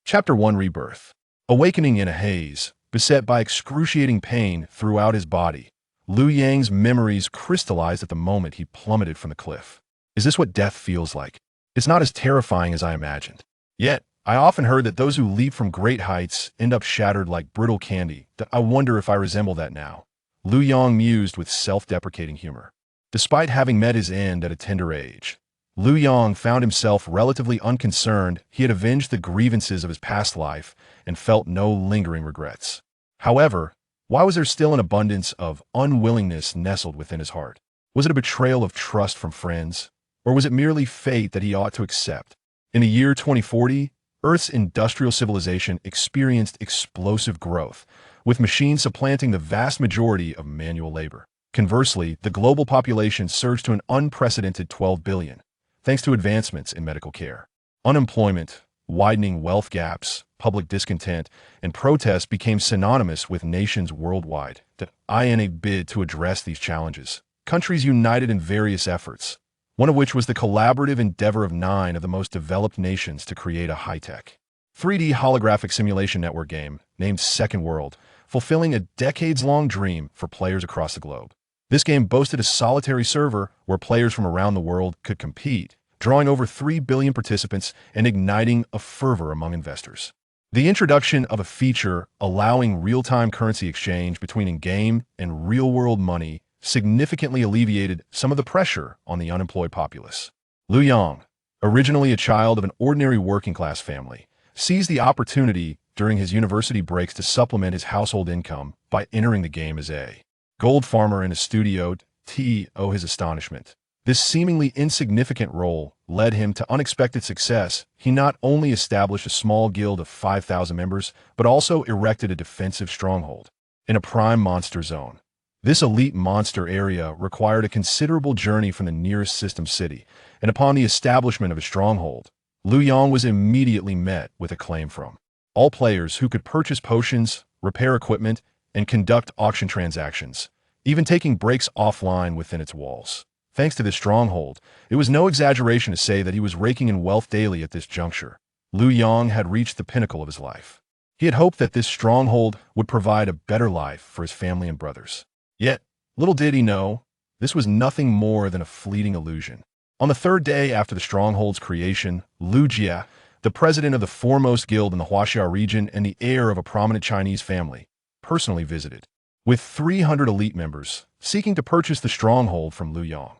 Chapter 1 Rebirth. Awakening in a haze, beset by excruciating pain throughout his body, Liu Yang's memories crystallized at the moment he plummeted from the cliff. Is this what death feels like? It's not as terrifying as I imagined. Yet, I often heard that those who leap from great heights end up shattered like brittle candy. I wonder if I resemble that now. Liu Yang mused with self-deprecating humor. Despite having met his end at a tender age, Liu Yang found himself relatively unconcerned. He had avenged the grievances of his past life and felt no lingering regrets. However, why was there still an abundance of unwillingness nestled within his heart? Was it a betrayal of trust from friends? Or was it merely fate that he ought to accept? In the year 2040, Earth's industrial civilization experienced explosive growth, with machines supplanting the vast majority of manual labor. Conversely, the global population surged to an unprecedented 12 billion, thanks to advancements in medical care. Unemployment, widening wealth gaps, public discontent, and protests became synonymous with nations worldwide. In a bid to address these challenges, countries united in various efforts, one of which was the collaborative endeavor of 9 of the most developed nations to create a high-tech 3D holographic simulation network game named Second World, fulfilling a decades-long dream for players across the globe. This game boasted a solitary server where players from around the world could compete, drawing over 3 billion participants and igniting a fervor among investors. The introduction of a feature allowing real-time currency exchange between in-game and real-world money significantly alleviated some of the pressure on the unemployed populace. Liu Yang, originally a child of an ordinary working-class family, seized the opportunity during his university breaks to supplement his household income by entering the game as a gold farmer in a studio. To his astonishment, this seemingly insignificant role led him to unexpected success. He not only established a small guild of 5,000 members, but also erected a defensive stronghold in a prime monster zone. This elite monster area required a considerable journey from the nearest system city, and upon the establishment of a stronghold, Liu Yang was immediately met with acclaim from all players who could purchase potions, repair equipment, and conduct auction transactions, even taking breaks offline within its walls. Thanks to this stronghold, it was no exaggeration to say that he was raking in wealth daily at this juncture. Liu Yang had reached the pinnacle of his life. He had hoped that this stronghold would provide a better life for his family and brothers. Yet, little did he know, this was nothing more than a fleeting illusion. On the third day after the stronghold's creation, Liu Jie, the president of the foremost guild in the Huaxia region and the heir of a prominent Chinese family, personally visited, with 300 elite members, seeking to purchase the stronghold from Liu Yang.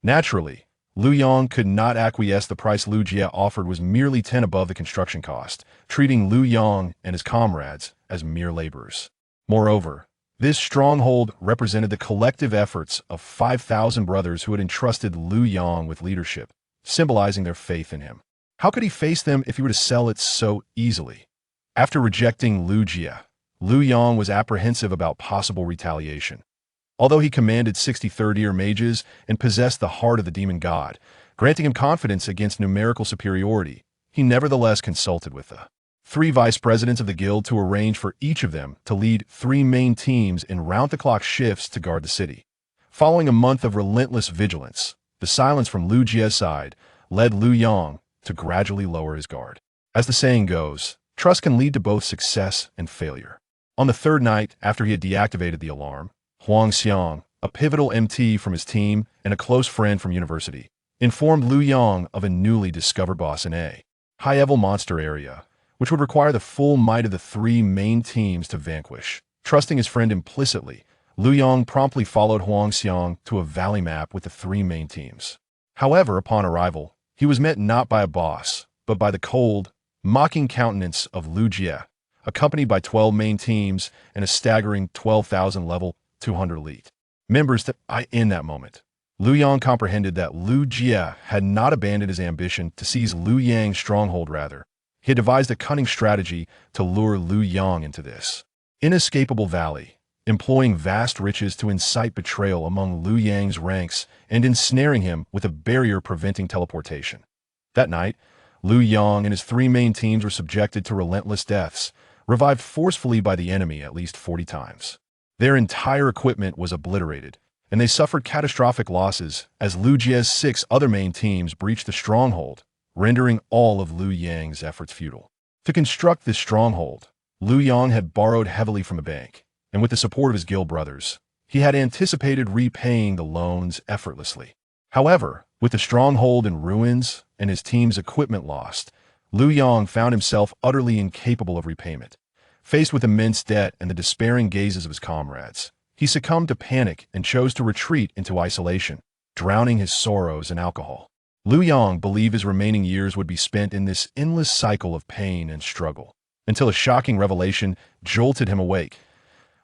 Naturally, Liu Yang could not acquiesce. The price Liu Jie offered was merely 10 above the construction cost, treating Liu Yang and his comrades as mere laborers. Moreover, this stronghold represented the collective efforts of 5,000 brothers who had entrusted Liu Yang with leadership, symbolizing their faith in him. How could he face them if he were to sell it so easily? After rejecting Liu Jie, Liu Yang was apprehensive about possible retaliation. Although he commanded 60 third-year mages and possessed the heart of the demon god, granting him confidence against numerical superiority, he nevertheless consulted with the 3 vice presidents of the guild to arrange for each of them to lead 3 main teams in round-the-clock shifts to guard the city. Following a month of relentless vigilance, the silence from Liu Jie's side led Liu Yang to gradually lower his guard. As the saying goes, trust can lead to both success and failure. On the third night after he had deactivated the alarm, Huang Xiang, a pivotal MT from his team and a close friend from university, informed Liu Yang of a newly discovered boss in a high-level monster area, which would require the full might of the 3 main teams to vanquish. Trusting his friend implicitly, Liu Yang promptly followed Huang Xiang to a valley map with the 3 main teams. However, upon arrival, he was met not by a boss, but by the cold, mocking countenance of Liu Jie, accompanied by 12 main teams and a staggering 12,000 level 200 elite members. In that moment, Liu Yang comprehended that Liu Jie had not abandoned his ambition to seize Liu Yang's stronghold. Rather, he had devised a cunning strategy to lure Liu Yang into this inescapable valley, employing vast riches to incite betrayal among Liu Yang's ranks and ensnaring him with a barrier preventing teleportation. That night, Liu Yang and his 3 main teams were subjected to relentless deaths, revived forcefully by the enemy at least 40 times. Their entire equipment was obliterated, and they suffered catastrophic losses as Liu Jie's 6 other main teams breached the stronghold, rendering all of Liu Yang's efforts futile. To construct this stronghold, Liu Yang had borrowed heavily from a bank, and with the support of his guild brothers, he had anticipated repaying the loans effortlessly. However, with the stronghold in ruins and his team's equipment lost, Liu Yang found himself utterly incapable of repayment. Faced with immense debt and the despairing gazes of his comrades, he succumbed to panic and chose to retreat into isolation, drowning his sorrows in alcohol. Liu Yang believed his remaining years would be spent in this endless cycle of pain and struggle, until a shocking revelation jolted him awake.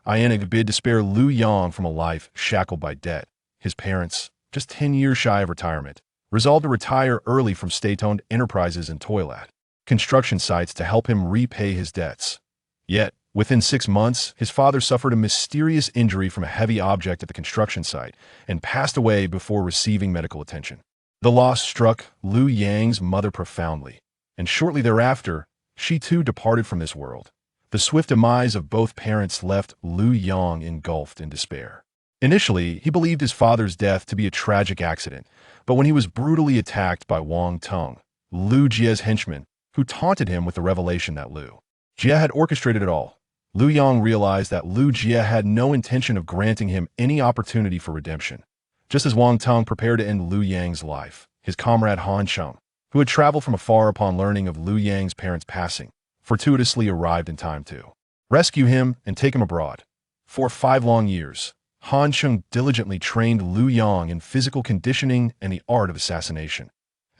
In a bid to spare Liu Yang from a life shackled by debt, his parents, just 10 years shy of retirement, resolved to retire early from state-owned enterprises and toil at construction sites to help him repay his debts. Yet, within 6 months, his father suffered a mysterious injury from a heavy object at the construction site and passed away before receiving medical attention. The loss struck Liu Yang's mother profoundly, and shortly thereafter, she too departed from this world. The swift demise of both parents left Liu Yang engulfed in despair. Initially, he believed his father's death to be a tragic accident, but when he was brutally attacked by Wang Teng, Liu Jie's henchman, who taunted him with the revelation that Liu Jie had orchestrated it all, Liu Yang realized that Liu Jie had no intention of granting him any opportunity for redemption. Just as Wang Teng prepared to end Liu Yang's life, his comrade Han Sheng, who had traveled from afar upon learning of Liu Yang's parents' passing, fortuitously arrived in time to rescue him and take him abroad. For 5 long years, Han Sheng diligently trained Liu Yang in physical conditioning and the art of assassination.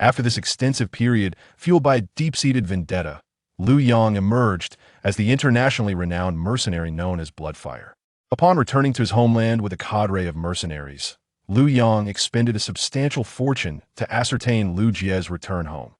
After this extensive period, fueled by a deep-seated vendetta, Liu Yang emerged as the internationally renowned mercenary known as Bloodfire. Upon returning to his homeland with a cadre of mercenaries, Liu Yang expended a substantial fortune to ascertain Liu Jie's return home.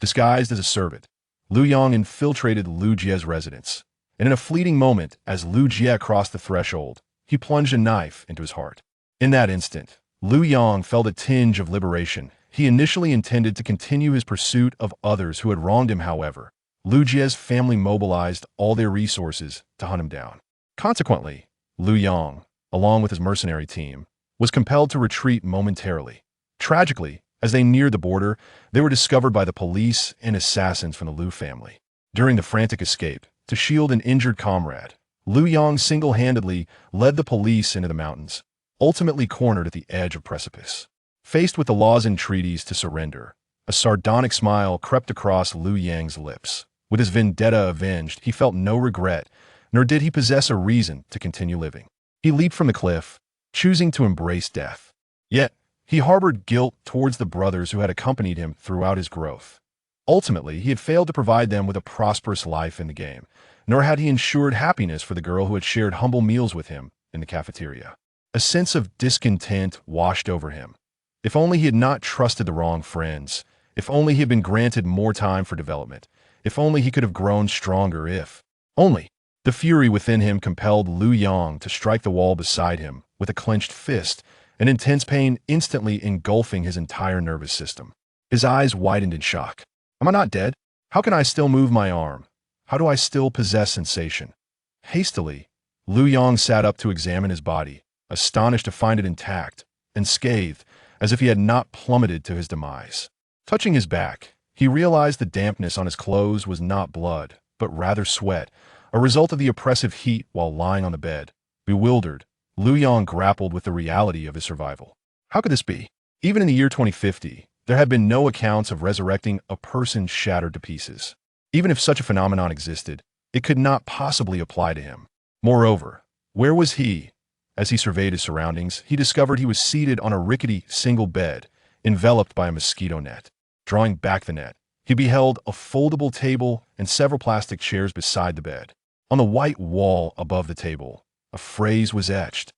Disguised as a servant, Liu Yang infiltrated Liu Jie's residence, and in a fleeting moment, as Liu Jie crossed the threshold, he plunged a knife into his heart. In that instant, Liu Yang felt a tinge of liberation. He initially intended to continue his pursuit of others who had wronged him. However, Liu Jie's family mobilized all their resources to hunt him down. Consequently, Liu Yang, along with his mercenary team, was compelled to retreat momentarily. Tragically, as they neared the border, they were discovered by the police and assassins from the Liu family. During the frantic escape, to shield an injured comrade, Liu Yang single-handedly led the police into the mountains, ultimately cornered at the edge of precipice. Faced with the laws and treaties to surrender, a sardonic smile crept across Liu Yang's lips. With his vendetta avenged, he felt no regret, nor did he possess a reason to continue living. He leaped from the cliff, choosing to embrace death. Yet, he harbored guilt towards the brothers who had accompanied him throughout his growth. Ultimately, he had failed to provide them with a prosperous life in the game, nor had he ensured happiness for the girl who had shared humble meals with him in the cafeteria. A sense of discontent washed over him. If only he had not trusted the wrong friends. If only he had been granted more time for development. If only he could have grown stronger. If only. The fury within him compelled Liu Yang to strike the wall beside him with a clenched fist, an intense pain instantly engulfing his entire nervous system. His eyes widened in shock. Am I not dead? How can I still move my arm? How do I still possess sensation? Hastily, Liu Yang sat up to examine his body, astonished to find it intact, and scathed, as if he had not plummeted to his demise. Touching his back, he realized the dampness on his clothes was not blood, but rather sweat, a result of the oppressive heat while lying on the bed. Bewildered, Liu Yang grappled with the reality of his survival. How could this be? Even in the year 2050, there had been no accounts of resurrecting a person shattered to pieces. Even if such a phenomenon existed, it could not possibly apply to him. Moreover, where was he? As he surveyed his surroundings, he discovered he was seated on a rickety single bed, enveloped by a mosquito net. Drawing back the net, he beheld a foldable table and several plastic chairs beside the bed. On the white wall above the table, a phrase was etched.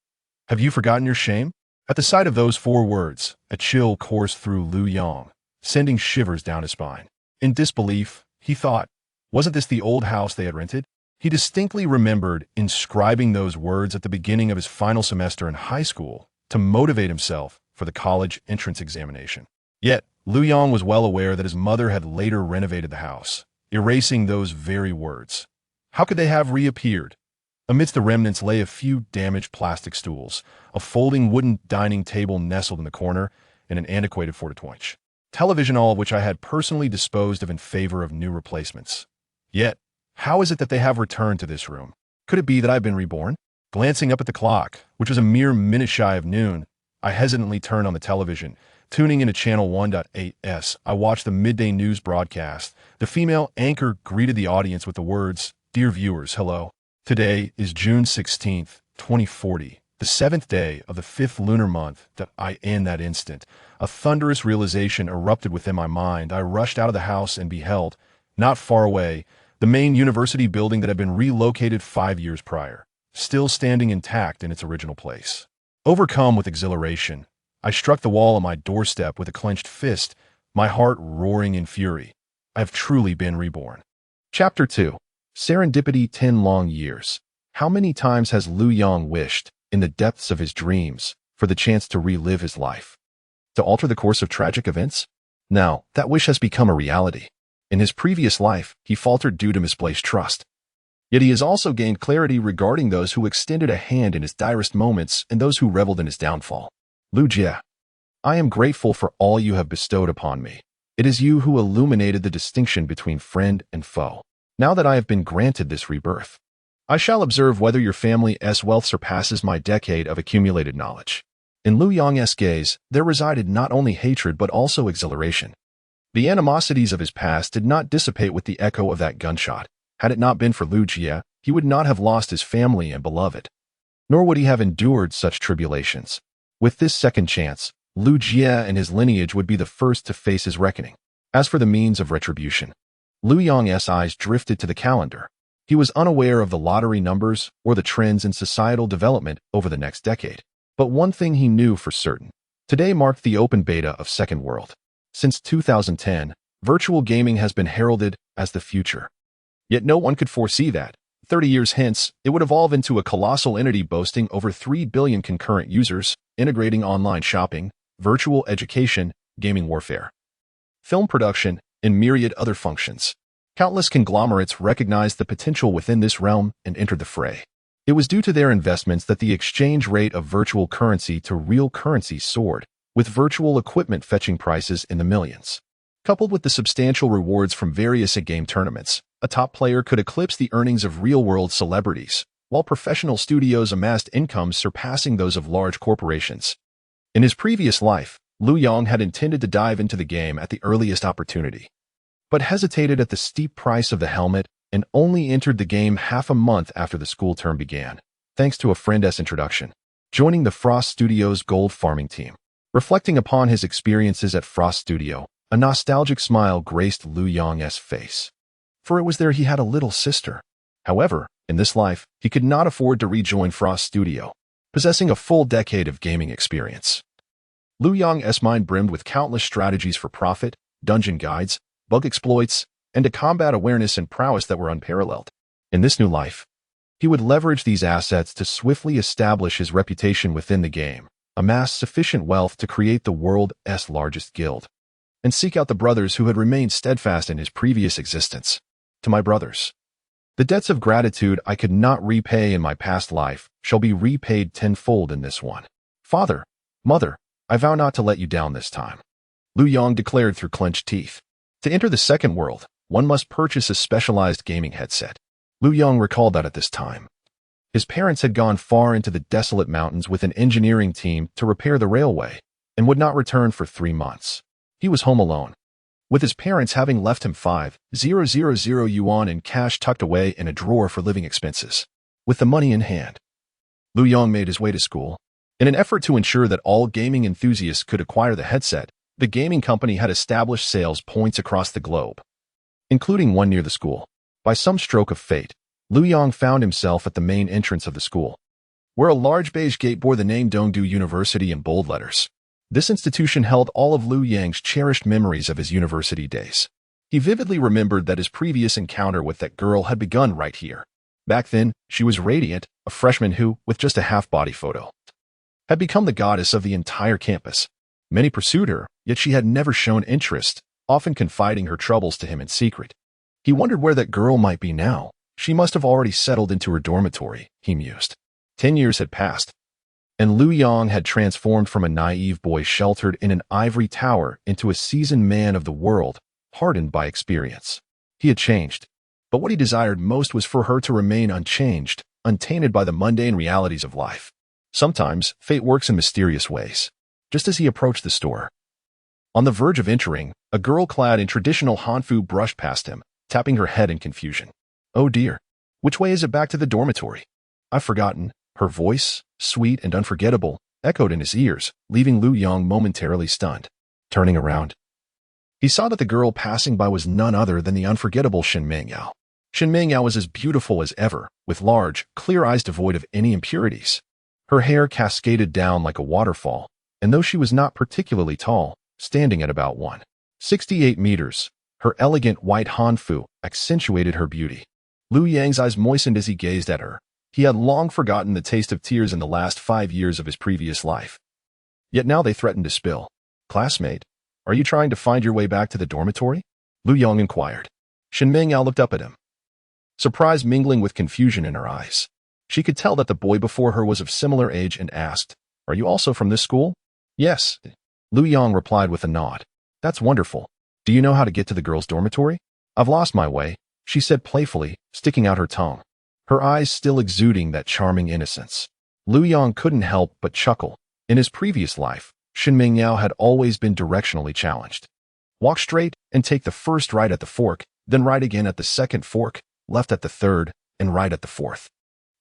"Have you forgotten your shame?" At the sight of those 4 words, a chill coursed through Liu Yang, sending shivers down his spine. In disbelief, he thought, wasn't this the old house they had rented? He distinctly remembered inscribing those words at the beginning of his final semester in high school to motivate himself for the college entrance examination. Yet, Liu Yang was well aware that his mother had later renovated the house, erasing those very words. How could they have reappeared? Amidst the remnants lay a few damaged plastic stools, a folding wooden dining table nestled in the corner, and an antiquated 4-inch television, all of which I had personally disposed of in favor of new replacements. Yet, how is it that they have returned to this room? Could it be that I've been reborn? Glancing up at the clock, which was a mere minute shy of noon, I hesitantly turned on the television. Tuning into Channel 1.8s, I watched the midday news broadcast. The female anchor greeted the audience with the words, "Dear viewers, hello. Today is June 16th, 2040, the 7th day of the 5th lunar month." In that instant, a thunderous realization erupted within my mind. I rushed out of the house and beheld, not far away, the main university building that had been relocated 5 years prior, still standing intact in its original place. Overcome with exhilaration, I struck the wall on my doorstep with a clenched fist, my heart roaring in fury. I have truly been reborn. Chapter 2. Serendipity. 10 long years. How many times has Liu Yang wished, in the depths of his dreams, for the chance to relive his life? To alter the course of tragic events? Now, that wish has become a reality. In his previous life, he faltered due to misplaced trust. Yet he has also gained clarity regarding those who extended a hand in his direst moments and those who reveled in his downfall. Liu Jie, I am grateful for all you have bestowed upon me. It is you who illuminated the distinction between friend and foe. Now that I have been granted this rebirth, I shall observe whether your family's wealth surpasses my decade of accumulated knowledge. In Liu Yang's gaze, there resided not only hatred but also exhilaration. The animosities of his past did not dissipate with the echo of that gunshot. Had it not been for Liu Jie, he would not have lost his family and beloved, nor would he have endured such tribulations. With this second chance, Liu Jie and his lineage would be the first to face his reckoning. As for the means of retribution, Liu Yang's eyes drifted to the calendar. He was unaware of the lottery numbers or the trends in societal development over the next decade. But one thing he knew for certain. Today marked the open beta of Second World. Since 2010, virtual gaming has been heralded as the future. Yet no one could foresee that 30 years hence, it would evolve into a colossal entity boasting over 3 billion concurrent users, integrating online shopping, virtual education, gaming warfare, film production, and myriad other functions. Countless conglomerates recognized the potential within this realm and entered the fray. It was due to their investments that the exchange rate of virtual currency to real currency soared, with virtual equipment fetching prices in the millions. Coupled with the substantial rewards from various game tournaments, a top player could eclipse the earnings of real-world celebrities, while professional studios amassed incomes surpassing those of large corporations. In his previous life, Liu Yang had intended to dive into the game at the earliest opportunity, but hesitated at the steep price of the helmet and only entered the game half a month after the school term began, thanks to a friend's introduction, joining the Frost Studios gold farming team. Reflecting upon his experiences at Frost Studio, a nostalgic smile graced Liu Yang's face. For it was there he had a little sister. However, in this life, he could not afford to rejoin Frost Studio, possessing a full decade of gaming experience. Liu Yang's mind brimmed with countless strategies for profit, dungeon guides, bug exploits, and a combat awareness and prowess that were unparalleled. In this new life, he would leverage these assets to swiftly establish his reputation within the game, amass sufficient wealth to create the world's largest guild, and seek out the brothers who had remained steadfast in his previous existence. To my brothers, the debts of gratitude I could not repay in my past life shall be repaid tenfold in this one. Father, mother, I vow not to let you down this time, Liu Yang declared through clenched teeth. To enter the second world, one must purchase a specialized gaming headset. Liu Yang recalled that at this time, his parents had gone far into the desolate mountains with an engineering team to repair the railway and would not return for 3 months. He was home alone, with his parents having left him 5,000 yuan in cash tucked away in a drawer for living expenses. With the money in hand, Liu Yang made his way to school. In an effort to ensure that all gaming enthusiasts could acquire the headset, the gaming company had established sales points across the globe, including one near the school. By some stroke of fate, Liu Yang found himself at the main entrance of the school, where a large beige gate bore the name Dongdu University in bold letters. This institution held all of Liu Yang's cherished memories of his university days. He vividly remembered that his previous encounter with that girl had begun right here. Back then, she was radiant, a freshman who, with just a half-body photo, had become the goddess of the entire campus. Many pursued her, yet she had never shown interest, often confiding her troubles to him in secret. He wondered where that girl might be now. She must have already settled into her dormitory, he mused. 10 years had passed, and Liu Yang had transformed from a naive boy sheltered in an ivory tower into a seasoned man of the world, hardened by experience. He had changed. But what he desired most was for her to remain unchanged, untainted by the mundane realities of life. Sometimes, fate works in mysterious ways. Just as he approached the store, on the verge of entering, a girl clad in traditional Hanfu brushed past him, tapping her head in confusion. Oh dear. Which way is it back to the dormitory? I've forgotten. Her voice, sweet and unforgettable, echoed in his ears, leaving Lu Yong momentarily stunned. Turning around, he saw that the girl passing by was none other than the unforgettable Shen Mengyao. Shen Mengyao was as beautiful as ever, with large, clear eyes devoid of any impurities. Her hair cascaded down like a waterfall, and though she was not particularly tall, standing at about 168 meters, her elegant white hanfu accentuated her beauty. Lu Yang's eyes moistened as he gazed at her. He had long forgotten the taste of tears in the last 5 years of his previous life. Yet now they threatened to spill. Classmate, are you trying to find your way back to the dormitory? Lu Yong inquired. Shen Mengyao looked up at him, surprise mingling with confusion in her eyes. She could tell that the boy before her was of similar age and asked, Are you also from this school? Yes. Lu Yong replied with a nod. That's wonderful. Do you know how to get to the girls' dormitory? I've lost my way, she said playfully, sticking out her tongue, her eyes still exuding that charming innocence. Lu Yong couldn't help but chuckle. In his previous life, Shen Mengyao had always been directionally challenged. Walk straight and take the first right at the fork, then right again at the second fork, left at the third, and right at the fourth.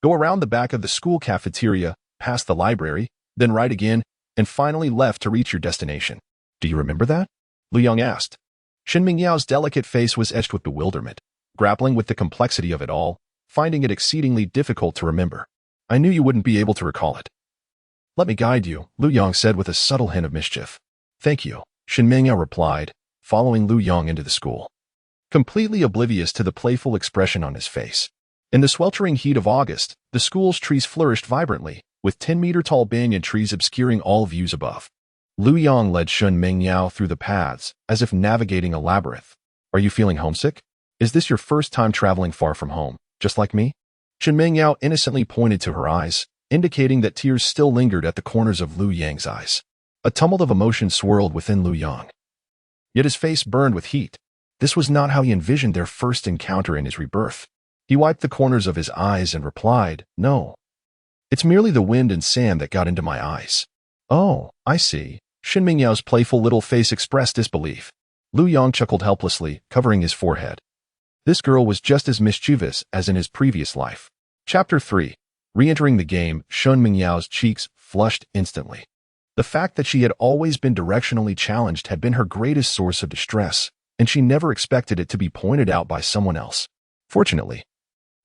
Go around the back of the school cafeteria, past the library, then right again, and finally left to reach your destination. Do you remember that? Lu Yong asked. Shen Mingyao's delicate face was etched with bewilderment, grappling with the complexity of it all, finding it exceedingly difficult to remember. I knew you wouldn't be able to recall it. Let me guide you, Lu Yong said with a subtle hint of mischief. Thank you, Shen Mengyao replied, following Lu Yong into the school, completely oblivious to the playful expression on his face. In the sweltering heat of August, the school's trees flourished vibrantly, with 10-meter-tall banyan trees obscuring all views above. Lu Yong led Shen Mengyao through the paths, as if navigating a labyrinth. Are you feeling homesick? Is this your first time traveling far from home, just like me? Shen Mengyao innocently pointed to her eyes, indicating that tears still lingered at the corners of Lu Yang's eyes. A tumult of emotion swirled within Lu Yong. Yet his face burned with heat. This was not how he envisioned their first encounter in his rebirth. He wiped the corners of his eyes and replied, No. It's merely the wind and sand that got into my eyes. Oh, I see. Shen Mingyao's playful little face expressed disbelief. Lu Yong chuckled helplessly, covering his forehead. This girl was just as mischievous as in his previous life. Chapter 3. Re-entering the game, Shen Mingyao's cheeks flushed instantly. The fact that she had always been directionally challenged had been her greatest source of distress, and she never expected it to be pointed out by someone else. Fortunately,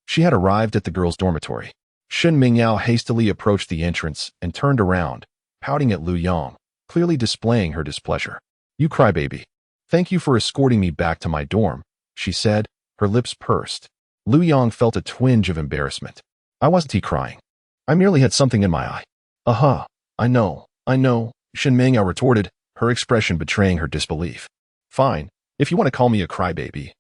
she had arrived at the girls' dormitory. Shen Mengyao hastily approached the entrance and turned around, pouting at Lu Yong, clearly displaying her displeasure. You crybaby. Thank you for escorting me back to my dorm, she said, her lips pursed. Lu Yong felt a twinge of embarrassment. I wasn't crying. I merely had something in my eye. Aha, I know, Shen Mengyao retorted, her expression betraying her disbelief. Fine, if you want to call me a crybaby,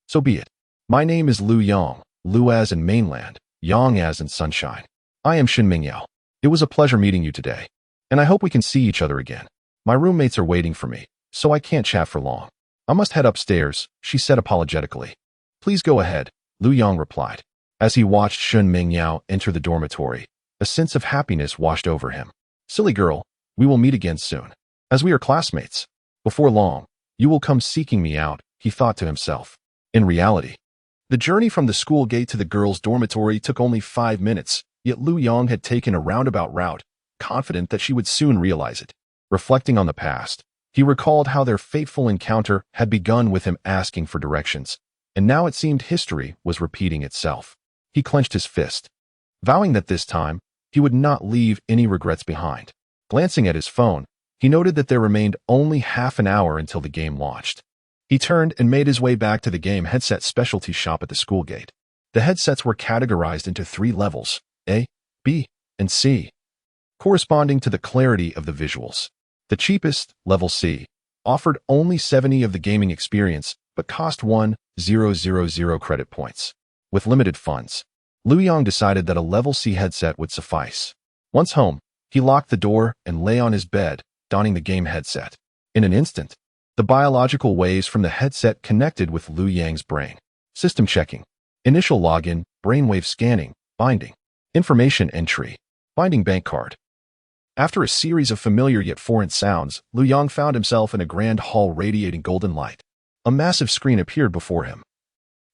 so be it. My name is Lu Yong, Lu as in mainland, Yang as in sunshine. I am Shen Mengyao. It was a pleasure meeting you today, and I hope we can see each other again. My roommates are waiting for me, so I can't chat for long. I must head upstairs, she said apologetically. Please go ahead, Lu Yong replied. As he watched Shen Mengyao enter the dormitory, a sense of happiness washed over him. Silly girl, we will meet again soon, as we are classmates. Before long, you will come seeking me out, he thought to himself. In reality, the journey from the school gate to the girls' dormitory took only 5 minutes, yet Lu Yong had taken a roundabout route, confident that she would soon realize it. Reflecting on the past, he recalled how their fateful encounter had begun with him asking for directions, and now it seemed history was repeating itself. He clenched his fist, vowing that this time, he would not leave any regrets behind. Glancing at his phone, he noted that there remained only half an hour until the game launched. He turned and made his way back to the game headset specialty shop at the school gate. The headsets were categorized into 3 levels, A, B, and C, corresponding to the clarity of the visuals. The cheapest, level C, offered only 70 of the gaming experience, but cost 1,000 credit points. With limited funds, Lu Yong decided that a level C headset would suffice. Once home, he locked the door and lay on his bed, donning the game headset. In an instant, the biological waves from the headset connected with Lu Yang's brain. System checking. Initial login, brainwave scanning, binding. Information entry. Binding bank card. After a series of familiar yet foreign sounds, Lu Yang found himself in a grand hall radiating golden light. A massive screen appeared before him,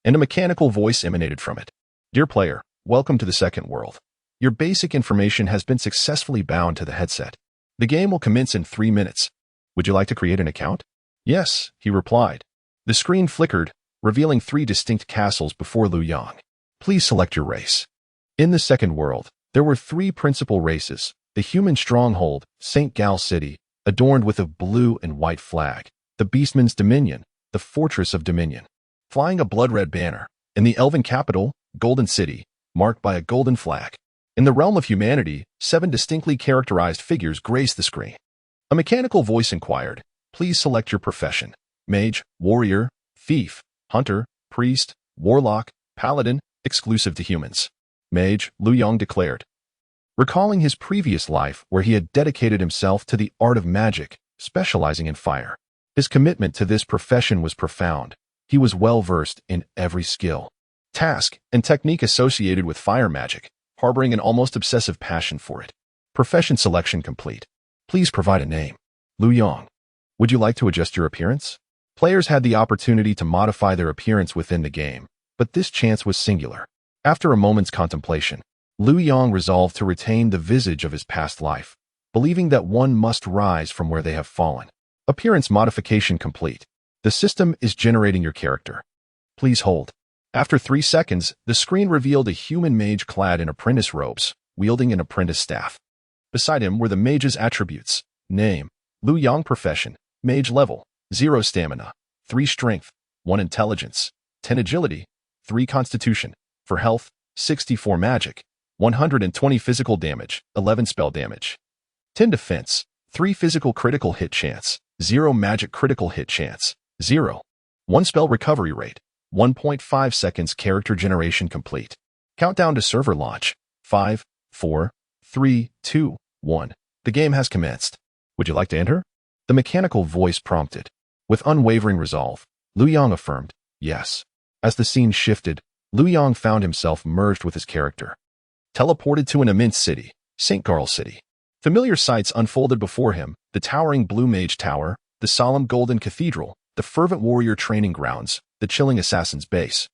and a mechanical voice emanated from it. Dear player, welcome to the second world. Your basic information has been successfully bound to the headset. The game will commence in 3 minutes. Would you like to create an account? Yes, he replied. The screen flickered, revealing 3 distinct castles before Lu Yang. Please select your race. In the second world, there were 3 principal races. The human stronghold, St. Gal City, adorned with a blue and white flag. The beastman's dominion, the fortress of Dominion, flying a blood-red banner. In the elven capital, Golden City, marked by a golden flag. In the realm of humanity, 7 distinctly characterized figures graced the screen. A mechanical voice inquired, please select your profession. Mage, warrior, thief, hunter, priest, warlock, paladin, exclusive to humans. Mage, Lu Yang declared. Recalling his previous life where he had dedicated himself to the art of magic, specializing in fire. His commitment to this profession was profound. He was well-versed in every skill, task, and technique associated with fire magic, harboring an almost obsessive passion for it. Profession selection complete. Please provide a name. Lu Yang. Would you like to adjust your appearance? Players had the opportunity to modify their appearance within the game, but this chance was singular. After a moment's contemplation, Lu Yang resolved to retain the visage of his past life, believing that one must rise from where they have fallen. Appearance modification complete. The system is generating your character. Please hold. After 3 seconds, the screen revealed a human mage clad in apprentice robes, wielding an apprentice staff. Beside him were the mage's attributes. Name, Lu Yang. Profession, mage. Level, 0 stamina, 3 strength, 1 intelligence, 10 agility, 3 constitution. For health, 64 magic, 120 physical damage, 11 spell damage, 10 defense, 3 physical critical hit chance, 0 magic critical hit chance, 0. 1 spell recovery rate, 1.5 seconds. Character generation complete. Countdown to server launch. 5, 4, 3, 2, 1. The game has commenced. Would you like to enter? The mechanical voice prompted. With unwavering resolve, Lu Yang affirmed, yes. As the scene shifted, Lu Yang found himself merged with his character. Teleported to an immense city, St. Gal City. Familiar sights unfolded before him, the towering Blue Mage Tower, the solemn Golden Cathedral, the fervent warrior training grounds, the chilling assassin's base,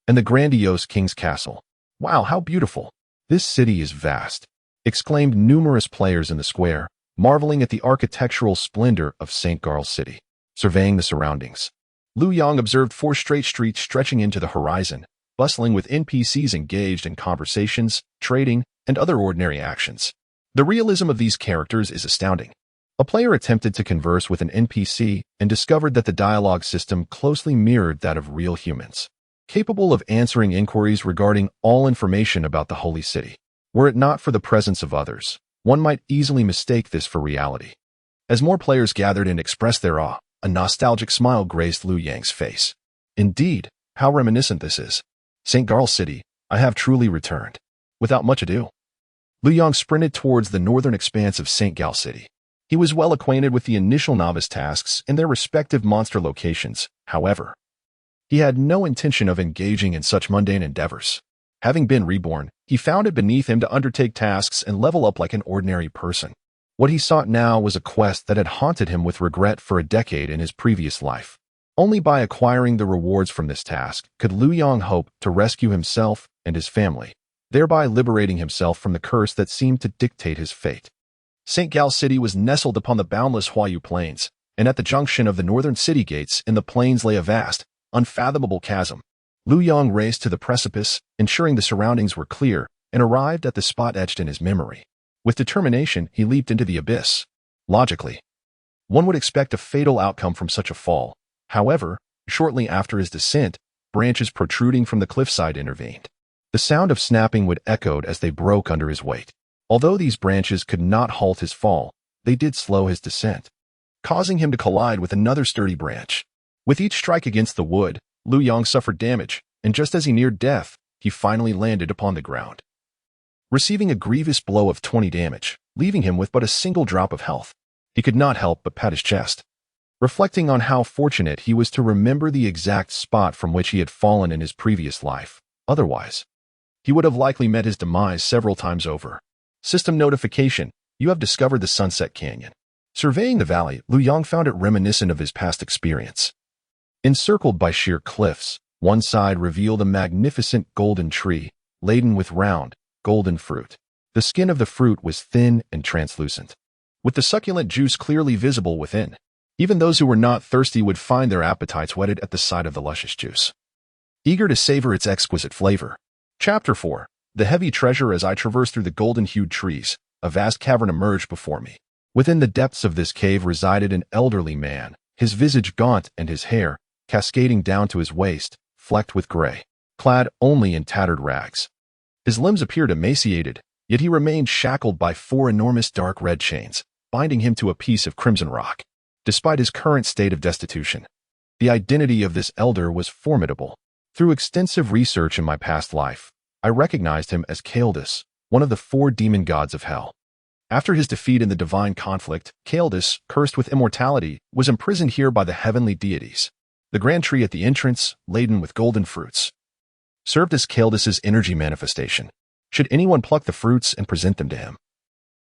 and the grandiose King's Castle. Wow, how beautiful! This city is vast, exclaimed numerous players in the square, marveling at the architectural splendor of St. Gal City. Surveying the surroundings, Lu Yang observed 4 straight streets stretching into the horizon, bustling with NPCs engaged in conversations, trading, and other ordinary actions. The realism of these characters is astounding. A player attempted to converse with an NPC and discovered that the dialogue system closely mirrored that of real humans, capable of answering inquiries regarding all information about the holy city. Were it not for the presence of others, one might easily mistake this for reality. As more players gathered and expressed their awe, a nostalgic smile graced Lu Yang's face. Indeed, how reminiscent this is. St. Gal City, I have truly returned. Without much ado, Lu Yang sprinted towards the northern expanse of St. Gal City. He was well acquainted with the initial novice tasks and their respective monster locations. However, he had no intention of engaging in such mundane endeavors. Having been reborn, he found it beneath him to undertake tasks and level up like an ordinary person. What he sought now was a quest that had haunted him with regret for a decade in his previous life. Only by acquiring the rewards from this task could Lu Yang hope to rescue himself and his family, thereby liberating himself from the curse that seemed to dictate his fate. St. Gal City was nestled upon the boundless Huayu Plains, and at the junction of the northern city gates in the plains lay a vast, unfathomable chasm. Lu Yang raced to the precipice, ensuring the surroundings were clear, and arrived at the spot etched in his memory. With determination, he leaped into the abyss. Logically, one would expect a fatal outcome from such a fall. However, shortly after his descent, branches protruding from the cliffside intervened. The sound of snapping wood echoed as they broke under his weight. Although these branches could not halt his fall, they did slow his descent, causing him to collide with another sturdy branch. With each strike against the wood, Lu Yang suffered damage, and just as he neared death, he finally landed upon the ground, receiving a grievous blow of 20 damage, leaving him with but a single drop of health. He could not help but pat his chest. reflecting on how fortunate he was to remember the exact spot from which he had fallen in his previous life. Otherwise, he would have likely met his demise several times over. System notification: you have discovered the Sunset Canyon. Surveying the valley, Lu Yang found it reminiscent of his past experience. Encircled by sheer cliffs, one side revealed a magnificent golden tree, laden with round, golden fruit. The skin of the fruit was thin and translucent, with the succulent juice clearly visible within. Even those who were not thirsty would find their appetites whetted at the sight of the luscious juice, eager to savor its exquisite flavor. Chapter 4. The heavy treasure. As I traversed through the golden-hued trees, a vast cavern emerged before me. Within the depths of this cave resided an elderly man, his visage gaunt and his hair, cascading down to his waist, flecked with gray, clad only in tattered rags. His limbs appeared emaciated, yet he remained shackled by 4 enormous dark red chains, binding him to a piece of crimson rock. Despite his current state of destitution, the identity of this elder was formidable. Through extensive research in my past life, I recognized him as Kaeldus, one of the 4 demon gods of hell. After his defeat in the divine conflict, Kaeldus, cursed with immortality, was imprisoned here by the heavenly deities. The grand tree at the entrance, laden with golden fruits, served as Kaeldus's energy manifestation. Should anyone pluck the fruits and present them to him,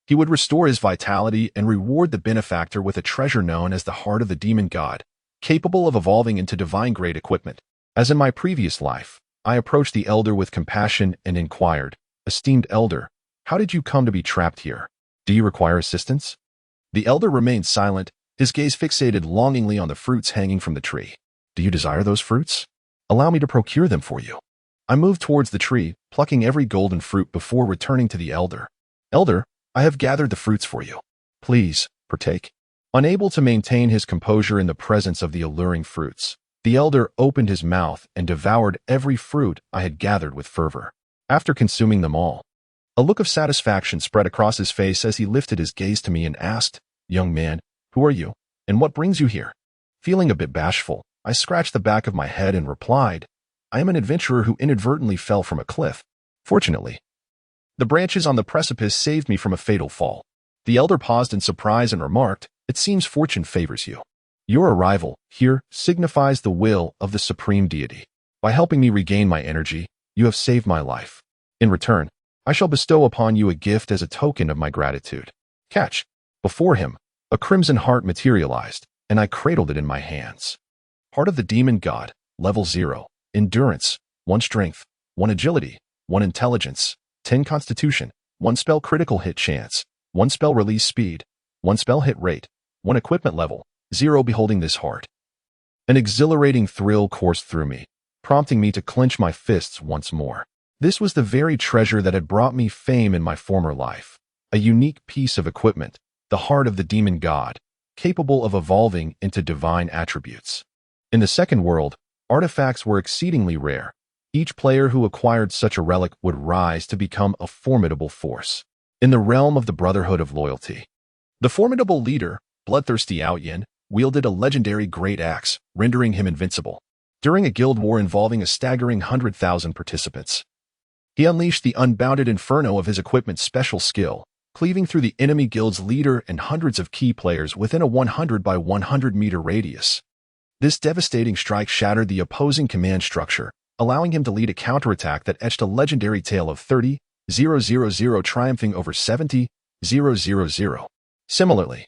he would restore his vitality and reward the benefactor with a treasure known as the Heart of the Demon God, capable of evolving into divine-grade equipment. As in my previous life, I approached the elder with compassion and inquired, "Esteemed elder, how did you come to be trapped here? Do you require assistance?" The elder remained silent, his gaze fixated longingly on the fruits hanging from the tree. "Do you desire those fruits? Allow me to procure them for you." I moved towards the tree, plucking every golden fruit before returning to the elder. "Elder, I have gathered the fruits for you. Please, partake." Unable to maintain his composure in the presence of the alluring fruits, the elder opened his mouth and devoured every fruit I had gathered with fervor. After consuming them all, a look of satisfaction spread across his face as he lifted his gaze to me and asked, "Young man, who are you, and what brings you here?" Feeling a bit bashful, I scratched the back of my head and replied, "I am an adventurer who inadvertently fell from a cliff. Fortunately, the branches on the precipice saved me from a fatal fall." The elder paused in surprise and remarked, "It seems fortune favors you. Your arrival here signifies the will of the supreme deity. By helping me regain my energy, you have saved my life. In return, I shall bestow upon you a gift as a token of my gratitude." Catch. Before him, a crimson heart materialized, and I cradled it in my hands. Heart of the Demon God, level 0, endurance, 1 strength, 1 agility, 1 intelligence, 10 constitution, 1 spell critical hit chance, 1 spell release speed, 1 spell hit rate, 1 equipment level, 0. Beholding this heart, an exhilarating thrill coursed through me, prompting me to clench my fists once more. This was the very treasure that had brought me fame in my former life, a unique piece of equipment, the Heart of the Demon God, capable of evolving into divine attributes. In the second world, artifacts were exceedingly rare. Each player who acquired such a relic would rise to become a formidable force. In the realm of the Brotherhood of Loyalty, the formidable leader, Bloodthirsty Outyin, wielded a legendary great axe, rendering him invincible. During a guild war involving a staggering 100,000 participants, he unleashed the unbounded inferno of his equipment's special skill, cleaving through the enemy guild's leader and hundreds of key players within a 100 by 100 meter radius. This devastating strike shattered the opposing command structure, allowing him to lead a counterattack that etched a legendary tale of 30,000 triumphing over 70,000. Similarly,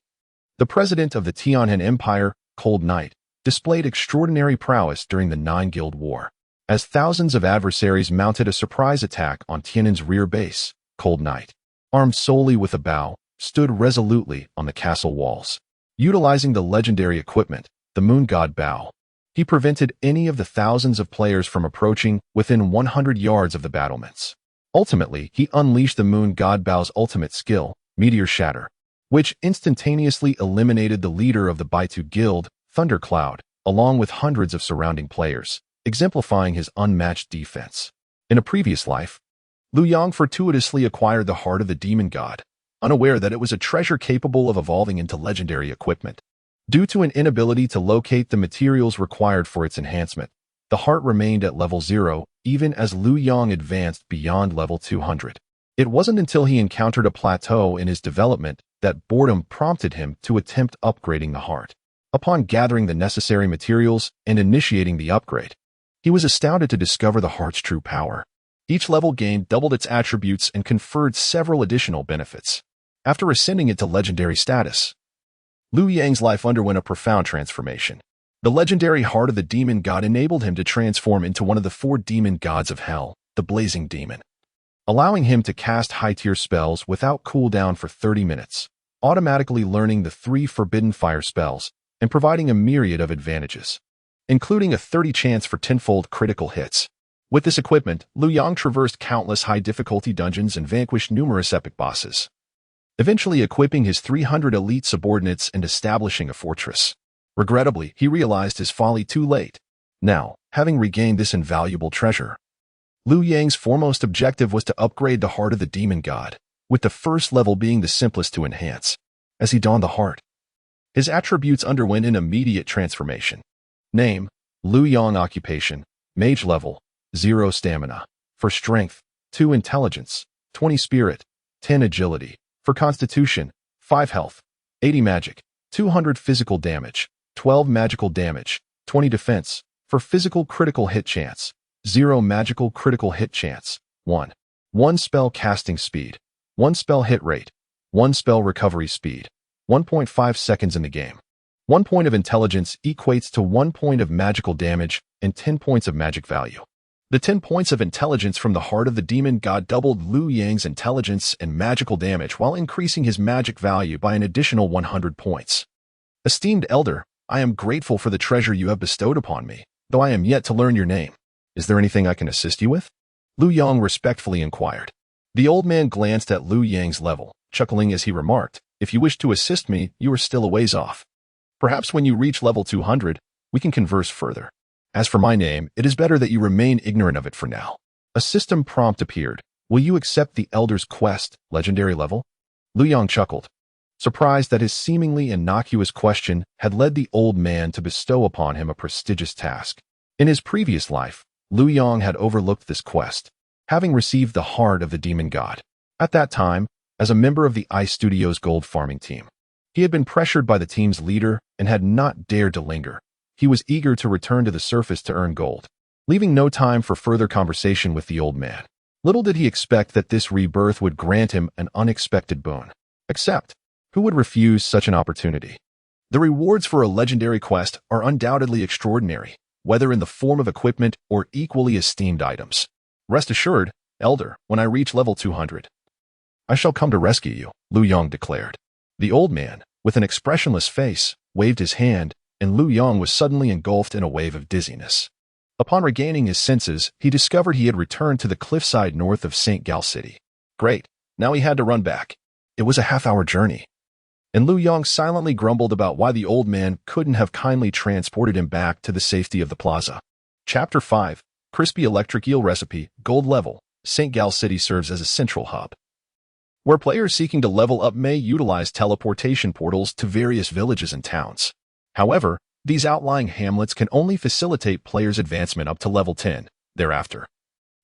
the president of the Tianhan Empire, Cold Knight, displayed extraordinary prowess during the 9-Guild War. As thousands of adversaries mounted a surprise attack on Tianan's rear base, Cold Knight, armed solely with a bow, stood resolutely on the castle walls. Utilizing the legendary equipment, the Moon God Bow, he prevented any of the thousands of players from approaching within 100 yards of the battlements. Ultimately, he unleashed the Moon God Bow's ultimate skill, Meteor Shatter, which instantaneously eliminated the leader of the Baitu Guild, Thundercloud, along with hundreds of surrounding players, exemplifying his unmatched defense. In a previous life, Lu Yang fortuitously acquired the Heart of the Demon God, unaware that it was a treasure capable of evolving into legendary equipment. Due to an inability to locate the materials required for its enhancement, the heart remained at level 0 even as Lu Yang advanced beyond level 200. It wasn't until he encountered a plateau in his development that boredom prompted him to attempt upgrading the heart. Upon gathering the necessary materials and initiating the upgrade, he was astounded to discover the heart's true power. Each level gained doubled its attributes and conferred several additional benefits. After ascending it to legendary status, Liu Yang's life underwent a profound transformation. The legendary heart of the demon god enabled him to transform into one of the 4 demon gods of hell, the blazing demon, allowing him to cast high-tier spells without cooldown for 30 minutes, automatically learning the 3 forbidden fire spells and providing a myriad of advantages, including a 30 chance for tenfold critical hits. With this equipment, Liu Yang traversed countless high-difficulty dungeons and vanquished numerous epic bosses, eventually equipping his 300 elite subordinates and establishing a fortress. Regrettably, he realized his folly too late. Now, having regained this invaluable treasure, Liu Yang's foremost objective was to upgrade the heart of the demon god, with the first level being the simplest to enhance. As he donned the heart, his attributes underwent an immediate transformation. Name: Liu Yang. Occupation: Mage. Level: 0 stamina. For strength: 2 intelligence, 20 spirit, 10 agility. For constitution: 5 health, 80 magic, 200 physical damage, 12 magical damage, 20 defense. For physical critical hit chance: 0 magical critical hit chance, 1 spell casting speed, 1 spell hit rate, 1 spell recovery speed, 1.5 seconds in the game. 1 point of intelligence equates to 1 point of magical damage and 10 points of magic value. The 10 points of intelligence from the heart of the demon god doubled Liu Yang's intelligence and magical damage while increasing his magic value by an additional 100 points. Esteemed elder, I am grateful for the treasure you have bestowed upon me, though I am yet to learn your name. Is there anything I can assist you with? Liu Yang respectfully inquired. The old man glanced at Liu Yang's level, chuckling as he remarked, "If you wish to assist me, you are still a ways off. Perhaps when you reach level 200, we can converse further. As for my name, it is better that you remain ignorant of it for now." A system prompt appeared. "Will you accept the Elder's Quest, legendary level?" Liu Yang chuckled, surprised that his seemingly innocuous question had led the old man to bestow upon him a prestigious task. In his previous life, Liu Yang had overlooked this quest, having received the heart of the demon god. At that time, as a member of the Ice Studios gold farming team, he had been pressured by the team's leader and had not dared to linger. He was eager to return to the surface to earn gold, leaving no time for further conversation with the old man. Little did he expect that this rebirth would grant him an unexpected boon. Except, who would refuse such an opportunity? The rewards for a legendary quest are undoubtedly extraordinary, whether in the form of equipment or equally esteemed items. Rest assured, Elder, when I reach level 200, I shall come to rescue you, Liu Yang declared. The old man, with an expressionless face, waved his hand, and Liu Yang was suddenly engulfed in a wave of dizziness. Upon regaining his senses, he discovered he had returned to the cliffside north of St. Gal City. Great, now he had to run back. It was a half-hour journey. And Liu Yang silently grumbled about why the old man couldn't have kindly transported him back to the safety of the plaza. Chapter 5, Crispy Electric Eel Recipe, Gold Level. St. Gal City serves as a central hub, where players seeking to level up may utilize teleportation portals to various villages and towns. However, these outlying hamlets can only facilitate players' advancement up to level 10. Thereafter,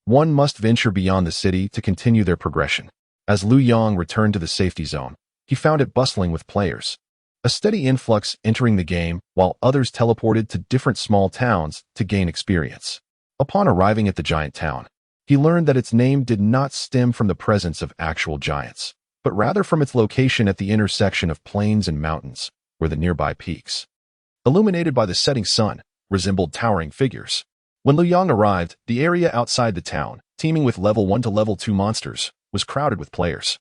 one must venture beyond the city to continue their progression. As Liu Yang returned to the safety zone, he found it bustling with players. A steady influx entering the game, while others teleported to different small towns to gain experience. Upon arriving at the giant town, he learned that its name did not stem from the presence of actual giants, but rather from its location at the intersection of plains and mountains, where the nearby peaks, illuminated by the setting sun, resembled towering figures. When Liu Yang arrived, the area outside the town, teeming with level 1 to level 2 monsters, was crowded with players.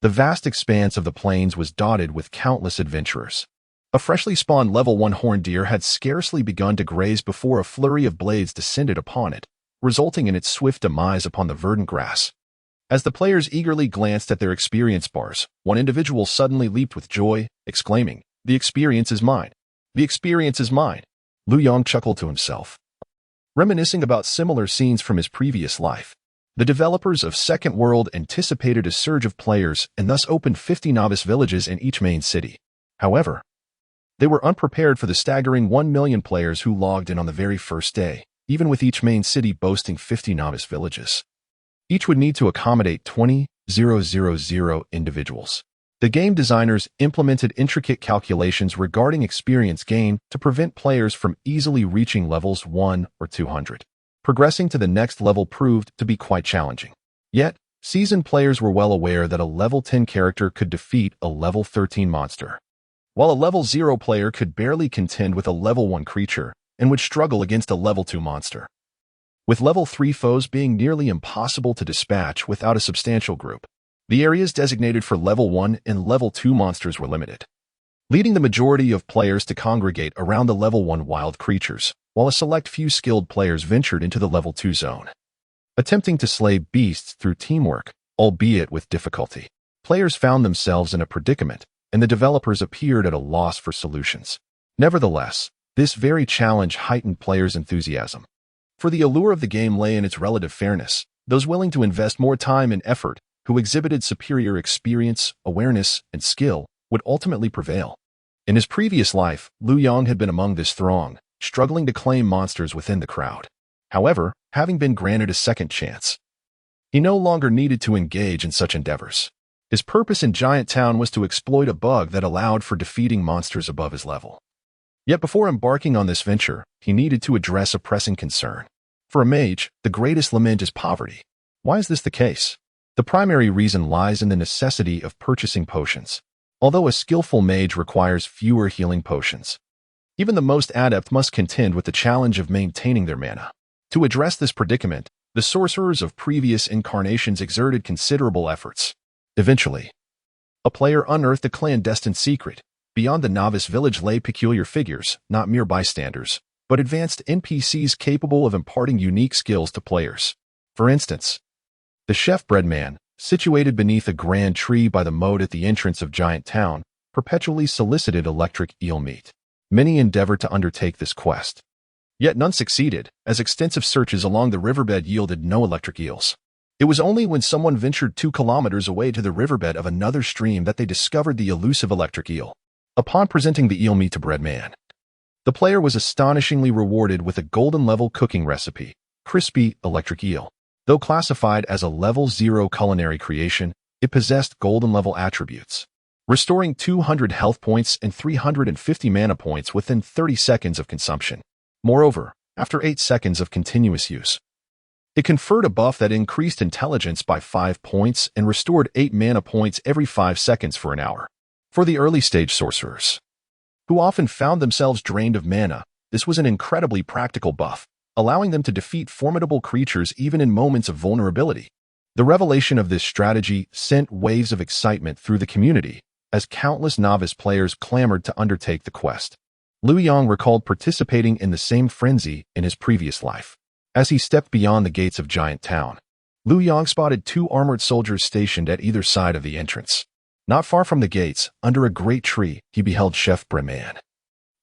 The vast expanse of the plains was dotted with countless adventurers. A freshly spawned level 1 horned deer had scarcely begun to graze before a flurry of blades descended upon it, resulting in its swift demise upon the verdant grass. As the players eagerly glanced at their experience bars, one individual suddenly leaped with joy, exclaiming, "The experience is mine! The experience is mine!" Liu Yang chuckled to himself, reminiscing about similar scenes from his previous life. The developers of Second World anticipated a surge of players and thus opened 50 novice villages in each main city. However, they were unprepared for the staggering 1 million players who logged in on the very first day, even with each main city boasting 50 novice villages. Each would need to accommodate 20,000 individuals. The game designers implemented intricate calculations regarding experience gain to prevent players from easily reaching levels 1 or 200. Progressing to the next level proved to be quite challenging. Yet, seasoned players were well aware that a level 10 character could defeat a level 13 monster, while a level 0 player could barely contend with a level 1 creature and would struggle against a level 2 monster, with level 3 foes being nearly impossible to dispatch without a substantial group. The areas designated for level 1 and level 2 monsters were limited, leading the majority of players to congregate around the level 1 wild creatures, while a select few skilled players ventured into the level 2 zone, attempting to slay beasts through teamwork, albeit with difficulty. Players found themselves in a predicament, and the developers appeared at a loss for solutions. Nevertheless, this very challenge heightened players' enthusiasm. For the allure of the game lay in its relative fairness. Those willing to invest more time and effort, who exhibited superior experience, awareness, and skill, would ultimately prevail. In his previous life, Liu Yang had been among this throng, struggling to claim monsters within the crowd. However, having been granted a second chance, he no longer needed to engage in such endeavors. His purpose in Giant Town was to exploit a bug that allowed for defeating monsters above his level. Yet before embarking on this venture, he needed to address a pressing concern. For a mage, the greatest lament is poverty. Why is this the case? The primary reason lies in the necessity of purchasing potions. Although a skillful mage requires fewer healing potions, even the most adept must contend with the challenge of maintaining their mana. To address this predicament, the sorcerers of previous incarnations exerted considerable efforts. Eventually, a player unearthed a clandestine secret. Beyond the novice village lay peculiar figures, not mere bystanders, but advanced NPCs capable of imparting unique skills to players. For instance, the chef bread man, situated beneath a grand tree by the moat at the entrance of Giant Town, perpetually solicited electric eel meat. Many endeavored to undertake this quest, yet none succeeded, as extensive searches along the riverbed yielded no electric eels. It was only when someone ventured 2 kilometers away to the riverbed of another stream that they discovered the elusive electric eel. Upon presenting the eel meat to bread man, the player was astonishingly rewarded with a golden-level cooking recipe, crispy electric eel. Though classified as a level 0 culinary creation, it possessed golden-level attributes, restoring 200 health points and 350 mana points within 30 seconds of consumption. Moreover, after 8 seconds of continuous use, it conferred a buff that increased intelligence by 5 points and restored 8 mana points every 5 seconds for an hour. For the early-stage sorcerers, who often found themselves drained of mana, this was an incredibly practical buff, allowing them to defeat formidable creatures even in moments of vulnerability. The revelation of this strategy sent waves of excitement through the community, as countless novice players clamored to undertake the quest. Liu Yang recalled participating in the same frenzy in his previous life. As he stepped beyond the gates of Giant Town, Liu Yang spotted 2 armored soldiers stationed at either side of the entrance. Not far from the gates, under a great tree, he beheld Chef Breman,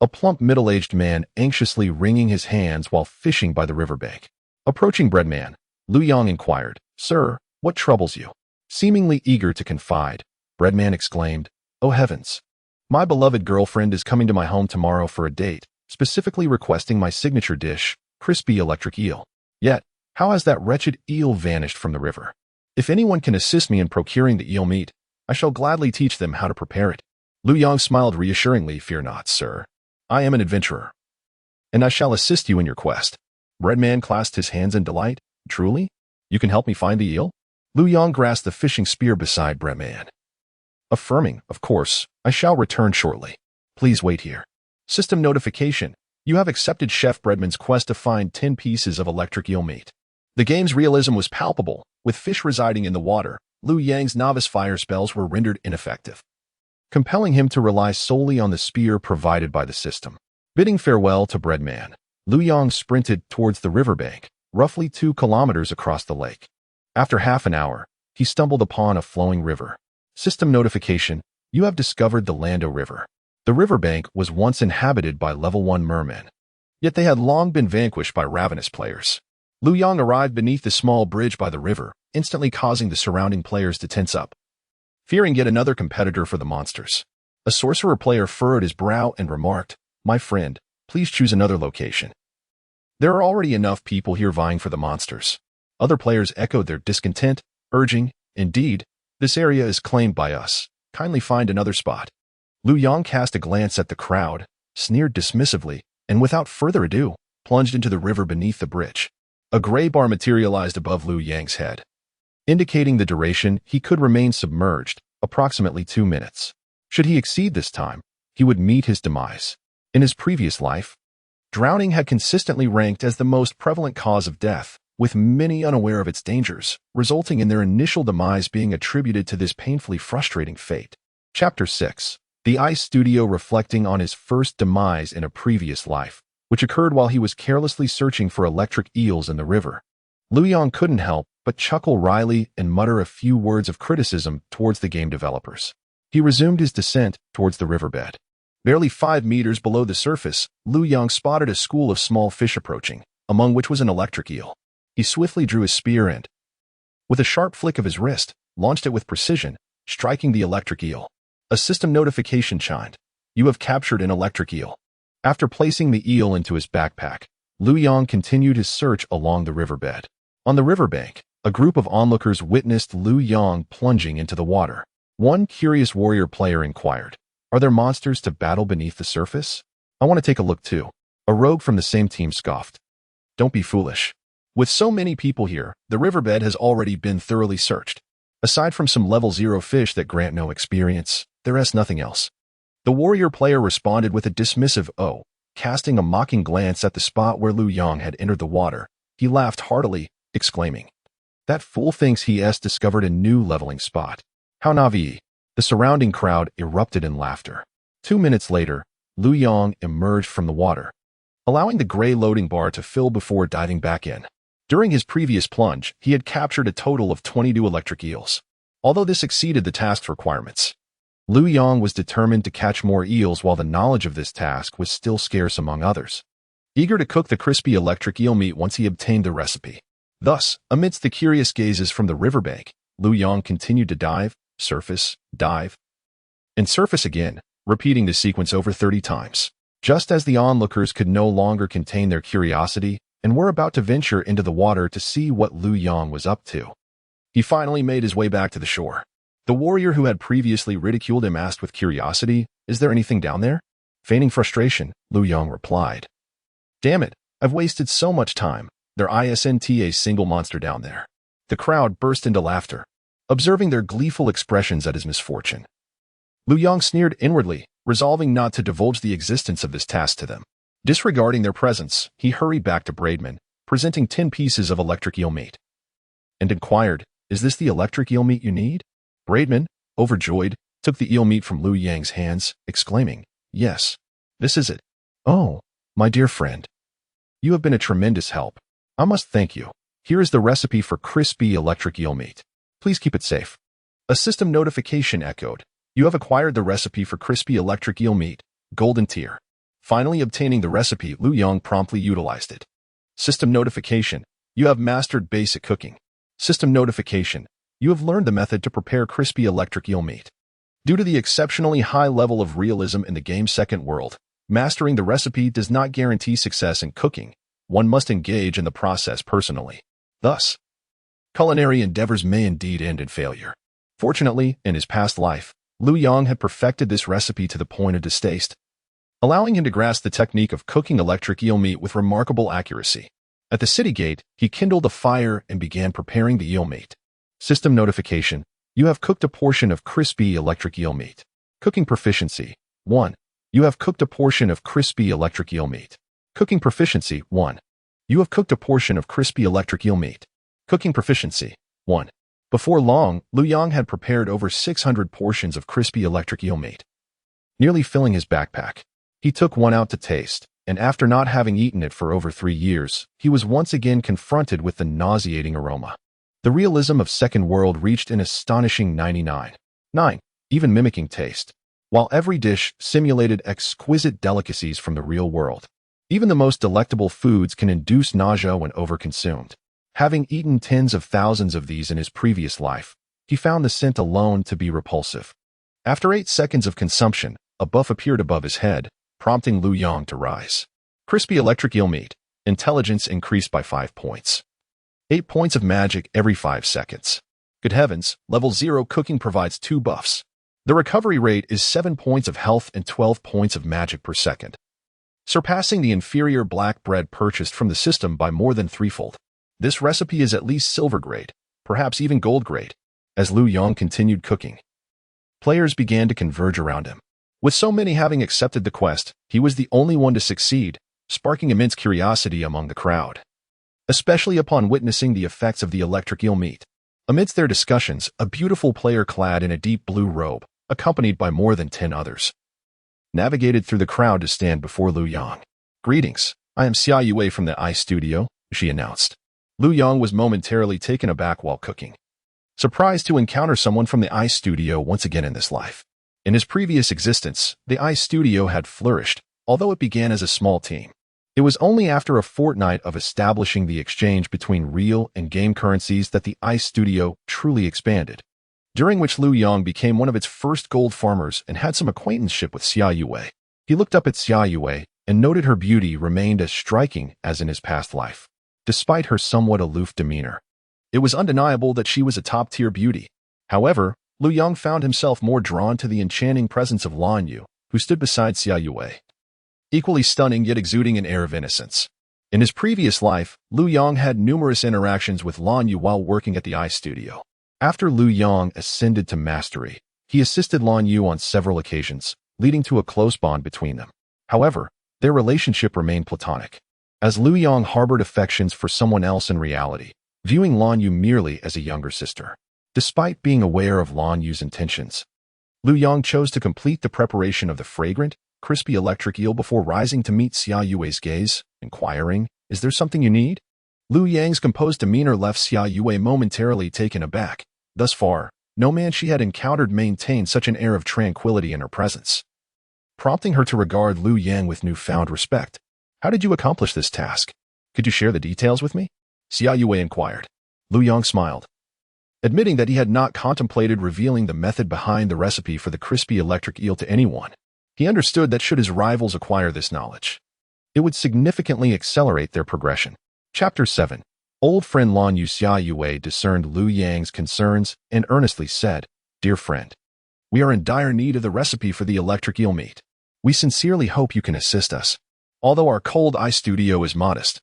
a plump middle-aged man anxiously wringing his hands while fishing by the riverbank. Approaching Breadman, Liu Yang inquired, "Sir, what troubles you?" Seemingly eager to confide, Breadman exclaimed, "Oh heavens! My beloved girlfriend is coming to my home tomorrow for a date, specifically requesting my signature dish, crispy electric eel. Yet, how has that wretched eel vanished from the river? If anyone can assist me in procuring the eel meat, I shall gladly teach them how to prepare it." Liu Yang smiled reassuringly. "Fear not, sir. I am an adventurer, and I shall assist you in your quest." Breadman clasped his hands in delight. "Truly? You can help me find the eel?" Liu Yang grasped the fishing spear beside Breadman, affirming, "Of course, I shall return shortly. Please wait here." System notification. You have accepted Chef Breadman's quest to find 10 pieces of electric eel meat. The game's realism was palpable. With fish residing in the water, Liu Yang's novice fire spells were rendered ineffective, compelling him to rely solely on the spear provided by the system. Bidding farewell to Breadman, Liu Yang sprinted towards the riverbank, roughly 2 kilometers across the lake. After half an hour, he stumbled upon a flowing river. System notification. You have discovered the Lando River. The riverbank was once inhabited by level 1 mermen, yet they had long been vanquished by ravenous players. Liu Yang arrived beneath the small bridge by the river, instantly causing the surrounding players to tense up, fearing yet another competitor for the monsters. A sorcerer player furrowed his brow and remarked, "My friend, please choose another location. There are already enough people here vying for the monsters." Other players echoed their discontent, urging, "Indeed, this area is claimed by us. kindly find another spot." Lu Yang cast a glance at the crowd, sneered dismissively, and without further ado, plunged into the river beneath the bridge. A gray bar materialized above Lu Yang's head, indicating the duration he could remain submerged, approximately 2 minutes. Should he exceed this time, he would meet his demise. In his previous life, drowning had consistently ranked as the most prevalent cause of death, with many unaware of its dangers, resulting in their initial demise being attributed to this painfully frustrating fate. Chapter 6. The Ice Studio reflecting on his first demise in a previous life, which occurred while he was carelessly searching for electric eels in the river. Lu Yang couldn't help but chuckle wryly and mutter a few words of criticism towards the game developers. He resumed his descent towards the riverbed. Barely 5 meters below the surface, Lu Yang spotted a school of small fish approaching, among which was an electric eel. He swiftly drew his spear and, with a sharp flick of his wrist, launched it with precision, striking the electric eel. A system notification chimed. "You have captured an electric eel." After placing the eel into his backpack, Lu Yang continued his search along the riverbed. On the riverbank, a group of onlookers witnessed Lu Yang plunging into the water. One curious warrior player inquired, "Are there monsters to battle beneath the surface? I want to take a look too." A rogue from the same team scoffed. "Don't be foolish. With so many people here, the riverbed has already been thoroughly searched. Aside from some level 0 fish that grant no experience, there is nothing else." The warrior player responded with a dismissive "oh," casting a mocking glance at the spot where Lu Yang had entered the water. He laughed heartily, exclaiming, "That fool thinks he has discovered a new leveling spot. How naive." The surrounding crowd erupted in laughter. 2 minutes later, Lu Yang emerged from the water, allowing the gray loading bar to fill before diving back in. During his previous plunge, he had captured a total of 22 electric eels. Although this exceeded the task's requirements, Lu Yang was determined to catch more eels while the knowledge of this task was still scarce among others. Eager to cook the crispy electric eel meat once he obtained the recipe. Thus, amidst the curious gazes from the riverbank, Lu Yang continued to dive, surface, dive, and surface again, repeating the sequence over 30 times. Just as the onlookers could no longer contain their curiosity and were about to venture into the water to see what Lu Yang was up to, he finally made his way back to the shore. The warrior who had previously ridiculed him asked with curiosity, "Is there anything down there?" Feigning frustration, Lu Yang replied, "Damn it, I've wasted so much time. There isn't a single monster down there." The crowd burst into laughter, observing their gleeful expressions at his misfortune. Lu Yang sneered inwardly, resolving not to divulge the existence of this task to them. Disregarding their presence, he hurried back to Braidman, presenting 10 pieces of electric eel meat, and inquired, "Is this the electric eel meat you need?" Braidman, overjoyed, took the eel meat from Lu Yang's hands, exclaiming, "Yes, this is it. Oh, my dear friend. You have been a tremendous help. I must thank you. Here is the recipe for crispy electric eel meat. Please keep it safe." A system notification echoed. "You have acquired the recipe for crispy electric eel meat, golden tier." Finally obtaining the recipe, Lu Yang promptly utilized it. System notification. "You have mastered basic cooking." System notification. "You have learned the method to prepare crispy electric eel meat." Due to the exceptionally high level of realism in the game's second world, mastering the recipe does not guarantee success in cooking. One must engage in the process personally. Thus, culinary endeavors may indeed end in failure. Fortunately, in his past life, Lu Yang had perfected this recipe to the point of distaste, allowing him to grasp the technique of cooking electric eel meat with remarkable accuracy. At the city gate, he kindled a fire and began preparing the eel meat. System notification. "You have cooked a portion of crispy electric eel meat." Cooking proficiency, 1. You have cooked a portion of crispy electric eel meat. Cooking proficiency, 1. You have cooked a portion of crispy electric eel meat. Cooking proficiency, 1. Before long, Lu Yang had prepared over 600 portions of crispy electric eel meat, nearly filling his backpack. He took one out to taste, and after not having eaten it for over 3 years, he was once again confronted with the nauseating aroma. The realism of Second World reached an astonishing 99.9, even mimicking taste, while every dish simulated exquisite delicacies from the real world. Even the most delectable foods can induce nausea when overconsumed. Having eaten tens of thousands of these in his previous life, he found the scent alone to be repulsive. After 8 seconds of consumption, a buff appeared above his head, prompting Lu Yang to rise. Crispy electric eel meat. Intelligence increased by 5 points. 8 points of magic every 5 seconds. Good heavens, level 0 cooking provides 2 buffs. The recovery rate is 7 points of health and 12 points of magic per second, surpassing the inferior black bread purchased from the system by more than threefold. This recipe is at least silver grade, perhaps even gold grade. As Lu Yang continued cooking, players began to converge around him. With so many having accepted the quest, he was the only one to succeed, sparking immense curiosity among the crowd, especially upon witnessing the effects of the electric eel meat. Amidst their discussions, a beautiful player clad in a deep blue robe, accompanied by more than 10 others, navigated through the crowd to stand before Lu Yang. "Greetings, I am Xia Yue from the ice studio," she announced. Lu Yang was momentarily taken aback while cooking, surprised to encounter someone from the ice studio once again in this life. In his previous existence, the ice studio had flourished, although it began as a small team. It was only after a fortnight of establishing the exchange between real and game currencies that the ice studio truly expanded, during which Lu Yang became one of its first gold farmers and had some acquaintanceship with Xia Yue. He looked up at Xia Yue and noted her beauty remained as striking as in his past life, despite her somewhat aloof demeanor. It was undeniable that she was a top-tier beauty. However, Lu Yang found himself more drawn to the enchanting presence of Lan Yu, who stood beside Xia Yue, equally stunning yet exuding an air of innocence. In his previous life, Lu Yang had numerous interactions with Lan Yu while working at the ice studio. After Lu Yang ascended to mastery, he assisted Lan Yu on several occasions, leading to a close bond between them. However, their relationship remained platonic, as Lu Yang harbored affections for someone else in reality, viewing Lan Yu merely as a younger sister. Despite being aware of Lan Yu's intentions, Lu Yang chose to complete the preparation of the fragrant, crispy electric eel before rising to meet Xia Yue's gaze, inquiring, "Is there something you need?" Lu Yang's composed demeanor left Xia Yue momentarily taken aback. Thus far, no man she had encountered maintained such an air of tranquility in her presence, prompting her to regard Lu Yang with newfound respect. "How did you accomplish this task? Could you share the details with me?" Xia Yue inquired. Lu Yang smiled, admitting that he had not contemplated revealing the method behind the recipe for the crispy electric eel to anyone. He understood that should his rivals acquire this knowledge, it would significantly accelerate their progression. Chapter 7. Old friend Lan Yu. Xia Yue discerned Lu Yang's concerns and earnestly said, "Dear friend, we are in dire need of the recipe for the electric eel meat. We sincerely hope you can assist us. Although our cold ice studio is modest,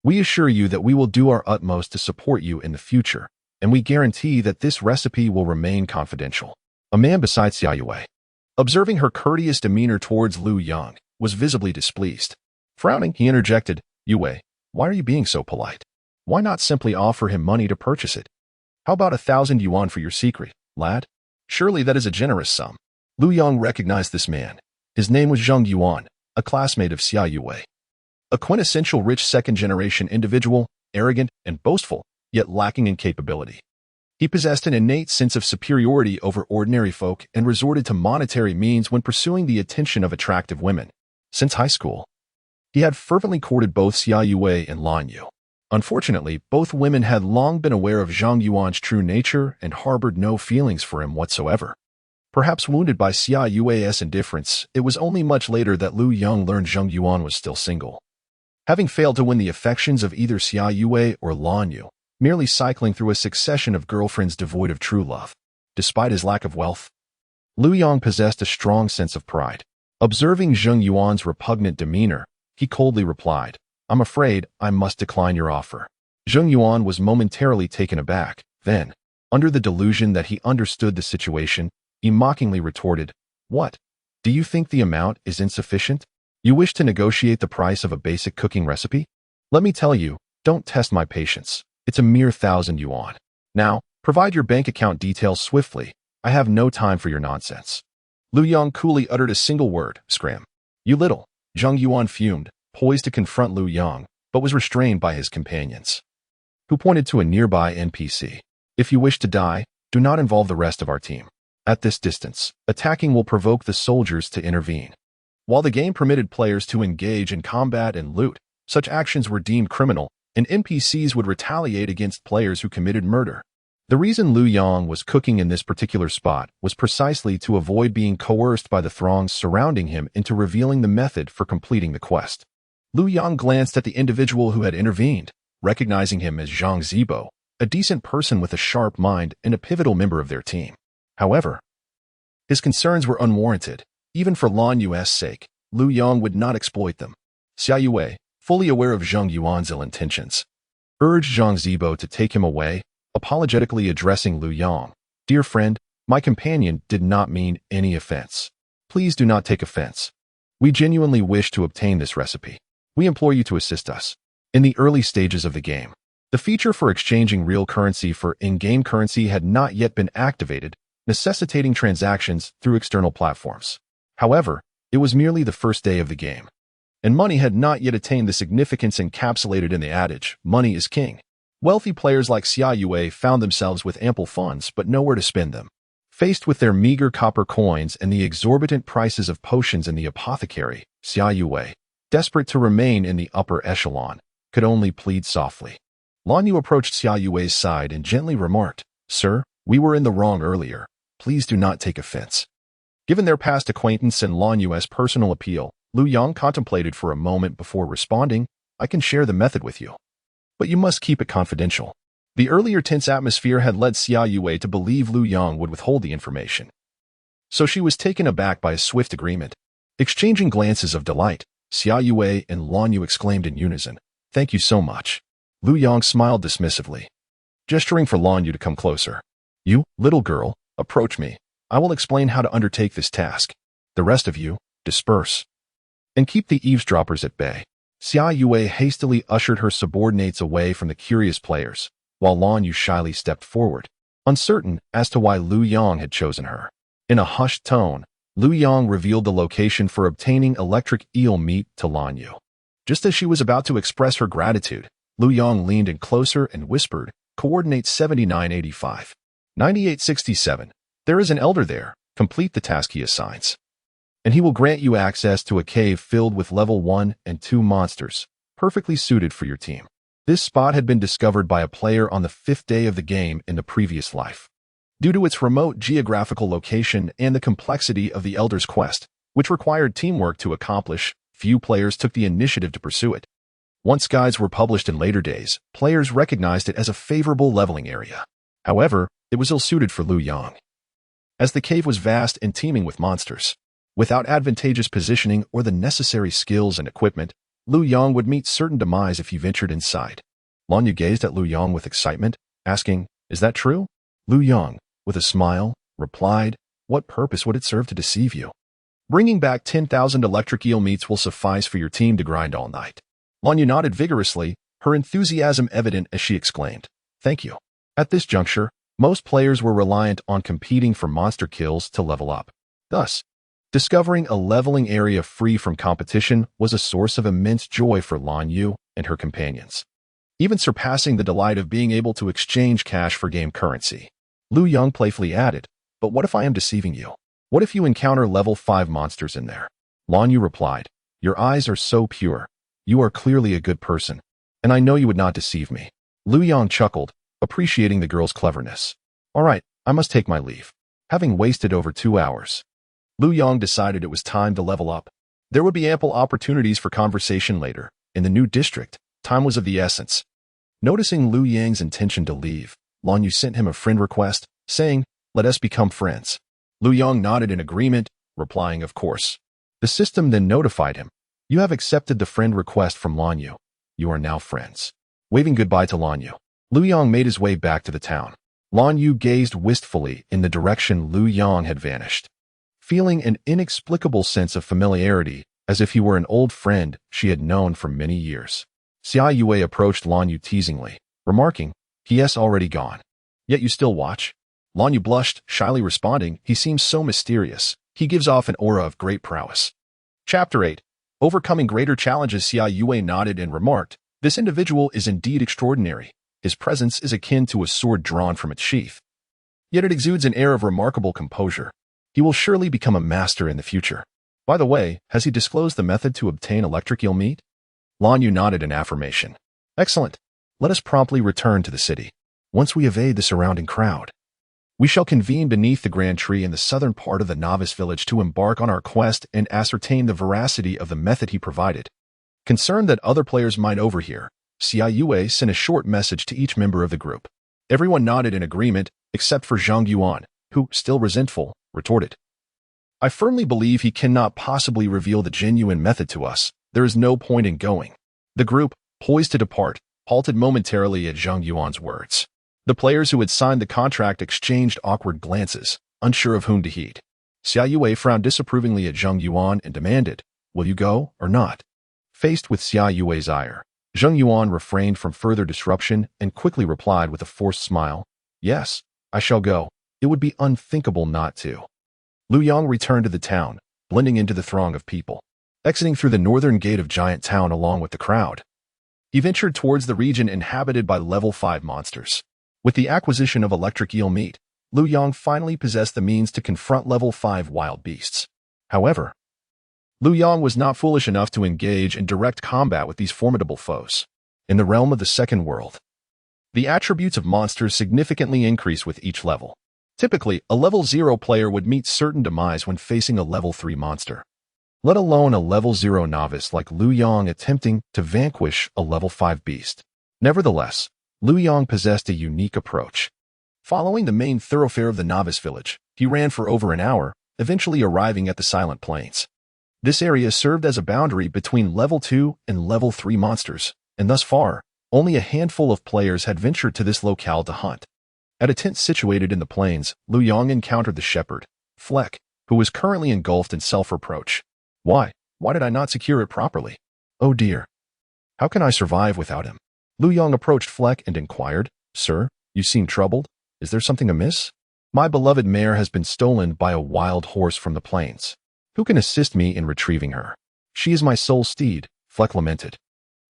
we assure you that we will do our utmost to support you in the future, and we guarantee that this recipe will remain confidential." A man beside Xia Yue, observing her courteous demeanor towards Lu Yang, was visibly displeased. Frowning, he interjected, "Yue, why are you being so polite? Why not simply offer him money to purchase it? How about 1,000 yuan for your secret, lad? Surely that is a generous sum." Lu Yang recognized this man. His name was Zheng Yuan, a classmate of Xia Yue. A quintessential rich second-generation individual, arrogant and boastful, yet lacking in capability. He possessed an innate sense of superiority over ordinary folk and resorted to monetary means when pursuing the attention of attractive women. Since high school, he had fervently courted both Xia Yue and Lan Yu. Unfortunately, both women had long been aware of Zhang Yuan's true nature and harbored no feelings for him whatsoever. Perhaps wounded by Xia Yue's indifference, it was only much later that Lu Yang learned Zhang Yuan was still single, having failed to win the affections of either Xia Yue or Lan Yu, merely cycling through a succession of girlfriends devoid of true love. Despite his lack of wealth, Lu Yang possessed a strong sense of pride. Observing Zheng Yuan's repugnant demeanor, he coldly replied, "I'm afraid I must decline your offer." Zheng Yuan was momentarily taken aback. Then, under the delusion that he understood the situation, he mockingly retorted, "What? Do you think the amount is insufficient? You wish to negotiate the price of a basic cooking recipe? Let me tell you, don't test my patience. It's a mere 1,000 yuan. Now, provide your bank account details swiftly. I have no time for your nonsense." Lu Yang coolly uttered a single word, "Scram." "You little." Zheng Yuan fumed, poised to confront Lu Yang, but was restrained by his companions, who pointed to a nearby NPC. "If you wish to die, do not involve the rest of our team. At this distance, attacking will provoke the soldiers to intervene." While the game permitted players to engage in combat and loot, such actions were deemed criminal, and NPCs would retaliate against players who committed murder. The reason Lu Yang was cooking in this particular spot was precisely to avoid being coerced by the throngs surrounding him into revealing the method for completing the quest. Lu Yang glanced at the individual who had intervened, recognizing him as Zhang Zibo, a decent person with a sharp mind and a pivotal member of their team. However, His concerns were unwarranted. Even for Lan Yu's sake, Lu Yang would not exploit them. Xia Yue, fully aware of Zhang Yuan's ill intentions, urged Zhang Zibo to take him away, apologetically addressing Lu Yang. Dear friend, my companion did not mean any offense. Please do not take offense. We genuinely wish to obtain this recipe. We implore you to assist us. In the early stages of the game, the feature for exchanging real currency for in-game currency had not yet been activated, necessitating transactions through external platforms. However, it was merely the first day of the game, and money had not yet attained the significance encapsulated in the adage, money is king. Wealthy players like Xia Yue found themselves with ample funds but nowhere to spend them. Faced with their meager copper coins and the exorbitant prices of potions in the apothecary, Xia Yue, desperate to remain in the upper echelon, could only plead softly. Lan Yu approached Xia Yue's side and gently remarked, Sir, we were in the wrong earlier. Please do not take offense. Given their past acquaintance and Lan Yu's personal appeal, Lu Yang contemplated for a moment before responding, I can share the method with you. But you must keep it confidential. The earlier tense atmosphere had led Xia Yue to believe Lu Yang would withhold the information. So she was taken aback by a swift agreement. Exchanging glances of delight, Xia Yue and Lan Yu exclaimed in unison, Thank you so much. Lu Yang smiled dismissively, gesturing for Lan Yu to come closer. You, little girl, approach me. I will explain how to undertake this task. The rest of you, disperse. And keep the eavesdroppers at bay. Xia Yue hastily ushered her subordinates away from the curious players, while Lan Yu shyly stepped forward, uncertain as to why Lu Yang had chosen her. In a hushed tone, Lu Yang revealed the location for obtaining electric eel meat to Lan Yu. Just as she was about to express her gratitude, Lu Yang leaned in closer and whispered, Coordinate 7985. 9867. There is an elder there. Complete the task he assigns, and he will grant you access to a cave filled with level 1 and 2 monsters, perfectly suited for your team. This spot had been discovered by a player on the 5th day of the game in the previous life. Due to its remote geographical location and the complexity of the Elder's quest, which required teamwork to accomplish, few players took the initiative to pursue it. Once guides were published in later days, players recognized it as a favorable leveling area. However, it was ill-suited for Lu Yang, as the cave was vast and teeming with monsters. Without advantageous positioning or the necessary skills and equipment, Lu Yang would meet certain demise if he ventured inside. Lan Yu gazed at Lu Yang with excitement, asking, Is that true? Lu Yang, with a smile, replied, What purpose would it serve to deceive you? Bringing back 10,000 electric eel meats will suffice for your team to grind all night. Lan Yu nodded vigorously, her enthusiasm evident as she exclaimed, Thank you. At this juncture, most players were reliant on competing for monster kills to level up. Thus, discovering a leveling area free from competition was a source of immense joy for Lan Yu and her companions, even surpassing the delight of being able to exchange cash for game currency. Lu Yang playfully added, But what if I am deceiving you? What if you encounter level 5 monsters in there? Lan Yu replied, Your eyes are so pure. You are clearly a good person, and I know you would not deceive me. Lu Yang chuckled, appreciating the girl's cleverness. All right, I must take my leave. Having wasted over 2 hours, Lu Yang decided it was time to level up. There would be ample opportunities for conversation later. In the new district, time was of the essence. Noticing Lu Yang's intention to leave, Lan Yu sent him a friend request, saying, Let us become friends. Lu Yang nodded in agreement, replying, Of course. The system then notified him, You have accepted the friend request from Lan Yu. You are now friends. Waving goodbye to Lan Yu, Lu Yang made his way back to the town. Lan Yu gazed wistfully in the direction Lu Yang had vanished, feeling an inexplicable sense of familiarity, as if he were an old friend she had known for many years. Xia Yue approached Lan Yu teasingly, remarking, He has already gone. Yet you still watch? Lan Yu blushed, shyly responding, He seems so mysterious. He gives off an aura of great prowess. Chapter 8. Overcoming greater challenges. Xia Yue nodded and remarked, This individual is indeed extraordinary. His presence is akin to a sword drawn from its sheath. Yet it exudes an air of remarkable composure. He will surely become a master in the future. By the way, has he disclosed the method to obtain electric eel meat? Lan Yu nodded in affirmation. Excellent. Let us promptly return to the city. Once we evade the surrounding crowd, we shall convene beneath the grand tree in the southern part of the novice village to embark on our quest and ascertain the veracity of the method he provided. Concerned that other players might overhear, Xia Yue sent a short message to each member of the group. Everyone nodded in agreement, except for Zhang Yuan, who, still resentful, retorted, I firmly believe he cannot possibly reveal the genuine method to us. There is no point in going. The group, poised to depart, halted momentarily at Zhang Yuan's words. The players who had signed the contract exchanged awkward glances, unsure of whom to heed. Xia Yue frowned disapprovingly at Zhang Yuan and demanded, "Will you go or not?" Faced with Xia Yue's ire, Zhang Yuan refrained from further disruption and quickly replied with a forced smile, "Yes, I shall go. It would be unthinkable not to." Lu Yang returned to the town, blending into the throng of people. Exiting through the northern gate of Giant Town along with the crowd, he ventured towards the region inhabited by level 5 monsters. With the acquisition of electric eel meat, Lu Yang finally possessed the means to confront level 5 wild beasts. However, Lu Yang was not foolish enough to engage in direct combat with these formidable foes. In the realm of the second world, the attributes of monsters significantly increase with each level. Typically, a level 0 player would meet certain demise when facing a level 3 monster, let alone a level 0 novice like Lu Yang attempting to vanquish a level 5 beast. Nevertheless, Lu Yang possessed a unique approach. Following the main thoroughfare of the novice village, he ran for over an hour, eventually arriving at the Silent Plains. This area served as a boundary between level 2 and level 3 monsters, and thus far, only a handful of players had ventured to this locale to hunt. At a tent situated in the plains, Lu Yang encountered the shepherd, Fleck, who was currently engulfed in self-reproach. Why did I not secure it properly? Oh dear. How can I survive without him? Lu Yang approached Fleck and inquired, "Sir, you seem troubled. Is there something amiss? My beloved mare has been stolen by a wild horse from the plains. Who can assist me in retrieving her? She is my sole steed," Fleck lamented.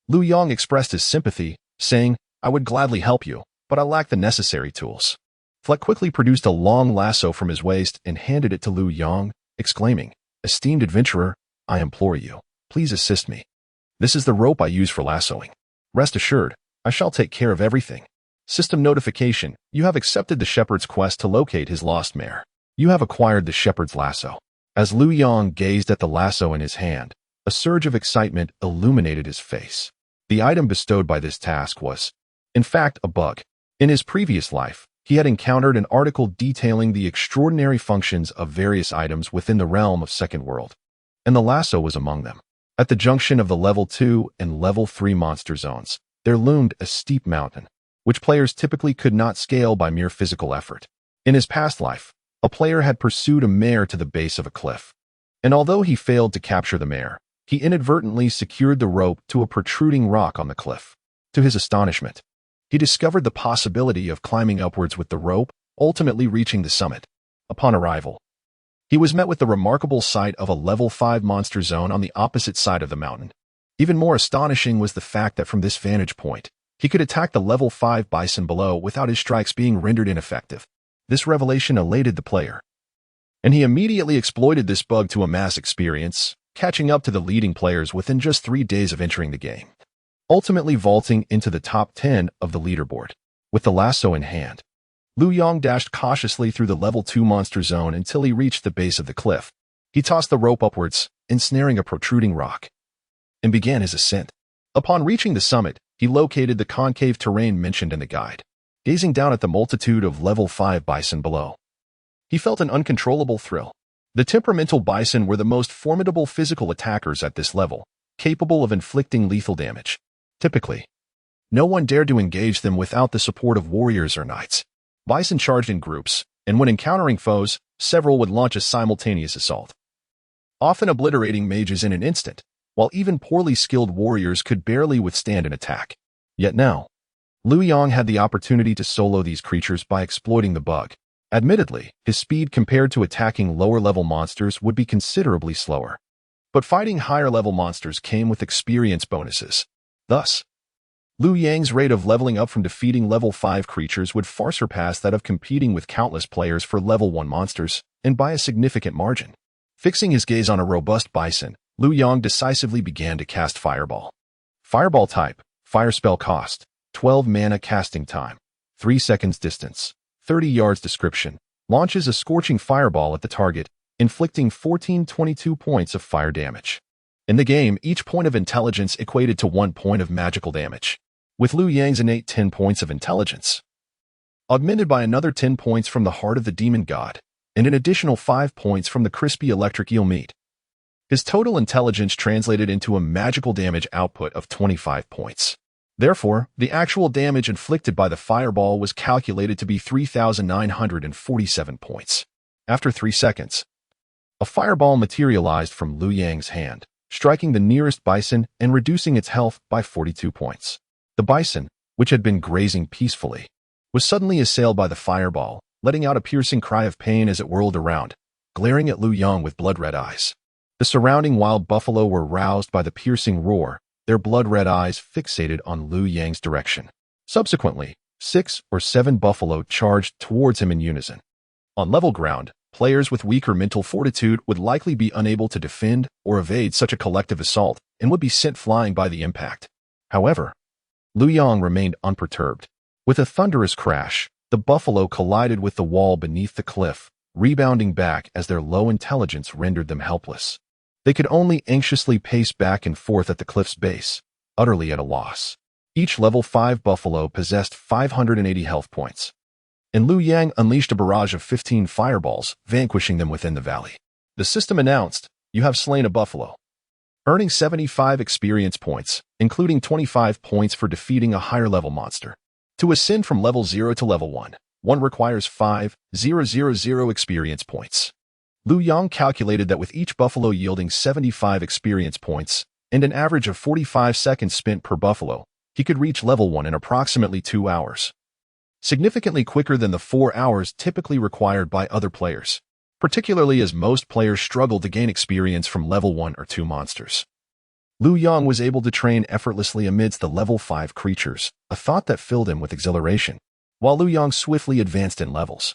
Lu Yang expressed his sympathy, saying, "I would gladly help you, but I lack the necessary tools." Fleck quickly produced a long lasso from his waist and handed it to Lu Yang, exclaiming, "Esteemed adventurer, I implore you, please assist me. This is the rope I use for lassoing. Rest assured, I shall take care of everything." System notification: you have accepted the shepherd's quest to locate his lost mare. You have acquired the shepherd's lasso. As Lu Yang gazed at the lasso in his hand, a surge of excitement illuminated his face. The item bestowed by this task was, in fact, a bug. In his previous life, he had encountered an article detailing the extraordinary functions of various items within the realm of Second World, and the lasso was among them. At the junction of the level 2 and level 3 monster zones, there loomed a steep mountain, which players typically could not scale by mere physical effort. In his past life, a player had pursued a mare to the base of a cliff, and although he failed to capture the mare, he inadvertently secured the rope to a protruding rock on the cliff. To his astonishment, he discovered the possibility of climbing upwards with the rope, ultimately reaching the summit. Upon arrival, he was met with the remarkable sight of a level 5 monster zone on the opposite side of the mountain. Even more astonishing was the fact that from this vantage point, he could attack the level 5 bison below without his strikes being rendered ineffective. This revelation elated the player, and he immediately exploited this bug to amass experience, catching up to the leading players within just 3 days of entering the game, ultimately vaulting into the top 10 of the leaderboard. With the lasso in hand, Lu Yang dashed cautiously through the level 2 monster zone until he reached the base of the cliff. He tossed the rope upwards, ensnaring a protruding rock, and began his ascent. Upon reaching the summit, he located the concave terrain mentioned in the guide. Gazing down at the multitude of level 5 bison below, he felt an uncontrollable thrill. The temperamental bison were the most formidable physical attackers at this level, capable of inflicting lethal damage. Typically, no one dared to engage them without the support of warriors or knights. Bison charged in groups, and when encountering foes, several would launch a simultaneous assault, often obliterating mages in an instant, while even poorly skilled warriors could barely withstand an attack. Yet now, Lu Yang had the opportunity to solo these creatures by exploiting the bug. Admittedly, his speed compared to attacking lower-level monsters would be considerably slower, but fighting higher-level monsters came with experience bonuses. Thus, Lu Yang's rate of leveling up from defeating level 5 creatures would far surpass that of competing with countless players for level 1 monsters, and by a significant margin. Fixing his gaze on a robust bison, Lu Yang decisively began to cast Fireball. Fireball type, fire spell cost, 12 mana casting time, 3 seconds distance, 30 yards description, launches a scorching fireball at the target, inflicting 1422 points of fire damage. In the game, each point of intelligence equated to 1 point of magical damage, with Lu Yang's innate 10 points of intelligence, augmented by another 10 points from the heart of the demon god, and an additional 5 points from the crispy electric eel meat. His total intelligence translated into a magical damage output of 25 points. Therefore, the actual damage inflicted by the fireball was calculated to be 3,947 points. After 3 seconds, a fireball materialized from Liu Yang's hand, striking the nearest bison and reducing its health by 42 points. The bison, which had been grazing peacefully, was suddenly assailed by the fireball, letting out a piercing cry of pain as it whirled around, glaring at Liu Yang with blood-red eyes. The surrounding wild buffalo were roused by the piercing roar, their blood-red eyes fixated on Liu Yang's direction. Subsequently, 6 or 7 buffalo charged towards him in unison. On level ground, players with weaker mental fortitude would likely be unable to defend or evade such a collective assault and would be sent flying by the impact. However, Liu Yang remained unperturbed. With a thunderous crash, the buffalo collided with the wall beneath the cliff, rebounding back as their low intelligence rendered them helpless. They could only anxiously pace back and forth at the cliff's base, utterly at a loss. Each level 5 buffalo possessed 580 health points, and Liu Yang unleashed a barrage of 15 fireballs, vanquishing them within the valley. The system announced, "You have slain a buffalo," earning 75 experience points, including 25 points for defeating a higher-level monster. To ascend from level 0 to level 1, one requires 5,000 experience points. Liu Yang calculated that with each buffalo yielding 75 experience points and an average of 45 seconds spent per buffalo, he could reach level 1 in approximately 2 hours. Significantly quicker than the 4 hours typically required by other players, particularly as most players struggle to gain experience from level 1 or 2 monsters. Liu Yang was able to train effortlessly amidst the level 5 creatures, a thought that filled him with exhilaration. While Liu Yang swiftly advanced in levels,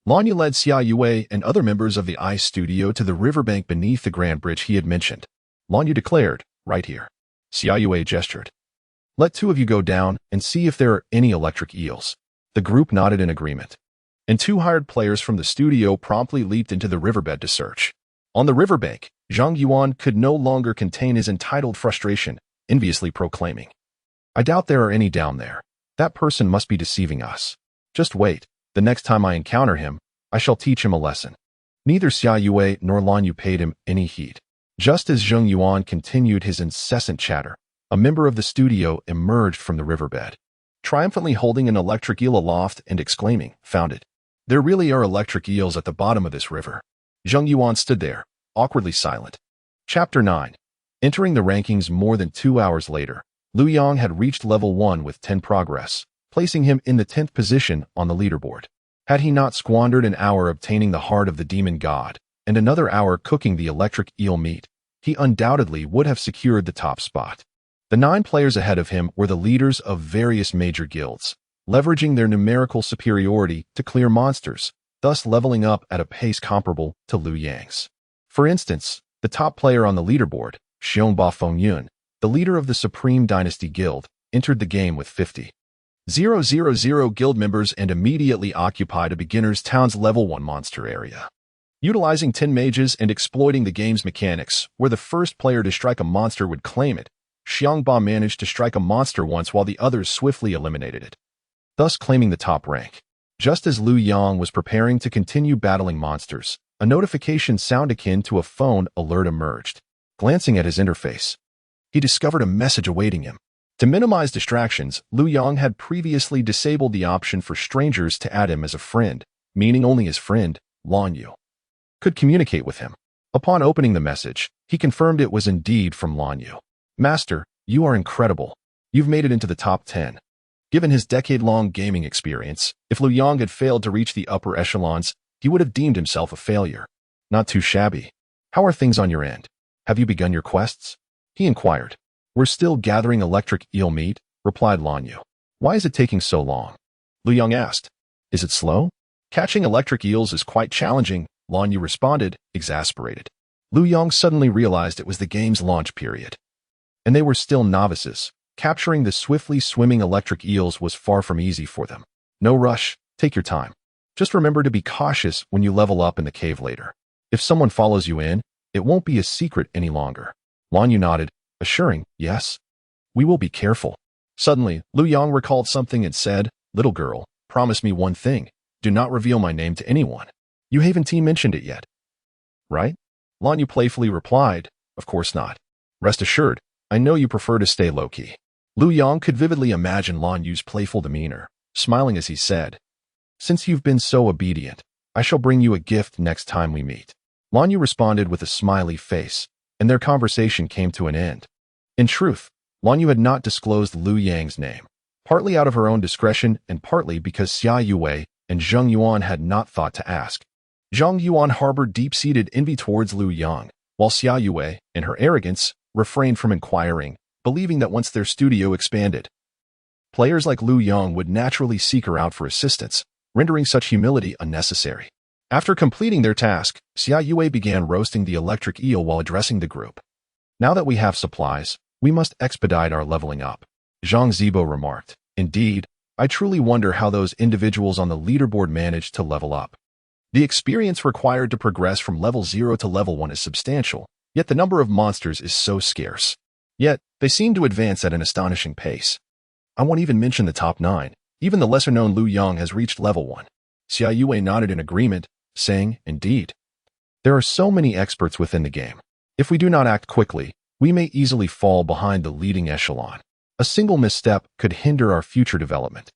Lanya led Xia Yue and other members of the ice studio to the riverbank beneath the grand bridge he had mentioned. Lanya declared, "Right here." Xia Yue gestured. "Let 2 of you go down and see if there are any electric eels." The group nodded in agreement, and 2 hired players from the studio promptly leaped into the riverbed to search. On the riverbank, Zhang Yuan could no longer contain his entitled frustration, enviously proclaiming, "I doubt there are any down there. That person must be deceiving us. Just wait. The next time I encounter him, I shall teach him a lesson." Neither Xia Yue nor Lan Yu paid him any heed. Just as Zhang Yuan continued his incessant chatter, a member of the studio emerged from the riverbed, triumphantly holding an electric eel aloft and exclaiming, "Found it. There really are electric eels at the bottom of this river." Zhang Yuan stood there, awkwardly silent. Chapter 9. Entering the rankings more than 2 hours later, Liu Yang had reached level 1 with 10 progress, placing him in the 10th position on the leaderboard. Had he not squandered an hour obtaining the heart of the demon god and another hour cooking the electric eel meat, he undoubtedly would have secured the top spot. The 9 players ahead of him were the leaders of various major guilds, leveraging their numerical superiority to clear monsters, thus leveling up at a pace comparable to Liu Yang's. For instance, the top player on the leaderboard, Xiongba Fengyun, the leader of the Supreme Dynasty Guild, entered the game with 50,000 guild members and immediately occupied a beginner's town's level 1 monster area. Utilizing 10 mages and exploiting the game's mechanics, where the first player to strike a monster would claim it, Xiongba managed to strike a monster once while the others swiftly eliminated it, thus claiming the top rank. Just as Liu Yang was preparing to continue battling monsters, a notification sound akin to a phone alert emerged. Glancing at his interface, he discovered a message awaiting him. To minimize distractions, Liu Yang had previously disabled the option for strangers to add him as a friend, meaning only his friend, Lan Yu, could communicate with him. Upon opening the message, he confirmed it was indeed from Lan Yu. "Master, you are incredible. You've made it into the top 10. Given his decade-long gaming experience, if Liu Yang had failed to reach the upper echelons, he would have deemed himself a failure. Not too shabby. How are things on your end? Have you begun your quests?" he inquired. "We're still gathering electric eel meat," replied Lan Yu. "Why is it taking so long?" Liu Yang asked. "Is it slow?" "Catching electric eels is quite challenging," Lan Yu responded, exasperated. Liu Yang suddenly realized it was the game's launch period, and they were still novices. Capturing the swiftly swimming electric eels was far from easy for them. "No rush, take your time. Just remember to be cautious when you level up in the cave later. If someone follows you in, it won't be a secret any longer." Lan Yu nodded, assuring, "Yes, we will be careful." Suddenly, Liu Yang recalled something and said, "Little girl, promise me one thing. Do not reveal my name to anyone." You haven't mentioned it yet, right? Lan Yu playfully replied, of course not. Rest assured, I know you prefer to stay low-key. Lu Yang could vividly imagine Lan Yu's playful demeanor, smiling as he said, since you've been so obedient, I shall bring you a gift next time we meet. Lan Yu responded with a smiley face, and their conversation came to an end. In truth, Lan Yu had not disclosed Lu Yang's name, partly out of her own discretion and partly because Xia Yue and Zheng Yuan had not thought to ask. Zheng Yuan harbored deep-seated envy towards Lu Yang, while Xia Yue, in her arrogance, refrained from inquiring, believing that once their studio expanded, players like Lu Yang would naturally seek her out for assistance, rendering such humility unnecessary. After completing their task, Xia Yue began roasting the electric eel while addressing the group. Now that we have supplies, we must expedite our leveling up. Zhang Zibo remarked, indeed, I truly wonder how those individuals on the leaderboard managed to level up. The experience required to progress from level 0 to level 1 is substantial, yet the number of monsters is so scarce. Yet, they seem to advance at an astonishing pace. I won't even mention the top 9. Even the lesser-known Lu Yang has reached level 1. Xia Yue nodded in agreement, saying, indeed. There are so many experts within the game. If we do not act quickly, we may easily fall behind the leading echelon. A single misstep could hinder our future development.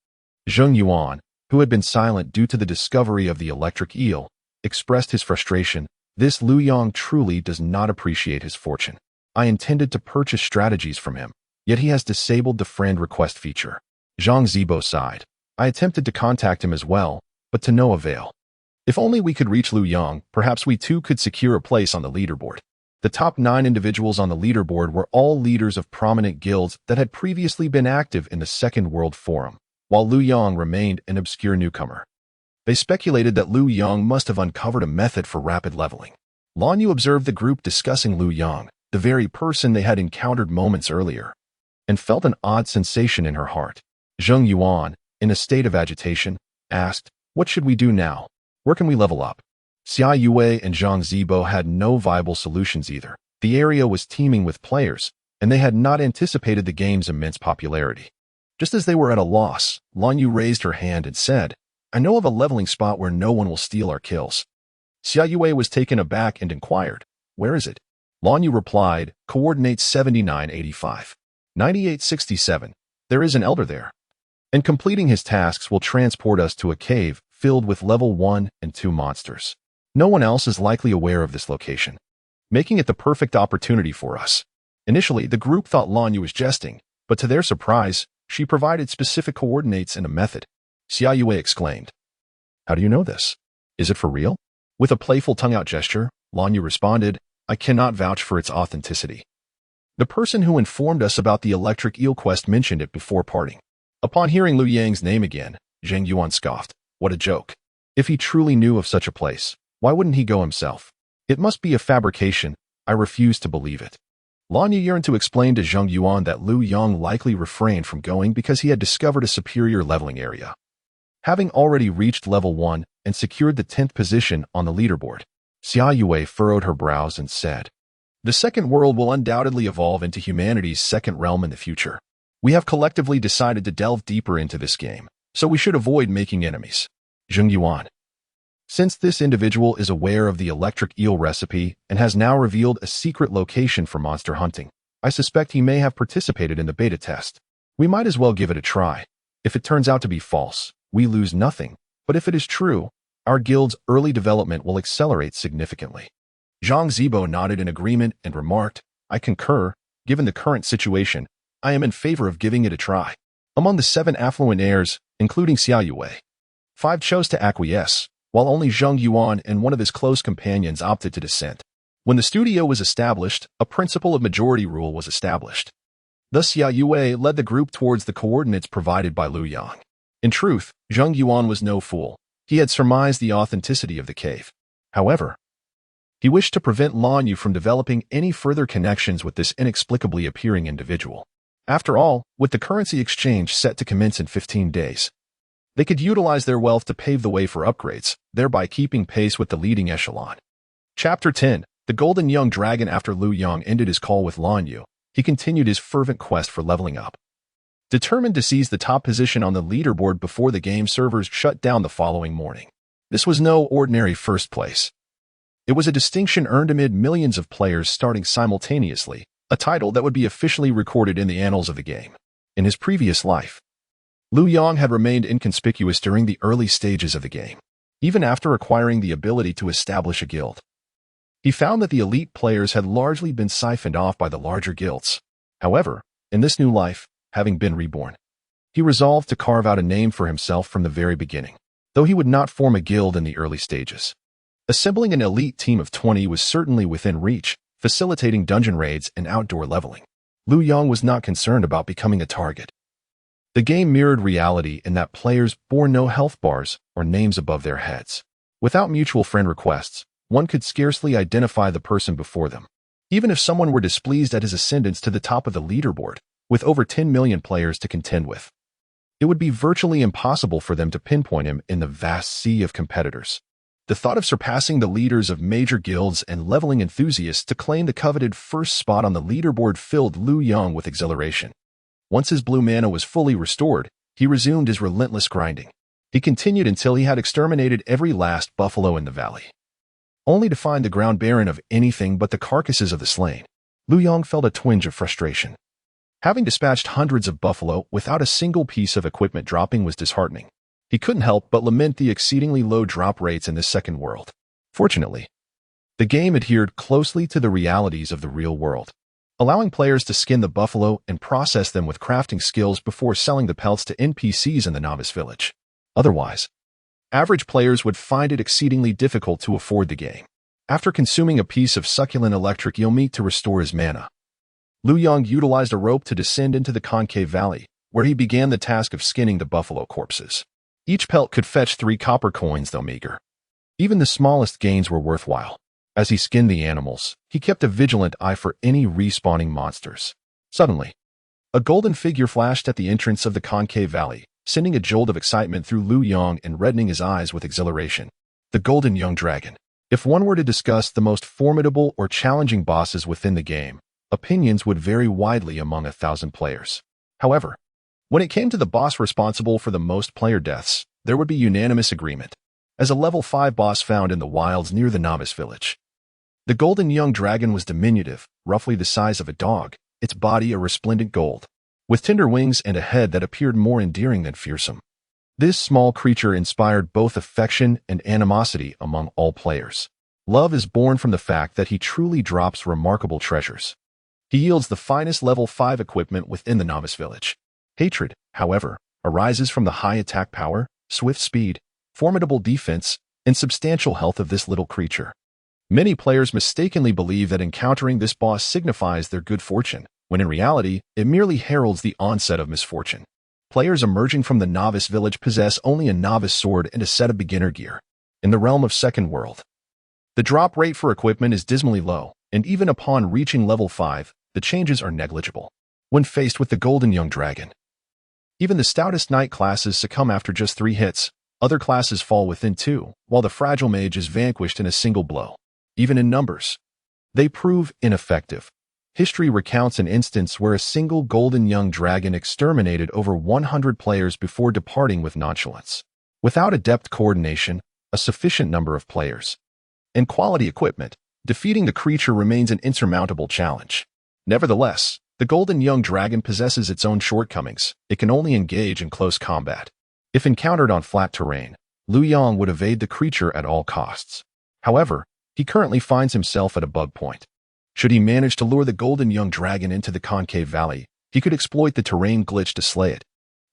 Zheng Yuan, who had been silent due to the discovery of the electric eel, expressed his frustration. This Lu Yang truly does not appreciate his fortune. I intended to purchase strategies from him, yet he has disabled the friend request feature. Zhang Zibo sighed. I attempted to contact him as well, but to no avail. If only we could reach Lu Yang, perhaps we too could secure a place on the leaderboard. The top 9 individuals on the leaderboard were all leaders of prominent guilds that had previously been active in the Second World Forum, while Lu Yang remained an obscure newcomer. They speculated that Lu Yang must have uncovered a method for rapid leveling. Lan Yu observed the group discussing Lu Yang, the very person they had encountered moments earlier, and felt an odd sensation in her heart. Zheng Yuan, in a state of agitation, asked, what should we do now? Where can we level up? Xia Yue and Zhang Zibo had no viable solutions either. The area was teeming with players, and they had not anticipated the game's immense popularity. Just as they were at a loss, Lan Yu raised her hand and said, I know of a leveling spot where no one will steal our kills. Xia Yue was taken aback and inquired, where is it? Lan Yu replied, coordinates 7985. 9867. There is an elder there. And completing his tasks will transport us to a cave filled with level 1 and 2 monsters. No one else is likely aware of this location, making it the perfect opportunity for us. Initially, the group thought Lan Yu was jesting, but to their surprise, she provided specific coordinates and a method. Xia Yue exclaimed, how do you know this? Is it for real? With a playful tongue-out gesture, Lan Yu responded, I cannot vouch for its authenticity. The person who informed us about the electric eel quest mentioned it before parting. Upon hearing Lu Yang's name again, Zheng Yuan scoffed. What a joke. If he truly knew of such a place, why wouldn't he go himself? It must be a fabrication. I refuse to believe it. Lan Yu yearned to explain to Zheng Yuan that Lu Yang likely refrained from going because he had discovered a superior leveling area. Having already reached level 1 and secured the 10th position on the leaderboard, Xia Yue furrowed her brows and said, the second world will undoubtedly evolve into humanity's second realm in the future. We have collectively decided to delve deeper into this game, so we should avoid making enemies. Zheng Yuan. Since this individual is aware of the electric eel recipe and has now revealed a secret location for monster hunting, I suspect he may have participated in the beta test. We might as well give it a try. If it turns out to be false, we lose nothing, but if it is true, our guild's early development will accelerate significantly. Zhang Zibo nodded in agreement and remarked, I concur. Given the current situation, I am in favor of giving it a try. Among the 7 affluent heirs, including Xia Yue, 5 chose to acquiesce, while only Zheng Yuan and one of his close companions opted to dissent. When the studio was established, a principle of majority rule was established. Thus Xia Yue led the group towards the coordinates provided by Lu Yang. In truth, Zheng Yuan was no fool. He had surmised the authenticity of the cave. However, he wished to prevent Lan Yu from developing any further connections with this inexplicably appearing individual. After all, with the currency exchange set to commence in 15 days, they could utilize their wealth to pave the way for upgrades, thereby keeping pace with the leading echelon. Chapter 10. The Golden Young Dragon. After Lu Yang ended his call with Lan Yu, he continued his fervent quest for leveling up. Determined to seize the top position on the leaderboard before the game servers shut down the following morning, This was no ordinary first place. It was a distinction earned amid millions of players starting simultaneously, a title that would be officially recorded in the annals of the game. In his previous life, Liu Yang had remained inconspicuous during the early stages of the game, even after acquiring the ability to establish a guild. He found that the elite players had largely been siphoned off by the larger guilds. However, in this new life, having been reborn, he resolved to carve out a name for himself from the very beginning, though he would not form a guild in the early stages. Assembling an elite team of 20 was certainly within reach, facilitating dungeon raids and outdoor leveling. Liu Yang was not concerned about becoming a target. The game mirrored reality in that players bore no health bars or names above their heads. Without mutual friend requests, one could scarcely identify the person before them. Even if someone were displeased at his ascendance to the top of the leaderboard, with over 10 million players to contend with, it would be virtually impossible for them to pinpoint him in the vast sea of competitors. The thought of surpassing the leaders of major guilds and leveling enthusiasts to claim the coveted first spot on the leaderboard filled Liu Yang with exhilaration. Once his blue mana was fully restored, he resumed his relentless grinding. He continued until he had exterminated every last buffalo in the valley, only to find the ground barren of anything but the carcasses of the slain. Liu Yang felt a twinge of frustration. Having dispatched hundreds of buffalo without a single piece of equipment dropping was disheartening. He couldn't help but lament the exceedingly low drop rates in this second world. Fortunately, the game adhered closely to the realities of the real world, allowing players to skin the buffalo and process them with crafting skills before selling the pelts to NPCs in the novice village. Otherwise, average players would find it exceedingly difficult to afford the game. After consuming a piece of succulent electric eel meat to restore his mana, Liu Yang utilized a rope to descend into the concave valley, where he began the task of skinning the buffalo corpses. Each pelt could fetch 3 copper coins, though meager. Even the smallest gains were worthwhile. As he skinned the animals, he kept a vigilant eye for any respawning monsters. Suddenly, a golden figure flashed at the entrance of the concave valley, sending a jolt of excitement through Liu Yang and reddening his eyes with exhilaration. The golden young dragon. If one were to discuss the most formidable or challenging bosses within the game, opinions would vary widely among 1,000 players. However, when it came to the boss responsible for the most player deaths, there would be unanimous agreement. As a level 5 boss found in the wilds near the novice village, the golden young dragon was diminutive, roughly the size of a dog, its body a resplendent gold, with tender wings and a head that appeared more endearing than fearsome. This small creature inspired both affection and animosity among all players. Love is born from the fact that he truly drops remarkable treasures. He yields the finest level 5 equipment within the novice village. Hatred, however, arises from the high attack power, swift speed, formidable defense, and substantial health of this little creature. Many players mistakenly believe that encountering this boss signifies their good fortune, when in reality, it merely heralds the onset of misfortune. Players emerging from the novice village possess only a novice sword and a set of beginner gear. In the realm of Second World, the drop rate for equipment is dismally low, and even upon reaching level 5, the changes are negligible. When faced with the golden young dragon, even the stoutest knight classes succumb after just 3 hits. Other classes fall within 2, while the fragile mage is vanquished in a single blow. Even in numbers, they prove ineffective. History recounts an instance where a single golden young dragon exterminated over 100 players before departing with nonchalance. Without adept coordination, a sufficient number of players, and quality equipment, defeating the creature remains an insurmountable challenge. Nevertheless, the golden young dragon possesses its own shortcomings. It can only engage in close combat. If encountered on flat terrain, Liu Yang would evade the creature at all costs. However, he currently finds himself at a bug point. Should he manage to lure the golden young dragon into the concave valley, he could exploit the terrain glitch to slay it.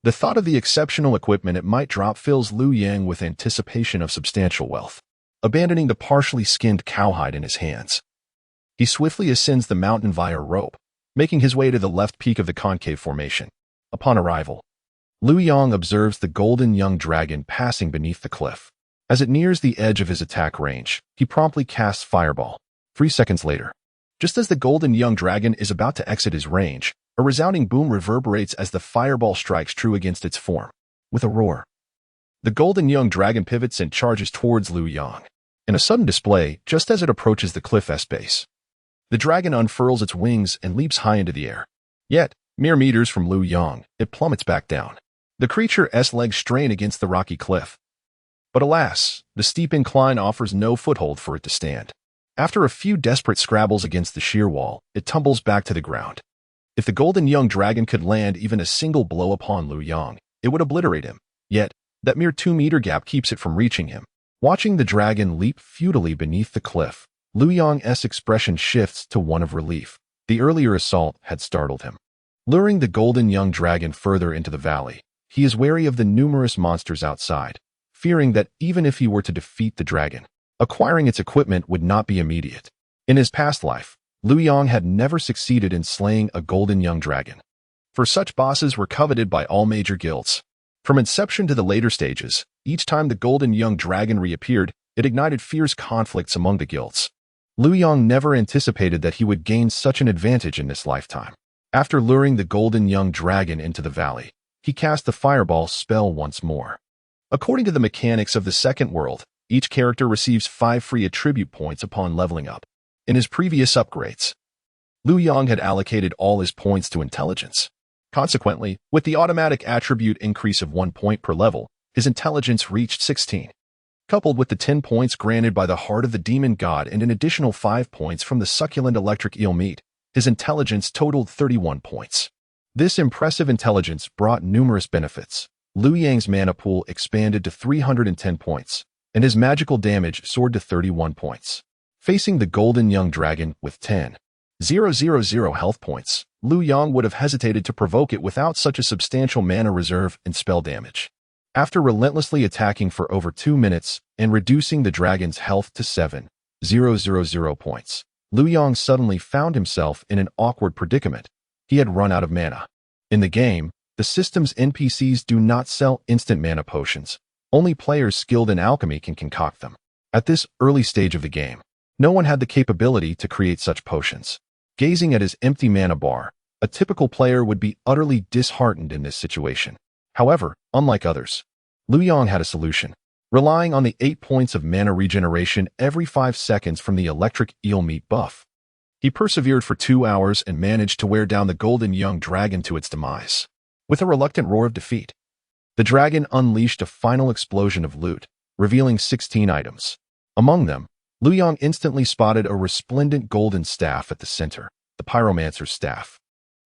The thought of the exceptional equipment it might drop fills Liu Yang with anticipation of substantial wealth. Abandoning the partially skinned cowhide in his hands, he swiftly ascends the mountain via rope, making his way to the left peak of the concave formation. Upon arrival, Liu Yang observes the golden young dragon passing beneath the cliff. As it nears the edge of his attack range, he promptly casts Fireball. 3 seconds later, just as the golden young dragon is about to exit his range, a resounding boom reverberates as the fireball strikes true against its form. With a roar, the golden young dragon pivots and charges towards Liu Yang. In a sudden display, just as it approaches the cliff's base, the dragon unfurls its wings and leaps high into the air. Yet, mere meters from Liu Yang, it plummets back down. The creature's legs strain against the rocky cliff, But alas, the steep incline offers no foothold for it to stand. After a few desperate scrabbles against the sheer wall, it tumbles back to the ground. If the golden young dragon could land even a single blow upon Liu Yang, it would obliterate him. Yet, that mere 2-meter gap keeps it from reaching him. Watching the dragon leap futilely beneath the cliff, Liu Yang's expression shifts to one of relief. The earlier assault had startled him. Luring the golden young dragon further into the valley, he is wary of the numerous monsters outside, fearing that even if he were to defeat the dragon, acquiring its equipment would not be immediate. In his past life, Liu Yang had never succeeded in slaying a golden young dragon, for such bosses were coveted by all major guilds. From inception to the later stages, each time the golden young dragon reappeared, it ignited fierce conflicts among the guilds. Liu Yang never anticipated that he would gain such an advantage in this lifetime. After luring the golden young dragon into the valley, he cast the fireball spell once more. According to the mechanics of the second world, each character receives 5 free attribute points upon leveling up. In his previous upgrades, Liu Yang had allocated all his points to intelligence. Consequently, with the automatic attribute increase of 1 point per level, his intelligence reached 16. Coupled with the 10 points granted by the Heart of the Demon God and an additional 5 points from the succulent electric eel meat, his intelligence totaled 31 points. This impressive intelligence brought numerous benefits. Liu Yang's mana pool expanded to 310 points, and his magical damage soared to 31 points. Facing the golden young dragon with 10,000 health points, Liu Yang would have hesitated to provoke it without such a substantial mana reserve and spell damage. After relentlessly attacking for over 2 minutes and reducing the dragon's health to 7,000 points, Liu Yang suddenly found himself in an awkward predicament. He had run out of mana. In the game, the system's NPCs do not sell instant mana potions. Only players skilled in alchemy can concoct them. At this early stage of the game, no one had the capability to create such potions. Gazing at his empty mana bar, a typical player would be utterly disheartened in this situation. However, unlike others, Liu Yang had a solution. Relying on the 8 points of mana regeneration every 5 seconds from the electric eel meat buff, he persevered for 2 hours and managed to wear down the golden young dragon to its demise. With a reluctant roar of defeat, the dragon unleashed a final explosion of loot, revealing 16 items. Among them, Liu Yang instantly spotted a resplendent golden staff at the center, the pyromancer's staff.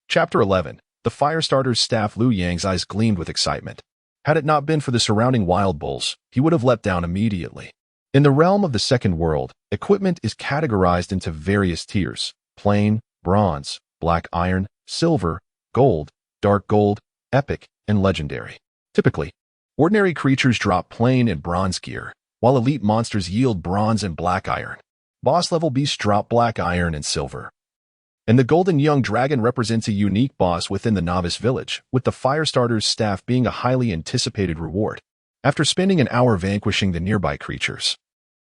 Chapter 11. The Firestarter's Staff. Liu Yang's eyes gleamed with excitement. Had it not been for the surrounding wild bulls, he would have leapt down immediately. In the realm of the second world, equipment is categorized into various tiers: plain, bronze, black iron, silver, gold, dark gold, epic, and legendary. Typically, ordinary creatures drop plain and bronze gear, while elite monsters yield bronze and black iron. Boss-level beasts drop black iron and silver. And the golden young dragon represents a unique boss within the novice village, with the Firestarter's Staff being a highly anticipated reward. After spending an hour vanquishing the nearby creatures,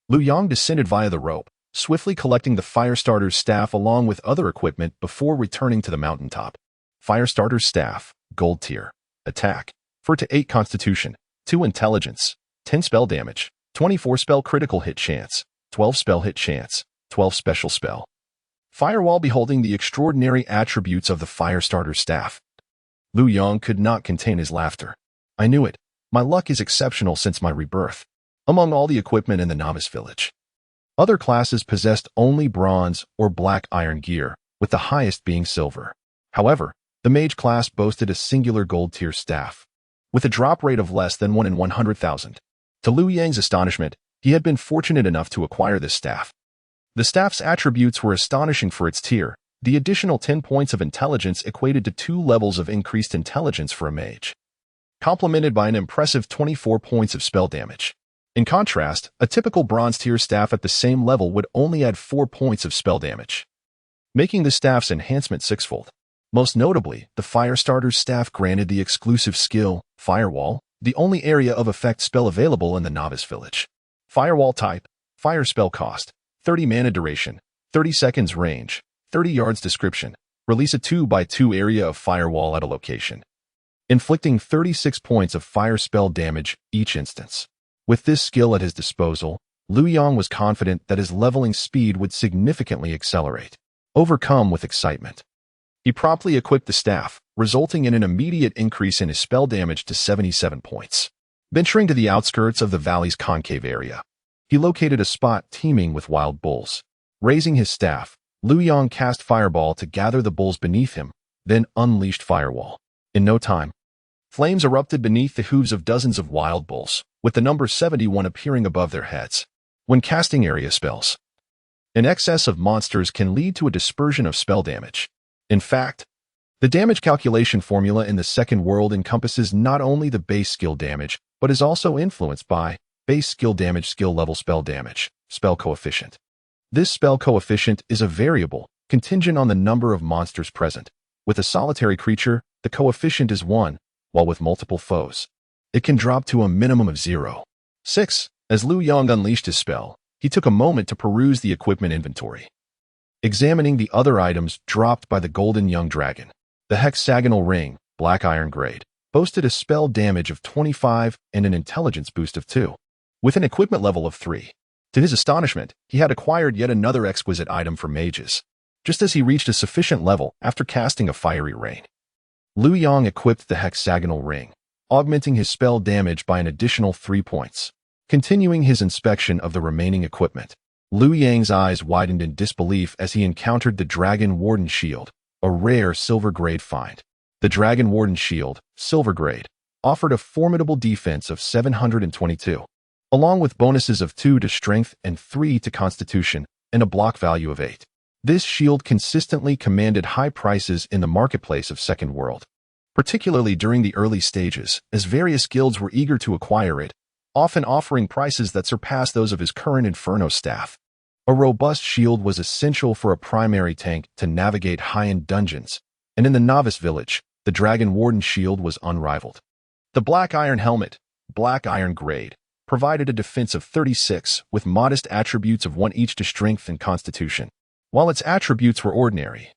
Liu Yang descended via the rope, swiftly collecting the Firestarter's Staff along with other equipment before returning to the mountaintop. Firestarter's Staff, Gold Tier. Attack: 4 to 8 Constitution, 2 Intelligence, 10 Spell Damage, 24 Spell Critical Hit Chance, 12 Spell Hit Chance, 12 Special Spell. Firewall. Beholding the extraordinary attributes of the Firestarter's Staff, Liu Yang could not contain his laughter. I knew it. My luck is exceptional since my rebirth. Among all the equipment in the novice village, other classes possessed only bronze or black iron gear, with the highest being silver. However, the mage class boasted a singular gold tier staff, with a drop rate of less than 1 in 100,000. To Liu Yang's astonishment, he had been fortunate enough to acquire this staff. The staff's attributes were astonishing for its tier. The additional 10 points of intelligence equated to 2 levels of increased intelligence for a mage, complemented by an impressive 24 points of spell damage. In contrast, a typical bronze tier staff at the same level would only add 4 points of spell damage, making the staff's enhancement 6-fold. Most notably, the Firestarter's Staff granted the exclusive skill, Firewall, the only area of effect spell available in the novice village. Firewall type: fire spell cost, 30 mana duration, 30 seconds range, 30 yards description. Release a 2x2 area of firewall at a location, inflicting 36 points of fire spell damage each instance. With this skill at his disposal, Liu Yang was confident that his leveling speed would significantly accelerate. Overcome with excitement, he promptly equipped the staff, resulting in an immediate increase in his spell damage to 77 points. Venturing to the outskirts of the valley's concave area, he located a spot teeming with wild bulls. Raising his staff, Lu Yang cast Fireball to gather the bulls beneath him, then unleashed Firewall. In no time, flames erupted beneath the hooves of dozens of wild bulls, with the number 71 appearing above their heads. When casting area spells, an excess of monsters can lead to a dispersion of spell damage. In fact, the damage calculation formula in the second world encompasses not only the base skill damage, but is also influenced by base skill damage, skill level spell damage, spell coefficient. This spell coefficient is a variable, contingent on the number of monsters present. With a solitary creature, the coefficient is 1, while with multiple foes, it can drop to a minimum of 0.6. As Lu Yang unleashed his spell, he took a moment to peruse the equipment inventory. Examining the other items dropped by the golden young dragon, the hexagonal ring, black iron grade, boasted a spell damage of 25 and an intelligence boost of 2, with an equipment level of 3. To his astonishment, he had acquired yet another exquisite item for mages, just as he reached a sufficient level after casting a fiery rain. Lu Yang equipped the hexagonal ring, augmenting his spell damage by an additional 3 points. Continuing his inspection of the remaining equipment, Lu Yang's eyes widened in disbelief as he encountered the Dragon Warden Shield, a rare silver-grade find. The Dragon Warden Shield, silver-grade, offered a formidable defense of 722, along with bonuses of 2 to Strength and 3 to Constitution, and a block value of 8. This shield consistently commanded high prices in the marketplace of Second World, particularly during the early stages, as various guilds were eager to acquire it, often offering prices that surpassed those of his current Inferno staff. A robust shield was essential for a primary tank to navigate high-end dungeons, and in the novice village, the Dragon Warden Shield was unrivaled. The Black Iron Helmet, black iron grade, provided a defense of 36 with modest attributes of 1 each to Strength and Constitution. While its attributes were ordinary,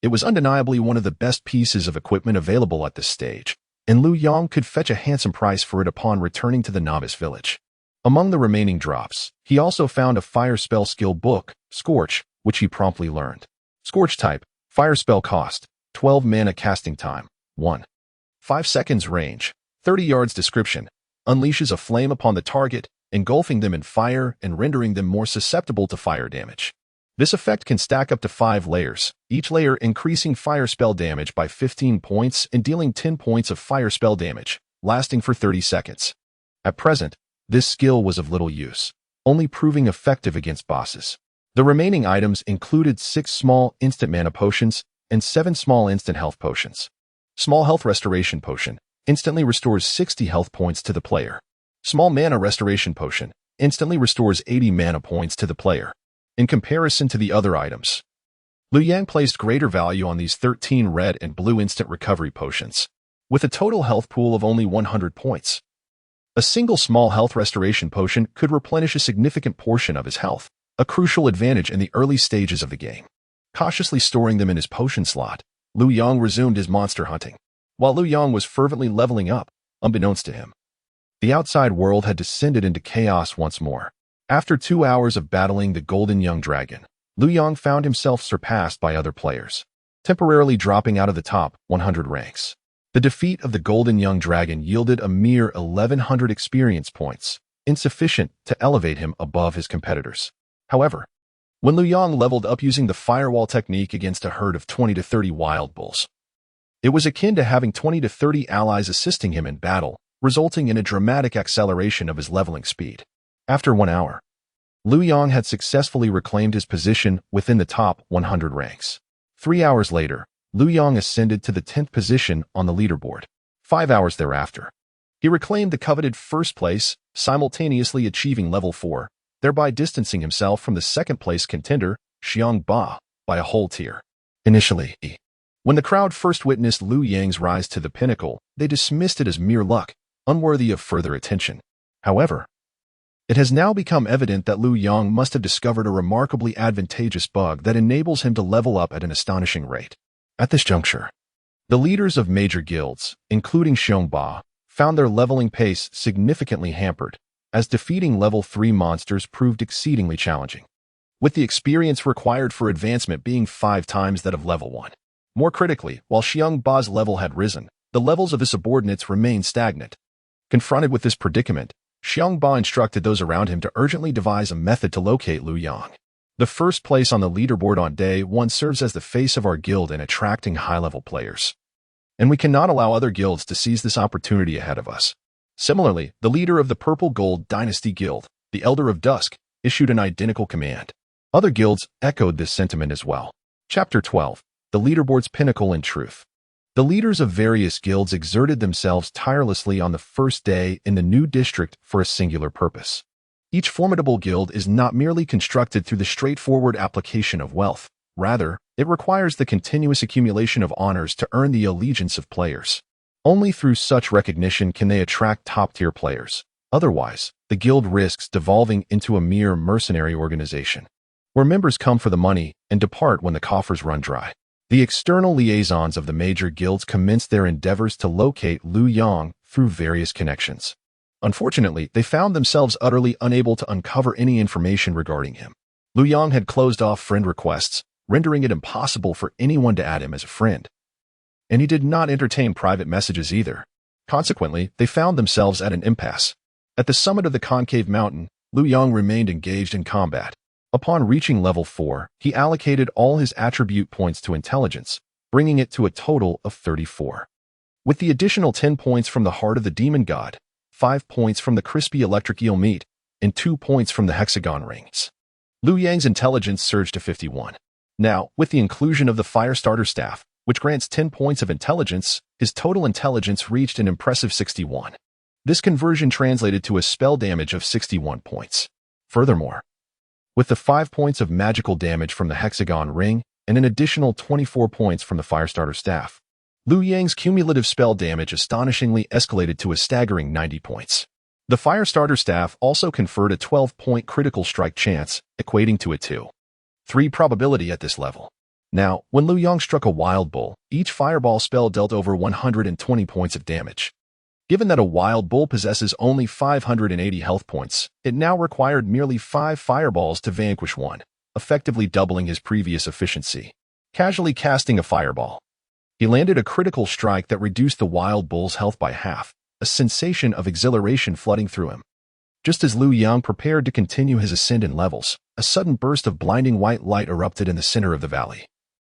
it was undeniably one of the best pieces of equipment available at this stage, and Lu Yang could fetch a handsome price for it upon returning to the novice village. Among the remaining drops, he also found a fire spell skill book, Scorch, which he promptly learned. Scorch type, fire spell cost, 12 mana casting time, 1. 5 seconds range, 30 yards description, unleashes a flame upon the target, engulfing them in fire and rendering them more susceptible to fire damage. This effect can stack up to 5 layers, each layer increasing fire spell damage by 15 points and dealing 10 points of fire spell damage, lasting for 30 seconds. At present, this skill was of little use, only proving effective against bosses. The remaining items included 6 small instant mana potions and 7 small instant health potions. Small health restoration potion instantly restores 60 health points to the player. Small mana restoration potion instantly restores 80 mana points to the player. In comparison to the other items, Lu Yang placed greater value on these 13 red and blue instant recovery potions, with a total health pool of only 100 points. A single small health restoration potion could replenish a significant portion of his health, a crucial advantage in the early stages of the game. Cautiously storing them in his potion slot, Lu Yang resumed his monster hunting. While Lu Yang was fervently leveling up, unbeknownst to him, the outside world had descended into chaos once more. After 2 hours of battling the Golden Young Dragon, Lu Yang found himself surpassed by other players, temporarily dropping out of the top 100 ranks. The defeat of the Golden Young Dragon yielded a mere 1,100 experience points, insufficient to elevate him above his competitors. However, when Lu Yang leveled up using the firewall technique against a herd of 20 to 30 wild bulls, it was akin to having 20 to 30 allies assisting him in battle, resulting in a dramatic acceleration of his leveling speed. After 1 hour, Lu Yang had successfully reclaimed his position within the top 100 ranks. 3 hours later, Lu Yang ascended to the 10th position on the leaderboard. 5 hours thereafter, he reclaimed the coveted first place, simultaneously achieving level 4, thereby distancing himself from the second-place contender, Xiang Ba, by a whole tier. Initially, when the crowd first witnessed Lu Yang's rise to the pinnacle, they dismissed it as mere luck, unworthy of further attention. However, it has now become evident that Lu Yang must have discovered a remarkably advantageous bug that enables him to level up at an astonishing rate. At this juncture, the leaders of major guilds, including Xiang Ba, found their leveling pace significantly hampered, as defeating level 3 monsters proved exceedingly challenging, with the experience required for advancement being 5 times that of level 1. More critically, while Xiang Ba's level had risen, the levels of his subordinates remained stagnant. Confronted with this predicament, Xiangba instructed those around him to urgently devise a method to locate Lu Yang. The first place on the leaderboard on day 1 serves as the face of our guild in attracting high-level players. And we cannot allow other guilds to seize this opportunity ahead of us. Similarly, the leader of the Purple Gold Dynasty Guild, the Elder of Dusk, issued an identical command. Other guilds echoed this sentiment as well. Chapter 12. The Leaderboard's Pinnacle in Truth. The leaders of various guilds exerted themselves tirelessly on the first day in the new district for a singular purpose. Each formidable guild is not merely constructed through the straightforward application of wealth. Rather, it requires the continuous accumulation of honors to earn the allegiance of players. Only through such recognition can they attract top-tier players. Otherwise, the guild risks devolving into a mere mercenary organization, where members come for the money and depart when the coffers run dry. The external liaisons of the major guilds commenced their endeavors to locate Lu Yang through various connections. Unfortunately, they found themselves utterly unable to uncover any information regarding him. Lu Yang had closed off friend requests, rendering it impossible for anyone to add him as a friend. And he did not entertain private messages either. Consequently, they found themselves at an impasse. At the summit of the concave mountain, Lu Yang remained engaged in combat. Upon reaching level 4, he allocated all his attribute points to intelligence, bringing it to a total of 34. With the additional 10 points from the Heart of the Demon God, 5 points from the crispy electric eel meat, and 2 points from the hexagon rings, Lu Yang's intelligence surged to 51. Now, with the inclusion of the Firestarter Staff, which grants 10 points of intelligence, his total intelligence reached an impressive 61. This conversion translated to a spell damage of 61 points. Furthermore, with the 5 points of magical damage from the hexagon ring and an additional 24 points from the Firestarter Staff, Lu Yang's cumulative spell damage astonishingly escalated to a staggering 90 points. The Firestarter Staff also conferred a 12-point critical strike chance, equating to a 2/3 probability at this level. Now, when Lu Yang struck a Wild Bull, each fireball spell dealt over 120 points of damage. Given that a Wild Bull possesses only 580 health points, it now required merely 5 fireballs to vanquish one, effectively doubling his previous efficiency. Casually casting a fireball, he landed a critical strike that reduced the Wild Bull's health by half, a sensation of exhilaration flooding through him. Just as Lu Yang prepared to continue his ascent in levels, a sudden burst of blinding white light erupted in the center of the valley,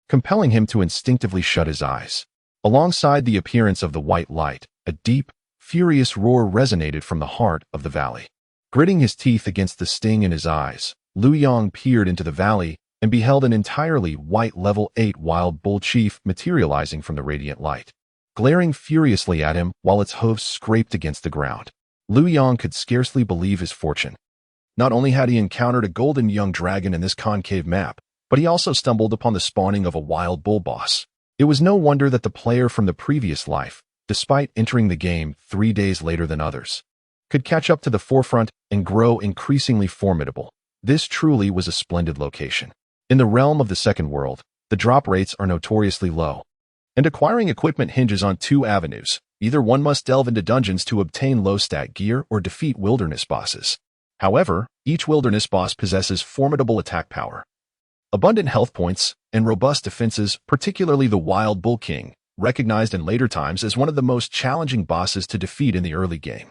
compelling him to instinctively shut his eyes. Alongside the appearance of the white light, a deep, furious roar resonated from the heart of the valley. Gritting his teeth against the sting in his eyes, Lu Yang peered into the valley and beheld an entirely white level 8 Wild Bull Chief materializing from the radiant light, glaring furiously at him while its hooves scraped against the ground. Lu Yang could scarcely believe his fortune. Not only had he encountered a golden young dragon in this concave map, but he also stumbled upon the spawning of a Wild Bull boss. It was no wonder that the player from the previous life, despite entering the game 3 days later than others, could catch up to the forefront and grow increasingly formidable. This truly was a splendid location. In the realm of the second world, the drop rates are notoriously low, and acquiring equipment hinges on 2 avenues. Either one must delve into dungeons to obtain low-stat gear or defeat wilderness bosses. However, each wilderness boss possesses formidable attack power, abundant health points, and robust defenses, particularly the Wild Bull King, recognized in later times as one of the most challenging bosses to defeat in the early game.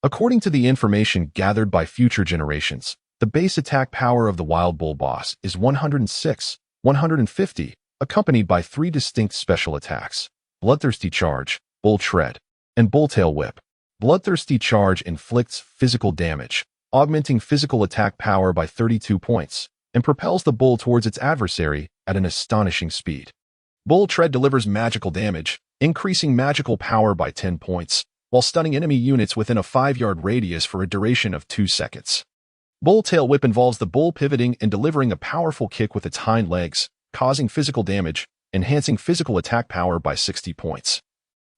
According to the information gathered by future generations, the base attack power of the Wild Bull boss is 106, 150, accompanied by 3 distinct special attacks: Bloodthirsty Charge, Bull Tread, and Bulltail Whip. Bloodthirsty Charge inflicts physical damage, augmenting physical attack power by 32 points, and propels the bull towards its adversary at an astonishing speed. Bull Tread delivers magical damage, increasing magical power by 10 points, while stunning enemy units within a 5-yard radius for a duration of 2 seconds. Bulltail Whip involves the bull pivoting and delivering a powerful kick with its hind legs, causing physical damage, enhancing physical attack power by 60 points,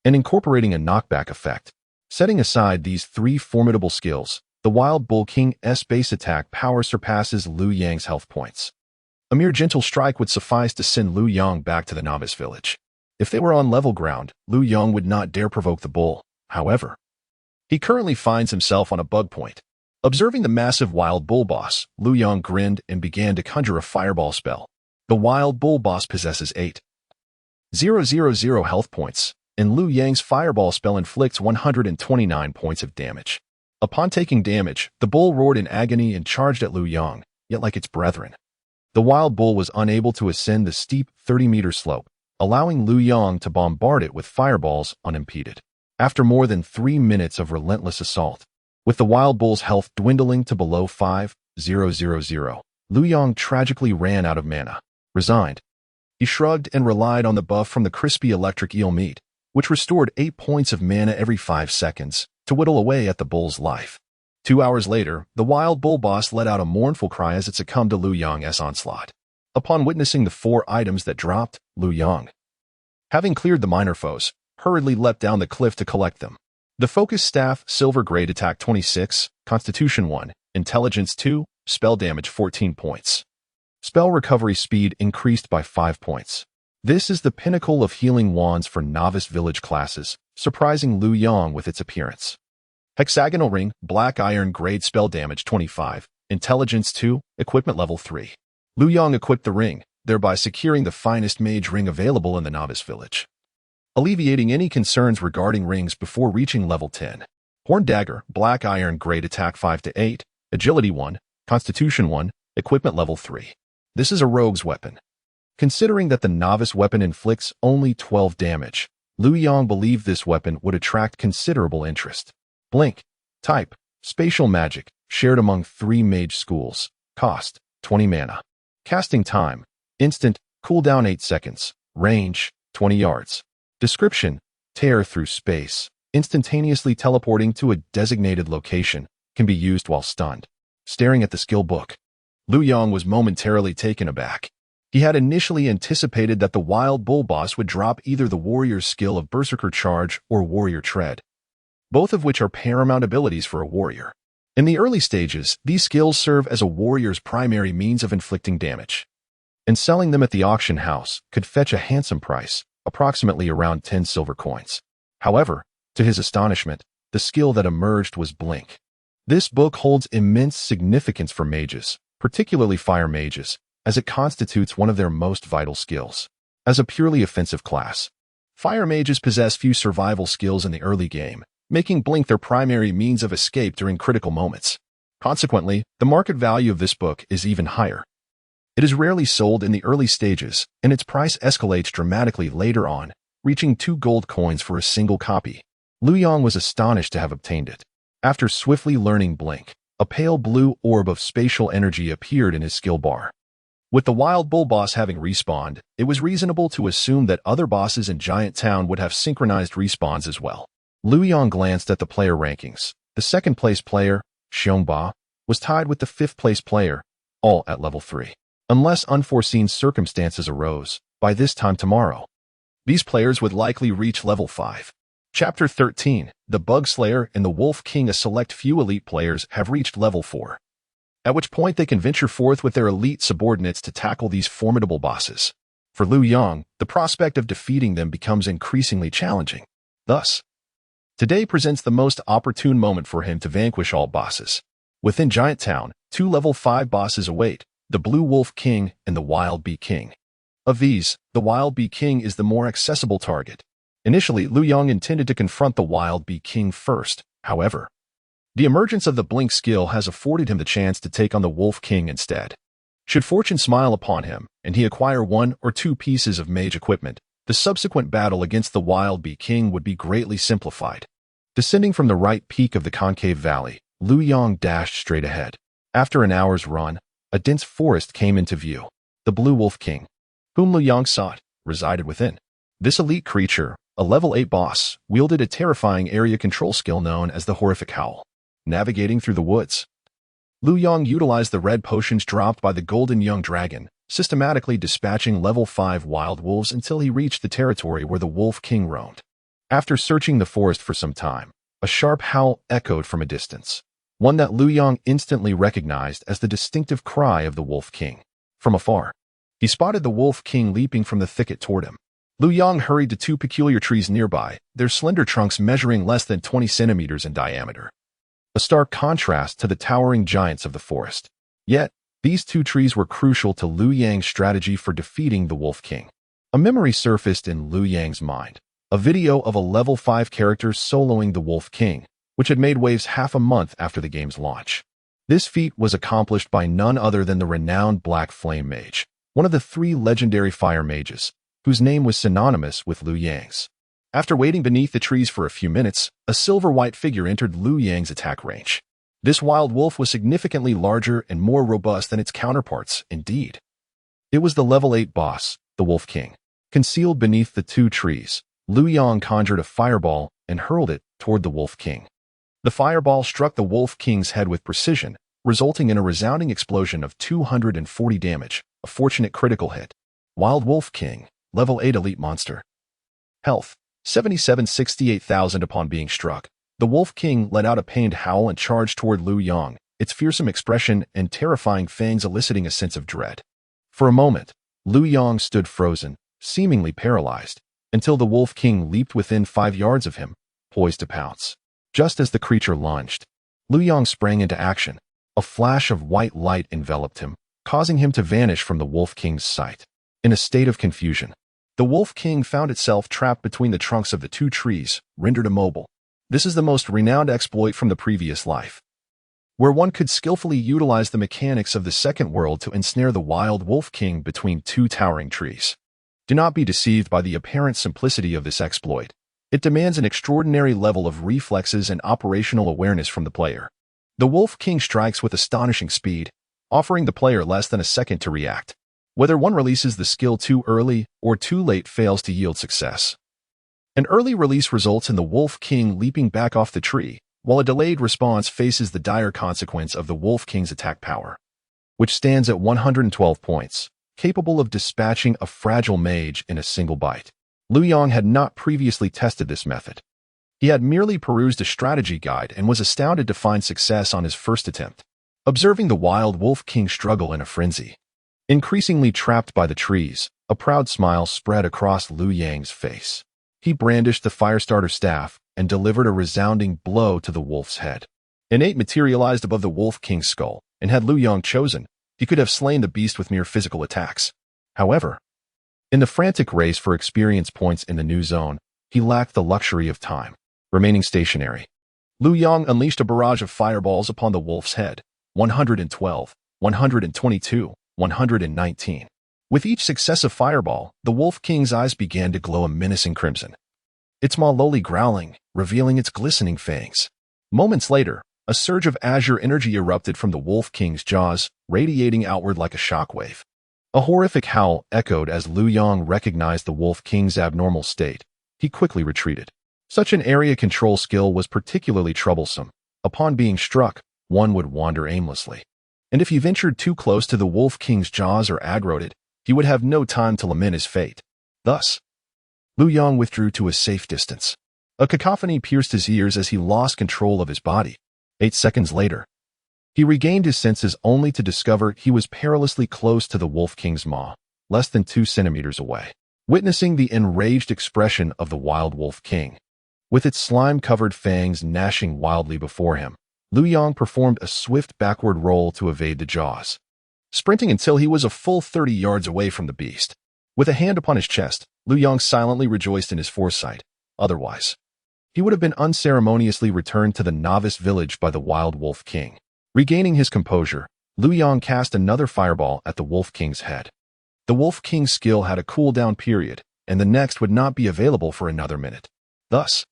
and incorporating a knockback effect. Setting aside these 3 formidable skills, the Wild Bull King's base attack power surpasses Lu Yang's health points. A mere gentle strike would suffice to send Lu Yang back to the novice village. If they were on level ground, Lu Yang would not dare provoke the bull. However, he currently finds himself on a bug point. Observing the massive Wild Bull boss, Lu Yang grinned and began to conjure a fireball spell. The Wild Bull boss possesses 8,000 health points, and Liu Yang's fireball spell inflicts 129 points of damage. Upon taking damage, the bull roared in agony and charged at Liu Yang, yet like its brethren. The wild bull was unable to ascend the steep 30-meter slope, allowing Liu Yang to bombard it with fireballs unimpeded. After more than 3 minutes of relentless assault, with the wild bull's health dwindling to below 5,000, Liu Yang tragically ran out of mana. Resigned, he shrugged and relied on the buff from the crispy electric eel meat, which restored 8 points of mana every 5 seconds, to whittle away at the bull's life. 2 hours later, the wild bull boss let out a mournful cry as it succumbed to Liu Yang's onslaught. Upon witnessing the 4 items that dropped, Liu Yang, having cleared the minor foes, hurriedly leapt down the cliff to collect them. The Focus Staff, Silver Grade Attack 26, Constitution 1, Intelligence 2, Spell Damage 14 points. Spell Recovery Speed increased by 5 points. This is the pinnacle of healing wands for novice village classes, surprising Liu Yang with its appearance. Hexagonal Ring, Black Iron Grade Spell Damage 25, Intelligence 2, Equipment Level 3. Liu Yang equipped the ring, thereby securing the finest mage ring available in the novice village, alleviating any concerns regarding rings before reaching level 10. Horn Dagger, Black Iron Grade Attack 5 to 8, Agility 1, Constitution 1, Equipment Level 3. This is a rogue's weapon. Considering that the novice weapon inflicts only 12 damage, Liu Yang believed this weapon would attract considerable interest. Blink. Type. Spatial magic, shared among 3 mage schools. Cost. 20 mana. Casting time. Instant. Cooldown 8 seconds. Range. 20 yards. Description. Tear through space. Instantaneously teleporting to a designated location. Can be used while stunned. Staring at the skill book, Liu Yang was momentarily taken aback. He had initially anticipated that the wild bull boss would drop either the warrior's skill of Berserker Charge or Warrior Tread, both of which are paramount abilities for a warrior. In the early stages, these skills serve as a warrior's primary means of inflicting damage, and selling them at the auction house could fetch a handsome price, approximately around 10 silver coins. However, to his astonishment, the skill that emerged was Blink. This book holds immense significance for mages, particularly fire mages, as it constitutes one of their most vital skills. As a purely offensive class, fire mages possess few survival skills in the early game, making Blink their primary means of escape during critical moments. Consequently, the market value of this book is even higher. It is rarely sold in the early stages, and its price escalates dramatically later on, reaching 2 gold coins for a single copy. Liu Yang was astonished to have obtained it. After swiftly learning Blink, a pale blue orb of spatial energy appeared in his skill bar. With the wild bull boss having respawned, it was reasonable to assume that other bosses in Giant Town would have synchronized respawns as well. Liu Yang glanced at the player rankings. The second-place player, Xiongba, was tied with the fifth-place player, all at level 3. Unless unforeseen circumstances arose, by this time tomorrow, these players would likely reach level 5. Chapter 13, The Bug Slayer and the Wolf King. A select few elite players have reached level 4, at which point they can venture forth with their elite subordinates to tackle these formidable bosses. For Liu Yang, the prospect of defeating them becomes increasingly challenging. Thus, today presents the most opportune moment for him to vanquish all bosses. Within Giant Town, 2 level 5 bosses await, the Blue Wolf King and the Wild Bee King. Of these, the Wild Bee King is the more accessible target. Initially, Liu Yang intended to confront the Wild Bee King first. However, the emergence of the Blink skill has afforded him the chance to take on the Wolf King instead. Should fortune smile upon him, and he acquire 1 or 2 pieces of mage equipment, the subsequent battle against the Wild Bee King would be greatly simplified. Descending from the right peak of the concave valley, Liu Yang dashed straight ahead. After an hour's run, a dense forest came into view. The Blue Wolf King, whom Liu Yang sought, resided within. This elite creature, a level 8 boss, wielded a terrifying area control skill known as the Horrific Howl. Navigating through the woods, Liu Yang utilized the red potions dropped by the Golden Young Dragon, systematically dispatching level 5 wild wolves until he reached the territory where the Wolf King roamed. After searching the forest for some time, a sharp howl echoed from a distance, one that Liu Yang instantly recognized as the distinctive cry of the Wolf King. From afar, he spotted the Wolf King leaping from the thicket toward him. Liu Yang hurried to 2 peculiar trees nearby, their slender trunks measuring less than 20 centimeters in diameter, a stark contrast to the towering giants of the forest. Yet, these 2 trees were crucial to Liu Yang's strategy for defeating the Wolf King. A memory surfaced in Liu Yang's mind. a video of a level 5 character soloing the Wolf King, which had made waves half a month after the game's launch. This feat was accomplished by none other than the renowned Black Flame Mage, one of the 3 legendary fire mages, whose name was synonymous with Liu Yang's. After waiting beneath the trees for a few minutes, a silver-white figure entered Liu Yang's attack range. This wild wolf was significantly larger and more robust than its counterparts, indeed. It was the level 8 boss, the Wolf King. Concealed beneath the 2 trees, Liu Yang conjured a fireball and hurled it toward the Wolf King. The fireball struck the Wolf King's head with precision, resulting in a resounding explosion of 240 damage, a fortunate critical hit. Wild Wolf King, level 8 elite monster. Health, 77,68,000 upon being struck. The Wolf King let out a pained howl and charged toward Liu Yang, its fearsome expression and terrifying fangs eliciting a sense of dread. For a moment, Liu Yang stood frozen, seemingly paralyzed, until the Wolf King leaped within 5 yards of him, poised to pounce. Just as the creature lunged, Liu Yang sprang into action. A flash of white light enveloped him, causing him to vanish from the Wolf King's sight. In a state of confusion, the Wolf King found itself trapped between the trunks of the 2 trees, rendered immobile. This is the most renowned exploit from the previous life, where one could skillfully utilize the mechanics of the second world to ensnare the wild Wolf King between 2 towering trees. Do not be deceived by the apparent simplicity of this exploit. It demands an extraordinary level of reflexes and operational awareness from the player. The Wolf King strikes with astonishing speed, offering the player less than a second to react. Whether one releases the skill too early or too late fails to yield success. An early release results in the Wolf King leaping back off the tree, while a delayed response faces the dire consequence of the Wolf King's attack power, which stands at 112 points, capable of dispatching a fragile mage in a single bite. Liu Yang had not previously tested this method. He had merely perused a strategy guide and was astounded to find success on his first attempt. Observing the wild Wolf King struggle in a frenzy, increasingly trapped by the trees, a proud smile spread across Liu Yang's face. He brandished the Firestarter staff and delivered a resounding blow to the wolf's head. An 8 materialized above the Wolf King's skull, and had Liu Yang chosen, he could have slain the beast with mere physical attacks. However, in the frantic race for experience points in the new zone, he lacked the luxury of time. Remaining stationary, Liu Yang unleashed a barrage of fireballs upon the wolf's head, 112, 122, 119. With each successive fireball, the Wolf King's eyes began to glow a menacing crimson, its maw lowly growling, revealing its glistening fangs. Moments later, a surge of azure energy erupted from the Wolf King's jaws, radiating outward like a shockwave. A horrific howl echoed as Liu Yang recognized the Wolf King's abnormal state. He quickly retreated. Such an area control skill was particularly troublesome. Upon being struck, one would wander aimlessly. And if he ventured too close to the Wolf King's jaws or aggroed it, he would have no time to lament his fate. Thus, Liu Yang withdrew to a safe distance. A cacophony pierced his ears as he lost control of his body. 8 seconds later, he regained his senses only to discover he was perilously close to the Wolf King's maw, less than 2 centimeters away. Witnessing the enraged expression of the wild Wolf King, with its slime-covered fangs gnashing wildly before him, Liu Yang performed a swift backward roll to evade the jaws, sprinting until he was a full 30 yards away from the beast. With a hand upon his chest, Liu Yang silently rejoiced in his foresight. Otherwise, he would have been unceremoniously returned to the novice village by the wild Wolf King. Regaining his composure, Liu Yang cast another fireball at the Wolf King's head. The Wolf King's skill had a cooldown period, and the next would not be available for another minute. Thus,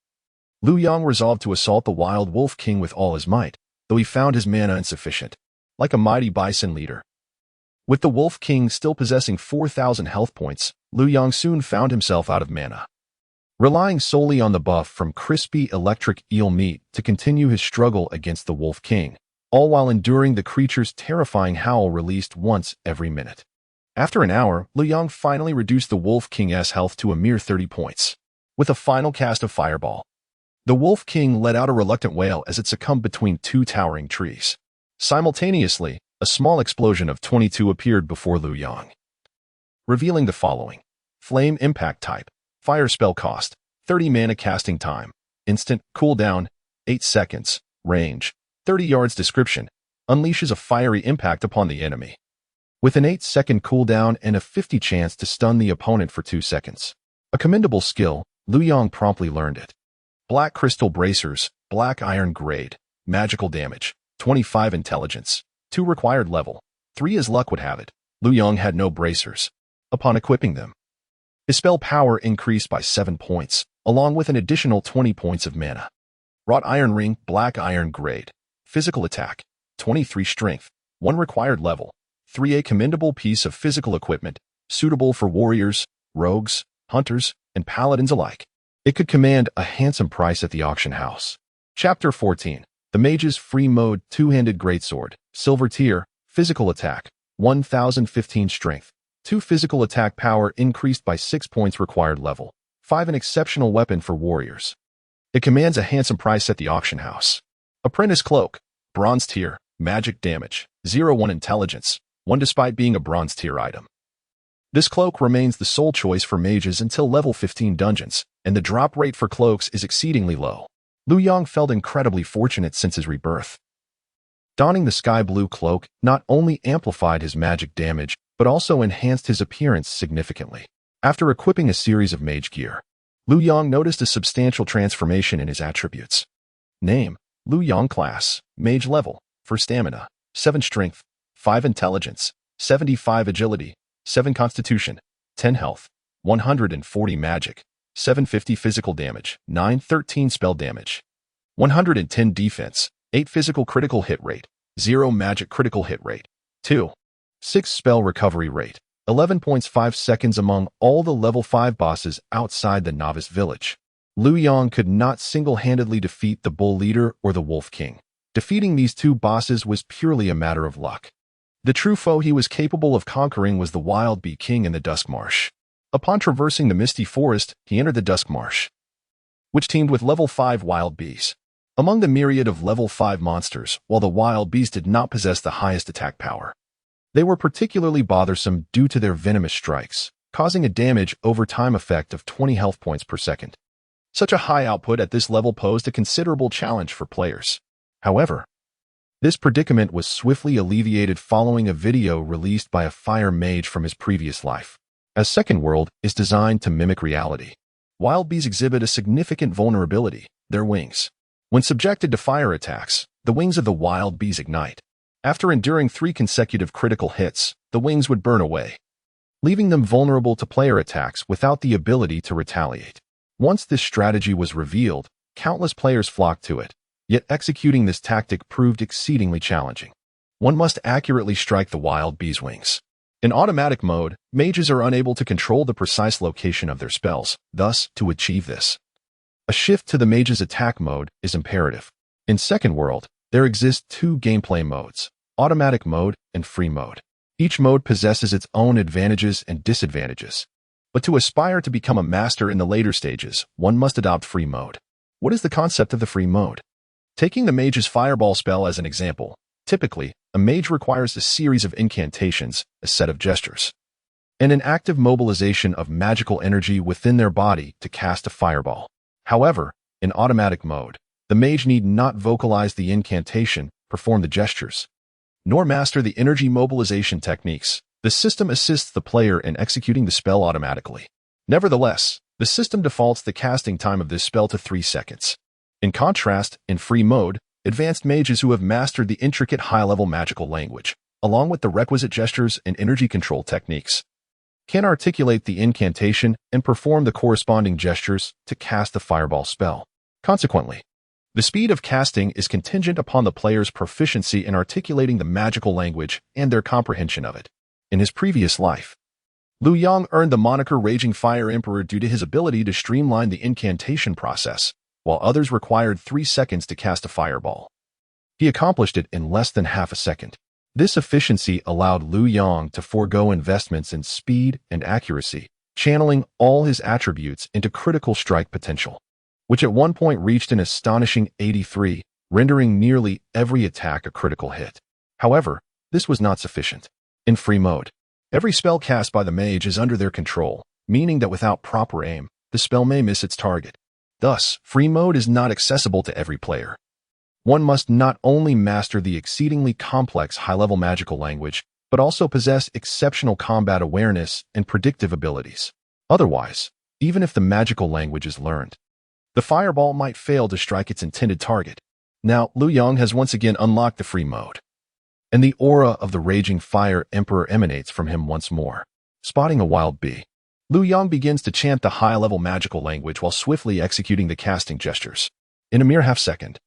Liu Yang resolved to assault the wild Wolf King with all his might, though he found his mana insufficient. Like a mighty bison leader, with the Wolf King still possessing 4,000 health points, Liu Yang soon found himself out of mana. Relying solely on the buff from crispy electric eel meat to continue his struggle against the Wolf King, all while enduring the creature's terrifying howl released once every minute. After an hour, Liu Yang finally reduced the Wolf King's health to a mere 30 points. With a final cast of Fireball, the Wolf King let out a reluctant wail as it succumbed between 2 towering trees. Simultaneously, a small explosion of 22 appeared before Liu Yang, revealing the following: Flame Impact Type, Fire Spell Cost, 30 mana casting time, Instant, Cooldown, 8 seconds, Range, 30 yards. Description: unleashes a fiery impact upon the enemy, with an 8-second cooldown and a 50 chance to stun the opponent for 2 seconds. A commendable skill, Liu Yang promptly learned it. Black crystal bracers, black iron grade, magical damage, 25 intelligence, 2 required level, 3 as luck would have it. Liu Yang had no bracers. Upon equipping them, his spell power increased by 7 points, along with an additional 20 points of mana. Wrought iron ring, black iron grade, physical attack, 23 strength, 1 required level, 3 a commendable piece of physical equipment, suitable for warriors, rogues, hunters, and paladins alike. It could command a handsome price at the auction house. Chapter 14. The Mage's Free Mode Two-Handed Greatsword, Silver Tier, Physical Attack, 1015 Strength, 2 Physical Attack Power increased by 6 points required level, 5 an exceptional weapon for warriors. It commands a handsome price at the auction house. Apprentice Cloak, Bronze Tier, Magic Damage, 0-1 Intelligence, 1 despite being a Bronze Tier item. This cloak remains the sole choice for mages until level 15 dungeons, and the drop rate for cloaks is exceedingly low. Liu Yang felt incredibly fortunate since his rebirth. Donning the sky blue cloak not only amplified his magic damage, but also enhanced his appearance significantly. After equipping a series of mage gear, Liu Yang noticed a substantial transformation in his attributes. Name: Liu Yang. Class: Mage. Level: for stamina, 7 strength, 5 intelligence, 75 agility, 7 constitution, 10 health, 140 magic, 750 physical damage, 913 spell damage, 110 defense, 8 physical critical hit rate, 0 magic critical hit rate, 6 spell recovery rate, 11.5 seconds among all the level 5 bosses outside the novice village. Liu Yang could not single-handedly defeat the Bull Leader or the Wolf King. Defeating these 2 bosses was purely a matter of luck. The true foe he was capable of conquering was the Wild Bee King in the Dusk Marsh. Upon traversing the Misty Forest, he entered the Dusk Marsh, which teemed with level 5 wild bees. Among the myriad of level 5 monsters, while the wild bees did not possess the highest attack power, they were particularly bothersome due to their venomous strikes, causing a damage over time effect of 20 health points per second. Such a high output at this level posed a considerable challenge for players. However, this predicament was swiftly alleviated following a video released by a fire mage from his previous life. As Second World is designed to mimic reality, wild bees exhibit a significant vulnerability: their wings. When subjected to fire attacks, the wings of the wild bees ignite. After enduring 3 consecutive critical hits, the wings would burn away, leaving them vulnerable to player attacks without the ability to retaliate. Once this strategy was revealed, countless players flocked to it, yet executing this tactic proved exceedingly challenging. One must accurately strike the wild bee's wings. In automatic mode, mages are unable to control the precise location of their spells. Thus, to achieve this, a shift to the mage's attack mode is imperative. In Second World, there exist 2 gameplay modes: automatic mode and free mode. Each mode possesses its own advantages and disadvantages. But to aspire to become a master in the later stages, one must adopt free mode. What is the concept of the free mode? Taking the mage's fireball spell as an example, typically, a mage requires a series of incantations, a set of gestures, and an active mobilization of magical energy within their body to cast a fireball. However, in automatic mode, the mage need not vocalize the incantation, perform the gestures, nor master the energy mobilization techniques. The system assists the player in executing the spell automatically. Nevertheless, the system defaults the casting time of this spell to 3 seconds. In contrast, in free mode, advanced mages who have mastered the intricate high-level magical language, along with the requisite gestures and energy control techniques, can articulate the incantation and perform the corresponding gestures to cast the fireball spell. Consequently, the speed of casting is contingent upon the player's proficiency in articulating the magical language and their comprehension of it. In his previous life, Liu Yang earned the moniker Raging Fire Emperor due to his ability to streamline the incantation process, while others required 3 seconds to cast a fireball. He accomplished it in less than half a second. This efficiency allowed Liu Yang to forego investments in speed and accuracy, channeling all his attributes into critical strike potential, which at one point reached an astonishing 83, rendering nearly every attack a critical hit. However, this was not sufficient. In free mode, every spell cast by the mage is under their control, meaning that without proper aim, the spell may miss its target. Thus, free mode is not accessible to every player. One must not only master the exceedingly complex high-level magical language, but also possess exceptional combat awareness and predictive abilities. Otherwise, even if the magical language is learned. The fireball might fail to strike its intended target. Now, Liu Yang has once again unlocked the free mode, and the aura of the raging fire emperor emanates from him once more. Spotting a wild bee, Liu Yang begins to chant the high-level magical language while swiftly executing the casting gestures. In a mere half-second,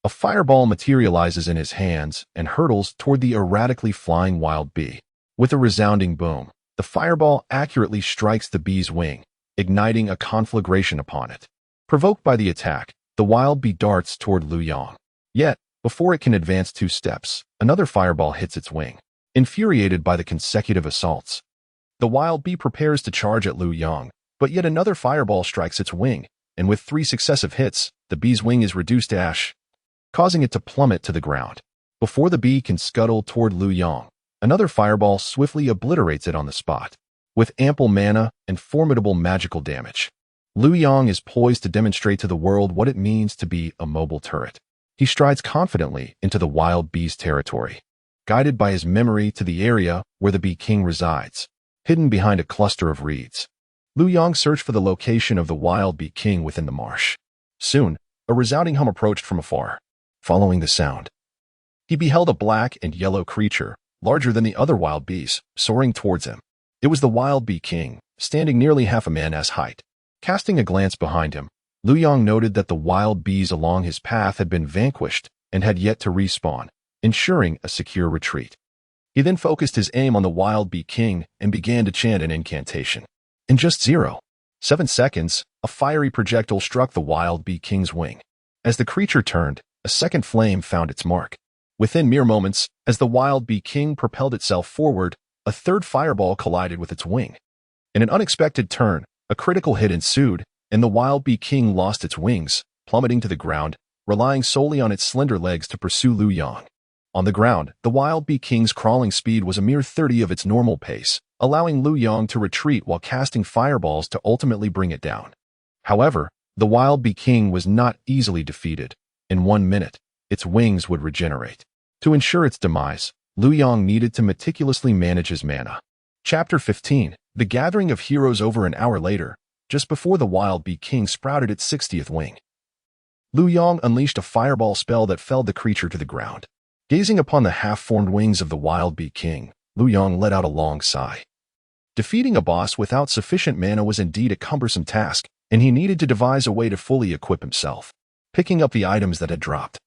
a fireball materializes in his hands and hurtles toward the erratically flying wild bee. With a resounding boom, the fireball accurately strikes the bee's wing, igniting a conflagration upon it. Provoked by the attack, the wild bee darts toward Liu Yang. Yet, before it can advance 2 steps, another fireball hits its wing. Infuriated by the consecutive assaults, the wild bee prepares to charge at Liu Yang, but yet another fireball strikes its wing, and with 3 successive hits, the bee's wing is reduced to ash, causing it to plummet to the ground. Before the bee can scuttle toward Liu Yang, another fireball swiftly obliterates it on the spot. With ample mana and formidable magical damage, Liu Yang is poised to demonstrate to the world what it means to be a mobile turret. He strides confidently into the wild bee's territory, guided by his memory to the area where the bee king resides, hidden behind a cluster of reeds. Liu Yang searched for the location of the wild bee king within the marsh. Soon, a resounding hum approached from afar. Following the sound, he beheld a black and yellow creature, larger than the other wild bees, soaring towards him. It was the wild bee king, standing nearly half a man's height. Casting a glance behind him, Liu Yang noted that the wild bees along his path had been vanquished and had yet to respawn, ensuring a secure retreat. He then focused his aim on the wild bee king and began to chant an incantation. In just 0.7 seconds, a fiery projectile struck the wild bee king's wing. As the creature turned, a second flame found its mark. Within mere moments, as the wild bee king propelled itself forward, a third fireball collided with its wing. In an unexpected turn, a critical hit ensued, and the wild bee king lost its wings, plummeting to the ground, relying solely on its slender legs to pursue Liu Yang. On the ground, the wild bee king's crawling speed was a mere 30 of its normal pace, allowing Liu Yang to retreat while casting fireballs to ultimately bring it down. However, the wild bee king was not easily defeated. In 1 minute, its wings would regenerate. To ensure its demise, Liu Yang needed to meticulously manage his mana. Chapter 15. The Gathering of Heroes. Over an hour later, just before the wild bee king sprouted its 60th wing, Liu Yang unleashed a fireball spell that felled the creature to the ground. Gazing upon the half-formed wings of the wild bee king, Liu Yang let out a long sigh. Defeating a boss without sufficient mana was indeed a cumbersome task, and he needed to devise a way to fully equip himself. Picking up the items that had dropped,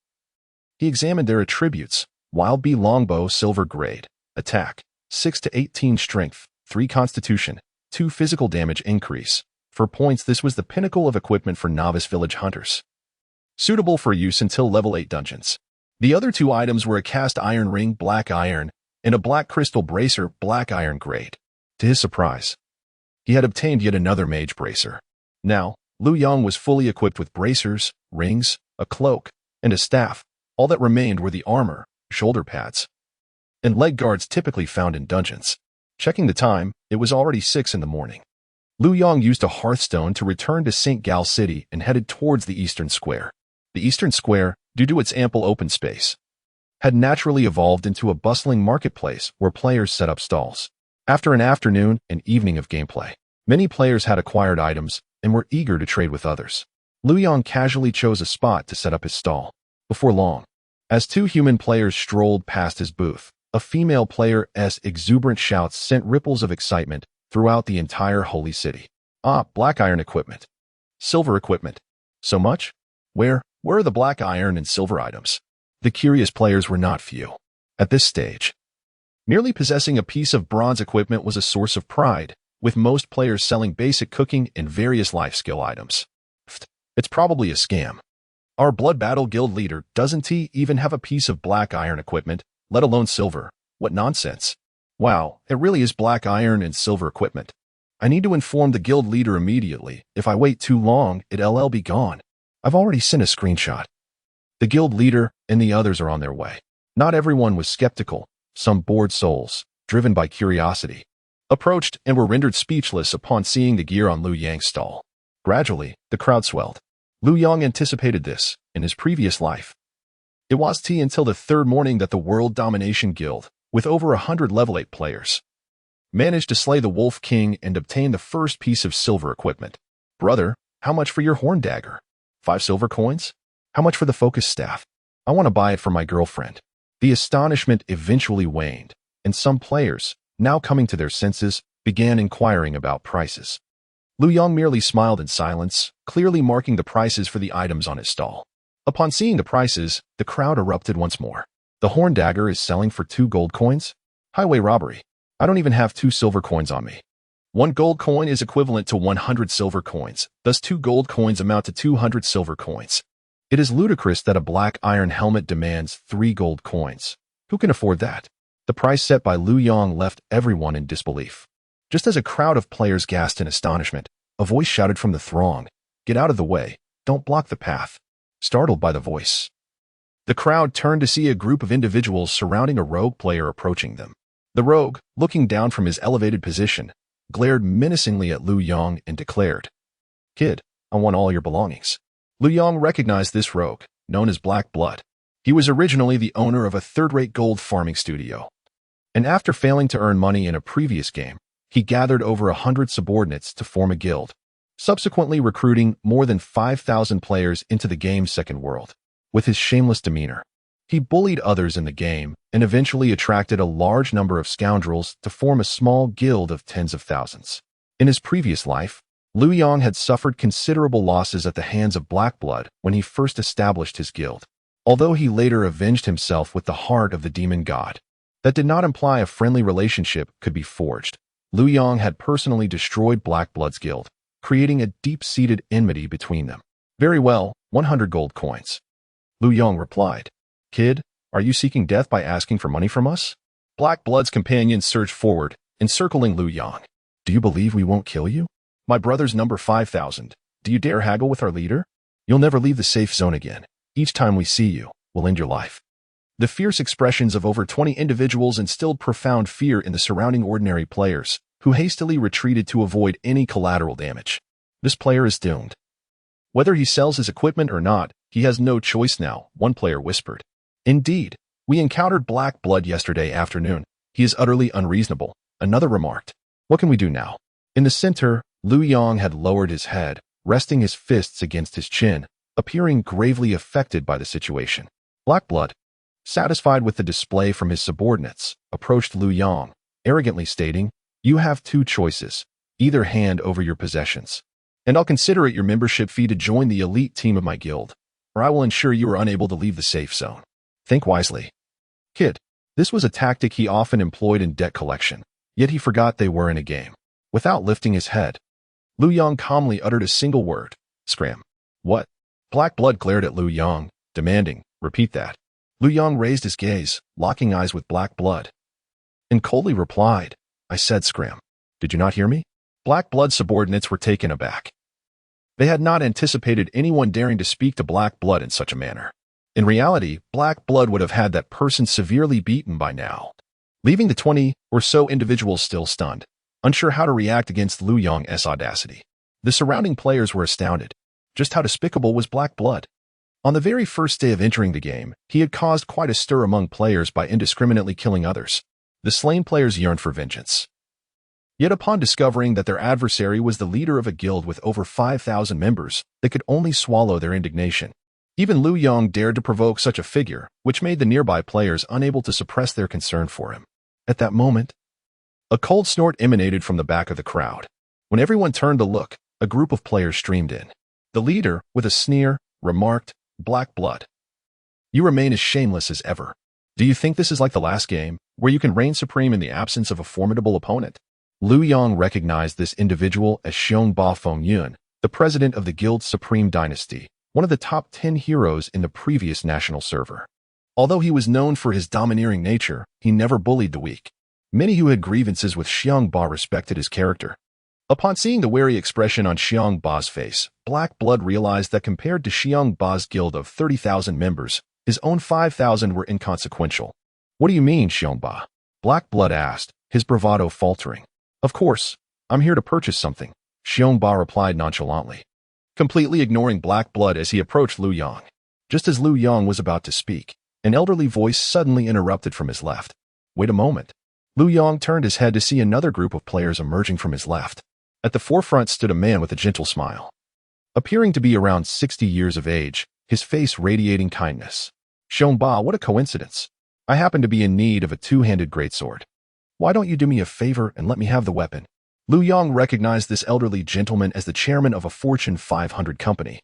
he examined their attributes. Wild bee longbow, silver grade. Attack, 6 to 18 strength, 3 constitution, 2 physical damage increase. For points, this was the pinnacle of equipment for novice village hunters, suitable for use until level 8 dungeons. The other 2 items were a cast iron ring, black iron, and a black crystal bracer, black iron grade. To his surprise, he had obtained yet another mage bracer. Now, Liu Yang was fully equipped with bracers, rings, a cloak, and a staff. All that remained were the armor, shoulder pads, and leg guards typically found in dungeons. Checking the time, it was already 6 in the morning. Liu Yang used a hearthstone to return to St. Gal City and headed towards the Eastern Square. The Eastern Square, due to its ample open space, had naturally evolved into a bustling marketplace where players set up stalls. After an afternoon and evening of gameplay, many players had acquired items and were eager to trade with others. Liu Yang casually chose a spot to set up his stall. Before long, as 2 human players strolled past his booth, a female player's exuberant shouts sent ripples of excitement throughout the entire holy city. Ah, black iron equipment. Silver equipment. So much? Where are the black iron and silver items? The curious players were not few. At this stage, merely possessing a piece of bronze equipment was a source of pride, with most players selling basic cooking and various life skill items. It's probably a scam. Our Blood Battle Guild leader, doesn't he even have a piece of black iron equipment, let alone silver? What nonsense. Wow, it really is black iron and silver equipment. I need to inform the guild leader immediately. If I wait too long, it'll be gone. I've already sent a screenshot. The guild leader and the others are on their way. Not everyone was skeptical. Some bored souls, driven by curiosity, approached and were rendered speechless upon seeing the gear on Liu Yang's stall. Gradually, the crowd swelled. Liu Yang anticipated this in his previous life. It was until the 3rd morning that the World Domination Guild, with over 100 level 8 players, managed to slay the Wolf King and obtain the first piece of silver equipment. Brother, how much for your horn dagger? 5 silver coins? How much for the focus staff? I want to buy it for my girlfriend. The astonishment eventually waned, and some players, now coming to their senses, began inquiring about prices. Lu Yong merely smiled in silence, clearly marking the prices for the items on his stall. Upon seeing the prices, the crowd erupted once more. The horn dagger is selling for 2 gold coins? Highway robbery. I don't even have 2 silver coins on me. 1 gold coin is equivalent to 100 silver coins, thus 2 gold coins amount to 200 silver coins. It is ludicrous that a black iron helmet demands 3 gold coins. Who can afford that? The price set by Lu Yong left everyone in disbelief. Just as a crowd of players gasped in astonishment, a voice shouted from the throng, "Get out of the way, don't block the path." Startled by the voice, the crowd turned to see a group of individuals surrounding a rogue player approaching them. The rogue, looking down from his elevated position, glared menacingly at Lu Yong and declared, "Kid, I want all your belongings." Lu Yong recognized this rogue, known as Black Blood. He was originally the owner of a third-rate gold farming studio. And after failing to earn money in a previous game, he gathered over 100 subordinates to form a guild, subsequently recruiting more than 5,000 players into the game's second world. With his shameless demeanor, he bullied others in the game and eventually attracted a large number of scoundrels to form a small guild of tens of thousands. In his previous life, Lu Yong had suffered considerable losses at the hands of Black Blood when he first established his guild, although he later avenged himself with the heart of the demon god. That did not imply a friendly relationship could be forged. Lu Yong had personally destroyed Black Blood's guild, creating a deep-seated enmity between them. "Very well, 100 gold coins." Lu Yong replied, "Kid, are you seeking death by asking for money from us?" Black Blood's companions surged forward, encircling Lu Yong. "Do you believe we won't kill you? My brother's number 5,000. Do you dare haggle with our leader? You'll never leave the safe zone again. Each time we see you, we'll end your life." The fierce expressions of over 20 individuals instilled profound fear in the surrounding ordinary players, who hastily retreated to avoid any collateral damage. This player is doomed. Whether he sells his equipment or not, he has no choice now, one player whispered. "Indeed, we encountered Black Blood yesterday afternoon. He is utterly unreasonable," another remarked. "What can we do now?" In the center, Lu Yong had lowered his head, resting his fists against his chin, appearing gravely affected by the situation. Black Blood, satisfied with the display from his subordinates, approached Lu Yong, arrogantly stating, "You have 2 choices. Either hand over your possessions, and I'll consider it your membership fee to join the elite team of my guild, or I will ensure you are unable to leave the safe zone. Think wisely." Kid. This was a tactic he often employed in debt collection, yet he forgot they were in a game. Without lifting his head, Lu Yong calmly uttered a single word, "Scram." "What?" Black Blood glared at Lu Yong, demanding, "Repeat that." Lu Yong raised his gaze, locking eyes with Black Blood, and coldly replied, "I said scram. Did you not hear me?" Black Blood's subordinates were taken aback. They had not anticipated anyone daring to speak to Black Blood in such a manner. In reality, Black Blood would have had that person severely beaten by now, leaving the 20 or so individuals still stunned, unsure how to react against Lu Yong's audacity. The surrounding players were astounded. Just how despicable was Black Blood? On the very first day of entering the game, he had caused quite a stir among players by indiscriminately killing others. The slain players yearned for vengeance. Yet upon discovering that their adversary was the leader of a guild with over 5,000 members, they could only swallow their indignation. Even Lu Yong dared to provoke such a figure, which made the nearby players unable to suppress their concern for him. At that moment, a cold snort emanated from the back of the crowd. When everyone turned to look, a group of players streamed in. The leader, with a sneer, remarked, "Black Blood, you remain as shameless as ever. Do you think this is like the last game, where you can reign supreme in the absence of a formidable opponent?" Lu Yong recognized this individual as Xiongba Fengyun, the president of the guild's Supreme Dynasty, one of the top 10 heroes in the previous national server. Although he was known for his domineering nature, he never bullied the weak. Many who had grievances with Xiongba respected his character. Upon seeing the wary expression on Xiongba's face, Black Blood realized that compared to Xiongba's guild of 30,000 members, his own 5,000 were inconsequential. "What do you mean, Xiongba?" Black Blood asked, his bravado faltering. "Of course, I'm here to purchase something," Xiongba replied nonchalantly, completely ignoring Black Blood as he approached Lu Yong. Just as Lu Yong was about to speak, an elderly voice suddenly interrupted from his left. "Wait a moment. Lu Yong turned his head to see another group of players emerging from his left. At the forefront stood a man with a gentle smile. Appearing to be around 60 years of age, his face radiating kindness. Xiongba, what a coincidence. I happen to be in need of a two-handed greatsword. Why don't you do me a favor and let me have the weapon? Lu Yong recognized this elderly gentleman as the chairman of a Fortune 500 company.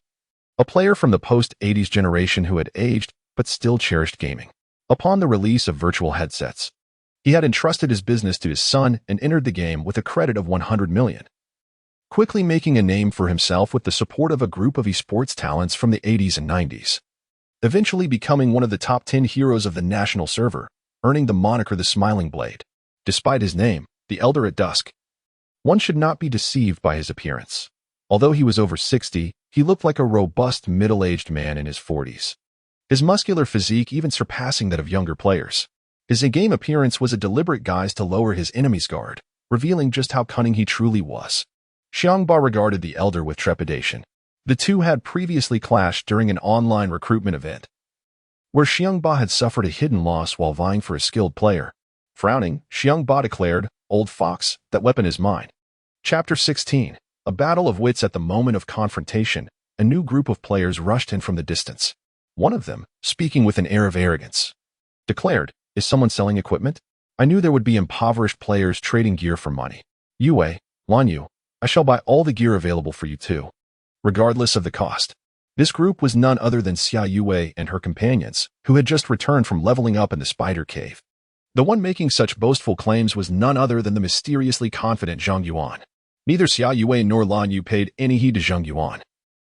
A player from the post-80s generation who had aged but still cherished gaming. Upon the release of virtual headsets, he had entrusted his business to his son and entered the game with a credit of 100 million. Quickly making a name for himself with the support of a group of esports talents from the 80s and 90s. Eventually becoming one of the top 10 heroes of the national server, earning the moniker the Smiling Blade. Despite his name, the Elder at Dusk, one should not be deceived by his appearance. Although he was over 60, he looked like a robust middle-aged man in his 40s. His muscular physique even surpassing that of younger players. His in-game appearance was a deliberate guise to lower his enemy's guard, revealing just how cunning he truly was. Xiongba regarded the Elder with trepidation. The two had previously clashed during an online recruitment event, where Xiongba had suffered a hidden loss while vying for a skilled player. Frowning, Xiongba declared, "Old fox, that weapon is mine." Chapter 16. A battle of wits. At the moment of confrontation, a new group of players rushed in from the distance. One of them, speaking with an air of arrogance, declared, "Is someone selling equipment? I knew there would be impoverished players trading gear for money. Yue, Lanyu, I shall buy all the gear available for you too, regardless of the cost." This group was none other than Xia Yue and her companions, who had just returned from leveling up in the Spider Cave. The one making such boastful claims was none other than the mysteriously confident Zhang Yuan. Neither Xia Yue nor Lan Yu paid any heed to Zhang Yuan.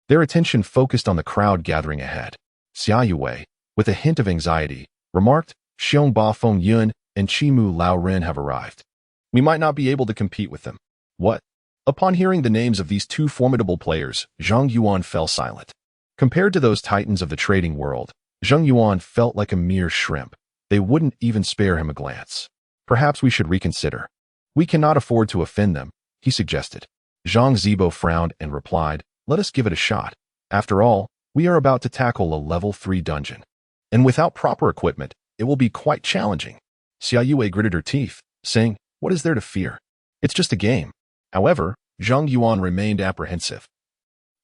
Their attention focused on the crowd gathering ahead. Xia Yue, with a hint of anxiety, remarked, "Xiongba Feng Yun and Chimu Lao Ren have arrived. We might not be able to compete with them." What? Upon hearing the names of these two formidable players, Zhang Yuan fell silent. Compared to those titans of the trading world, Zhang Yuan felt like a mere shrimp. They wouldn't even spare him a glance. "Perhaps we should reconsider. We cannot afford to offend them," he suggested. Zhang Zibo frowned and replied, "Let us give it a shot. After all, we are about to tackle a level 3 dungeon. And without proper equipment, it will be quite challenging." Xia Yue gritted her teeth, saying, "What is there to fear? It's just a game." However, Zhang Yuan remained apprehensive,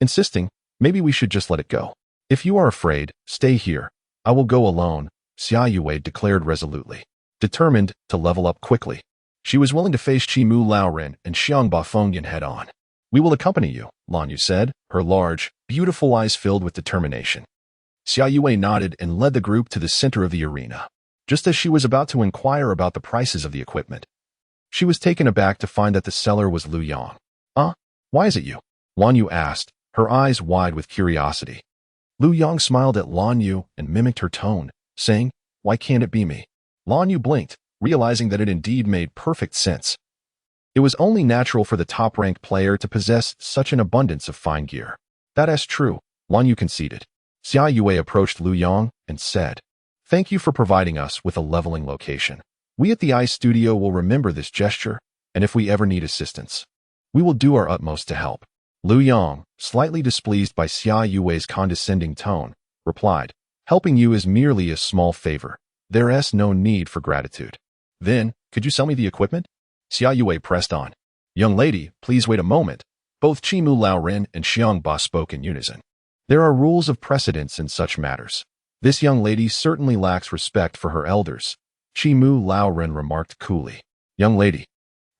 insisting, "Maybe we should just let it go. If you are afraid, stay here. I will go alone," Xia Yue declared resolutely, determined to level up quickly. She was willing to face Chimu Laoren and Xiongba Fengyan head-on. "We will accompany you," Lan Yu said, her large, beautiful eyes filled with determination. Xia Yue nodded and led the group to the center of the arena. Just as she was about to inquire about the prices of the equipment, she was taken aback to find that the seller was Lu Yong. Why is it you?" Lan Yu asked, her eyes wide with curiosity. Lu Yong smiled at Lan Yu and mimicked her tone, saying, "Why can't it be me?" Lan Yu blinked, realizing that it indeed made perfect sense. It was only natural for the top-ranked player to possess such an abundance of fine gear. "That is true," Lan Yu conceded. Xia Yue approached Lu Yong and said, "Thank you for providing us with a leveling location. We at the Ice Studio will remember this gesture, and if we ever need assistance, we will do our utmost to help." Lu Yong, slightly displeased by Xia Yue's condescending tone, replied, "Helping you is merely a small favor. There is no need for gratitude." "Then, could you sell me the equipment?" Xia Yue pressed on. "Young lady, please wait a moment." Both Chimu Laoren and Xiongba spoke in unison. There are rules of precedence in such matters. This young lady certainly lacks respect for her elders, Chimu Laoren remarked coolly. "Young lady,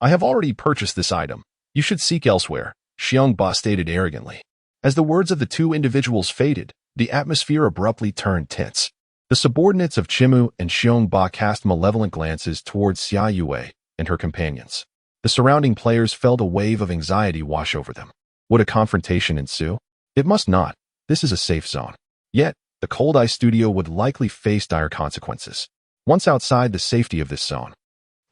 I have already purchased this item. You should seek elsewhere," Xiongba stated arrogantly. As the words of the two individuals faded, the atmosphere abruptly turned tense. The subordinates of Chimu and Xiongba cast malevolent glances towards Xia Yue and her companions. The surrounding players felt a wave of anxiety wash over them. Would a confrontation ensue? It must not. This is a safe zone. Yet, the Cold Eye Studio would likely face dire consequences. Once outside the safety of this zone,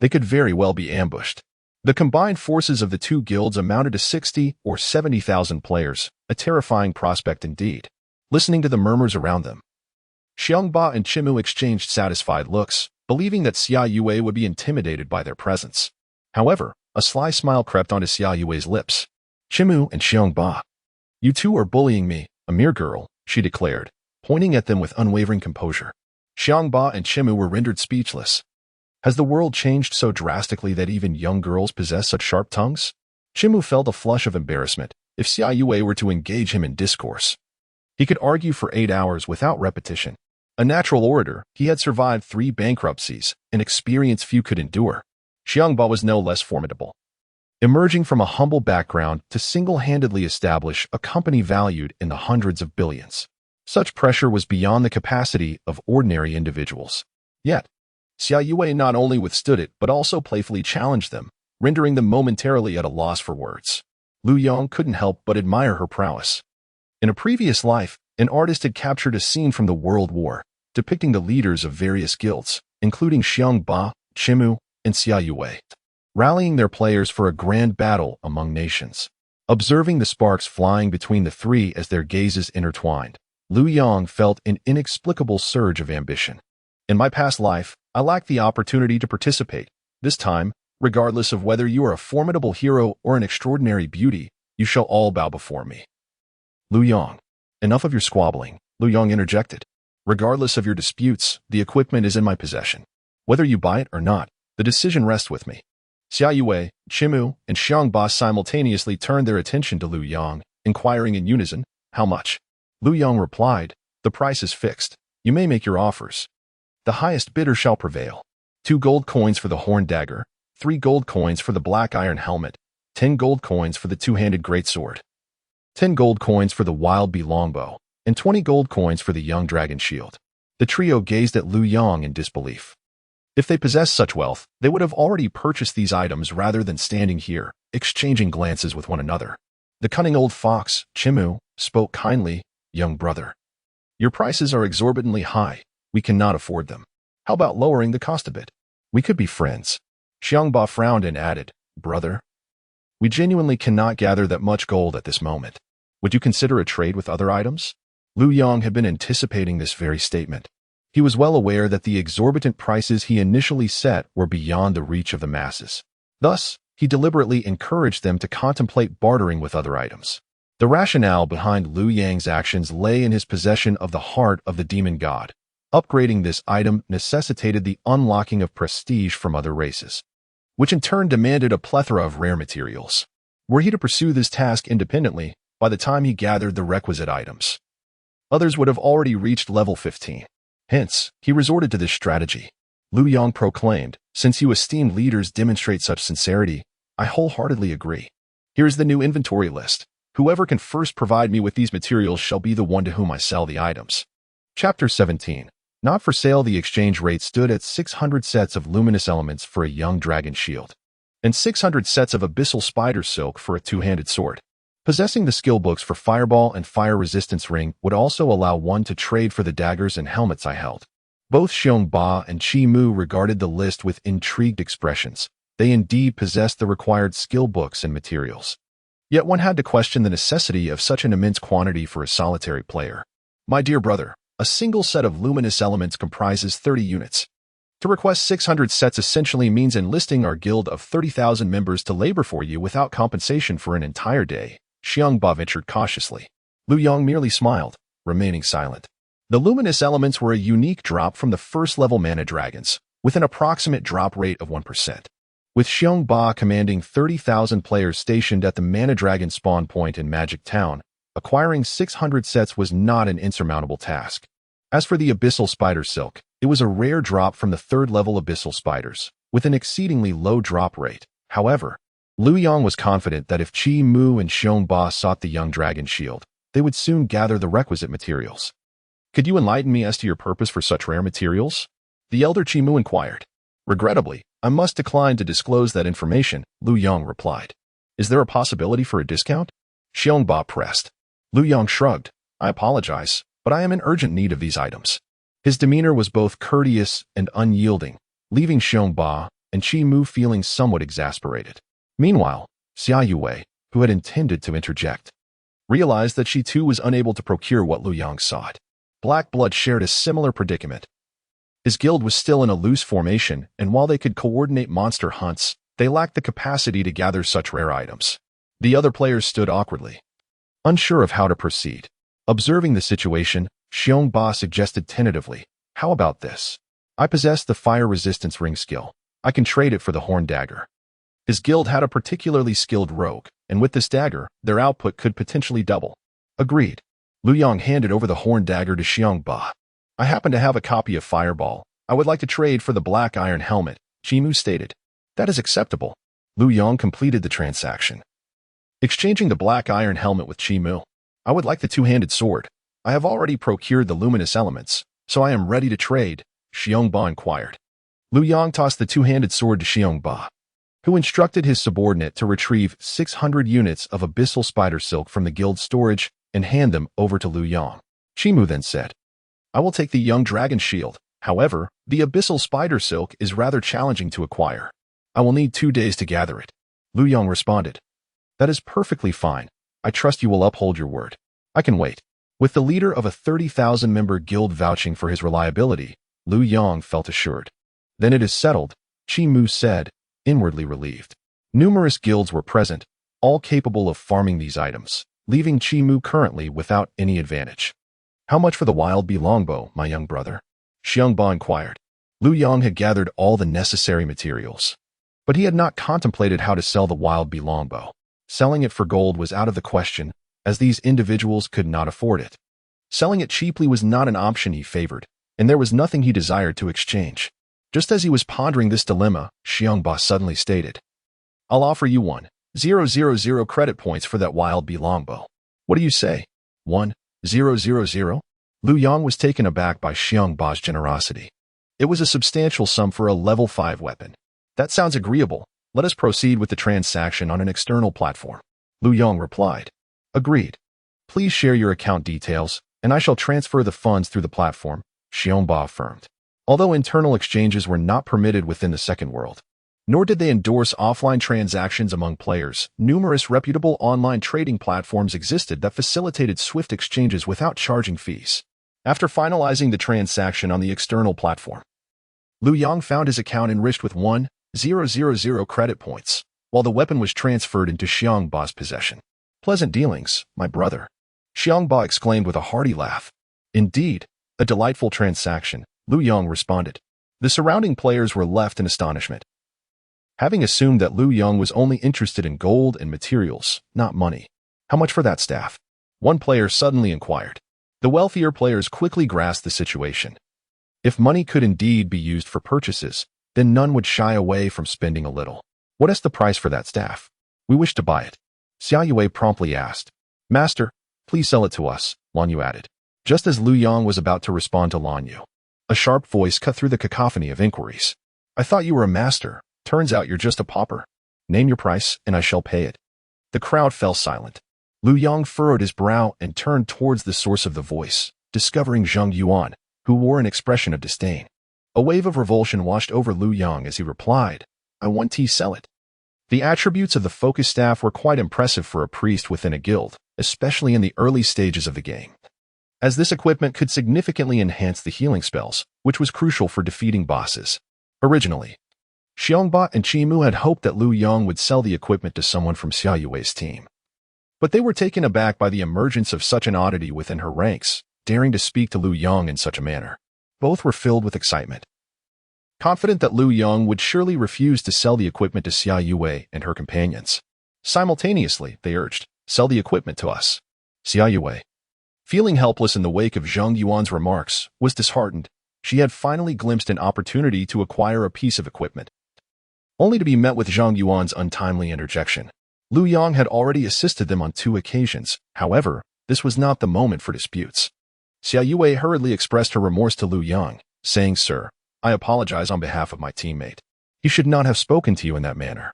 they could very well be ambushed. The combined forces of the two guilds amounted to 60 or 70,000 players, a terrifying prospect indeed. Listening to the murmurs around them, Xiongba and Chimu exchanged satisfied looks, believing that Xia Yue would be intimidated by their presence. However, a sly smile crept onto Xia Yue's lips. "Chimu and Xiongba, you two are bullying me, a mere girl," she declared, pointing at them with unwavering composure. Xiongba and Chimu were rendered speechless. Has the world changed so drastically that even young girls possess such sharp tongues? Chimu felt a flush of embarrassment if Xia Yue were to engage him in discourse. He could argue for 8 hours without repetition. A natural orator, he had survived 3 bankruptcies, an experience few could endure. Xiangba was no less formidable. Emerging from a humble background to single-handedly establish a company valued in the hundreds of billions. Such pressure was beyond the capacity of ordinary individuals. Yet, Xia Yue not only withstood it but also playfully challenged them, rendering them momentarily at a loss for words. Lu Yong couldn't help but admire her prowess. In a previous life, an artist had captured a scene from the World War, depicting the leaders of various guilds, including Xiangba, Chimu, and Xia Yue, rallying their players for a grand battle among nations. Observing the sparks flying between the three as their gazes intertwined, Lu Yong felt an inexplicable surge of ambition. In my past life, I lacked the opportunity to participate. This time, regardless of whether you are a formidable hero or an extraordinary beauty, you shall all bow before me. Lu Yong. Enough of your squabbling, Lu Yong interjected. Regardless of your disputes, the equipment is in my possession. Whether you buy it or not, the decision rests with me. Xia Yue, Chimu, and Xiangba simultaneously turned their attention to Lu Yong, inquiring in unison, how much? Lu Yong replied, the price is fixed. You may make your offers. The highest bidder shall prevail. 2 gold coins for the horn dagger, 3 gold coins for the black iron helmet, 10 gold coins for the 2-handed greatsword, 10 gold coins for the wild bee longbow, and 20 gold coins for the young dragon shield. The trio gazed at Lu Yong in disbelief. If they possessed such wealth, they would have already purchased these items rather than standing here, exchanging glances with one another. The cunning old fox, Chimu, spoke kindly, young brother. Your prices are exorbitantly high. We cannot afford them. How about lowering the cost a bit? We could be friends. Xiangba frowned and added, brother. We genuinely cannot gather that much gold at this moment. Would you consider a trade with other items? Lu Yong had been anticipating this very statement. He was well aware that the exorbitant prices he initially set were beyond the reach of the masses. Thus, he deliberately encouraged them to contemplate bartering with other items. The rationale behind Lu Yang's actions lay in his possession of the heart of the demon god. Upgrading this item necessitated the unlocking of prestige from other races, which in turn demanded a plethora of rare materials. Were he to pursue this task independently, by the time he gathered the requisite items, others would have already reached level 15. Hence, he resorted to this strategy. Lu Yong proclaimed, since you esteemed leaders demonstrate such sincerity, I wholeheartedly agree. Here's the new inventory list. Whoever can first provide me with these materials shall be the one to whom I sell the items. Chapter 17. Not for sale. The exchange rate stood at 600 sets of luminous elements for a young dragon shield, and 600 sets of abyssal spider silk for a 2-handed sword. Possessing the skill books for fireball and fire resistance ring would also allow one to trade for the daggers and helmets I held. Both Xiongba and Chi Mu regarded the list with intrigued expressions. They indeed possessed the required skill books and materials. Yet one had to question the necessity of such an immense quantity for a solitary player. My dear brother, a single set of luminous elements comprises 30 units. To request 600 sets essentially means enlisting our guild of 30,000 members to labor for you without compensation for an entire day, Xiangba ventured cautiously. Lu Yong merely smiled, remaining silent. The luminous elements were a unique drop from the first-level mana dragons, with an approximate drop rate of 1%. With Xiongba commanding 30,000 players stationed at the Mana Dragon spawn point in Magic Town, acquiring 600 sets was not an insurmountable task. As for the Abyssal Spider Silk, it was a rare drop from the 3rd-level Abyssal Spiders, with an exceedingly low drop rate. However, Lu Yong was confident that if Chi Mu and Xiongba sought the young dragon shield, they would soon gather the requisite materials. Could you enlighten me as to your purpose for such rare materials? The elder Chi Mu inquired. Regrettably, I must decline to disclose that information, Lu Yong replied. Is there a possibility for a discount? Xiongba pressed. Lu Yong shrugged. I apologize, but I am in urgent need of these items. His demeanor was both courteous and unyielding, leaving Xiongba and Chi Mu feeling somewhat exasperated. Meanwhile, Xia Yue, who had intended to interject, realized that she too was unable to procure what Lu Yong sought. Black Blood shared a similar predicament. His guild was still in a loose formation, and while they could coordinate monster hunts, they lacked the capacity to gather such rare items. The other players stood awkwardly, unsure of how to proceed. Observing the situation, Xiongba suggested tentatively, how about this? I possess the fire resistance ring skill. I can trade it for the horn dagger. His guild had a particularly skilled rogue, and with this dagger, their output could potentially double. Agreed. Lu Yang handed over the horn dagger to Xiongba. I happen to have a copy of Fireball. I would like to trade for the black iron helmet, Chimu stated. That is acceptable. Lu Yang completed the transaction. Exchanging the black iron helmet with Chimu. I would like the two-handed sword. I have already procured the luminous elements, so I am ready to trade, Xiongba inquired. Lu Yang tossed the two-handed sword to Xiongba, who instructed his subordinate to retrieve 600 units of abyssal spider silk from the guild storage and hand them over to Lu Yang. Chimu then said, I will take the young dragon shield. However, the abyssal spider silk is rather challenging to acquire. I will need 2 days to gather it. Lu Yang responded. That is perfectly fine. I trust you will uphold your word. I can wait. With the leader of a 30,000-member guild vouching for his reliability, Lu Yang felt assured. Then it is settled, Chimu said, inwardly relieved. Numerous guilds were present, all capable of farming these items, leaving Chimu currently without any advantage. How much for the wild bee longbow, my young brother? Xiongba inquired. Lu Yang had gathered all the necessary materials, but he had not contemplated how to sell the wild bee longbow. Selling it for gold was out of the question, as these individuals could not afford it. Selling it cheaply was not an option he favored, and there was nothing he desired to exchange. Just as he was pondering this dilemma, Xiongba suddenly stated, I'll offer you 1,000 credit points for that wild bee longbow. What do you say? 1,000? Lu Yang was taken aback by Xiongba's generosity. It was a substantial sum for a level 5 weapon. That sounds agreeable. Let us proceed with the transaction on an external platform. Lu Yang replied. Agreed. Please share your account details, and I shall transfer the funds through the platform, Xiongba affirmed. Although internal exchanges were not permitted within the second world, nor did they endorse offline transactions among players, numerous reputable online trading platforms existed that facilitated swift exchanges without charging fees. After finalizing the transaction on the external platform, Lu Yang found his account enriched with 1,000 credit points, while the weapon was transferred into Xiongba's possession. Pleasant dealings, my brother. Xiongba exclaimed with a hearty laugh. Indeed, a delightful transaction, Lu Yang responded. The surrounding players were left in astonishment, having assumed that Lu Yang was only interested in gold and materials, not money. How much for that staff? One player suddenly inquired. The wealthier players quickly grasped the situation. If money could indeed be used for purchases, then none would shy away from spending a little. What is the price for that staff? We wish to buy it. Xia Yue promptly asked. Master, please sell it to us, Lan Yu added. Just as Lu Yang was about to respond to Lan Yu, a sharp voice cut through the cacophony of inquiries. I thought you were a master. Turns out you're just a pauper. Name your price, and I shall pay it. The crowd fell silent. Lu Yang furrowed his brow and turned towards the source of the voice, discovering Zheng Yuan, who wore an expression of disdain. A wave of revulsion washed over Lu Yang as he replied, I want to sell it. The attributes of the focus staff were quite impressive for a priest within a guild, especially in the early stages of the game, as this equipment could significantly enhance the healing spells, which was crucial for defeating bosses. Originally, Xiongba and Chimu had hoped that Lu Yang would sell the equipment to someone from Xia Yue's team, but they were taken aback by the emergence of such an oddity within her ranks, daring to speak to Lu Yang in such a manner. Both were filled with excitement, confident that Lu Yang would surely refuse to sell the equipment to Xia Yue and her companions. Simultaneously, they urged, sell the equipment to us. Xia Yue, feeling helpless in the wake of Zheng Yuan's remarks, was disheartened. She had finally glimpsed an opportunity to acquire a piece of equipment, only to be met with Zheng Yuan's untimely interjection. Lu Yang had already assisted them on 2 occasions. However, this was not the moment for disputes. Xia Yue hurriedly expressed her remorse to Lu Yang, saying, Sir, I apologize on behalf of my teammate. He should not have spoken to you in that manner.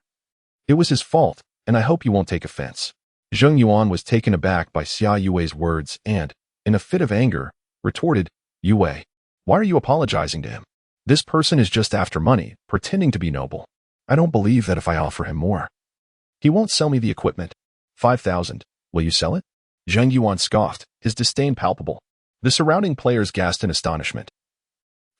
It was his fault, and I hope you won't take offense. Zheng Yuan was taken aback by Xia Yue's words and, in a fit of anger, retorted, Yue, why are you apologizing to him? This person is just after money, pretending to be noble. I don't believe that if I offer him more, he won't sell me the equipment. 5,000. Will you sell it? Zheng Yuan scoffed, his disdain palpable. The surrounding players gasped in astonishment.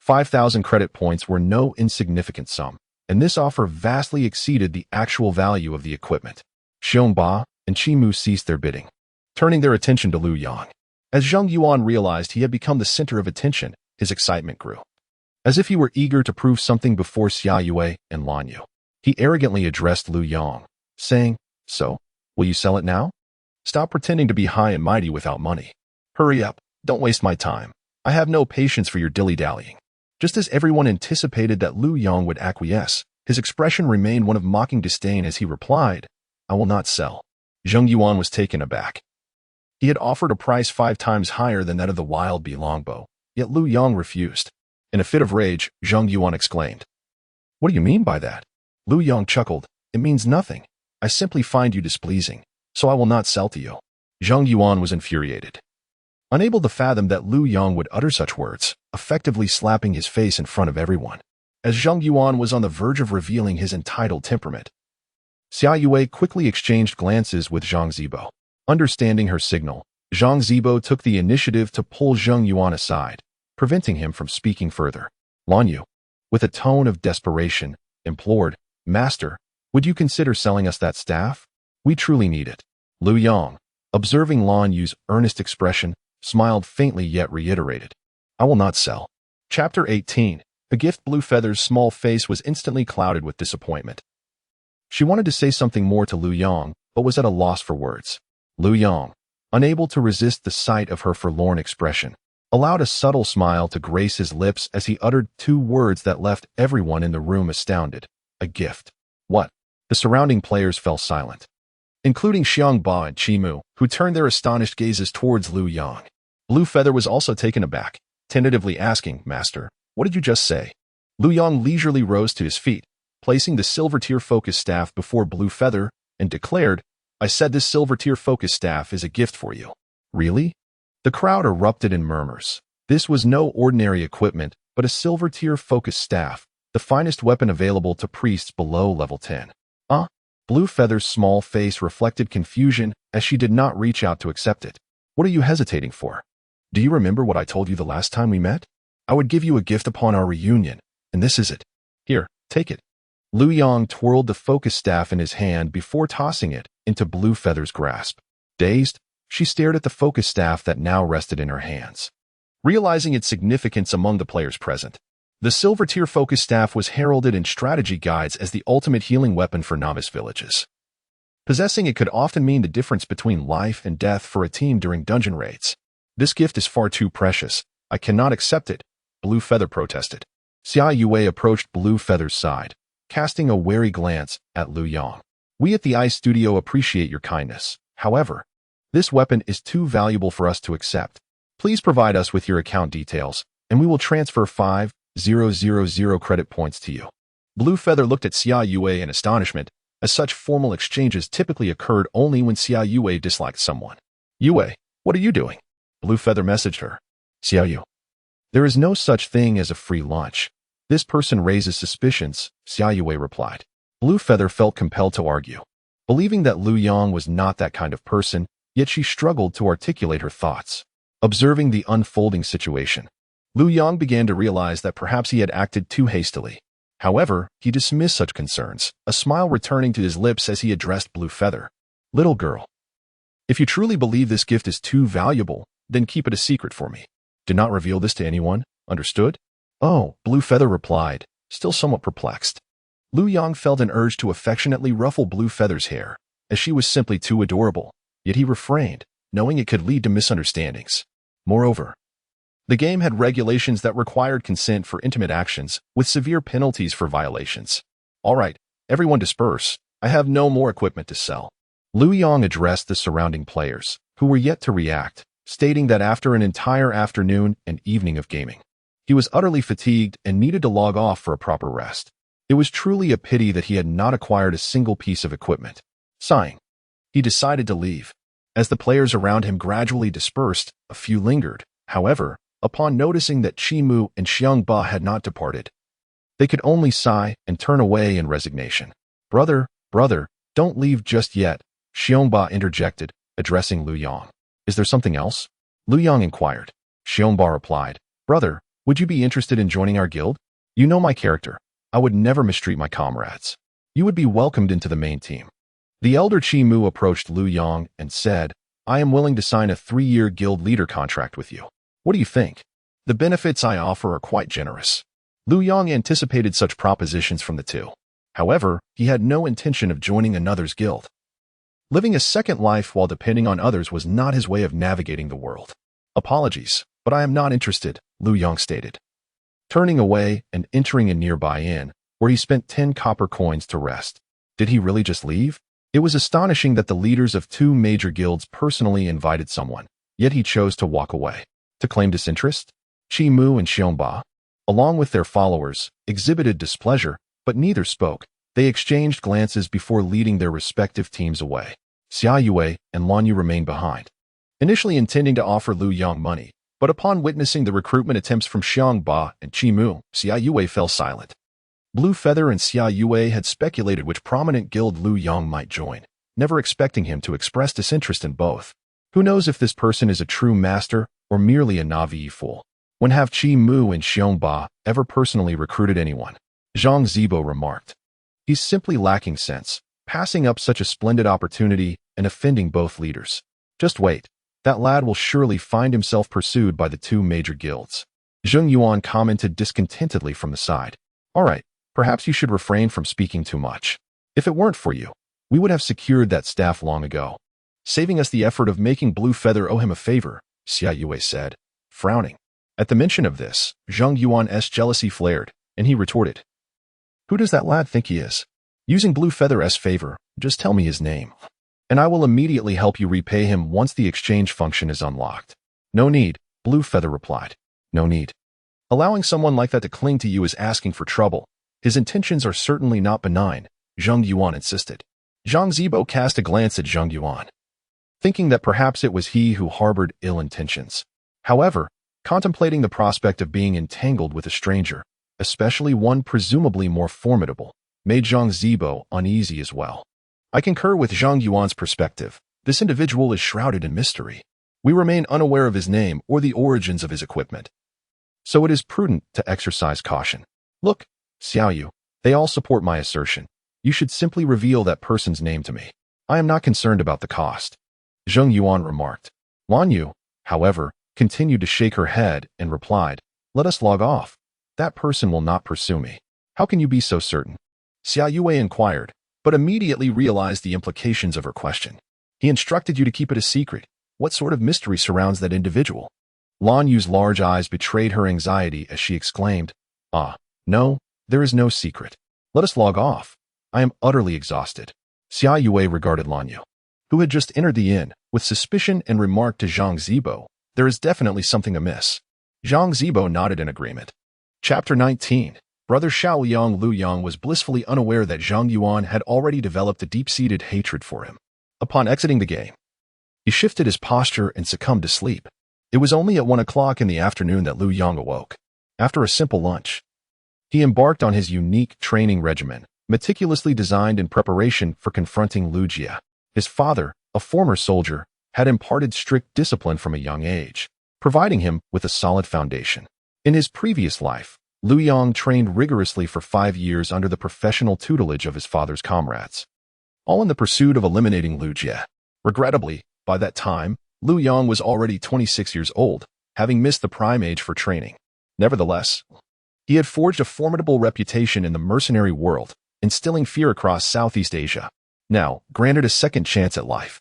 5,000 credit points were no insignificant sum, and this offer vastly exceeded the actual value of the equipment. Xiongba and Chimu ceased their bidding, turning their attention to Lu Yang. As Zheng Yuan realized he had become the center of attention, his excitement grew. As if he were eager to prove something before Xia Yue and Lan Yu, he arrogantly addressed Lu Yong, saying, "So, will you sell it now? Stop pretending to be high and mighty without money. Hurry up, don't waste my time. I have no patience for your dilly-dallying." Just as everyone anticipated that Lu Yong would acquiesce, his expression remained one of mocking disdain as he replied, "I will not sell." Zheng Yuan was taken aback. He had offered a price 5 times higher than that of the Wild Bee longbow, yet Lu Yong refused. In a fit of rage, Zheng Yuan exclaimed, "What do you mean by that?" Lu Yong chuckled, "It means nothing. I simply find you displeasing, so I will not sell to you." Zheng Yuan was infuriated, unable to fathom that Lu Yong would utter such words, effectively slapping his face in front of everyone. As Zheng Yuan was on the verge of revealing his entitled temperament, Xia Yue quickly exchanged glances with Zhang Zibo. Understanding her signal, Zhang Zibo took the initiative to pull Zheng Yuan aside, preventing him from speaking further. Lan Yu, with a tone of desperation, implored, "Master, would you consider selling us that staff? We truly need it." Lu Yong, observing Lan Yu's earnest expression, smiled faintly yet reiterated, "I will not sell." Chapter 18. A gift. Blue Feather's small face was instantly clouded with disappointment. She wanted to say something more to Lu Yong, but was at a loss for words. Lu Yong, unable to resist the sight of her forlorn expression, allowed a subtle smile to grace his lips as he uttered 2 words that left everyone in the room astounded. "A gift." What? The surrounding players fell silent, including Xiang Ba and Qi Mu, who turned their astonished gazes towards Lu Yong. Blue Feather was also taken aback, tentatively asking, "Master, what did you just say?" Lu Yong leisurely rose to his feet, placing the silver tier focus staff before Blue Feather, and declared, "I said this silver tier focus staff is a gift for you." "Really?" The crowd erupted in murmurs. This was no ordinary equipment, but a silver tier focus staff, the finest weapon available to priests below level 10. Blue Feather's small face reflected confusion as she did not reach out to accept it. "What are you hesitating for? Do you remember what I told you the last time we met? I would give you a gift upon our reunion, and this is it. Here, take it." Lu Yong twirled the focus staff in his hand before tossing it into Blue Feather's grasp. Dazed, she stared at the focus staff that now rested in her hands. Realizing its significance among the players present, the silver tier focus staff was heralded in strategy guides as the ultimate healing weapon for novice villages. Possessing it could often mean the difference between life and death for a team during dungeon raids. "This gift is far too precious. I cannot accept it," Blue Feather protested. Xia Yue approached Blue Feather's side, casting a wary glance at Lu Yong. "We at the Ice Studio appreciate your kindness. However, this weapon is too valuable for us to accept. Please provide us with your account details, and we will transfer 5,000 credit points to you." Blue Feather looked at Xia Yue in astonishment, as such formal exchanges typically occurred only when Xia Yue disliked someone. "Yue, what are you doing?" Blue Feather messaged her. "Xia Yue, there is no such thing as a free lunch. This person raises suspicions," Xia Yue replied. Blue Feather felt compelled to argue, believing that Lu Yong was not that kind of person, yet she struggled to articulate her thoughts. Observing the unfolding situation, Lu Yong began to realize that perhaps he had acted too hastily. However, he dismissed such concerns, a smile returning to his lips as he addressed Blue Feather. "Little girl, if you truly believe this gift is too valuable, then keep it a secret for me. Do not reveal this to anyone, understood?" "Oh," Blue Feather replied, still somewhat perplexed. Lu Yong felt an urge to affectionately ruffle Blue Feather's hair, as she was simply too adorable, yet he refrained, knowing it could lead to misunderstandings. Moreover, the game had regulations that required consent for intimate actions, with severe penalties for violations. "All right, everyone disperse. I have no more equipment to sell." Lu Yong addressed the surrounding players, who were yet to react, stating that after an entire afternoon and evening of gaming, he was utterly fatigued and needed to log off for a proper rest. It was truly a pity that he had not acquired a single piece of equipment. Sighing, he decided to leave. As the players around him gradually dispersed, a few lingered. However, upon noticing that Qi Mu and Xiang Ba had not departed, they could only sigh and turn away in resignation. Brother, don't leave just yet," Xiang Ba interjected, addressing Lu Yong. "Is there something else?" Lu Yong inquired. Xiang Ba replied, "Brother, would you be interested in joining our guild? You know my character. I would never mistreat my comrades. You would be welcomed into the main team." The elder Qi Mu approached Lu Yong and said, "I am willing to sign a 3-year guild leader contract with you. What do you think? The benefits I offer are quite generous." Lu Yang anticipated such propositions from the two. However, he had no intention of joining another's guild. Living a second life while depending on others was not his way of navigating the world. Apologies, but I am not interested, Lu Yang stated. Turning away and entering a nearby inn, where he spent 10 copper coins to rest. Did he really just leave? It was astonishing that the leaders of two major guilds personally invited someone, yet he chose to walk away. To claim disinterest? Qi Mu and Xiongba, along with their followers, exhibited displeasure, but neither spoke. They exchanged glances before leading their respective teams away. Xia Yue and Lan Yu remained behind, initially intending to offer Lu Yang money, but upon witnessing the recruitment attempts from Xiongba and Qi Mu, Xia Yue fell silent. Blue Feather and Xia Yue had speculated which prominent guild Lu Yang might join, never expecting him to express disinterest in both. Who knows if this person is a true master or merely a naive fool? When have Qi Mu and Xiongba ever personally recruited anyone? Zhang Zibo remarked. He's simply lacking sense, passing up such a splendid opportunity and offending both leaders. Just wait. That lad will surely find himself pursued by the two major guilds. Zheng Yuan commented discontentedly from the side. All right, perhaps you should refrain from speaking too much. If it weren't for you, we would have secured that staff long ago, saving us the effort of making Blue Feather owe him a favor, Xia Yue said, frowning. At the mention of this, Zheng Yuan's jealousy flared, and he retorted. Who does that lad think he is? Using Blue Feather's favor, just tell me his name, and I will immediately help you repay him once the exchange function is unlocked. No need, Blue Feather replied. No need. Allowing someone like that to cling to you is asking for trouble. His intentions are certainly not benign, Zheng Yuan insisted. Zhang Zibo cast a glance at Zheng Yuan, thinking that perhaps it was he who harbored ill intentions. However, contemplating the prospect of being entangled with a stranger, especially one presumably more formidable, made Zhang Zibo uneasy as well. I concur with Zhang Yuan's perspective. This individual is shrouded in mystery. We remain unaware of his name or the origins of his equipment. So it is prudent to exercise caution. Look, Xiao Yu, they all support my assertion. You should simply reveal that person's name to me. I am not concerned about the cost. Zheng Yuan remarked. Lan Yu, however, continued to shake her head and replied, let us log off. That person will not pursue me. How can you be so certain? Xia Yue inquired, but immediately realized the implications of her question. He instructed you to keep it a secret. What sort of mystery surrounds that individual? Lan Yu's large eyes betrayed her anxiety as she exclaimed, no, there is no secret. Let us log off. I am utterly exhausted. Xia Yue regarded Lan Yu, who had just entered the inn, with suspicion and remarked to Zhang Zibo, there is definitely something amiss. Zhang Zibo nodded in agreement. Chapter 19. Brother Xiaoyang Lu Yang was blissfully unaware that Zhang Yuan had already developed a deep-seated hatred for him. Upon exiting the game, he shifted his posture and succumbed to sleep. It was only at 1 o'clock in the afternoon that Lu Yang awoke. After a simple lunch, he embarked on his unique training regimen, meticulously designed in preparation for confronting Lu Jie. His father, a former soldier, had imparted strict discipline from a young age, providing him with a solid foundation. In his previous life, Lu Yang trained rigorously for 5 years under the professional tutelage of his father's comrades, all in the pursuit of eliminating Lu Jie. Regrettably, by that time, Lu Yang was already 26 years old, having missed the prime age for training. Nevertheless, he had forged a formidable reputation in the mercenary world, instilling fear across Southeast Asia. Now, granted a second chance at life,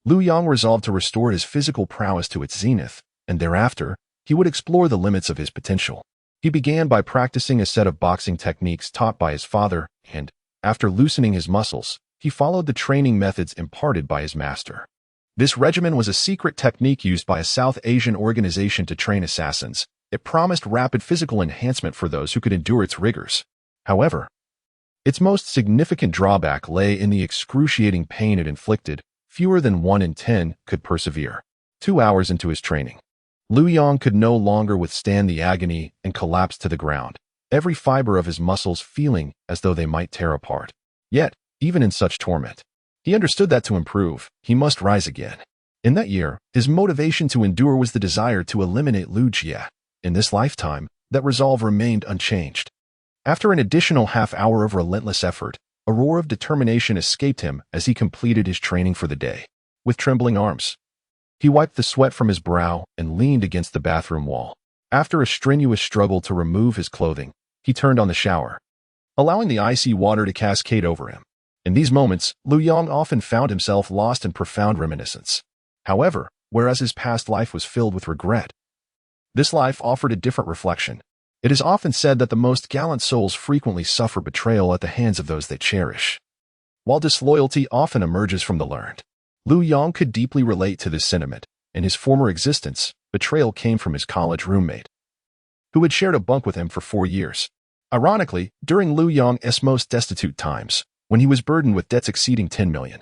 Lu Yang resolved to restore his physical prowess to its zenith, and thereafter, he would explore the limits of his potential. He began by practicing a set of boxing techniques taught by his father, and, after loosening his muscles, he followed the training methods imparted by his master. This regimen was a secret technique used by a South Asian organization to train assassins. It promised rapid physical enhancement for those who could endure its rigors. However, its most significant drawback lay in the excruciating pain it inflicted. Fewer than 1 in 10 could persevere. 2 hours into his training, Lu Yang could no longer withstand the agony and collapsed to the ground, every fiber of his muscles feeling as though they might tear apart. Yet, even in such torment, he understood that to improve, he must rise again. In that year, his motivation to endure was the desire to eliminate Lu Jie. In this lifetime, that resolve remained unchanged. After an additional half-hour of relentless effort, a roar of determination escaped him as he completed his training for the day. With trembling arms, he wiped the sweat from his brow and leaned against the bathroom wall. After a strenuous struggle to remove his clothing, He turned on the shower, allowing the icy water to cascade over him. In these moments, Lu Yang often found himself lost in profound reminiscence. However, whereas his past life was filled with regret, this life offered a different reflection. It is often said that the most gallant souls frequently suffer betrayal at the hands of those they cherish. While disloyalty often emerges from the learned, Lu Yang could deeply relate to this sentiment. In his former existence, betrayal came from his college roommate, who had shared a bunk with him for 4 years. Ironically, during Lu Yang's most destitute times, when he was burdened with debts exceeding 10 million,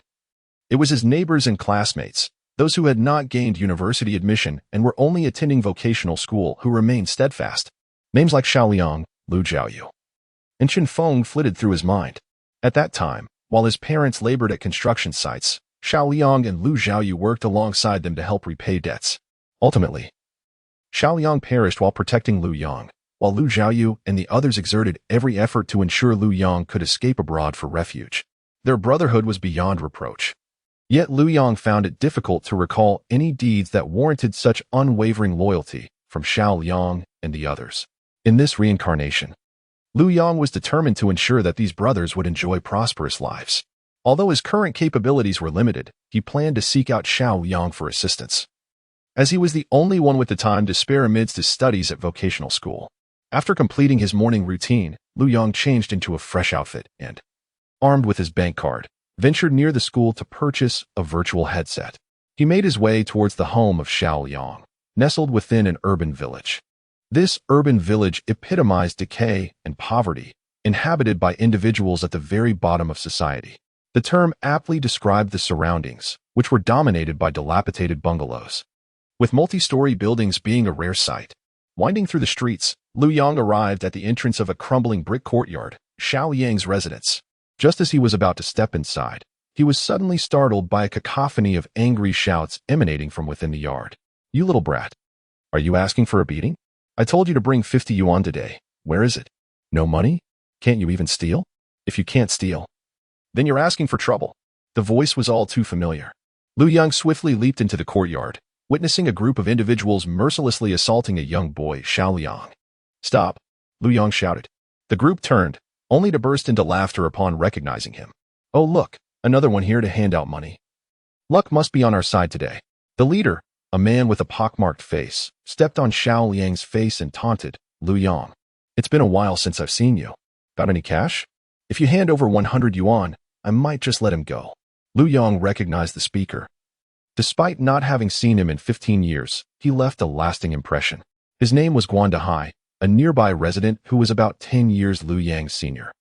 it was his neighbors and classmates, those who had not gained university admission and were only attending vocational school, who remained steadfast. Names like Xiao Liang, Lu Jiaoyu, and Chen Feng flitted through his mind. At that time, while his parents labored at construction sites, Xiao Liang and Lu Jiaoyu worked alongside them to help repay debts. Ultimately, Xiao Liang perished while protecting Lu Yang, while Lu Jiaoyu and the others exerted every effort to ensure Lu Yang could escape abroad for refuge. Their brotherhood was beyond reproach. Yet Lu Yang found it difficult to recall any deeds that warranted such unwavering loyalty from Xiao Liang and the others. In this reincarnation, Lu Yang was determined to ensure that these brothers would enjoy prosperous lives. Although his current capabilities were limited, he planned to seek out Xiao Liang for assistance, as he was the only one with the time to spare amidst his studies at vocational school. After completing his morning routine, Lu Yang changed into a fresh outfit and, armed with his bank card, ventured near the school to purchase a virtual headset. He made his way towards the home of Xiao Liang, nestled within an urban village. This urban village epitomized decay and poverty, inhabited by individuals at the very bottom of society. The term aptly described the surroundings, which were dominated by dilapidated bungalows, with multi-story buildings being a rare sight. Winding through the streets, Lu Yang arrived at the entrance of a crumbling brick courtyard, Xiao Yang's residence. Just as he was about to step inside, he was suddenly startled by a cacophony of angry shouts emanating from within the yard. "You little brat! Are you asking for a beating? I told you to bring 50 yuan today. Where is it? No money? Can't you even steal? If you can't steal, then you're asking for trouble." The voice was all too familiar. Lu Yang swiftly leaped into the courtyard, witnessing a group of individuals mercilessly assaulting a young boy, Xiao Liang. "Stop!" Lu Yang shouted. The group turned, only to burst into laughter upon recognizing him. "Oh look, another one here to hand out money. Luck must be on our side today." The leader, a man with a pockmarked face, stepped on Xiao Liang's face and taunted, "Lu Yang, it's been a while since I've seen you. Got any cash? If you hand over 100 yuan, I might just let him go." Lu Yang recognized the speaker. Despite not having seen him in 15 years, he left a lasting impression. His name was Guan Dahai, a nearby resident who was about 10 years Lu Yang's senior.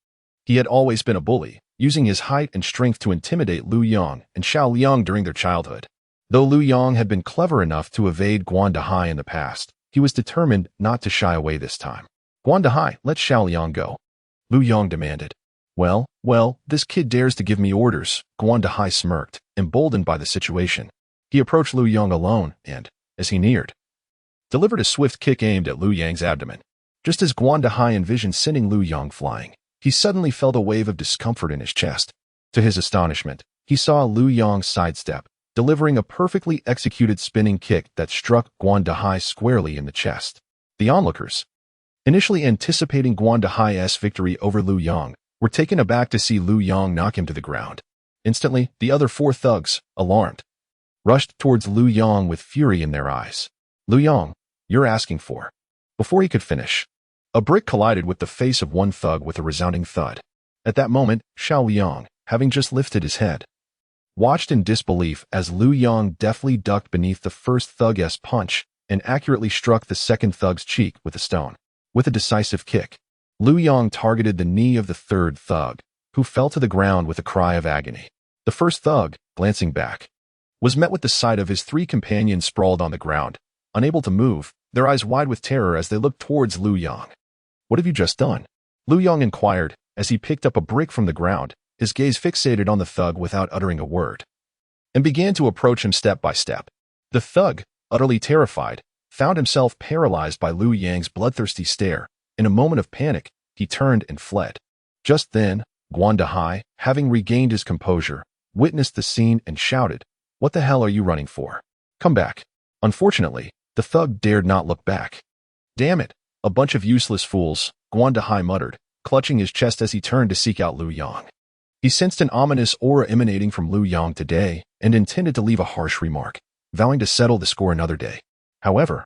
He had always been a bully, using his height and strength to intimidate Lu Yang and Xiao Liang during their childhood. Though Lu Yang had been clever enough to evade Guan Dahai in the past, he was determined not to shy away this time. "Guan Dahai, let Xiao Liang go," Lu Yang demanded. Well, this kid dares to give me orders," Guan Dahai smirked, emboldened by the situation. He approached Lu Yang alone and, as he neared, delivered a swift kick aimed at Lu Yang's abdomen. Just as Guan Dahai envisioned sending Lu Yang flying, he suddenly felt a wave of discomfort in his chest. To his astonishment, he saw Lu Yang sidestep, delivering a perfectly executed spinning kick that struck Guan Dahai squarely in the chest. The onlookers, initially anticipating Guan Dahai's victory over Lu Yang, were taken aback to see Lu Yang knock him to the ground. Instantly, the other 4 thugs, alarmed, rushed towards Lu Yang with fury in their eyes. "Lu Yang, you're asking for..." Before he could finish, a brick collided with the face of one thug with a resounding thud. At that moment, Xiao Liang, having just lifted his head, watched in disbelief as Lu Yang deftly ducked beneath the first thug's punch and accurately struck the second thug's cheek with a stone. With a decisive kick, Lu Yang targeted the knee of the third thug, who fell to the ground with a cry of agony. The first thug, glancing back, was met with the sight of his 3 companions sprawled on the ground, unable to move, their eyes wide with terror as they looked towards Lu Yang. "What have you just done?" Lu Yang inquired as he picked up a brick from the ground, his gaze fixated on the thug without uttering a word, and began to approach him step by step. The thug, utterly terrified, found himself paralyzed by Lu Yang's bloodthirsty stare. In a moment of panic, he turned and fled. Just then, Guan Dahai, having regained his composure, witnessed the scene and shouted, "What the hell are you running for? Come back." Unfortunately, the thug dared not look back. "Damn it, a bunch of useless fools," Guan Dahai muttered, clutching his chest as he turned to seek out Lu Yang. He sensed an ominous aura emanating from Lu Yang today and intended to leave a harsh remark, vowing to settle the score another day. However,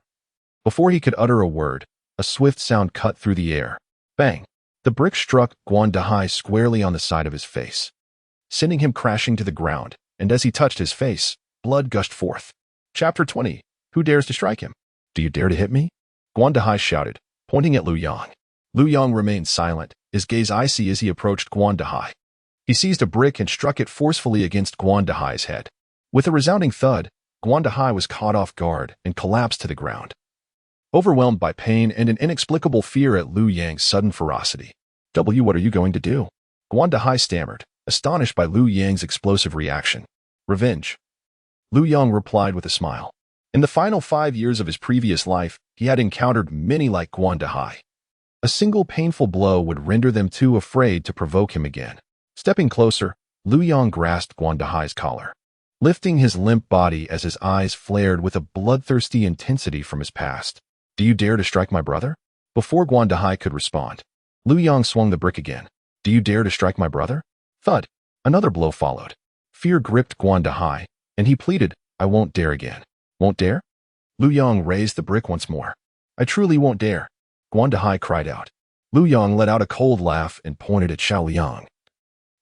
before he could utter a word, a swift sound cut through the air. Bang! The brick struck Guan Dahai squarely on the side of his face, sending him crashing to the ground, and as he touched his face, blood gushed forth. Chapter 20. Who dares to strike him? Do you dare to hit me? Guan Dahai shouted, pointing at Lu Yang. Lu Yang remained silent, his gaze icy as he approached Guan Dahai. He seized a brick and struck it forcefully against Guan Dahai's head. With a resounding thud, Guan Dahai was caught off guard and collapsed to the ground, overwhelmed by pain and an inexplicable fear at Lu Yang's sudden ferocity. What are you going to do? Guan Dahai stammered, astonished by Lu Yang's explosive reaction. Revenge. Lu Yang replied with a smile. In the final 5 years of his previous life, he had encountered many like Guan Dahai. A single painful blow would render them too afraid to provoke him again. Stepping closer, Lu Yang grasped Guan Dahai's collar, lifting his limp body as his eyes flared with a bloodthirsty intensity from his past. Do you dare to strike my brother? Before Guan Dahai could respond, Lu Yang swung the brick again. Do you dare to strike my brother? Thud. Another blow followed. Fear gripped Guan Dahai, and he pleaded, I won't dare again. Won't dare? Lu Yang raised the brick once more. I truly won't dare. Guan Dahai cried out. Lu Yang let out a cold laugh and pointed at Xiao Liang,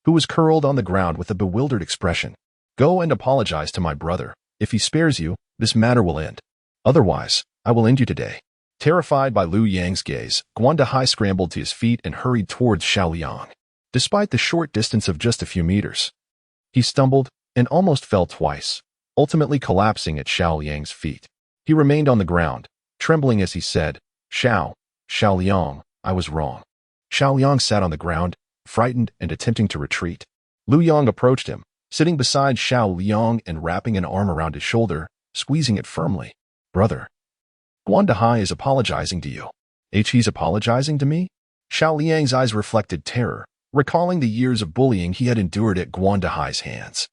who was curled on the ground with a bewildered expression. Go and apologize to my brother. If he spares you, this matter will end. Otherwise, I will end you today. Terrified by Lu Yang's gaze, Guan Dahai scrambled to his feet and hurried towards Xiao Liang. Despite the short distance of just a few meters, he stumbled and almost fell twice, ultimately collapsing at Xiao Liang's feet. He remained on the ground, trembling as he said, Xiao Liang, I was wrong. Xiao Liang sat on the ground, frightened and attempting to retreat. Lu Yang approached him, sitting beside Xiao Liang and wrapping an arm around his shoulder, squeezing it firmly. Brother, Guan Dahai is apologizing to you. He's apologizing to me? Xiao Liang's eyes reflected terror, recalling the years of bullying he had endured at Guan Dahai's hands,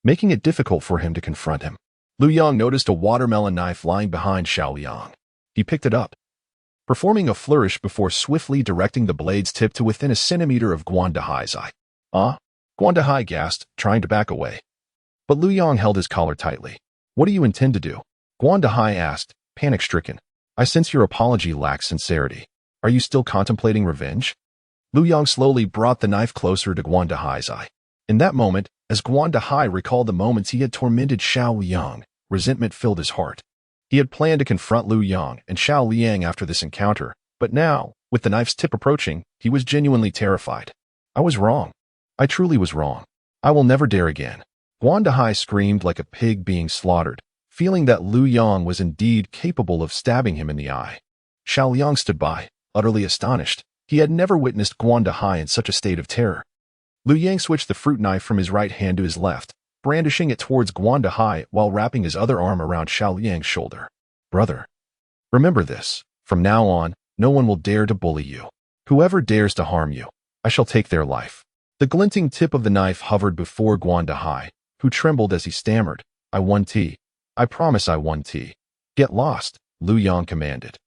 making it difficult for him to confront him. Lu Yang noticed a watermelon knife lying behind Xiao Liang. He picked it up, performing a flourish before swiftly directing the blade's tip to within a centimeter of Guan Dahai's eye. Guan Dahai gasped, trying to back away. But Lu Yang held his collar tightly. What do you intend to do? Guan Dahai asked, panic-stricken. I sense your apology lacks sincerity. Are you still contemplating revenge? Lu Yang slowly brought the knife closer to Guan Dahai's eye. In that moment, as Guan Dahai recalled the moments he had tormented Xiao Liang, resentment filled his heart. He had planned to confront Lu Yang and Xiao Liang after this encounter, but now, with the knife's tip approaching, he was genuinely terrified. I was wrong. I truly was wrong. I will never dare again. Guan Dahai screamed like a pig being slaughtered, feeling that Lu Yang was indeed capable of stabbing him in the eye. Xiao Liang stood by, utterly astonished. He had never witnessed Guan Dahai in such a state of terror. Lu Yang switched the fruit knife from his right hand to his left, brandishing it towards Guan Dahai while wrapping his other arm around Xiao Liang's shoulder. Brother, remember this. From now on, no one will dare to bully you. Whoever dares to harm you, I shall take their life. The glinting tip of the knife hovered before Guan Dahai, who trembled as he stammered, I won tea. I promise I won tea. Get lost, Lu Yang commanded.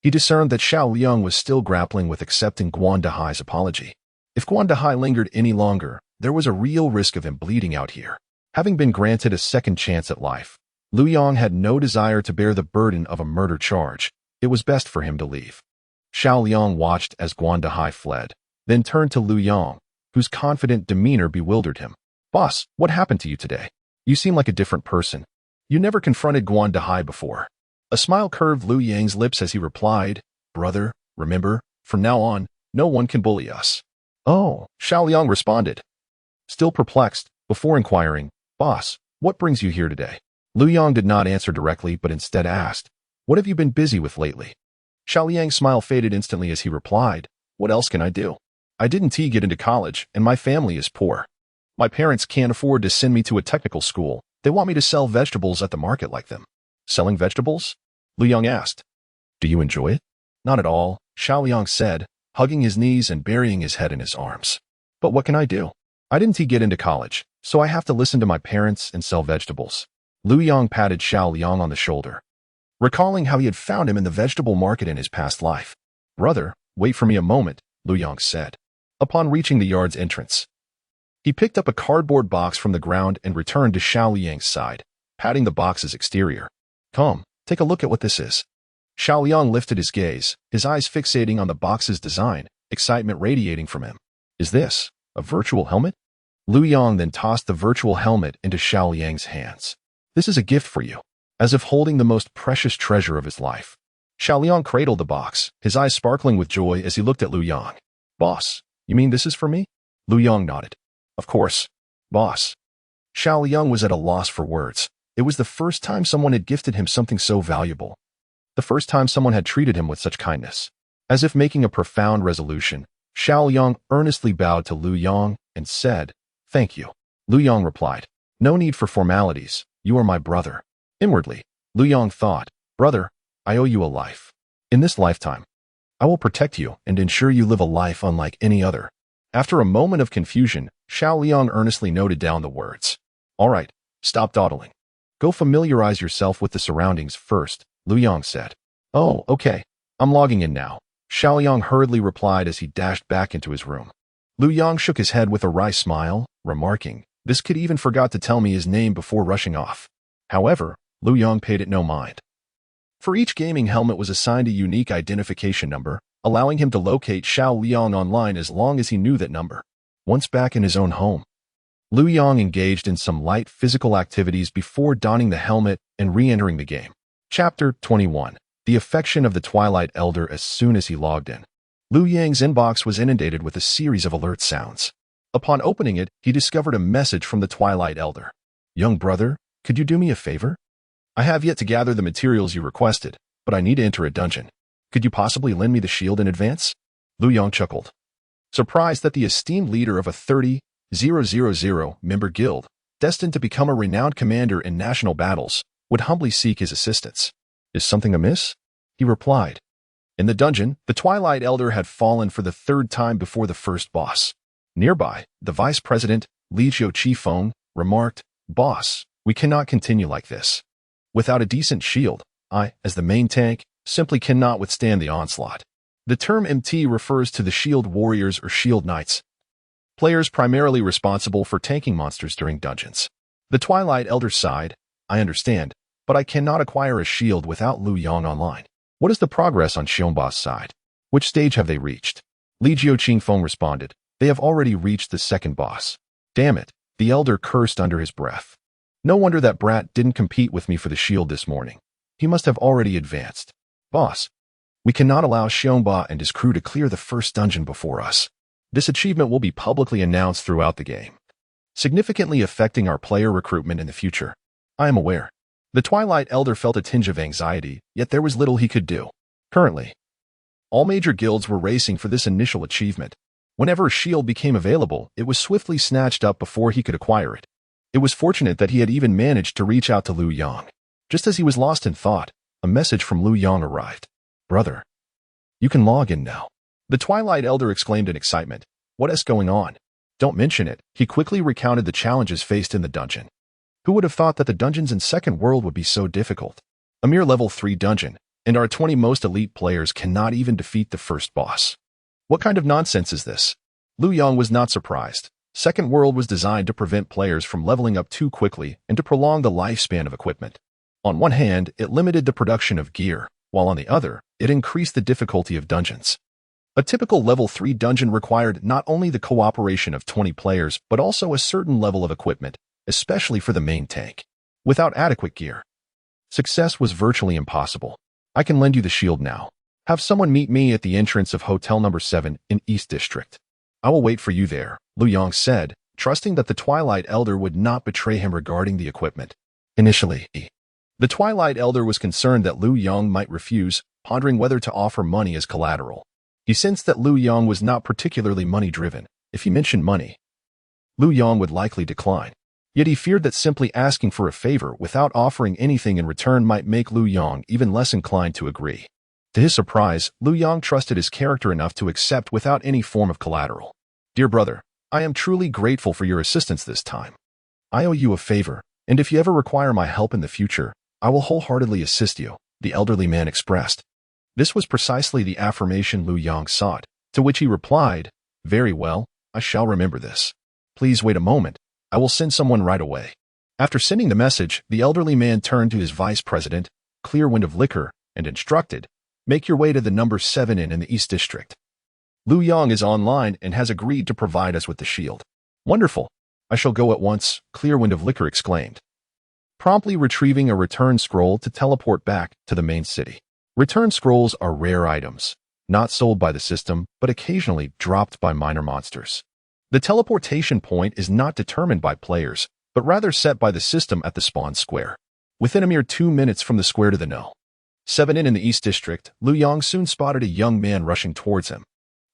He discerned that Xiao Liang was still grappling with accepting Guan Dahai's apology. If Guan Dahai lingered any longer, there was a real risk of him bleeding out here. Having been granted a second chance at life, Lu Yang had no desire to bear the burden of a murder charge. It was best for him to leave. Xiao Liang watched as Guan Dahai fled, then turned to Lu Yang, whose confident demeanor bewildered him. Boss, what happened to you today? You seem like a different person. You never confronted Guan Dahai before. A smile curved Lu Yang's lips as he replied, Brother, remember, from now on, no one can bully us. Oh, Xiao Liang responded, still perplexed, before inquiring, Boss, what brings you here today? Lu Yang did not answer directly but instead asked, What have you been busy with lately? Xiao Liang's smile faded instantly as he replied, What else can I do? I didn't get into college, and my family is poor. My parents can't afford to send me to a technical school. They want me to sell vegetables at the market like them. Selling vegetables? Lu Yang asked. Do you enjoy it? Not at all, Xiao Liang said, hugging his knees and burying his head in his arms. But what can I do? I didn't get into college, so I have to listen to my parents and sell vegetables. Lu Yang patted Xiao Liang on the shoulder, recalling how he had found him in the vegetable market in his past life. Brother, Wait for me a moment, Lu Yang said. Upon reaching the yard's entrance, he picked up a cardboard box from the ground and returned to Xiao Liang's side, patting the box's exterior. Come, take a look at what this is. Xiao Liang lifted his gaze, his eyes fixating on the box's design, excitement radiating from him. Is this a virtual helmet? Lu Yang then tossed the virtual helmet into Xiao Liang's hands. This is a gift for you, as if holding the most precious treasure of his life. Xiao Liang cradled the box, his eyes sparkling with joy as he looked at Lu Yang. Boss, you mean this is for me? Lu Yang nodded. Of course, boss. Xiao Liang was at a loss for words. It was the first time someone had gifted him something so valuable. The first time someone had treated him with such kindness. As if making a profound resolution, Xiao Liang earnestly bowed to Lu Yang and said, Thank you. Lu Yang replied, No need for formalities. You are my brother. Inwardly, Lu Yang thought, Brother, I owe you a life. In this lifetime, I will protect you and ensure you live a life unlike any other. After a moment of confusion, Xiao Liang earnestly noted down the words. All right, stop dawdling. Go familiarize yourself with the surroundings first, Lu Yang said. Oh, okay. I'm logging in now. Xiao Liang hurriedly replied as he dashed back into his room. Lu Yang shook his head with a wry smile, remarking, This kid even forgot to tell me his name before rushing off. However, Lu Yang paid it no mind. For each gaming helmet was assigned a unique identification number, allowing him to locate Xiao Liang online as long as he knew that number. Once back in his own home, Lu Yang engaged in some light physical activities before donning the helmet and re-entering the game. Chapter 21. The Affection of the Twilight Elder. As soon as he logged in, Lu Yang's inbox was inundated with a series of alert sounds. Upon opening it, he discovered a message from the Twilight Elder. Young brother, could you do me a favor? I have yet to gather the materials you requested, but I need to enter a dungeon. Could you possibly lend me the shield in advance? Lu Yang chuckled, surprised that the esteemed leader of a 30,000 member guild, destined to become a renowned commander in national battles, would humbly seek his assistance. Is something amiss? He replied. In the dungeon, the Twilight Elder had fallen for the third time before the first boss. Nearby, the vice president, Li Jiu-Qifeng, remarked, Boss, we cannot continue like this. Without a decent shield, I, as the main tank, simply cannot withstand the onslaught. The term MT refers to the shield warriors or shield knights, players primarily responsible for tanking monsters during dungeons. The Twilight Elder sighed, I understand, but I cannot acquire a shield without Lu Yang online. What is the progress on Xiongba's side? Which stage have they reached? Li Jiu-Qifeng responded, They have already reached the second boss. Damn it, the Elder cursed under his breath. No wonder that brat didn't compete with me for the shield this morning. He must have already advanced. Boss, we cannot allow Xiongba and his crew to clear the first dungeon before us. This achievement will be publicly announced throughout the game, significantly affecting our player recruitment in the future. I am aware. The Twilight Elder felt a tinge of anxiety, yet there was little he could do. Currently, all major guilds were racing for this initial achievement. Whenever a shield became available, it was swiftly snatched up before he could acquire it. It was fortunate that he had even managed to reach out to Lu Yang. Just as he was lost in thought, a message from Lu Yang arrived. Brother, you can log in now. The Twilight Elder exclaimed in excitement. What is going on? Don't mention it. He quickly recounted the challenges faced in the dungeon. Who would have thought that the dungeons in Second World would be so difficult? A mere level 3 dungeon, and our 20 most elite players cannot even defeat the first boss. What kind of nonsense is this? Lu Yang was not surprised. Second World was designed to prevent players from leveling up too quickly and to prolong the lifespan of equipment. On one hand, it limited the production of gear, while on the other, it increased the difficulty of dungeons. A typical level 3 dungeon required not only the cooperation of 20 players, but also a certain level of equipment, especially for the main tank. Without adequate gear, success was virtually impossible. I can lend you the shield now. Have someone meet me at the entrance of Hotel Number 7 in East District. I will wait for you there, Lu Yang said, trusting that the Twilight Elder would not betray him regarding the equipment. Initially, the Twilight Elder was concerned that Lu Yang might refuse, pondering whether to offer money as collateral. He sensed that Lu Yang was not particularly money-driven. If he mentioned money, Lu Yang would likely decline. Yet he feared that simply asking for a favor without offering anything in return might make Lu Yang even less inclined to agree. To his surprise, Lu Yang trusted his character enough to accept without any form of collateral. Dear brother, I am truly grateful for your assistance this time. I owe you a favor, and if you ever require my help in the future, I will wholeheartedly assist you, the elderly man expressed. This was precisely the affirmation Lu Yang sought, to which he replied, "Very well, I shall remember this. Please wait a moment, I will send someone right away." After sending the message, the elderly man turned to his vice president, Clear Wind of Liquor, and instructed, "Make your way to the number 7 inn in the East District. Lu Yang is online and has agreed to provide us with the shield." "Wonderful. I shall go at once," Clear Wind of Liquor exclaimed, promptly retrieving a return scroll to teleport back to the main city. Return scrolls are rare items, not sold by the system, but occasionally dropped by minor monsters. The teleportation point is not determined by players, but rather set by the system at the spawn square, within a mere 2 minutes from the square to the no. 7 inn in the East District, Lu Yang soon spotted a young man rushing towards him.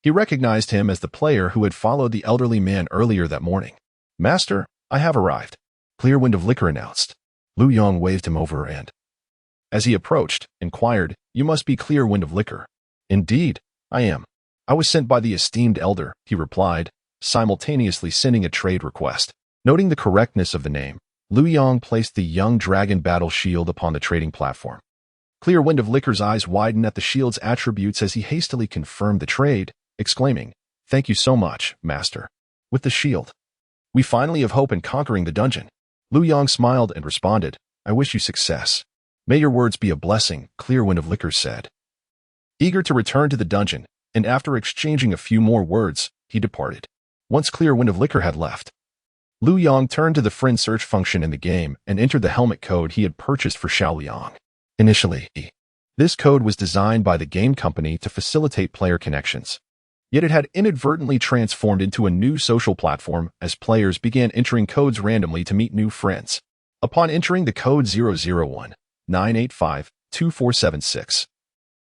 He recognized him as the player who had followed the elderly man earlier that morning. "Master, I have arrived," Clear Wind of Liquor announced. Lu Yang waved him over and, as he approached, inquired, "You must be Clear Wind of Liquor." "Indeed, I am. I was sent by the esteemed elder," he replied, simultaneously sending a trade request. Noting the correctness of the name, Lu Yang placed the young dragon battle shield upon the trading platform. Clear Wind of Liquor's eyes widened at the shield's attributes as he hastily confirmed the trade, exclaiming, "Thank you so much, master. With the shield, we finally have hope in conquering the dungeon." Lu Yang smiled and responded, "I wish you success. May your words be a blessing," Clear Wind of Liquor said. Eager to return to the dungeon, and after exchanging a few more words, he departed. Once Clear Wind of Liquor had left, Lu Yang turned to the friend search function in the game and entered the helmet code he had purchased for Xiao Liang. Initially, this code was designed by the game company to facilitate player connections. Yet it had inadvertently transformed into a new social platform as players began entering codes randomly to meet new friends. Upon entering the code 001-985-2476,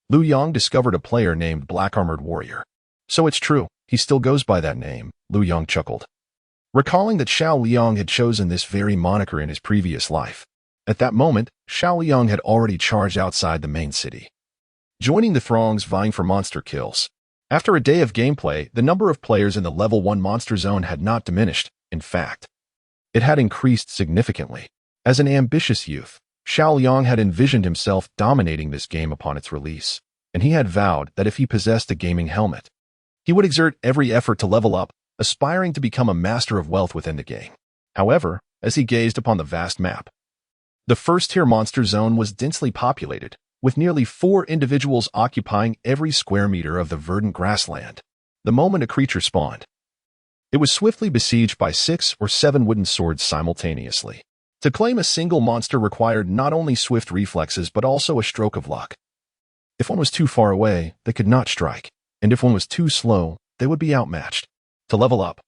Lu Yang discovered a player named Black Armored Warrior. "So it's true, he still goes by that name," Lu Yang chuckled, recalling that Xiao Liang had chosen this very moniker in his previous life. At that moment, Xiao Liang had already charged outside the main city, joining the throngs vying for monster kills. After a day of gameplay, the number of players in the level 1 monster zone had not diminished. In fact, it had increased significantly. As an ambitious youth, Xiao Liang had envisioned himself dominating this game upon its release, and he had vowed that if he possessed a gaming helmet, he would exert every effort to level up, aspiring to become a master of wealth within the game. However, as he gazed upon the vast map, the first-tier monster zone was densely populated, with nearly 4 individuals occupying every square meter of the verdant grassland. The moment a creature spawned, it was swiftly besieged by 6 or 7 wooden swords simultaneously. To claim a single monster required not only swift reflexes but also a stroke of luck. If one was too far away, they could not strike, and if one was too slow, they would be outmatched. To level up,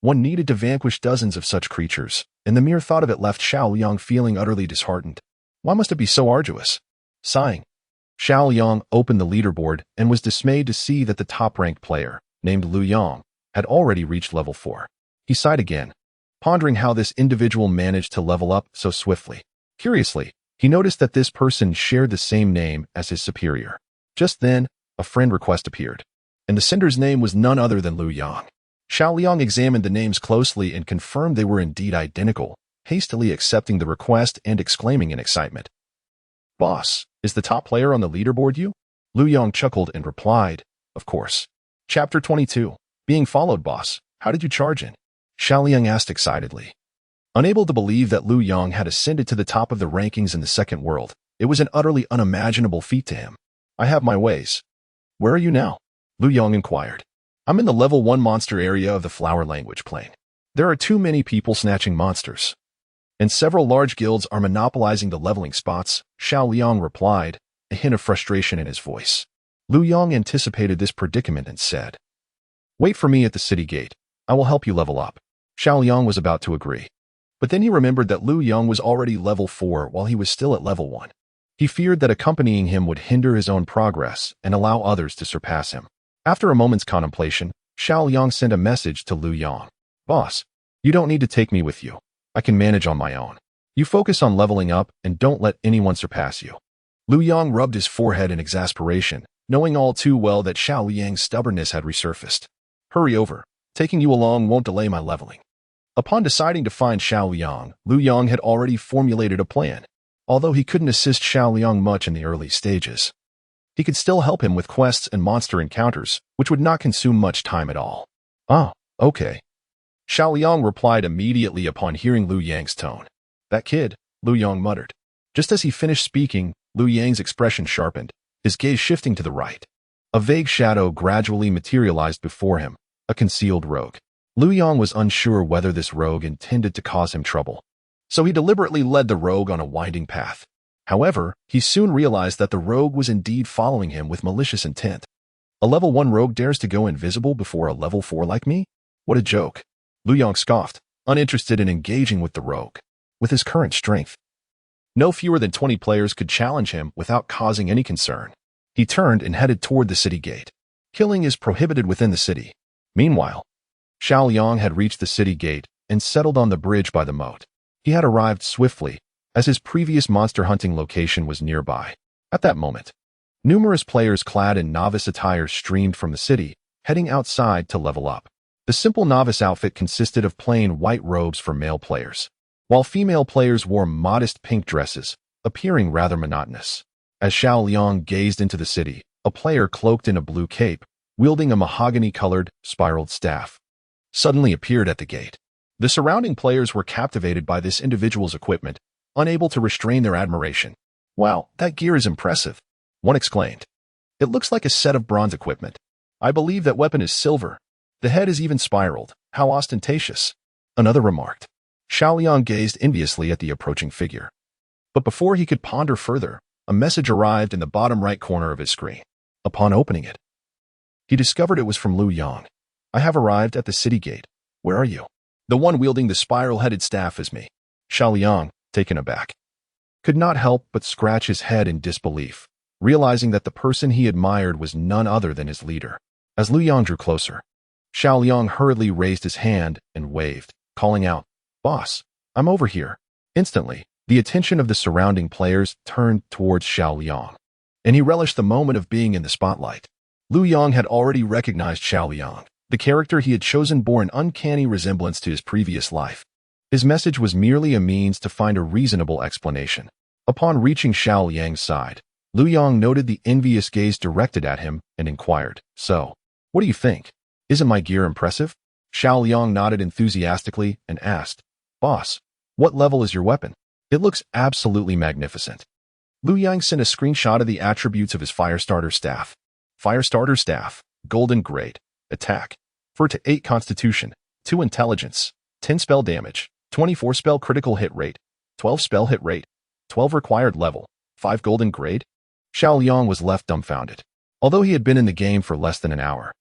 one needed to vanquish dozens of such creatures, and the mere thought of it left Xiao Liang feeling utterly disheartened. Why must it be so arduous? Sighing, Xiao Liang opened the leaderboard and was dismayed to see that the top-ranked player, named Lu Yang, had already reached level 4. He sighed again, pondering how this individual managed to level up so swiftly. Curiously, he noticed that this person shared the same name as his superior. Just then, a friend request appeared, and the sender's name was none other than Lu Yang. Xiao Liang examined the names closely and confirmed they were indeed identical, hastily accepting the request and exclaiming in excitement, "Boss, is the top player on the leaderboard you?" Lu Yang chuckled and replied, "Of course." Chapter 22. Being followed, boss. How did you charge in? Xiao Liang asked excitedly. Unable to believe that Lu Yang had ascended to the top of the rankings in the second world, it was an utterly unimaginable feat to him. "I have my ways." "Where are you now?" Lu Yang inquired. "I'm in the level 1 monster area of the flower language plane. There are too many people snatching monsters, and several large guilds are monopolizing the leveling spots," Xiao Liang replied, a hint of frustration in his voice. Lu Yang anticipated this predicament and said, "Wait for me at the city gate. I will help you level up." Xiao Liang was about to agree, but then he remembered that Lu Yang was already level 4 while he was still at level 1. He feared that accompanying him would hinder his own progress and allow others to surpass him. After a moment's contemplation, Xiao Liang sent a message to Lu Yang. "Boss, you don't need to take me with you. I can manage on my own. You focus on leveling up and don't let anyone surpass you." Lu Yang rubbed his forehead in exasperation, knowing all too well that Xiao Liang's stubbornness had resurfaced. "Hurry over. Taking you along won't delay my leveling." Upon deciding to find Xiao Liang, Lu Yang had already formulated a plan, although he couldn't assist Xiao Liang much in the early stages. he could still help him with quests and monster encounters, which would not consume much time at all. "Ah, okay." Xiao Liang replied immediately upon hearing Lu Yang's tone. "That kid," Lu Yang muttered. Just as he finished speaking, Lu Yang's expression sharpened, his gaze shifting to the right. A vague shadow gradually materialized before him, a concealed rogue. Lu Yang was unsure whether this rogue intended to cause him trouble, so he deliberately led the rogue on a winding path. However, he soon realized that the rogue was indeed following him with malicious intent. A level 1 rogue dares to go invisible before a level 4 like me? What a joke. Lu Yang scoffed, uninterested in engaging with the rogue. With his current strength, no fewer than 20 players could challenge him without causing any concern. He turned and headed toward the city gate. Killing is prohibited within the city. Meanwhile, Xiao Liang had reached the city gate and settled on the bridge by the moat. He had arrived swiftly, as his previous monster hunting location was nearby. At that moment, numerous players clad in novice attire streamed from the city, heading outside to level up. The simple novice outfit consisted of plain white robes for male players, while female players wore modest pink dresses, appearing rather monotonous. As Xiao Liang gazed into the city, a player cloaked in a blue cape, wielding a mahogany-colored, spiraled staff, suddenly appeared at the gate. The surrounding players were captivated by this individual's equipment, unable to restrain their admiration. "Wow, that gear is impressive," one exclaimed. "It looks like a set of bronze equipment. I believe that weapon is silver. The head is even spiraled. How ostentatious," another remarked. Xiao Liang gazed enviously at the approaching figure. But before he could ponder further, a message arrived in the bottom right corner of his screen. Upon opening it, he discovered it was from Lu Yang. "I have arrived at the city gate. Where are you?" "The one wielding the spiral-headed staff is me." Xiao Liang, taken aback, could not help but scratch his head in disbelief, realizing that the person he admired was none other than his leader. As Lu Yang drew closer, Xiao Liang hurriedly raised his hand and waved, calling out, "Boss, I'm over here." Instantly, the attention of the surrounding players turned towards Xiao Liang, and he relished the moment of being in the spotlight. Lu Yang had already recognized Xiao Liang. The character he had chosen bore an uncanny resemblance to his previous life. His message was merely a means to find a reasonable explanation. Upon reaching Xiao Liang's side, Lu Yang noted the envious gaze directed at him and inquired, "So, what do you think? Isn't my gear impressive?" Xiao Liang nodded enthusiastically and asked, "Boss, what level is your weapon? It looks absolutely magnificent." Lu Yang sent a screenshot of the attributes of his Firestarter staff. Firestarter staff, golden grade, attack, 4-8 constitution, 2 intelligence, 10 spell damage, 24 spell critical hit rate, 12 spell hit rate, 12 required level, 5 golden grade. Xiao Liang was left dumbfounded. Although he had been in the game for less than an hour,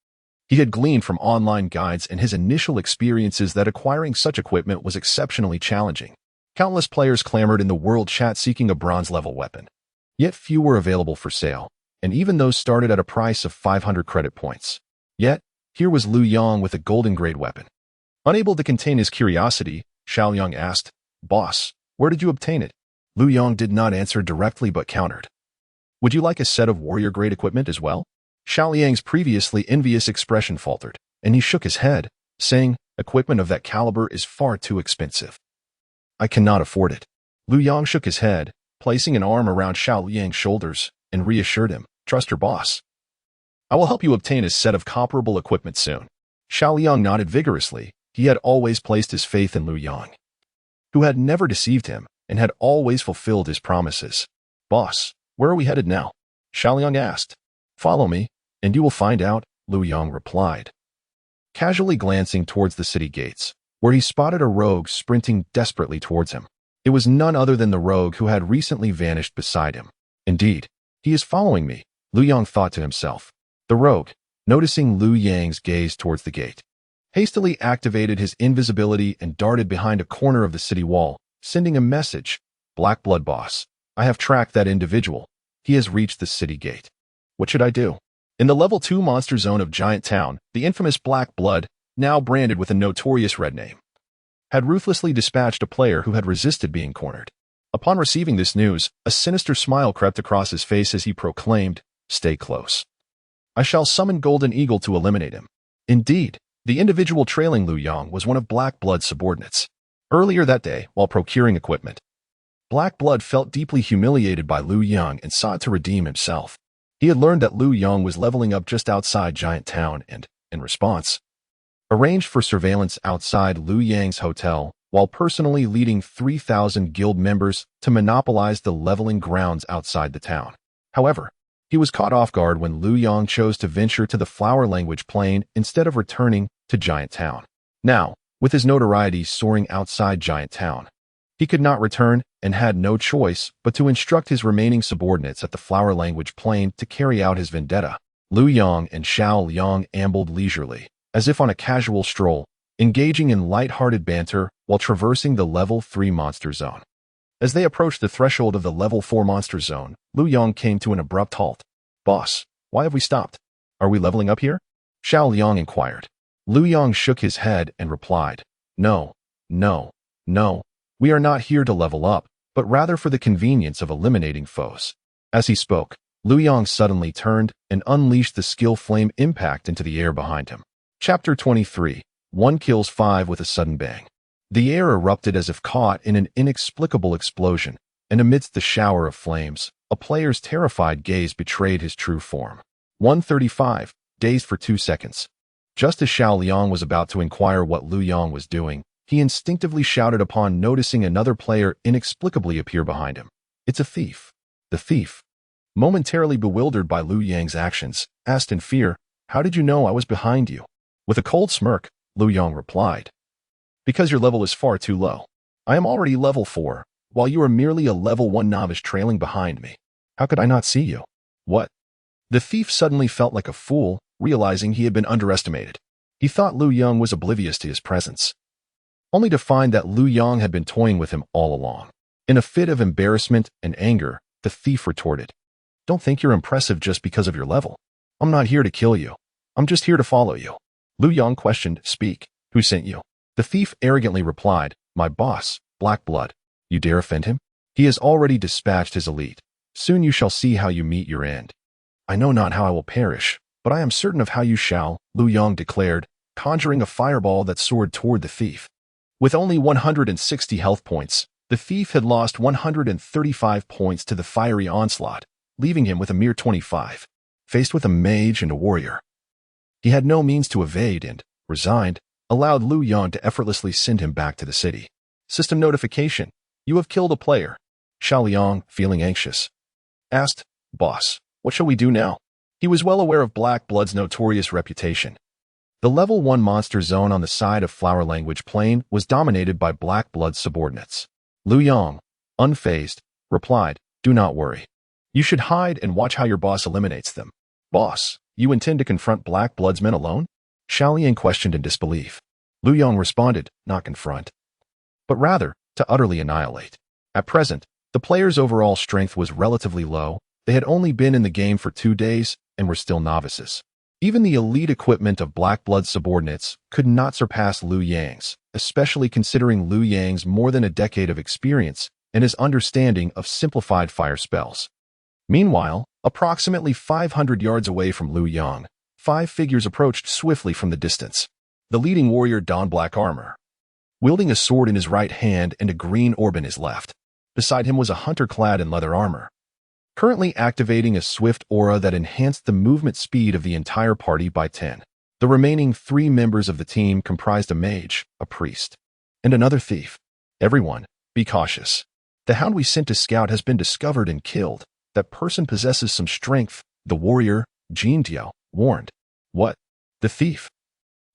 he had gleaned from online guides and his initial experiences that acquiring such equipment was exceptionally challenging. Countless players clamored in the world chat seeking a bronze-level weapon. Yet few were available for sale, and even those started at a price of 500 credit points. Yet, here was Lu Yang with a golden-grade weapon. Unable to contain his curiosity, Xiao Liang asked, "Boss, where did you obtain it?" Lu Yang did not answer directly but countered, "Would you like a set of warrior-grade equipment as well?" Xiao Liang's previously envious expression faltered, and he shook his head, saying, "Equipment of that caliber is far too expensive. I cannot afford it." Lu Yang shook his head, placing an arm around Xiao Liang's shoulders, and reassured him, "Trust your boss. I will help you obtain a set of comparable equipment soon." Xiao Liang nodded vigorously. He had always placed his faith in Lu Yang, who had never deceived him and had always fulfilled his promises. "Boss, where are we headed now?" Xiao Liang asked. "Follow me, and you will find out," Lu Yang replied, casually glancing towards the city gates, where he spotted a rogue sprinting desperately towards him. It was none other than the rogue who had recently vanished beside him. "Indeed, he is following me," Lu Yang thought to himself. The rogue, noticing Lu Yang's gaze towards the gate, hastily activated his invisibility and darted behind a corner of the city wall, sending a message, "Black Blood Boss, I have tracked that individual. He has reached the city gate. What should I do?" In the level 2 monster zone of Giant Town, the infamous Black Blood, now branded with a notorious red name, had ruthlessly dispatched a player who had resisted being cornered. Upon receiving this news, a sinister smile crept across his face as he proclaimed, "Stay close. I shall summon Golden Eagle to eliminate him." Indeed, the individual trailing Lu Yang was one of Black Blood's subordinates. Earlier that day, while procuring equipment, Black Blood felt deeply humiliated by Lu Yang and sought to redeem himself. He had learned that Lu Yang was leveling up just outside Giant Town and, in response, arranged for surveillance outside Lu Yang's hotel while personally leading 3,000 guild members to monopolize the leveling grounds outside the town. However, he was caught off guard when Lu Yang chose to venture to the flower language plain instead of returning to Giant Town. Now, with his notoriety soaring outside Giant Town, he could not return and had no choice but to instruct his remaining subordinates at the flower language plain to carry out his vendetta. Lu Yang and Xiao Liang ambled leisurely, as if on a casual stroll, engaging in light-hearted banter while traversing the level 3 monster zone. As they approached the threshold of the level 4 monster zone, Lu Yang came to an abrupt halt. "Boss, why have we stopped? Are we leveling up here?" Xiao Liang inquired. Lu Yang shook his head and replied, No. We are not here to level up, but rather for the convenience of eliminating foes." As he spoke, Lu Yang suddenly turned and unleashed the skill flame impact into the air behind him. Chapter 23. 1 kills 5 with a sudden bang. The air erupted as if caught in an inexplicable explosion, and amidst the shower of flames, a player's terrified gaze betrayed his true form. 135, dazed for 2 seconds. Just as Xiao Liang was about to inquire what Lu Yang was doing, he instinctively shouted upon noticing another player inexplicably appear behind him. "It's a thief." The thief, momentarily bewildered by Lu Yang's actions, asked in fear, "How did you know I was behind you?" With a cold smirk, Lu Yang replied, "Because your level is far too low. I am already level 4, while you are merely a level 1 novice trailing behind me. How could I not see you?" "What?" The thief suddenly felt like a fool, realizing he had been underestimated. He thought Lu Yang was oblivious to his presence, only to find that Lu Yang had been toying with him all along. In a fit of embarrassment and anger, the thief retorted, "Don't think you're impressive just because of your level. I'm not here to kill you. I'm just here to follow you." Lu Yang questioned, "Speak, who sent you?" The thief arrogantly replied, "My boss, Black Blood. You dare offend him? He has already dispatched his elite. Soon you shall see how you meet your end." "I know not how I will perish, but I am certain of how you shall," Lu Yang declared, conjuring a fireball that soared toward the thief. With only 160 health points, the thief had lost 135 points to the fiery onslaught, leaving him with a mere 25. Faced with a mage and a warrior, he had no means to evade and, resigned, allowed Lu Yang to effortlessly send him back to the city. System notification: "You have killed a player." Xiao Liang, feeling anxious, asked, "Boss, what shall we do now?" He was well aware of Black Blood's notorious reputation. The level 1 monster zone on the side of Flower Language Plain was dominated by Black Blood's subordinates. Lu Yang, unfazed, replied, "Do not worry. You should hide and watch how your boss eliminates them." "Boss, you intend to confront Black Blood's men alone?" Xiao Liang questioned in disbelief. Lu Yang responded, "Not confront, but rather to utterly annihilate." At present, the players' overall strength was relatively low. They had only been in the game for 2 days and were still novices. Even the elite equipment of Black Blood's subordinates could not surpass Lu Yang's, especially considering Lu Yang's more than a decade of experience and his understanding of simplified fire spells. Meanwhile, approximately 500 yards away from Lu Yang, 5 figures approached swiftly from the distance. The leading warrior donned black armor, wielding a sword in his right hand and a green orb in his left. Beside him was a hunter clad in leather armor, currently activating a swift aura that enhanced the movement speed of the entire party by 10. The remaining 3 members of the team comprised a mage, a priest, and another thief. "Everyone, be cautious. The hound we sent to scout has been discovered and killed. That person possesses some strength," the warrior, Jin Diao, warned. "What? The thief?"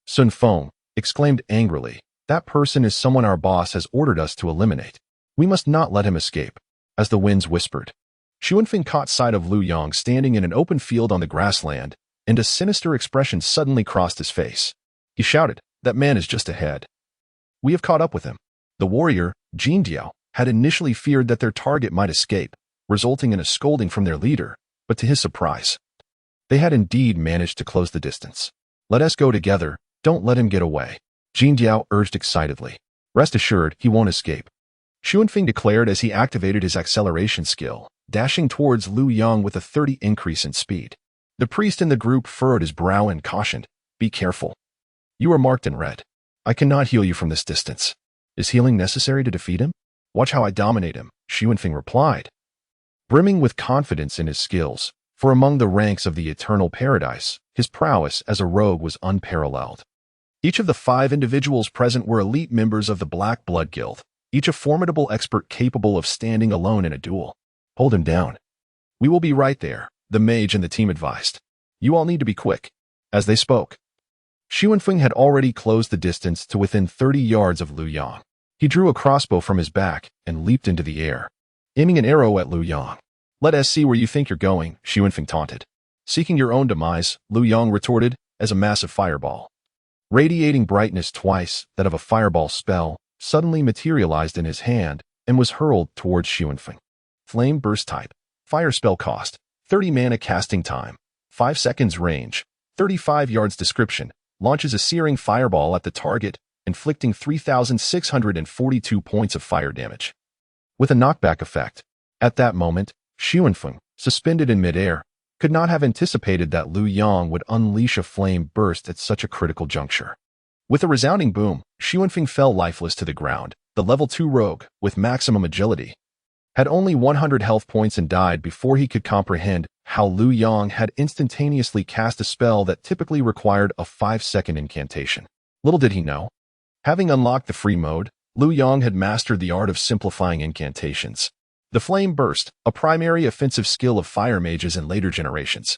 Sun Feng exclaimed angrily, "That person is someone our boss has ordered us to eliminate. We must not let him escape." As the winds whispered, Xuanfeng caught sight of Lu Yang standing in an open field on the grassland, and a sinister expression suddenly crossed his face. He shouted, "That man is just ahead. We have caught up with him." The warrior, Jin Diao, had initially feared that their target might escape, resulting in a scolding from their leader, but to his surprise, they had indeed managed to close the distance. "Let us go together, don't let him get away," Jin Diao urged excitedly. "Rest assured, he won't escape," Xuanfeng declared as he activated his acceleration skill, dashing towards Lu Yang with a 30 increase in speed. The priest in the group furrowed his brow and cautioned, "Be careful. You are marked in red. I cannot heal you from this distance." "Is healing necessary to defeat him?" "Watch how I dominate him," Xuanfeng replied. Brimming with confidence in his skills, For among the ranks of the Eternal Paradise, his prowess as a rogue was unparalleled. Each of the 5 individuals present were elite members of the Black Blood Guild, each a formidable expert capable of standing alone in a duel. Hold him down. We will be right there, the mage and the team advised. You all need to be quick. As they spoke, Xuanfeng had already closed the distance to within 30 yards of Lu Yang. He drew a crossbow from his back and leaped into the air, aiming an arrow at Lu Yang. Let us see where you think you're going, Xuanfeng taunted. Seeking your own demise, Lu Yang retorted as a massive fireball, radiating brightness twice that of a fireball spell, suddenly materialized in his hand and was hurled towards Xuanfeng. Flame burst type. Fire spell cost. 30 mana casting time. 5 seconds range. 35 yards description. Launches a searing fireball at the target, inflicting 3,642 points of fire damage. With a knockback effect. At that moment, Xuanfeng, suspended in midair, could not have anticipated that Lu Yang would unleash a flame burst at such a critical juncture. With a resounding boom, Xuanfeng fell lifeless to the ground. The level 2 rogue, with maximum agility, had only 100 health points and died before he could comprehend how Lu Yang had instantaneously cast a spell that typically required a 5-second incantation. Little did he know. Having unlocked the free mode, Lu Yang had mastered the art of simplifying incantations. The Flame Burst, a primary offensive skill of fire mages in later generations,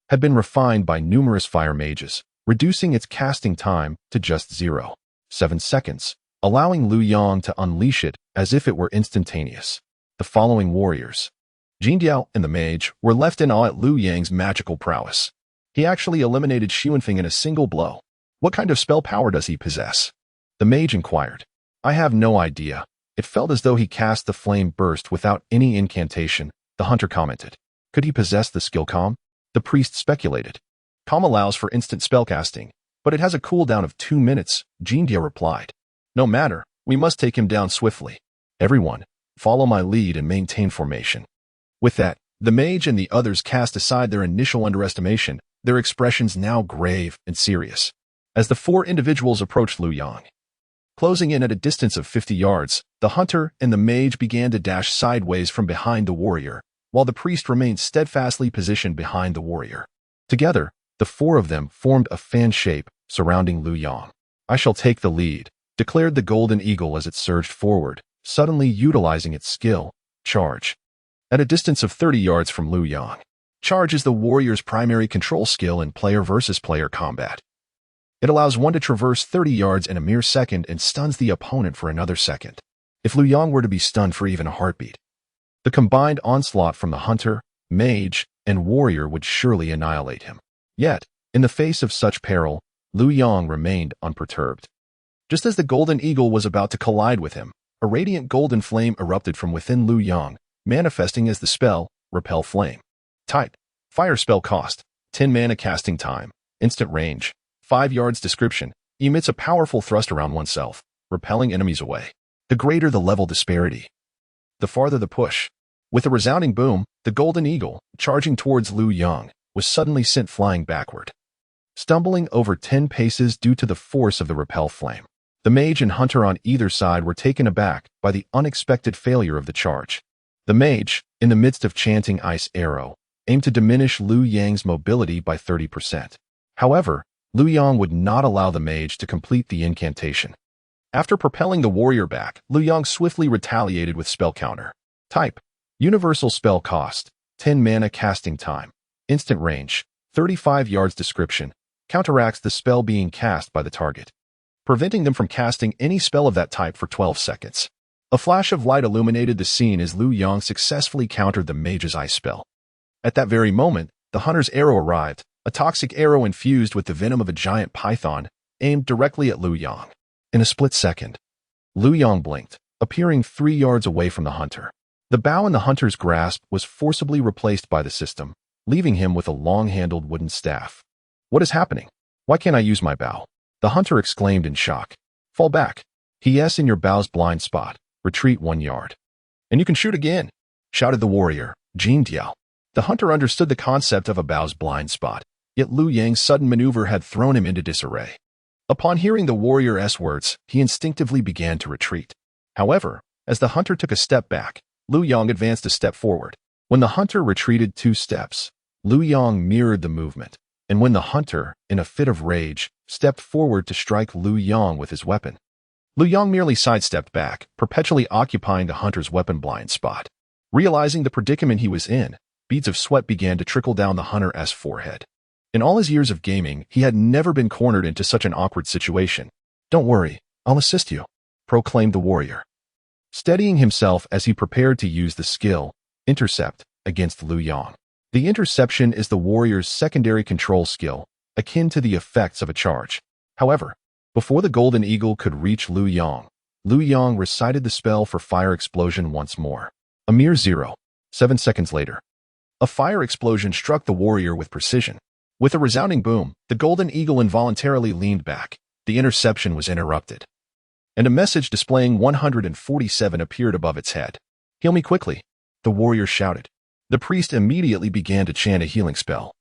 had been refined by numerous fire mages, reducing its casting time to just 0.7 seconds, allowing Lu Yang to unleash it as if it were instantaneous. The following warriors, Jindiao and the Mage, were left in awe at Lu Yang's magical prowess. He actually eliminated Xuanfeng in a single blow. What kind of spell power does he possess? The Mage inquired. I have no idea. It felt as though he cast the flame burst without any incantation, the hunter commented. Could he possess the skill Calm? The priest speculated. Calm allows for instant spellcasting, but it has a cooldown of 2 minutes, Jindia replied. No matter, we must take him down swiftly. Everyone, follow my lead and maintain formation. With that, the mage and the others cast aside their initial underestimation, their expressions now grave and serious. As the 4 individuals approached Lu Yang, closing in at a distance of 50 yards, the hunter and the mage began to dash sideways from behind the warrior, while the priest remained steadfastly positioned behind the warrior. Together, the 4 of them formed a fan shape surrounding Lu Yang. I shall take the lead, declared the golden eagle as it surged forward, suddenly utilizing its skill, Charge. At a distance of 30 yards from Lu Yang, Charge is the warrior's primary control skill in player versus player combat. It allows one to traverse 30 yards in a mere second and stuns the opponent for another second. If Lu Yang were to be stunned for even a heartbeat, the combined onslaught from the hunter, mage, and warrior would surely annihilate him. Yet, in the face of such peril, Lu Yang remained unperturbed. Just as the golden eagle was about to collide with him, a radiant golden flame erupted from within Lu Yang, manifesting as the spell, Repel Flame. Type: Fire spell cost, 10 mana casting time, instant range, 5 yards description, emits a powerful thrust around oneself, repelling enemies away. The greater the level disparity, the farther the push. With a resounding boom, the golden eagle, charging towards Lu Yang, was suddenly sent flying backward, stumbling over 10 paces due to the force of the repel flame. The mage and hunter on either side were taken aback by the unexpected failure of the charge. The mage, in the midst of chanting Ice Arrow, aimed to diminish Lu Yang's mobility by 30%. However, Lu Yang would not allow the mage to complete the incantation. After propelling the warrior back, Lu Yang swiftly retaliated with spell counter. Type: Universal spell cost, 10 mana casting time, instant range, 35 yards description, counteracts the spell being cast by the target, preventing them from casting any spell of that type for 12 seconds. A flash of light illuminated the scene as Lu Yang successfully countered the mage's ice spell. At that very moment, the hunter's arrow arrived, a toxic arrow infused with the venom of a giant python, aimed directly at Lu Yang. In a split second, Lu Yang blinked, appearing 3 yards away from the hunter. The bow in the hunter's grasp was forcibly replaced by the system, leaving him with a long-handled wooden staff. What is happening? Why can't I use my bow? The hunter exclaimed in shock. Fall back. Yes, in your bow's blind spot. Retreat 1 yard. And you can shoot again, shouted the warrior, Jindiao. The hunter understood the concept of a bow's blind spot, yet Lu Yang's sudden maneuver had thrown him into disarray. Upon hearing the warrior's words, he instinctively began to retreat. However, as the hunter took a step back, Lu Yang advanced a step forward. When the hunter retreated 2 steps, Liu Yang mirrored the movement, and when the hunter, in a fit of rage, stepped forward to strike Liu Yang with his weapon, Liu Yang merely sidestepped back, perpetually occupying the hunter's weapon blind spot. Realizing the predicament he was in, beads of sweat began to trickle down the hunter's forehead. In all his years of gaming, he had never been cornered into such an awkward situation. "Don't worry, I'll assist you," proclaimed the warrior, steadying himself as he prepared to use the skill, Intercept, against Liu Yang. The interception is the warrior's secondary control skill, akin to the effects of a charge. However, before the Golden Eagle could reach Liu Yang recited the spell for fire explosion once more. A mere 0.7 seconds later, a fire explosion struck the warrior with precision. With a resounding boom, the Golden Eagle involuntarily leaned back. The interception was interrupted, and a message displaying 147 appeared above its head. "Heal me quickly," the warrior shouted. The priest immediately began to chant a healing spell,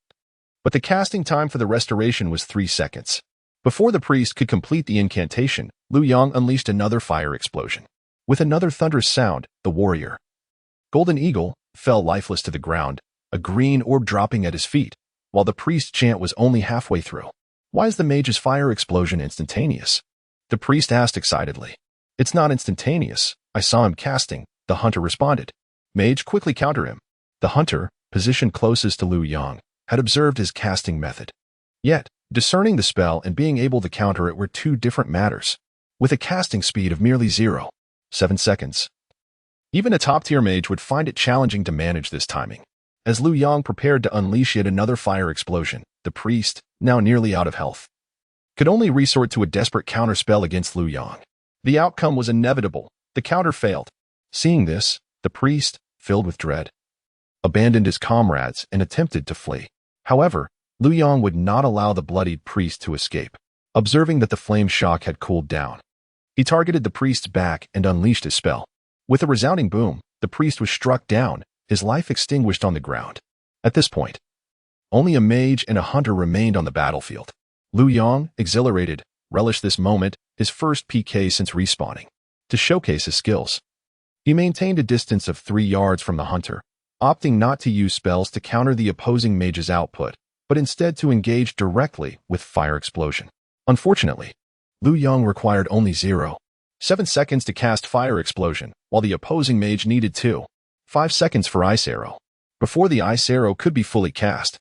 but the casting time for the restoration was 3 seconds. Before the priest could complete the incantation, Liu Yang unleashed another fire explosion. With another thunderous sound, the warrior, Golden Eagle, fell lifeless to the ground, a green orb dropping at his feet, while the priest's chant was only halfway through. "Why is the mage's fire explosion instantaneous?" the priest asked excitedly. "It's not instantaneous. I saw him casting," the hunter responded. Mage quickly countered him. The hunter, positioned closest to Liu Yang, had observed his casting method. Yet, discerning the spell and being able to counter it were two different matters. With a casting speed of merely 0.7 seconds, even a top-tier mage would find it challenging to manage this timing. As Liu Yang prepared to unleash yet another fire explosion, the priest, now nearly out of health, could only resort to a desperate counterspell against Liu Yang. The outcome was inevitable. The counter failed. Seeing this, the priest, filled with dread, abandoned his comrades and attempted to flee. However, Liu Yang would not allow the bloodied priest to escape. Observing that the flame shock had cooled down, he targeted the priest's back and unleashed his spell. With a resounding boom, the priest was struck down, his life extinguished on the ground. At this point, only a mage and a hunter remained on the battlefield. Liu Yang, exhilarated, relished this moment, his first PK since respawning, to showcase his skills. He maintained a distance of 3 yards from the hunter, opting not to use spells to counter the opposing mage's output, but instead to engage directly with fire explosion. Unfortunately, Liu Yang required only 0.7 seconds to cast fire explosion, while the opposing mage needed 2.5 seconds for ice arrow. Before the ice arrow could be fully cast,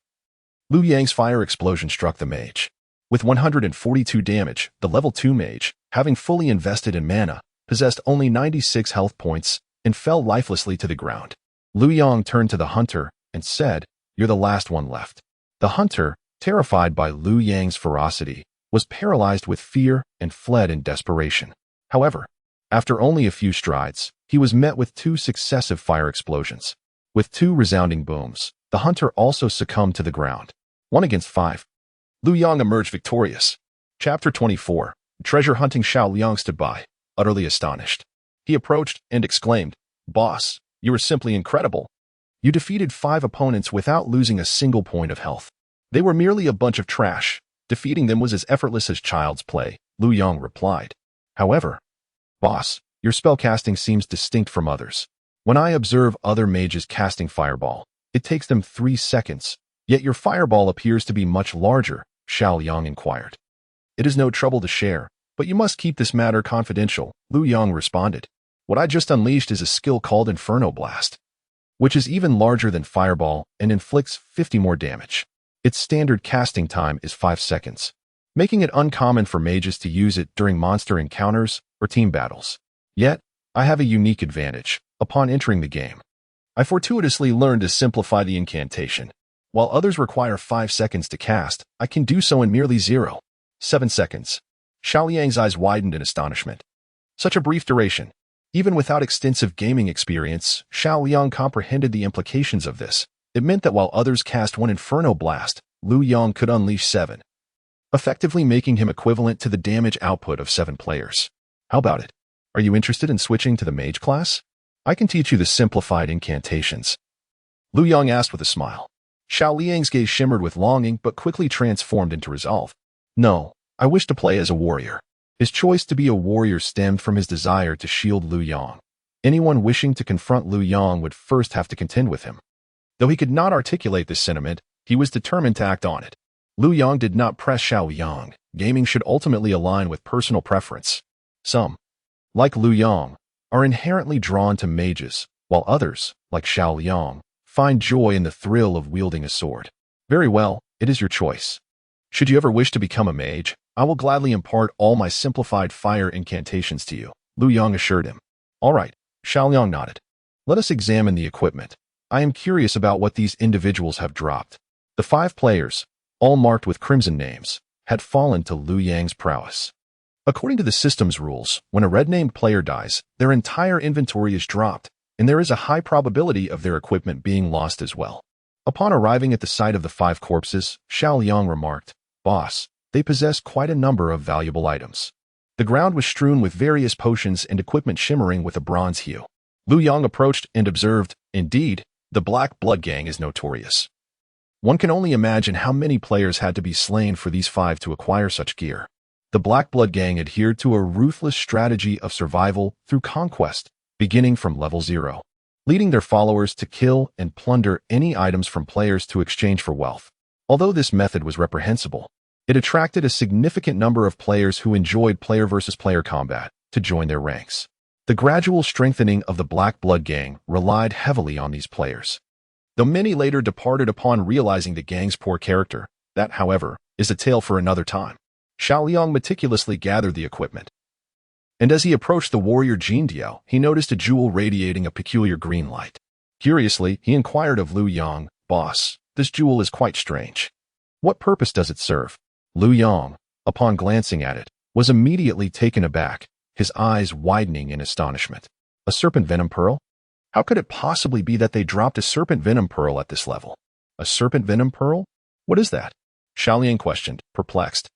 Liu Yang's fire explosion struck the mage. With 142 damage, the level 2 mage, having fully invested in mana, possessed only 96 health points and fell lifelessly to the ground. Liu Yang turned to the hunter and said, "You're the last one left." The hunter, terrified by Liu Yang's ferocity, was paralyzed with fear and fled in desperation. However, after only a few strides, he was met with 2 successive fire explosions. With 2 resounding booms, the hunter also succumbed to the ground. 1 against 5. Liu Yang emerged victorious. Chapter 24. Treasure hunting. Xiao Liang stood by, utterly astonished. He approached and exclaimed, "Boss, you are simply incredible. You defeated 5 opponents without losing a single point of health. They were merely a bunch of trash. Defeating them was as effortless as child's play," Liu Yang replied. "However, boss, your spellcasting seems distinct from others. When I observe other mages casting fireball, it takes them 3 seconds, yet your fireball appears to be much larger," Xiao Liang inquired. "It is no trouble to share, but you must keep this matter confidential," Liu Yang responded. "What I just unleashed is a skill called Inferno Blast, which is even larger than fireball and inflicts 50 more damage. Its standard casting time is 5 seconds, making it uncommon for mages to use it during monster encounters or team battles. Yet, I have a unique advantage. Upon entering the game, I fortuitously learned to simplify the incantation. While others require 5 seconds to cast, I can do so in merely 0.7 seconds. Xiao Liang's eyes widened in astonishment. Such a brief duration. Even without extensive gaming experience, Xiao Liang comprehended the implications of this. It meant that while others cast 1 Inferno Blast, Liu Yang could unleash 7, effectively making him equivalent to the damage output of 7 players. How about it? Are you interested in switching to the Mage class? I can teach you the simplified incantations," Liu Yang asked with a smile. Xiao Liang's gaze shimmered with longing but quickly transformed into resolve. "No, I wish to play as a warrior." His choice to be a warrior stemmed from his desire to shield Liu Yang. Anyone wishing to confront Liu Yang would first have to contend with him. Though he could not articulate this sentiment, He was determined to act on it. Lu Yang did not press Xiao Yang. Gaming should ultimately align with personal preference. Some, like Lu Yang, are inherently drawn to mages, while others, like Xiao Yang, find joy in the thrill of wielding a sword. Very well, it is your choice. Should you ever wish to become a mage, I will gladly impart all my simplified fire incantations to you, Lu Yang assured him. All right, Xiao Yang nodded. Let us examine the equipment. I am curious about what these individuals have dropped. The 5 players, all marked with crimson names, had fallen to Lu Yang's prowess. According to the system's rules, when a red-named player dies, their entire inventory is dropped, and there is a high probability of their equipment being lost as well. Upon arriving at the site of the 5 corpses, Xiao Yang remarked, "Boss, they possess quite a number of valuable items." The ground was strewn with various potions and equipment shimmering with a bronze hue. Lu Yang approached and observed, "Indeed, the Black Blood Gang is notorious. One can only imagine how many players had to be slain for these 5 to acquire such gear." The Black Blood Gang adhered to a ruthless strategy of survival through conquest, beginning from level 0, leading their followers to kill and plunder any items from players to exchange for wealth. Although this method was reprehensible, it attracted a significant number of players who enjoyed player-versus-player combat to join their ranks. The gradual strengthening of the Black Blood Gang relied heavily on these players. Though many later departed upon realizing the gang's poor character, that, however, is a tale for another time. Xiao Yang meticulously gathered the equipment. And as he approached the warrior Jin Diao, he noticed a jewel radiating a peculiar green light. Curiously, he inquired of Lu Yang, "Boss, this jewel is quite strange. What purpose does it serve?" Lu Yang, upon glancing at it, was immediately taken aback, his eyes widening in astonishment. A serpent venom pearl? How could it possibly be that they dropped a serpent venom pearl at this level? A serpent venom pearl? What is that? Xiao Yang questioned, perplexed.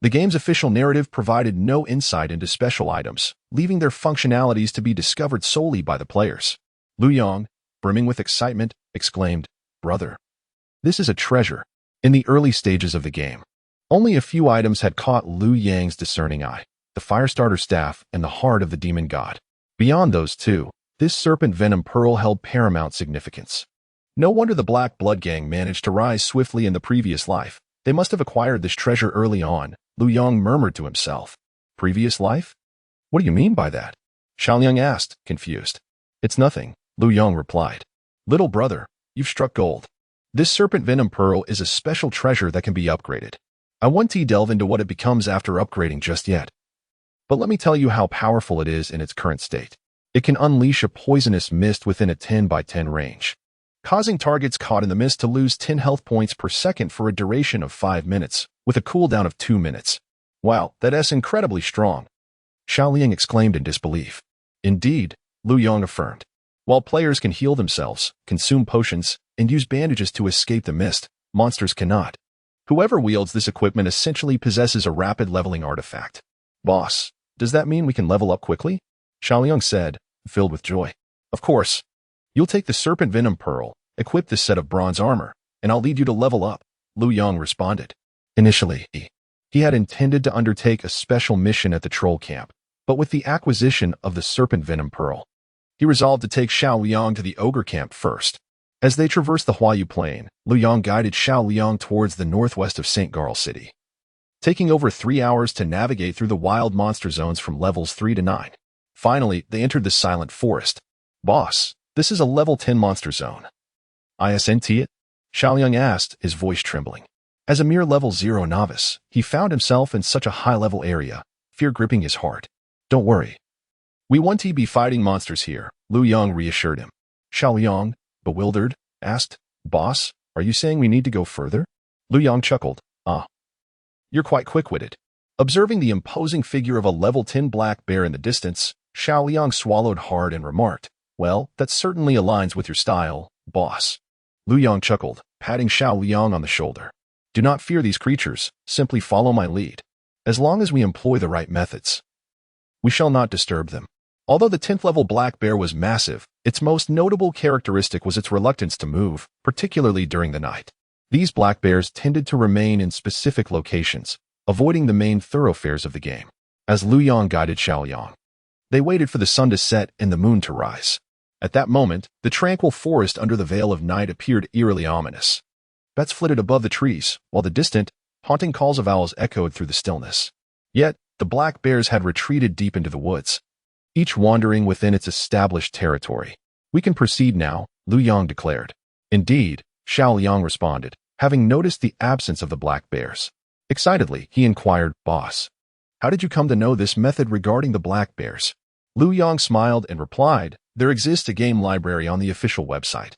The game's official narrative provided no insight into special items, leaving their functionalities to be discovered solely by the players. Lu Yang, brimming with excitement, exclaimed, "Brother, this is a treasure." In the early stages of the game, only a few items had caught Lu Yang's discerning eye, the Firestarter Staff and the Heart of the Demon God. Beyond those 2, this serpent venom pearl held paramount significance. No wonder the Black Blood Gang managed to rise swiftly in the previous life. They must have acquired this treasure early on, Lu Yang murmured to himself. Previous life? What do you mean by that? Xiao Yang asked, confused. It's nothing, Lu Yang replied. Little brother, you've struck gold. This serpent venom pearl is a special treasure that can be upgraded. I won't delve into what it becomes after upgrading just yet. But let me tell you how powerful it is in its current state. It can unleash a poisonous mist within a 10 by 10 range, causing targets caught in the mist to lose 10 health points per second for a duration of 5 minutes, with a cooldown of 2 minutes. Wow, that's incredibly strong, Xiao Yang exclaimed in disbelief. Indeed, Lu Yang affirmed. While players can heal themselves, consume potions, and use bandages to escape the mist, monsters cannot. Whoever wields this equipment essentially possesses a rapid leveling artifact. Boss, does that mean we can level up quickly? Xiao Yang said, filled with joy. Of course. You'll take the Serpent Venom Pearl, equip this set of bronze armor, and I'll lead you to level up, Lu Yang responded. Initially, he had intended to undertake a special mission at the troll camp, but with the acquisition of the Serpent Venom Pearl, he resolved to take Xiao Liang to the ogre camp first. As they traversed the Huayu Plain, Lu Yang guided Xiao Liang towards the northwest of St. Garl City, taking over 3 hours to navigate through the wild monster zones from levels 3 to 9. Finally, they entered the Silent Forest. Boss, this is a level 10 monster zone. Isn't it? Xiao Liang asked, his voice trembling. As a mere level 0 novice, he found himself in such a high-level area, fear gripping his heart. Don't worry. We won't be fighting monsters here, Lu Yang reassured him. Xiao Liang, bewildered, asked, Boss, are you saying we need to go further? Lu Yang chuckled. You're quite quick-witted. Observing the imposing figure of a level 10 black bear in the distance, Xiao Liang swallowed hard and remarked, Well, that certainly aligns with your style, boss. Lu Yang chuckled, patting Xiao Liang on the shoulder. Do not fear these creatures, simply follow my lead. As long as we employ the right methods, we shall not disturb them. Although the 10th level black bear was massive, its most notable characteristic was its reluctance to move, particularly during the night. These black bears tended to remain in specific locations, avoiding the main thoroughfares of the game. As Lu Yang guided Xiao Liang, they waited for the sun to set and the moon to rise. At that moment, the tranquil forest under the veil of night appeared eerily ominous. Bats flitted above the trees, while the distant, haunting calls of owls echoed through the stillness. Yet, the black bears had retreated deep into the woods, each wandering within its established territory. "We can proceed now," Lu Yang declared. "Indeed," Xiao Liang responded, having noticed the absence of the black bears. Excitedly, he inquired, "Boss, how did you come to know this method regarding the black bears?" Lu Yang smiled and replied, "There exists a game library on the official website,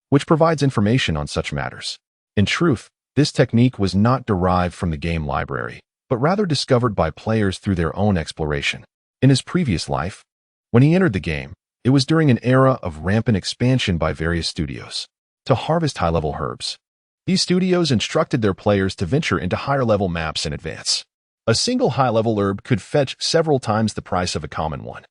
which provides information on such matters." In truth, this technique was not derived from the game library, but rather discovered by players through their own exploration. In his previous life, when he entered the game, it was during an era of rampant expansion by various studios to harvest high-level herbs. These studios instructed their players to venture into higher-level maps in advance. A single high-level herb could fetch several times the price of a common one,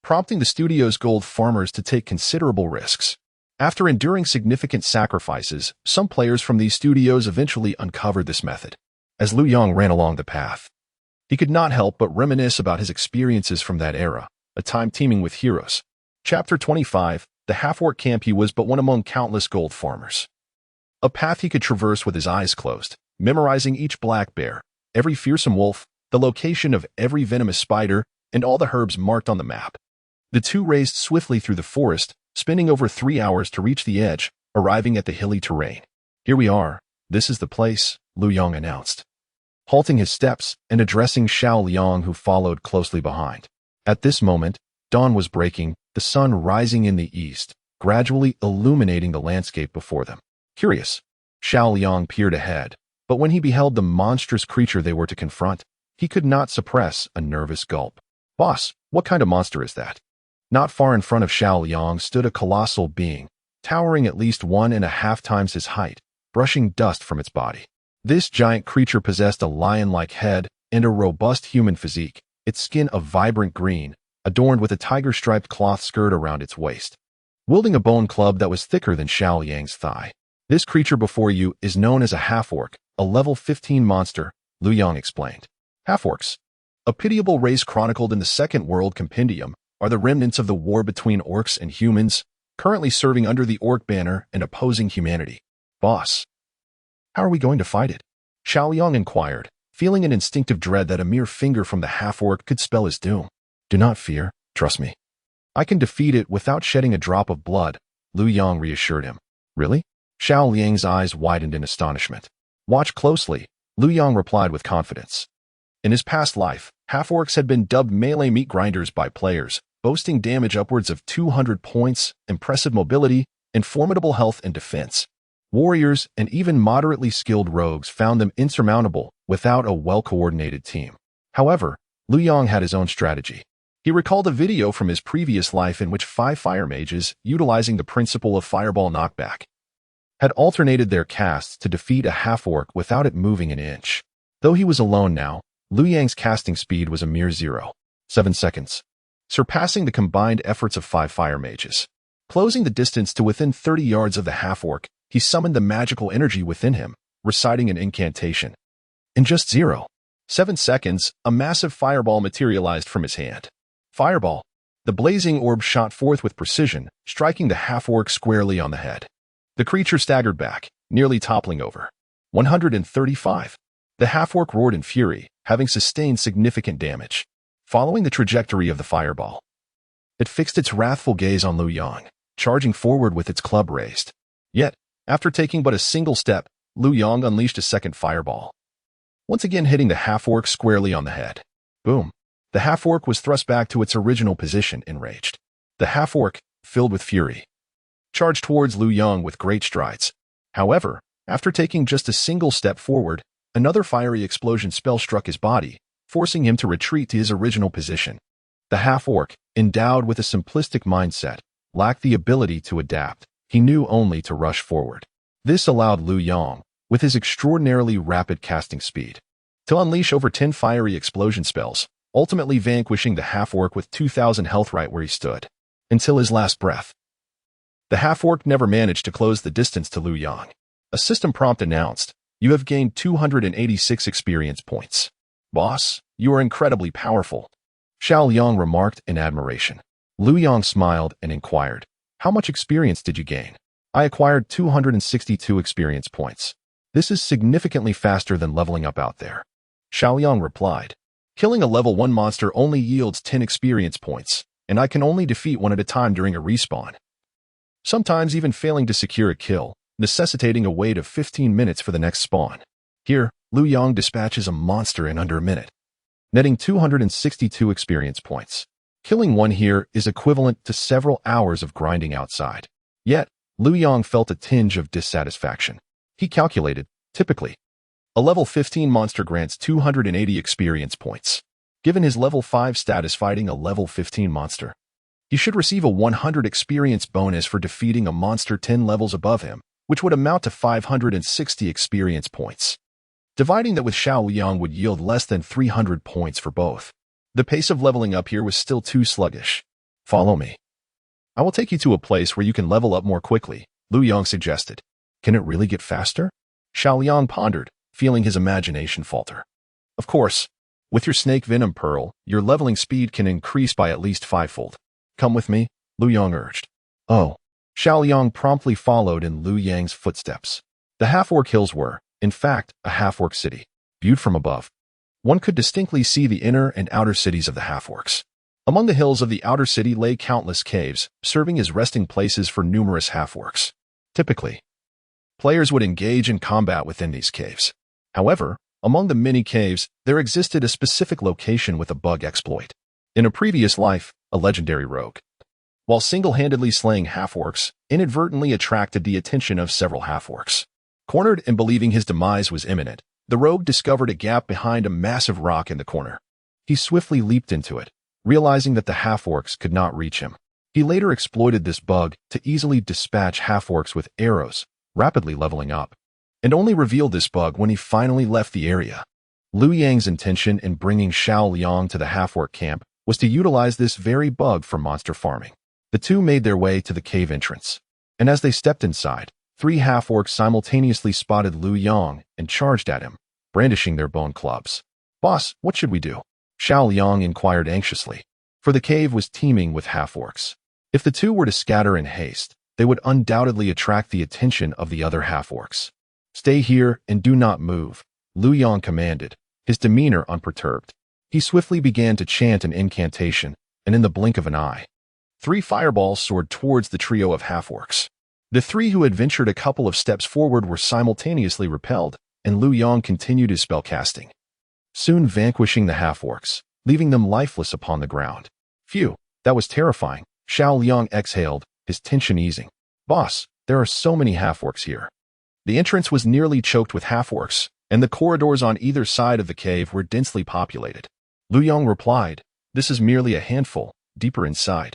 prompting the studio's gold farmers to take considerable risks. After enduring significant sacrifices, some players from these studios eventually uncovered this method. As Lu Yang ran along the path, he could not help but reminisce about his experiences from that era, a time teeming with heroes. Chapter 25, the half-orc camp. He was but one among countless gold farmers. A path he could traverse with his eyes closed, memorizing each black bear, every fearsome wolf, the location of every venomous spider, and all the herbs marked on the map. The two raced swiftly through the forest, spending over 3 hours to reach the edge, arriving at the hilly terrain. "Here we are. This is the place," Lu Yang announced, halting his steps and addressing Xiao Liang, who followed closely behind. At this moment, dawn was breaking, the sun rising in the east, gradually illuminating the landscape before them. Curious, Xiao Liang peered ahead, but when he beheld the monstrous creature they were to confront, he could not suppress a nervous gulp. "Boss, what kind of monster is that?" Not far in front of Xiao Liang stood a colossal being, towering at least 1.5 times his height, brushing dust from its body. This giant creature possessed a lion-like head and a robust human physique, its skin a vibrant green, adorned with a tiger-striped cloth skirt around its waist, wielding a bone club that was thicker than Xiao Liang's thigh. "This creature before you is known as a half-orc, a level 15 monster," Lu Yang explained. Half-orcs, a pitiable race chronicled in the Second World Compendium, are the remnants of the war between orcs and humans, currently serving under the orc banner and opposing humanity. "Boss, how are we going to fight it?" Xiao Liang inquired, feeling an instinctive dread that a mere finger from the half-orc could spell his doom. "Do not fear, trust me. I can defeat it without shedding a drop of blood," Lu Yang reassured him. "Really?" Xiao Liang's eyes widened in astonishment. "Watch closely," Lu Yang replied with confidence. In his past life, half-orcs had been dubbed melee meat grinders by players, boasting damage upwards of 200 points, impressive mobility, and formidable health and defense. Warriors and even moderately skilled rogues found them insurmountable without a well-coordinated team. However, Lu Yang had his own strategy. He recalled a video from his previous life in which 5 fire mages, utilizing the principle of fireball knockback, had alternated their casts to defeat a half-orc without it moving an inch. Though he was alone now, Lu Yang's casting speed was a mere 0.7 seconds, surpassing the combined efforts of 5 fire mages. Closing the distance to within 30 yards of the half-orc, he summoned the magical energy within him, reciting an incantation. In just 0.7 seconds, a massive fireball materialized from his hand. Fireball! The blazing orb shot forth with precision, striking the half-orc squarely on the head. The creature staggered back, nearly toppling over. 135. The half-orc roared in fury, having sustained significant damage. Following the trajectory of the fireball, it fixed its wrathful gaze on Lu Yang, charging forward with its club raised. Yet, after taking but a single step, Lu Yang unleashed a second fireball, once again hitting the half-orc squarely on the head. Boom! The half-orc was thrust back to its original position, enraged. The half-orc, filled with fury, charged towards Lu Yang with great strides. However, after taking just a single step forward, another fiery explosion spell struck his body, forcing him to retreat to his original position. The half-orc, endowed with a simplistic mindset, lacked the ability to adapt. He knew only to rush forward. This allowed Lu Yang, with his extraordinarily rapid casting speed, to unleash over 10 fiery explosion spells, ultimately vanquishing the half-orc with 2,000 health right where he stood, until his last breath. The half-orc never managed to close the distance to Lu Yang. A system prompt announced, "You have gained 286 experience points. Boss, you are incredibly powerful," Xiao Liang remarked in admiration. Lu Yang smiled and inquired, "How much experience did you gain?" I acquired 262 experience points. This is significantly faster than leveling up out there. Xiaoliang replied. Killing a level 1 monster only yields 10 experience points, and I can only defeat one at a time during a respawn. Sometimes even failing to secure a kill, necessitating a wait of 15 minutes for the next spawn. Here, Lu Yang dispatches a monster in under a minute, netting 262 experience points. Killing one here is equivalent to several hours of grinding outside. Yet, Lu Yang felt a tinge of dissatisfaction. He calculated, typically, a level 15 monster grants 280 experience points. Given his level 5 status fighting a level 15 monster, he should receive a 100 experience bonus for defeating a monster 10 levels above him, which would amount to 560 experience points. Dividing that with Xiaoliang would yield less than 300 points for both. The pace of leveling up here was still too sluggish. Follow me. I will take you to a place where you can level up more quickly, Lu Yang suggested. Can it really get faster? Xiaoliang pondered, feeling his imagination falter. Of course, with your snake venom pearl, your leveling speed can increase by at least 5-fold. Come with me, Lu Yang urged. Oh. Xiaoliang promptly followed in Lu Yang's footsteps. The half-orc hills were, in fact, a half-orc city. Viewed from above, one could distinctly see the inner and outer cities of the half-orcs. Among the hills of the outer city lay countless caves, serving as resting places for numerous half-orcs. Typically, players would engage in combat within these caves. However, among the many caves, there existed a specific location with a bug exploit. In a previous life, a legendary rogue, while single-handedly slaying half-orcs, inadvertently attracted the attention of several half-orcs. Cornered and believing his demise was imminent, the rogue discovered a gap behind a massive rock in the corner. He swiftly leaped into it, realizing that the half-orcs could not reach him. He later exploited this bug to easily dispatch half-orcs with arrows, rapidly leveling up, and only revealed this bug when he finally left the area. Lu Yang's intention in bringing Xiaoliang to the half-orc camp was to utilize this very bug for monster farming. The two made their way to the cave entrance, and as they stepped inside, 3 half-orcs simultaneously spotted Lu Yang and charged at him, brandishing their bone clubs. Boss, what should we do? Xiaoliang inquired anxiously, for the cave was teeming with half-orcs. If the two were to scatter in haste, they would undoubtedly attract the attention of the other half-orcs. Stay here and do not move, Lu Yang commanded, his demeanor unperturbed. He swiftly began to chant an incantation, and in the blink of an eye, 3 fireballs soared towards the trio of half-orcs. The 3 who had ventured a couple of steps forward were simultaneously repelled, and Lu Yang continued his spellcasting, soon vanquishing the half-orcs, leaving them lifeless upon the ground. Phew, that was terrifying. Xiaoliang exhaled, his tension easing. Boss, there are so many half-orcs here. The entrance was nearly choked with half-orcs, and the corridors on either side of the cave were densely populated. Lu Yang replied, this is merely a handful, deeper inside.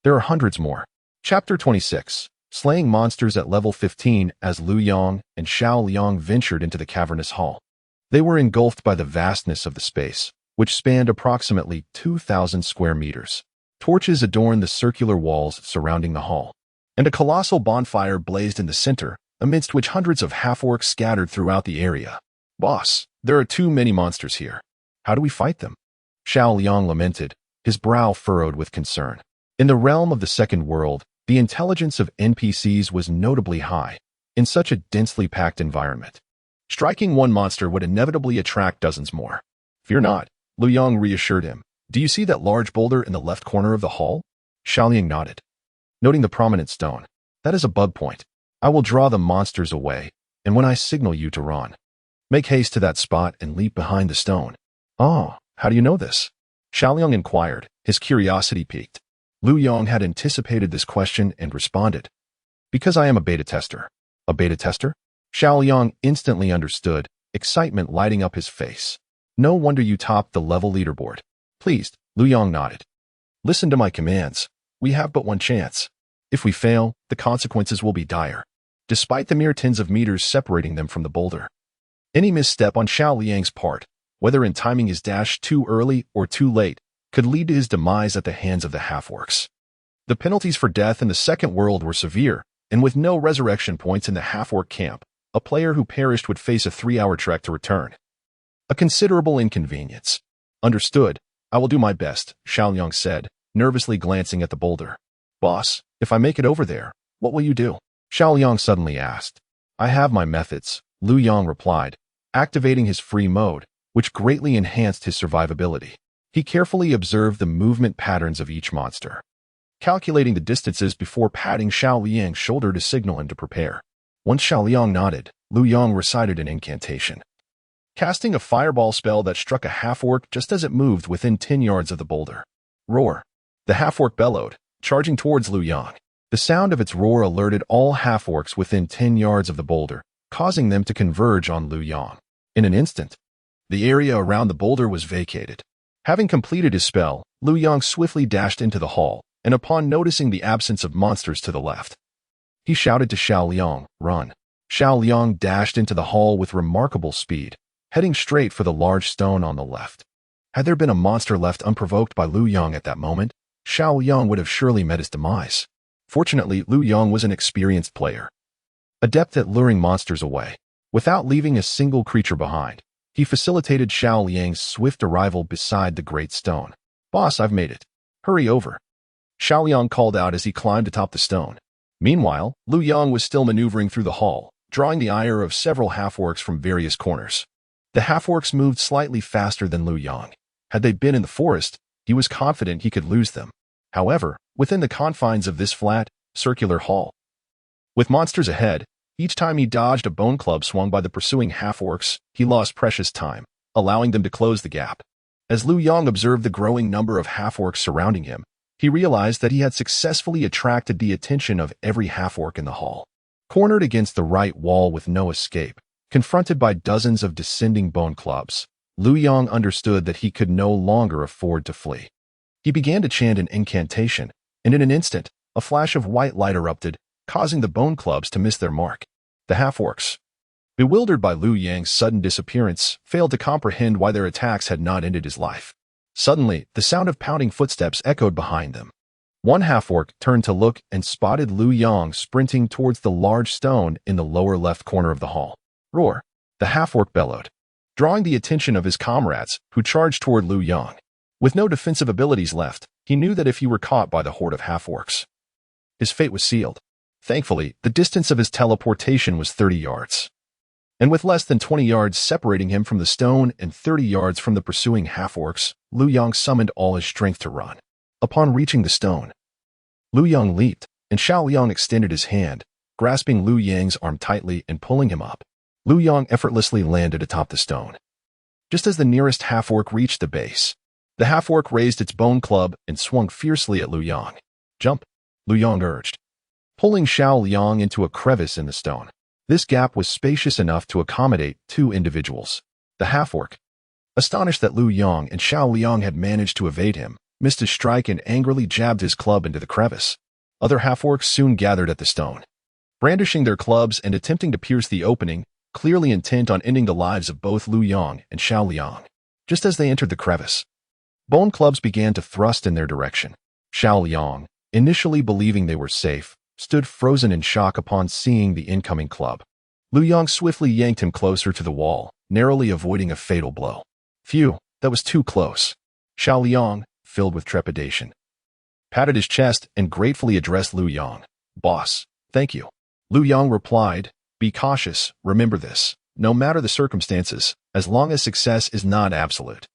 There are hundreds more. Chapter 26. Slaying monsters at level 15 as Lu Yang and Xiaoliang ventured into the cavernous hall. They were engulfed by the vastness of the space, which spanned approximately 2,000 square meters. Torches adorned the circular walls surrounding the hall, and a colossal bonfire blazed in the center, amidst which hundreds of half-orcs scattered throughout the area. Boss, there are too many monsters here. How do we fight them? Xiaoliang lamented, his brow furrowed with concern. In the realm of the second world, the intelligence of NPCs was notably high, in such a densely packed environment. Striking one monster would inevitably attract dozens more. Fear not, Lu Yang reassured him. Do you see that large boulder in the left corner of the hall? Xiaoliang nodded, noting the prominent stone. That is a bug point. I will draw the monsters away, and when I signal you to run, make haste to that spot and leap behind the stone. Oh, how do you know this? Xiaoliang inquired, his curiosity piqued. Lu Yang had anticipated this question and responded, because I am a beta tester. A beta tester? Xiaoliang instantly understood, excitement lighting up his face. No wonder you topped the level leaderboard. Pleased, Lu Yang nodded. Listen to my commands. We have but one chance. If we fail, the consequences will be dire, despite the mere tens of meters separating them from the boulder. Any misstep on Xiaoliang's part, whether in timing his dash too early or too late, could lead to his demise at the hands of the half-orcs. The penalties for death in the second world were severe, and with no resurrection points in the half-orc camp, a player who perished would face a 3-hour trek to return. A considerable inconvenience. Understood. I will do my best, Xiaoliang said, nervously glancing at the boulder. Boss, if I make it over there, what will you do? Xiao Liang suddenly asked. I have my methods, Lu Yang replied, activating his free mode, which greatly enhanced his survivability. He carefully observed the movement patterns of each monster, calculating the distances before patting Xiao Liang's shoulder to signal him to prepare. Once Xiao Liang nodded, Lu Yang recited an incantation, casting a fireball spell that struck a half-orc just as it moved within 10 yards of the boulder. Roar! The half-orc bellowed, charging towards Lu Yang. The sound of its roar alerted all half-orcs within 10 yards of the boulder, causing them to converge on Lu Yang. In an instant, the area around the boulder was vacated. Having completed his spell, Lu Yang swiftly dashed into the hall, and upon noticing the absence of monsters to the left, he shouted to Xiao Liang, "Run!" Xiao Liang dashed into the hall with remarkable speed, heading straight for the large stone on the left. Had there been a monster left unprovoked by Lu Yang at that moment, Xiao Liang would have surely met his demise. Fortunately, Lu Yang was an experienced player, adept at luring monsters away. Without leaving a single creature behind, he facilitated Xiao Liang's swift arrival beside the great stone. "Boss, I've made it. Hurry over," Xiao Liang called out as he climbed atop the stone. Meanwhile, Lu Yang was still maneuvering through the hall, drawing the ire of several half-orcs from various corners. The half-orcs moved slightly faster than Lu Yang. Had they been in the forest, he was confident he could lose them. However, within the confines of this flat, circular hall, with monsters ahead, each time he dodged a bone club swung by the pursuing half-orcs, he lost precious time, allowing them to close the gap. As Lu Yang observed the growing number of half-orcs surrounding him, he realized that he had successfully attracted the attention of every half-orc in the hall. Cornered against the right wall with no escape, confronted by dozens of descending bone clubs, Lu Yang understood that he could no longer afford to flee. He began to chant an incantation, and in an instant, a flash of white light erupted, causing the bone clubs to miss their mark. The half-orcs, bewildered by Lu Yang's sudden disappearance, failed to comprehend why their attacks had not ended his life. Suddenly, the sound of pounding footsteps echoed behind them. One half-orc turned to look and spotted Lu Yang sprinting towards the large stone in the lower left corner of the hall. "Roar!" The half-orc bellowed, drawing the attention of his comrades, who charged toward Lu Yang. With no defensive abilities left, he knew that if he were caught by the horde of half-orcs, his fate was sealed. Thankfully, the distance of his teleportation was 30 yards. And with less than 20 yards separating him from the stone and 30 yards from the pursuing half-orcs, Lu Yang summoned all his strength to run. Upon reaching the stone, Lu Yang leaped, and Xiao Liang extended his hand, grasping Lu Yang's arm tightly and pulling him up. Lu Yang effortlessly landed atop the stone. Just as the nearest half-orc reached the base, the half-orc raised its bone club and swung fiercely at Lu Yang. "Jump," Lu Yang urged, pulling Xiao Liang into a crevice in the stone. This gap was spacious enough to accommodate 2 individuals. The half-orc, astonished that Lu Yang and Xiao Liang had managed to evade him, missed his strike and angrily jabbed his club into the crevice. Other half-orcs soon gathered at the stone, brandishing their clubs and attempting to pierce the opening, clearly intent on ending the lives of both Lu Yang and Xiao Liang. Just as they entered the crevice, bone clubs began to thrust in their direction. Xiao Liang, initially believing they were safe, stood frozen in shock upon seeing the incoming club. Lu Yang swiftly yanked him closer to the wall, narrowly avoiding a fatal blow. "Phew, that was too close." Xiao Liang, filled with trepidation, patted his chest and gratefully addressed Lu Yang. "Boss, thank you." Lu Yang replied, "Be cautious, remember this. No matter the circumstances, as long as success is not absolute,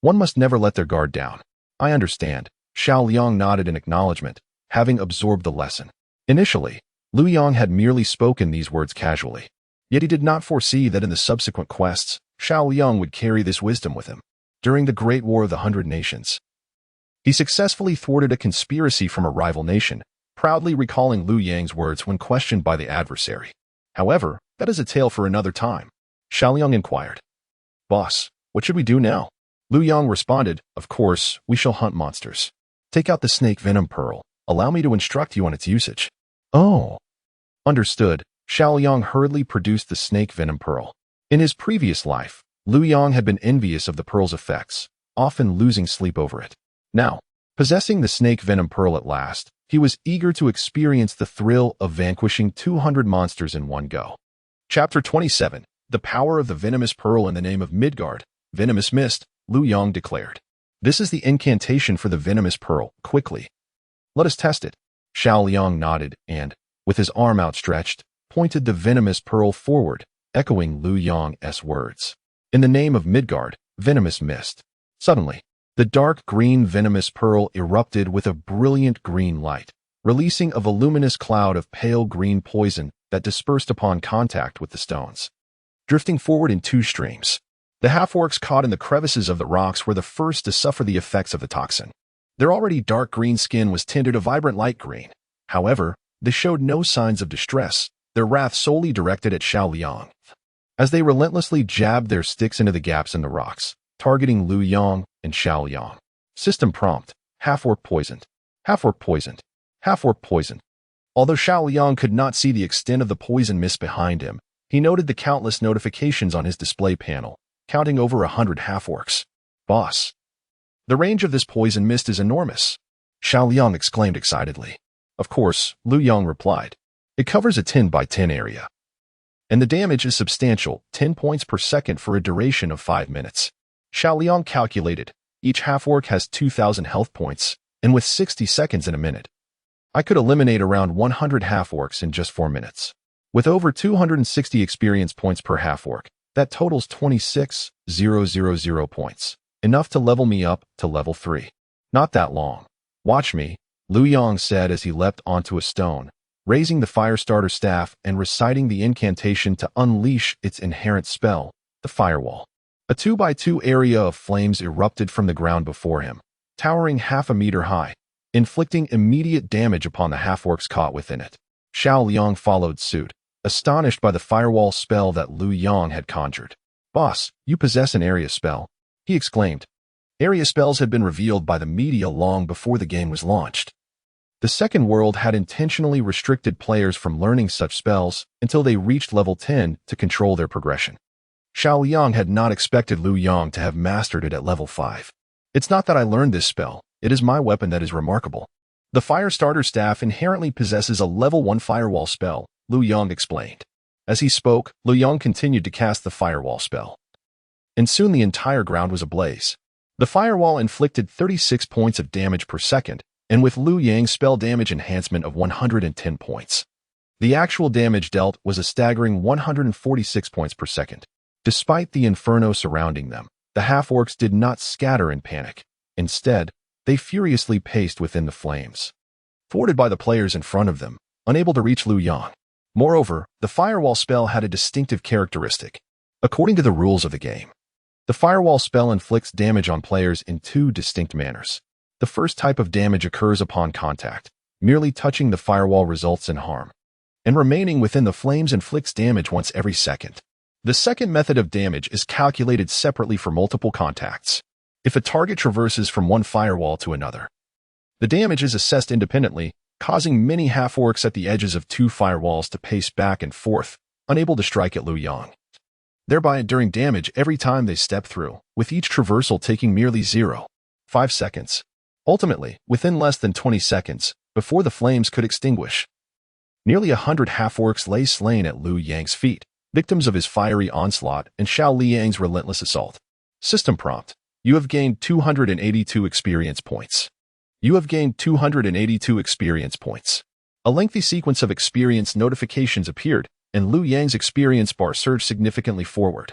one must never let their guard down." "I understand." Xiao Liang nodded in acknowledgement, having absorbed the lesson. Initially, Lu Yang had merely spoken these words casually, yet he did not foresee that in the subsequent quests, Xiao Liang would carry this wisdom with him. During the Great War of the 100 Nations, he successfully thwarted a conspiracy from a rival nation, proudly recalling Lu Yang's words when questioned by the adversary. However, that is a tale for another time. Xiao Liang inquired, "Boss, what should we do now?" Lu Yang responded, "Of course, we shall hunt monsters. Take out the snake venom pearl. Allow me to instruct you on its usage." "Oh." Understood. Xiao Liang hurriedly produced the snake venom pearl. In his previous life, Lu Yang had been envious of the pearl's effects, often losing sleep over it. Now, possessing the snake venom pearl at last, he was eager to experience the thrill of vanquishing 200 monsters in one go. Chapter 27. The Power of the Venomous Pearl in the Name of Midgard. Venomous Mist, Lu Yang declared. "This is the incantation for the venomous pearl. Quickly, let us test it." Xiao Liang nodded and, With his arm outstretched, pointed the venomous pearl forward, echoing Lu Yang's words. In the name of Midgard, venomous mist. Suddenly, the dark green venomous pearl erupted with a brilliant green light, releasing a voluminous cloud of pale green poison that dispersed upon contact with the stones. Drifting forward in two streams, the half-orcs caught in the crevices of the rocks were the first to suffer the effects of the toxin. Their already dark green skin was tinted a vibrant light green. However, they showed no signs of distress, their wrath solely directed at Xiao Liang. As they relentlessly jabbed their sticks into the gaps in the rocks, targeting Lu Yang and Xiao Liang. System prompt: half-orc poisoned. Half-orc poisoned. Half-orc poisoned. Although Xiao Liang could not see the extent of the poison mist behind him, he noted the countless notifications on his display panel, counting over 100 half-orcs. Boss. The range of this poison mist is enormous, Xiao Liang exclaimed excitedly. Of course, Lu Yang replied. It covers a 10 by 10 area. And the damage is substantial, 10 points per second for a duration of 5 minutes. Xiao Liang calculated, each half-orc has 2,000 health points, and with 60 seconds in a minute, I could eliminate around 100 half-orcs in just 4 minutes. With over 260 experience points per half-orc, that totals 26,000 points, enough to level me up to level 3. Not that long. Watch me, Lu Yang said as he leapt onto a stone, raising the Firestarter staff and reciting the incantation to unleash its inherent spell, the firewall. A 2x2 area of flames erupted from the ground before him, towering half a meter high, inflicting immediate damage upon the half-orcs caught within it. Xiao Liang followed suit, astonished by the firewall spell that Lu Yang had conjured. Boss, you possess an area spell, he exclaimed. Area spells had been revealed by the media long before the game was launched. The second world had intentionally restricted players from learning such spells until they reached level 10 to control their progression. Xiao Liang had not expected Lu Yang to have mastered it at level 5. It's not that I learned this spell, it is my weapon that is remarkable. The Firestarter staff inherently possesses a level 1 firewall spell, Lu Yang explained. As he spoke, Lu Yang continued to cast the firewall spell. And soon the entire ground was ablaze. The firewall inflicted 36 points of damage per second, and with Lu Yang's spell damage enhancement of 110 points. The actual damage dealt was a staggering 146 points per second. Despite the inferno surrounding them, the half-orcs did not scatter in panic. Instead, they furiously paced within the flames, thwarted by the players in front of them, unable to reach Lu Yang. Moreover, the firewall spell had a distinctive characteristic. According to the rules of the game, the firewall spell inflicts damage on players in two distinct manners. The first type of damage occurs upon contact. Merely touching the firewall results in harm, and remaining within the flames inflicts damage once every second. The second method of damage is calculated separately for multiple contacts. If a target traverses from one firewall to another, the damage is assessed independently, causing many half-orcs at the edges of two firewalls to pace back and forth, unable to strike at Lu Yang, thereby enduring damage every time they step through, with each traversal taking merely 0.5 seconds. Ultimately, within less than 20 seconds, before the flames could extinguish, nearly 100 half-orcs lay slain at Lu Yang's feet, victims of his fiery onslaught and Xiao Liang's relentless assault. System prompt: you have gained 282 experience points. You have gained 282 experience points. A lengthy sequence of experience notifications appeared, and Lu Yang's experience bar surged significantly forward,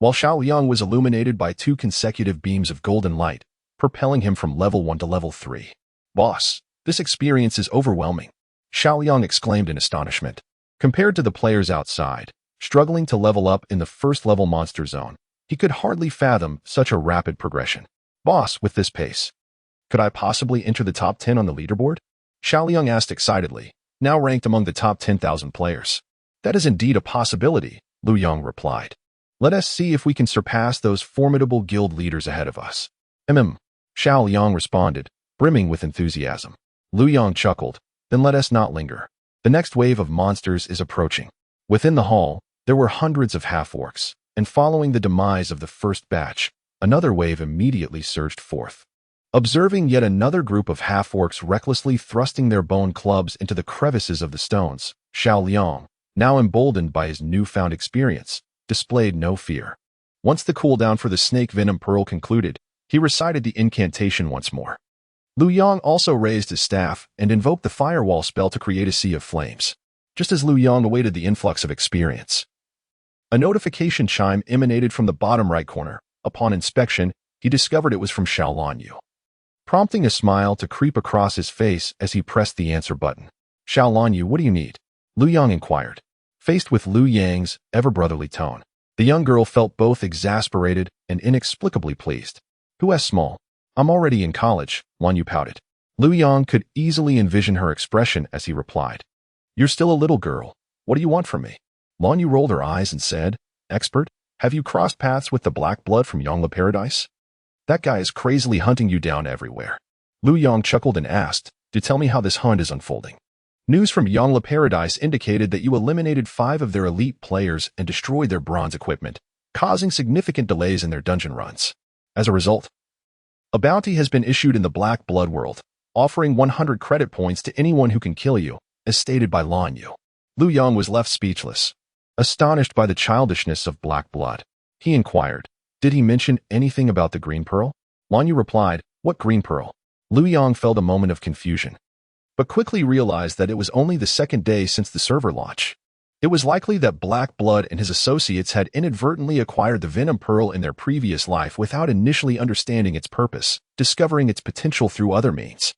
while Xiao Liang was illuminated by 2 consecutive beams of golden light, propelling him from level 1 to level 3. Boss, this experience is overwhelming, Xiao Liang exclaimed in astonishment. Compared to the players outside, struggling to level up in the first-level monster zone, he could hardly fathom such a rapid progression. Boss, with this pace, could I possibly enter the top 10 on the leaderboard? Xiao Liang asked excitedly, now ranked among the top 10,000 players. That is indeed a possibility, Lu Yang replied. Let us see if we can surpass those formidable guild leaders ahead of us. Xiao Liang responded, brimming with enthusiasm. Lu Yang chuckled, then let us not linger. The next wave of monsters is approaching. Within the hall, there were hundreds of half-orcs, and following the demise of the first batch, another wave immediately surged forth. Observing yet another group of half-orcs recklessly thrusting their bone clubs into the crevices of the stones, Xiao Liang, now emboldened by his newfound experience, displayed no fear. Once the cooldown for the snake venom pearl concluded, he recited the incantation once more. Lu Yong also raised his staff and invoked the firewall spell to create a sea of flames, just as Lu Yong awaited the influx of experience. A notification chime emanated from the bottom right corner. Upon inspection, he discovered it was from Xiao Lanyu, prompting a smile to creep across his face as he pressed the answer button. Xiao Lanyu, what do you need? Lu Yong inquired. Faced with Lu Yang's ever-brotherly tone, the young girl felt both exasperated and inexplicably pleased. Who has small? I'm already in college, Lanyu pouted. Lu Yong could easily envision her expression as he replied. You're still a little girl. What do you want from me? Lanyu rolled her eyes and said, Expert, have you crossed paths with the Black Blood from Yongla Paradise? That guy is crazily hunting you down everywhere. Lu Yong chuckled and asked, Do tell me how this hunt is unfolding. News from Yongla Paradise indicated that you eliminated 5 of their elite players and destroyed their bronze equipment, causing significant delays in their dungeon runs. As a result, a bounty has been issued in the Black Blood world, offering 100 credit points to anyone who can kill you, as stated by Lanyu. Lu Yong was left speechless, astonished by the childishness of Black Blood. He inquired, Did he mention anything about the Green Pearl? Lanyu replied, What Green Pearl? Lu Yong felt a moment of confusion, but quickly realized that it was only the second day since the server launch. It was likely that Black Blood and his associates had inadvertently acquired the Venom Pearl in their previous life without initially understanding its purpose, discovering its potential through other means.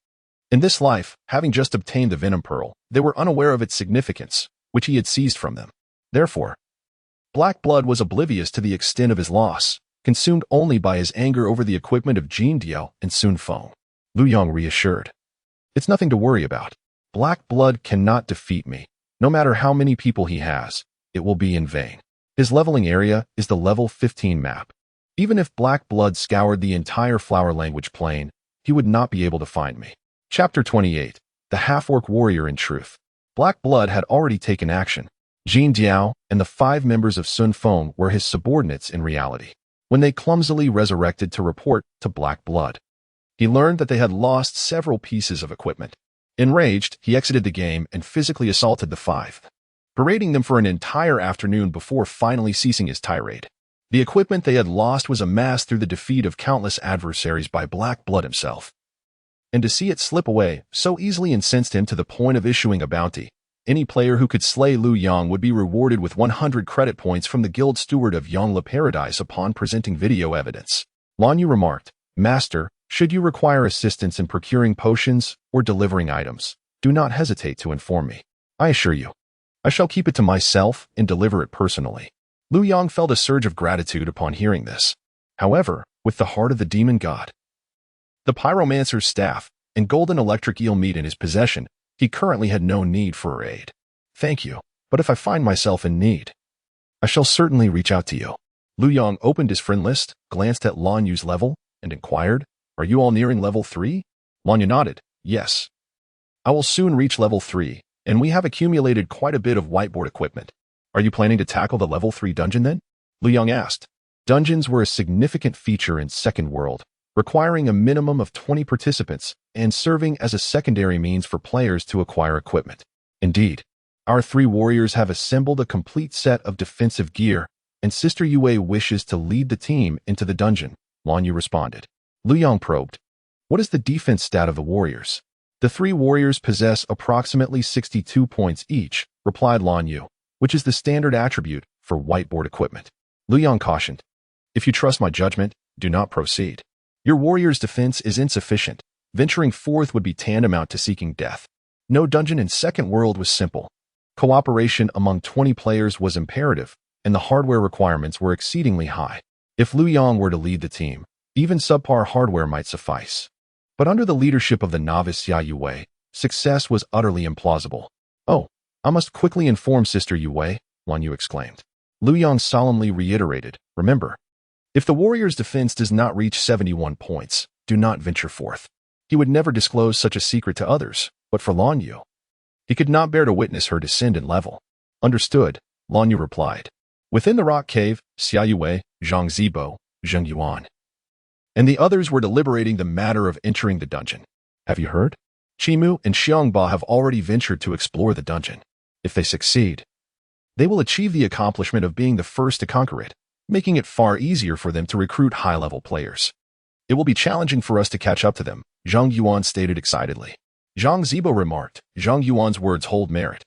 In this life, having just obtained the Venom Pearl, they were unaware of its significance, which he had seized from them. Therefore, Black Blood was oblivious to the extent of his loss, consumed only by his anger over the equipment of Jin Diao and Sun Feng. Lu Yong reassured. It's nothing to worry about. Black Blood cannot defeat me. No matter how many people he has, it will be in vain. His leveling area is the level 15 map. Even if Black Blood scoured the entire Flower Language plane, he would not be able to find me. Chapter 28. The Half-Orc Warrior in Truth. Black Blood had already taken action. Jin Diao and the 5 members of Sun Feng were his subordinates in reality. When they clumsily resurrected to report to Black Blood, he learned that they had lost several pieces of equipment. Enraged, he exited the game and physically assaulted the 5, berating them for an entire afternoon before finally ceasing his tirade. The equipment they had lost was amassed through the defeat of countless adversaries by Black Blood himself. And to see it slip away so easily incensed him to the point of issuing a bounty. Any player who could slay Lu Yong would be rewarded with 100 credit points from the Guild Steward of Yongla Paradise upon presenting video evidence. Lanyu remarked, Master, should you require assistance in procuring potions or delivering items, do not hesitate to inform me. I assure you, I shall keep it to myself and deliver it personally. Lu Yong felt a surge of gratitude upon hearing this. However, with the heart of the demon god, the pyromancer's staff, and golden electric eel meat in his possession, he currently had no need for aid. Thank you, but if I find myself in need, I shall certainly reach out to you. Lu Yong opened his friend list, glanced at Lanyu's level, and inquired, Are you all nearing level 3? Lanyu nodded, Yes. I will soon reach level 3, and we have accumulated quite a bit of whiteboard equipment. Are you planning to tackle the level 3 dungeon then? Lu Yong asked. Dungeons were a significant feature in Second World, requiring a minimum of 20 participants and serving as a secondary means for players to acquire equipment. Indeed, our 3 warriors have assembled a complete set of defensive gear, and Sister Yue wishes to lead the team into the dungeon, Lanyu responded. Lu Yong probed, What is the defense stat of the warriors? The 3 warriors possess approximately 62 points each, replied Lanyu, which is the standard attribute for whiteboard equipment. Lu Yong cautioned, If you trust my judgment, do not proceed. Your warrior's defense is insufficient. Venturing forth would be tantamount to seeking death. No dungeon in Second World was simple. Cooperation among 20 players was imperative, and the hardware requirements were exceedingly high. If Lu Yong were to lead the team, even subpar hardware might suffice. But under the leadership of the novice Xia Yue, success was utterly implausible. Oh, I must quickly inform Sister Yue, Lanyu exclaimed. Lu Yong solemnly reiterated, Remember, if the warrior's defense does not reach 71 points, do not venture forth. He would never disclose such a secret to others, but for Lanyu, he could not bear to witness her descend in level. Understood, Lanyu replied. Within the rock cave, Xia Yue, Zhang Zibo, Zheng Yuan, and the others were deliberating the matter of entering the dungeon. Have you heard? Chimu and Xiangba have already ventured to explore the dungeon. If they succeed, they will achieve the accomplishment of being the first to conquer it, making it far easier for them to recruit high-level players. It will be challenging for us to catch up to them, Zhang Yuan stated excitedly. Zhang Zibo remarked, Zhang Yuan's words hold merit.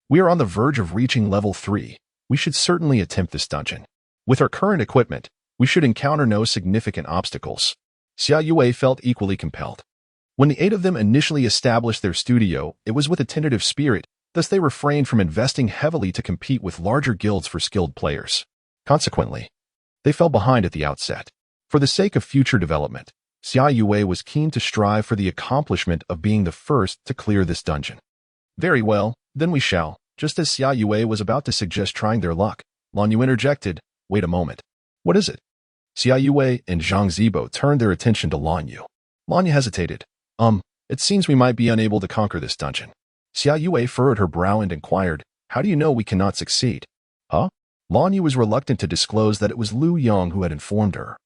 We are on the verge of reaching level 3. We should certainly attempt this dungeon. With our current equipment, we should encounter no significant obstacles. Xia Yue felt equally compelled. When the 8 of them initially established their studio, it was with a tentative spirit, thus they refrained from investing heavily to compete with larger guilds for skilled players. Consequently, they fell behind at the outset. For the sake of future development, Xia Yue was keen to strive for the accomplishment of being the first to clear this dungeon. Very well, then we shall. Just as Xia Yue was about to suggest trying their luck, Lan Yu interjected, wait a moment. What is it? Xia Yue and Zhang Zibo turned their attention to Lan Yu. Lan Yu hesitated. It seems we might be unable to conquer this dungeon. Xia Yue furrowed her brow and inquired, how do you know we cannot succeed? Huh? Lan Yu was reluctant to disclose that it was Lu Yang who had informed her.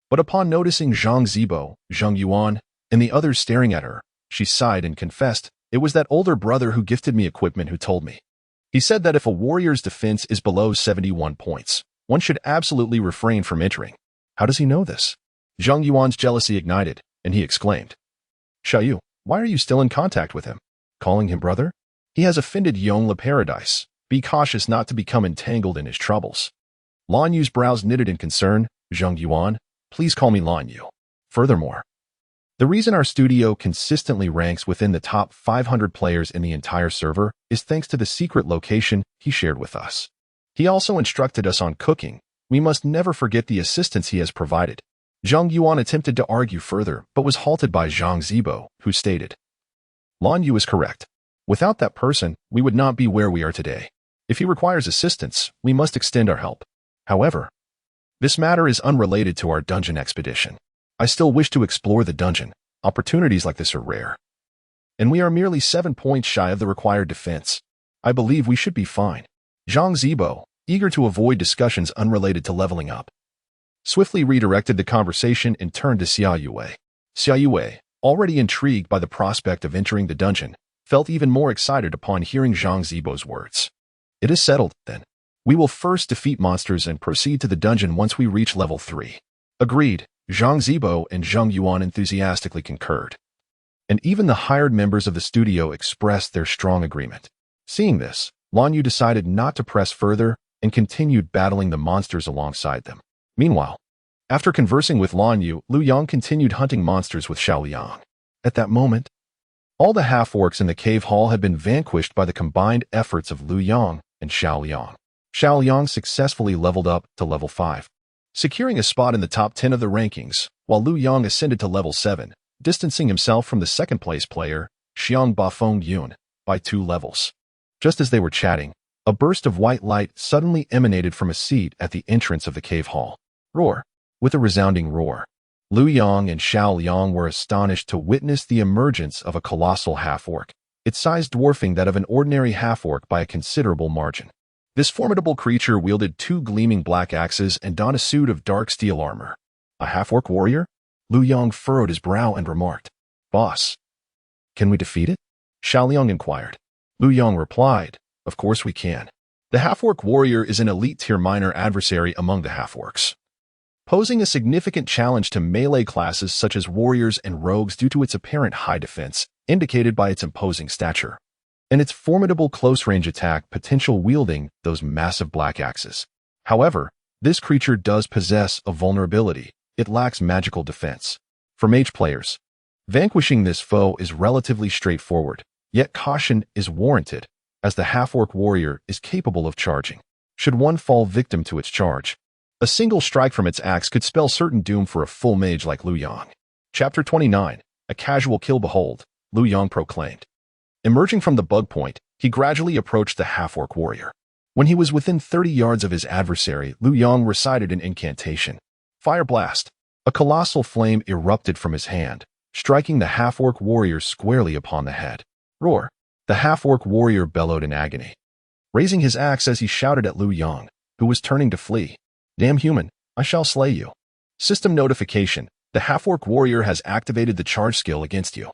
But upon noticing Zhang Zibo, Zhang Yuan, and the others staring at her, she sighed and confessed, it was that older brother who gifted me equipment who told me. He said that if a warrior's defense is below 71 points, one should absolutely refrain from entering. How does he know this? Zhang Yuan's jealousy ignited, and he exclaimed, Xiaoyu, why are you still in contact with him? Calling him brother? He has offended Yongla Paradise. Be cautious not to become entangled in his troubles. Lan Yu's brows knitted in concern. Zhang Yuan, please call me Lan Yu. Furthermore, the reason our studio consistently ranks within the top 500 players in the entire server is thanks to the secret location he shared with us. He also instructed us on cooking. We must never forget the assistance he has provided. Zhang Yuan attempted to argue further, but was halted by Zhang Zibo, who stated, Lan Yu is correct. Without that person, we would not be where we are today. If he requires assistance, we must extend our help. However, this matter is unrelated to our dungeon expedition. I still wish to explore the dungeon. Opportunities like this are rare. And we are merely 7 points shy of the required defense. I believe we should be fine. Zhang Zibo, eager to avoid discussions unrelated to leveling up, swiftly redirected the conversation and turned to Xia Yue. Xia Yue, already intrigued by the prospect of entering the dungeon, felt even more excited upon hearing Zhang Zibo's words. It is settled, then. We will first defeat monsters and proceed to the dungeon once we reach level 3. Agreed, Zhang Zibo and Zhang Yuan enthusiastically concurred. And even the hired members of the studio expressed their strong agreement. Seeing this, Lan Yu decided not to press further and continued battling the monsters alongside them. Meanwhile, after conversing with Lan Yu, Lu Yang continued hunting monsters with Xiao Liang. At that moment, all the half-orcs in the cave hall had been vanquished by the combined efforts of Lu Yang and Xiao Liang. Xiao Liang successfully leveled up to level 5, securing a spot in the top 10 of the rankings, while Lu Yang ascended to level 7, distancing himself from the second-place player, Xiang Bafeng Yun, by 2 levels. Just as they were chatting, a burst of white light suddenly emanated from a seat at the entrance of the cave hall. Roar! With a resounding roar, Lu Yang and Xiao Liang were astonished to witness the emergence of a colossal half-orc, its size dwarfing that of an ordinary half-orc by a considerable margin. This formidable creature wielded 2 gleaming black axes and donned a suit of dark steel armor. A half-orc warrior? Lu Yang furrowed his brow and remarked, Boss, can we defeat it? Xiao Liang inquired. Lu Yang replied, Of course we can. The half-orc warrior is an elite-tier minor adversary among the half-orcs, posing a significant challenge to melee classes such as warriors and rogues due to its apparent high defense, indicated by its imposing stature, and its formidable close-range attack potential wielding those massive black axes. However, this creature does possess a vulnerability. It lacks magical defense. For mage players, vanquishing this foe is relatively straightforward, yet caution is warranted, as the half-orc warrior is capable of charging. Should one fall victim to its charge, a single strike from its axe could spell certain doom for a full mage like Lu Yang. Chapter 29, A Casual Kill. Behold, Lu Yang proclaimed. Emerging from the bug point, he gradually approached the half-orc warrior. When he was within 30 yards of his adversary, Lu Yang recited an incantation. Fire blast! A colossal flame erupted from his hand, striking the half-orc warrior squarely upon the head. Roar! The half-orc warrior bellowed in agony, raising his axe as he shouted at Lu Yang, who was turning to flee. Damn human, I shall slay you. System notification. The half-orc warrior has activated the charge skill against you.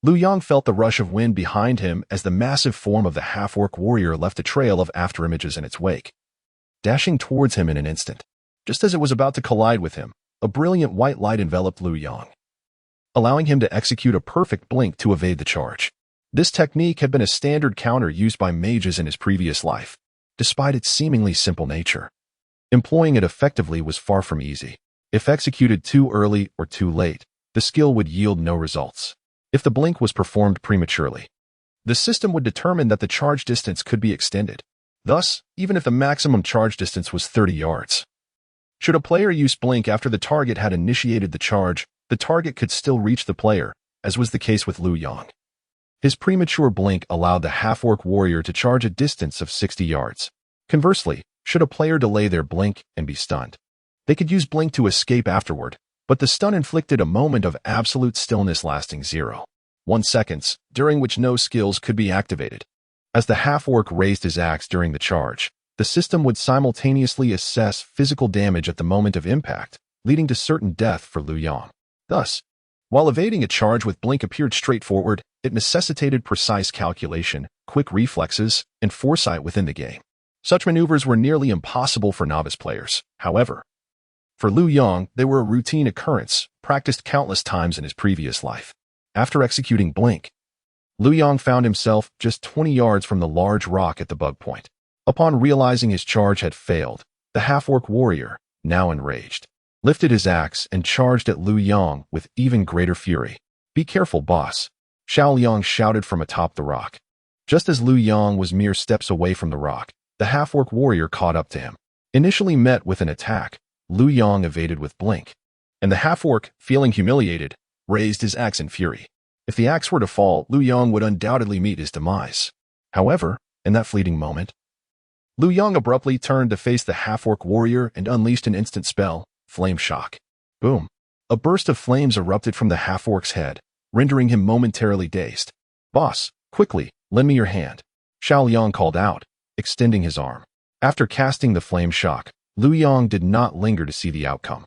Lu Yang felt the rush of wind behind him as the massive form of the half-orc warrior left a trail of afterimages in its wake, dashing towards him in an instant. Just as it was about to collide with him, a brilliant white light enveloped Lu Yang. allowing him to execute a perfect blink to evade the charge. This technique had been a standard counter used by mages in his previous life, despite its seemingly simple nature. Employing it effectively was far from easy. If executed too early or too late, the skill would yield no results. If the blink was performed prematurely, the system would determine that the charge distance could be extended. Thus, even if the maximum charge distance was 30 yards. Should a player use blink after the target had initiated the charge, the target could still reach the player, as was the case with Liu Yang. His premature blink allowed the half-orc warrior to charge a distance of 60 yards. Conversely, should a player delay their blink and be stunned, they could use blink to escape afterward, but the stun inflicted a moment of absolute stillness lasting 0.1 seconds, during which no skills could be activated. As the half-orc raised his axe during the charge, the system would simultaneously assess physical damage at the moment of impact, leading to certain death for Liu Yang. Thus, while evading a charge with blink appeared straightforward, it necessitated precise calculation, quick reflexes, and foresight within the game. Such maneuvers were nearly impossible for novice players. However, for Liu Yang, they were a routine occurrence, practiced countless times in his previous life. After executing blink, Liu Yang found himself just 20 yards from the large rock at the bug point. Upon realizing his charge had failed, the half-orc warrior, now enraged, lifted his axe and charged at Liu Yang with even greater fury. "Be careful, boss," Xiao Liang shouted from atop the rock. Just as Liu Yang was mere steps away from the rock, the half-orc warrior caught up to him. Initially met with an attack, Liu Yang evaded with blink, and the half-orc, feeling humiliated, raised his axe in fury. If the axe were to fall, Liu Yang would undoubtedly meet his demise. However, in that fleeting moment, Liu Yang abruptly turned to face the half-orc warrior and unleashed an instant spell, Flame Shock. Boom! A burst of flames erupted from the half-orc's head, rendering him momentarily dazed. "Boss, quickly, lend me your hand," Xiao Liang called out, extending his arm. After casting the Flame Shock, Liu Yang did not linger to see the outcome.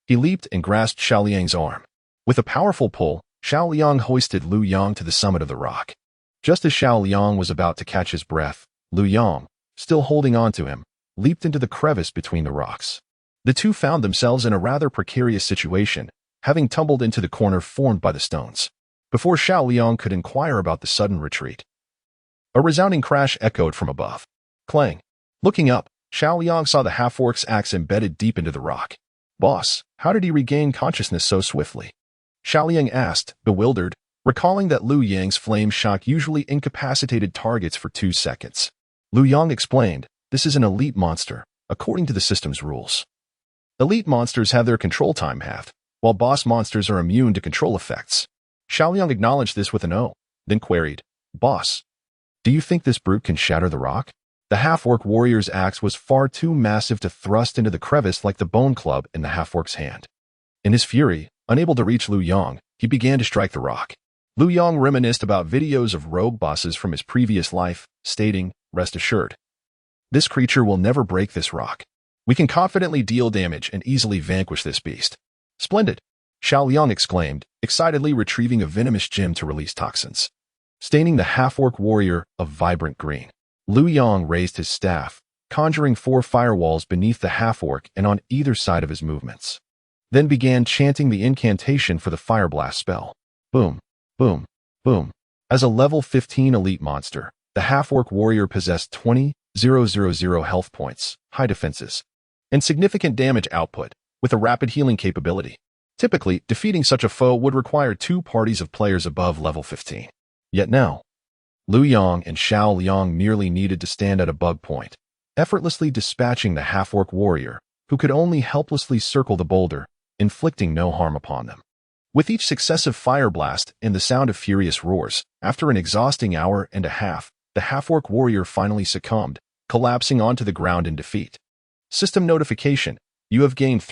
He leaped and grasped Xiao Liang's arm. With a powerful pull, Xiao Liang hoisted Liu Yang to the summit of the rock. Just as Xiao Liang was about to catch his breath, Liu Yang, still holding on to him, leaped into the crevice between the rocks. The two found themselves in a rather precarious situation, having tumbled into the corner formed by the stones. Before Xiao Liang could inquire about the sudden retreat, a resounding crash echoed from above. Clang! Looking up, Xiao Liang saw the half-orc's axe embedded deep into the rock. "Boss, how did he regain consciousness so swiftly?" Xiao Liang asked, bewildered, recalling that Liu Yang's flame shock usually incapacitated targets for 2 seconds. Liu Yang explained, "This is an elite monster, according to the system's rules. Elite monsters have their control time halved, while boss monsters are immune to control effects." Xiao Liang acknowledged this with an "oh," then queried, "Boss, do you think this brute can shatter the rock?" The half-orc warrior's axe was far too massive to thrust into the crevice like the bone club in the half-orc's hand. In his fury, unable to reach Liu Yang, he began to strike the rock. Liu Yang reminisced about videos of rogue bosses from his previous life, stating, "Rest assured, this creature will never break this rock. We can confidently deal damage and easily vanquish this beast." "Splendid!" Xiao Liang exclaimed, excitedly retrieving a venomous gem to release toxins. Staining the half-orc warrior a vibrant green, Liu Yang raised his staff, conjuring 4 firewalls beneath the half-orc and on either side of his movements. Then began chanting the incantation for the Fire Blast spell. Boom, boom, boom. As a level 15 elite monster, the half-orc warrior possessed 20,000 health points, high defenses, and significant damage output, with a rapid healing capability. Typically, defeating such a foe would require 2 parties of players above level 15. Yet now, Liu Yang and Xiao Liang merely needed to stand at a bug point, effortlessly dispatching the half-orc warrior, who could only helplessly circle the boulder, inflicting no harm upon them. With each successive fire blast and the sound of furious roars, after an exhausting hour and a half, the half-orc warrior finally succumbed, collapsing onto the ground in defeat. System notification: you have gained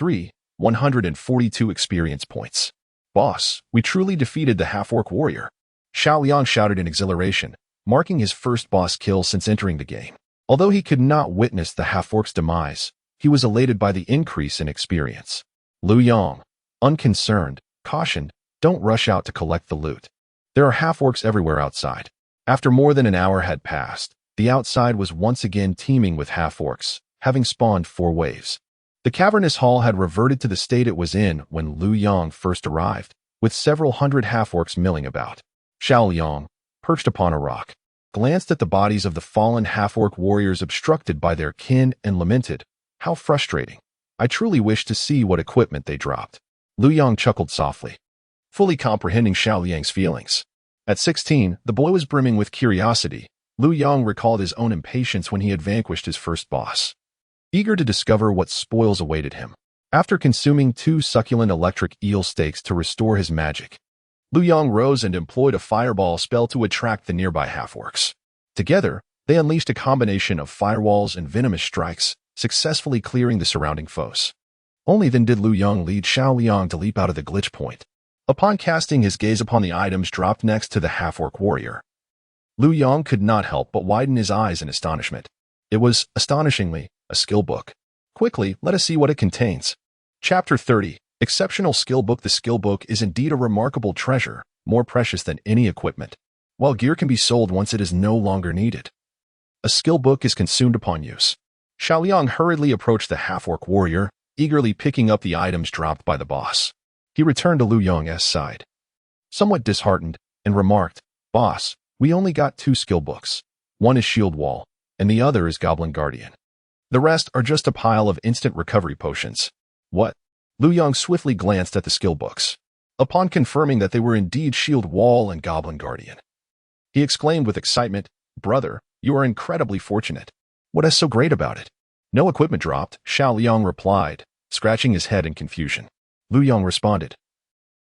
142 experience points. Boss, we truly defeated the half-orc warrior. Xiao Liang shouted in exhilaration, marking his first boss kill since entering the game. Although he could not witness the half-orc's demise, he was elated by the increase in experience. Liu Yang, unconcerned, cautioned, "Don't rush out to collect the loot. There are half-orcs everywhere outside." After more than an hour had passed, the outside was once again teeming with half-orcs, having spawned 4 waves. The cavernous hall had reverted to the state it was in when Liu Yang first arrived, with several hundred half-orcs milling about. Xiao Liang, perched upon a rock, glanced at the bodies of the fallen half-orc warriors obstructed by their kin and lamented, "How frustrating. I truly wish to see what equipment they dropped." Lu Yang chuckled softly, fully comprehending Xiao Liang's feelings. At 16, the boy was brimming with curiosity. Lu Yang recalled his own impatience when he had vanquished his first boss, eager to discover what spoils awaited him. After consuming 2 succulent electric eel steaks to restore his magic, Lu Yang rose and employed a fireball spell to attract the nearby half-orcs. Together, they unleashed a combination of firewalls and venomous strikes, successfully clearing the surrounding foes. Only then did Lu Yang lead Xiao Liang to leap out of the glitch point. Upon casting his gaze upon the items dropped next to the half-orc warrior, Lu Yang could not help but widen his eyes in astonishment. It was, astonishingly, a skill book. Quickly, let us see what it contains. Chapter 30. Exceptional Skill Book. The skill book is indeed a remarkable treasure, more precious than any equipment. While gear can be sold once it is no longer needed, a skill book is consumed upon use. Xiao Liang hurriedly approached the half-orc warrior, eagerly picking up the items dropped by the boss. He returned to Lu Yang's side, somewhat disheartened, and remarked, "Boss, we only got 2 skill books. One is Shield Wall, and the other is Goblin Guardian. The rest are just a pile of instant recovery potions." "What?" Lu Yang swiftly glanced at the skill books. Upon confirming that they were indeed Shield Wall and Goblin Guardian, he exclaimed with excitement, "Brother, you are incredibly fortunate. What is so great about it?" "No equipment dropped," Xiao Liang replied, scratching his head in confusion. Lu Yang responded,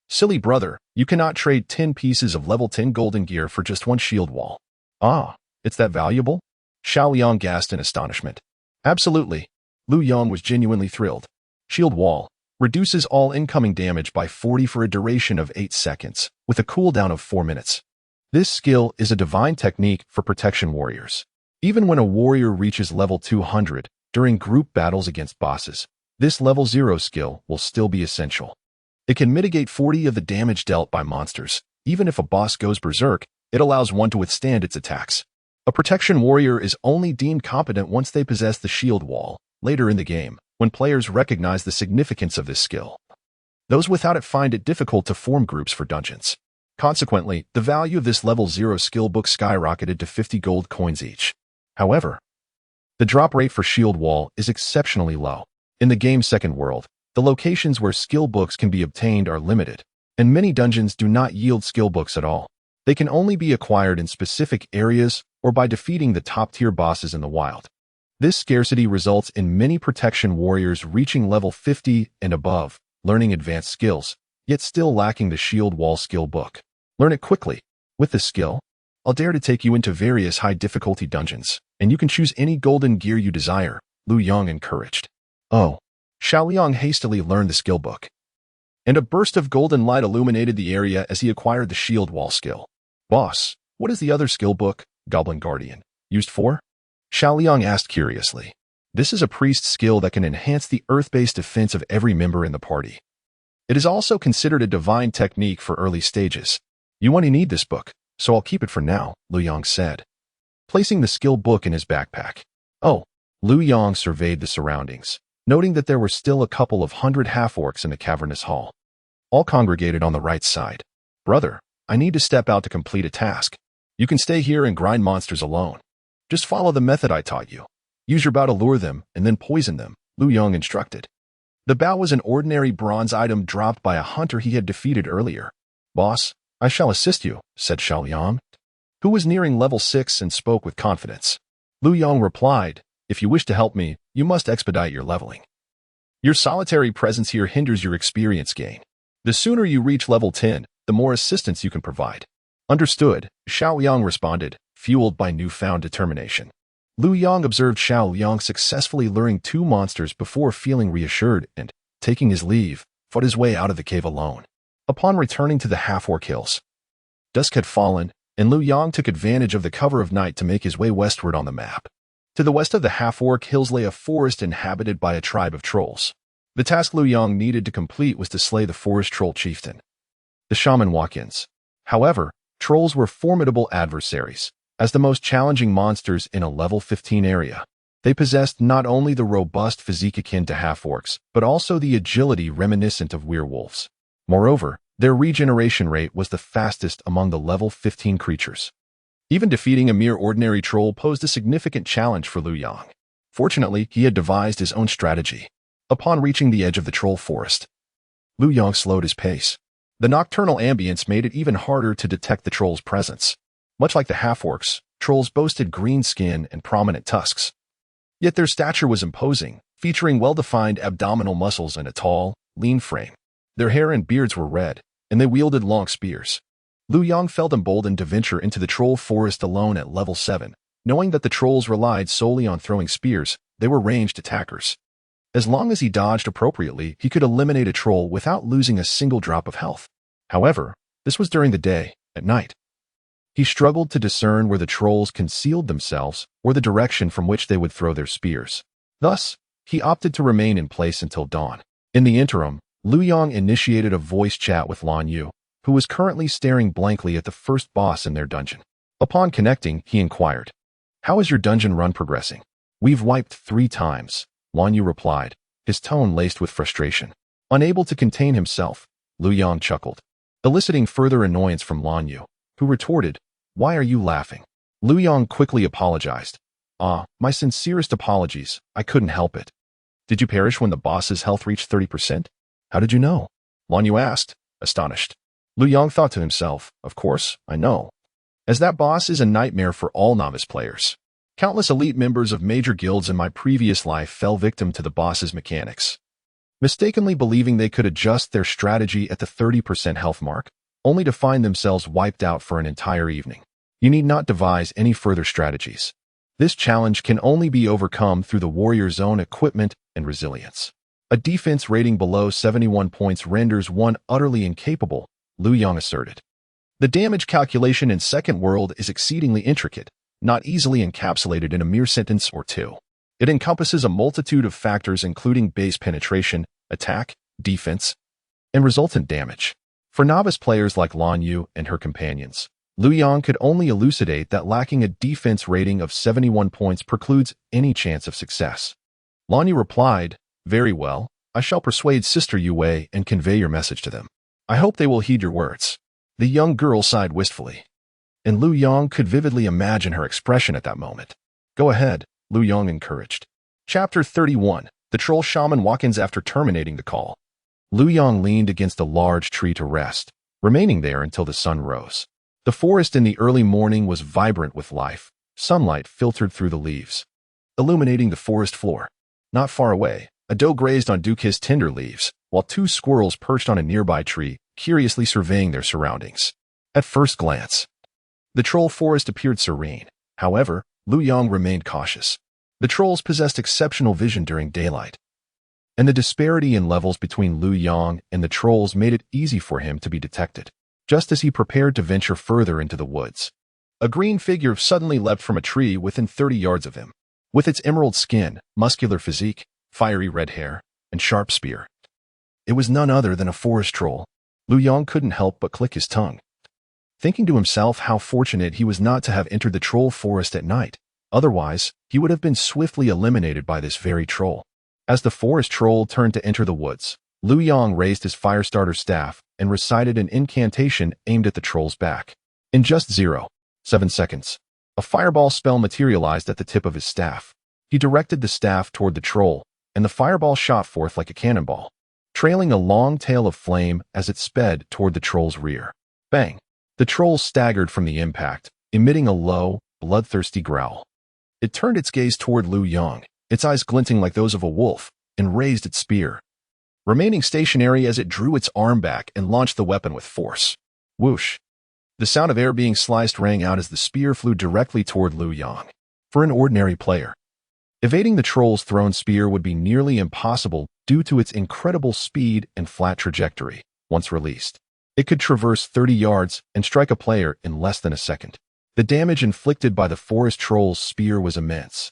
"Silly brother, you cannot trade 10 pieces of level 10 golden gear for just 1 shield wall." "Ah, it's that valuable?" Xiao Liang gasped in astonishment. "Absolutely." Lu Yang was genuinely thrilled. Shield Wall reduces all incoming damage by 40 for a duration of 8 seconds, with a cooldown of 4 minutes. This skill is a divine technique for protection warriors. Even when a warrior reaches level 200, during group battles against bosses, this level 0 skill will still be essential. It can mitigate 40 of the damage dealt by monsters. Even if a boss goes berserk, it allows one to withstand its attacks. A protection warrior is only deemed competent once they possess the shield wall. Later in the game, when players recognize the significance of this skill, those without it find it difficult to form groups for dungeons. Consequently, the value of this level 0 skill book skyrocketed to 50 gold coins each. However, the drop rate for Shield Wall is exceptionally low. In the game's second world, the locations where skill books can be obtained are limited, and many dungeons do not yield skill books at all. They can only be acquired in specific areas or by defeating the top-tier bosses in the wild. This scarcity results in many protection warriors reaching level 50 and above, learning advanced skills, yet still lacking the Shield Wall skill book. Learn it quickly. With this skill, I'll dare to take you into various high-difficulty dungeons, and you can choose any golden gear you desire, Lu Yang encouraged. "Oh." Xiao Liang hastily learned the skill book, and a burst of golden light illuminated the area as he acquired the Shield Wall skill. "Boss, what is the other skill book, Goblin Guardian, used for?" Xiao Liang asked curiously. "This is a priest skill that can enhance the earth-based defense of every member in the party. It is also considered a divine technique for early stages. You only need this book, so I'll keep it for now," Lu Yang said, placing the skill book in his backpack. "Oh." Lu Yang surveyed the surroundings, noting that there were still a couple of hundred half-orcs in the cavernous hall, all congregated on the right side. "Brother, I need to step out to complete a task. You can stay here and grind monsters alone. Just follow the method I taught you. Use your bow to lure them and then poison them," Lu Yang instructed. The bow was an ordinary bronze item dropped by a hunter he had defeated earlier. "Boss, I shall assist you," said Xiao Liang, who was nearing level 6 and spoke with confidence. Lu Yang replied, "If you wish to help me, you must expedite your leveling. Your solitary presence here hinders your experience gain. The sooner you reach level 10, the more assistance you can provide." "Understood," Xiao Liang responded, fueled by newfound determination. Lu Yang observed Xiao Liang successfully luring 2 monsters before feeling reassured and, taking his leave, fought his way out of the cave alone. Upon returning to the half-orc hills, dusk had fallen, and Lu Yang took advantage of the cover of night to make his way westward on the map. To the west of the half-orc hills lay a forest inhabited by a tribe of trolls. The task Lu Yang needed to complete was to slay the forest troll chieftain, the shaman walk-ins. However, trolls were formidable adversaries. As the most challenging monsters in a level 15 area, they possessed not only the robust physique akin to half-orcs, but also the agility reminiscent of werewolves. Moreover, Their regeneration rate was the fastest among the level 15 creatures. Even defeating a mere ordinary troll posed a significant challenge for Lu Yang. Fortunately, he had devised his own strategy. Upon reaching the edge of the troll forest, Lu Yang slowed his pace. The nocturnal ambience made it even harder to detect the troll's presence. Much like the half-orcs, trolls boasted green skin and prominent tusks. Yet their stature was imposing, featuring well-defined abdominal muscles and a tall, lean frame. Their hair and beards were red, and they wielded long spears. Lu Yang felt emboldened to venture into the troll forest alone at level 7. Knowing that the trolls relied solely on throwing spears, they were ranged attackers. As long as he dodged appropriately, he could eliminate a troll without losing a single drop of health. However, this was during the day. At night, he struggled to discern where the trolls concealed themselves or the direction from which they would throw their spears. Thus, he opted to remain in place until dawn. In the interim, Lu Yang initiated a voice chat with Lan Yu, who was currently staring blankly at the first boss in their dungeon. Upon connecting, he inquired, "How is your dungeon run progressing?" "We've wiped 3 times, Lan Yu replied, his tone laced with frustration. Unable to contain himself, Lu Yang chuckled, eliciting further annoyance from Lan Yu, who retorted, "Why are you laughing?" Lu Yang quickly apologized. My sincerest apologies, I couldn't help it." "Did you perish when the boss's health reached 30%? How did you know?" Lan Yu asked, astonished. Lu Yang thought to himself, "Of course, I know, as that boss is a nightmare for all novice players. Countless elite members of major guilds in my previous life fell victim to the boss's mechanics, mistakenly believing they could adjust their strategy at the 30% health mark, only to find themselves wiped out for an entire evening. You need not devise any further strategies. This challenge can only be overcome through the warrior's own equipment and resilience. A defense rating below 71 points renders one utterly incapable," Lu Yang asserted. "The damage calculation in Second World is exceedingly intricate, not easily encapsulated in a mere sentence or two. It encompasses a multitude of factors including base penetration, attack, defense, and resultant damage." For novice players like Lan Yu and her companions, Lu Yang could only elucidate that lacking a defense rating of 71 points precludes any chance of success. Lan Yu replied, "Very well, I shall persuade Sister Yue and convey your message to them. I hope they will heed your words." The young girl sighed wistfully, and Lu Yang could vividly imagine her expression at that moment. "Go ahead," Lu Yang encouraged. Chapter 31. The Troll Shaman Walk-ins after terminating the call. Lu Yang leaned against a large tree to rest, remaining there until the sun rose. The forest in the early morning was vibrant with life. Sunlight filtered through the leaves, illuminating the forest floor. Not far away, a doe grazed on Duke's tender leaves, while 2 squirrels perched on a nearby tree, curiously surveying their surroundings. At first glance, the troll forest appeared serene. However, Lu Yang remained cautious. The trolls possessed exceptional vision during daylight, and the disparity in levels between Lu Yang and the trolls made it easy for him to be detected. Just as he prepared to venture further into the woods, a green figure suddenly leapt from a tree within 30 yards of him. With its emerald skin, muscular physique, fiery red hair, and sharp spear, it was none other than a forest troll. Lu Yang couldn't help but click his tongue, thinking to himself how fortunate he was not to have entered the troll forest at night. Otherwise, he would have been swiftly eliminated by this very troll. As the forest troll turned to enter the woods, Lu Yang raised his firestarter staff and recited an incantation aimed at the troll's back. In just 0.7 seconds, a fireball spell materialized at the tip of his staff. He directed the staff toward the troll, and the fireball shot forth like a cannonball, trailing a long tail of flame as it sped toward the troll's rear. Bang! The troll staggered from the impact, emitting a low, bloodthirsty growl. It turned its gaze toward Lu Yang, its eyes glinting like those of a wolf, and raised its spear, remaining stationary as it drew its arm back and launched the weapon with force. Whoosh! The sound of air being sliced rang out as the spear flew directly toward Lu Yang. For an ordinary player, evading the troll's thrown spear would be nearly impossible due to its incredible speed and flat trajectory. Once released, it could traverse 30 yards and strike a player in less than a second. The damage inflicted by the forest troll's spear was immense,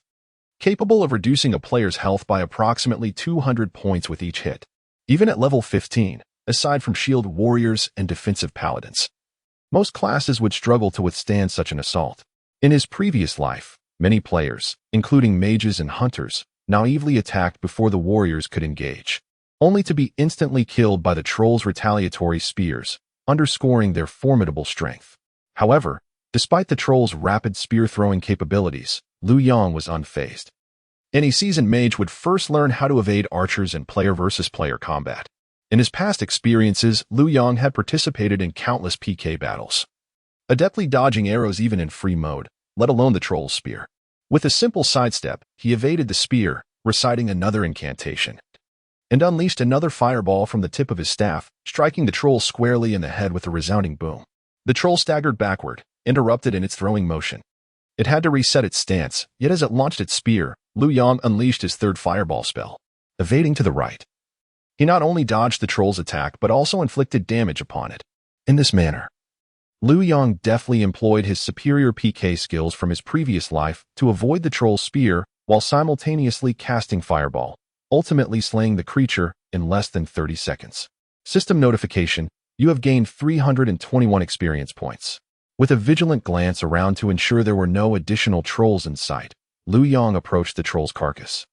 capable of reducing a player's health by approximately 200 points with each hit. Even at level 15, aside from shield warriors and defensive paladins, most classes would struggle to withstand such an assault. In his previous life, many players, including mages and hunters, naively attacked before the warriors could engage. only to be instantly killed by the troll's retaliatory spears, underscoring their formidable strength. However, despite the troll's rapid spear-throwing capabilities, Liu Yang was unfazed. Any seasoned mage would first learn how to evade archers in player-versus-player combat. In his past experiences, Liu Yang had participated in countless PK battles, adeptly dodging arrows even in free mode, let alone the troll's spear. With a simple sidestep, he evaded the spear, reciting another incantation, and unleashed another fireball from the tip of his staff, striking the troll squarely in the head with a resounding boom. The troll staggered backward, interrupted in its throwing motion. It had to reset its stance, yet as it launched its spear, Liu Yang unleashed his third fireball spell, evading to the right. He not only dodged the troll's attack but also inflicted damage upon it. In this manner, Liu Yang deftly employed his superior PK skills from his previous life to avoid the troll's spear while simultaneously casting Fireball, ultimately slaying the creature in less than 30 seconds. System notification: you have gained 321 experience points. With a vigilant glance around to ensure there were no additional trolls in sight, Liu Yang approached the troll's carcass,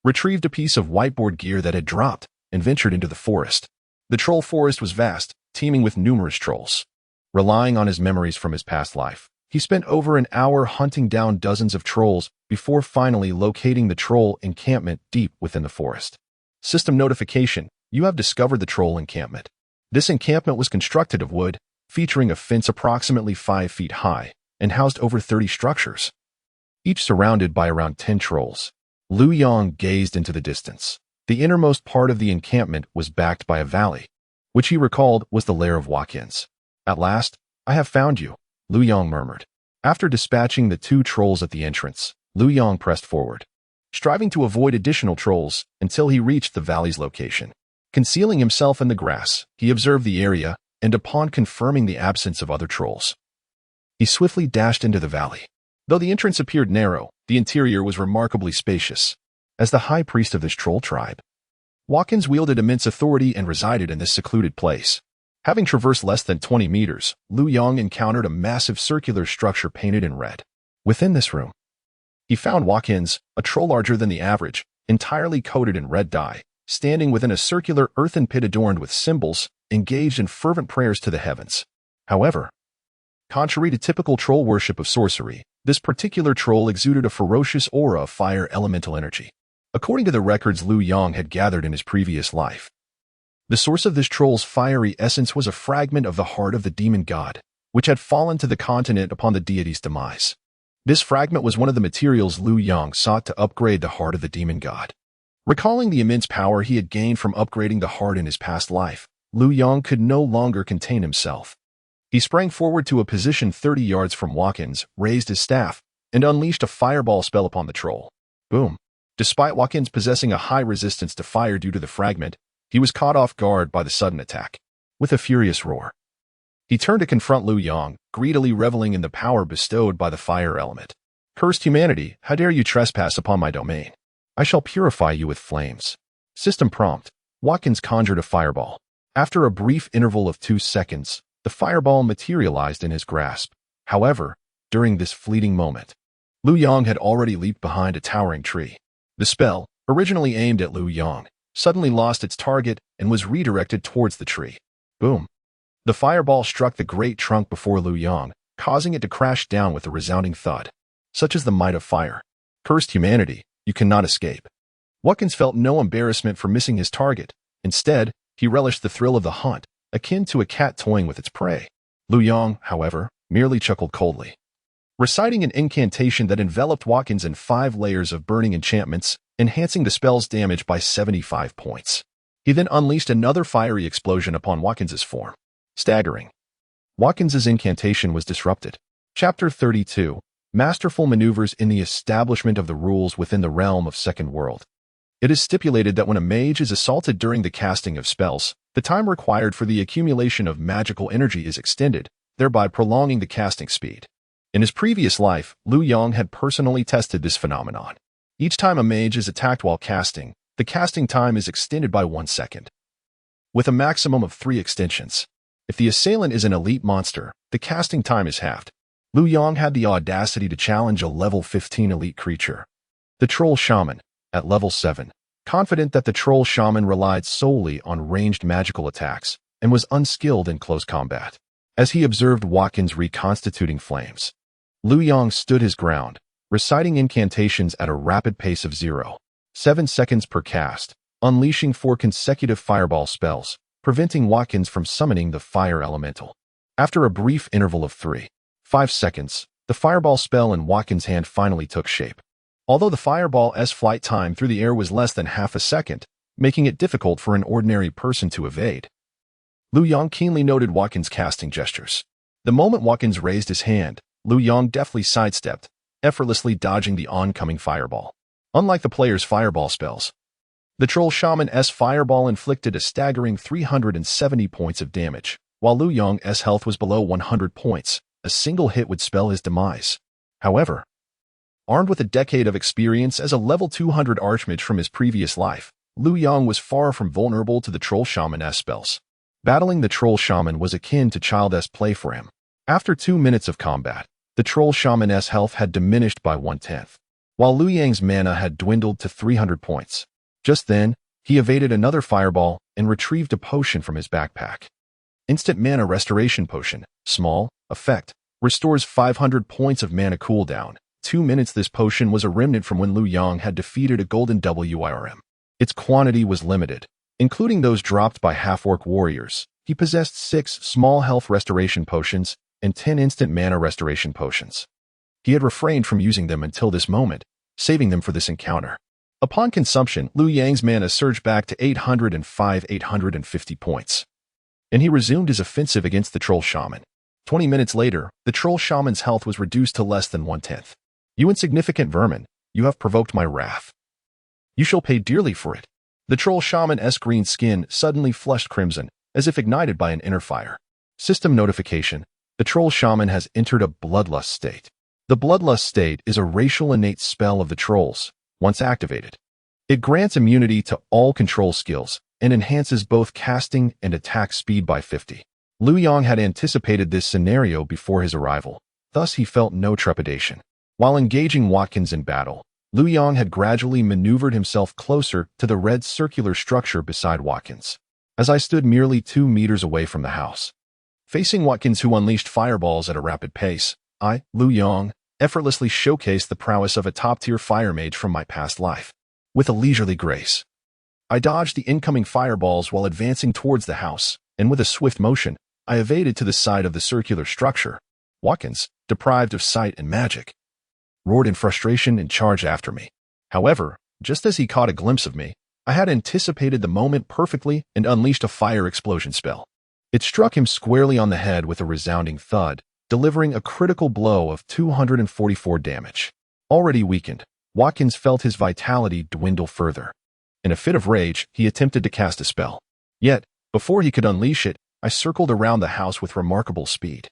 retrieved a piece of whiteboard gear that had dropped, and ventured into the forest. The troll forest was vast, teeming with numerous trolls. Relying on his memories from his past life, he spent over an hour hunting down dozens of trolls before finally locating the troll encampment deep within the forest. System notification: you have discovered the troll encampment. This encampment was constructed of wood, featuring a fence approximately 5 feet high, and housed over 30 structures, each surrounded by around 10 trolls. Liu Yang gazed into the distance. The innermost part of the encampment was backed by a valley, which he recalled was the lair of Watkins. At last, I have found you, Liu Yang murmured. After dispatching the 2 trolls at the entrance, Liu Yang pressed forward, striving to avoid additional trolls until he reached the valley's location. Concealing himself in the grass, he observed the area, and upon confirming the absence of other trolls, he swiftly dashed into the valley. Though the entrance appeared narrow, the interior was remarkably spacious. As the high priest of this troll tribe, Watkins wielded immense authority and resided in this secluded place. Having traversed less than 20 meters, Liu Yang encountered a massive circular structure painted in red. Within this room, he found Watkins, a troll larger than the average, entirely coated in red dye, standing within a circular earthen pit adorned with symbols, engaged in fervent prayers to the heavens. However, contrary to typical troll worship of sorcery, this particular troll exuded a ferocious aura of fire elemental energy. According to the records Liu Yang had gathered in his previous life, the source of this troll's fiery essence was a fragment of the heart of the demon god, which had fallen to the continent upon the deity's demise. This fragment was one of the materials Liu Yang sought to upgrade the heart of the demon god. Recalling the immense power he had gained from upgrading the heart in his past life, Liu Yang could no longer contain himself. He sprang forward to a position 30 yards from Watkins, raised his staff, and unleashed a fireball spell upon the troll. Boom! Despite Watkins possessing a high resistance to fire due to the fragment, he was caught off guard by the sudden attack. With a furious roar, he turned to confront Liu Yang, greedily reveling in the power bestowed by the fire element. Cursed humanity, how dare you trespass upon my domain? I shall purify you with flames. System prompt: Watkins conjured a fireball. After a brief interval of 2 seconds, the fireball materialized in his grasp. However, during this fleeting moment, Liu Yang had already leaped behind a towering tree. The spell, originally aimed at Liu Yang, suddenly lost its target and was redirected towards the tree. Boom! The fireball struck the great trunk before Liu Yang, causing it to crash down with a resounding thud. Such is the might of fire. Cursed humanity, you cannot escape. Watkins felt no embarrassment for missing his target. Instead, he relished the thrill of the hunt, akin to a cat toying with its prey. Liu Yang, however, merely chuckled coldly, reciting an incantation that enveloped Watkins in 5 layers of burning enchantments, enhancing the spell's damage by 75 points. He then unleashed another fiery explosion upon Watkins's form. Staggering, Watkins's incantation was disrupted. Chapter 32: Masterful Maneuvers in the Establishment of the Rules Within the Realm of Second World. It is stipulated that when a mage is assaulted during the casting of spells, the time required for the accumulation of magical energy is extended, thereby prolonging the casting speed. In his previous life, Liu Yang had personally tested this phenomenon. Each time a mage is attacked while casting, the casting time is extended by 1 second, with a maximum of 3 extensions. If the assailant is an elite monster, the casting time is halved. Liu Yang had the audacity to challenge a level 15 elite creature, the Troll Shaman, at level 7, confident that the troll shaman relied solely on ranged magical attacks and was unskilled in close combat. As he observed Watkins reconstituting flames, Liu Yang stood his ground, reciting incantations at a rapid pace of 0.7 seconds per cast, unleashing 4 consecutive fireball spells, preventing Watkins from summoning the fire elemental. After a brief interval of 3.5 seconds, the fireball spell in Watkins' hand finally took shape. Although the fireball's flight time through the air was less than half a second, making it difficult for an ordinary person to evade, Liu Yang keenly noted Watkins' casting gestures. The moment Watkins raised his hand, Liu Yang deftly sidestepped, effortlessly dodging the oncoming fireball. Unlike the player's fireball spells, the troll shaman's fireball inflicted a staggering 370 points of damage, while Liu Yang's health was below 100 points. A single hit would spell his demise. However, armed with a decade of experience as a level 200 archmage from his previous life, Liu Yang was far from vulnerable to the troll shaman's spells. Battling the troll shaman was akin to child's play for him. After 2 minutes of combat, the troll shaman's health had diminished by 1/10, while Liu Yang's mana had dwindled to 300 points. Just then, he evaded another fireball and retrieved a potion from his backpack. Instant Mana Restoration Potion, small, effect, restores 500 points of mana cooldown. 2 minutes. This potion was a remnant from when Liu Yang had defeated a golden WIRM. Its quantity was limited, including those dropped by half-orc warriors. He possessed 6 small health restoration potions and 10 instant mana restoration potions. He had refrained from using them until this moment, saving them for this encounter. Upon consumption, Liu Yang's mana surged back to 850 points, and he resumed his offensive against the troll shaman. 20 minutes later, the troll shaman's health was reduced to less than 1/10. You insignificant vermin, you have provoked my wrath. You shall pay dearly for it. The troll shaman's green skin suddenly flushed crimson, as if ignited by an inner fire. System notification: the troll shaman has entered a bloodlust state. The bloodlust state is a racial innate spell of the trolls. Once activated, it grants immunity to all control skills and enhances both casting and attack speed by 50. Liu Yang had anticipated this scenario before his arrival, thus he felt no trepidation. While engaging Watkins in battle, Liu Yang had gradually maneuvered himself closer to the red circular structure beside Watkins. As I stood merely 2 meters away from the house, facing Watkins, who unleashed fireballs at a rapid pace, I, Liu Yang, effortlessly showcased the prowess of a top-tier fire mage from my past life. With a leisurely grace, I dodged the incoming fireballs while advancing towards the house, and with a swift motion, I evaded to the side of the circular structure. Watkins, deprived of sight and magic, roared in frustration and charged after me. However, just as he caught a glimpse of me, I had anticipated the moment perfectly and unleashed a fire explosion spell. It struck him squarely on the head with a resounding thud, delivering a critical blow of 244 damage. Already weakened, Watkins felt his vitality dwindle further. In a fit of rage, he attempted to cast a spell. Yet, before he could unleash it, I circled around the house with remarkable speed.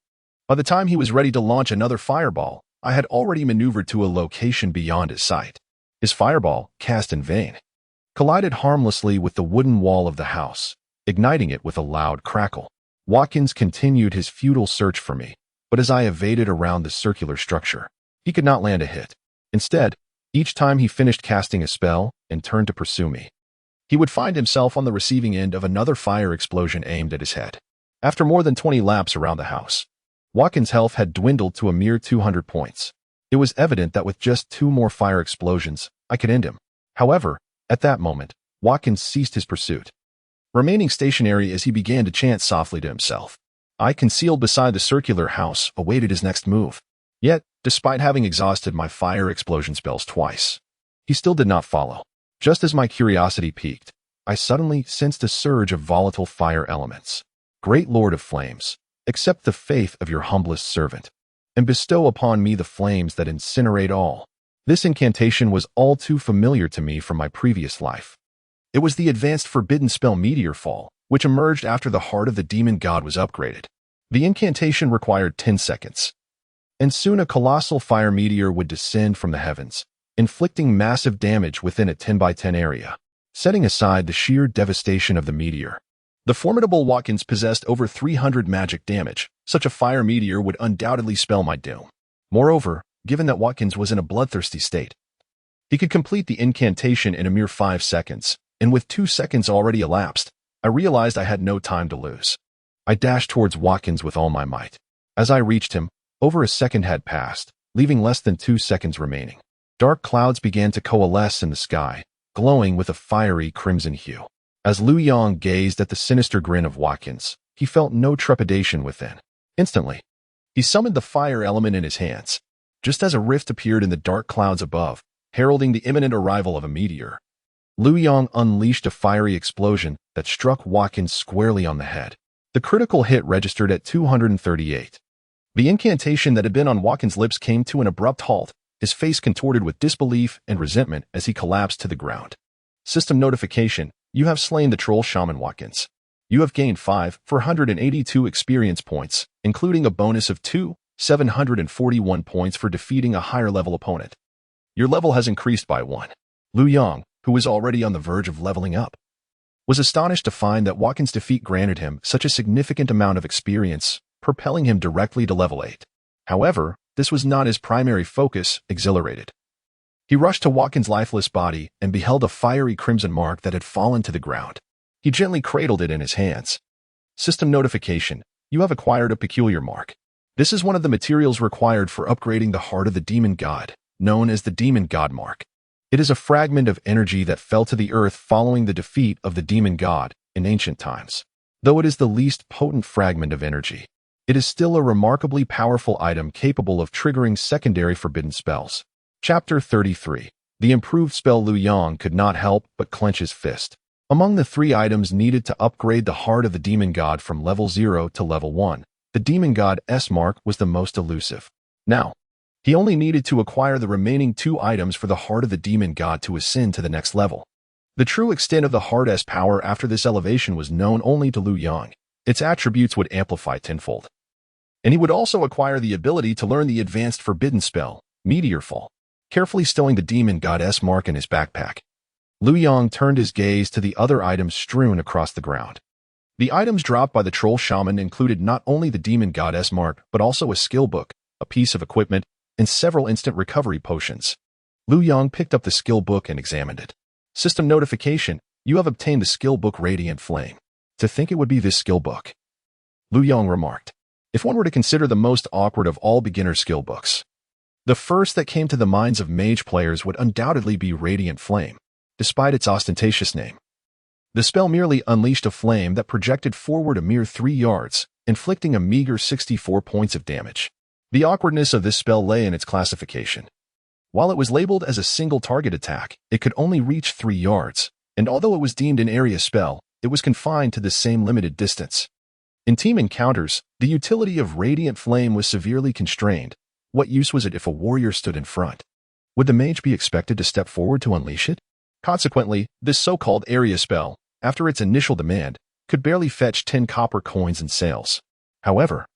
By the time he was ready to launch another fireball, I had already maneuvered to a location beyond his sight. His fireball, cast in vain, collided harmlessly with the wooden wall of the house, igniting it with a loud crackle. Watkins continued his futile search for me, but as I evaded around the circular structure, he could not land a hit. Instead, each time he finished casting a spell and turned to pursue me, he would find himself on the receiving end of another fire explosion aimed at his head. After more than 20 laps around the house, Watkins' health had dwindled to a mere 200 points. It was evident that with just 2 more fire explosions, I could end him. However, at that moment, Watkins ceased his pursuit, remaining stationary as he began to chant softly to himself. I, concealed beside the circular house, awaited his next move. Yet, despite having exhausted my fire explosion spells twice, he still did not follow. Just as my curiosity piqued, I suddenly sensed a surge of volatile fire elements. Great Lord of Flames, accept the faith of your humblest servant, and bestow upon me the flames that incinerate all. This incantation was all too familiar to me from my previous life. It was the advanced forbidden spell Meteor Fall, which emerged after the heart of the demon god was upgraded. The incantation required 10 seconds, and soon a colossal fire meteor would descend from the heavens, inflicting massive damage within a 10 by 10 area. Setting aside the sheer devastation of the meteor, the formidable Watkins possessed over 300 magic damage. Such a fire meteor would undoubtedly spell my doom. Moreover, given that Watkins was in a bloodthirsty state, He could complete the incantation in a mere 5 seconds, and with 2 seconds already elapsed, I realized I had no time to lose. I dashed towards Watkins with all my might. As I reached him, over a second had passed, leaving less than 2 seconds remaining. Dark clouds began to coalesce in the sky, glowing with a fiery crimson hue. As Liu Yang gazed at the sinister grin of Watkins, he felt no trepidation within. Instantly, he summoned the fire element in his hands. Just as a rift appeared in the dark clouds above, heralding the imminent arrival of a meteor, Liu Yang unleashed a fiery explosion that struck Watkins squarely on the head. The critical hit registered at 238. The incantation that had been on Watkins' lips came to an abrupt halt, his face contorted with disbelief and resentment as he collapsed to the ground. System notification: you have slain the troll shaman Watkins. You have gained 482 experience points, including a bonus of 741 points for defeating a higher-level opponent. Your level has increased by 1. Liu Yang, who was already on the verge of leveling up, was astonished to find that Watkins' defeat granted him such a significant amount of experience, propelling him directly to level 8. However, this was not his primary focus. Exhilarated, he rushed to Watkins' lifeless body and beheld a fiery crimson mark that had fallen to the ground. He gently cradled it in his hands. System notification: you have acquired a peculiar mark. This is one of the materials required for upgrading the heart of the demon god, known as the demon god mark. It is a fragment of energy that fell to the earth following the defeat of the demon god in ancient times. Though it is the least potent fragment of energy, it is still a remarkably powerful item capable of triggering secondary forbidden spells. Chapter 33. The improved spell. Liu Yang could not help but clench his fist. Among the 3 items needed to upgrade the heart of the demon god from level 0 to level 1, the demon god's mark was the most elusive. Now, he only needed to acquire the remaining 2 items for the heart of the demon god to ascend to the next level. The true extent of the heart's power after this elevation was known only to Liu Yang. Its attributes would amplify tenfold. And he would also acquire the ability to learn the advanced forbidden spell, Meteor Fall. Carefully stowing the demon god's mark in his backpack, Liu Yang turned his gaze to the other items strewn across the ground. The items dropped by the troll shaman included not only the demon god's mark, but also a skill book, a piece of equipment, and several instant recovery potions. Liu Yang picked up the skill book and examined it. System notification: you have obtained the skill book Radiant Flame. To think it would be this skill book, Liu Yang remarked. If one were to consider the most awkward of all beginner skill books, the first that came to the minds of mage players would undoubtedly be Radiant Flame, despite its ostentatious name. The spell merely unleashed a flame that projected forward a mere 3 yards, inflicting a meager 64 points of damage. The awkwardness of this spell lay in its classification. While it was labeled as a single target attack, it could only reach 3 yards, and although it was deemed an area spell, it was confined to the same limited distance. In team encounters, the utility of Radiant Flame was severely constrained. What use was it if a warrior stood in front? Would the mage be expected to step forward to unleash it? Consequently, this so-called area spell, after its initial demand, could barely fetch 10 copper coins in sales. However,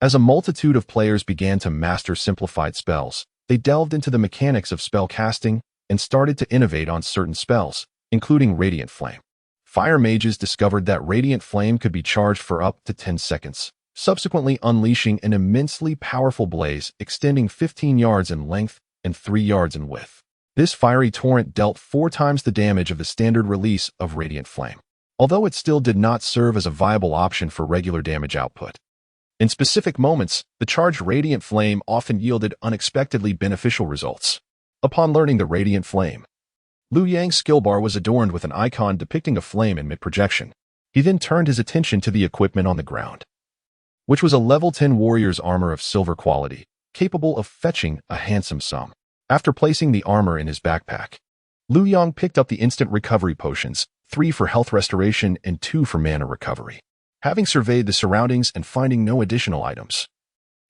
as a multitude of players began to master simplified spells, they delved into the mechanics of spell casting and started to innovate on certain spells, including Radiant Flame. Fire mages discovered that Radiant Flame could be charged for up to 10 seconds, subsequently unleashing an immensely powerful blaze extending 15 yards in length and 3 yards in width. This fiery torrent dealt 4 times the damage of the standard release of Radiant Flame, although it still did not serve as a viable option for regular damage output. In specific moments, the charged Radiant Flame often yielded unexpectedly beneficial results. Upon learning the Radiant Flame, Liu Yang's skill bar was adorned with an icon depicting a flame in mid-projection. He then turned his attention to the equipment on the ground, which was a level 10 warrior's armor of silver quality, capable of fetching a handsome sum. After placing the armor in his backpack, Liu Yang picked up the instant recovery potions, 3 for health restoration and 2 for mana recovery. Having surveyed the surroundings and finding no additional items,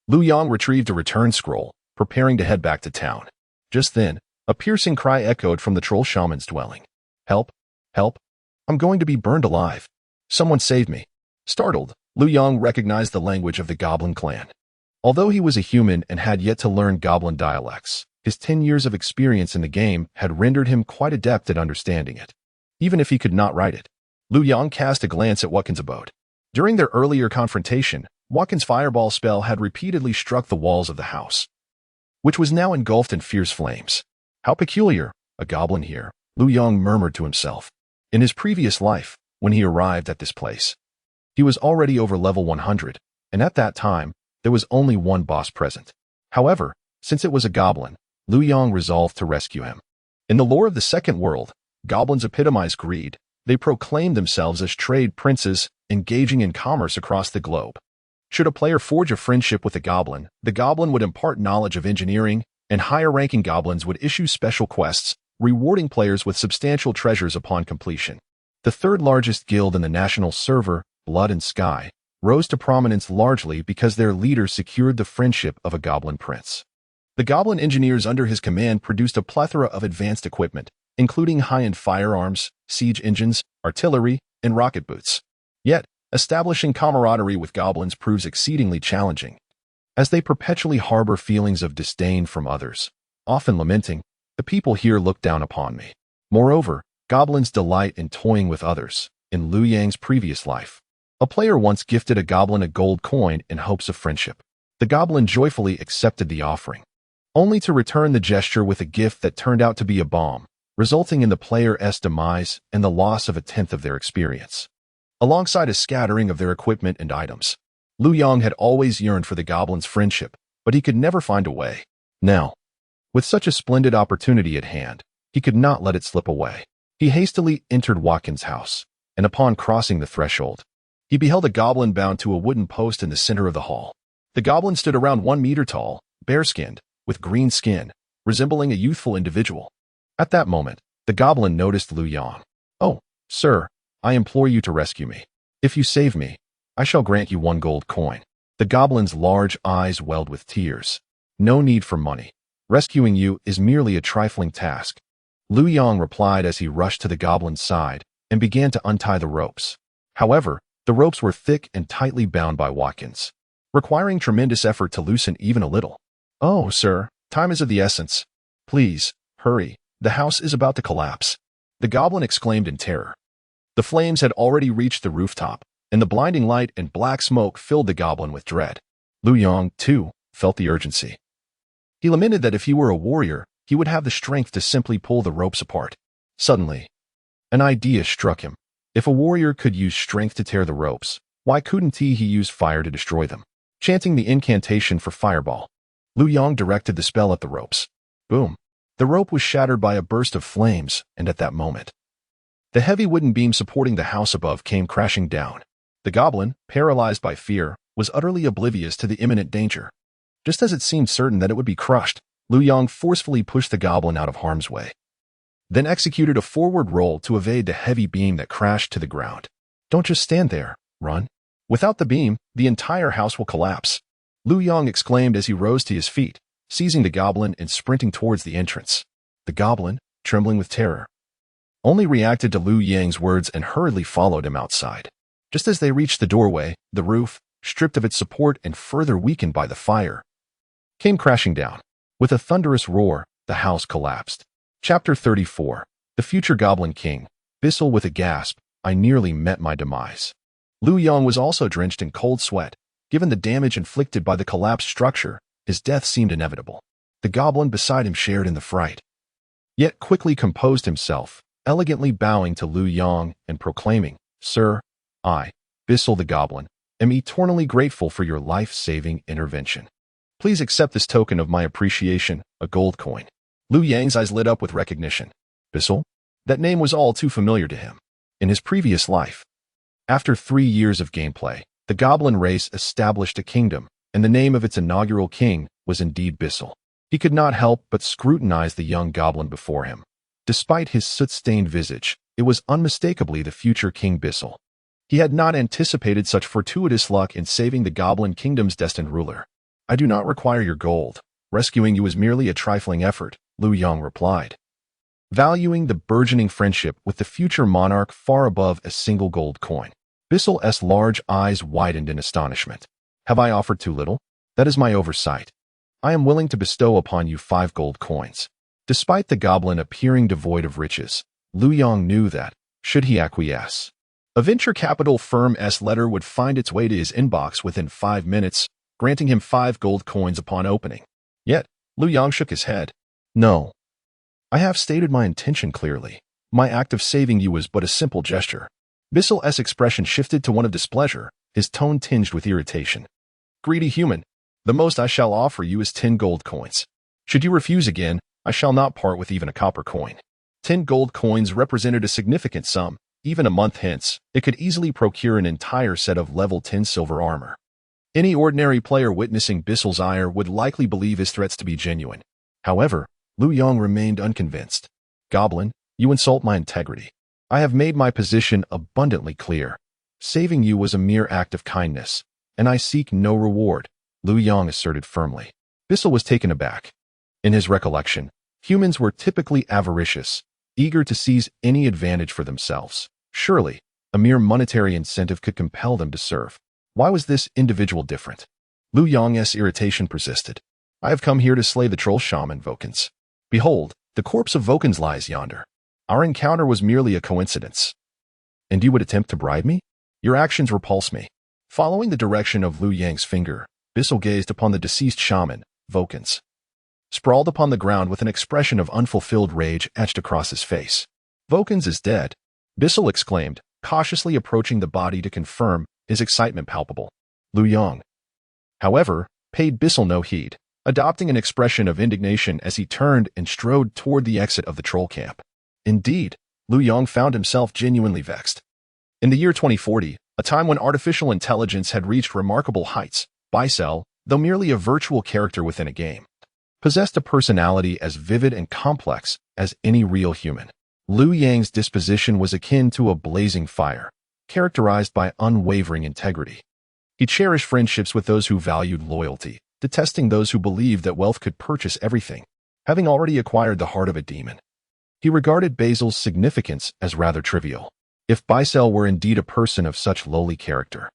Liu Yang retrieved a return scroll, preparing to head back to town. Just then, a piercing cry echoed from the troll shaman's dwelling. "Help! Help! I'm going to be burned alive! Someone save me!" Startled, Liu Yang recognized the language of the Goblin clan. Although he was a human and had yet to learn Goblin dialects, his 10 years of experience in the game had rendered him quite adept at understanding it, even if he could not write it. Liu Yang cast a glance at Watkins' abode. During their earlier confrontation, Watkins' fireball spell had repeatedly struck the walls of the house, which was now engulfed in fierce flames. How peculiar, a goblin here, Lu Yong murmured to himself. In his previous life, when he arrived at this place, he was already over level 100, and at that time, there was only one boss present. However, since it was a goblin, Lu Yong resolved to rescue him. In the lore of the second world, goblins epitomize greed. They proclaim themselves as trade princes, engaging in commerce across the globe. Should a player forge a friendship with a goblin, the goblin would impart knowledge of engineering, and higher-ranking goblins would issue special quests, rewarding players with substantial treasures upon completion. The third largest guild in the national server, Blood and Sky, rose to prominence largely because their leader secured the friendship of a goblin prince. The goblin engineers under his command produced a plethora of advanced equipment, including high-end firearms, siege engines, artillery, and rocket boots. Yet, establishing camaraderie with goblins proves exceedingly challenging, as they perpetually harbor feelings of disdain from others, often lamenting, "The people here look down upon me." Moreover, goblins delight in toying with others. In Lu Yang's previous life, a player once gifted a goblin a gold coin in hopes of friendship. The goblin joyfully accepted the offering, only to return the gesture with a gift that turned out to be a bomb, resulting in the player's demise and the loss of a tenth of their experience, alongside a scattering of their equipment and items. Lu Yong had always yearned for the goblin's friendship, but he could never find a way. Now, with such a splendid opportunity at hand, he could not let it slip away. He hastily entered Watkins' house, and upon crossing the threshold, he beheld a goblin bound to a wooden post in the center of the hall. The goblin stood around 1 meter tall, bare-skinned, with green skin, resembling a youthful individual. At that moment, the goblin noticed Lu Yong. "Oh, sir, I implore you to rescue me. If you save me, I shall grant you 1 gold coin." The goblin's large eyes welled with tears. "No need for money. Rescuing you is merely a trifling task," Lu Yong replied as he rushed to the goblin's side and began to untie the ropes. However, the ropes were thick and tightly bound by Watkins, requiring tremendous effort to loosen even a little. "Oh, sir, time is of the essence. Please, hurry. The house is about to collapse," the goblin exclaimed in terror. The flames had already reached the rooftop, and the blinding light and black smoke filled the goblin with dread. Lu Yong, too, felt the urgency. He lamented that if he were a warrior, he would have the strength to simply pull the ropes apart. Suddenly, an idea struck him. If a warrior could use strength to tear the ropes, why couldn't he use fire to destroy them? Chanting the incantation for fireball, Lu Yong directed the spell at the ropes. Boom! The rope was shattered by a burst of flames, and at that moment, the heavy wooden beam supporting the house above came crashing down. The goblin, paralyzed by fear, was utterly oblivious to the imminent danger. Just as it seemed certain that it would be crushed, Lu Yong forcefully pushed the goblin out of harm's way, then executed a forward roll to evade the heavy beam that crashed to the ground. "Don't just stand there, run. Without the beam, the entire house will collapse," Lu Yong exclaimed as he rose to his feet, seizing the goblin and sprinting towards the entrance. The goblin, trembling with terror, only reacted to Lu Yang's words and hurriedly followed him outside. Just as they reached the doorway, the roof, stripped of its support and further weakened by the fire, came crashing down. With a thunderous roar, the house collapsed. Chapter 34. The Future Goblin King. Bissell with a gasp, "I nearly met my demise." Lu Yong was also drenched in cold sweat. Given the damage inflicted by the collapsed structure, his death seemed inevitable. The goblin beside him shared in the fright, yet quickly composed himself, elegantly bowing to Lu Yong and proclaiming, "Sir, I, Bissell the goblin, am eternally grateful for your life-saving intervention. Please accept this token of my appreciation, a gold coin." Lu Yang's eyes lit up with recognition. Bissell? That name was all too familiar to him. In his previous life, after 3 years of gameplay, the goblin race established a kingdom, and the name of its inaugural king was indeed Bissell. He could not help but scrutinize the young goblin before him. Despite his soot-stained visage, it was unmistakably the future King Bissell. He had not anticipated such fortuitous luck in saving the Goblin Kingdom's destined ruler. "I do not require your gold. Rescuing you is merely a trifling effort," Lu Yong replied, valuing the burgeoning friendship with the future monarch far above a single gold coin. Bissell's large eyes widened in astonishment. "Have I offered too little? That is my oversight. I am willing to bestow upon you 5 gold coins." Despite the goblin appearing devoid of riches, Lu Yong knew that, should he acquiesce, a venture capital firm's letter would find its way to his inbox within 5 minutes, granting him 5 gold coins upon opening. Yet, Lu Yong shook his head. "No. I have stated my intention clearly. My act of saving you was but a simple gesture. Bissel's expression shifted to one of displeasure, his tone tinged with irritation. Greedy human, the most I shall offer you is 10 gold coins. Should you refuse again, I shall not part with even a copper coin. 10 gold coins represented a significant sum. Even a month hence, it could easily procure an entire set of level 10 silver armor. Any ordinary player witnessing Bissel's ire would likely believe his threats to be genuine. However, Lu Yong remained unconvinced. Goblin, you insult my integrity. I have made my position abundantly clear. Saving you was a mere act of kindness, and I seek no reward, Lu Yong asserted firmly. Bissell was taken aback. In his recollection, humans were typically avaricious, eager to seize any advantage for themselves. Surely, a mere monetary incentive could compel them to serve. Why was this individual different? Lu Yong's irritation persisted. I have come here to slay the troll shaman Vokins. Behold, the corpse of Vokins lies yonder. Our encounter was merely a coincidence. And you would attempt to bribe me? Your actions repulse me. Following the direction of Lu Yang's finger, Bissell gazed upon the deceased shaman, Vokins, sprawled upon the ground with an expression of unfulfilled rage etched across his face. Vokins is dead, Bissell exclaimed, cautiously approaching the body to confirm, his excitement palpable. Lu Yong, however, paid Bissell no heed, adopting an expression of indignation as he turned and strode toward the exit of the troll camp. Indeed, Lu Yong found himself genuinely vexed. In the year 2040, a time when artificial intelligence had reached remarkable heights, Bissell, though merely a virtual character within a game, possessed a personality as vivid and complex as any real human. Lu Yang's disposition was akin to a blazing fire, characterized by unwavering integrity. He cherished friendships with those who valued loyalty, detesting those who believed that wealth could purchase everything, having already acquired the heart of a demon. He regarded Basil's significance as rather trivial. If Bissell were indeed a person of such lowly character,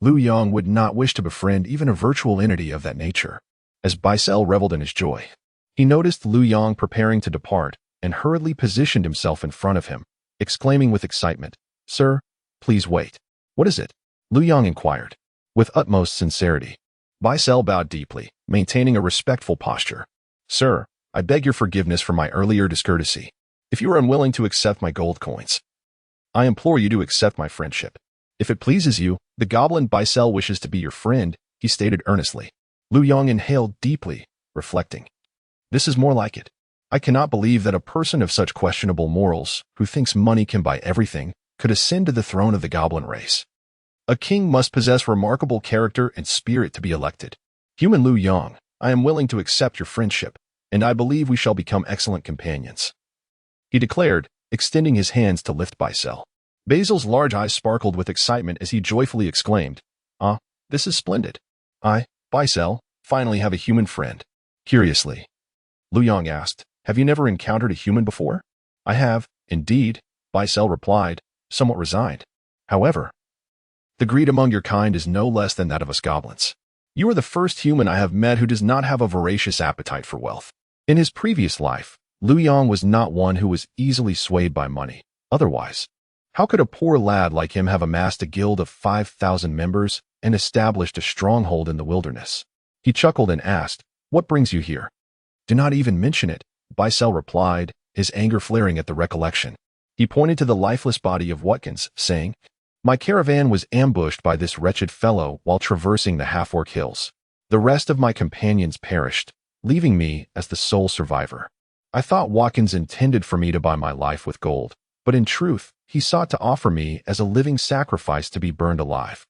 Lu Yong would not wish to befriend even a virtual entity of that nature. As Bissell reveled in his joy, he noticed Lu Yong preparing to depart and hurriedly positioned himself in front of him, exclaiming with excitement, Sir, please wait. What is it? Lu Yong inquired. With utmost sincerity. Bissell bowed deeply, maintaining a respectful posture. Sir, I beg your forgiveness for my earlier discourtesy. If you are unwilling to accept my gold coins, I implore you to accept my friendship. If it pleases you, the goblin Bissell wishes to be your friend, he stated earnestly. Lu Yong inhaled deeply, reflecting. This is more like it. I cannot believe that a person of such questionable morals, who thinks money can buy everything, could ascend to the throne of the goblin race. A king must possess remarkable character and spirit to be elected. Human Lu Yong, I am willing to accept your friendship, and I believe we shall become excellent companions, he declared, extending his hands to lift Bissell. Basil's large eyes sparkled with excitement as he joyfully exclaimed, Ah, this is splendid. I, Bissell, finally have a human friend. Curiously, Lu Yong asked, have you never encountered a human before? I have, indeed, Bissell replied, somewhat resigned. However, the greed among your kind is no less than that of us goblins. You are the first human I have met who does not have a voracious appetite for wealth. In his previous life, Lu Yong was not one who was easily swayed by money. Otherwise, how could a poor lad like him have amassed a guild of 5,000 members and established a stronghold in the wilderness? He chuckled and asked, What brings you here? Do not even mention it, Bissell replied, his anger flaring at the recollection. He pointed to the lifeless body of Watkins, saying, My caravan was ambushed by this wretched fellow while traversing the half-orc hills. The rest of my companions perished, leaving me as the sole survivor. I thought Watkins intended for me to buy my life with gold, but in truth, he sought to offer me as a living sacrifice to be burned alive.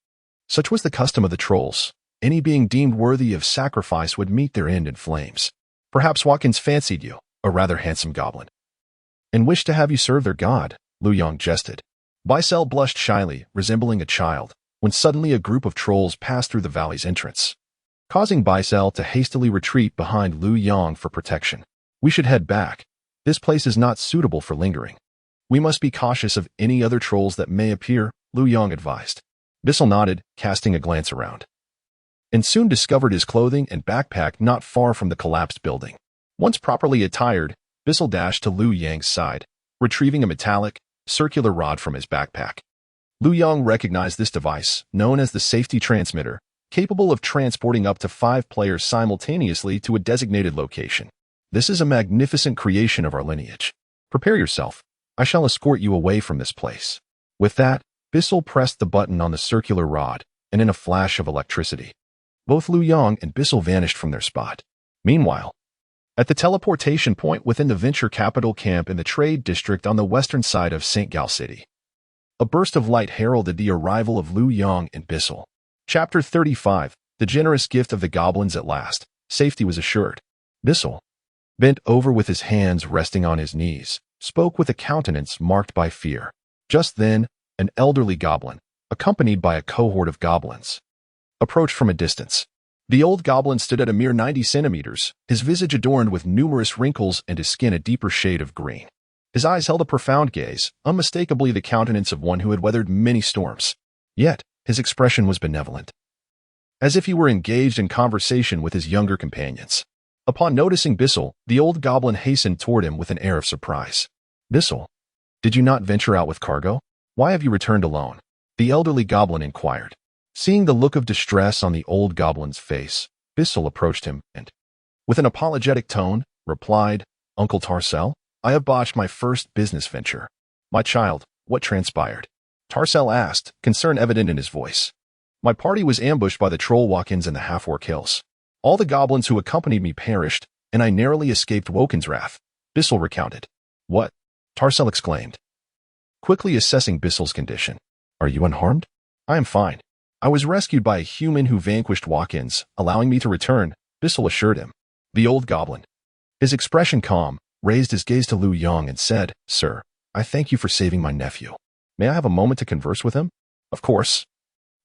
Such was the custom of the trolls. Any being deemed worthy of sacrifice would meet their end in flames. Perhaps Watkins fancied you, a rather handsome goblin, and wished to have you serve their god, Lu Yong jested. Bissell blushed shyly, resembling a child, when suddenly a group of trolls passed through the valley's entrance, causing Bissell to hastily retreat behind Lu Yong for protection. We should head back. This place is not suitable for lingering. We must be cautious of any other trolls that may appear, Lu Yong advised. Bissell nodded, casting a glance around, and soon discovered his clothing and backpack not far from the collapsed building. Once properly attired, Bissell dashed to Lu Yang's side, retrieving a metallic, circular rod from his backpack. Lu Yong recognized this device, known as the safety transmitter, capable of transporting up to 5 players simultaneously to a designated location. This is a magnificent creation of our lineage. Prepare yourself. I shall escort you away from this place." With that, Bissell pressed the button on the circular rod, and in a flash of electricity, both Lu Yang and Bissell vanished from their spot. Meanwhile, at the teleportation point within the venture capital camp in the trade district on the western side of St. Gal City, a burst of light heralded the arrival of Lu Yang and Bissell. Chapter 35. The generous gift of the goblins at last. Safety was assured. Bissell, bent over with his hands resting on his knees, spoke with a countenance marked by fear. Just then, an elderly goblin, accompanied by a cohort of goblins, approached from a distance. The old goblin stood at a mere 90 centimeters, his visage adorned with numerous wrinkles and his skin a deeper shade of green. His eyes held a profound gaze, unmistakably the countenance of one who had weathered many storms. Yet, his expression was benevolent, as if he were engaged in conversation with his younger companions. Upon noticing Bissell, the old goblin hastened toward him with an air of surprise. "Bissell, did you not venture out with cargo? Why have you returned alone?" the elderly goblin inquired. Seeing the look of distress on the old goblin's face, Bissell approached him and, with an apologetic tone, replied, "Uncle Tarcel, I have botched my first business venture." "My child, what transpired?" Tarcel asked, concern evident in his voice. "My party was ambushed by the troll walk-ins in the half-orc hills. All the goblins who accompanied me perished, and I narrowly escaped Woken's wrath," Bissell recounted. "What?" Tarcel exclaimed, quickly assessing Bissell's condition. "Are you unharmed?" "I am fine. I was rescued by a human who vanquished walk-ins, allowing me to return," Bissell assured him. The old goblin, his expression calm, raised his gaze to Lu Yang and said, "Sir, I thank you for saving my nephew. May I have a moment to converse with him?" "Of course,"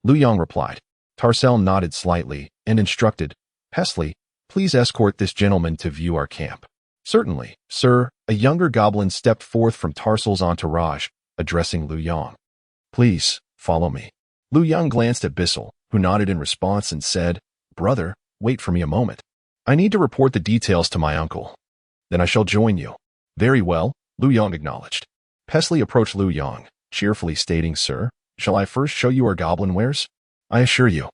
Lu Yang replied. Tarcel nodded slightly and instructed, "Pesley, please escort this gentleman to view our camp." "Certainly, sir." A younger goblin stepped forth from Tarcel's entourage, addressing Lu Yang. "Please, follow me." Lu Yang glanced at Bissell, who nodded in response and said, "Brother, wait for me a moment. I need to report the details to my uncle. Then I shall join you." "Very well," Lu Yang acknowledged. Pesley approached Lu Yang, cheerfully stating, "Sir, shall I first show you our goblin wares? I assure you,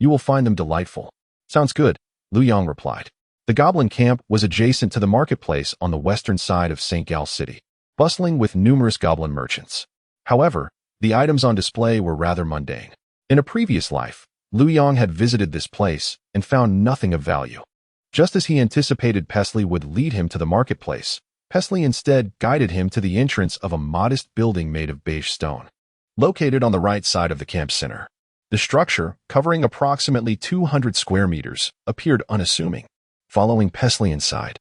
you will find them delightful." "Sounds good," Lu Yang replied. The goblin camp was adjacent to the marketplace on the western side of St. Gal City, bustling with numerous goblin merchants. However, the items on display were rather mundane. In a previous life, Lu Yang had visited this place and found nothing of value. Just as he anticipated Pesley would lead him to the marketplace, Pesley instead guided him to the entrance of a modest building made of beige stone, located on the right side of the camp center. The structure, covering approximately 200 square meters, appeared unassuming. Following Pesley inside,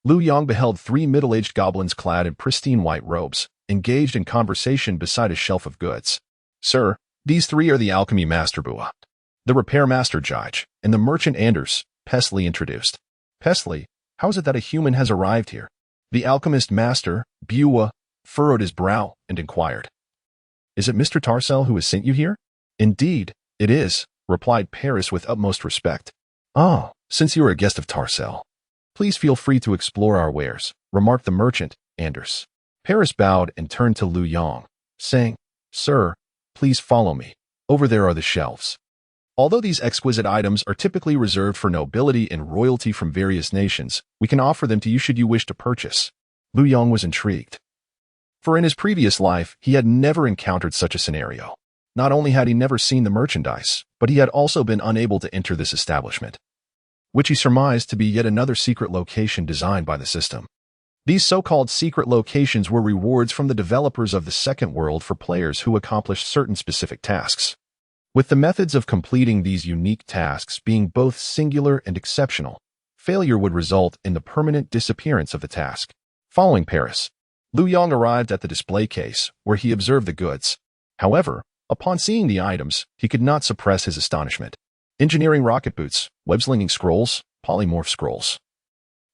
Lu Yang beheld three middle-aged goblins clad in pristine white robes, engaged in conversation beside a shelf of goods. "Sir, these three are the alchemy master Bua, the repair master Jige, and the merchant Anders," Pesley introduced. "Pesley, how is it that a human has arrived here?" The alchemist master, Bua, furrowed his brow and inquired, "Is it Mr. Tarcel who has sent you here?" "Indeed, it is," replied Paris with utmost respect. "Oh, since you are a guest of Tarcel, please feel free to explore our wares," remarked the merchant, Anders. Paris bowed and turned to Lu Yang, saying, "Sir, please follow me. Over there are the shelves." Although these exquisite items are typically reserved for nobility and royalty from various nations, we can offer them to you should you wish to purchase. Lu Yang was intrigued, for in his previous life, he had never encountered such a scenario. Not only had he never seen the merchandise, but he had also been unable to enter this establishment, which he surmised to be yet another secret location designed by the system. These so-called secret locations were rewards from the developers of the second world for players who accomplished certain specific tasks, with the methods of completing these unique tasks being both singular and exceptional. Failure would result in the permanent disappearance of the task. Following Paris, Lu Yang arrived at the display case, where he observed the goods. However, upon seeing the items, he could not suppress his astonishment. Engineering rocket boots, web-slinging scrolls, polymorph scrolls,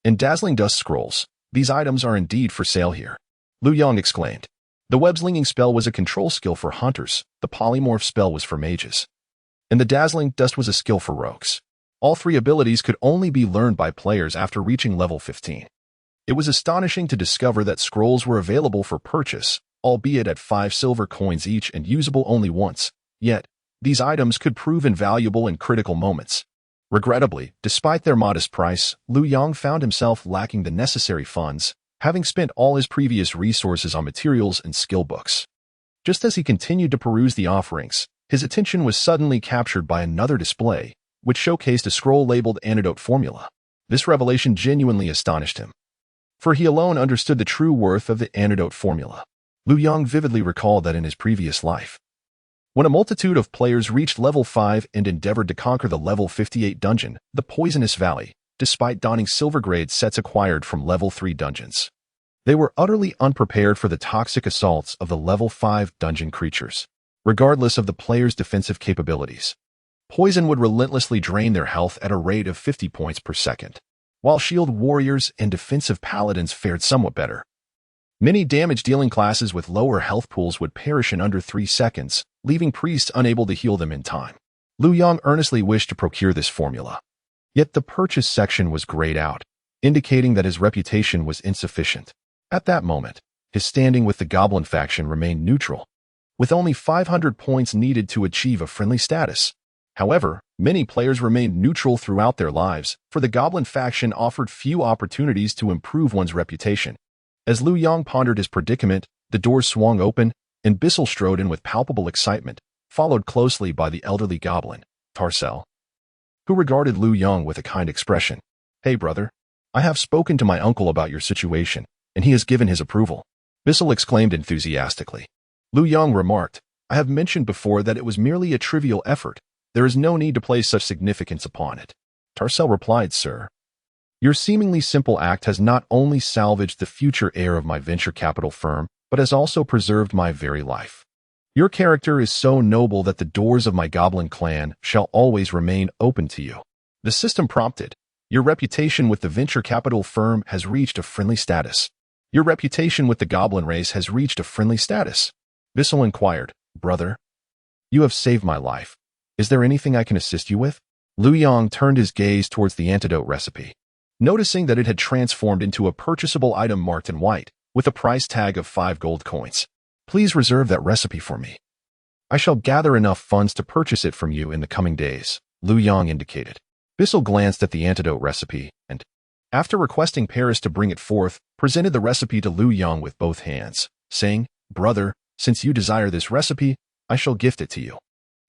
and dazzling dust scrolls. These items are indeed for sale here, Lu Yang exclaimed. The web-slinging spell was a control skill for hunters, the polymorph spell was for mages, and the dazzling dust was a skill for rogues. All three abilities could only be learned by players after reaching level 15. It was astonishing to discover that scrolls were available for purchase, albeit at 5 silver coins each and usable only once. Yet, these items could prove invaluable in critical moments. Regrettably, despite their modest price, Lu Yang found himself lacking the necessary funds, having spent all his previous resources on materials and skill books. Just as he continued to peruse the offerings, his attention was suddenly captured by another display, which showcased a scroll labeled Antidote Formula. This revelation genuinely astonished him, for he alone understood the true worth of the Antidote Formula. Lu Yang vividly recalled that in his previous life, when a multitude of players reached level 5 and endeavored to conquer the level 58 dungeon, the Poisonous Valley, despite donning silver grade sets acquired from level 3 dungeons, they were utterly unprepared for the toxic assaults of the level 5 dungeon creatures. Regardless of the player's defensive capabilities, poison would relentlessly drain their health at a rate of 50 points per second, while shield warriors and defensive paladins fared somewhat better. Many damage-dealing classes with lower health pools would perish in under 3 seconds, leaving priests unable to heal them in time. Lu Yang earnestly wished to procure this formula. Yet the purchase section was grayed out, indicating that his reputation was insufficient. At that moment, his standing with the Goblin faction remained neutral, with only 500 points needed to achieve a friendly status. However, many players remained neutral throughout their lives, for the Goblin faction offered few opportunities to improve one's reputation. As Lu Yang pondered his predicament, the doors swung open, and Bissell strode in with palpable excitement, followed closely by the elderly goblin, Tarcel, who regarded Lu Yang with a kind expression. "Hey brother, I have spoken to my uncle about your situation, and he has given his approval," Bissell exclaimed enthusiastically. Lu Yang remarked, "I have mentioned before that it was merely a trivial effort. There is no need to place such significance upon it." Tarcel replied, "Sir, your seemingly simple act has not only salvaged the future heir of my venture capital firm, but has also preserved my very life. Your character is so noble that the doors of my goblin clan shall always remain open to you." The system prompted, "Your reputation with the venture capital firm has reached a friendly status. Your reputation with the goblin race has reached a friendly status." Bissell inquired, "Brother, you have saved my life. Is there anything I can assist you with?" Lu Yang turned his gaze towards the antidote recipe, noticing that it had transformed into a purchasable item marked in white, with a price tag of 5 gold coins. "Please reserve that recipe for me. I shall gather enough funds to purchase it from you in the coming days," Lu Yang indicated. Bissell glanced at the antidote recipe and, after requesting Paris to bring it forth, presented the recipe to Lu Yang with both hands, saying, "Brother, since you desire this recipe, I shall gift it to you."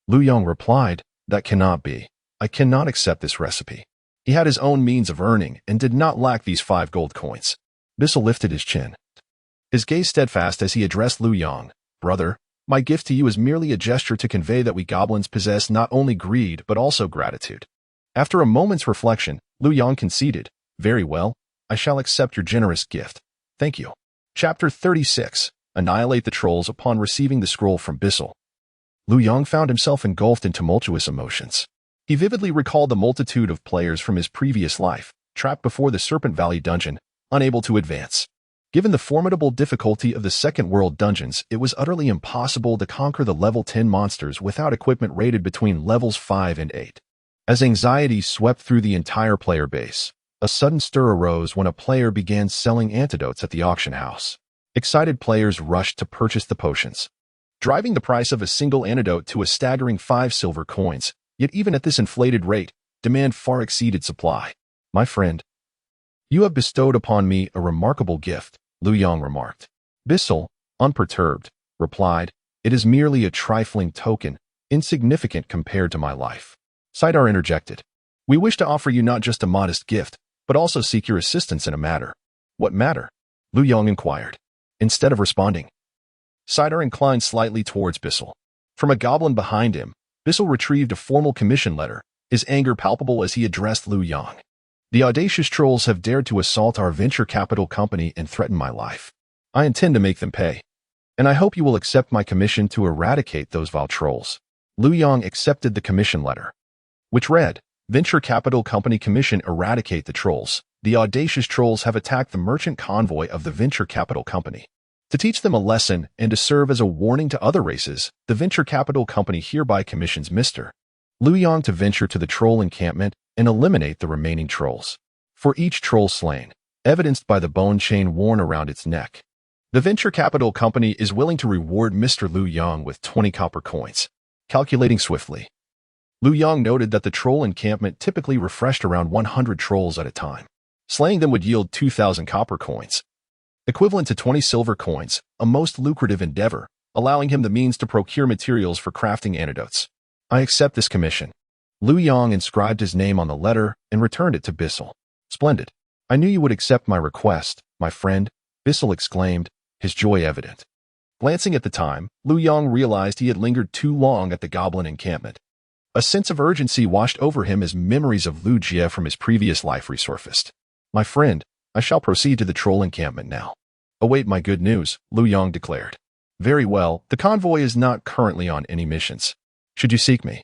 Lu Yang replied, "That cannot be. I cannot accept this recipe." He had his own means of earning and did not lack these 5 gold coins. Bissell lifted his chin, his gaze steadfast as he addressed Lu Yang. "Brother, my gift to you is merely a gesture to convey that we goblins possess not only greed but also gratitude." After a moment's reflection, Lu Yang conceded, "Very well, I shall accept your generous gift. Thank you." Chapter 36. Annihilate the Trolls. Upon receiving the scroll from Bissell, Lu Yang found himself engulfed in tumultuous emotions. He vividly recalled the multitude of players from his previous life, trapped before the Serpent Valley dungeon, unable to advance. Given the formidable difficulty of the Second World dungeons, it was utterly impossible to conquer the level 10 monsters without equipment rated between levels 5 and 8. As anxiety swept through the entire player base, a sudden stir arose when a player began selling antidotes at the auction house. Excited players rushed to purchase the potions, driving the price of a single antidote to a staggering 5 silver coins. Yet even at this inflated rate, demand far exceeded supply. "My friend, you have bestowed upon me a remarkable gift," Lu Yang remarked. Bissell, unperturbed, replied, "It is merely a trifling token, insignificant compared to my life." Sidar interjected, "We wish to offer you not just a modest gift, but also seek your assistance in a matter." "What matter?" Lu Yang inquired. Instead of responding, Sidar inclined slightly towards Bissell. From a goblin behind him, Bissell retrieved a formal commission letter, his anger palpable as he addressed Lu Yang. "The audacious trolls have dared to assault our venture capital company and threaten my life. I intend to make them pay, and I hope you will accept my commission to eradicate those vile trolls." Lu Yang accepted the commission letter, which read, "Venture Capital Company Commission Eradicate the Trolls. The audacious trolls have attacked the merchant convoy of the Venture Capital Company. To teach them a lesson and to serve as a warning to other races, the Venture Capital Company hereby commissions Mr. Lu Yang to venture to the troll encampment and eliminate the remaining trolls. For each troll slain, evidenced by the bone chain worn around its neck, the Venture Capital Company is willing to reward Mr. Lu Yang with 20 copper coins." Calculating swiftly, Lu Yang noted that the troll encampment typically refreshed around 100 trolls at a time. Slaying them would yield 2,000 copper coins, equivalent to 20 silver coins, a most lucrative endeavor, allowing him the means to procure materials for crafting antidotes. I accept this commission. Lu Yang inscribed his name on the letter and returned it to Bissell. Splendid. I knew you would accept my request, my friend, Bissell exclaimed, his joy evident. Glancing at the time, Lu Yang realized he had lingered too long at the goblin encampment. A sense of urgency washed over him as memories of Lu Jie from his previous life resurfaced. My friend, I shall proceed to the troll encampment now. Await my good news, Lu Yang declared. Very well, the convoy is not currently on any missions. Should you seek me,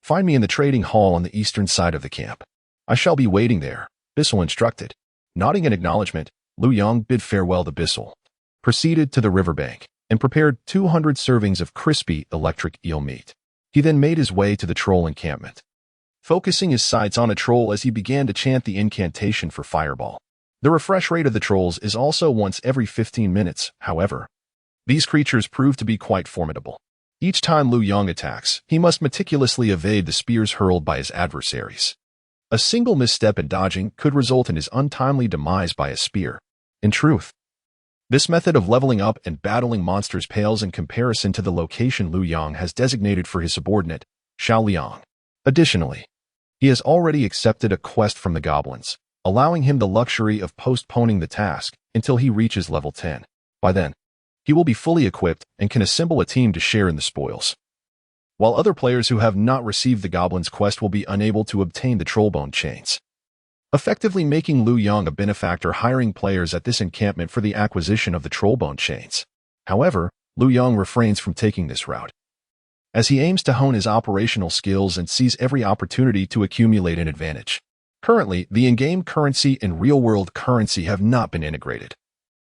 find me in the trading hall on the eastern side of the camp. I shall be waiting there, Bissell instructed. Nodding in acknowledgement, Lu Yang bid farewell to Bissell, proceeded to the riverbank, and prepared 200 servings of crispy electric eel meat. He then made his way to the troll encampment, focusing his sights on a troll as he began to chant the incantation for fireball. The refresh rate of the trolls is also once every 15 minutes, however. These creatures prove to be quite formidable. Each time Lu Yang attacks, he must meticulously evade the spears hurled by his adversaries. A single misstep in dodging could result in his untimely demise by a spear. In truth, this method of leveling up and battling monsters pales in comparison to the location Lu Yang has designated for his subordinate, Xiao Liang. Additionally, he has already accepted a quest from the goblins, allowing him the luxury of postponing the task until he reaches level 10. By then, he will be fully equipped and can assemble a team to share in the spoils. While other players who have not received the goblin's quest will be unable to obtain the trollbone chains, effectively making Lu Yang a benefactor hiring players at this encampment for the acquisition of the trollbone chains. However, Lu Yang refrains from taking this route, as he aims to hone his operational skills and sees every opportunity to accumulate an advantage. Currently, the in-game currency and real-world currency have not been integrated,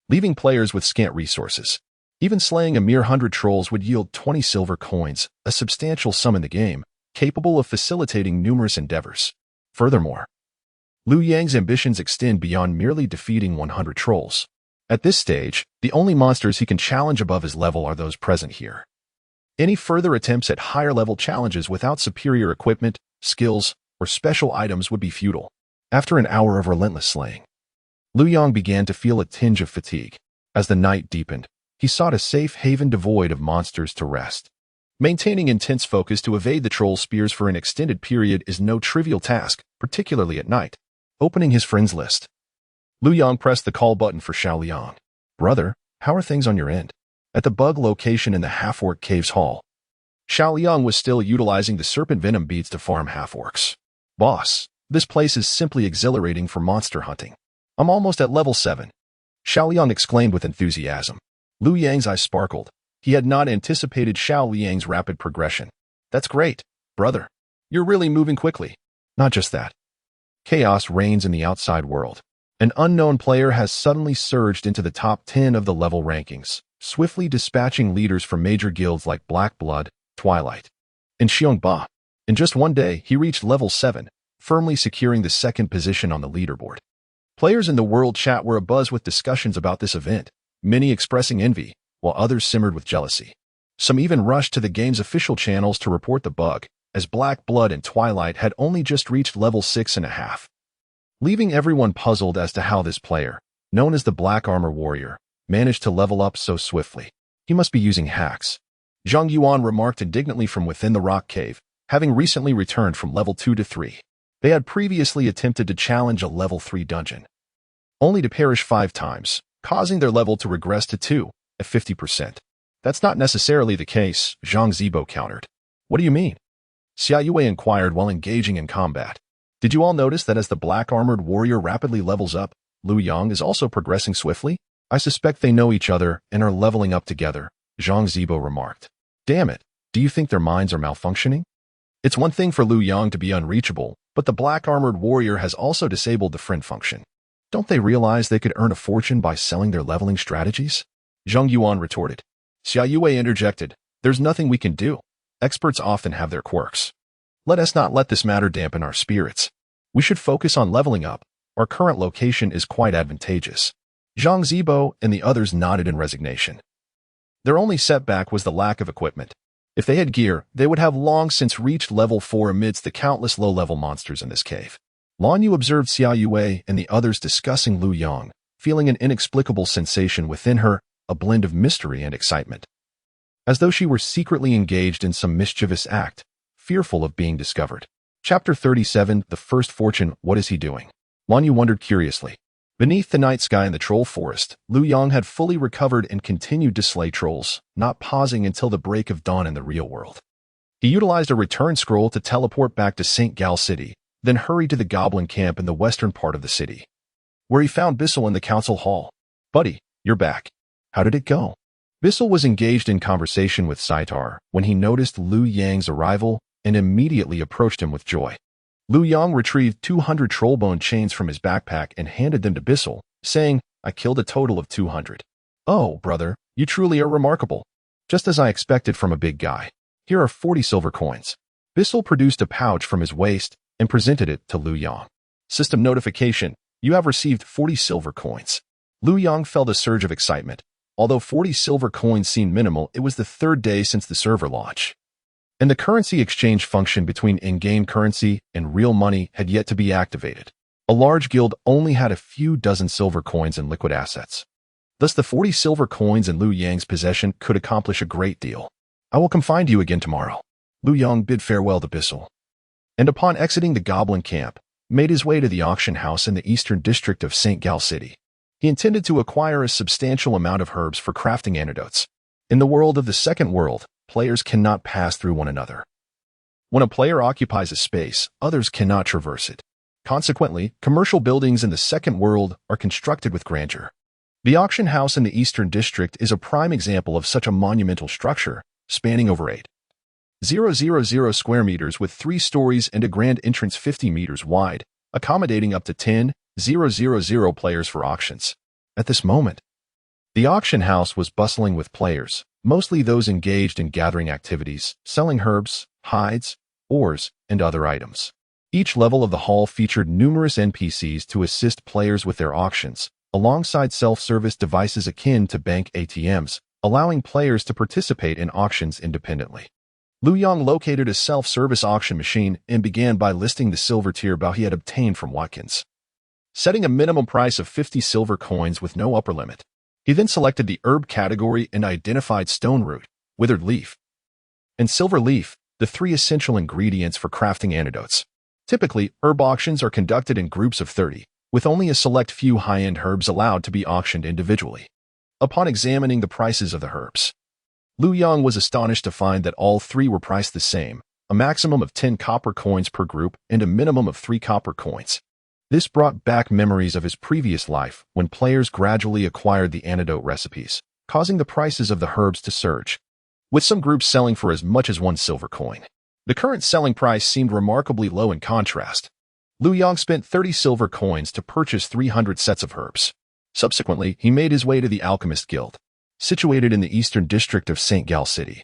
leaving players with scant resources. Even slaying a mere 100 trolls would yield 20 silver coins, a substantial sum in the game, capable of facilitating numerous endeavors. Furthermore, Lu Yang's ambitions extend beyond merely defeating 100 trolls. At this stage, the only monsters he can challenge above his level are those present here. Any further attempts at higher-level challenges without superior equipment, skills, or special items would be futile. After an hour of relentless slaying, Lu Yang began to feel a tinge of fatigue. As the night deepened, he sought a safe haven devoid of monsters to rest. Maintaining intense focus to evade the troll spears for an extended period is no trivial task, particularly at night. Opening his friends list, Lu Yang pressed the call button for Xiao Liang. Brother, how are things on your end? At the bug location in the half-orc caves hall, Xiao Liang was still utilizing the serpent venom beads to farm half-orcs. Boss, this place is simply exhilarating for monster hunting. I'm almost at level 7. Xiao Liang exclaimed with enthusiasm. Lu Yang's eyes sparkled. He had not anticipated Xiao Liang's rapid progression. That's great, brother. You're really moving quickly. Not just that. Chaos reigns in the outside world. An unknown player has suddenly surged into the top 10 of the level rankings, swiftly dispatching leaders from major guilds like Black Blood, Twilight, and Xiongba. In just one day, he reached level 7, firmly securing the second position on the leaderboard. Players in the world chat were abuzz with discussions about this event, many expressing envy, while others simmered with jealousy. Some even rushed to the game's official channels to report the bug, as Black Blood and Twilight had only just reached level 6.5. Leaving everyone puzzled as to how this player, known as the Black Armor Warrior, managed to level up so swiftly. He must be using hacks. Zhang Yuan remarked indignantly from within the rock cave, having recently returned from level 2 to 3. They had previously attempted to challenge a level 3 dungeon, only to perish 5 times, causing their level to regress to 2, at 50%. That's not necessarily the case, Zhang Zibo countered. What do you mean? Xia Yue inquired while engaging in combat. Did you all notice that as the black-armored warrior rapidly levels up, Lu Yang is also progressing swiftly? I suspect they know each other and are leveling up together, Zhang Zibo remarked. Damn it, do you think their minds are malfunctioning? It's one thing for Lu Yang to be unreachable, but the black-armored warrior has also disabled the friend function. Don't they realize they could earn a fortune by selling their leveling strategies? Zhang Yuan retorted. Xia Yue interjected. There's nothing we can do. Experts often have their quirks. Let us not let this matter dampen our spirits. We should focus on leveling up. Our current location is quite advantageous. Zhang Zibo and the others nodded in resignation. Their only setback was the lack of equipment. If they had gear, they would have long since reached level 4 amidst the countless low-level monsters in this cave. Lan Yu observed Xia Yue and the others discussing Lu Yang, feeling an inexplicable sensation within her, a blend of mystery and excitement. As though she were secretly engaged in some mischievous act, fearful of being discovered. Chapter 37, The First Fortune, What is he doing? Lan Yu wondered curiously. Beneath the night sky in the troll forest, Lu Yang had fully recovered and continued to slay trolls, not pausing until the break of dawn in the real world. He utilized a return scroll to teleport back to St. Gal City, then hurried to the goblin camp in the western part of the city, where he found Bissell in the council hall. Buddy, you're back. How did it go? Bissell was engaged in conversation with Saitar when he noticed Lu Yang's arrival and immediately approached him with joy. Lu Yang retrieved 200 trollbone chains from his backpack and handed them to Bissell, saying, I killed a total of 200. Oh, brother, you truly are remarkable. Just as I expected from a big guy. Here are 40 silver coins. Bissell produced a pouch from his waist and presented it to Lu Yang. System notification, you have received 40 silver coins. Lu Yang felt a surge of excitement. Although 40 silver coins seemed minimal, it was the third day since the server launch, and the currency exchange function between in-game currency and real money had yet to be activated. A large guild only had a few dozen silver coins and liquid assets. Thus the 40 silver coins in Lu Yang's possession could accomplish a great deal. I will come find you again tomorrow. Lu Yang bid farewell to Bissell, and upon exiting the goblin camp, made his way to the auction house in the eastern district of St. Gal City. He intended to acquire a substantial amount of herbs for crafting antidotes. In the world of the second world, players cannot pass through one another. When a player occupies a space, others cannot traverse it. Consequently, commercial buildings in the second world are constructed with grandeur. The auction house in the Eastern District is a prime example of such a monumental structure, spanning over 8,000 square meters with 3 stories and a grand entrance 50 meters wide, accommodating up to 10,000 players for auctions. At this moment, the auction house was bustling with players, mostly those engaged in gathering activities, selling herbs, hides, ores, and other items. Each level of the hall featured numerous NPCs to assist players with their auctions, alongside self-service devices akin to bank ATMs, allowing players to participate in auctions independently. Lu Yang located a self-service auction machine and began by listing the silver tier bow he had obtained from Watkins, setting a minimum price of 50 silver coins with no upper limit. He then selected the herb category and identified stone root, withered leaf, and silver leaf, the 3 essential ingredients for crafting antidotes. Typically, herb auctions are conducted in groups of 30, with only a select few high-end herbs allowed to be auctioned individually. Upon examining the prices of the herbs, Lu Yang was astonished to find that all 3 were priced the same, a maximum of 10 copper coins per group and a minimum of 3 copper coins. This brought back memories of his previous life when players gradually acquired the antidote recipes, causing the prices of the herbs to surge, with some groups selling for as much as 1 silver coin. The current selling price seemed remarkably low in contrast. Lu Yang spent 30 silver coins to purchase 300 sets of herbs. Subsequently, he made his way to the Alchemist Guild, situated in the eastern district of St. Gal City.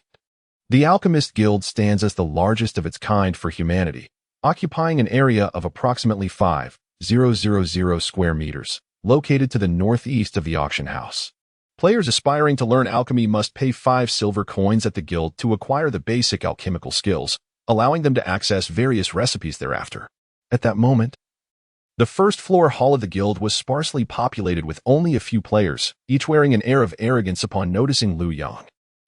The Alchemist Guild stands as the largest of its kind for humanity, occupying an area of approximately 5,000 square meters, located to the northeast of the auction house. Players aspiring to learn alchemy must pay 5 silver coins at the guild to acquire the basic alchemical skills, allowing them to access various recipes thereafter. At that moment, the first-floor hall of the guild was sparsely populated with only a few players, each wearing an air of arrogance upon noticing Lu Yang.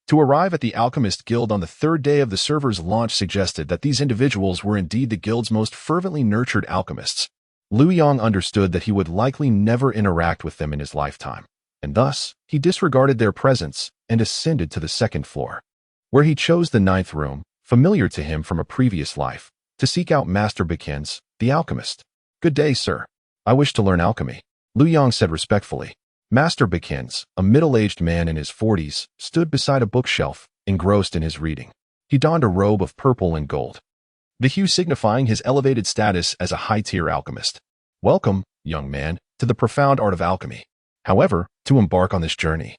To arrive at the Alchemist Guild on the 3rd day of the server's launch suggested that these individuals were indeed the guild's most fervently nurtured alchemists. Lu Yang understood that he would likely never interact with them in his lifetime, and thus, he disregarded their presence and ascended to the 2nd floor, where he chose the 9th room, familiar to him from a previous life, to seek out Master Bekins, the alchemist. Good day, sir. I wish to learn alchemy, Lu Yang said respectfully. Master Bekins, a middle-aged man in his 40s, stood beside a bookshelf, engrossed in his reading. He donned a robe of purple and gold, the hue signifying his elevated status as a high-tier alchemist. Welcome, young man, to the profound art of alchemy. However, to embark on this journey,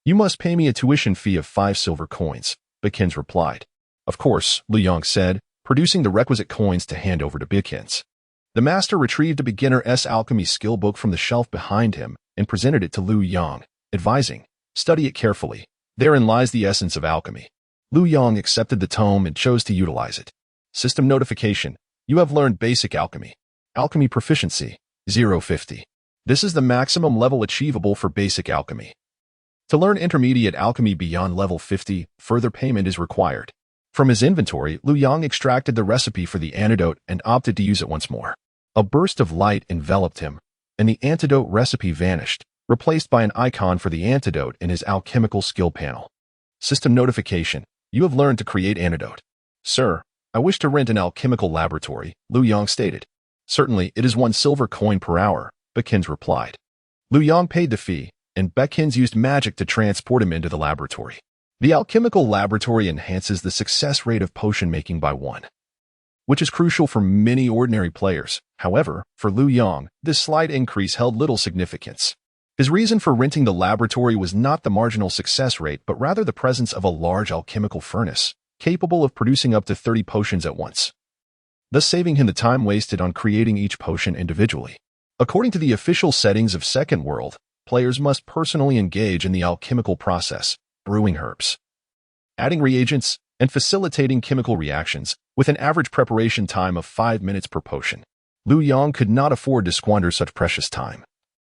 you must pay me a tuition fee of 5 silver coins, Bekins replied. Of course, Lu Yang said, producing the requisite coins to hand over to Bekins. The master retrieved a beginner's alchemy skill book from the shelf behind him and presented it to Lu Yang, advising, study it carefully. Therein lies the essence of alchemy. Lu Yong accepted the tome and chose to utilize it. System notification. You have learned Basic Alchemy. Alchemy Proficiency, 050. This is the maximum level achievable for Basic Alchemy. To learn Intermediate Alchemy beyond level 50, further payment is required. From his inventory, Lu Yong extracted the recipe for the antidote and opted to use it once more. A burst of light enveloped him, and the antidote recipe vanished, replaced by an icon for the antidote in his alchemical skill panel. System notification. You have learned to create antidote. Sir, I wish to rent an alchemical laboratory, Lu Yong stated. Certainly, it is 1 silver coin per hour, Bekins replied. Lu Yong paid the fee, and Bekins used magic to transport him into the laboratory. The alchemical laboratory enhances the success rate of potion making by 1, which is crucial for many ordinary players. However, for Lu Yong, this slight increase held little significance. His reason for renting the laboratory was not the marginal success rate, but rather the presence of a large alchemical furnace, capable of producing up to 30 potions at once, thus saving him the time wasted on creating each potion individually. According to the official settings of Second World, players must personally engage in the alchemical process, brewing herbs, adding reagents, and facilitating chemical reactions, with an average preparation time of 5 minutes per potion. Lu Yong could not afford to squander such precious time,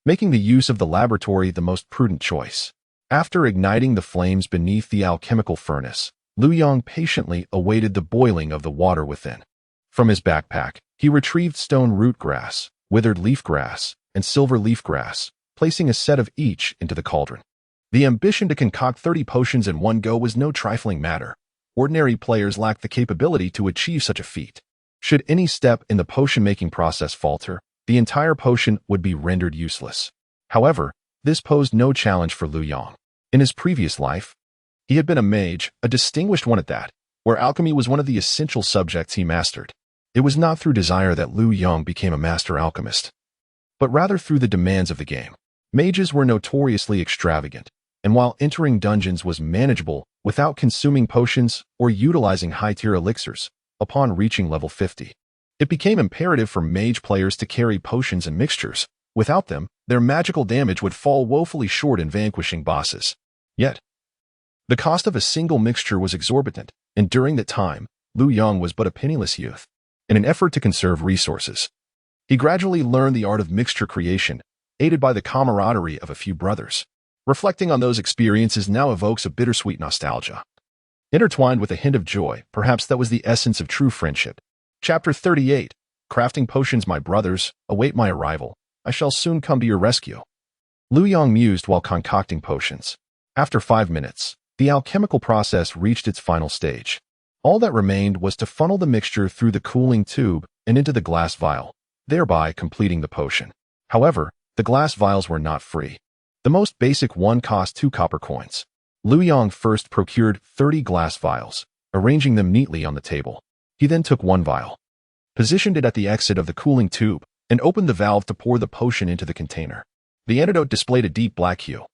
making the use of the laboratory the most prudent choice. After igniting the flames beneath the alchemical furnace, Lu Yong patiently awaited the boiling of the water within. From his backpack, he retrieved stone root grass, withered leaf grass, and silver leaf grass, placing a set of each into the cauldron. The ambition to concoct 30 potions in one go was no trifling matter. Ordinary players lacked the capability to achieve such a feat. Should any step in the potion-making process falter, the entire potion would be rendered useless. However, this posed no challenge for Lu Yong. In his previous life, he had been a mage, a distinguished one at that, where alchemy was one of the essential subjects he mastered. It was not through desire that Lu Yong became a master alchemist, but rather through the demands of the game. Mages were notoriously extravagant, and while entering dungeons was manageable without consuming potions or utilizing high-tier elixirs, upon reaching level 50, it became imperative for mage players to carry potions and mixtures. Without them, their magical damage would fall woefully short in vanquishing bosses. Yet, the cost of a single mixture was exorbitant, and during that time, Lu Yong was but a penniless youth. In an effort to conserve resources, he gradually learned the art of mixture creation, aided by the camaraderie of a few brothers. Reflecting on those experiences now evokes a bittersweet nostalgia, intertwined with a hint of joy. Perhaps that was the essence of true friendship. Chapter 38. Crafting potions. My brothers, await my arrival. I shall soon come to your rescue. Lu Yong mused while concocting potions. After 5 minutes, the alchemical process reached its final stage. All that remained was to funnel the mixture through the cooling tube and into the glass vial, thereby completing the potion. However, the glass vials were not free. The most basic one cost 2 copper coins. Lu Yong first procured 30 glass vials, arranging them neatly on the table. He then took 1 vial, positioned it at the exit of the cooling tube, and opened the valve to pour the potion into the container. The antidote displayed a deep black hue,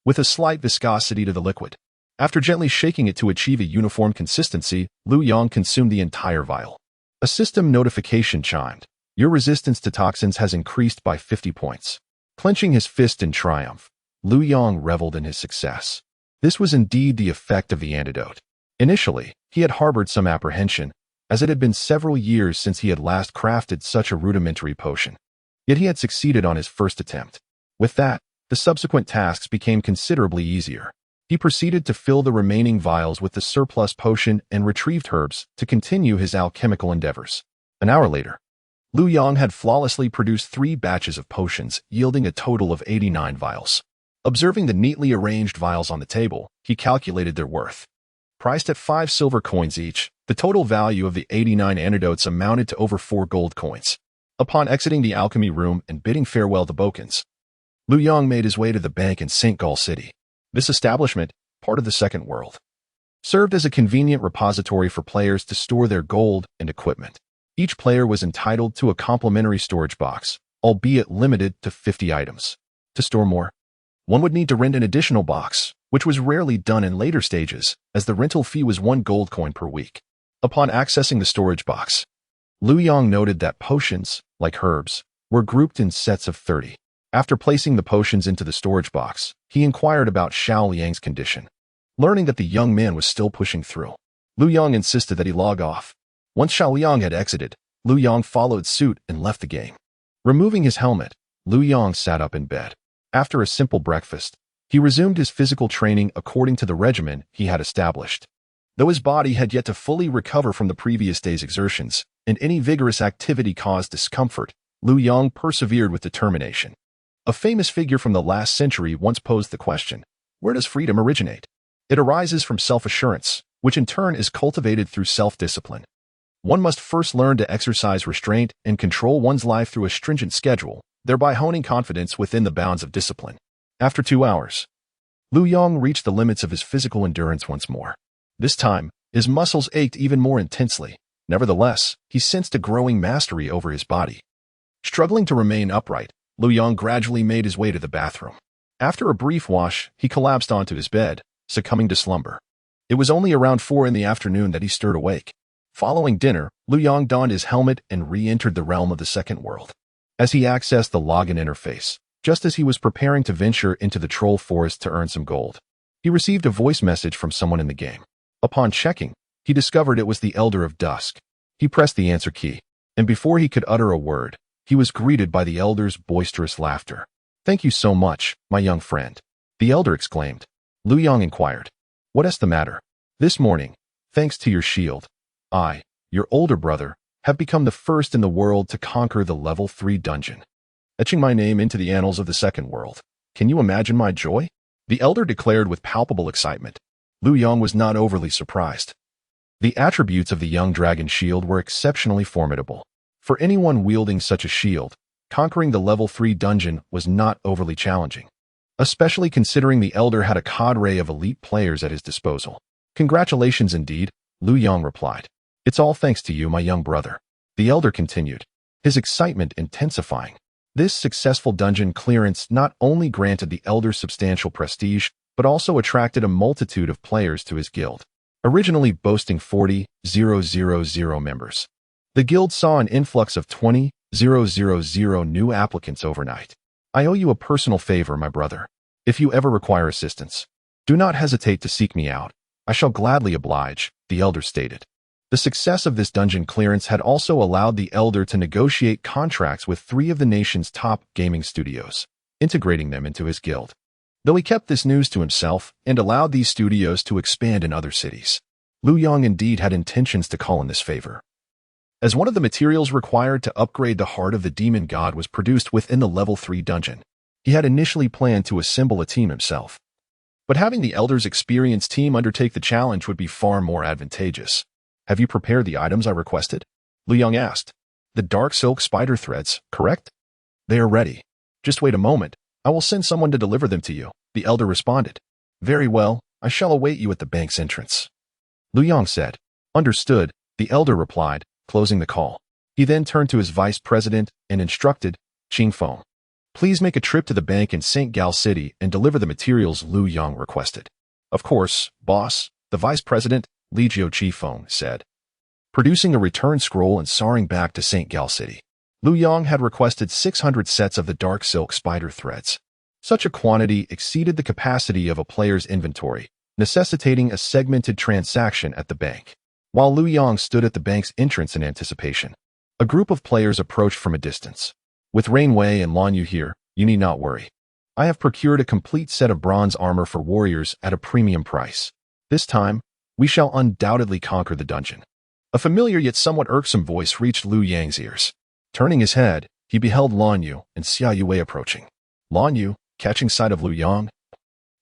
with a slight viscosity to the liquid. After gently shaking it to achieve a uniform consistency, Lu Yong consumed the entire vial. A system notification chimed. Your resistance to toxins has increased by 50 points. Clenching his fist in triumph, Lu Yong reveled in his success. This was indeed the effect of the antidote. Initially, he had harbored some apprehension, as it had been several years since he had last crafted such a rudimentary potion. Yet he had succeeded on his first attempt. With that, the subsequent tasks became considerably easier. He proceeded to fill the remaining vials with the surplus potion and retrieved herbs to continue his alchemical endeavors. An hour later, Lu Yong had flawlessly produced 3 batches of potions, yielding a total of 89 vials. Observing the neatly arranged vials on the table, he calculated their worth. Priced at 5 silver coins each, the total value of the 89 antidotes amounted to over 4 gold coins. Upon exiting the alchemy room and bidding farewell to Bekins, Lu Yong made his way to the bank in St. Gall City. This establishment, part of the Second World, served as a convenient repository for players to store their gold and equipment. Each player was entitled to a complimentary storage box, albeit limited to 50 items. To store more, one would need to rent an additional box, which was rarely done in later stages, as the rental fee was 1 gold coin per week. Upon accessing the storage box, Lu Yong noted that potions, like herbs, were grouped in sets of 30. After placing the potions into the storage box, he inquired about Xiao Liang's condition. Learning that the young man was still pushing through, Lu Yong insisted that he log off. Once Xiao Liang had exited, Lu Yong followed suit and left the game. Removing his helmet, Lu Yong sat up in bed. After a simple breakfast, he resumed his physical training according to the regimen he had established. Though his body had yet to fully recover from the previous day's exertions, and any vigorous activity caused discomfort, Lu Yong persevered with determination. A famous figure from the last century once posed the question, where does freedom originate? It arises from self-assurance, which in turn is cultivated through self-discipline. One must first learn to exercise restraint and control one's life through a stringent schedule, thereby honing confidence within the bounds of discipline. After 2 hours, Lu Yong reached the limits of his physical endurance once more. This time, his muscles ached even more intensely. Nevertheless, he sensed a growing mastery over his body. Struggling to remain upright, Lu Yong gradually made his way to the bathroom. After a brief wash, he collapsed onto his bed, succumbing to slumber. It was only around 4 in the afternoon that he stirred awake. Following dinner, Lu Yong donned his helmet and re-entered the realm of the second world. As he accessed the login interface, just as he was preparing to venture into the troll forest to earn some gold, he received a voice message from someone in the game. Upon checking, he discovered it was the Elder of Dusk. He pressed the answer key, and before he could utter a word, he was greeted by the Elder's boisterous laughter. "Thank you so much, my young friend," the Elder exclaimed. Lu Yong inquired, "What is the matter?" "This morning, thanks to your shield, I, your older brother, have become the first in the world to conquer the level 3 dungeon, etching my name into the annals of the second world. Can you imagine my joy?" the Elder declared with palpable excitement. Lu Yong was not overly surprised. The attributes of the young dragon shield were exceptionally formidable. For anyone wielding such a shield, conquering the level 3 dungeon was not overly challenging, especially considering the Elder had a cadre of elite players at his disposal. "Congratulations indeed," Lu Yong replied. "It's all thanks to you, my young brother," the Elder continued, his excitement intensifying. This successful dungeon clearance not only granted the Elder substantial prestige, but also attracted a multitude of players to his guild, originally boasting 40,000 members. The guild saw an influx of 20,000 new applicants overnight. "I owe you a personal favor, my brother. If you ever require assistance, do not hesitate to seek me out. I shall gladly oblige," the Elder stated. The success of this dungeon clearance had also allowed the Elder to negotiate contracts with 3 of the nation's top gaming studios, integrating them into his guild. Though he kept this news to himself and allowed these studios to expand in other cities, Lu Yong indeed had intentions to call in this favor. As one of the materials required to upgrade the heart of the demon god was produced within the level 3 dungeon, he had initially planned to assemble a team himself. But having the Elder's experienced team undertake the challenge would be far more advantageous. "Have you prepared the items I requested?" Lu Yong asked. "The dark silk spider threads, correct?" "They are ready. Just wait a moment. I will send someone to deliver them to you," the Elder responded. "Very well, I shall await you at the bank's entrance," Lu Yong said. "Understood," the Elder replied, closing the call. He then turned to his vice president and instructed, "Qing Feng, please make a trip to the bank in St. Gal City and deliver the materials Lu Yong requested." "Of course, boss," the vice president, Li Jiu-Qi-Feng, said, producing a return scroll and soaring back to St. Gal City. Lu Yong had requested 600 sets of the dark silk spider threads. Such a quantity exceeded the capacity of a player's inventory, necessitating a segmented transaction at the bank. While Lu Yong stood at the bank's entrance in anticipation, a group of players approached from a distance. "With Rain Wei and Lan Yu here, you need not worry. I have procured a complete set of bronze armor for warriors at a premium price. This time, we shall undoubtedly conquer the dungeon." A familiar yet somewhat irksome voice reached Lu Yang's ears. Turning his head, he beheld Lan Yu and Xia Yue approaching. Lan Yu, catching sight of Lu Yong,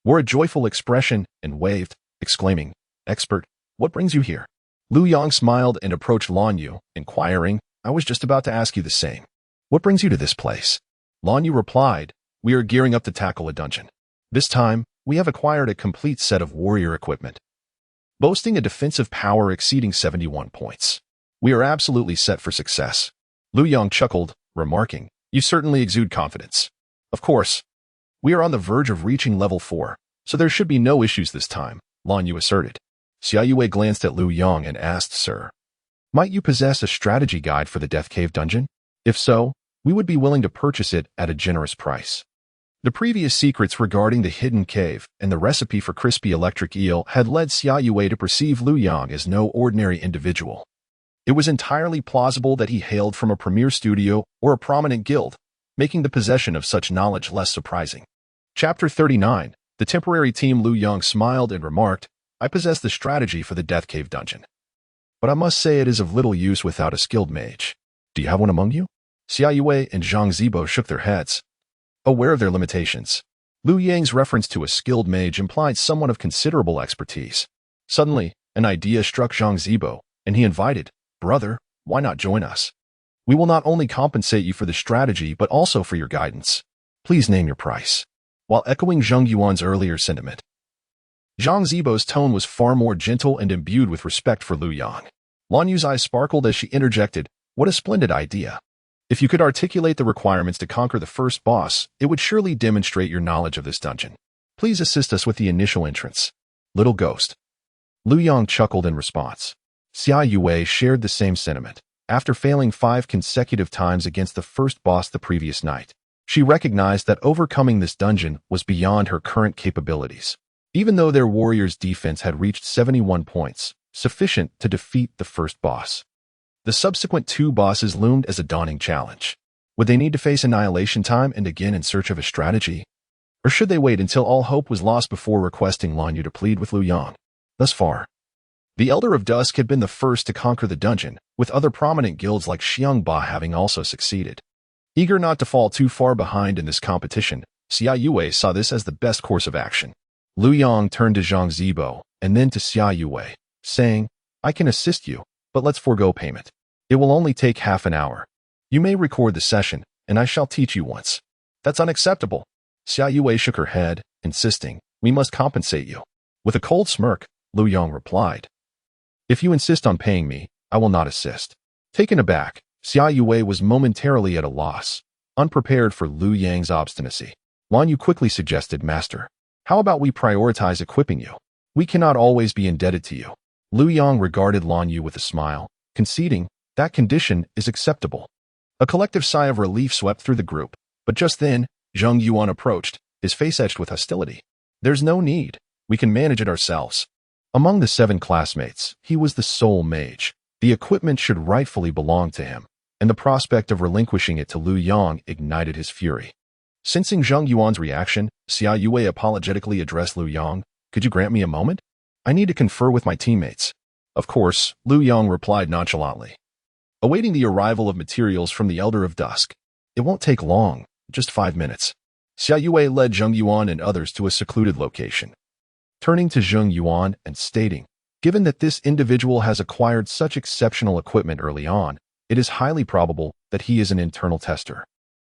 wore a joyful expression and waved, exclaiming, "Expert, what brings you here?" Lu Yong smiled and approached Lan Yu, inquiring, "I was just about to ask you the same. What brings you to this place?" Lan Yu replied, "We are gearing up to tackle a dungeon. This time, we have acquired a complete set of warrior equipment, boasting a defensive power exceeding 71 points. We are absolutely set for success." Lu Yong chuckled, remarking, "You certainly exude confidence. Of course, we are on the verge of reaching level 4, so there should be no issues this time," Lan Yu asserted. Xia Yue glanced at Lu Yong and asked, "Sir, might you possess a strategy guide for the Death Cave dungeon? If so, we would be willing to purchase it at a generous price." The previous secrets regarding the hidden cave and the recipe for crispy electric eel had led Xia Yue to perceive Lu Yang as no ordinary individual. It was entirely plausible that he hailed from a premier studio or a prominent guild, making the possession of such knowledge less surprising. Chapter 39. The temporary team. Lu Yang smiled and remarked, "I possess the strategy for the Death Cave dungeon. But I must say it is of little use without a skilled mage. Do you have one among you?" Xia Yue and Zhang Zibo shook their heads, aware of their limitations. Lu Yang's reference to a skilled mage implied someone of considerable expertise. Suddenly, an idea struck Zhang Zibo, and he invited, "Brother, why not join us? We will not only compensate you for the strategy but also for your guidance. Please name your price." While echoing Zheng Yuan's earlier sentiment, Zhang Zibo's tone was far more gentle and imbued with respect for Lu Yang. Lan Yu's eyes sparkled as she interjected, "What a splendid idea. If you could articulate the requirements to conquer the first boss, it would surely demonstrate your knowledge of this dungeon. Please assist us with the initial entrance." Little ghost. Lu Yang chuckled in response. Xia Yue shared the same sentiment. After failing 5 consecutive times against the first boss the previous night, she recognized that overcoming this dungeon was beyond her current capabilities. Even though their warrior's defense had reached 71 points, sufficient to defeat the first boss, the subsequent 2 bosses loomed as a daunting challenge. Would they need to face annihilation time and again in search of a strategy? Or should they wait until all hope was lost before requesting Lan Yu to plead with Lu Yang? Thus far, the Elder of Dusk had been the first to conquer the dungeon, with other prominent guilds like Xiangba having also succeeded. Eager not to fall too far behind in this competition, Xia Yue saw this as the best course of action. Lu Yang turned to Zhang Zibo and then to Xia Yue, saying, "I can assist you, but let's forego payment. It will only take half an hour. You may record the session, and I shall teach you once." "That's unacceptable." Xia Yue shook her head, insisting, "We must compensate you." With a cold smirk, Lu Yang replied, "If you insist on paying me, I will not assist." Taken aback, Xia Yue was momentarily at a loss, unprepared for Lu Yang's obstinacy. Lan Yu quickly suggested, "Master, how about we prioritize equipping you? We cannot always be indebted to you." Lu Yang regarded Lan Yu with a smile, conceding, "That condition is acceptable." A collective sigh of relief swept through the group, but just then, Zheng Yuan approached, his face etched with hostility. "There's no need. We can manage it ourselves." Among the 7 classmates, he was the sole mage. The equipment should rightfully belong to him, and the prospect of relinquishing it to Lu Yang ignited his fury. Sensing Zheng Yuan's reaction, Xia Yue apologetically addressed Lu Yang, "Could you grant me a moment? I need to confer with my teammates." "Of course," Lu Yang replied nonchalantly, awaiting the arrival of materials from the Elder of Dusk. "It won't take long, just 5 minutes." Xia Yue led Zheng Yuan and others to a secluded location. Turning to Zheng Yuan and stating, "Given that this individual has acquired such exceptional equipment early on, it is highly probable that he is an internal tester.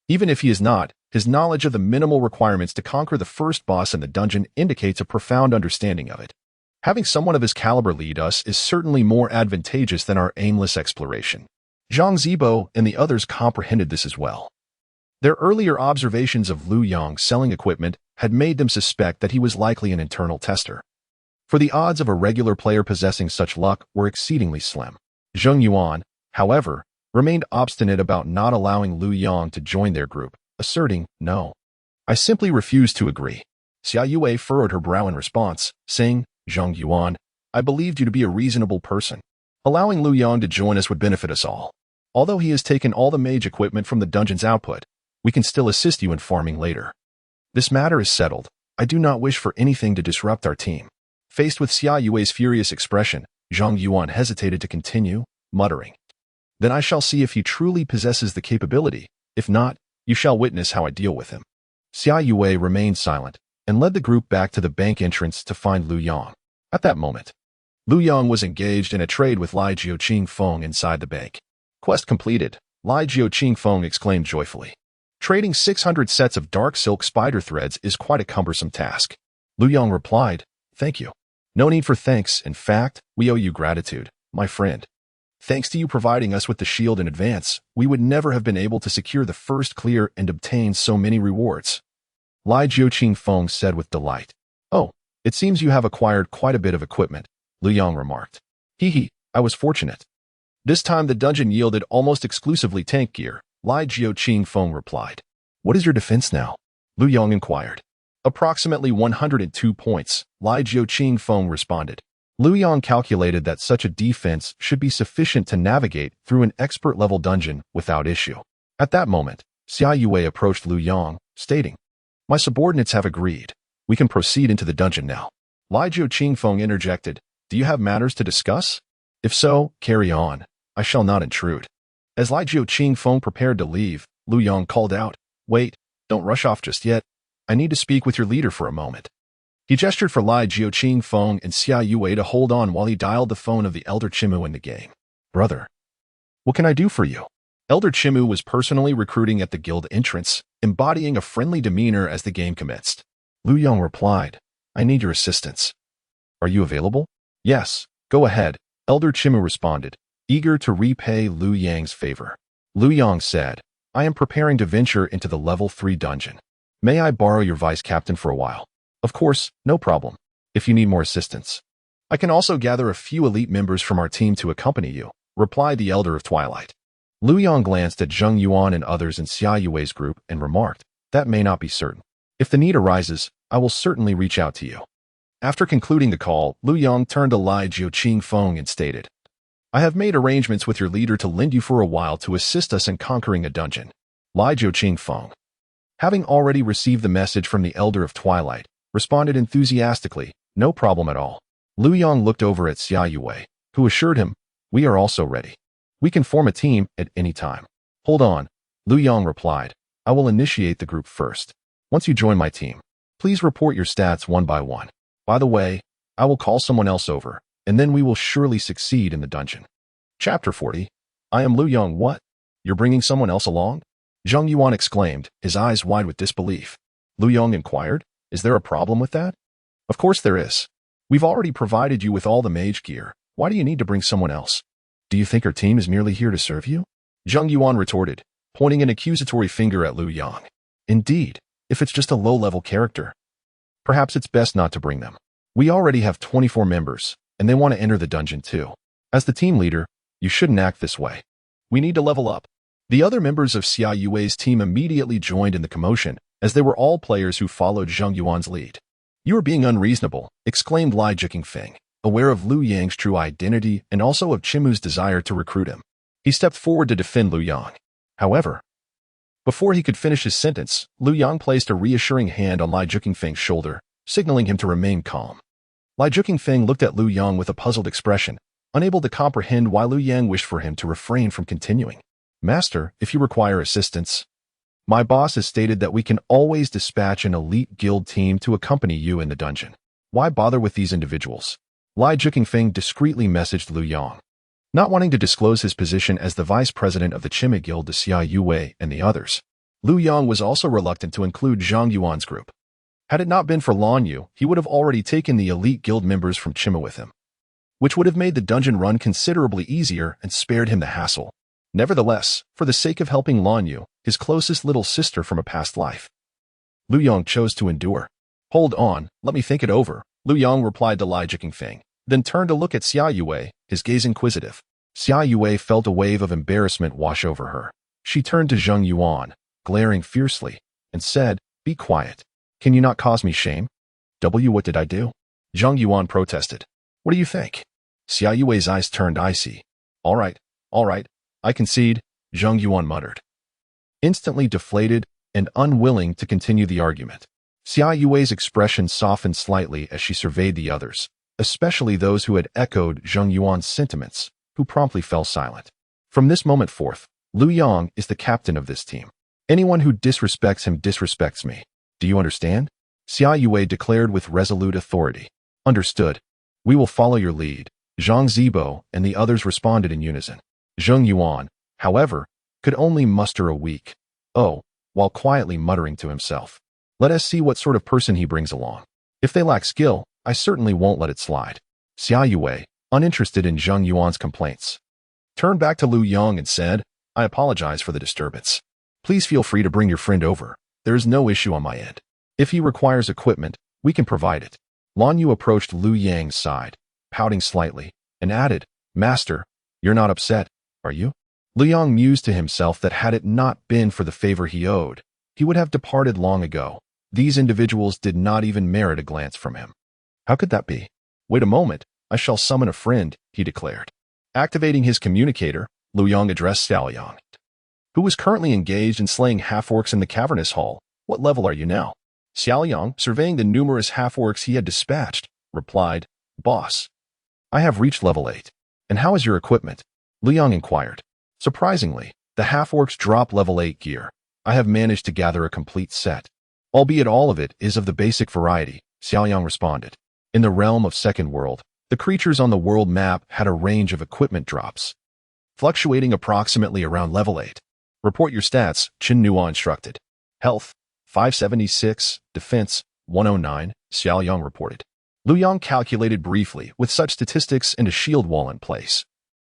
Even if he is not, his knowledge of the minimal requirements to conquer the first boss in the dungeon indicates a profound understanding of it. Having someone of his caliber lead us is certainly more advantageous than our aimless exploration." Zhang Zibo and the others comprehended this as well. Their earlier observations of Lu Yang selling equipment had made them suspect that he was likely an internal tester. For the odds of a regular player possessing such luck were exceedingly slim. Zheng Yuan, however, remained obstinate about not allowing Lu Yang to join their group, asserting, "No, I simply refuse to agree." Xia Yue furrowed her brow in response, saying, "Zheng Yuan, I believed you to be a reasonable person. Allowing Lu Yang to join us would benefit us all. Although he has taken all the mage equipment from the dungeon's output, we can still assist you in farming later. This matter is settled. I do not wish for anything to disrupt our team." Faced with Xia Yue's furious expression, Zhang Yuan hesitated to continue, muttering, "Then I shall see if he truly possesses the capability. If not, you shall witness how I deal with him." Xia Yue remained silent and led the group back to the bank entrance to find Lu Yang. At that moment, Lu Yang was engaged in a trade with Lai Jiuqing Feng inside the bank. "Quest completed," Lai Jiuqing Feng exclaimed joyfully. "Trading 600 sets of dark silk spider threads is quite a cumbersome task." Lu Yang replied, "Thank you. No need for thanks. In fact, we owe you gratitude, my friend. Thanks to you providing us with the shield in advance, we would never have been able to secure the first clear and obtain so many rewards." Lai Jiuqing Feng said with delight. "Oh, it seems you have acquired quite a bit of equipment," Lu Yang remarked. "Hee, I was fortunate. This time the dungeon yielded almost exclusively tank gear," Lai Jiuqing Feng replied. "What is your defense now?" Lu Yong inquired. Approximately 102 points, Lai Jiuqing Feng responded. Lu Yong calculated that such a defense should be sufficient to navigate through an expert-level dungeon without issue. At that moment, Xia Yue approached Lu Yong, stating, "My subordinates have agreed. We can proceed into the dungeon now." Lai Jiuqing Feng interjected, "Do you have matters to discuss? If so, carry on. I shall not intrude." As Lai Jiuqing Feng prepared to leave, Lu Yong called out, "Wait, don't rush off just yet. I need to speak with your leader for a moment." He gestured for Lai Jiuqing Feng and Xia Yue to hold on while he dialed the phone of the Elder Chimu in the game. "Brother, what can I do for you?" Elder Chimu was personally recruiting at the guild entrance, embodying a friendly demeanor as the game commenced. Lu Yong replied, "I need your assistance." "Are you available?" "Yes, go ahead," Elder Chimu responded, eager to repay Lu Yang's favor. Lu Yong said, "I am preparing to venture into the level 3 dungeon. May I borrow your vice captain for a while?" "Of course, no problem. If you need more assistance, I can also gather a few elite members from our team to accompany you," replied the Elder of Twilight. Lu Yong glanced at Zheng Yuan and others in Xia Yue's group and remarked, "That may not be certain. If the need arises, I will certainly reach out to you." After concluding the call, Lu Yong turned to Lai Jiuqing Feng and stated, "I have made arrangements with your leader to lend you for a while to assist us in conquering a dungeon." Lai Jiuqing Feng, having already received the message from the Elder of Twilight, responded enthusiastically, "No problem at all." Lu Yong looked over at Xia Yue, who assured him, "We are also ready. We can form a team at any time." "Hold on," Lu Yong replied. "I will initiate the group first. Once you join my team, please report your stats one by one. By the way, I will call someone else over, and then we will surely succeed in the dungeon." Chapter 40. "I am Lu Yong. What? You're bringing someone else along?" Zheng Yuan exclaimed, his eyes wide with disbelief. Lu Yong inquired, "Is there a problem with that?" "Of course there is. We've already provided you with all the mage gear. Why do you need to bring someone else? Do you think our team is merely here to serve you?" Zheng Yuan retorted, pointing an accusatory finger at Lu Yong. "Indeed, if it's just a low-level character, perhaps it's best not to bring them. We already have 24 members, and they want to enter the dungeon too. As the team leader, you shouldn't act this way. We need to level up." The other members of Xia Yue's team immediately joined in the commotion, as they were all players who followed Zheng Yuan's lead. "You are being unreasonable," exclaimed Lai Jiuqing Feng, aware of Lu Yang's true identity and also of Chimu's desire to recruit him. He stepped forward to defend Lu Yang. However, before he could finish his sentence, Lu Yang placed a reassuring hand on Lai Jiuqing Feng's shoulder, signaling him to remain calm. Lai Jiuqing Feng looked at Lu Yang with a puzzled expression, unable to comprehend why Lu Yang wished for him to refrain from continuing. "Master, if you require assistance, my boss has stated that we can always dispatch an elite guild team to accompany you in the dungeon. Why bother with these individuals?" Lai Jiuqing Feng discreetly messaged Lu Yang, not wanting to disclose his position as the vice president of the Chima Guild to Xia Yue and the others. Lu Yang was also reluctant to include Zhang Yuan's group. Had it not been for Lan Yu, he would have already taken the elite guild members from Chima with him, which would have made the dungeon run considerably easier and spared him the hassle. Nevertheless, for the sake of helping Lan Yu, his closest little sister from a past life, Lu Yang chose to endure. "Hold on, let me think it over," Lu Yang replied to Lai Jiuqing Feng, then turned to look at Xia Yue, his gaze inquisitive. Xia Yue felt a wave of embarrassment wash over her. She turned to Zheng Yuan, glaring fiercely, and said, "Be quiet. Can you not cause me shame?" What did I do?" Zheng Yuan protested. "What do you think?" Xia Yue's eyes turned icy. All right, I concede," Zheng Yuan muttered, instantly deflated and unwilling to continue the argument. Xia Yue's expression softened slightly as she surveyed the others, especially those who had echoed Zheng Yuan's sentiments, who promptly fell silent. "From this moment forth, Lu Yang is the captain of this team. Anyone who disrespects him disrespects me. Do you understand?" Xia Yue declared with resolute authority. "Understood. We will follow your lead," Zhang Zibo and the others responded in unison. Zheng Yuan, however, could only muster a weak "oh," while quietly muttering to himself, "Let us see what sort of person he brings along. If they lack skill, I certainly won't let it slide." Xia Yue, uninterested in Zheng Yuan's complaints, turned back to Lu Yang and said, "I apologize for the disturbance. Please feel free to bring your friend over. There is no issue on my end. If he requires equipment, we can provide it." Lan Yu approached Lu Yang's side, pouting slightly, and added, "Master, you're not upset, are you?" Lu Yang mused to himself that had it not been for the favor he owed, he would have departed long ago, These individuals did not even merit a glance from him. How could that be? Wait a moment, I shall summon a friend, he declared. Activating his communicator, Liu Yang addressed Xiaoyang, who was currently engaged in slaying half-orcs in the cavernous hall. What level are you now? Xiaoyang, surveying the numerous half-orcs he had dispatched, replied, Boss, I have reached level 8. And how is your equipment? Liu Yang inquired. Surprisingly, the half-orcs drop level 8 gear. I have managed to gather a complete set. Albeit all of it is of the basic variety, Xiaoyang responded. In the realm of Second World, the creatures on the world map had a range of equipment drops, fluctuating approximately around level 8. Report your stats, Qin Nuo instructed. Health, 576, Defense, 109, Xiaoyang reported. Liu Yang calculated briefly with such statistics and a shield wall in place.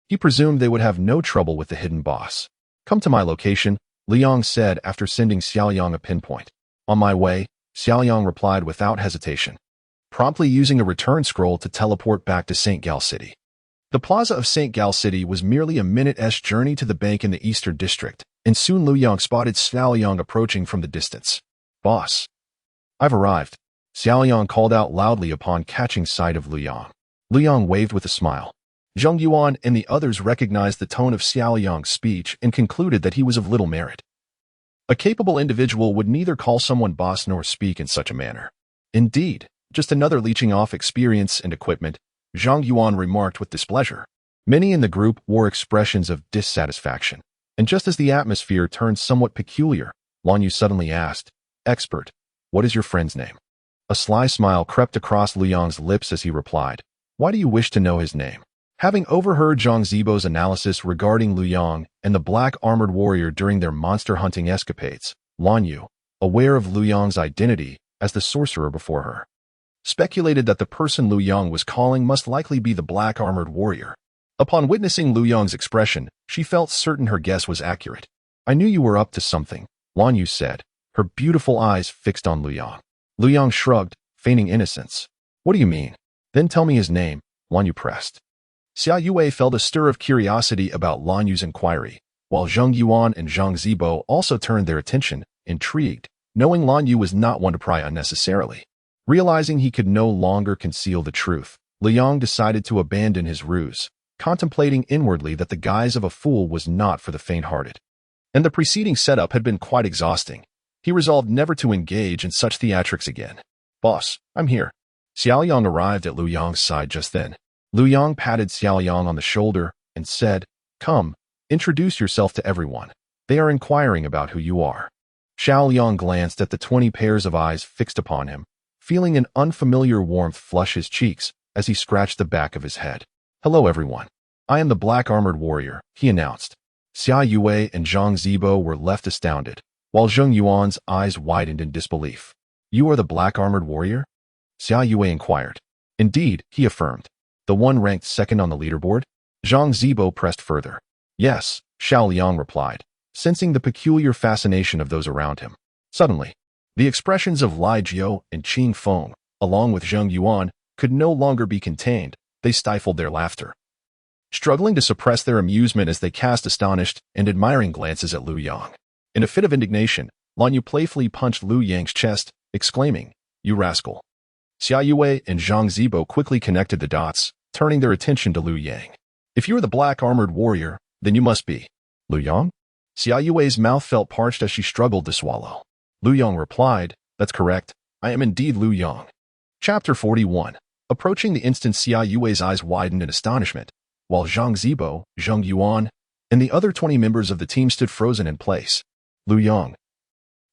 He presumed they would have no trouble with the hidden boss. Come to my location, Liu Yang said after sending Xiaoyang a pinpoint. On my way, Xiaoyang replied without hesitation, promptly using a return scroll to teleport back to St. Gal City. The plaza of St. Gal City was merely a minute's journey to the bank in the Eastern District, and soon Liu Yang spotted Xiaoyang approaching from the distance. Boss, I've arrived, Xiaoyang called out loudly upon catching sight of Liu Yang. Liu Yang waved with a smile. Zheng Yuan and the others recognized the tone of Xiaoyang's speech and concluded that he was of little merit. A capable individual would neither call someone boss nor speak in such a manner. Indeed, just another leeching off experience and equipment, Zhang Yuan remarked with displeasure. Many in the group wore expressions of dissatisfaction, and just as the atmosphere turned somewhat peculiar, Lan Yu suddenly asked, Expert, what is your friend's name? A sly smile crept across Liu Yang's lips as he replied, Why do you wish to know his name? Having overheard Zhang Zibo's analysis regarding Liu Yang and the black armored warrior during their monster hunting escapades, Lan Yu, aware of Liu Yang's identity as the sorcerer before her, speculated that the person Liu Yang was calling must likely be the black armored warrior. Upon witnessing Liu Yang's expression, she felt certain her guess was accurate. I knew you were up to something, Lan Yu said, her beautiful eyes fixed on Liu Yang. Liu Yang shrugged, feigning innocence. What do you mean? Then tell me his name, Lan Yu pressed. Xia Yue felt a stir of curiosity about Lan Yu's inquiry, while Zheng Yuan and Zhang Zibo also turned their attention, intrigued, knowing Lan Yu was not one to pry unnecessarily. Realizing he could no longer conceal the truth, Liu Yang decided to abandon his ruse, contemplating inwardly that the guise of a fool was not for the faint-hearted. And the preceding setup had been quite exhausting. He resolved never to engage in such theatrics again. Boss, I'm here. Xiaoyang arrived at Liu Yang's side just then. Liu Yang patted Xiaoyang on the shoulder and said, Come, introduce yourself to everyone. They are inquiring about who you are. Xiaoyang glanced at the 20 pairs of eyes fixed upon him, feeling an unfamiliar warmth flush his cheeks as he scratched the back of his head. Hello everyone. I am the Black Armored Warrior, he announced. Xia Yue and Zhang Zibo were left astounded, while Zheng Yuan's eyes widened in disbelief. You are the Black Armored Warrior? Xia Yue inquired. Indeed, he affirmed. The one ranked second on the leaderboard? Zhang Zibo pressed further. Yes, Xiao Liang replied, sensing the peculiar fascination of those around him. Suddenly, the expressions of Lai Jiao and Qing Feng, along with Zheng Yuan, could no longer be contained. They stifled their laughter, struggling to suppress their amusement as they cast astonished and admiring glances at Liu Yang. In a fit of indignation, Lan Yu playfully punched Liu Yang's chest, exclaiming, You rascal. Xia Yue and Zhang Zibo quickly connected the dots, turning their attention to Liu Yang. If you are the Black Armored Warrior, then you must be Liu Yang? Xia Yue's mouth felt parched as she struggled to swallow. Liu Yang replied, That's correct. I am indeed Liu Yang. Chapter 41. Approaching the instant, Xia Yue's eyes widened in astonishment, while Zhang Zibo, Zheng Yuan, and the other 20 members of the team stood frozen in place. Liu Yang,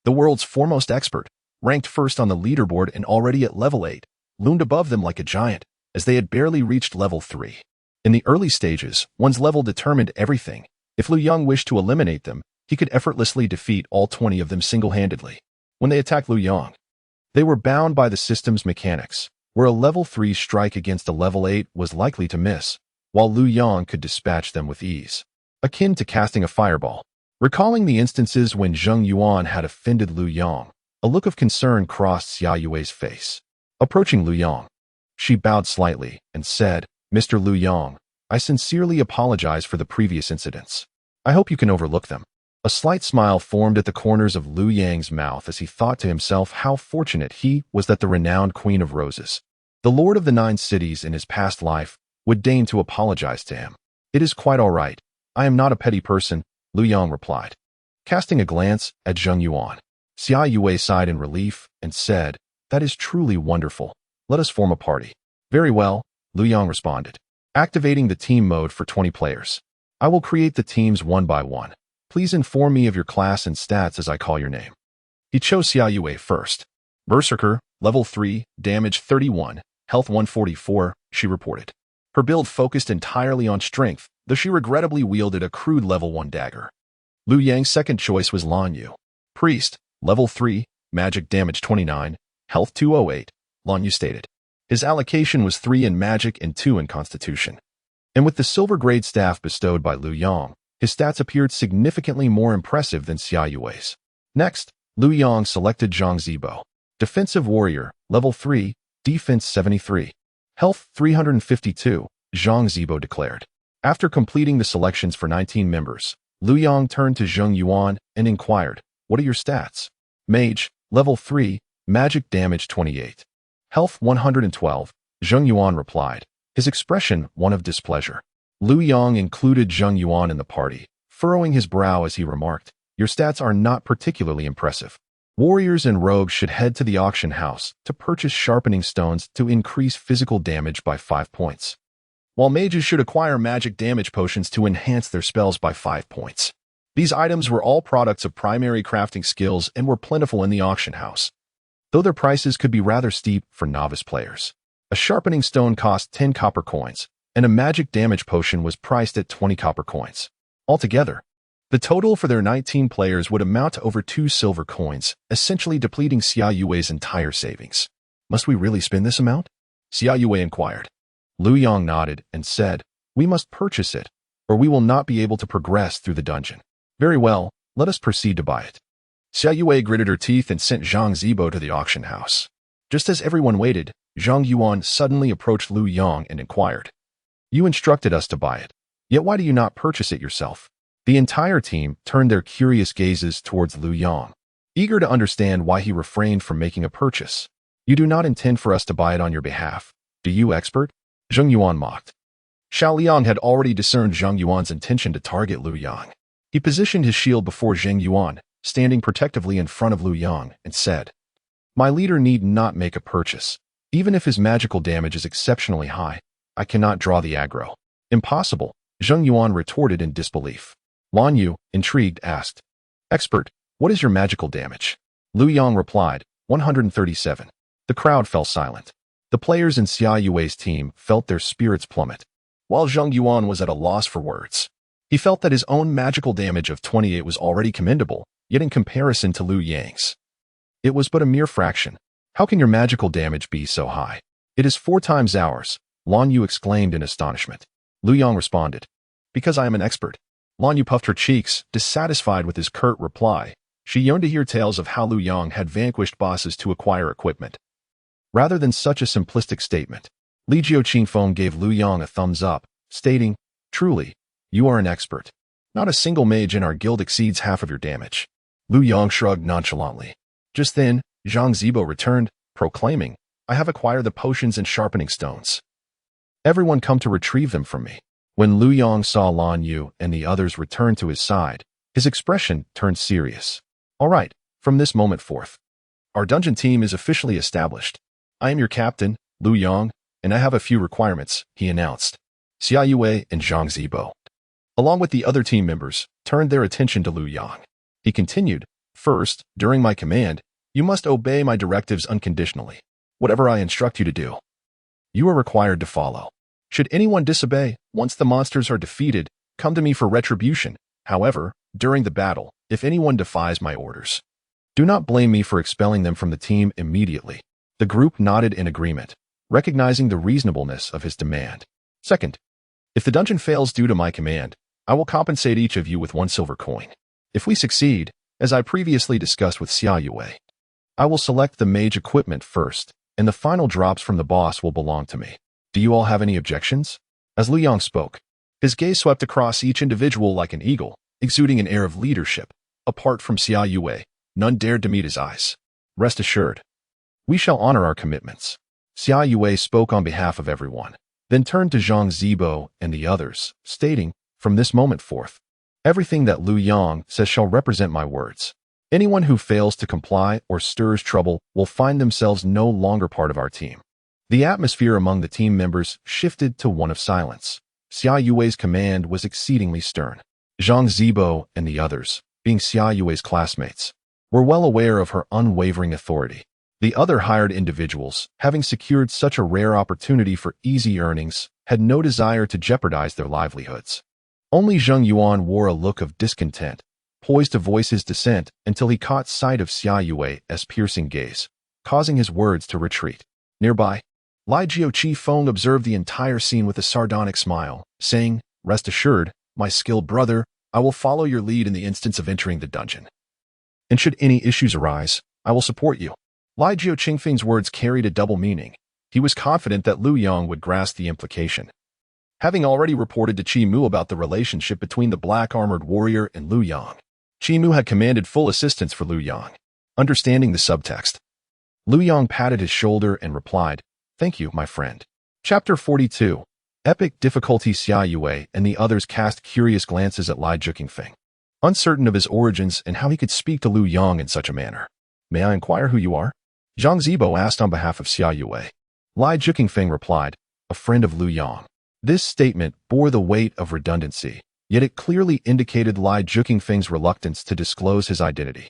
the world's foremost expert, ranked first on the leaderboard and already at level 8, loomed above them like a giant, as they had barely reached level 3. In the early stages, one's level determined everything. If Liu Yang wished to eliminate them, he could effortlessly defeat all 20 of them single-handedly. When they attacked Liu Yang, they were bound by the system's mechanics, where a level 3 strike against a level 8 was likely to miss, while Liu Yang could dispatch them with ease, akin to casting a fireball. Recalling the instances when Zheng Yuan had offended Liu Yang, a look of concern crossed Xia Yue's face. Approaching Liu Yang, she bowed slightly and said, Mr. Liu Yang, I sincerely apologize for the previous incidents. I hope you can overlook them. A slight smile formed at the corners of Liu Yang's mouth as he thought to himself how fortunate he was that the renowned Queen of Roses, the Lord of the Nine Cities in his past life, would deign to apologize to him. It is quite all right. I am not a petty person, Liu Yang replied. Casting a glance at Zheng Yuan, Xia Yue sighed in relief and said, that is truly wonderful. Let us form a party. Very well, Liu Yang responded, activating the team mode for 20 players. I will create the teams one by one. Please inform me of your class and stats as I call your name. He chose Xia Yue first. Berserker, level 3, damage 31, health 144, she reported. Her build focused entirely on strength, though she regrettably wielded a crude level 1 dagger. Liu Yang's second choice was Lan Yu. Priest, level 3, magic damage 29, health 208, Lan Yu stated. His allocation was 3 in magic and 2 in constitution. And with the silver grade staff bestowed by Liu Yang, his stats appeared significantly more impressive than Xia Yue's. Next, Liu Yang selected Zhang Zibo. Defensive warrior, level 3, defense 73. Health 352, Zhang Zibo declared. After completing the selections for 19 members, Liu Yang turned to Zheng Yuan and inquired, what are your stats? Mage, level 3, magic damage 28. Health 112, Zheng Yuan replied, his expression one of displeasure. Liu Yang included Zheng Yuan in the party, furrowing his brow as he remarked, your stats are not particularly impressive. Warriors and rogues should head to the auction house to purchase sharpening stones to increase physical damage by 5 points, while mages should acquire magic damage potions to enhance their spells by 5 points. These items were all products of primary crafting skills and were plentiful in the auction house, though their prices could be rather steep for novice players. A sharpening stone cost 10 copper coins, and a magic damage potion was priced at 20 copper coins. Altogether, the total for their 19 players would amount to over 2 silver coins, essentially depleting Xia Yue's entire savings. Must we really spend this amount? Xia Yue inquired. Liu Yang nodded and said, we must purchase it, or we will not be able to progress through the dungeon. Very well, let us proceed to buy it. Xia Yue gritted her teeth and sent Zhang Zibo to the auction house. Just as everyone waited, Zhang Yuan suddenly approached Liu Yang and inquired, you instructed us to buy it, yet why do you not purchase it yourself? The entire team turned their curious gazes towards Liu Yang, eager to understand why he refrained from making a purchase. You do not intend for us to buy it on your behalf, do you, expert? Zheng Yuan mocked. Xiao Liang had already discerned Zhang Yuan's intention to target Liu Yang. He positioned his shield before Zheng Yuan, standing protectively in front of Liu Yang, and said, my leader need not make a purchase. Even if his magical damage is exceptionally high, I cannot draw the aggro. Impossible, Zheng Yuan retorted in disbelief. Lan Yu, intrigued, asked, expert, what is your magical damage? Liu Yang replied, 137. The crowd fell silent. The players in Xia Yue's team felt their spirits plummet, while Zheng Yuan was at a loss for words. He felt that his own magical damage of 28 was already commendable, yet in comparison to Liu Yang's, it was but a mere fraction. How can your magical damage be so high? It is 4 times ours, Lan Yu exclaimed in astonishment. Liu Yang responded, because I am an expert. Lan Yu puffed her cheeks, dissatisfied with his curt reply. She yearned to hear tales of how Liu Yang had vanquished bosses to acquire equipment. Rather than such a simplistic statement, Li Jiuqingfeng gave Liu Yang a thumbs up, stating, truly, you are an expert. Not a single mage in our guild exceeds half of your damage. Liu Yang shrugged nonchalantly. Just then, Zhang Zibo returned, proclaiming, I have acquired the potions and sharpening stones. Everyone come to retrieve them from me. When Liu Yang saw Lan Yu and the others return to his side, his expression turned serious. All right, from this moment forth, our dungeon team is officially established. I am your captain, Liu Yang, and I have a few requirements, he announced. Xia Yue and Zhang Zibo, along with the other team members, turned their attention to Liu Yang. He continued, first, during my command, you must obey my directives unconditionally. Whatever I instruct you to do, you are required to follow. Should anyone disobey, once the monsters are defeated, come to me for retribution. However, during the battle, if anyone defies my orders, do not blame me for expelling them from the team immediately. The group nodded in agreement, recognizing the reasonableness of his demand. Second, if the dungeon fails due to my command, I will compensate each of you with 1 silver coin. If we succeed, as I previously discussed with Xia Yue, I will select the mage equipment first, and the final drops from the boss will belong to me. Do you all have any objections? As Liu Yang spoke, his gaze swept across each individual like an eagle, exuding an air of leadership. Apart from Xia Yue, none dared to meet his eyes. Rest assured, we shall honor our commitments. Xia Yue spoke on behalf of everyone, then turned to Zhang Zibo and the others, stating, from this moment forth, everything that Lu Yang says shall represent my words. Anyone who fails to comply or stirs trouble will find themselves no longer part of our team. The atmosphere among the team members shifted to one of silence. Xia Yue's command was exceedingly stern. Zhang Zibo and the others, being Xia Yue's classmates, were well aware of her unwavering authority. The other hired individuals, having secured such a rare opportunity for easy earnings, had no desire to jeopardize their livelihoods. Only Zheng Yuan wore a look of discontent, poised to voice his dissent until he caught sight of Xia Yue's piercing gaze, causing his words to retreat. Nearby, Lai Jiu Feng observed the entire scene with a sardonic smile, saying, "Rest assured, my skilled brother, I will follow your lead in the instance of entering the dungeon. And should any issues arise, I will support you." Lai Jiu Qingfeng's words carried a double meaning. He was confident that Lu Yang would grasp the implication. Having already reported to Qi Mu about the relationship between the black-armored warrior and Lu Yang, Qi Mu had commanded full assistance for Lu Yang. Understanding the subtext, Lu Yang patted his shoulder and replied, "Thank you, my friend." Chapter 42. Epic difficulty. Xia Yue and the others cast curious glances at Lai Jiu Qingfeng, uncertain of his origins and how he could speak to Lu Yang in such a manner. "May I inquire who you are?" Zhang Zibo asked on behalf of Xia Yue. Lai Jiu Qingfeng replied, "A friend of Lu Yang." This statement bore the weight of redundancy, yet it clearly indicated Lai Jiu Qingfeng's reluctance to disclose his identity.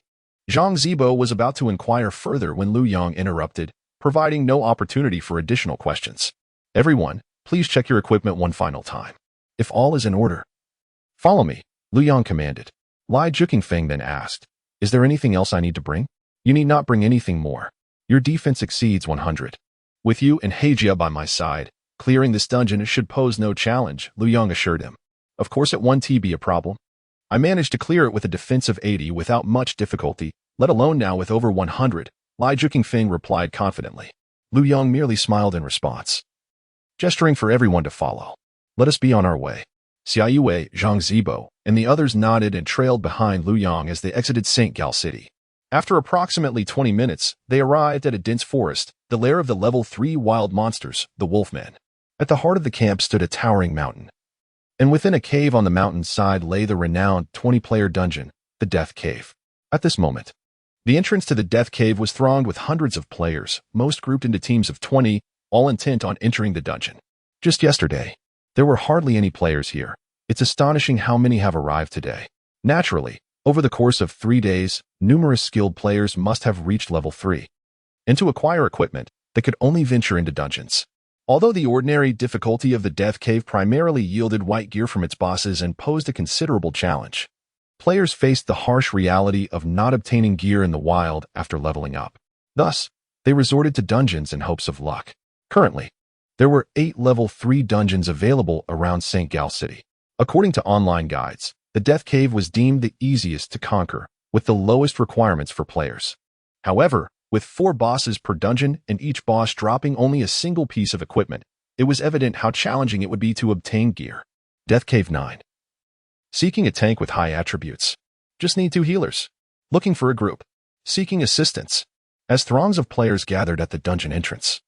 Zhang Zibo was about to inquire further when Lu Yang interrupted, providing no opportunity for additional questions. "Everyone, please check your equipment one final time. If all is in order, follow me," Lu Yang commanded. Lai Jiu Qingfeng then asked, "Is there anything else I need to bring?" "You need not bring anything more. Your defense exceeds 100. With you and Heijia by my side, clearing this dungeon should pose no challenge," Lu Yang assured him. "Of course it won't be a problem. I managed to clear it with a defense of 80 without much difficulty, let alone now with over 100, Lai Jiu Qingfeng replied confidently. Lu Yang merely smiled in response, gesturing for everyone to follow. "Let us be on our way." Xia Yue, Zhang Zibo, and the others nodded and trailed behind Lu Yang as they exited St. Gal City. After approximately 20 minutes, they arrived at a dense forest, the lair of the level 3 wild monsters, the Wolfmen. At the heart of the camp stood a towering mountain, and within a cave on the mountain's side lay the renowned 20-player dungeon, the Death Cave. At this moment, the entrance to the Death Cave was thronged with hundreds of players, most grouped into teams of 20, all intent on entering the dungeon. Just yesterday, there were hardly any players here. It's astonishing how many have arrived today. Naturally, over the course of 3 days, numerous skilled players must have reached level 3. And to acquire equipment, they could only venture into dungeons. Although the ordinary difficulty of the Death Cave primarily yielded white gear from its bosses and posed a considerable challenge, players faced the harsh reality of not obtaining gear in the wild after leveling up. Thus, they resorted to dungeons in hopes of luck. Currently, there were 8 level 3 dungeons available around St. Gal City. According to online guides, the Death Cave was deemed the easiest to conquer, with the lowest requirements for players. However, with 4 bosses per dungeon and each boss dropping only a single piece of equipment, it was evident how challenging it would be to obtain gear. Death Cave 9. Seeking a tank with high attributes. Just need 2 healers. Looking for a group. Seeking assistance. As throngs of players gathered at the dungeon entrance,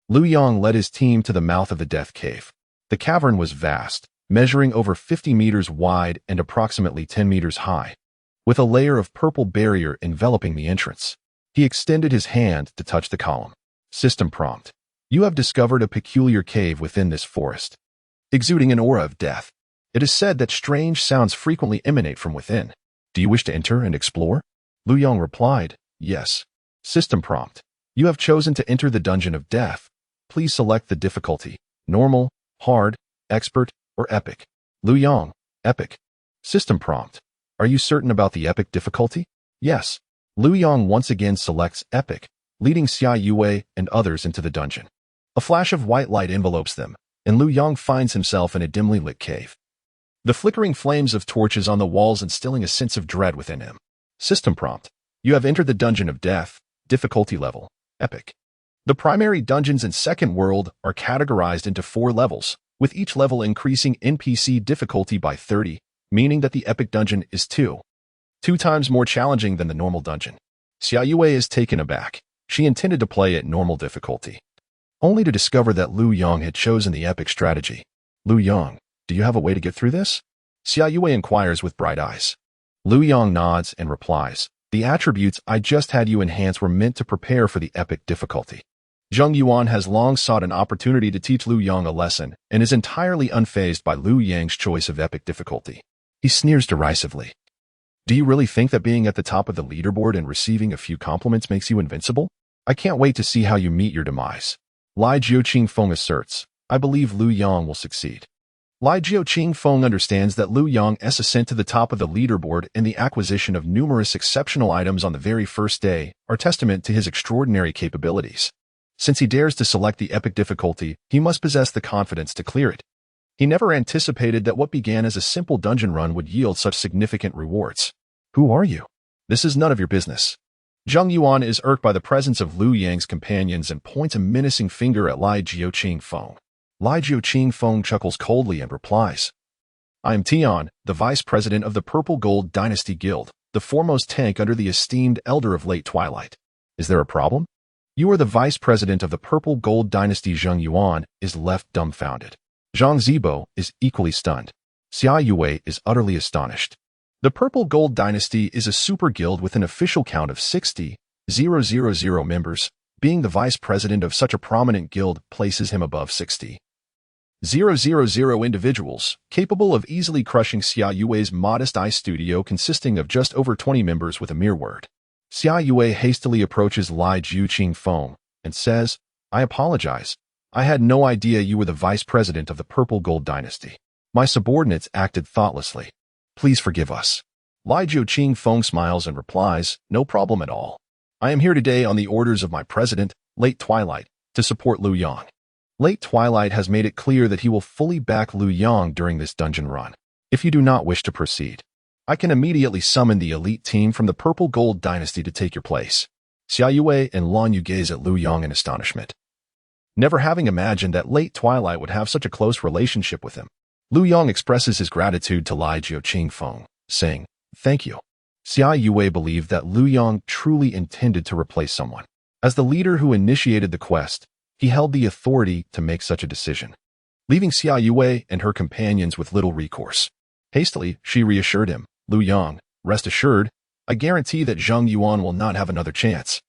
Lu Yang led his team to the mouth of the Death Cave. The cavern was vast, measuring over 50 meters wide and approximately 10 meters high, with a layer of purple barrier enveloping the entrance. He extended his hand to touch the column. System prompt. You have discovered a peculiar cave within this forest, exuding an aura of death. It is said that strange sounds frequently emanate from within. Do you wish to enter and explore? Lu Yang replied, yes. System prompt. You have chosen to enter the Dungeon of Death. Please select the difficulty, normal, hard, expert, or epic. Lu Yang, epic. System prompt. Are you certain about the epic difficulty? Yes. Lu Yang once again selects epic, leading Xia Yue and others into the dungeon. A flash of white light envelopes them, and Lu Yang finds himself in a dimly lit cave. The flickering flames of torches on the walls instilling a sense of dread within him. System prompt. You have entered the Dungeon of Death, difficulty level, epic. The primary dungeons in Second World are categorized into 4 levels, with each level increasing NPC difficulty by 30, meaning that the epic dungeon is two times more challenging than the normal dungeon. Xia Yue is taken aback. She intended to play at normal difficulty, only to discover that Lu Yong had chosen the epic strategy. Lu Yong, do you have a way to get through this? Xia Yue inquires with bright eyes. Lu Yong nods and replies, the attributes I just had you enhance were meant to prepare for the epic difficulty. Zheng Yuan has long sought an opportunity to teach Lu Yong a lesson and is entirely unfazed by Lu Yang's choice of epic difficulty. He sneers derisively. Do you really think that being at the top of the leaderboard and receiving a few compliments makes you invincible? I can't wait to see how you meet your demise. Lai Jiuqing Feng asserts, I believe Lu Yong will succeed. Lai Jiuqing Feng understands that Lu Yong's ascent to the top of the leaderboard and the acquisition of numerous exceptional items on the very first day are testament to his extraordinary capabilities. Since he dares to select the epic difficulty, he must possess the confidence to clear it. He never anticipated that what began as a simple dungeon run would yield such significant rewards. Who are you? This is none of your business. Zheng Yuan is irked by the presence of Lu Yang's companions and points a menacing finger at Lai Jiuqing Feng. Lai Jiuqing Feng chuckles coldly and replies, I am Tian, the vice president of the Purple Gold Dynasty Guild, the foremost tank under the esteemed Elder of Late Twilight. Is there a problem? You are the vice president of the Purple Gold Dynasty. Zheng Yuan is left dumbfounded. Zhang Zibo is equally stunned. Xia Yue is utterly astonished. The Purple Gold Dynasty is a super guild with an official count of 60,000 members. Being the vice president of such a prominent guild places him above 60,000 individuals, capable of easily crushing Xia Yue's modest ice studio consisting of just over 20 members with a mere word. Xia Yue hastily approaches Lai Jiuqing Feng and says, I apologize. I had no idea you were the vice president of the Purple Gold Dynasty. My subordinates acted thoughtlessly. Please forgive us. Lai Jiuqing Feng smiles and replies, no problem at all. I am here today on the orders of my president, Late Twilight, to support Lu Yong. Late Twilight has made it clear that he will fully back Lu Yong during this dungeon run. If you do not wish to proceed, I can immediately summon the elite team from the Purple Gold Dynasty to take your place. Xia Yue and Lan Yu gaze at Lu Yong in astonishment, never having imagined that Late Twilight would have such a close relationship with him. Lu Yong expresses his gratitude to Lai Jiuqing Feng, saying, thank you. Xia Yue believed that Lu Yong truly intended to replace someone. As the leader who initiated the quest, he held the authority to make such a decision, leaving Xia Yue and her companions with little recourse. Hastily, she reassured him, Lu Yong, rest assured, I guarantee that Zheng Yuan will not have another chance.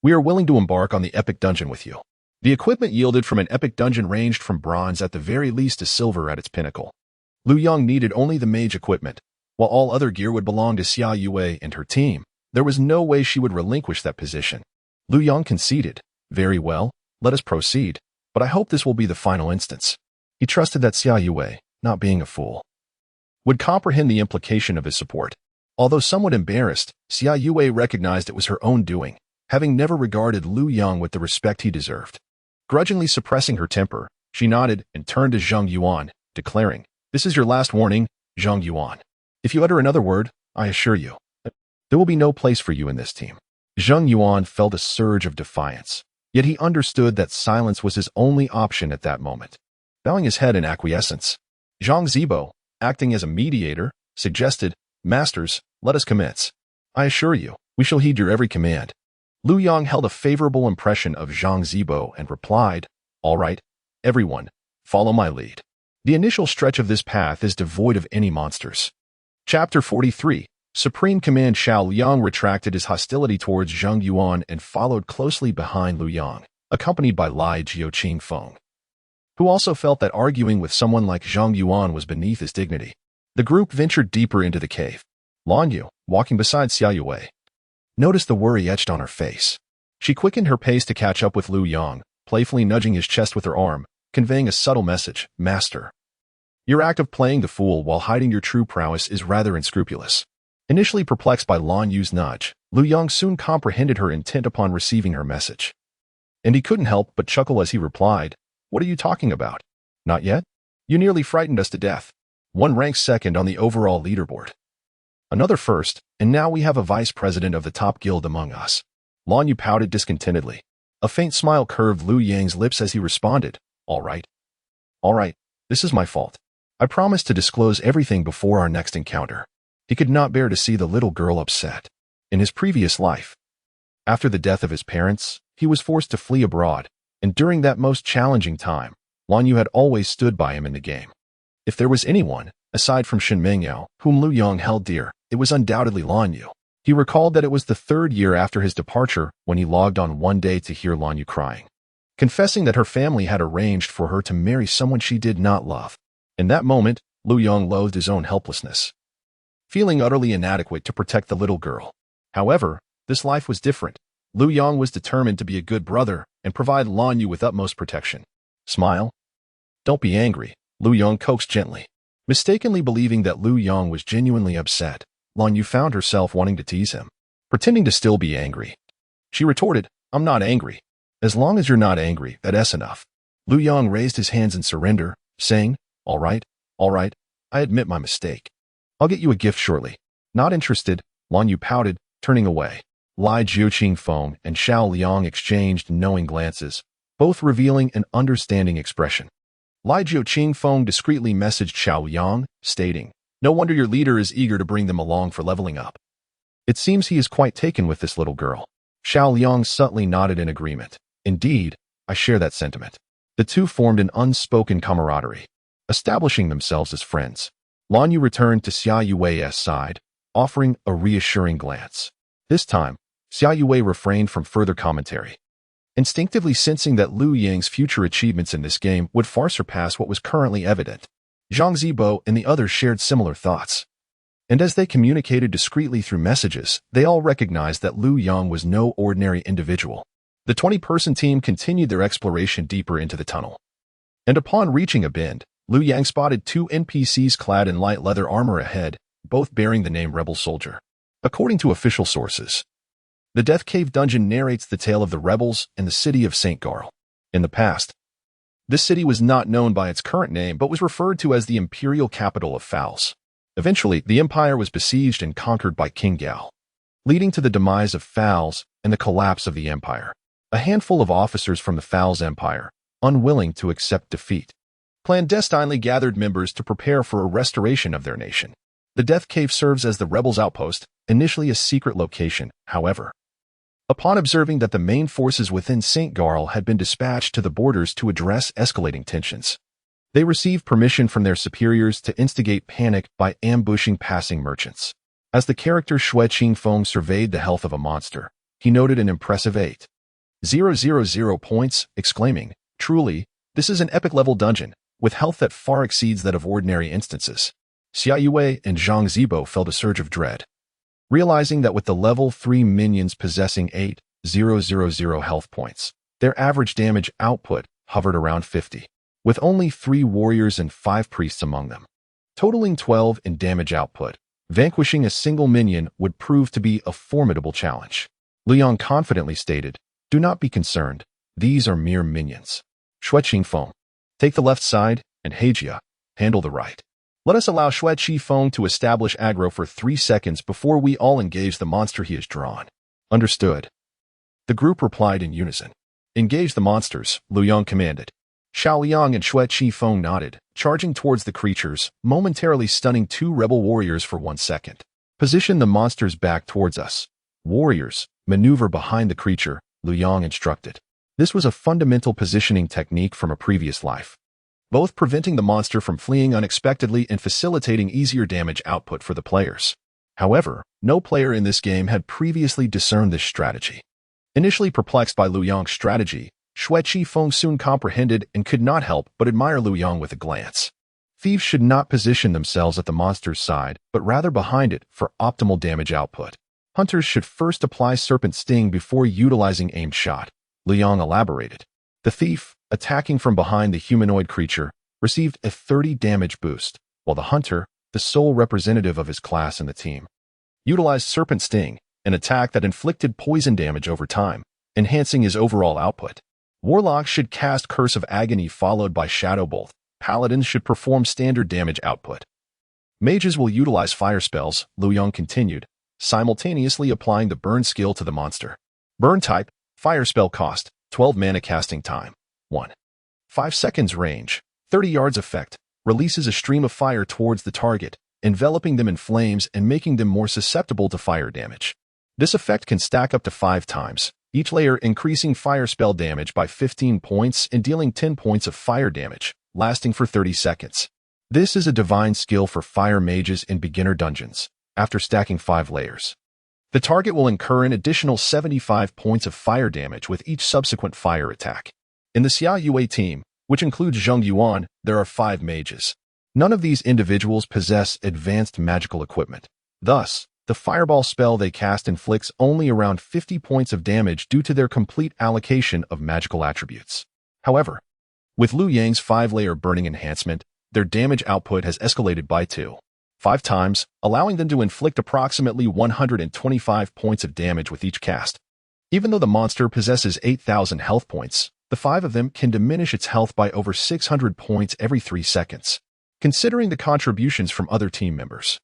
We are willing to embark on the epic dungeon with you. The equipment yielded from an epic dungeon ranged from bronze at the very least to silver at its pinnacle. Lu Yong needed only the mage equipment, while all other gear would belong to Xia Yue and her team. There was no way she would relinquish that position. Lu Yong conceded, very well, let us proceed, but I hope this will be the final instance. He trusted that Xia Yue, not being a fool, would comprehend the implication of his support. Although somewhat embarrassed, Xia Yue recognized it was her own doing, having never regarded Lu Yong with the respect he deserved. Grudgingly suppressing her temper, she nodded and turned to Zheng Yuan, declaring, this is your last warning, Zheng Yuan. If you utter another word, I assure you, there will be no place for you in this team. Zheng Yuan felt a surge of defiance, yet he understood that silence was his only option at that moment. Bowing his head in acquiescence, Zhang Zibo, acting as a mediator, suggested, Masters, let us commence. I assure you, we shall heed your every command. Lu Yong held a favorable impression of Zhang Zibo and replied, all right, everyone, follow my lead. The initial stretch of this path is devoid of any monsters. Chapter 43, Supreme Command. Xiao Liang retracted his hostility towards Zheng Yuan and followed closely behind Lu Yong, accompanied by Lai Jiuqing Feng, who also felt that arguing with someone like Zheng Yuan was beneath his dignity. The group ventured deeper into the cave. Lan Yu, walking beside Xia Yue, noticed the worry etched on her face. She quickened her pace to catch up with Lu Yong, playfully nudging his chest with her arm, conveying a subtle message, Master. Your act of playing the fool while hiding your true prowess is rather unscrupulous. Initially perplexed by Lan Yu's nudge, Lu Yong soon comprehended her intent upon receiving her message. And he couldn't help but chuckle as he replied, what are you talking about? Not yet? You nearly frightened us to death. One ranks second on the overall leaderboard. Another first, and now we have a vice president of the top guild among us. Lan Yu pouted discontentedly. A faint smile curved Lu Yang's lips as he responded, all right. All right, this is my fault. I promise to disclose everything before our next encounter. He could not bear to see the little girl upset. In his previous life, after the death of his parents, he was forced to flee abroad, and during that most challenging time, Lan Yu had always stood by him in the game. If there was anyone, aside from Shen Mingyao, whom Lu Yong held dear, it was undoubtedly Lan Yu. He recalled that it was the 3rd year after his departure when he logged on one day to hear Lan Yu crying, confessing that her family had arranged for her to marry someone she did not love. In that moment, Lu Yong loathed his own helplessness, feeling utterly inadequate to protect the little girl. However, this life was different. Lu Yong was determined to be a good brother and provide Lan Yu with utmost protection. Smile. Don't be angry, Lu Yong coaxed gently. Mistakenly believing that Lu Yong was genuinely upset, Lan Yu found herself wanting to tease him, pretending to still be angry. She retorted, I'm not angry. As long as you're not angry, that's enough. Lu Yong raised his hands in surrender, saying, all right, I admit my mistake. I'll get you a gift shortly. Not interested, Lan Yu pouted, turning away. Lai Jiuqingfeng and Xiao Liang exchanged knowing glances, both revealing an understanding expression. Lai Jiuqingfeng discreetly messaged Xiao Liang, stating, no wonder your leader is eager to bring them along for leveling up. It seems he is quite taken with this little girl. Xiao Liang subtly nodded in agreement. Indeed, I share that sentiment. The two formed an unspoken camaraderie, establishing themselves as friends. Lan Yu returned to Xia Yui's side, offering a reassuring glance. This time, Xia Yue refrained from further commentary, instinctively sensing that Lu Yang's future achievements in this game would far surpass what was currently evident. Zhang Zibo and the others shared similar thoughts, and as they communicated discreetly through messages, they all recognized that Lu Yang was no ordinary individual. The 20-person team continued their exploration deeper into the tunnel, and upon reaching a bend, Lu Yang spotted 2 NPCs clad in light leather armor ahead, both bearing the name Rebel Soldier. According to official sources, the Death Cave dungeon narrates the tale of the rebels and the city of St. Garl. In the past, this city was not known by its current name but was referred to as the imperial capital of Fowls. Eventually, the empire was besieged and conquered by King Gao, leading to the demise of Fowls and the collapse of the empire. A handful of officers from the Fowls Empire, unwilling to accept defeat, clandestinely gathered members to prepare for a restoration of their nation. The Death Cave serves as the rebels' outpost, initially a secret location, however. Upon observing that the main forces within St. Garl had been dispatched to the borders to address escalating tensions, they received permission from their superiors to instigate panic by ambushing passing merchants. As the character Xue Qingfeng surveyed the health of a monster, he noted an impressive 8,000 points, exclaiming, truly, this is an epic-level dungeon, with health that far exceeds that of ordinary instances. Xia Yue and Zhang Zibo felt a surge of dread, realizing that with the level 3 minions possessing 8,000 health points, their average damage output hovered around 50, with only 3 warriors and 5 priests among them, totaling 12 in damage output. Vanquishing a single minion would prove to be a formidable challenge. Liang confidently stated, do not be concerned, these are mere minions. Xue Qingfeng, take the left side, and Heijia, handle the right. Let us allow Xue Qingfeng to establish aggro for 3 seconds before we all engage the monster he has drawn. Understood. The group replied in unison. Engage the monsters, Lu Yang commanded. Xiao Liang and Xue Qingfeng nodded, charging towards the creatures, momentarily stunning 2 rebel warriors for 1 second. Position the monsters back towards us. Warriors, maneuver behind the creature, Lu Yang instructed. This was a fundamental positioning technique from a previous life, both preventing the monster from fleeing unexpectedly and facilitating easier damage output for the players. However, no player in this game had previously discerned this strategy. Initially perplexed by Lu Yang's strategy, Xue Qingfeng soon comprehended and could not help but admire Lu Yang with a glance. Thieves should not position themselves at the monster's side, but rather behind it for optimal damage output. Hunters should first apply Serpent Sting before utilizing aimed shot, Lu Yang elaborated. The thief, attacking from behind the humanoid creature, received a 30 damage boost, while the hunter, the sole representative of his class in the team, utilized Serpent Sting, an attack that inflicted poison damage over time, enhancing his overall output. Warlocks should cast Curse of Agony followed by Shadow Bolt. Paladins should perform standard damage output. Mages will utilize fire spells, Lu Yang continued, simultaneously applying the burn skill to the monster. Burn type, fire spell cost, 12 mana casting time, 1. 5 seconds range, 30 yards effect, releases a stream of fire towards the target, enveloping them in flames and making them more susceptible to fire damage. This effect can stack up to 5 times, each layer increasing fire spell damage by 15 points and dealing 10 points of fire damage, lasting for 30 seconds. This is a divine skill for fire mages in beginner dungeons, after stacking 5 layers. The target will incur an additional 75 points of fire damage with each subsequent fire attack. In the Xia Yue team, which includes Zheng Yuan, there are 5 mages. None of these individuals possess advanced magical equipment. Thus, the fireball spell they cast inflicts only around 50 points of damage due to their complete allocation of magical attributes. However, with Liu Yang's 5-layer burning enhancement, their damage output has escalated by 5 times, allowing them to inflict approximately 125 points of damage with each cast. Even though the monster possesses 8,000 health points, the 5 of them can diminish its health by over 600 points every 3 seconds. Considering the contributions from other team members,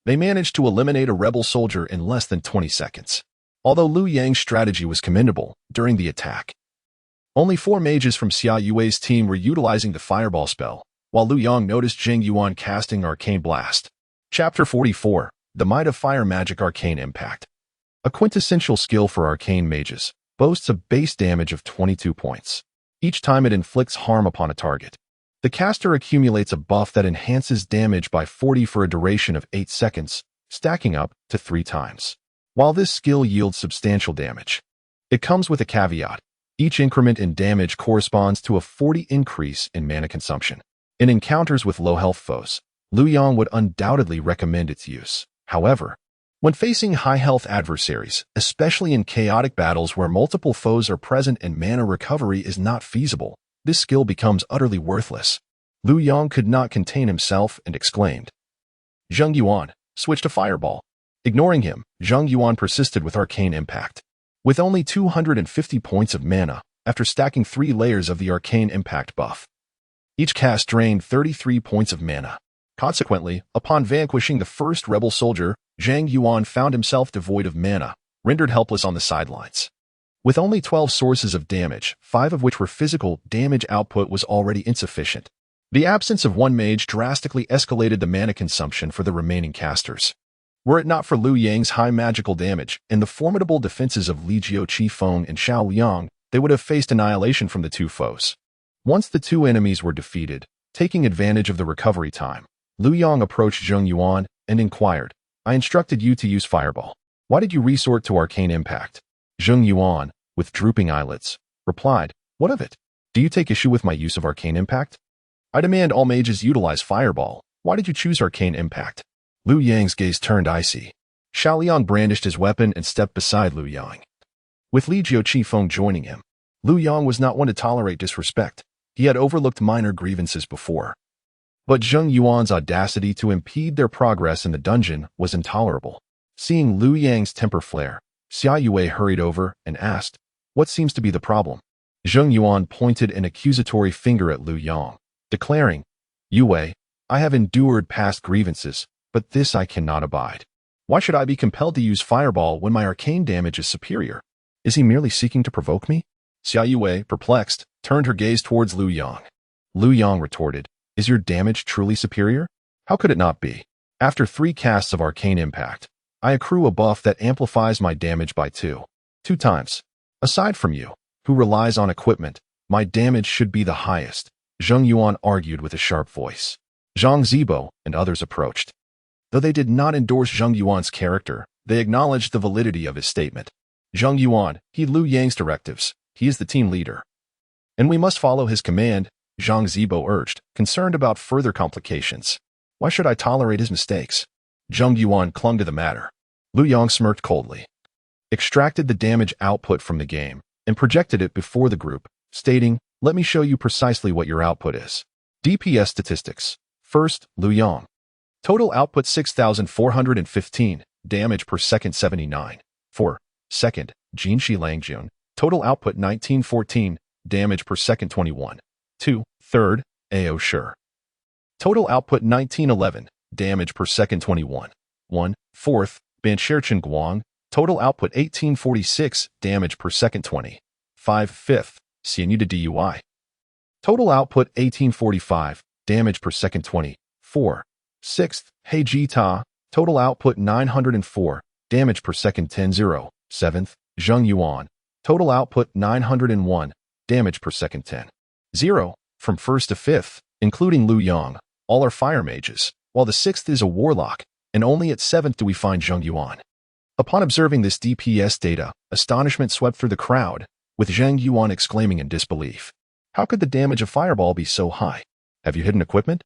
they managed to eliminate a rebel soldier in less than 20 seconds. Although Liu Yang's strategy was commendable during the attack, only 4 mages from Xia Yue's team were utilizing the fireball spell, while Liu Yang noticed Zheng Yuan casting Arcane Blast. Chapter 44, The Might of Fire Magic Arcane Impact. A quintessential skill for arcane mages, boasts a base damage of 22 points each time it inflicts harm upon a target. The caster accumulates a buff that enhances damage by 40 for a duration of 8 seconds, stacking up to 3 times. While this skill yields substantial damage, it comes with a caveat. Each increment in damage corresponds to a 40 increase in mana consumption. In encounters with low health foes, Liu Yang would undoubtedly recommend its use. However, when facing high-health adversaries, especially in chaotic battles where multiple foes are present and mana recovery is not feasible, this skill becomes utterly worthless. Liu Yang could not contain himself and exclaimed, "Zheng Yuan, switch to Fireball." Ignoring him, Zheng Yuan persisted with Arcane Impact. With only 250 points of mana, after stacking 3 layers of the Arcane Impact buff, each cast drained 33 points of mana. Consequently, upon vanquishing the first rebel soldier, Zheng Yuan found himself devoid of mana, rendered helpless on the sidelines. With only 12 sources of damage, 5 of which were physical, damage output was already insufficient. The absence of one mage drastically escalated the mana consumption for the remaining casters. Were it not for Liu Yang's high magical damage and the formidable defenses of Li Jiu Qifeng and Xiao Liang, they would have faced annihilation from the 2 foes. Once the 2 enemies were defeated, taking advantage of the recovery time, Liu Yang approached Zheng Yuan and inquired, "I instructed you to use Fireball. Why did you resort to Arcane Impact?" Zheng Yuan, with drooping eyelids, replied, "What of it? Do you take issue with my use of Arcane Impact? I demand all mages utilize Fireball. Why did you choose Arcane Impact?" Liu Yang's gaze turned icy. Xiao Liang brandished his weapon and stepped beside Liu Yang. With Li Jiu Qifeng joining him, Liu Yang was not one to tolerate disrespect. He had overlooked minor grievances before. But Zheng Yuan's audacity to impede their progress in the dungeon was intolerable. Seeing Liu Yang's temper flare, Xia Yue hurried over and asked, "What seems to be the problem?" Zheng Yuan pointed an accusatory finger at Liu Yang, declaring, "Yue, I have endured past grievances, but this I cannot abide. Why should I be compelled to use Fireball when my arcane damage is superior? Is he merely seeking to provoke me?" Xia Yue, perplexed, turned her gaze towards Liu Yang. Liu Yang retorted, "Is your damage truly superior? How could it not be? After 3 casts of Arcane Impact, I accrue a buff that amplifies my damage by 2 times. Aside from you, who relies on equipment, my damage should be the highest." Zheng Yuan argued with a sharp voice. Zhang Zibo and others approached. Though they did not endorse Zheng Yuan's character, they acknowledged the validity of his statement. Zheng Yuan, heed Liu Yang's directives. He is the team leader, and we must follow his command, Zhang Zibo urged, concerned about further complications. Why should I tolerate his mistakes? Zheng Yuan clung to the matter. Liu Yang smirked coldly, extracted the damage output from the game, and projected it before the group, stating, "Let me show you precisely what your output is." DPS statistics. First, Liu Yang. Total output 6,415, damage per second 79. 4. Second, Jinshi Langjun. Total output 1914, damage per second 21. 2. Third, Ao Shur. Total output 1911, damage per second 21. 1. Fourth, Bansherchen Guang. Total output 1846, damage per second 20. 5. Fifth, Xianyuda Dui. Total output 1845, damage per second 24. 6th, He Jita, total output 904, damage per second 10-0. 7th, Zheng Yuan, total output 901, damage per second 10-0. From 1st to 5th, including Lu Yang, all are fire mages, while the 6th is a warlock, and only at 7th do we find Zheng Yuan. Upon observing this DPS data, astonishment swept through the crowd, with Zheng Yuan exclaiming in disbelief. How could the damage of Fireball be so high? Have you hidden equipment?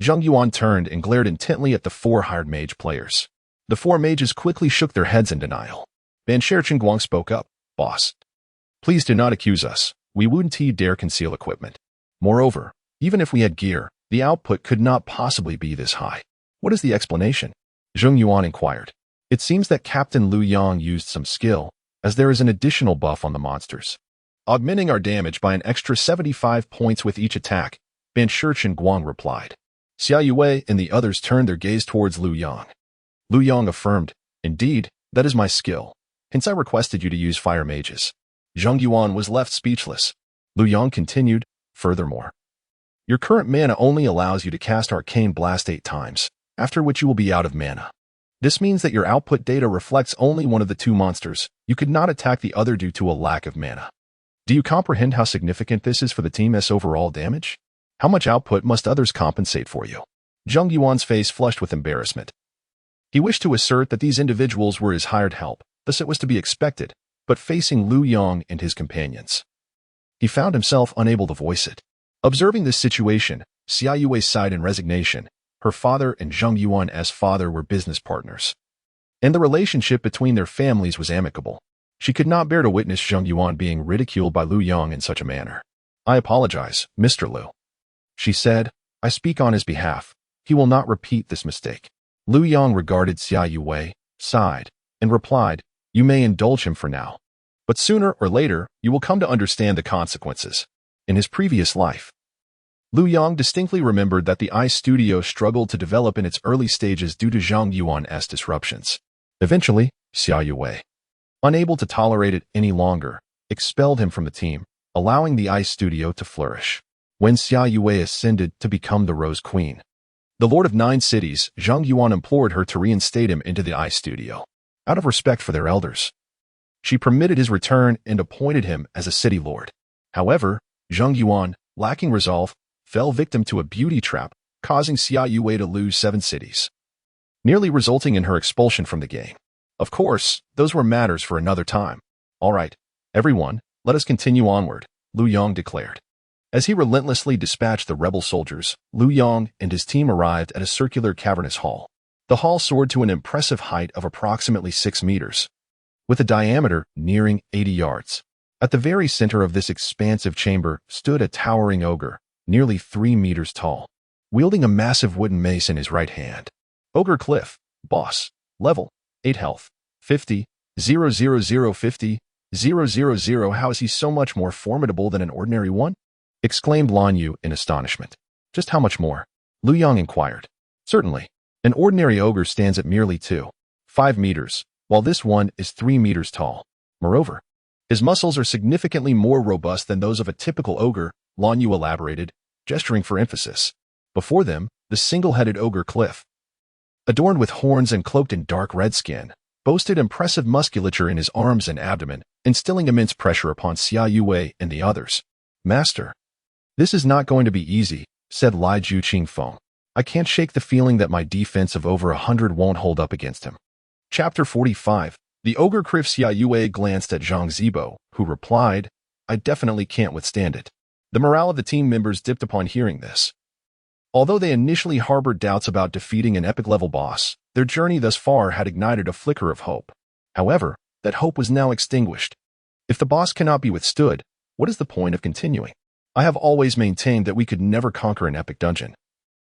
Zheng Yuan turned and glared intently at the 4 hired mage players. The 4 mages quickly shook their heads in denial. Ban Guang spoke up. Boss, please do not accuse us. We wouldn't dare conceal equipment. Moreover, even if we had gear, the output could not possibly be this high. What is the explanation? Zheng Yuan inquired. It seems that Captain Lu Yang used some skill, as there is an additional buff on the monsters, augmenting our damage by an extra 75 points with each attack, Ban Guang replied. Xia Yue and the others turned their gaze towards Lu Yang. Lu Yang affirmed, indeed, that is my skill. Hence I requested you to use fire mages. Zheng Yuan was left speechless. Lu Yang continued, furthermore, your current mana only allows you to cast Arcane Blast 8 times, after which you will be out of mana. This means that your output data reflects only one of the 2 monsters. You could not attack the other due to a lack of mana. Do you comprehend how significant this is for the team's overall damage? How much output must others compensate for you? Zheng Yuan's face flushed with embarrassment. He wished to assert that these individuals were his hired help, thus it was to be expected, but facing Lu Yang and his companions, he found himself unable to voice it. Observing this situation, Xia Yue sighed in resignation. Her father and Zheng Yuan's father were business partners, and the relationship between their families was amicable. She could not bear to witness Zheng Yuan being ridiculed by Lu Yang in such a manner. I apologize, Mr. Lu, she said. I speak on his behalf. He will not repeat this mistake. Lu Yang regarded Xia Yue, sighed, and replied, you may indulge him for now, but sooner or later you will come to understand the consequences. In his previous life, Lu Yang distinctly remembered that the Ice Studio struggled to develop in its early stages due to Zheng Yuan's disruptions. Eventually, Xia Yue, unable to tolerate it any longer, expelled him from the team, allowing the Ice Studio to flourish. When Xia Yue ascended to become the Rose Queen, the Lord of 9 Cities, Zheng Yuan implored her to reinstate him into the Ice Studio. Out of respect for their elders, she permitted his return and appointed him as a city lord. However, Zheng Yuan, lacking resolve, fell victim to a beauty trap, causing Xia Yue to lose 7 cities, nearly resulting in her expulsion from the game. Of course, those were matters for another time. All right, everyone, let us continue onward, Lu Yang declared. As he relentlessly dispatched the rebel soldiers, Lu Yang and his team arrived at a circular cavernous hall. The hall soared to an impressive height of approximately 6 meters, with a diameter nearing 80 yards. At the very center of this expansive chamber stood a towering ogre, nearly 3 meters tall, wielding a massive wooden mace in his right hand. Ogre Cliff, boss, level, 8 health, 50, 00050, 000. How is he so much more formidable than an ordinary one? Exclaimed Lan Yu in astonishment. Just how much more? Lu Yang inquired. Certainly. An ordinary ogre stands at merely 2.5 meters, while this one is 3 meters tall. Moreover, his muscles are significantly more robust than those of a typical ogre, Lan Yu elaborated, gesturing for emphasis. Before them, the single-headed ogre Cliff, adorned with horns and cloaked in dark red skin, boasted impressive musculature in his arms and abdomen, instilling immense pressure upon Xia Yue and the others. Master, this is not going to be easy, said Lai Ju Qingfeng. I can't shake the feeling that my defense of over 100 won't hold up against him. Chapter 45. The ogre Cliff. Xia Yue glanced at Zhang Zibo, who replied, I definitely can't withstand it. The morale of the team members dipped upon hearing this. Although they initially harbored doubts about defeating an epic-level boss, their journey thus far had ignited a flicker of hope. However, that hope was now extinguished. If the boss cannot be withstood, what is the point of continuing? I have always maintained that we could never conquer an epic dungeon.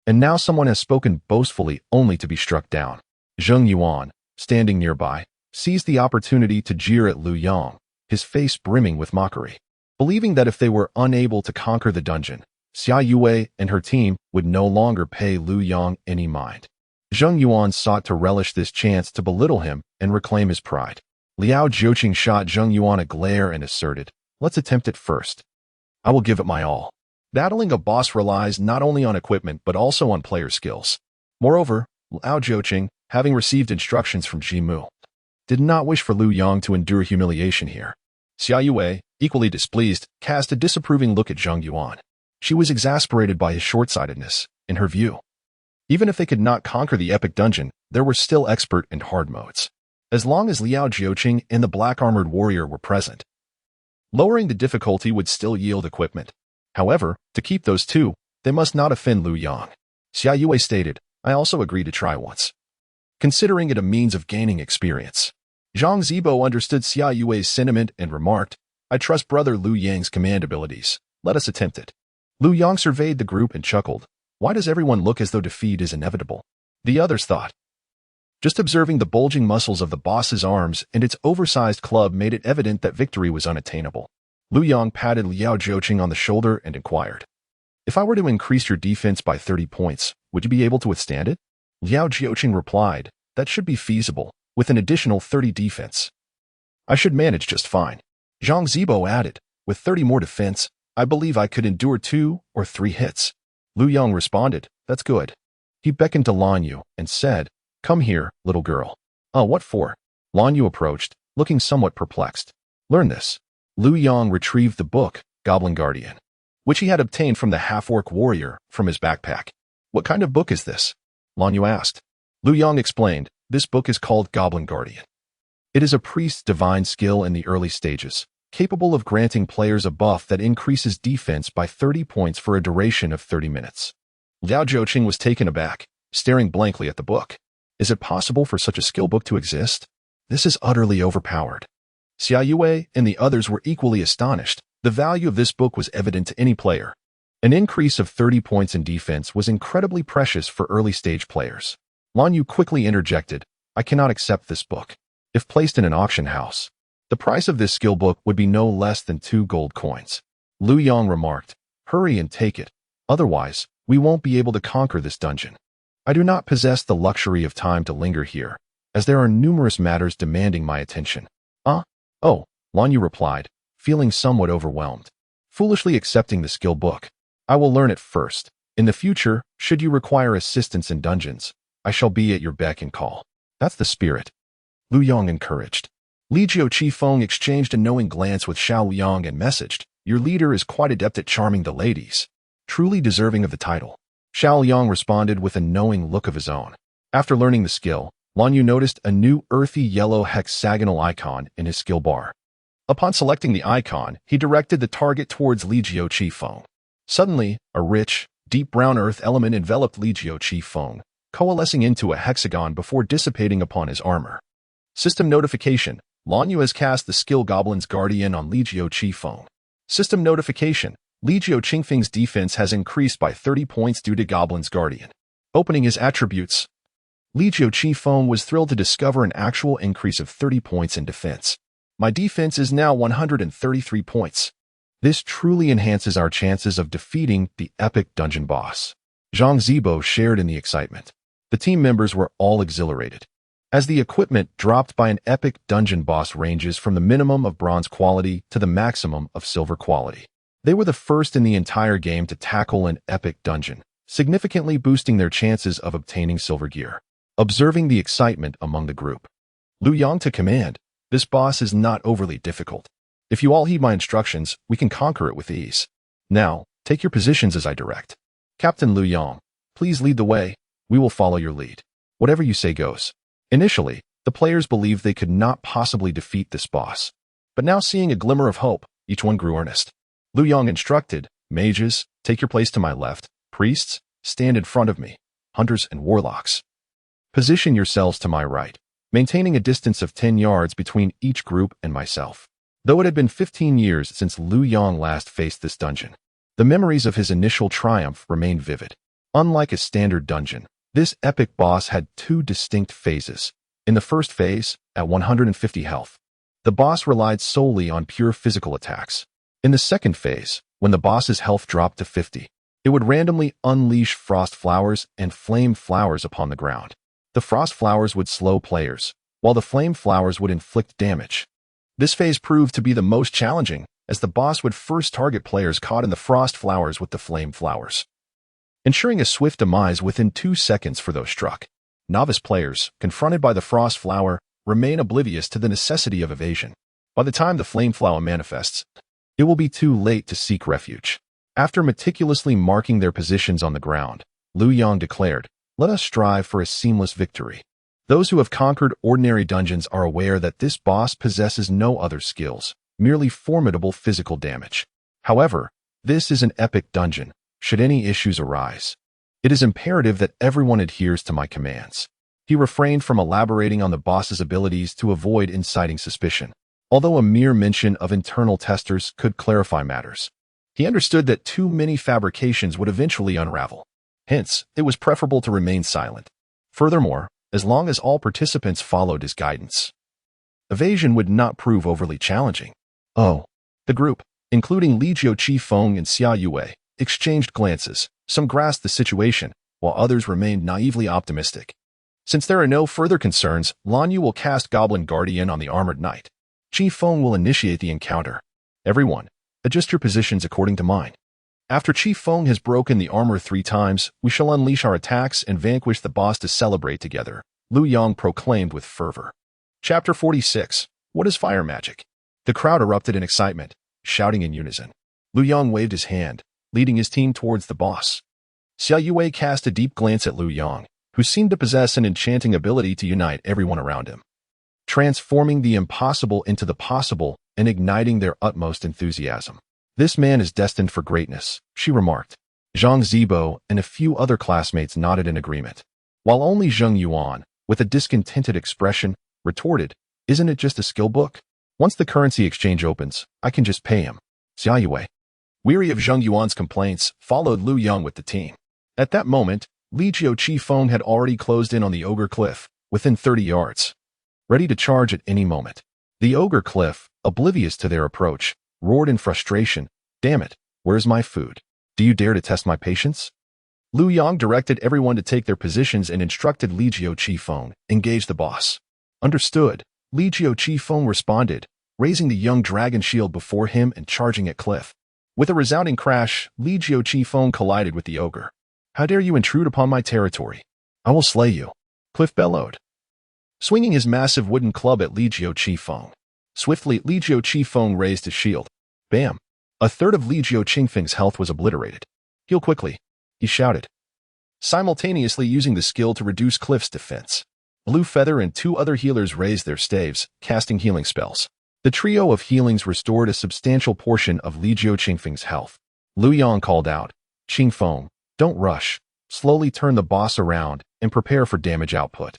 And now someone has spoken boastfully only to be struck down. Zheng Yuan, standing nearby, seized the opportunity to jeer at Lu Yang, his face brimming with mockery. Believing that if they were unable to conquer the dungeon, Xia Yue and her team would no longer pay Lu Yang any mind. Zheng Yuan sought to relish this chance to belittle him and reclaim his pride. Liao Jiuqing shot Zheng Yuan a glare and asserted, let's attempt it first. I will give it my all. Battling a boss relies not only on equipment but also on player skills. Moreover, Liao Jiuqing, having received instructions from Ji Mu, did not wish for Lu Yang to endure humiliation here. Xia Yue, equally displeased, cast a disapproving look at Zhang Yuan. She was exasperated by his short-sightedness, in her view. Even if they could not conquer the epic dungeon, there were still expert and hard modes. As long as Liao Jiuqing and the black-armored warrior were present, lowering the difficulty would still yield equipment. However, to keep those two, they must not offend Lu Yang. Xia Yue stated, I also agree to try once, considering it a means of gaining experience. Zhang Zibo understood Xia Yue's sentiment and remarked, I trust brother Lu Yang's command abilities. Let us attempt it. Lu Yang surveyed the group and chuckled. Why does everyone look as though defeat is inevitable? The others thought. Just observing the bulging muscles of the boss's arms and its oversized club made it evident that victory was unattainable. Lu Yang patted Liao Jiuqing on the shoulder and inquired, if I were to increase your defense by 30 points, would you be able to withstand it? Liao Jiuqing replied, that should be feasible, with an additional 30 defense. I should manage just fine. Zhang Zibo added, with 30 more defense, I believe I could endure 2 or 3 hits. Lu Yang responded, that's good. He beckoned to Lan Yu and said, come here, little girl. Oh, what for? Lan Yu approached, looking somewhat perplexed. Learn this. Lu Yang retrieved the book, Goblin Guardian, which he had obtained from the half-orc warrior from his backpack. What kind of book is this? Lan Yu asked. Lu Yang explained, this book is called Goblin Guardian. It is a priest's divine skill in the early stages, capable of granting players a buff that increases defense by 30 points for a duration of 30 minutes. Liao Jiuqing was taken aback, staring blankly at the book. Is it possible for such a skill book to exist? This is utterly overpowered. Xia Yue and the others were equally astonished. The value of this book was evident to any player. An increase of 30 points in defense was incredibly precious for early-stage players. Lan Yu quickly interjected, I cannot accept this book. If placed in an auction house, the price of this skill book would be no less than 2 gold coins. Lu Yang remarked, hurry and take it. Otherwise, we won't be able to conquer this dungeon. I do not possess the luxury of time to linger here, as there are numerous matters demanding my attention. Oh, Lan Yu replied, feeling somewhat overwhelmed. Foolishly accepting the skill book. I will learn it first. In the future, should you require assistance in dungeons, I shall be at your beck and call. That's the spirit. Lu Yang encouraged. Li Jiu Qifeng exchanged a knowing glance with Xiao Yang and messaged, your leader is quite adept at charming the ladies. Truly deserving of the title. Xiao Yang responded with a knowing look of his own. After learning the skill, Lan Yu noticed a new earthy yellow hexagonal icon in his skill bar. Upon selecting the icon, he directed the target towards Li Jiu Qifeng. Suddenly, a rich, deep brown earth element enveloped Li Jiu Qifeng, coalescing into a hexagon before dissipating upon his armor. System notification. Lan Yu has cast the skill Goblin's Guardian on Li Jiu Qifeng. System notification. Li Jiu Qifeng's defense has increased by 30 points due to Goblin's Guardian. Opening his attributes. Li Jiu Qifeng was thrilled to discover an actual increase of 30 points in defense. My defense is now 133 points. This truly enhances our chances of defeating the epic dungeon boss. Zhang Zibo shared in the excitement. The team members were all exhilarated, as the equipment dropped by an epic dungeon boss ranges from the minimum of bronze quality to the maximum of silver quality. They were the first in the entire game to tackle an epic dungeon, significantly boosting their chances of obtaining silver gear. Observing the excitement among the group, Lu Yang to command, this boss is not overly difficult. If you all heed my instructions, we can conquer it with ease. Now, take your positions as I direct. Captain Lu Yang, please lead the way. We will follow your lead. Whatever you say goes. Initially, the players believed they could not possibly defeat this boss. But now seeing a glimmer of hope, each one grew earnest. Lu Yang instructed, mages, take your place to my left. Priests, stand in front of me. Hunters and warlocks, position yourselves to my right, maintaining a distance of 10 yards between each group and myself. Though it had been 15 years since Lu Yang last faced this dungeon, the memories of his initial triumph remained vivid. Unlike a standard dungeon, this epic boss had 2 distinct phases. In the first phase, at 150 health, the boss relied solely on pure physical attacks. In the second phase, when the boss's health dropped to 50, it would randomly unleash frost flowers and flame flowers upon the ground. The frost flowers would slow players, while the flame flowers would inflict damage. This phase proved to be the most challenging, as the boss would first target players caught in the frost flowers with the flame flowers, ensuring a swift demise within 2 seconds for those struck. Novice players, confronted by the frost flower, remain oblivious to the necessity of evasion. By the time the flame flower manifests, it will be too late to seek refuge. After meticulously marking their positions on the ground, Liu Yang declared, "Let us strive for a seamless victory." Those who have conquered ordinary dungeons are aware that this boss possesses no other skills, merely formidable physical damage. However, this is an epic dungeon. Should any issues arise, it is imperative that everyone adheres to my commands. He refrained from elaborating on the boss's abilities to avoid inciting suspicion, although a mere mention of internal testers could clarify matters. He understood that too many fabrications would eventually unravel. Hence, it was preferable to remain silent. Furthermore, as long as all participants followed his guidance, evasion would not prove overly challenging. Oh, the group, including Li Jiu Qifeng and Xia Yue, exchanged glances. Some grasped the situation, while others remained naively optimistic. Since there are no further concerns, Lan Yu will cast Goblin Guardian on the armored knight. Qifeng will initiate the encounter. Everyone, adjust your positions according to mine. After Qifeng has broken the armor 3 times, we shall unleash our attacks and vanquish the boss to celebrate together, Liu Yang proclaimed with fervor. Chapter 46. What is fire magic? The crowd erupted in excitement, shouting in unison. Liu Yang waved his hand, leading his team towards the boss. Xia Yue cast a deep glance at Liu Yang, who seemed to possess an enchanting ability to unite everyone around him, transforming the impossible into the possible and igniting their utmost enthusiasm. "This man is destined for greatness," she remarked. Zhang Zibo and a few other classmates nodded in agreement, while only Zheng Yuan, with a discontented expression, retorted, "Isn't it just a skill book? Once the currency exchange opens, I can just pay him." Xia Yue, weary of Zheng Yuan's complaints, followed Liu Yang with the team. At that moment, Li Jiu Qifeng had already closed in on the Ogre Cliff, within 30 yards, ready to charge at any moment. The Ogre Cliff, oblivious to their approach, roared in frustration, "Damn it, where's my food? Do you dare to test my patience?" Liu Yang directed everyone to take their positions and instructed Li Jiu Qifeng, "Engage the boss." "Understood." Li Jiu Qifeng responded, raising the young dragon shield before him and charging at Cliff. With a resounding crash, Li Jiu Qifeng collided with the ogre. "How dare you intrude upon my territory? I will slay you," Cliff bellowed, swinging his massive wooden club at Li Jiu Qifeng. Swiftly, Li Jiu Qifeng raised his shield. Bam! A third of Li Jiu Qingfeng's health was obliterated. "Heal quickly," he shouted, simultaneously using the skill to reduce Cliff's defense. Blue Feather and 2 other healers raised their staves, casting healing spells. The trio of healings restored a substantial portion of Li Jiu Qingfeng's health. Liu Yang called out, "Qingfeng, don't rush. Slowly turn the boss around and prepare for damage output."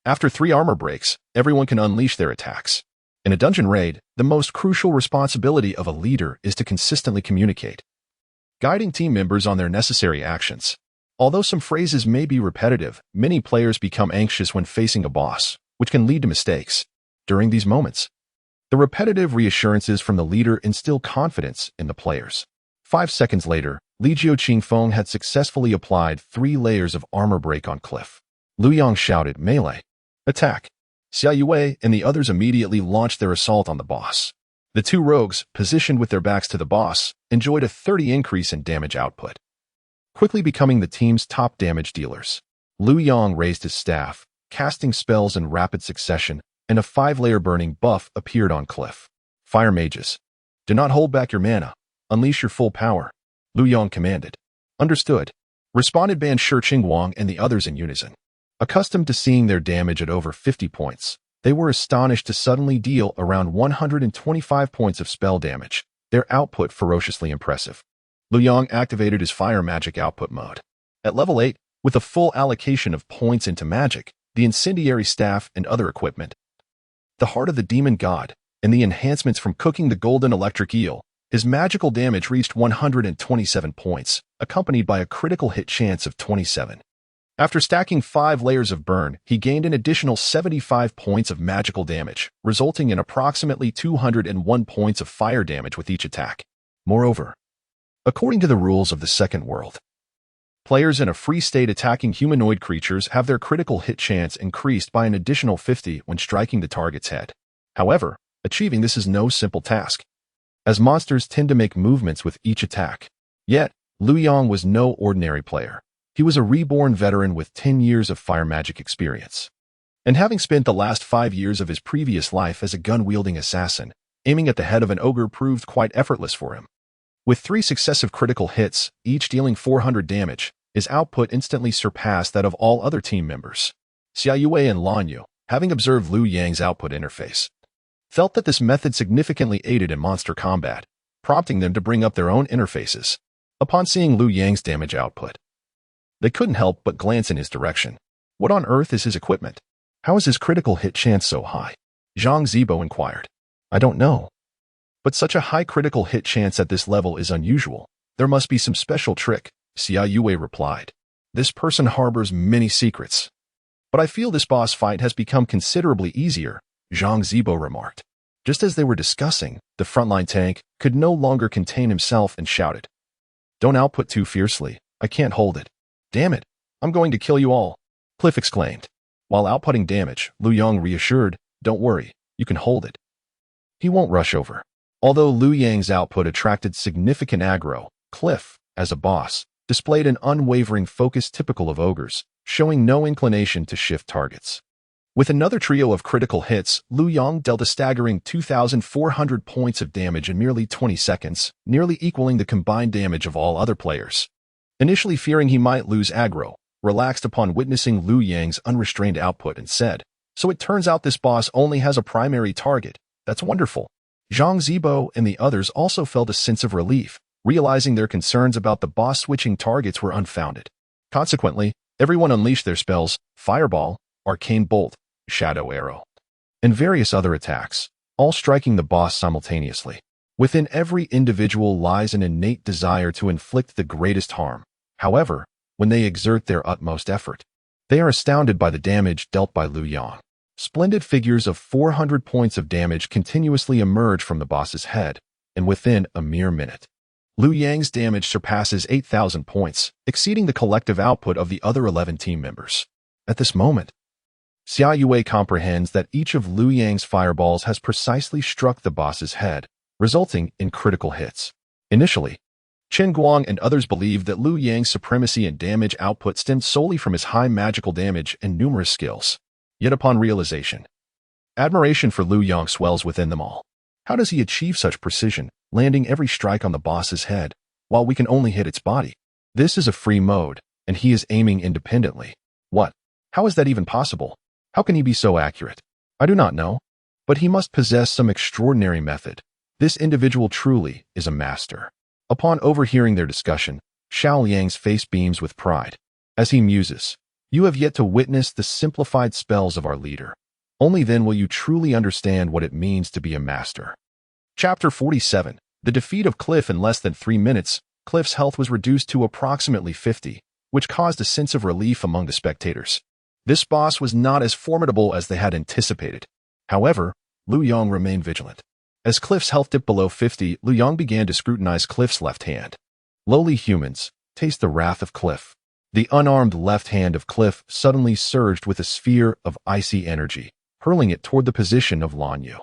After 3 armor breaks, everyone can unleash their attacks. In a dungeon raid, the most crucial responsibility of a leader is to consistently communicate, guiding team members on their necessary actions. Although some phrases may be repetitive, many players become anxious when facing a boss, which can lead to mistakes. During these moments, the repetitive reassurances from the leader instill confidence in the players. 5 seconds later, Li Jiu Qingfeng had successfully applied 3 layers of armor break on Cliff. Liu Yang shouted, "Melee! Attack!" Xia Yue and the others immediately launched their assault on the boss. The 2 rogues, positioned with their backs to the boss, enjoyed a 30 increase in damage output, quickly becoming the team's top damage dealers. Liu Yang raised his staff, casting spells in rapid succession, and a 5-layer burning buff appeared on Cliff. "Fire mages, do not hold back your mana. Unleash your full power," Liu Yang commanded. "Understood," responded Ban Shi Qingwang and the others in unison. Accustomed to seeing their damage at over 50 points, they were astonished to suddenly deal around 125 points of spell damage, their output ferociously impressive. Liu Yang activated his fire magic output mode. At level 8, with a full allocation of points into magic, the incendiary staff and other equipment, the heart of the demon god, and the enhancements from cooking the golden electric eel, his magical damage reached 127 points, accompanied by a critical hit chance of 27. After stacking 5 layers of burn, he gained an additional 75 points of magical damage, resulting in approximately 201 points of fire damage with each attack. Moreover, according to the rules of the second world, players in a free state attacking humanoid creatures have their critical hit chance increased by an additional 50 when striking the target's head. However, achieving this is no simple task. as monsters tend to make movements with each attack. Yet, Liu Yang was no ordinary player. He was a reborn veteran with 10 years of fire magic experience. And having spent the last 5 years of his previous life as a gun-wielding assassin, aiming at the head of an ogre proved quite effortless for him. With 3 successive critical hits, each dealing 400 damage, his output instantly surpassed that of all other team members. Xia Yue and Lan Yu, having observed Liu Yang's output interface, felt that this method significantly aided in monster combat, prompting them to bring up their own interfaces. Upon seeing Liu Yang's damage output, they couldn't help but glance in his direction. What on earth is his equipment? How is his critical hit chance so high? Zhang Zibo inquired. I don't know. But such a high critical hit chance at this level is unusual. There must be some special trick, Xia Yue replied. This person harbors many secrets. But I feel this boss fight has become considerably easier, Zhang Zibo remarked. Just as they were discussing, the frontline tank could no longer contain himself and shouted. Don't output too fiercely. I can't hold it. Damn it. I'm going to kill you all, Cliff exclaimed. While outputting damage, Liu Yang reassured, don't worry, you can hold it. He won't rush over. Although Liu Yang's output attracted significant aggro, Cliff, as a boss, displayed an unwavering focus typical of ogres, showing no inclination to shift targets. With another trio of critical hits, Liu Yang dealt a staggering 2,400 points of damage in merely 20 seconds, nearly equaling the combined damage of all other players. Initially fearing he might lose aggro, relaxed upon witnessing Liu Yang's unrestrained output and said, so it turns out this boss only has a primary target. That's wonderful. Zhang Zibo and the others also felt a sense of relief, realizing their concerns about the boss switching targets were unfounded. Consequently, everyone unleashed their spells, Fireball, Arcane Bolt, Shadow Arrow, and various other attacks, all striking the boss simultaneously. Within every individual lies an innate desire to inflict the greatest harm. However, when they exert their utmost effort, they are astounded by the damage dealt by Liu Yang. Splendid figures of 400 points of damage continuously emerge from the boss's head, and within a mere minute, Liu Yang's damage surpasses 8,000 points, exceeding the collective output of the other 11 team members. At this moment, Xia Yue comprehends that each of Liu Yang's fireballs has precisely struck the boss's head, resulting in critical hits. Initially, Chen Guang and others believed that Liu Yang's supremacy in damage output stemmed solely from his high magical damage and numerous skills. Yet upon realization, admiration for Liu Yang swells within them all. How does he achieve such precision, landing every strike on the boss's head, while we can only hit its body? This is a free mode, and he is aiming independently. What? How is that even possible? How can he be so accurate? I do not know. But he must possess some extraordinary method. This individual truly is a master. Upon overhearing their discussion, Xiao Yang's face beams with pride. As he muses, you have yet to witness the simplified spells of our leader. Only then will you truly understand what it means to be a master. Chapter 47. The defeat of Cliff. In less than 3 minutes, Cliff's health was reduced to approximately 50, which caused a sense of relief among the spectators. This boss was not as formidable as they had anticipated. However, Liu Yang remained vigilant. As Cliff's health dipped below 50, Liu Yang began to scrutinize Cliff's left hand. Lowly humans, taste the wrath of Cliff. The unarmed left hand of Cliff suddenly surged with a sphere of icy energy, hurling it toward the position of Lan Yu.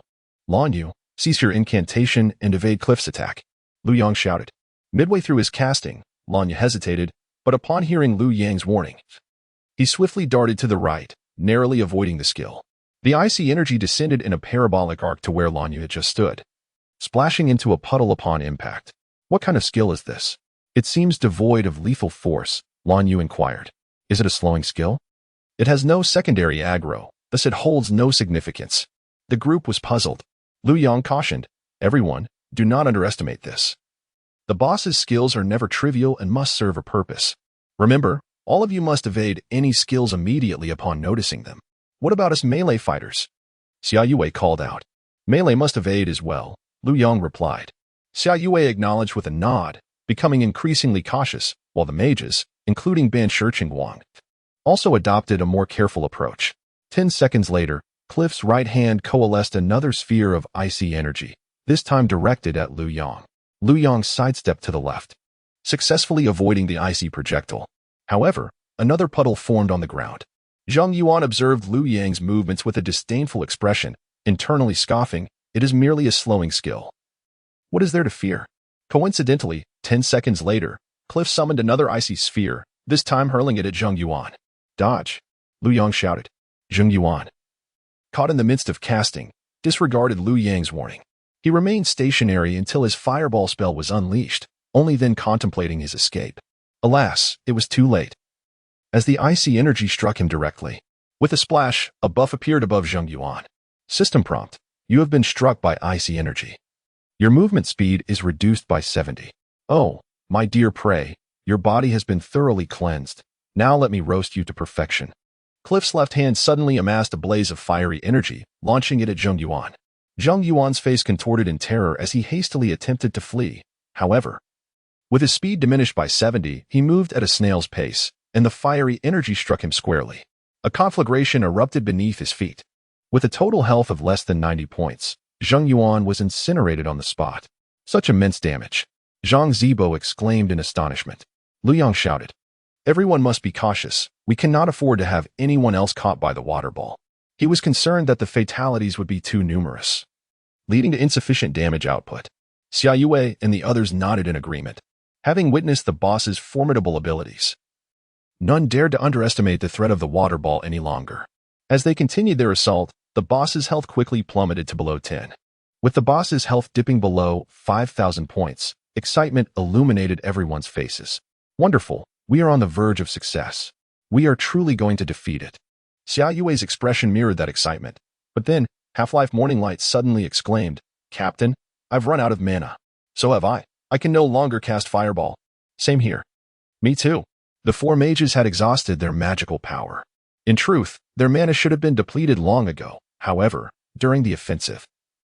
Lan Yu, cease your incantation and evade Cliff's attack, Liu Yang shouted. Midway through his casting, Lan Yu hesitated, but upon hearing Liu Yang's warning, he swiftly darted to the right, narrowly avoiding the skill. The icy energy descended in a parabolic arc to where Lan Yu had just stood, splashing into a puddle upon impact. What kind of skill is this? It seems devoid of lethal force, Lan Yu inquired. Is it a slowing skill? It has no secondary aggro, thus it holds no significance. The group was puzzled. Liu Yang cautioned, everyone, do not underestimate this. The boss's skills are never trivial and must serve a purpose. Remember, all of you must evade any skills immediately upon noticing them. What about us melee fighters? Xia Yue called out. Melee must evade as well, Liu Yang replied. Xia Yue acknowledged with a nod, becoming increasingly cautious, while the mages, including Ban Shirqingguang, also adopted a more careful approach. 10 seconds later, Cliff's right hand coalesced another sphere of icy energy, this time directed at Liu Yang. Liu Yang sidestepped to the left, successfully avoiding the icy projectile. However, another puddle formed on the ground. Zhang Yuan observed Liu Yang's movements with a disdainful expression, internally scoffing, it is merely a slowing skill. What is there to fear? Coincidentally, 10 seconds later, Cliff summoned another icy sphere, this time hurling it at Zheng Yuan. Dodge! Lu Yang shouted. Zheng Yuan, caught in the midst of casting, disregarded Lu Yang's warning. He remained stationary until his fireball spell was unleashed, only then contemplating his escape. Alas, it was too late. As the icy energy struck him directly. With a splash, a buff appeared above Zheng Yuan. System prompt. You have been struck by icy energy. Your movement speed is reduced by 70. Oh, my dear prey, your body has been thoroughly cleansed. Now let me roast you to perfection. Cliff's left hand suddenly amassed a blaze of fiery energy, launching it at Zheng Yuan. Zheng Yuan's face contorted in terror as he hastily attempted to flee. However, with his speed diminished by 70, he moved at a snail's pace, and the fiery energy struck him squarely. A conflagration erupted beneath his feet. With a total health of less than 90 points, Zheng Yuan was incinerated on the spot. Such immense damage. Zhang Zibo exclaimed in astonishment. Lu Yang shouted. Everyone must be cautious. We cannot afford to have anyone else caught by the water ball. He was concerned that the fatalities would be too numerous, leading to insufficient damage output. Xia Yue and the others nodded in agreement, having witnessed the boss's formidable abilities. None dared to underestimate the threat of the water ball any longer. As they continued their assault, the boss's health quickly plummeted to below 10. With the boss's health dipping below 5,000 points, excitement illuminated everyone's faces. Wonderful, we are on the verge of success. We are truly going to defeat it. Xia Yue's expression mirrored that excitement. But then, Half-Life Morning Light suddenly exclaimed, Captain, I've run out of mana. So have I. I can no longer cast Fireball. Same here. Me too. The four mages had exhausted their magical power. In truth, their mana should have been depleted long ago. However, during the offensive,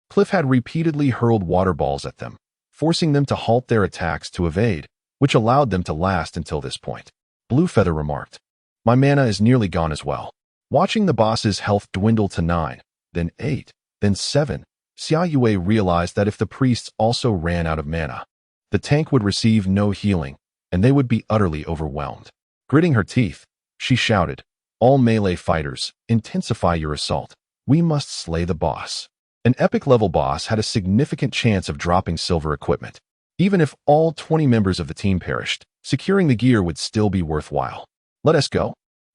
Cliff had repeatedly hurled water balls at them, forcing them to halt their attacks to evade, which allowed them to last until this point. Blue Feather remarked, My mana is nearly gone as well. Watching the boss's health dwindle to 9, then 8, then 7, Xia Yue realized that if the priests also ran out of mana, the tank would receive no healing, and they would be utterly overwhelmed. Gritting her teeth, she shouted, All melee fighters, intensify your assault. We must slay the boss. An epic-level boss had a significant chance of dropping silver equipment. Even if all 20 members of the team perished, securing the gear would still be worthwhile. Let us go.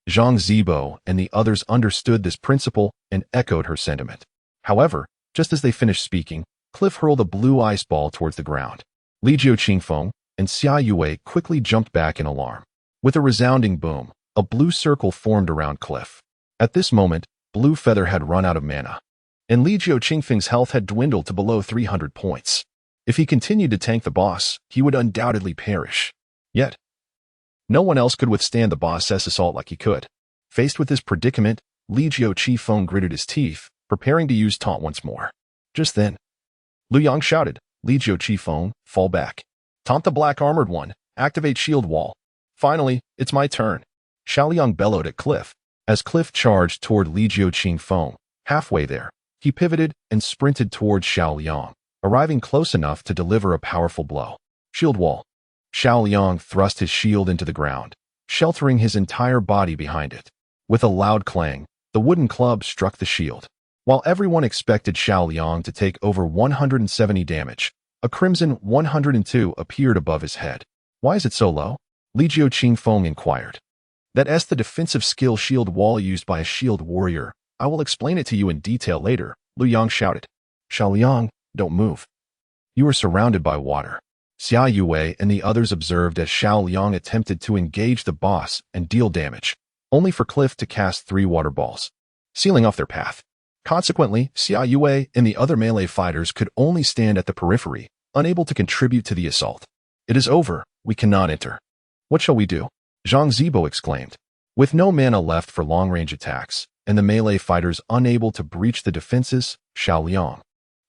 Zhang Zibo and the others understood this principle and echoed her sentiment. However, just as they finished speaking, Cliff hurled a blue ice ball towards the ground. Li Jiu Qingfeng and Xia Yue quickly jumped back in alarm. With a resounding boom, a blue circle formed around Cliff. At this moment, Blue Feather had run out of mana, and Li Jiu Qingfeng's health had dwindled to below 300 points. If he continued to tank the boss, he would undoubtedly perish. Yet, no one else could withstand the boss's assault like he could. Faced with this predicament, Li Jiu Qingfeng gritted his teeth, preparing to use taunt once more. Just then, Lu Yang shouted, Li Jiu Qingfeng, fall back. Taunt the black armored one, activate shield wall. Finally, it's my turn. Xiao Liang bellowed at Cliff. As Cliff charged toward Li Jiu Qingfeng, halfway there, he pivoted and sprinted toward Xiao Liang, arriving close enough to deliver a powerful blow. Shield wall. Xiao Liang thrust his shield into the ground, sheltering his entire body behind it. With a loud clang, the wooden club struck the shield. While everyone expected Xiao Liang to take over 170 damage, a crimson 102 appeared above his head. Why is it so low? Li Jiu Qingfeng inquired. That's the defensive skill shield wall used by a shield warrior. I will explain it to you in detail later, Lu Yang shouted. Xiao Liang, don't move. You are surrounded by water. Xia Yue and the others observed as Xiao Liang attempted to engage the boss and deal damage, only for Cliff to cast 3 water balls, sealing off their path. Consequently, Xia Yue and the other melee fighters could only stand at the periphery, unable to contribute to the assault. It is over. We cannot enter. What shall we do? Zhang Zibo exclaimed. With no mana left for long-range attacks, and the melee fighters unable to breach the defenses, Xiao Liang,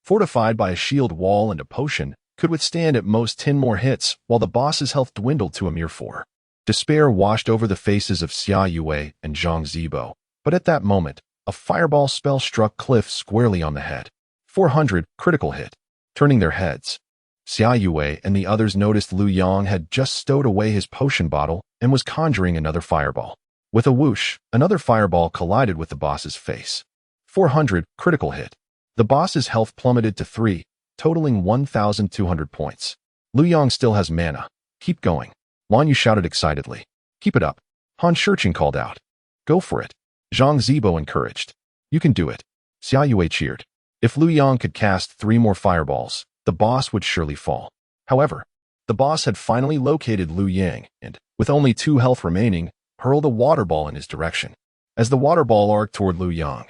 fortified by a shield wall and a potion, could withstand at most 10 more hits, while the boss's health dwindled to a mere 4. Despair washed over the faces of Xia Yue and Zhang Zibo, but at that moment, a fireball spell struck Cliff squarely on the head. 400, critical hit. Turning their heads, Xia Yue and the others noticed Lu Yang had just stowed away his potion bottle and was conjuring another fireball. With a whoosh, another fireball collided with the boss's face. 400, critical hit. The boss's health plummeted to 3, totaling 1,200 points. Lu Yang still has mana. Keep going. Lan Yu shouted excitedly. Keep it up. Han Shirqing called out. Go for it. Zhang Zibo encouraged. You can do it. Xia Yue cheered. If Lu Yang could cast 3 more fireballs, the boss would surely fall. However, the boss had finally located Lu Yang and, with only 2 health remaining, hurled a water ball in his direction. As the water ball arced toward Lu Yang,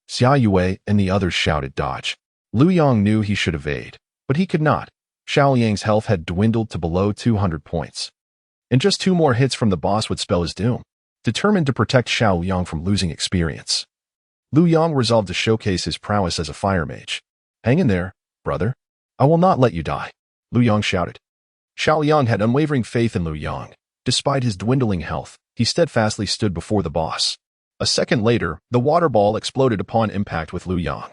Xia Yue and the others shouted dodge. Lu Yang knew he should evade, but he could not. Xiao Yang's health had dwindled to below 200 points. And just 2 more hits from the boss would spell his doom. Determined to protect Xiao Yang from losing experience, Lu Yang resolved to showcase his prowess as a fire mage. Hang in there, brother. I will not let you die, Lu Yang shouted. Xiao Yang had unwavering faith in Lu Yang. Despite his dwindling health, he steadfastly stood before the boss. A second later, the water ball exploded upon impact with Lu Yang.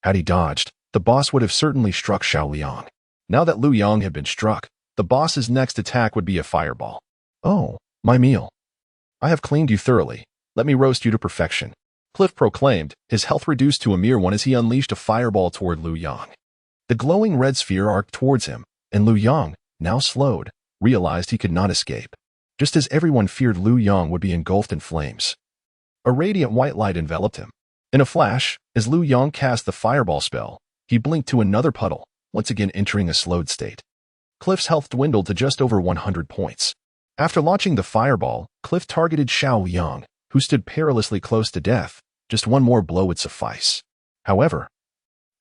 Had he dodged, the boss would have certainly struck Xiao Yang. Now that Lu Yang had been struck, the boss's next attack would be a fireball. Oh, my meal. I have cleaned you thoroughly. Let me roast you to perfection, Cliff proclaimed, his health reduced to a mere 1 as he unleashed a fireball toward Lu Yang. The glowing red sphere arced towards him, and Lu Yang, now slowed, realized he could not escape. Just as everyone feared Lu Yang would be engulfed in flames, a radiant white light enveloped him. In a flash, as Lu Yang cast the fireball spell, he blinked to another puddle, once again entering a slowed state. Cliff's health dwindled to just over 100 points. After launching the fireball, Cliff targeted Xiao Yang, who stood perilously close to death. Just 1 more blow would suffice. However,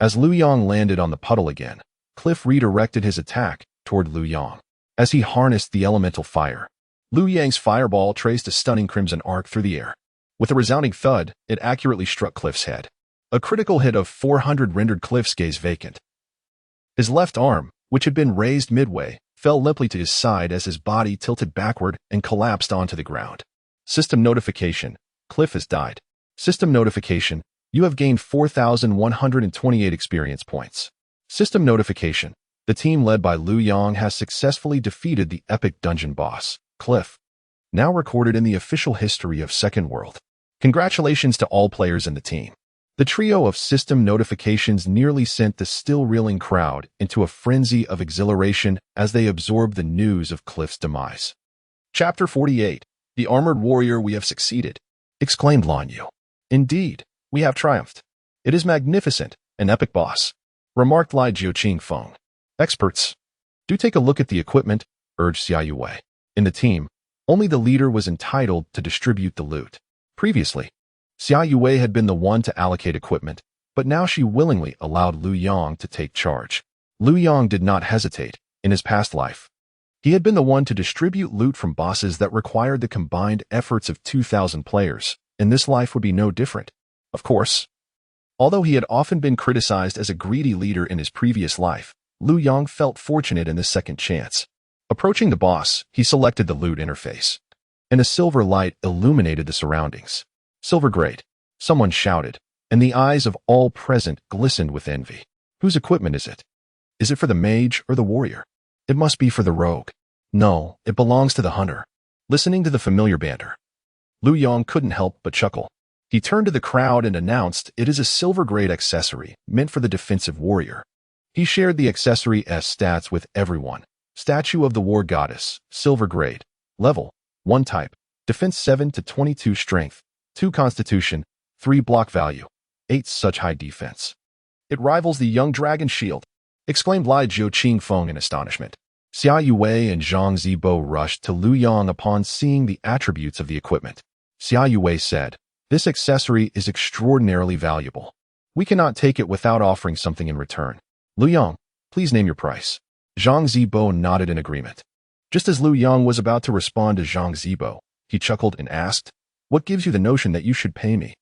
as Lu Yang landed on the puddle again, Cliff redirected his attack toward Lu Yang. As he harnessed the elemental fire, Lu Yang's fireball traced a stunning crimson arc through the air. With a resounding thud, it accurately struck Cliff's head. A critical hit of 400 rendered Cliff's gaze vacant. His left arm, which had been raised midway, fell limply to his side as his body tilted backward and collapsed onto the ground. System notification. Cliff has died. System notification. You have gained 4,128 experience points. System notification. The team led by Lu Yang has successfully defeated the epic dungeon boss, Cliff. Now recorded in the official history of Second World. Congratulations to all players in the team. The trio of system notifications nearly sent the still-reeling crowd into a frenzy of exhilaration as they absorbed the news of Cliff's demise. Chapter 48. The Armored Warrior, we have succeeded, exclaimed Lan Yu. Indeed, we have triumphed. It is magnificent, an epic boss, remarked Lai Jiuqing Feng. Experts, do take a look at the equipment, urged Xia Yue. In the team, only the leader was entitled to distribute the loot. Previously, Xia Yue had been the one to allocate equipment, but now she willingly allowed Lu Yang to take charge. Lu Yang did not hesitate. In his past life, he had been the one to distribute loot from bosses that required the combined efforts of 2,000 players, and this life would be no different. Of course, although he had often been criticized as a greedy leader in his previous life, Lu Yang felt fortunate in this second chance. Approaching the boss, he selected the loot interface, and a silver light illuminated the surroundings. Silver great, someone shouted, and the eyes of all present glistened with envy. Whose equipment is it? Is it for the mage or the warrior? It must be for the rogue. No, it belongs to the hunter. Listening to the familiar banter, Lu Yang couldn't help but chuckle. He turned to the crowd and announced, it is a silver-grade accessory meant for the defensive warrior. He shared the accessory's stats with everyone. Statue of the War Goddess, silver grade. Level, 1 type. Defense 7 to 22 strength, 2 constitution, 3 block value, 8 such high defense. It rivals the young dragon shield, exclaimed Lai Jiuqing Feng in astonishment. Xia Yue and Zhang Zibo rushed to Lu Yang upon seeing the attributes of the equipment. Xia Yue said, this accessory is extraordinarily valuable. We cannot take it without offering something in return. Lu Yang, please name your price. Zhang Zibo nodded in agreement. Just as Lu Yang was about to respond to Zhang Zibo, he chuckled and asked, what gives you the notion that you should pay me?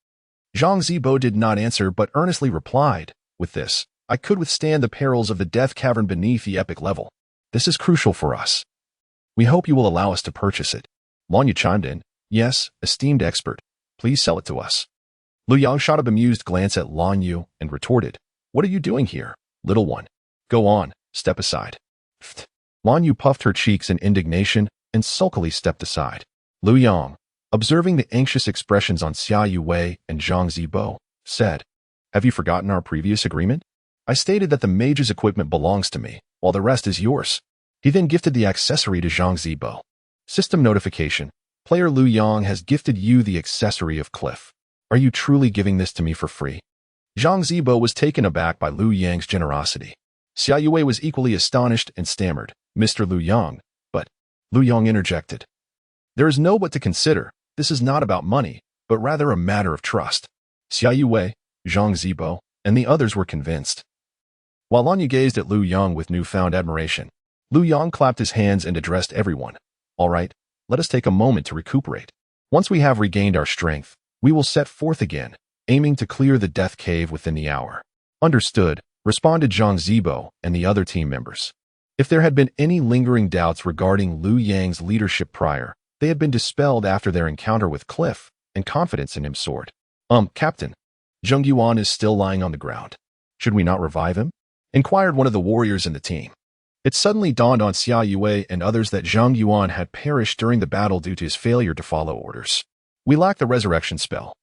Zhang Zibo did not answer but earnestly replied, with this, I could withstand the perils of the death cavern beneath the epic level. This is crucial for us. We hope you will allow us to purchase it. Lan Yu chimed in, yes, esteemed expert, please sell it to us. Lu Yang shot a bemused glance at Lan Yu and retorted, what are you doing here, little one? Go on, step aside. Pfft. Lan Yu puffed her cheeks in indignation and sulkily stepped aside. Lu Yang, observing the anxious expressions on Xia Yue and Zhang Zibo, said, have you forgotten our previous agreement? I stated that the mage's equipment belongs to me, while the rest is yours. He then gifted the accessory to Zhang Zibo. System notification. Player Liu Yang has gifted you the accessory of Cliff. Are you truly giving this to me for free? Zhang Zibo was taken aback by Liu Yang's generosity. Xia Yue was equally astonished and stammered, Mr. Liu Yang, but Liu Yang interjected. There is no but to consider. This is not about money, but rather a matter of trust. Xia Yue, Zhang Zibo, and the others were convinced. While Lanyu gazed at Liu Yang with newfound admiration, Liu Yang clapped his hands and addressed everyone. All right, let us take a moment to recuperate. Once we have regained our strength, we will set forth again, aiming to clear the death cave within the hour. Understood, responded Zhang Zibo and the other team members. If there had been any lingering doubts regarding Liu Yang's leadership prior, they had been dispelled after their encounter with Cliff, and confidence in him soared. Captain, Zheng Yuan is still lying on the ground. Should we not revive him? Inquired one of the warriors in the team. It suddenly dawned on Xia Yue and others that Zheng Yuan had perished during the battle due to his failure to follow orders. We lack the resurrection spell.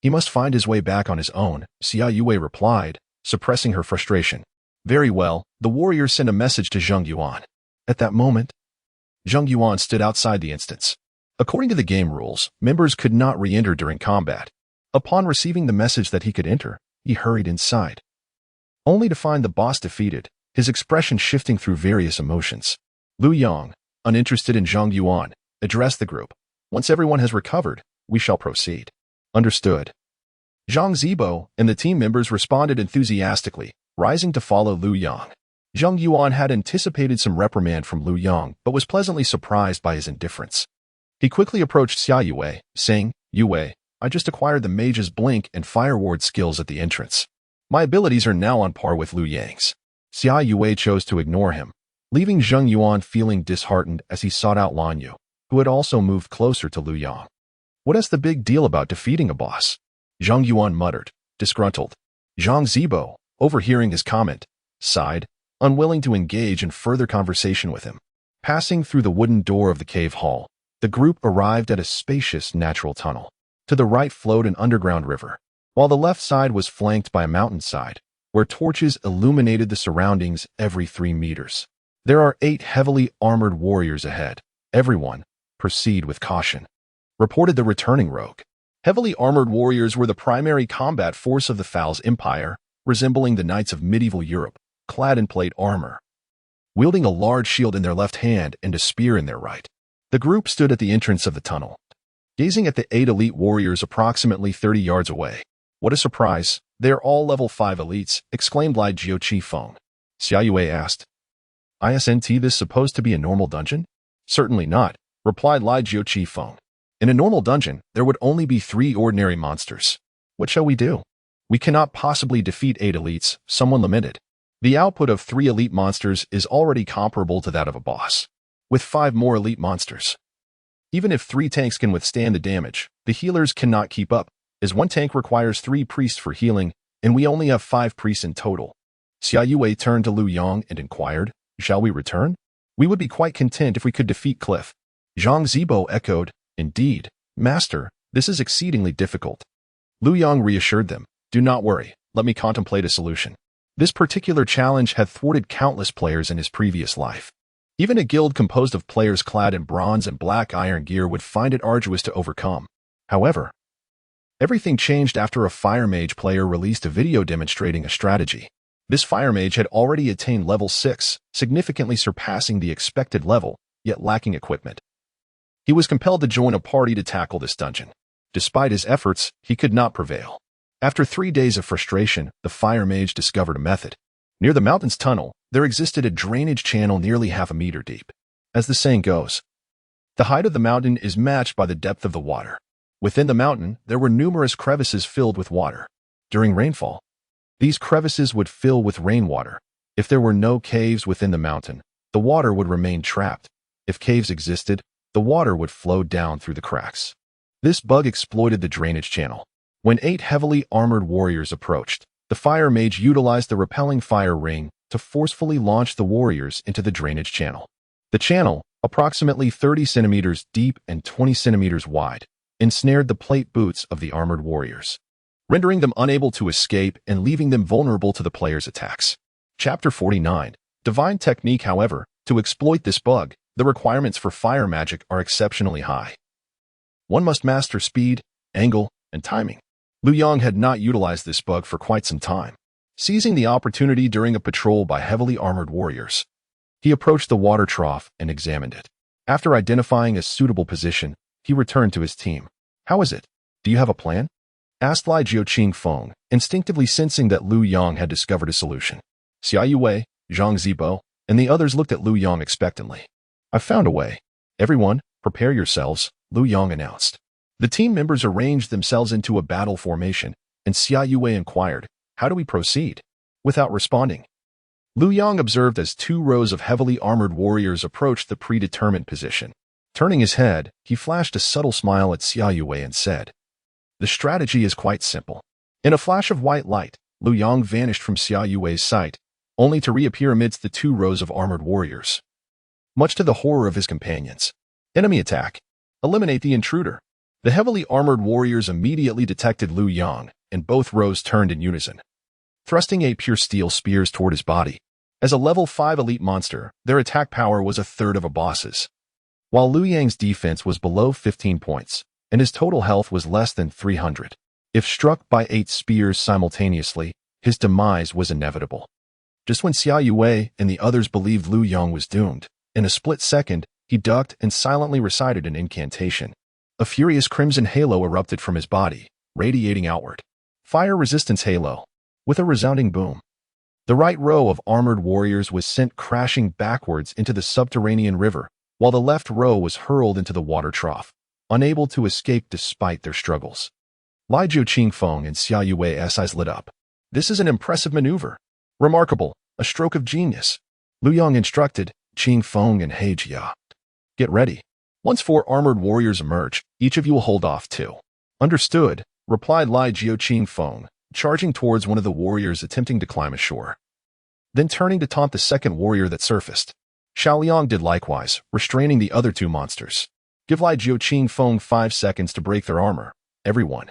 He must find his way back on his own, Xia Yue replied, suppressing her frustration. Very well, the warriors sent a message to Zheng Yuan. At that moment, Zheng Yuan stood outside the instance. According to the game rules, members could not re-enter during combat. Upon receiving the message that he could enter, he hurried inside, only to find the boss defeated, his expression shifting through various emotions. Liu Yang, uninterested in Zheng Yuan, addressed the group. Once everyone has recovered, we shall proceed. Understood. Zhang Zibo and the team members responded enthusiastically, rising to follow Liu Yang. Zheng Yuan had anticipated some reprimand from Liu Yang, but was pleasantly surprised by his indifference. He quickly approached Xia Yue, saying, Yue, I just acquired the Mage's Blink and Fire Ward skills at the entrance. My abilities are now on par with Liu Yang's. Xia Yue chose to ignore him, leaving Zheng Yuan feeling disheartened as he sought out Lanyu, who had also moved closer to Liu Yang. What is the big deal about defeating a boss? Zheng Yuan muttered, disgruntled. Zhang Zibo, overhearing his comment, sighed, unwilling to engage in further conversation with him. Passing through the wooden door of the cave hall, the group arrived at a spacious natural tunnel. To the right flowed an underground river, while the left side was flanked by a mountainside, where torches illuminated the surroundings every 3 meters. There are 8 heavily armored warriors ahead. Everyone, proceed with caution, reported the returning rogue. Heavily armored warriors were the primary combat force of the Fal's Empire, resembling the knights of medieval Europe, clad in plate armor, wielding a large shield in their left hand and a spear in their right. The group stood at the entrance of the tunnel, gazing at the 8 elite warriors approximately 30 yards away. What a surprise! They're all level 5 elites, exclaimed Lai Jiu Chi Feng. Xia Yue asked, Isn't this supposed to be a normal dungeon? Certainly not, replied Lai Jiu Chi Feng. In a normal dungeon, there would only be 3 ordinary monsters. What shall we do? We cannot possibly defeat 8 elites, someone lamented. The output of 3 elite monsters is already comparable to that of a boss, with 5 more elite monsters. Even if 3 tanks can withstand the damage, the healers cannot keep up, as 1 tank requires 3 priests for healing, and we only have 5 priests in total. Xia Yue turned to Liu Yang and inquired, Shall we return? We would be quite content if we could defeat Cliff. Zhang Zibo echoed, Indeed, Master, this is exceedingly difficult. Liu Yang reassured them, Do not worry, let me contemplate a solution. This particular challenge had thwarted countless players in his previous life. Even a guild composed of players clad in bronze and black iron gear would find it arduous to overcome. However, everything changed after a Fire Mage player released a video demonstrating a strategy. This Fire Mage had already attained level 6, significantly surpassing the expected level, yet lacking equipment. He was compelled to join a party to tackle this dungeon. Despite his efforts, he could not prevail. After 3 days of frustration, the Fire Mage discovered a method. Near the mountain's tunnel, there existed a drainage channel nearly half a meter deep. As the saying goes, the height of the mountain is matched by the depth of the water. Within the mountain, there were numerous crevices filled with water. During rainfall, these crevices would fill with rainwater. If there were no caves within the mountain, the water would remain trapped. If caves existed, the water would flow down through the cracks. This bug exploited the drainage channel. When 8 heavily armored warriors approached, the Fire Mage utilized the repelling fire ring to forcefully launch the warriors into the drainage channel. The channel, approximately 30 centimeters deep and 20 centimeters wide, ensnared the plate boots of the armored warriors. rendering them unable to escape and leaving them vulnerable to the player's attacks. Chapter 49. Divine Technique. However, to exploit this bug, the requirements for fire magic are exceptionally high. One must master speed, angle, and timing. Lu Yang had not utilized this bug for quite some time. Seizing the opportunity during a patrol by heavily armored warriors, he approached the water trough and examined it. After identifying a suitable position, he returned to his team. "How is it? Do you have a plan?" asked Lai Jiuqing Feng, instinctively sensing that Lu Yang had discovered a solution. Xia Yue, Zhang Zibo, and the others looked at Lu Yang expectantly. "I've found a way. Everyone, prepare yourselves," Lu Yang announced. The team members arranged themselves into a battle formation, and Xia Yue inquired, "How do we proceed?" Without responding, Lu Yang observed as 2 rows of heavily armored warriors approached the predetermined position. Turning his head, he flashed a subtle smile at Xia Yue and said, "The strategy is quite simple." In a flash of white light, Lu Yang vanished from Xia Yue's sight, only to reappear amidst the 2 rows of armored warriors. Much to the horror of his companions. Enemy attack. Eliminate the intruder. The heavily armored warriors immediately detected Lu Yang, and both rows turned in unison, thrusting 8 pure steel spears toward his body. As a level 5 elite monster, their attack power was a third of a boss's. While Lu Yang's defense was below 15 points, and his total health was less than 300. If struck by 8 spears simultaneously, his demise was inevitable. Just when Xia Yue and the others believed Lu Yang was doomed, in a split second, he ducked and silently recited an incantation. A furious crimson halo erupted from his body, radiating outward. Fire resistance halo. With a resounding boom, the right row of armored warriors was sent crashing backwards into the subterranean river, while the left row was hurled into the water trough, unable to escape despite their struggles. Lai Jiuqing Feng and Xia Yue's eyes lit up. "This is an impressive maneuver. Remarkable, a stroke of genius." Lu Yang instructed Qing Feng and He Jia. "Get ready. Once 4 armored warriors emerge, each of you will hold off 2. "Understood," replied Lai Jiuqing Feng, charging towards one of the warriors attempting to climb ashore. Then turning to taunt the second warrior that surfaced. Xiaoliang did likewise, restraining the other 2 monsters. "Give Lai Jiuqing Feng 5 seconds to break their armor. Everyone,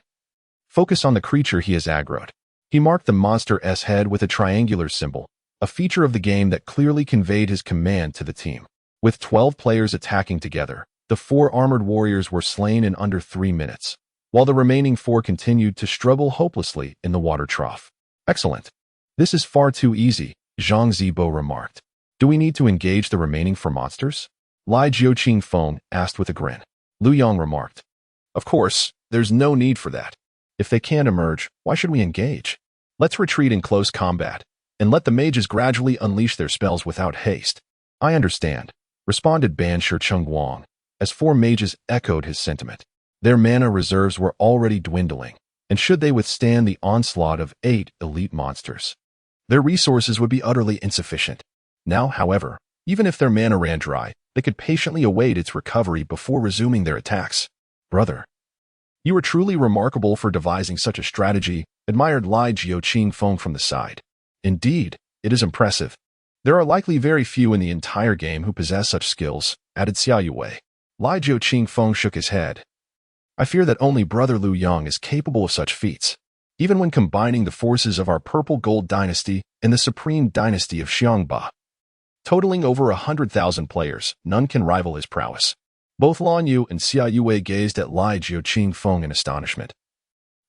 focus on the creature he has aggroed." He marked the monster's head with a triangular symbol, a feature of the game that clearly conveyed his command to the team. With 12 players attacking together, the 4 armored warriors were slain in under 3 minutes, while the remaining 4 continued to struggle hopelessly in the water trough. "Excellent. This is far too easy," Zhang Zibo remarked. "Do we need to engage the remaining 4 monsters?" Lai Jiuqing Feng asked with a grin. Lu Yang remarked, "Of course, there's no need for that. If they can't emerge, why should we engage? Let's retreat in close combat, and let the mages gradually unleash their spells without haste." "I understand," responded Ban Shicheng Wang, as 4 mages echoed his sentiment. Their mana reserves were already dwindling, and should they withstand the onslaught of 8 elite monsters, their resources would be utterly insufficient. Now, however, even if their mana ran dry, they could patiently await its recovery before resuming their attacks. "Brother, you are truly remarkable for devising such a strategy," admired Lai Jiuqing Feng from the side. "Indeed, it is impressive. There are likely very few in the entire game who possess such skills," added Xia Yue. Lai Jiuqing Feng shook his head. "I fear that only Brother Lu Yang is capable of such feats. Even when combining the forces of our Purple Gold Dynasty and the Supreme Dynasty of Xiongba, totaling over 100,000 players, none can rival his prowess." Both Lan Yu and Xia Yue gazed at Lai Jiuqing Feng in astonishment,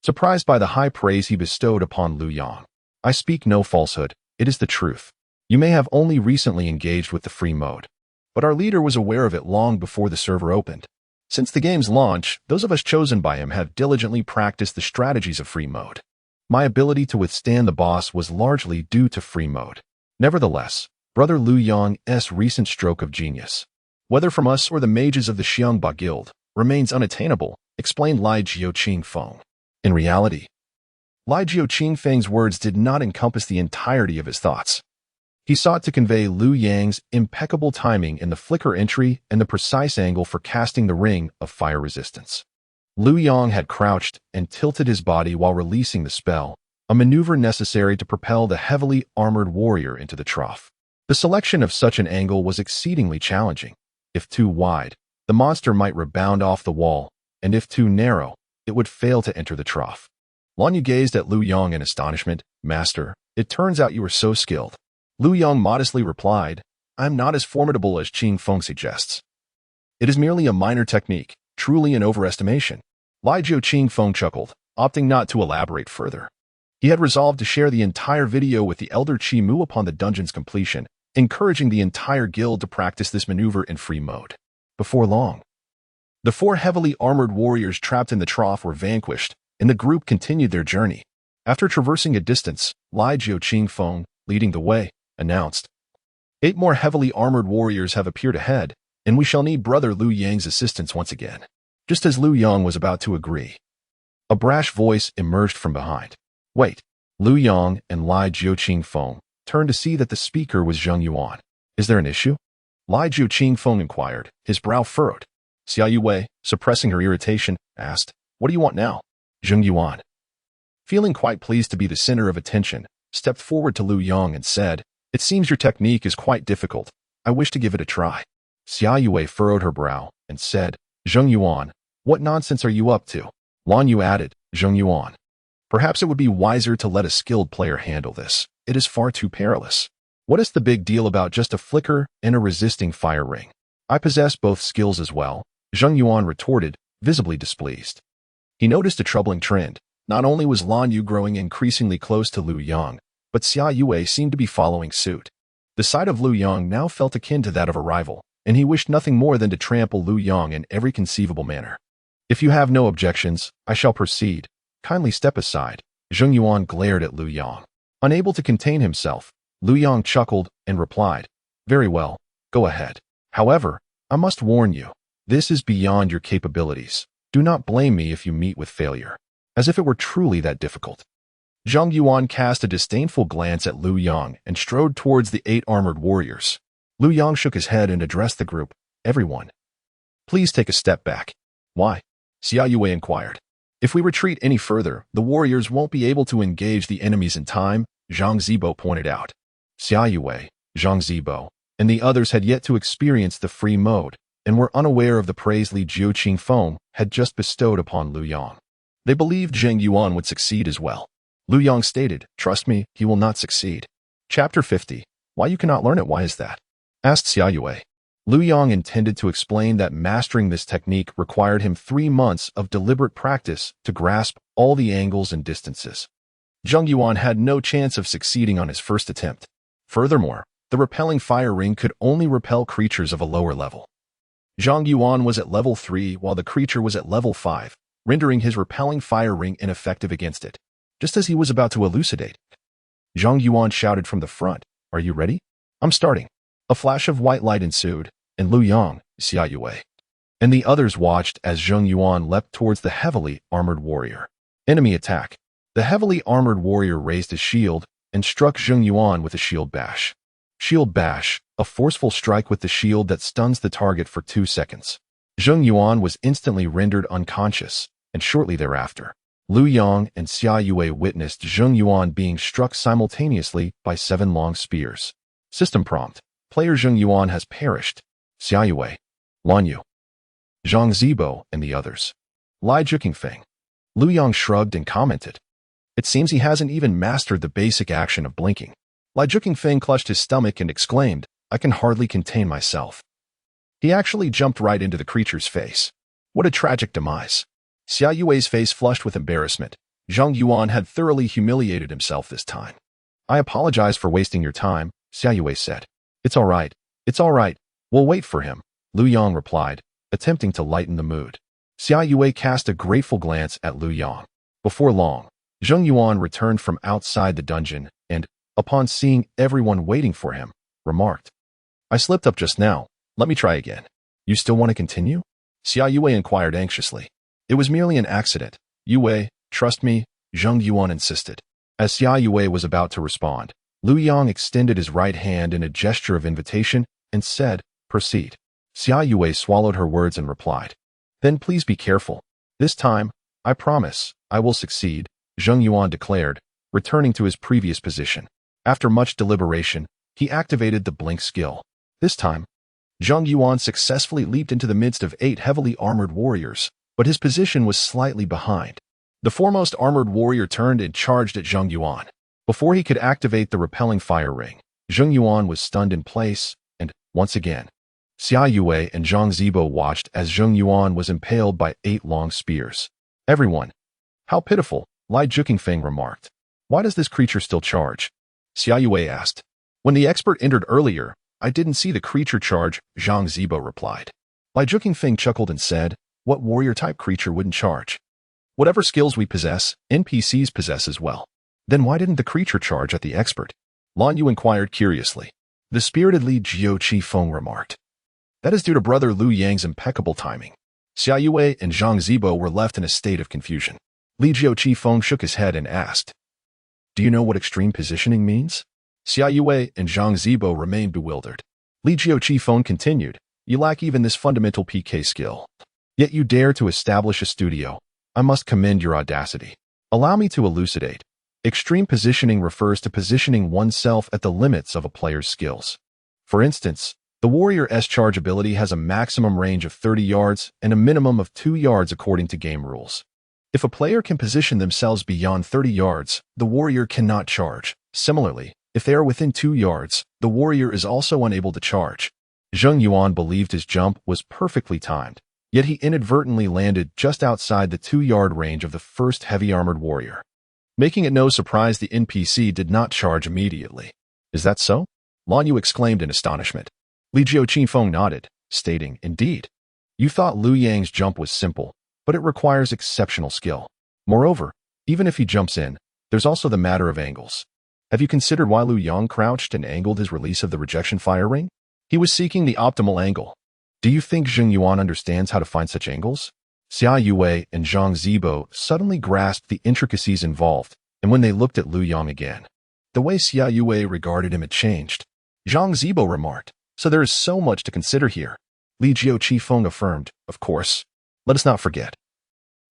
surprised by the high praise he bestowed upon Lu Yang. "I speak no falsehood, it is the truth. You may have only recently engaged with the free mode, but our leader was aware of it long before the server opened. Since the game's launch, those of us chosen by him have diligently practiced the strategies of free mode. My ability to withstand the boss was largely due to free mode. Nevertheless, Brother Lu Yang's recent stroke of genius, whether from us or the mages of the Xiongba Guild, remains unattainable," explained Lai Jiuqing Feng. In reality, Lai Jiuqing Feng's words did not encompass the entirety of his thoughts. He sought to convey Lu Yang's impeccable timing in the flicker entry and the precise angle for casting the ring of fire resistance. Lu Yang had crouched and tilted his body while releasing the spell, a maneuver necessary to propel the heavily armored warrior into the trough. The selection of such an angle was exceedingly challenging. If too wide, the monster might rebound off the wall, and if too narrow, it would fail to enter the trough. Lan Yu gazed at Lu Yang in astonishment. Master, it turns out you are so skilled. Lu Yang modestly replied, I am not as formidable as Qing Feng suggests. It is merely a minor technique, truly an overestimation. Lai Jiu Qing Feng chuckled, opting not to elaborate further. He had resolved to share the entire video with the Elder Qi Mu upon the dungeon's completion, encouraging the entire guild to practice this maneuver in free mode. Before long, the 4 heavily armored warriors trapped in the trough were vanquished, and the group continued their journey. After traversing a distance, Lai Jiu Qing Feng, leading the way, announced, 8 more heavily armored warriors have appeared ahead, and we shall need Brother Lu Yang's assistance once again. Just as Lu Yang was about to agree, a brash voice emerged from behind. Wait. Lu Yang and Lai Jiu Qing Feng turned to see that the speaker was Zheng Yuan. Is there an issue? Lai Jiu Qing Feng inquired, his brow furrowed. Xia Yue, suppressing her irritation, asked, What do you want now? Zheng Yuan, feeling quite pleased to be the center of attention, stepped forward to Lu Yang and said, It seems your technique is quite difficult. I wish to give it a try. Xia Yue furrowed her brow and said, Zheng Yuan, what nonsense are you up to? Lan Yu added, Zheng Yuan, perhaps it would be wiser to let a skilled player handle this. It is far too perilous. What is the big deal about just a flicker and a resisting fire ring? I possess both skills as well, Zheng Yuan retorted, visibly displeased. He noticed a troubling trend. Not only was Lan Yu growing increasingly close to Lu Yang, but Xia Yue seemed to be following suit. The sight of Lu Yang now felt akin to that of a rival, and he wished nothing more than to trample Lu Yang in every conceivable manner. If you have no objections, I shall proceed. Kindly step aside. Zheng Yuan glared at Lu Yang. Unable to contain himself, Lu Yang chuckled and replied, Very well, go ahead. However, I must warn you, this is beyond your capabilities. Do not blame me if you meet with failure. As if it were truly that difficult. Zheng Yuan cast a disdainful glance at Lu Yang and strode towards the 8 armored warriors. Lu Yang shook his head and addressed the group. Everyone, please take a step back. Why? Xia Yue inquired. If we retreat any further, the warriors won't be able to engage the enemies in time, Zhang Zibo pointed out. Xia Yue, Zhang Zibo, and the others had yet to experience the free mode, and were unaware of the praise Li Jiu Qing Feng had just bestowed upon Lu Yang. They believed Zheng Yuan would succeed as well. Lu Yang stated, Trust me, he will not succeed. Chapter 50. Why you cannot learn it? Why is that? Asked Xia Yue. Lu Yang intended to explain that mastering this technique required him 3 months of deliberate practice to grasp all the angles and distances. Zheng Yuan had no chance of succeeding on his first attempt. Furthermore, the repelling fire ring could only repel creatures of a lower level. Zheng Yuan was at level 3 while the creature was at level 5, rendering his repelling fire ring ineffective against it. Just as he was about to elucidate, Zheng Yuan shouted from the front, Are you ready? I'm starting. A flash of white light ensued, and Lu Yang, Xia Yue, and the others watched as Zheng Yuan leapt towards the heavily armored warrior. Enemy attack. The heavily armored warrior raised his shield and struck Zheng Yuan with a shield bash. Shield bash, a forceful strike with the shield that stuns the target for 2 seconds. Zheng Yuan was instantly rendered unconscious, and shortly thereafter, Lu Yang and Xia Yue witnessed Zheng Yuan being struck simultaneously by 7 long spears. System prompt. Player Zheng Yuan has perished. Xia Yue, Lan Yu, Zhang Zibo, and the others. Lai Jiu Qing Feng. Lu Yang shrugged and commented, It seems he hasn't even mastered the basic action of blinking. Lai Jiu Qing Feng clutched his stomach and exclaimed, I can hardly contain myself. He actually jumped right into the creature's face. What a tragic demise. Xia Yue's face flushed with embarrassment. Zheng Yuan had thoroughly humiliated himself this time. I apologize for wasting your time, Xia Yue said. It's all right. It's all right. We'll wait for him, Lu Yang replied, attempting to lighten the mood. Xia Yue cast a grateful glance at Lu Yang. Before long, Zheng Yuan returned from outside the dungeon and, upon seeing everyone waiting for him, remarked, I slipped up just now. Let me try again. You still want to continue? Xia Yue inquired anxiously. It was merely an accident. Yue, trust me, Zheng Yuan insisted. As Xia Yue was about to respond, Lu Yang extended his right hand in a gesture of invitation and said, Proceed. Xia Yue swallowed her words and replied, Then please be careful. This time, I promise, I will succeed, Zheng Yuan declared, returning to his previous position. After much deliberation, he activated the blink skill. This time, Zheng Yuan successfully leaped into the midst of 8 heavily armored warriors, but his position was slightly behind. The foremost armored warrior turned and charged at Zheng Yuan. Before he could activate the repelling fire ring, Zheng Yuan was stunned in place, and, once again, Xia Yue and Zhang Zibo watched as Zheng Yuan was impaled by 8 long spears. Everyone. How pitiful, Lai Jukingfeng remarked. Why does this creature still charge? Xia Yue asked. When the expert entered earlier, I didn't see the creature charge, Zhang Zibo replied. Lai Jukingfeng chuckled and said, what warrior-type creature wouldn't charge? Whatever skills we possess, NPCs possess as well. Then why didn't the creature charge at the expert? Lan Yu inquired curiously. The spirited Li Jiu Qifeng remarked. That is due to brother Liu Yang's impeccable timing. Xia Yue and Zhang Zibo were left in a state of confusion. Li Jiu Qifeng shook his head and asked, do you know what extreme positioning means? Xia Yue and Zhang Zibo remained bewildered. Li Jiu Qifeng continued, you lack even this fundamental PK skill. Yet you dare to establish a studio. I must commend your audacity. Allow me to elucidate. Extreme positioning refers to positioning oneself at the limits of a player's skills. For instance, the warrior's charge ability has a maximum range of 30 yards and a minimum of 2 yards according to game rules. If a player can position themselves beyond 30 yards, the warrior cannot charge. Similarly, if they are within 2 yards, the warrior is also unable to charge. Zheng Yuan believed his jump was perfectly timed, yet he inadvertently landed just outside the 2-yard range of the first heavy-armored warrior, making it no surprise the NPC did not charge immediately. Is that so? Lan Yu exclaimed in astonishment. Li Jiu Qifeng nodded, stating, indeed. You thought Liu Yang's jump was simple, but it requires exceptional skill. Moreover, even if he jumps in, there's also the matter of angles. Have you considered why Liu Yang crouched and angled his release of the rejection fire ring? He was seeking the optimal angle. Do you think Zheng Yuan understands how to find such angles? Xia Yue and Zhang Zibo suddenly grasped the intricacies involved, and when they looked at Liu Yang again, the way Xia Yue regarded him had changed. Zhang Zibo remarked, so there is so much to consider here. Li Jiu Qifeng affirmed, of course. Let us not forget.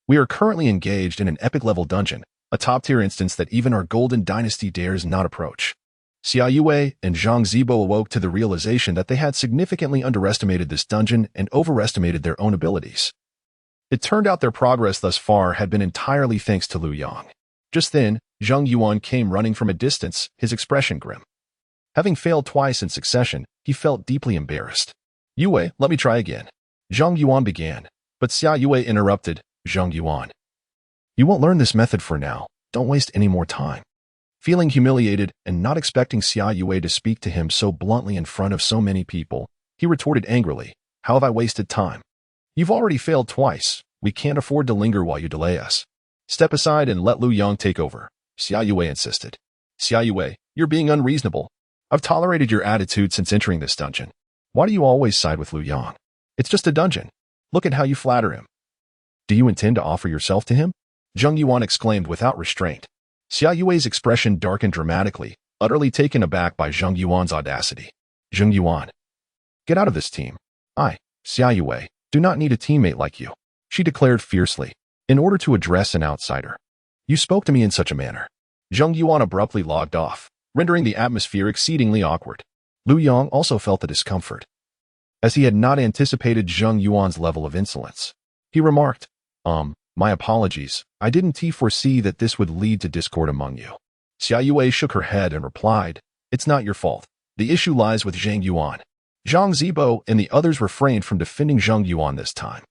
We are currently engaged in an epic-level dungeon, a top-tier instance that even our Golden Dynasty dares not approach. Xia Yue and Zhang Zibo awoke to the realization that they had significantly underestimated this dungeon and overestimated their own abilities. It turned out their progress thus far had been entirely thanks to Liu Yang. Just then, Zheng Yuan came running from a distance, his expression grim. Having failed twice in succession, he felt deeply embarrassed. Yue, let me try again. Zheng Yuan began, but Xia Yue interrupted, Zheng Yuan. You won't learn this method for now. Don't waste any more time. Feeling humiliated and not expecting Xia Yue to speak to him so bluntly in front of so many people, he retorted angrily, how have I wasted time? You've already failed twice. We can't afford to linger while you delay us. Step aside and let Liu Yang take over, Xia Yue insisted. Xia Yue, you're being unreasonable. I've tolerated your attitude since entering this dungeon. Why do you always side with Liu Yang? It's just a dungeon. Look at how you flatter him. Do you intend to offer yourself to him? Zheng Yuan exclaimed without restraint. Xia Yue's expression darkened dramatically, utterly taken aback by Zheng Yuan's audacity. Zheng Yuan. Get out of this team. I, Xia Yue, do not need a teammate like you, she declared fiercely, in order to address an outsider. You spoke to me in such a manner. Zheng Yuan abruptly logged off, rendering the atmosphere exceedingly awkward. Liu Yang also felt the discomfort, as he had not anticipated Zheng Yuan's level of insolence. He remarked, my apologies, I didn't foresee that this would lead to discord among you. Xia Yue shook her head and replied, it's not your fault. The issue lies with Zheng Yuan. Zhang Zibo and the others refrained from defending Zheng Yuan this time.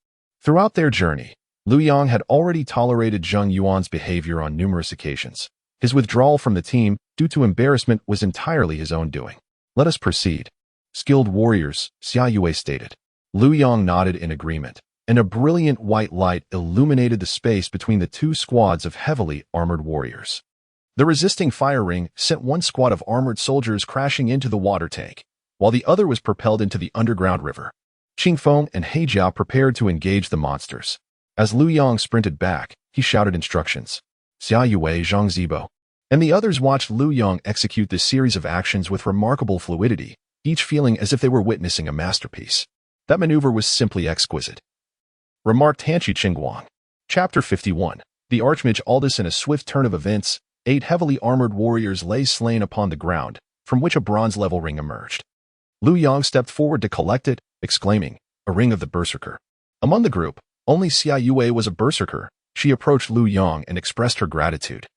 Throughout their journey, Liu Yang had already tolerated Zheng Yuan's behavior on numerous occasions. His withdrawal from the team, due to embarrassment, was entirely his own doing. Let us proceed. Skilled warriors, Xia Yue stated. Liu Yang nodded in agreement, and a brilliant white light illuminated the space between the 2 squads of heavily armored warriors. The resisting fire ring sent one squad of armored soldiers crashing into the water tank, while the other was propelled into the underground river. Qingfeng and Hejiao prepared to engage the monsters. As Liu Yang sprinted back, he shouted instructions. Xia Yue, Zhang Zibo, and the others watched Liu Yang execute this series of actions with remarkable fluidity, each feeling as if they were witnessing a masterpiece. That maneuver was simply exquisite, remarked Hanqi Qingguang. Chapter 51. The Archmage Aldous. In a swift turn of events, 8 heavily armored warriors lay slain upon the ground, from which a bronze-level ring emerged. Liu Yang stepped forward to collect it, exclaiming, a ring of the Berserker. Among the group, only Xia Yue was a Berserker. She She approached Lu Yong and expressed her gratitude.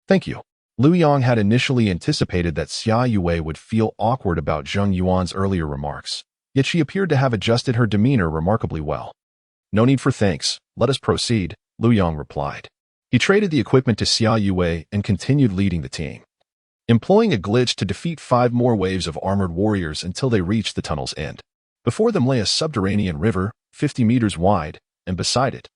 Thank you. Lu Yong had initially anticipated that Xia Yue would feel awkward about Zheng Yuan's earlier remarks, yet she appeared to have adjusted her demeanor remarkably well. No need for thanks, let us proceed, Lu Yong replied. He traded the equipment to Xia Yue and continued leading the team, employing a glitch to defeat 5 more waves of armored warriors until they reached the tunnel's end. Before them lay a subterranean river, 50 meters wide, and beside it,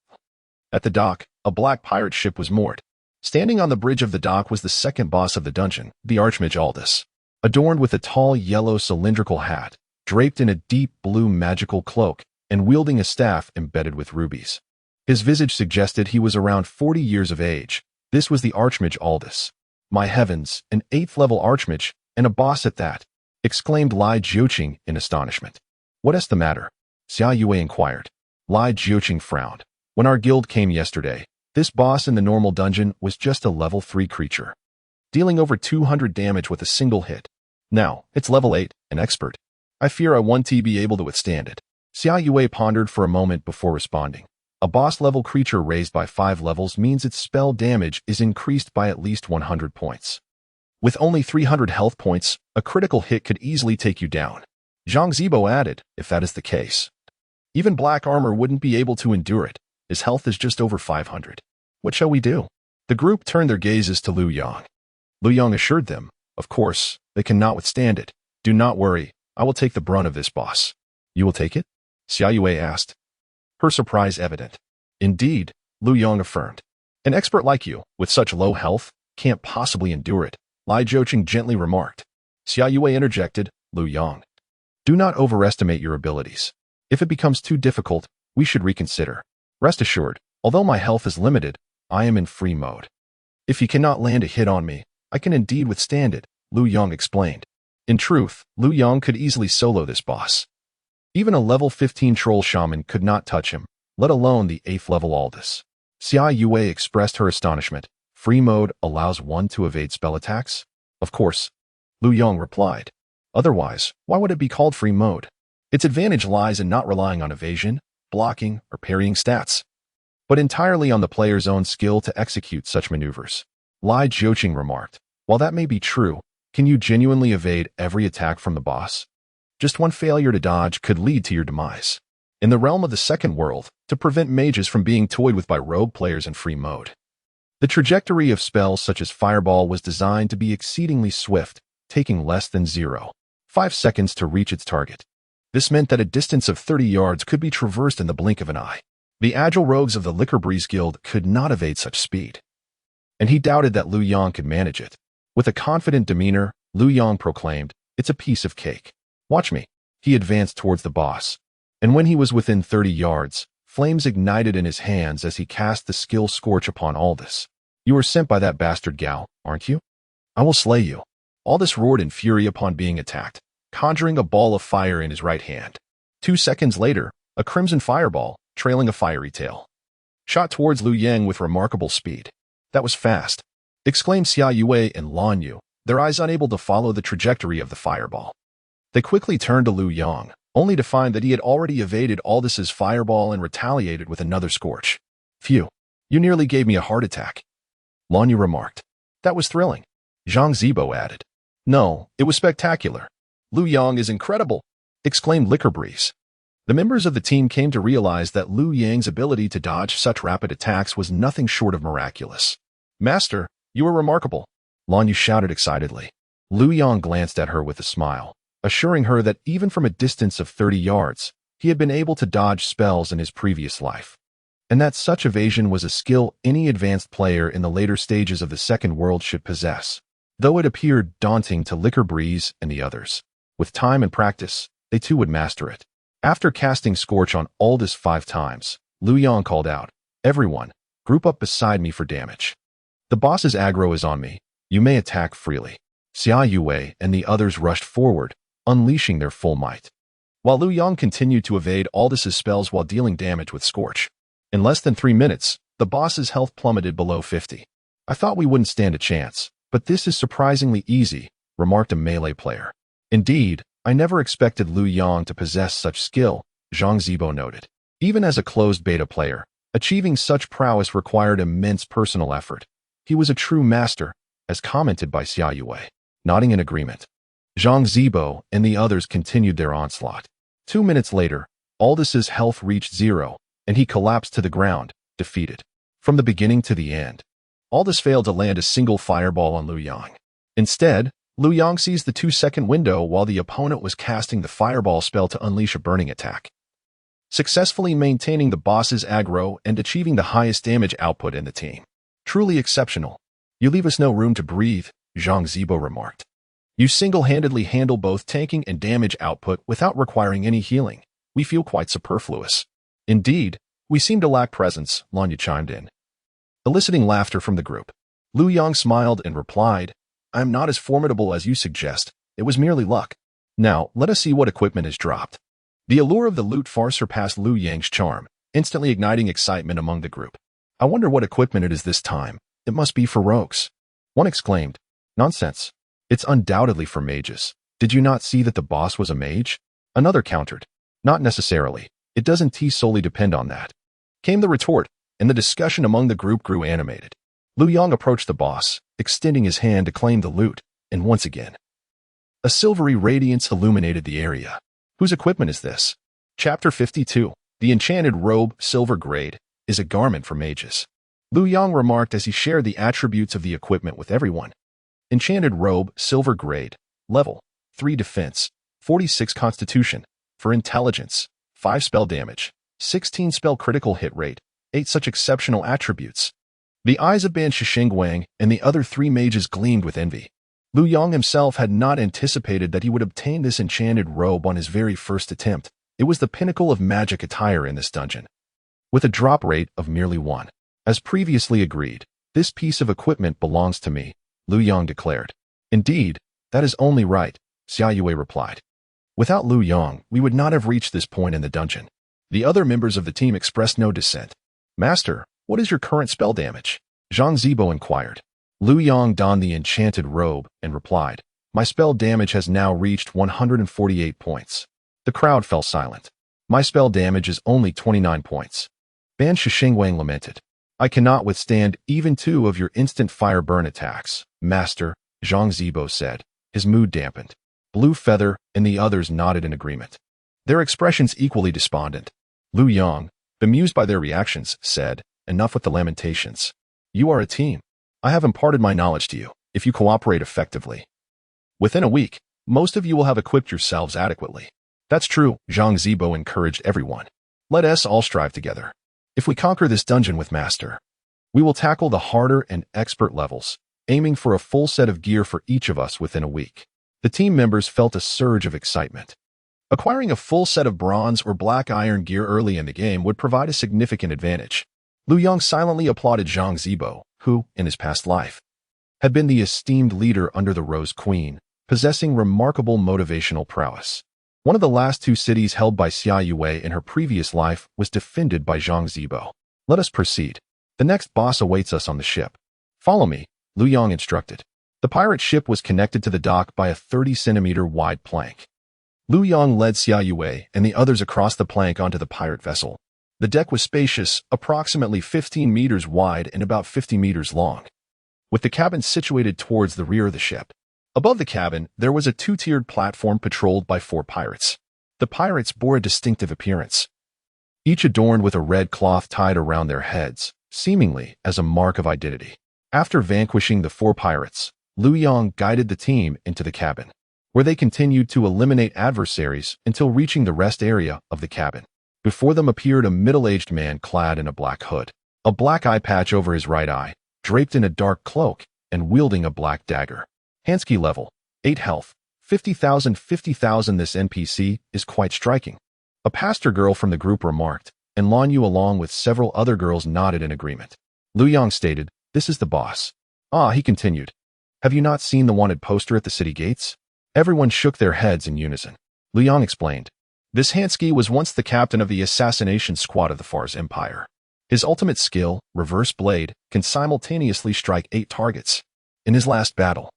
at the dock, a black pirate ship was moored. Standing on the bridge of the dock was the second boss of the dungeon, the Archmage Aldous, adorned with a tall yellow cylindrical hat, draped in a deep blue magical cloak, and wielding a staff embedded with rubies. His visage suggested he was around 40 years of age. This was the Archmage Aldous. My heavens, an 8th level Archmage, and a boss at that, exclaimed Lai Jiuqing in astonishment. What is the matter? Xia Yue inquired. Lai Jiuqing frowned. When our guild came yesterday, this boss in the normal dungeon was just a level 3 creature, dealing over 200 damage with a single hit. Now, it's level 8, an expert. I fear I won't be able to withstand it. Xia Yue pondered for a moment before responding. A boss-level creature raised by 5 levels means its spell damage is increased by at least 100 points. With only 300 health points, a critical hit could easily take you down. Zhang Zibo added, if that is the case, even black armor wouldn't be able to endure it. His health is just over 500. What shall we do? The group turned their gazes to Lu Yong. Lu Yong assured them, of course, they cannot withstand it. Do not worry, I will take the brunt of this boss. You will take it? Xia Yue asked, her surprise evident. Indeed, Lu Yong affirmed. An expert like you, with such low health, can't possibly endure it, Lai Jiuqing gently remarked. Xia Yue interjected, Lu Yong, do not overestimate your abilities. If it becomes too difficult, we should reconsider. Rest assured, although my health is limited, I am in free mode. If you cannot land a hit on me, I can indeed withstand it, Lu Yong explained. In truth, Lu Yong could easily solo this boss. Even a level 15 troll shaman could not touch him, let alone the 8th level Aldous. Xia Yue expressed her astonishment. Free mode allows one to evade spell attacks? Of course, Lu Yong replied. Otherwise, why would it be called free mode? Its advantage lies in not relying on evasion, blocking, or parrying stats, but entirely on the player's own skill to execute such maneuvers. Lai Jiuqing remarked, while that may be true, can you genuinely evade every attack from the boss? Just one failure to dodge could lead to your demise. In the realm of the second world, to prevent mages from being toyed with by rogue players in free mode, the trajectory of spells such as Fireball was designed to be exceedingly swift, taking less than 0.5 seconds to reach its target. This meant that a distance of 30 yards could be traversed in the blink of an eye. The agile rogues of the Liquor Breeze Guild could not evade such speed, and he doubted that Lu Yong could manage it. With a confident demeanor, Lu Yong proclaimed, it's a piece of cake. Watch me. He advanced towards the boss, and when he was within 30 yards, flames ignited in his hands as he cast the skill Scorch upon Aldous. You were sent by that bastard Gao, aren't you? I will slay you. Aldous roared in fury upon being attacked, conjuring a ball of fire in his right hand. 2 seconds later, a crimson fireball, trailing a fiery tail, shot towards Lu Yang with remarkable speed. That was fast, exclaimed Xia Yue and Lan Yu, their eyes unable to follow the trajectory of the fireball. They quickly turned to Lu Yong, only to find that he had already evaded Aldous's fireball and retaliated with another Scorch. Phew, you nearly gave me a heart attack, Lan Yu remarked. That was thrilling, Zhang Zibo added. No, it was spectacular. Lu Yong is incredible, exclaimed Liquor Breeze. The members of the team came to realize that Lu Yang's ability to dodge such rapid attacks was nothing short of miraculous. Master, you are remarkable, Lan Yu shouted excitedly. Lu Yong glanced at her with a smile, assuring her that even from a distance of 30 yards, he had been able to dodge spells in his previous life, and that such evasion was a skill any advanced player in the later stages of the Second World should possess. Though it appeared daunting to Liquor Breeze and the others, with time and practice, they too would master it. After casting Scorch on Aldous 5 times, Lu Yong called out, everyone, group up beside me for damage. The boss's aggro is on me. You may attack freely. Xia Yue and the others rushed forward, unleashing their full might, while Lu Yong continued to evade Aldous's spells while dealing damage with Scorch. In less than 3 minutes, the boss's health plummeted below 50. I thought we wouldn't stand a chance, but this is surprisingly easy, remarked a melee player. Indeed, I never expected Lu Yong to possess such skill, Zhang Zibo noted. Even as a closed beta player, Achieving such prowess required immense personal effort. He was a true master, as commented by Xia Yue. Nodding in agreement, Zhang Zibo and the others continued their onslaught. 2 minutes later, Aldous' health reached 0, and he collapsed to the ground, defeated. From the beginning to the end, Aldous failed to land a single fireball on Liu Yang. Instead, Liu Yang seized the 2-second window while the opponent was casting the fireball spell to unleash a burning attack, successfully maintaining the boss's aggro and achieving the highest damage output in the team. Truly exceptional. You leave us no room to breathe, Zhang Zibo remarked. You single-handedly handle both tanking and damage output without requiring any healing. We feel quite superfluous. Indeed, we seem to lack presence, Lanya chimed in, eliciting laughter from the group. Liu Yang smiled and replied, I am not as formidable as you suggest. It was merely luck. Now, let us see what equipment is dropped. The allure of the loot far surpassed Liu Yang's charm, instantly igniting excitement among the group. I wonder what equipment it is this time. It must be for rogues. One exclaimed, Nonsense. It's undoubtedly for mages. Did you not see that the boss was a mage? Another countered, Not necessarily. It doesn't solely depend on that. Came the retort, and the discussion among the group grew animated. Liu Yang approached the boss, extending his hand to claim the loot, and once again, a silvery radiance illuminated the area. Whose equipment is this? Chapter 52. The Enchanted Robe, Silver Grade, is a garment for mages. Liu Yang remarked as he shared the attributes of the equipment with everyone. Enchanted Robe, Silver Grade, Level 3 Defense, 46 Constitution, for Intelligence, 5 Spell Damage, 16 Spell Critical Hit Rate, 8 such exceptional attributes. The eyes of Ban Shishingwang and the other 3 mages gleamed with envy. Liu Yang himself had not anticipated that he would obtain this enchanted robe on his very first attempt. It was the pinnacle of magic attire in this dungeon, with a drop rate of merely 1. As previously agreed, this piece of equipment belongs to me, Liu Yang declared. Indeed, that is only right, Xia Yue replied. Without Liu Yang, we would not have reached this point in the dungeon. The other members of the team expressed no dissent. Master, what is your current spell damage? Zhang Zibo inquired. Liu Yang donned the enchanted robe and replied, My spell damage has now reached 148 points. The crowd fell silent. My spell damage is only 29 points. Ban Shishingwang lamented. I cannot withstand even 2 of your instant fire burn attacks, Master, Zhang Zibo said, his mood dampened. Blue Feather and the others nodded in agreement, their expressions equally despondent. Liu Yang, bemused by their reactions, said, Enough with the lamentations. You are a team. I have imparted my knowledge to you, if you cooperate effectively. Within a week, most of you will have equipped yourselves adequately. That's true, Zhang Zibo encouraged everyone. Let us all strive together. If we conquer this dungeon with Master, we will tackle the harder and expert levels, aiming for a full set of gear for each of us within a week. The team members felt a surge of excitement. Acquiring a full set of bronze or black iron gear early in the game would provide a significant advantage. Liu Yang silently applauded Zhang Zibo, who, in his past life, had been the esteemed leader under the Rose Queen, possessing remarkable motivational prowess. One of the last 2 cities held by Xia Yue in her previous life was defended by Zhang Zibo. Let us proceed. The next boss awaits us on the ship. Follow me, Liu Yang instructed. The pirate ship was connected to the dock by a 30-centimeter wide plank. Liu Yang led Xia Yue and the others across the plank onto the pirate vessel. The deck was spacious, approximately 15 meters wide and about 50 meters long, with the cabin situated towards the rear of the ship. Above the cabin, there was a 2-tiered platform patrolled by 4 pirates. The pirates bore a distinctive appearance, each adorned with a red cloth tied around their heads, seemingly as a mark of identity. After vanquishing the 4 pirates, Liu Yang guided the team into the cabin, where they continued to eliminate adversaries until reaching the rest area of the cabin. Before them appeared a middle-aged man clad in a black hood, a black eye patch over his right eye, draped in a dark cloak, and wielding a black dagger. Hansky level, 8 health, 50,000. This NPC is quite striking, a pastor girl from the group remarked, and Lan Yu along with several other girls nodded in agreement. Liu Yang stated, This is the boss. Ah, he continued. Have you not seen the wanted poster at the city gates? Everyone shook their heads in unison. Liu Yang explained. This Hansky was once the captain of the assassination squad of the Fars Empire. His ultimate skill, Reverse Blade, can simultaneously strike 8 targets. In his last battle,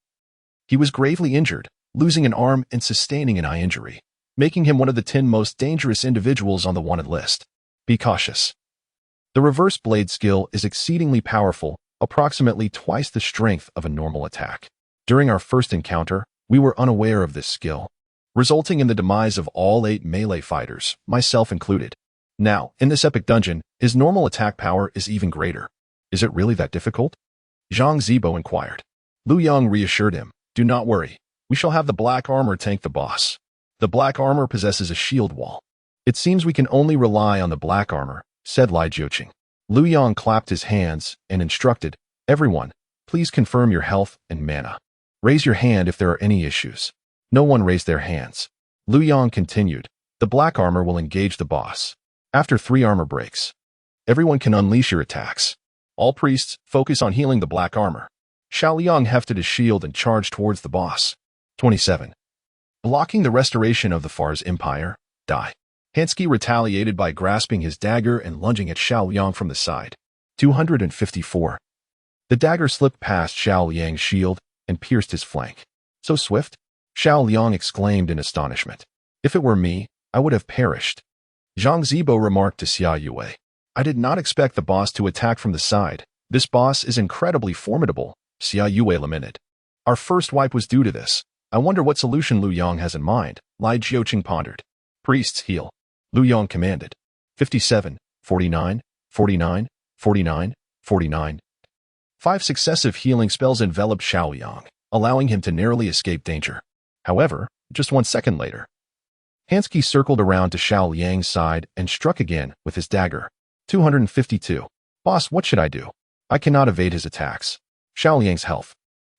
he was gravely injured, losing an arm and sustaining an eye injury, making him one of the 10 most dangerous individuals on the wanted list. Be cautious. The reverse blade skill is exceedingly powerful, approximately twice the strength of a normal attack. During our first encounter, we were unaware of this skill, resulting in the demise of all 8 melee fighters, myself included. Now, in this epic dungeon, his normal attack power is even greater. Is it really that difficult? Zhang Zibo inquired. Lu Yang reassured him, do not worry. We shall have the black armor tank the boss. The black armor possesses a shield wall. It seems we can only rely on the black armor, said Lai Jiuqing. Lu Yang clapped his hands and instructed, everyone, please confirm your health and mana. Raise your hand if there are any issues. No one raised their hands. Lu Yang continued, the black armor will engage the boss. After 3 armor breaks, everyone can unleash your attacks. All priests focus on healing the black armor. Xiao Liang hefted his shield and charged towards the boss. 27. Blocking the restoration of the Far's empire, die. Hansky retaliated by grasping his dagger and lunging at Xiao Liang from the side. 254. The dagger slipped past Xiao Liang's shield and pierced his flank. So swift? Xiao Liang exclaimed in astonishment. If it were me, I would have perished. Zhang Zibo remarked to Xia Yue. I did not expect the boss to attack from the side. This boss is incredibly formidable, Xia Yue lamented. Our first wipe was due to this. I wonder what solution Lu Yang has in mind, Lai Jiuqing pondered. Priests heal. Lu Yang commanded. 57, 49, 49, 49, 49. 5 successive healing spells enveloped Xiao Liang, allowing him to narrowly escape danger. However, just 1 second later, Hansky circled around to Xiao Liang's side and struck again with his dagger. 252. Boss, what should I do? I cannot evade his attacks. Xiao Liang's health,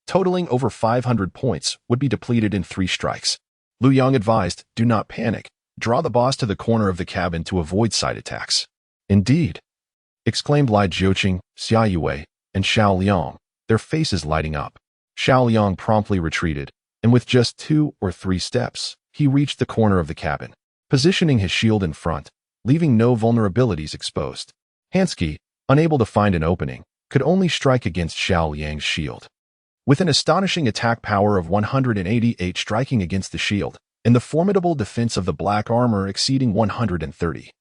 totaling over 500 points, would be depleted in 3 strikes. Lu Yang advised, do not panic. Draw the boss to the corner of the cabin to avoid side attacks. Indeed, exclaimed Lai Jiuqing, Xia Yue, and Xiao Liang, their faces lighting up. Xiao Liang promptly retreated, and with just 2 or 3 steps, he reached the corner of the cabin, positioning his shield in front, leaving no vulnerabilities exposed. Hansky, unable to find an opening, could only strike against Xiao Liang's shield. With an astonishing attack power of 188 striking against the shield, and the formidable defense of the black armor exceeding 130,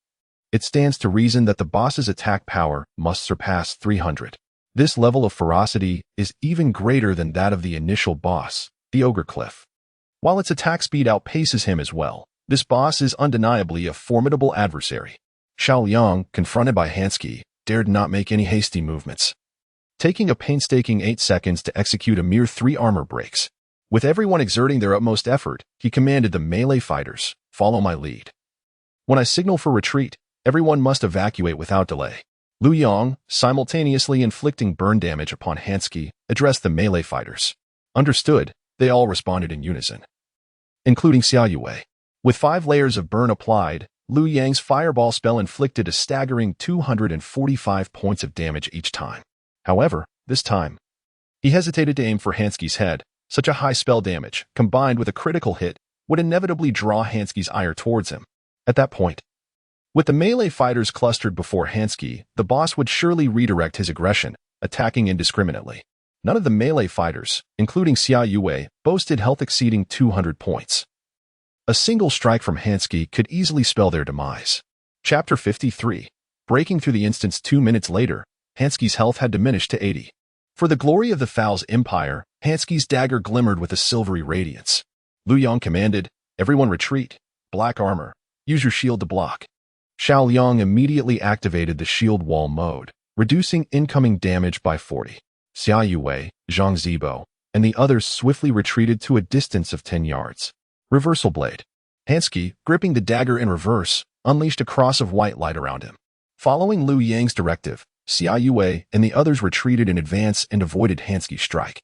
it stands to reason that the boss's attack power must surpass 300. This level of ferocity is even greater than that of the initial boss, the Ogre Cliff. While its attack speed outpaces him as well, this boss is undeniably a formidable adversary. Xiao Liang, confronted by Hansky, dared not make any hasty movements, taking a painstaking 8 seconds to execute a mere 3 armor breaks. With everyone exerting their utmost effort, he commanded the melee fighters, follow my lead. When I signal for retreat, everyone must evacuate without delay. Lu Yang, simultaneously inflicting burn damage upon Hansky, addressed the melee fighters. Understood, they all responded in unison, including Xia Yue. With 5 layers of burn applied, Lu Yang's fireball spell inflicted a staggering 245 points of damage each time. However, this time, he hesitated to aim for Hansky's head. Such a high spell damage, combined with a critical hit, would inevitably draw Hansky's ire towards him. At that point, with the melee fighters clustered before Hansky, the boss would surely redirect his aggression, attacking indiscriminately. None of the melee fighters, including Xia Yue, boasted health exceeding 200 points. A single strike from Hansky could easily spell their demise. Chapter 53. Breaking through the instance 2 minutes later, Hansky's health had diminished to 80. For the glory of the Fowl's empire, Hansky's dagger glimmered with a silvery radiance. Lu Yang commanded, everyone retreat. Black armor. Use your shield to block. Xiao Liang immediately activated the shield wall mode, reducing incoming damage by 40. Xia Yue, Zhang Zibo, and the others swiftly retreated to a distance of 10 yards. Reversal blade. Hansky, gripping the dagger in reverse, unleashed a cross of white light around him. Following Lu Yang's directive, Xia Yue and the others retreated in advance and avoided Hansky's strike.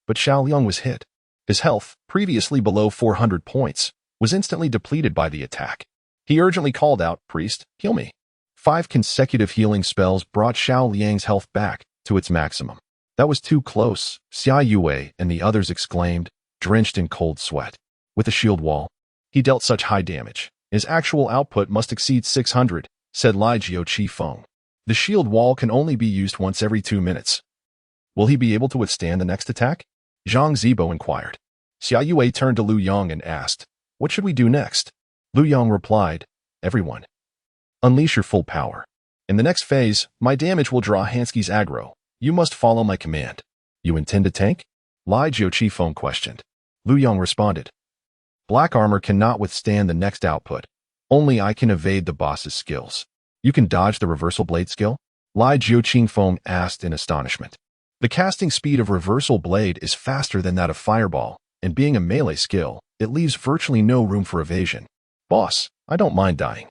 But Xiao Liang was hit. His health, previously below 400 points, was instantly depleted by the attack. He urgently called out, Priest, heal me. 5 consecutive healing spells brought Xiao Liang's health back to its maximum. That was too close, Xia Yue and the others exclaimed, drenched in cold sweat. With the shield wall, he dealt such high damage. His actual output must exceed 600, said Lai Jiuqi Feng. The shield wall can only be used once every 2 minutes. Will he be able to withstand the next attack? Zhang Zibo inquired. Xia Yue turned to Lu Yang and asked, what should we do next? Lu Yang replied, everyone, unleash your full power. In the next phase, my damage will draw Hansky's aggro. You must follow my command. You intend to tank? Lai Jiuqifeng questioned. Lu Yong responded. Black armor cannot withstand the next output. Only I can evade the boss's skills. You can dodge the reversal blade skill? Lai Jiuqifeng asked in astonishment. The casting speed of reversal blade is faster than that of fireball, and being a melee skill, it leaves virtually no room for evasion. Boss, I don't mind dying.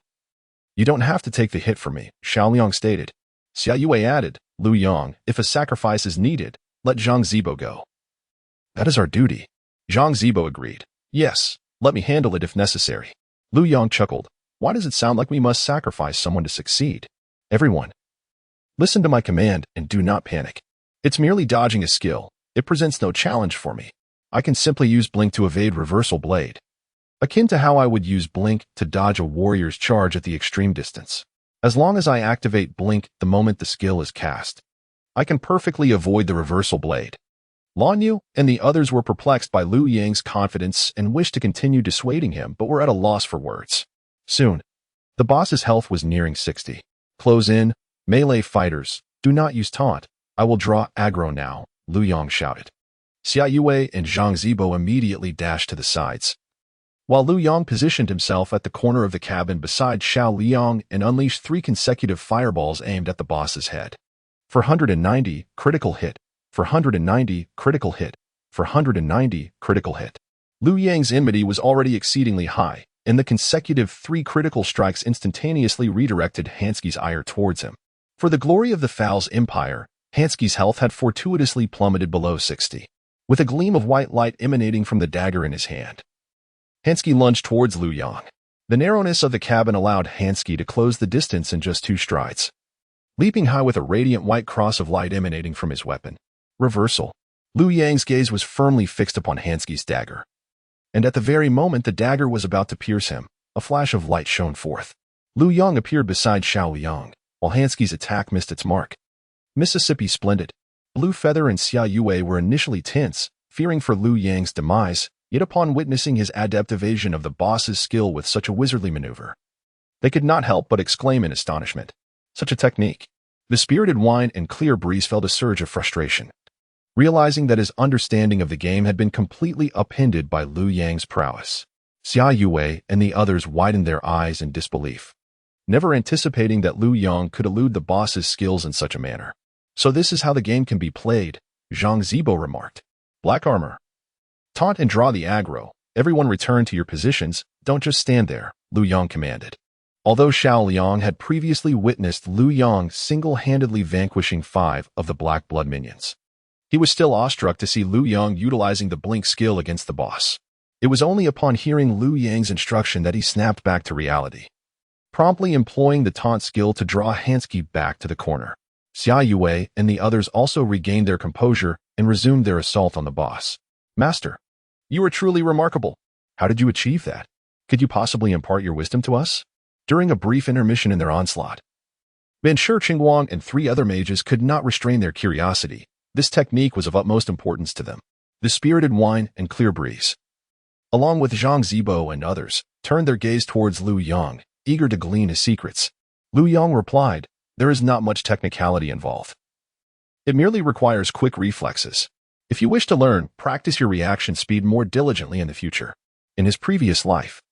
You don't have to take the hit for me, Xiao Liang stated. Xia Yue added, Lu Yong, if a sacrifice is needed, let Zhang Zibo go. That is our duty. Zhang Zibo agreed. Yes, let me handle it if necessary. Lu Yong chuckled. Why does it sound like we must sacrifice someone to succeed? Everyone, listen to my command and do not panic. It's merely dodging a skill. It presents no challenge for me. I can simply use Blink to evade reversal blade, akin to how I would use Blink to dodge a warrior's charge at the extreme distance. As long as I activate Blink the moment the skill is cast, I can perfectly avoid the reversal blade. Lan Yu and the others were perplexed by Lu Yang's confidence and wished to continue dissuading him, but were at a loss for words. Soon, the boss's health was nearing 60. Close in, melee fighters, do not use taunt. I will draw aggro now, Lu Yong shouted. Xia Yue and Zhang Zibo immediately dashed to the sides, while Lu Yong positioned himself at the corner of the cabin beside Xiao Liang and unleashed 3 consecutive fireballs aimed at the boss's head. For 190, critical hit. For 190, critical hit. For 190, critical hit. Lu Yang's enmity was already exceedingly high, and the consecutive 3 critical strikes instantaneously redirected Hansky's ire towards him. For the glory of the Fowl's empire, Hansky's health had fortuitously plummeted below 60, with a gleam of white light emanating from the dagger in his hand. Hansky lunged towards Lu Yong. The narrowness of the cabin allowed Hansky to close the distance in just 2 strides, leaping high with a radiant white cross of light emanating from his weapon. Reversal. Lu Yang's gaze was firmly fixed upon Hansky's dagger, and at the very moment the dagger was about to pierce him, a flash of light shone forth. Lu Yong appeared beside Xiao Liang, while Hansky's attack missed its mark. Mississippi Splendid. Blue Feather and Xia Yue were initially tense, fearing for Lu Yang's demise, yet upon witnessing his adept evasion of the boss's skill with such a wizardly maneuver, they could not help but exclaim in astonishment. Such a technique. The Spirited Wine and Clear Breeze felt a surge of frustration, realizing that his understanding of the game had been completely upended by Lu Yang's prowess. Xia Yue and the others widened their eyes in disbelief, never anticipating that Lu Yong could elude the boss's skills in such a manner. So this is how the game can be played, Zhang Zibo remarked. Black armor. Taunt and draw the aggro. Everyone return to your positions, don't just stand there, Lu Yong commanded. Although Xiao Liang had previously witnessed Lu Yong single-handedly vanquishing 5 of the Black Blood minions, he was still awestruck to see Lu Yong utilizing the Blink skill against the boss. It was only upon hearing Lu Yang's instruction that he snapped back to reality, promptly employing the taunt skill to draw Hansky back to the corner. Xia Yue and the others also regained their composure and resumed their assault on the boss. Master, you are truly remarkable. How did you achieve that? Could you possibly impart your wisdom to us? During a brief intermission in their onslaught, Ben Shi Qingguang and 3 other mages could not restrain their curiosity. This technique was of utmost importance to them. The Spirited Wine and Clear Breeze, along with Zhang Zibo and others, turned their gaze towards Lu Yong, eager to glean his secrets. Lu Yong replied, there is not much technicality involved. It merely requires quick reflexes. If you wish to learn, practice your reaction speed more diligently in the future. In his previous life,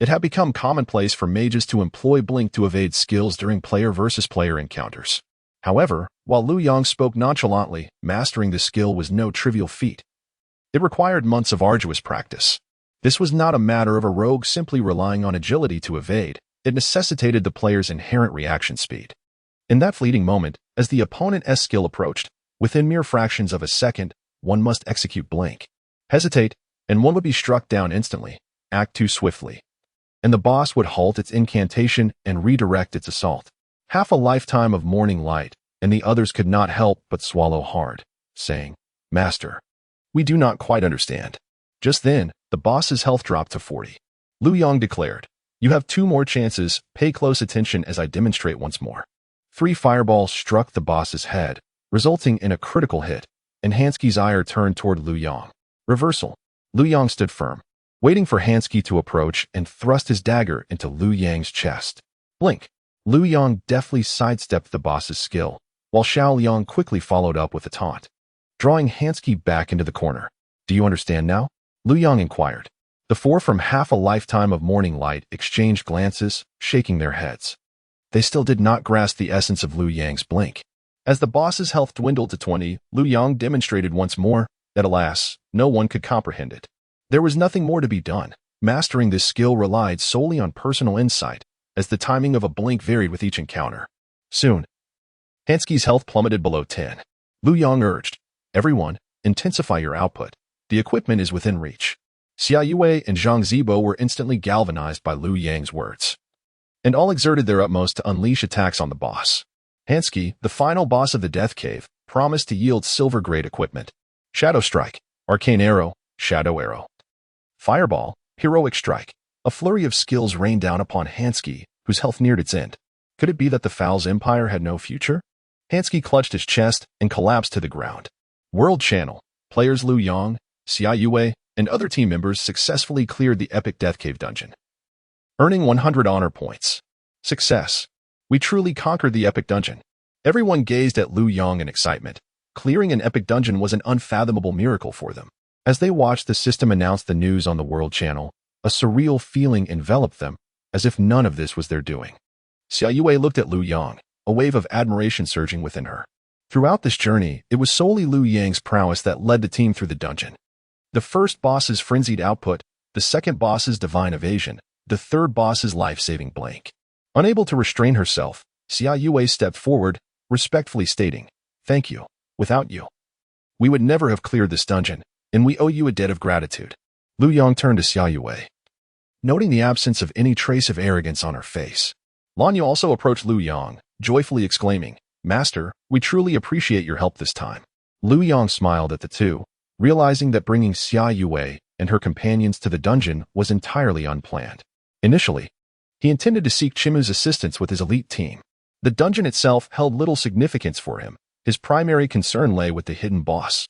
it had become commonplace for mages to employ Blink to evade skills during player-versus-player encounters. However, while Lu Yong spoke nonchalantly, mastering the skill was no trivial feat. It required months of arduous practice. This was not a matter of a rogue simply relying on agility to evade. It necessitated the player's inherent reaction speed. In that fleeting moment, as the opponent's skill approached, within mere fractions of a second, one must execute Blink. Hesitate, and one would be struck down instantly. Act too swiftly, and the boss would halt its incantation and redirect its assault. Half a lifetime of morning light, and the others could not help but swallow hard, saying, Master, we do not quite understand. Just then, the boss's health dropped to 40. Lu Yong declared, you have 2 more chances, pay close attention as I demonstrate once more. 3 fireballs struck the boss's head, resulting in a critical hit, and Hansky's ire turned toward Lu Yong. Reversal. Lu Yong stood firm, waiting for Hansky to approach and thrust his dagger into Lu Yang's chest. Blink. Lu Yong deftly sidestepped the boss's skill, while Xiao Liang quickly followed up with a taunt, drawing Hansky back into the corner. Do you understand now? Lu Yong inquired. The four from half a lifetime of morning light exchanged glances, shaking their heads. They still did not grasp the essence of Lu Yang's blink. As the boss's health dwindled to 20, Lu Yong demonstrated once more that, alas, no one could comprehend it. There was nothing more to be done. Mastering this skill relied solely on personal insight, as the timing of a blink varied with each encounter. Soon, Hansky's health plummeted below 10. Lu Yong urged, "Everyone, intensify your output. The equipment is within reach." Xia Yue and Zhang Zibo were instantly galvanized by Lu Yang's words, and all exerted their utmost to unleash attacks on the boss. Hansky, the final boss of the Death Cave, promised to yield silver-grade equipment. Shadow Strike, Arcane Arrow, Shadow Arrow, Fireball, Heroic Strike. A flurry of skills rained down upon Hansky, whose health neared its end. Could it be that the Fowl's empire had no future? Hansky clutched his chest and collapsed to the ground. World Channel. Players Lu Yong, Xia Yue, and other team members successfully cleared the epic Death Cave dungeon, earning 100 honor points. Success. We truly conquered the epic dungeon. Everyone gazed at Lu Yong in excitement. Clearing an epic dungeon was an unfathomable miracle for them. As they watched the system announce the news on the World Channel, a surreal feeling enveloped them, as if none of this was their doing. Xia Yue looked at Lu Yong, a wave of admiration surging within her. Throughout this journey, it was solely Lu Yang's prowess that led the team through the dungeon. The first boss's frenzied output, the second boss's divine evasion, the third boss's life-saving blink. Unable to restrain herself, Xia Yue stepped forward, respectfully stating, "Thank you. Without you, we would never have cleared this dungeon, and we owe you a debt of gratitude." Lu Yong turned to Xia Yue, noting the absence of any trace of arrogance on her face. Lan Yu also approached Lu Yong, joyfully exclaiming, "Master, we truly appreciate your help this time." Lu Yong smiled at the two, realizing that bringing Xia Yue and her companions to the dungeon was entirely unplanned. Initially, he intended to seek Chimu's assistance with his elite team. The dungeon itself held little significance for him. His primary concern lay with the hidden boss.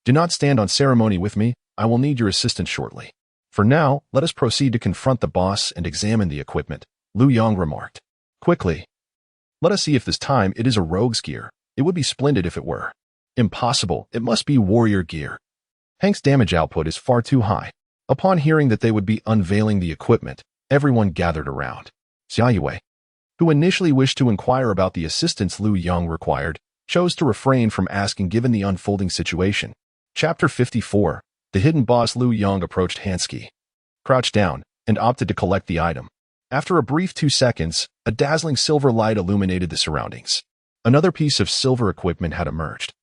"Do not stand on ceremony with me. I will need your assistance shortly. For now, let us proceed to confront the boss and examine the equipment," Lu Yong remarked. "Quickly. Let us see if this time it is a rogue's gear. It would be splendid if it were." "Impossible. It must be warrior gear. Hank's damage output is far too high." Upon hearing that they would be unveiling the equipment, everyone gathered around. Xia Yue, who initially wished to inquire about the assistance Lu Yong required, chose to refrain from asking given the unfolding situation. Chapter 54. The hidden boss. Lu Yong approached Hansky, crouched down, and opted to collect the item. After a brief 2 seconds, a dazzling silver light illuminated the surroundings. Another piece of silver equipment had emerged.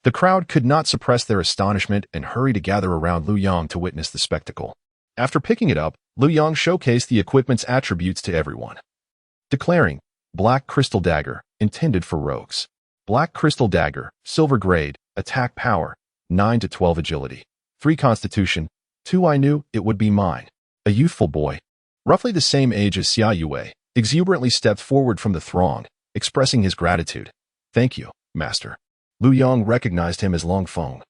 The crowd could not suppress their astonishment and hurried to gather around Lu Yong to witness the spectacle. After picking it up, Lu Yong showcased the equipment's attributes to everyone, declaring, "Black Crystal Dagger, intended for rogues. Black Crystal Dagger, silver grade, attack power, 9 to 12 agility, 3 constitution, 2 I knew it would be mine." A youthful boy, roughly the same age as Xia Yue, exuberantly stepped forward from the throng, expressing his gratitude. "Thank you, Master." Lu Yong recognized him as Long Feng,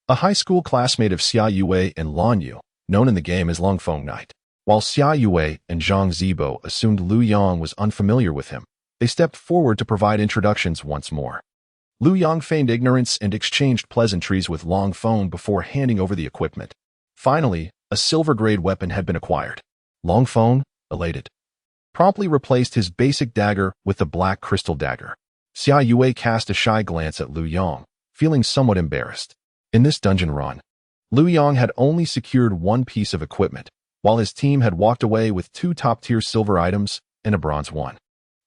a high school classmate of Xia Yue and Lan Yu, known in the game as Long Feng Knight. While Xia Yue and Zhang Zibo assumed Lu Yong was unfamiliar with him, they stepped forward to provide introductions once more. Lu Yong feigned ignorance and exchanged pleasantries with Long Feng before handing over the equipment. Finally, a silver-grade weapon had been acquired. Long Feng, elated, promptly replaced his basic dagger with the Black Crystal Dagger. Xia Yue cast a shy glance at Lu Yong, feeling somewhat embarrassed. In this dungeon run, Lu Yong had only secured one piece of equipment, while his team had walked away with 2 top-tier silver items and a bronze one.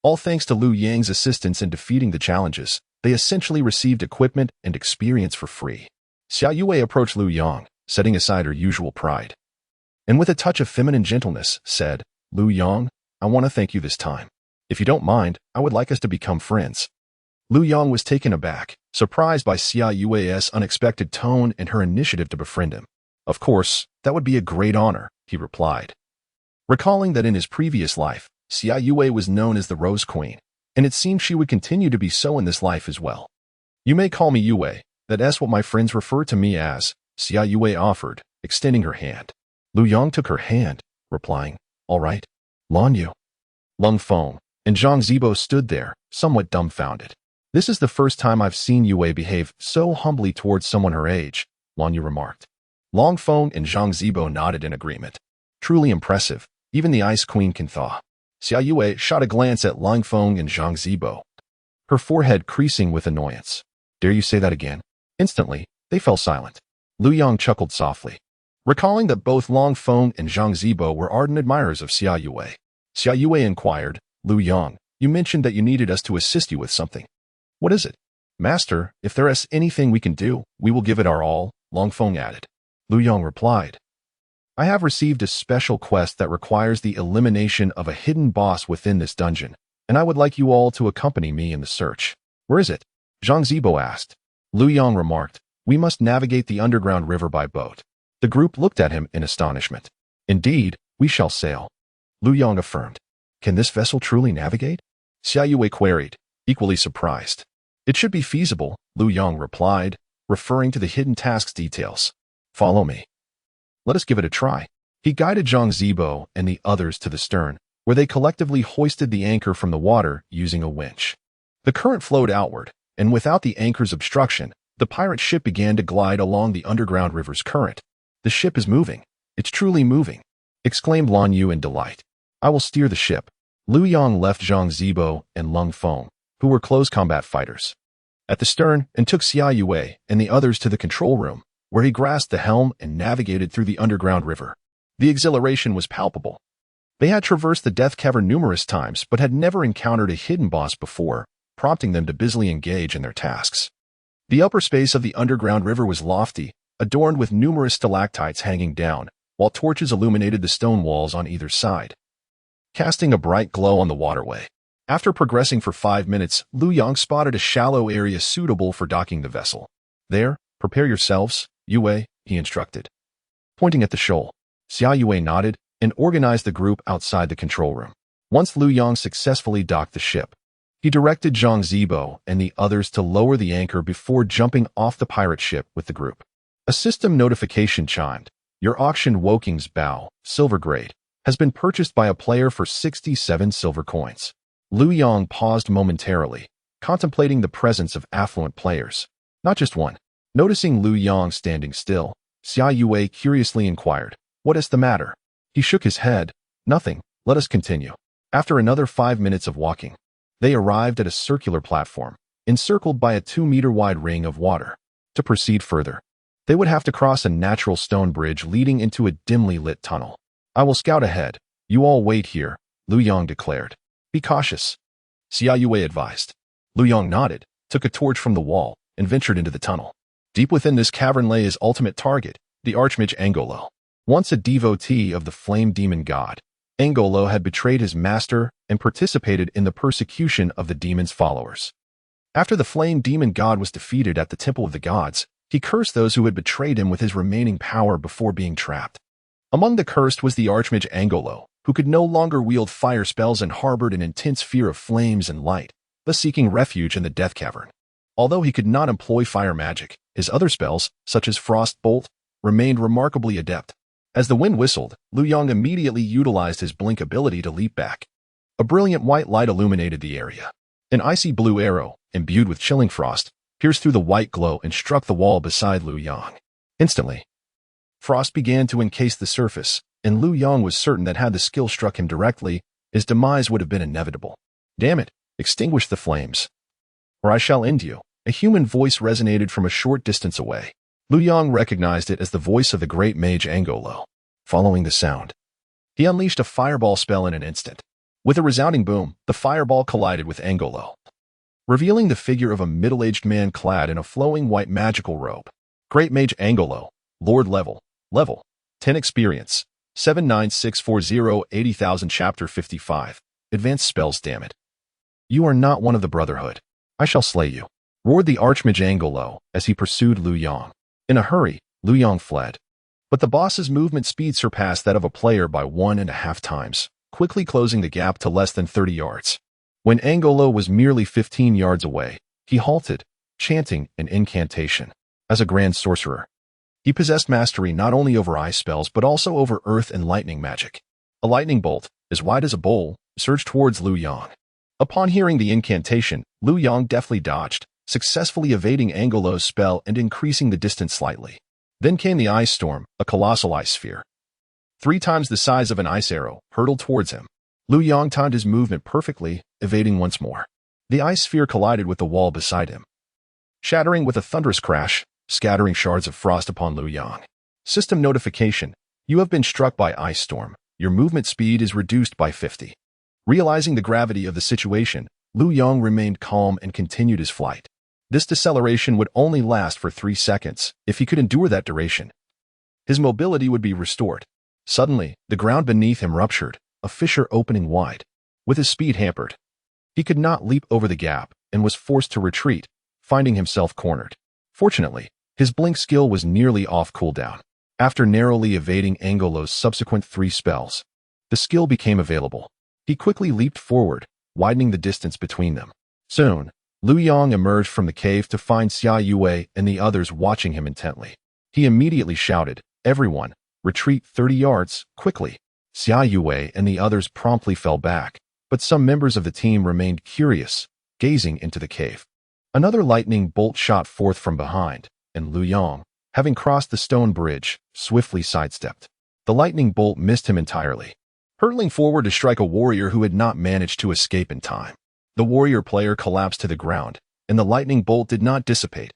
All thanks to Lu Yang's assistance in defeating the challenges, they essentially received equipment and experience for free. Xia Yue approached Lu Yong, setting aside her usual pride, and with a touch of feminine gentleness, said, "Lu Yong, I want to thank you this time. If you don't mind, I would like us to become friends." Lu Yong was taken aback, surprised by Xia Yue's unexpected tone and her initiative to befriend him. "Of course, that would be a great honor," he replied, recalling that in his previous life, Xia Yue was known as the Rose Queen, and it seemed she would continue to be so in this life as well. "You may call me Yue, that's what my friends refer to me as," Xia Yue offered, extending her hand. Lu Yong took her hand, replying, "All right, Lan Yu." Lung Feng, and Zhang Zibo stood there, somewhat dumbfounded. This is the first time I've seen Yue behave so humbly towards someone her age, Lan Yu remarked. Long Feng and Zhang Zibo nodded in agreement. Truly impressive, even the Ice Queen can thaw. Xia Yue shot a glance at Lang Feng and Zhang Zibo, her forehead creasing with annoyance. Dare you say that again? Instantly, they fell silent. Lu Yang chuckled softly, recalling that both Long Feng and Zhang Zibo were ardent admirers of Xia Yue. Xia Yue inquired, Lu Yang, you mentioned that you needed us to assist you with something. What is it? Master, if there is anything we can do, we will give it our all, Long Feng added. Lu Yang replied, I have received a special quest that requires the elimination of a hidden boss within this dungeon, and I would like you all to accompany me in the search. Where is it? Zhang Zibo asked. Lu Yang remarked, we must navigate the underground river by boat. The group looked at him in astonishment. Indeed, we shall sail. Lu Yang affirmed. Can this vessel truly navigate? Xia Yue queried, equally surprised. It should be feasible, Lu Yang replied, referring to the hidden task's details. Follow me. Let us give it a try. He guided Zhang Zibo and the others to the stern, where they collectively hoisted the anchor from the water using a winch. The current flowed outward, and without the anchor's obstruction, the pirate ship began to glide along the underground river's current. The ship is moving. It's truly moving, exclaimed Lan Yu in delight. I will steer the ship. Lu Yang left Zhang Zibo and Lung Feng, who were close combat fighters, at the stern and took Xia Yue and the others to the control room, where he grasped the helm and navigated through the underground river. The exhilaration was palpable. They had traversed the Death Cavern numerous times but had never encountered a hidden boss before, prompting them to busily engage in their tasks. The upper space of the underground river was lofty, adorned with numerous stalactites hanging down, while torches illuminated the stone walls on either side, casting a bright glow on the waterway. After progressing for 5 minutes, Lu Yang spotted a shallow area suitable for docking the vessel. There, prepare yourselves, Yue, he instructed. Pointing at the shoal, Xia Yue nodded and organized the group outside the control room. Once Lu Yang successfully docked the ship, he directed Zhang Zibo and the others to lower the anchor before jumping off the pirate ship with the group. A system notification chimed. Your auction Woking's Bow, silver grade, has been purchased by a player for 67 silver coins. Lu Yang paused momentarily, contemplating the presence of affluent players. Not just one. Noticing Lu Yang standing still, Xia Yue curiously inquired, what is the matter? He shook his head. Nothing, let us continue. After another 5 minutes of walking, they arrived at a circular platform, encircled by a 2-meter-wide ring of water. To proceed further, they would have to cross a natural stone bridge leading into a dimly lit tunnel. I will scout ahead. You all wait here, Lu Yang declared. Be cautious, Xia Yue advised. Lu Yang nodded, took a torch from the wall, and ventured into the tunnel. Deep within this cavern lay his ultimate target, the Archmage Angolo. Once a devotee of the flame demon god, Angolo had betrayed his master and participated in the persecution of the demon's followers. After the flame demon god was defeated at the Temple of the Gods, he cursed those who had betrayed him with his remaining power before being trapped. Among the cursed was the Archmage Angolo, who could no longer wield fire spells and harbored an intense fear of flames and light, thus seeking refuge in the Death Cavern. Although he could not employ fire magic, his other spells, such as Frost Bolt, remained remarkably adept. As the wind whistled, Lu Yang immediately utilized his blink ability to leap back. A brilliant white light illuminated the area. An icy blue arrow, imbued with chilling frost, pierced through the white glow and struck the wall beside Lu Yang. Instantly, frost began to encase the surface, and Lu Yang was certain that had the skill struck him directly, his demise would have been inevitable. Damn it, extinguish the flames, or I shall end you. A human voice resonated from a short distance away. Lu Yang recognized it as the voice of the great mage Angolo. Following the sound, he unleashed a fireball spell in an instant. With a resounding boom, the fireball collided with Angolo, revealing the figure of a middle-aged man clad in a flowing white magical robe. Great Mage Angolo, Lord level 10 experience, 79640 80,000 Chapter 55. Advanced spells. Damn it. You are not one of the Brotherhood. I shall slay you, roared the Archmage Angolo as he pursued Lu Yang. In a hurry, Lu Yang fled. But the boss's movement speed surpassed that of a player by 1.5 times, quickly closing the gap to less than 30 yards. When Angolo was merely 15 yards away, he halted, chanting an incantation. As a grand sorcerer, he possessed mastery not only over ice spells but also over earth and lightning magic. A lightning bolt, as wide as a bowl, surged towards Lu Yang. Upon hearing the incantation, Lu Yang deftly dodged, successfully evading Angolo's spell and increasing the distance slightly. Then came the ice storm, a colossal ice sphere. 3 times the size of an ice arrow, hurtled towards him. Lu Yang timed his movement perfectly, evading once more. The ice sphere collided with the wall beside him, shattering with a thunderous crash, scattering shards of frost upon Lu Yang. System notification: you have been struck by ice storm. Your movement speed is reduced by 50. Realizing the gravity of the situation, Lu Yang remained calm and continued his flight. This deceleration would only last for 3 seconds. If he could endure that duration, his mobility would be restored. Suddenly, the ground beneath him ruptured, a fissure opening wide. With his speed hampered, he could not leap over the gap and was forced to retreat, finding himself cornered. Fortunately, his blink skill was nearly off cooldown. After narrowly evading Angolo's subsequent 3 spells, the skill became available. He quickly leaped forward, widening the distance between them. Soon, Lu Yang emerged from the cave to find Xia Yue and the others watching him intently. He immediately shouted, "Everyone, retreat 30 yards, quickly." Xia Yue and the others promptly fell back, but some members of the team remained curious, gazing into the cave. Another lightning bolt shot forth from behind, and Lu Yang, having crossed the stone bridge, swiftly sidestepped. The lightning bolt missed him entirely, hurtling forward to strike a warrior who had not managed to escape in time. The warrior player collapsed to the ground, and the lightning bolt did not dissipate.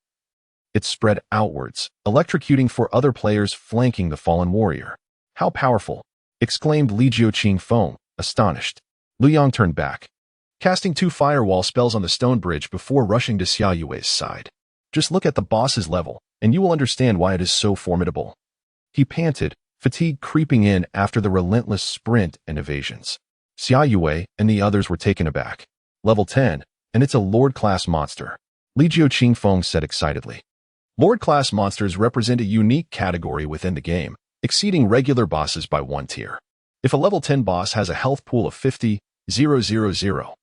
It spread outwards, electrocuting 4 other players flanking the fallen warrior. "How powerful!" exclaimed Li Jiuqing, astonished. Lu Yang turned back, casting 2 firewall spells on the stone bridge before rushing to Xia Yue's side. "Just look at the boss's level, and you will understand why it is so formidable." He panted, fatigue creeping in after the relentless sprint and evasions. Xia Yue and the others were taken aback. "Level 10, and it's a Lord-class monster," Li Jiuqing said excitedly. Lord-class monsters represent a unique category within the game, exceeding regular bosses by 1 tier. If a level 10 boss has a health pool of 50,000,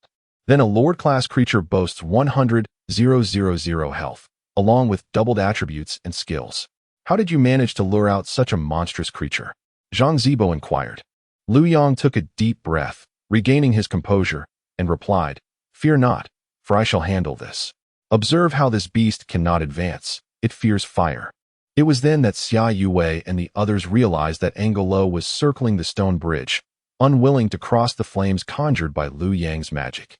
then a Lord-class creature boasts 100,000 health, along with doubled attributes and skills. "How did you manage to lure out such a monstrous creature?" Zhang Zibo inquired. Lu Yang took a deep breath, regaining his composure, and replied, "Fear not, for I shall handle this. Observe how this beast cannot advance. It fears fire." It was then that Xia Yue and the others realized that Angolo was circling the stone bridge, unwilling to cross the flames conjured by Lu Yang's magic.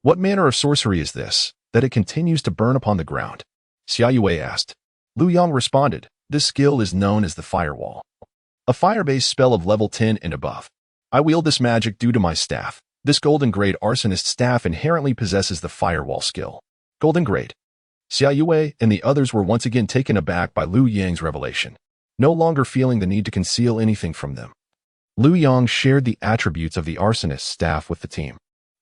"What manner of sorcery is this, that it continues to burn upon the ground?" Xia Yue asked. Lu Yang responded, "This skill is known as the Firewall, a fire-based spell of level 10 and above. I wield this magic due to my staff. This Golden Grade Arsonist staff inherently possesses the Firewall skill." Golden Grade. Xia Yue and the others were once again taken aback by Lu Yang's revelation, no longer feeling the need to conceal anything from them. Lu Yang shared the attributes of the Arsonist staff with the team.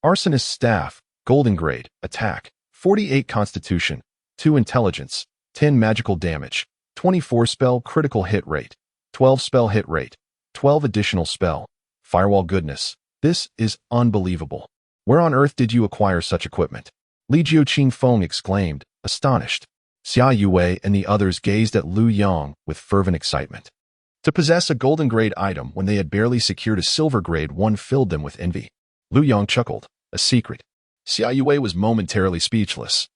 Arsonist staff, Golden Grade, attack, 48 constitution, 2 intelligence, 10 magical damage, 24 spell critical hit rate, 12 spell hit rate, 12 additional spell, firewall goodness. This is unbelievable. Where on earth did you acquire such equipment? Li Jiuqing exclaimed, astonished. Xia Yue and the others gazed at Lu Yang with fervent excitement. To possess a golden grade item when they had barely secured a silver grade one filled them with envy. Lu Yang chuckled. A secret. Xia Yue was momentarily speechless,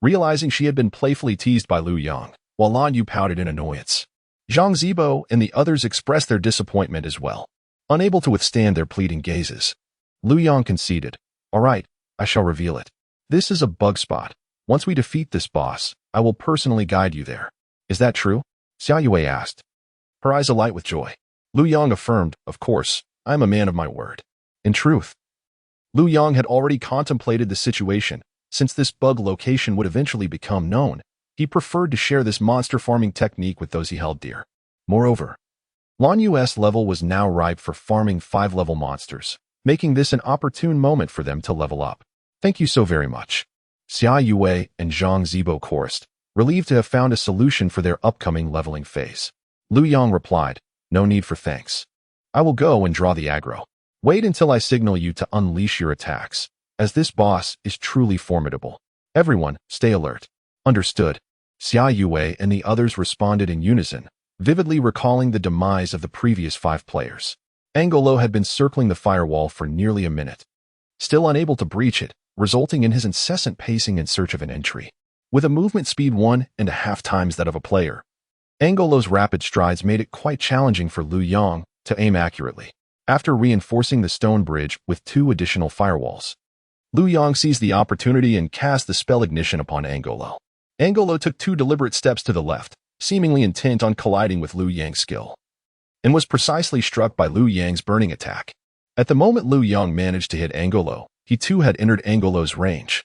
realizing she had been playfully teased by Lu Yang, while Lan Yu pouted in annoyance. Zhang Zibo and the others expressed their disappointment as well, unable to withstand their pleading gazes. Lu Yang conceded, "All right, I shall reveal it. This is a bug spot. Once we defeat this boss, I will personally guide you there." "Is that true?" Xia Yue asked, her eyes alight with joy. Lu Yang affirmed, "Of course, I am a man of my word." In truth, Lu Yang had already contemplated the situation. Since this bug location would eventually become known, he preferred to share this monster farming technique with those he held dear. Moreover, Lan Yu's level was now ripe for farming 5-level monsters, making this an opportune moment for them to level up. "Thank you so very much," Xia Yue and Zhang Zibo chorused, relieved to have found a solution for their upcoming leveling phase. Lu Yang replied, "No need for thanks. I will go and draw the aggro. Wait until I signal you to unleash your attacks, as this boss is truly formidable. Everyone, stay alert." Understood. Xia Yue and the others responded in unison, vividly recalling the demise of the previous 5 players. Angolo had been circling the firewall for nearly a minute. still unable to breach it, resulting in his incessant pacing in search of an entry. With a movement speed 1.5 times that of a player, Angolo's rapid strides made it quite challenging for Liu Yang to aim accurately. After reinforcing the stone bridge with 2 additional firewalls, Liu Yang seized the opportunity and cast the spell ignition upon Angolo. Angolo took 2 deliberate steps to the left, seemingly intent on colliding with Liu Yang's skill, and was precisely struck by Liu Yang's burning attack. At the moment Liu Yang managed to hit Angolo, he too had entered Angolo's range,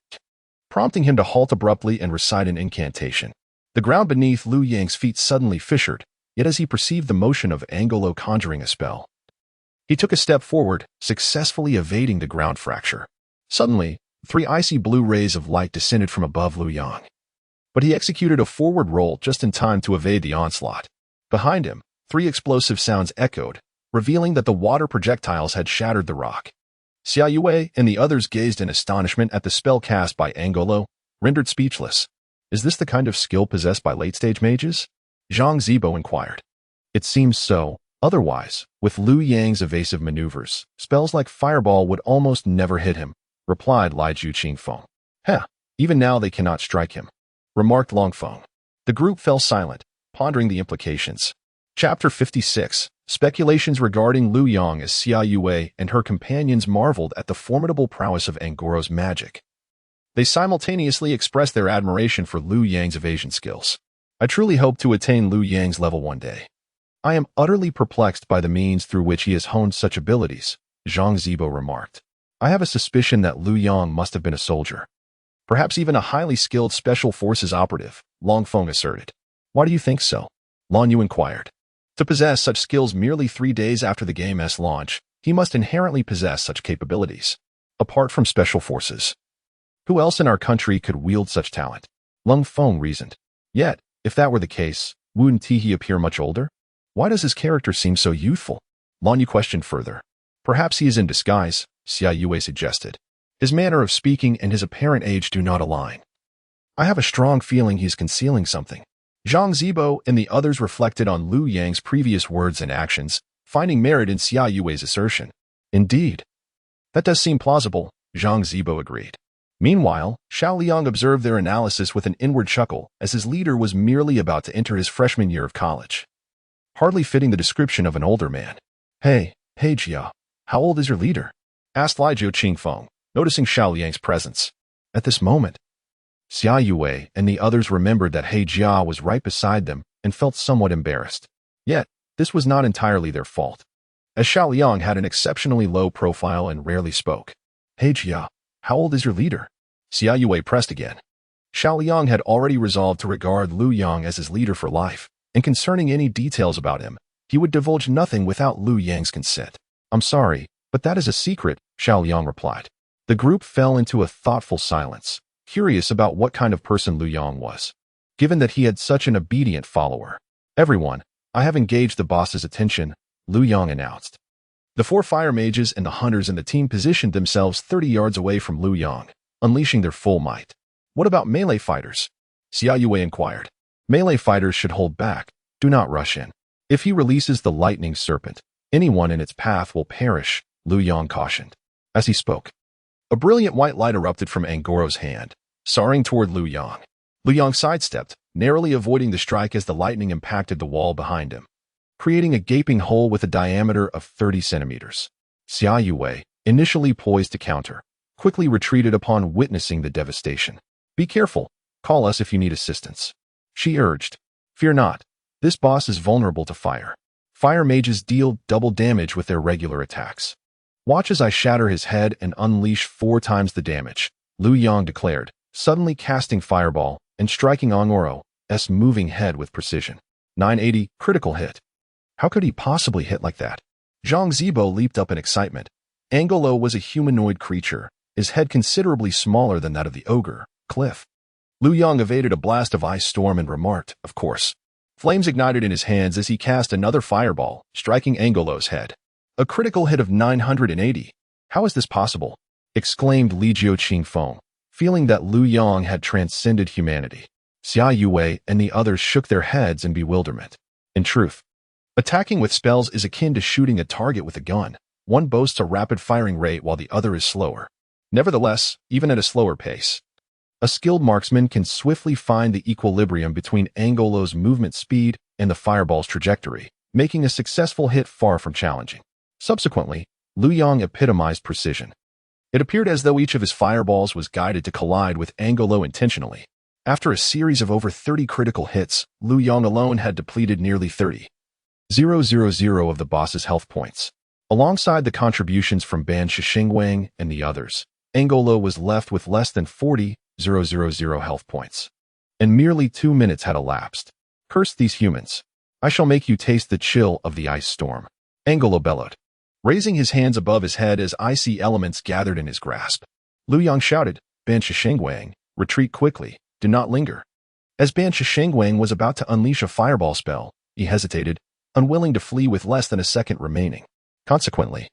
prompting him to halt abruptly and recite an incantation. The ground beneath Liu Yang's feet suddenly fissured, yet as he perceived the motion of Angolo conjuring a spell, he took a step forward, successfully evading the ground fracture. Suddenly, 3 icy blue rays of light descended from above Liu Yang, but he executed a forward roll just in time to evade the onslaught. Behind him, 3 explosive sounds echoed, revealing that the water projectiles had shattered the rock. Xia Yue and the others gazed in astonishment at the spell cast by Angolo, rendered speechless. Is this the kind of skill possessed by late-stage mages? Zhang Zibo inquired. It seems so. Otherwise, with Liu Yang's evasive maneuvers, spells like Fireball would almost never hit him, replied Lai Ju Qingfeng. Even now they cannot strike him, remarked Longfeng. The group fell silent, pondering the implications. Chapter 56. Speculations regarding Liu Yang as Xia Yue and her companions marveled at the formidable prowess of Angoro's magic. They simultaneously expressed their admiration for Liu Yang's evasion skills. I truly hope to attain Liu Yang's level one day. I am utterly perplexed by the means through which he has honed such abilities, Zhang Zibo remarked. I have a suspicion that Liu Yang must have been a soldier, perhaps even a highly skilled special forces operative, Longfeng asserted. Why do you think so? Lan Yu inquired. To possess such skills merely 3 days after the game's launch, he must inherently possess such capabilities. Apart from special forces, who else in our country could wield such talent? Longfeng reasoned. Yet, if that were the case, wouldn't he appear much older? Why does his character seem so youthful? Lan Yu questioned further. Perhaps he is in disguise, Xia Yue suggested. His manner of speaking and his apparent age do not align. I have a strong feeling he's concealing something. Zhang Zibo and the others reflected on Liu Yang's previous words and actions, finding merit in Xia Yue's assertion. Indeed. That does seem plausible, Zhang Zibo agreed. Meanwhile, Xiao Liang observed their analysis with an inward chuckle as his leader was merely about to enter his freshman year of college, hardly fitting the description of an older man. Hey Jia, how old is your leader? Asked Lai Ju Qingfeng, noticing Xiao Liang's presence. At this moment, Xia Yue and the others remembered that He Jia was right beside them and felt somewhat embarrassed. Yet, this was not entirely their fault, as Xiao Liang had an exceptionally low profile and rarely spoke. He Jia, how old is your leader? Xia Yue pressed again. Xiao Liang had already resolved to regard Liu Yang as his leader for life, and concerning any details about him, he would divulge nothing without Liu Yang's consent. I'm sorry, but that is a secret, Xiao Liang replied. The group fell into a thoughtful silence, curious about what kind of person Liu Yang was, given that he had such an obedient follower. Everyone, I have engaged the boss's attention, Liu Yang announced. The 4 fire mages and the hunters in the team positioned themselves 30 yards away from Liu Yang, unleashing their full might. What about melee fighters? Xia Yue inquired. Melee fighters should hold back, do not rush in. If he releases the lightning serpent, anyone in its path will perish, Liu Yang cautioned. As he spoke, a brilliant white light erupted from Angoro's hand, soaring toward Liu Yang. Liu Yang sidestepped, narrowly avoiding the strike as the lightning impacted the wall behind him, creating a gaping hole with a diameter of 30 centimeters. Xia Yue, initially poised to counter, quickly retreated upon witnessing the devastation. Be careful, call us if you need assistance, she urged. Fear not, this boss is vulnerable to fire. Fire mages deal double damage with their regular attacks. Watch as I shatter his head and unleash 4 times the damage, Liu Yang declared, suddenly casting Fireball and striking Angoro's moving head with precision. 980, critical hit. How could he possibly hit like that? Zhang Zibo leaped up in excitement. Angolo was a humanoid creature, his head considerably smaller than that of the ogre, Cliff. Liu Yang evaded a blast of ice storm and remarked, of course. Flames ignited in his hands as he cast another fireball, striking Angolo's head. A critical hit of 980. How is this possible? Exclaimed Li Jiu Qingfeng, feeling that Liu Yang had transcended humanity. Xia Yue and the others shook their heads in bewilderment. In truth, attacking with spells is akin to shooting a target with a gun. One boasts a rapid firing rate while the other is slower. Nevertheless, even at a slower pace, a skilled marksman can swiftly find the equilibrium between Angolo's movement speed and the fireball's trajectory, making a successful hit far from challenging. Subsequently, Liu Yang epitomized precision. It appeared as though each of his fireballs was guided to collide with Angolo intentionally. After a series of over 30 critical hits, Liu Yang alone had depleted nearly 30,000 of the boss's health points. Alongside the contributions from Ban Shishingwang and the others, Angolo was left with less than 40,000 health points. And merely 2 minutes had elapsed. Curse these humans. I shall make you taste the chill of the ice storm. Angolo bellowed, raising his hands above his head as icy elements gathered in his grasp. Liu Yang shouted, Ban Shishingwang, retreat quickly, do not linger. As Ban Shishingwang was about to unleash a fireball spell, he hesitated, unwilling to flee with less than a second remaining. Consequently,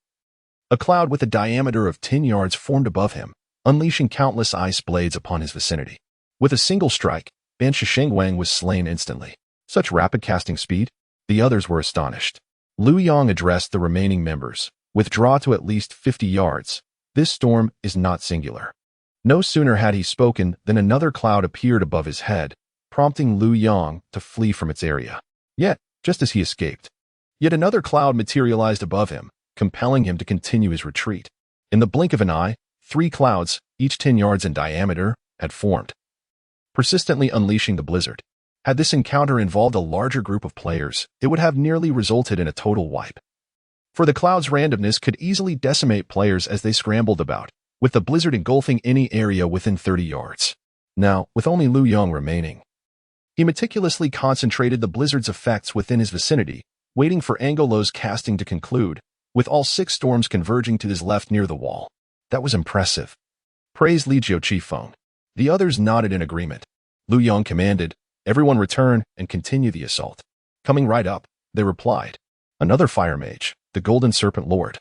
a cloud with a diameter of 10 yards formed above him, unleashing countless ice blades upon his vicinity. With a single strike, Ban Shishingwang was slain instantly. Such rapid casting speed? The others were astonished. Liu Yang addressed the remaining members. Withdraw to at least 50 yards. This storm is not singular. No sooner had he spoken than another cloud appeared above his head, prompting Liu Yang to flee from its area. Yet, just as he escaped, yet another cloud materialized above him, compelling him to continue his retreat. In the blink of an eye, 3 clouds, each 10 yards in diameter, had formed, persistently unleashing the blizzard. Had this encounter involved a larger group of players, it would have nearly resulted in a total wipe. For the cloud's randomness could easily decimate players as they scrambled about, with the blizzard engulfing any area within 30 yards. Now, with only Liu Yang remaining, he meticulously concentrated the blizzard's effects within his vicinity, waiting for Angolo's casting to conclude, with all 6 storms converging to his left near the wall. That was impressive. Praised Li Jiuqifeng. The others nodded in agreement. Liu Yang commanded, everyone return and continue the assault. Coming right up, they replied. Another fire mage, the Golden Serpent Lord,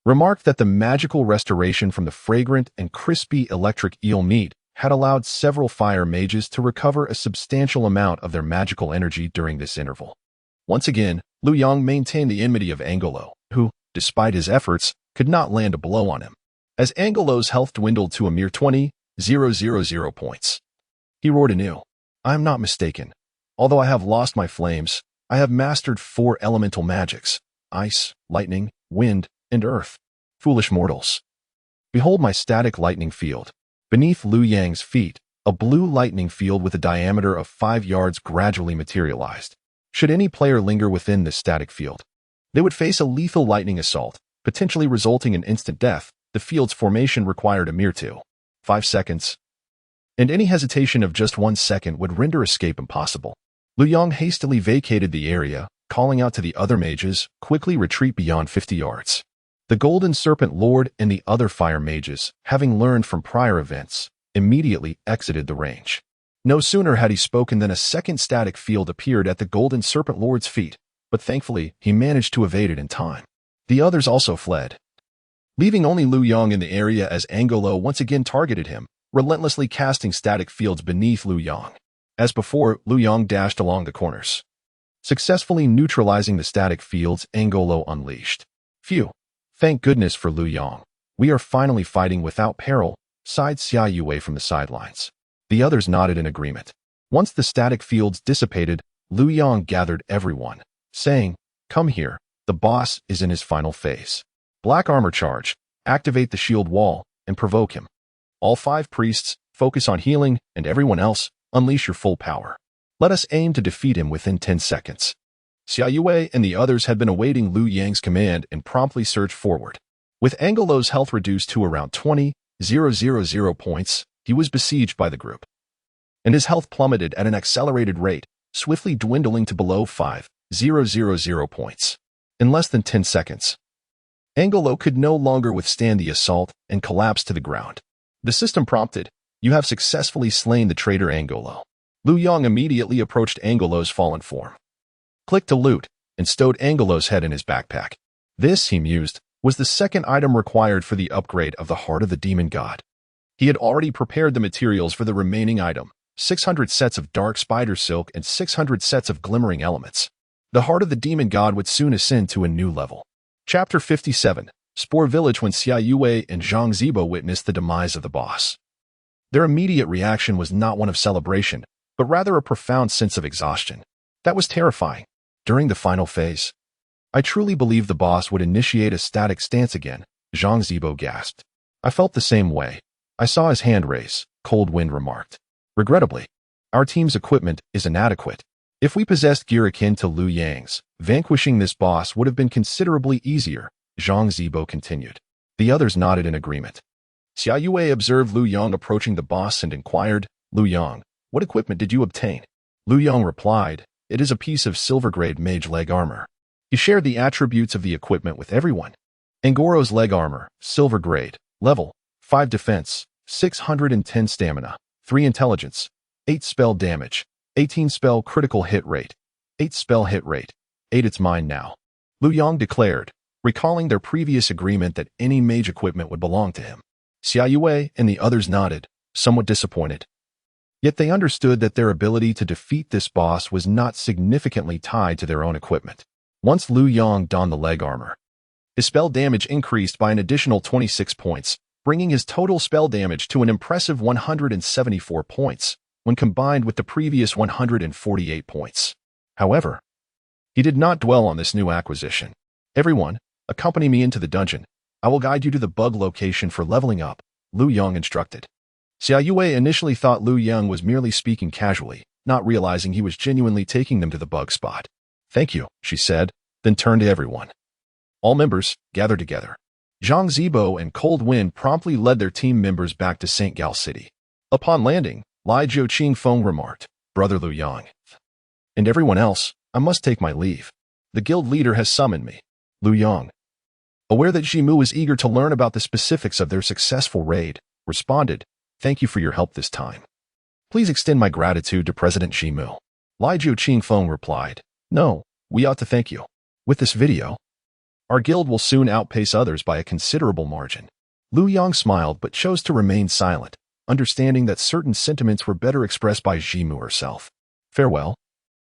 remarked that the magical restoration from the fragrant and crispy electric eel meat had allowed several fire mages to recover a substantial amount of their magical energy during this interval. Once again, Liu Yang maintained the enmity of Angolo, who, despite his efforts, could not land a blow on him. As Angolo's health dwindled to a mere 20,000 points, he roared anew. I am not mistaken. Although I have lost my flames, I have mastered 4 elemental magics: ice, lightning, wind, and earth. Foolish mortals. Behold my static lightning field. Beneath Liu Yang's feet, a blue lightning field with a diameter of 5 yards gradually materialized. Should any player linger within this static field, they would face a lethal lightning assault, potentially resulting in instant death. The field's formation required a mere 2.5 seconds, and any hesitation of just 1 second would render escape impossible. Liu Yang hastily vacated the area, calling out to the other mages, quickly retreat beyond 50 yards. The Golden Serpent Lord and the other fire mages, having learned from prior events, immediately exited the range. No sooner had he spoken than a second static field appeared at the Golden Serpent Lord's feet, but thankfully he managed to evade it in time. The others also fled, leaving only Liu Yang in the area as Angolo once again targeted him, relentlessly casting static fields beneath Liu Yang. As before, Liu Yang dashed along the corners, successfully neutralizing the static fields Angolo unleashed. Phew. Thank goodness for Liu Yang. We are finally fighting without peril, sighed Xia Yue from the sidelines. The others nodded in agreement. Once the static fields dissipated, Liu Yang gathered everyone, saying, Come here, the boss is in his final phase. Black armor charge, activate the shield wall, and provoke him. All 5 priests, focus on healing, and everyone else, unleash your full power. Let us aim to defeat him within 10 seconds. Xia Yue and the others had been awaiting Liu Yang's command and promptly surged forward. With Angolo's health reduced to around 20,000 points, he was besieged by the group, and his health plummeted at an accelerated rate, swiftly dwindling to below 5,000 points. In less than 10 seconds, Angolo could no longer withstand the assault and collapsed to the ground. The system prompted, You have successfully slain the traitor Angolo. Liu Yang immediately approached Angolo's fallen form, clicked to loot, and stowed Angolo's head in his backpack. This, he mused, was the second item required for the upgrade of the Heart of the Demon God. He had already prepared the materials for the remaining item, 600 sets of dark spider silk and 600 sets of glimmering elements. The Heart of the Demon God would soon ascend to a new level. Chapter 57. Spore Village when Xia Yue and Zhang Zibo witnessed the demise of the boss. Their immediate reaction was not one of celebration, but rather a profound sense of exhaustion. That was terrifying. During the final phase, I truly believed the boss would initiate a static stance again, Zhang Zibo gasped. I felt the same way. I saw his hand raise, Cold Wind remarked. Regrettably, our team's equipment is inadequate. If we possessed gear akin to Liu Yang's, vanquishing this boss would have been considerably easier, Zhang Zibo continued. The others nodded in agreement. Xia Yue observed Liu Yang approaching the boss and inquired, Liu Yang, what equipment did you obtain? Liu Yang replied, it is a piece of silver-grade mage leg armor. He shared the attributes of the equipment with everyone. Angoro's leg armor, silver grade, level, 5 defense, 610 stamina, 3 intelligence, 8 spell damage, 18 spell critical hit rate, 8 spell hit rate, 8 it's mine now. Liu Yang declared, recalling their previous agreement that any mage equipment would belong to him. Xia Yue and the others nodded, somewhat disappointed. Yet they understood that their ability to defeat this boss was not significantly tied to their own equipment. Once Liu Yang donned the leg armor, his spell damage increased by an additional 26 points, bringing his total spell damage to an impressive 174 points, when combined with the previous 148 points. However, he did not dwell on this new acquisition. Everyone, accompany me into the dungeon. I will guide you to the bug location for leveling up, Liu Yang instructed. Xia Yue initially thought Liu Yang was merely speaking casually, not realizing he was genuinely taking them to the bug spot. Thank you, she said, then turned to everyone. All members, gather together. Zhang Zibo and Cold Wind promptly led their team members back to St. Gal City. Upon landing, Lai Jiu Feng remarked, Brother Liu Yang. And everyone else, I must take my leave. The guild leader has summoned me. Liu Yang, aware that Jimu was eager to learn about the specifics of their successful raid, responded, Thank you for your help this time. Please extend my gratitude to President Jimu. Lai Jiu Feng replied, No, we ought to thank you. With this video, our guild will soon outpace others by a considerable margin. Liu Yang smiled but chose to remain silent, understanding that certain sentiments were better expressed by Jimu herself. Farewell,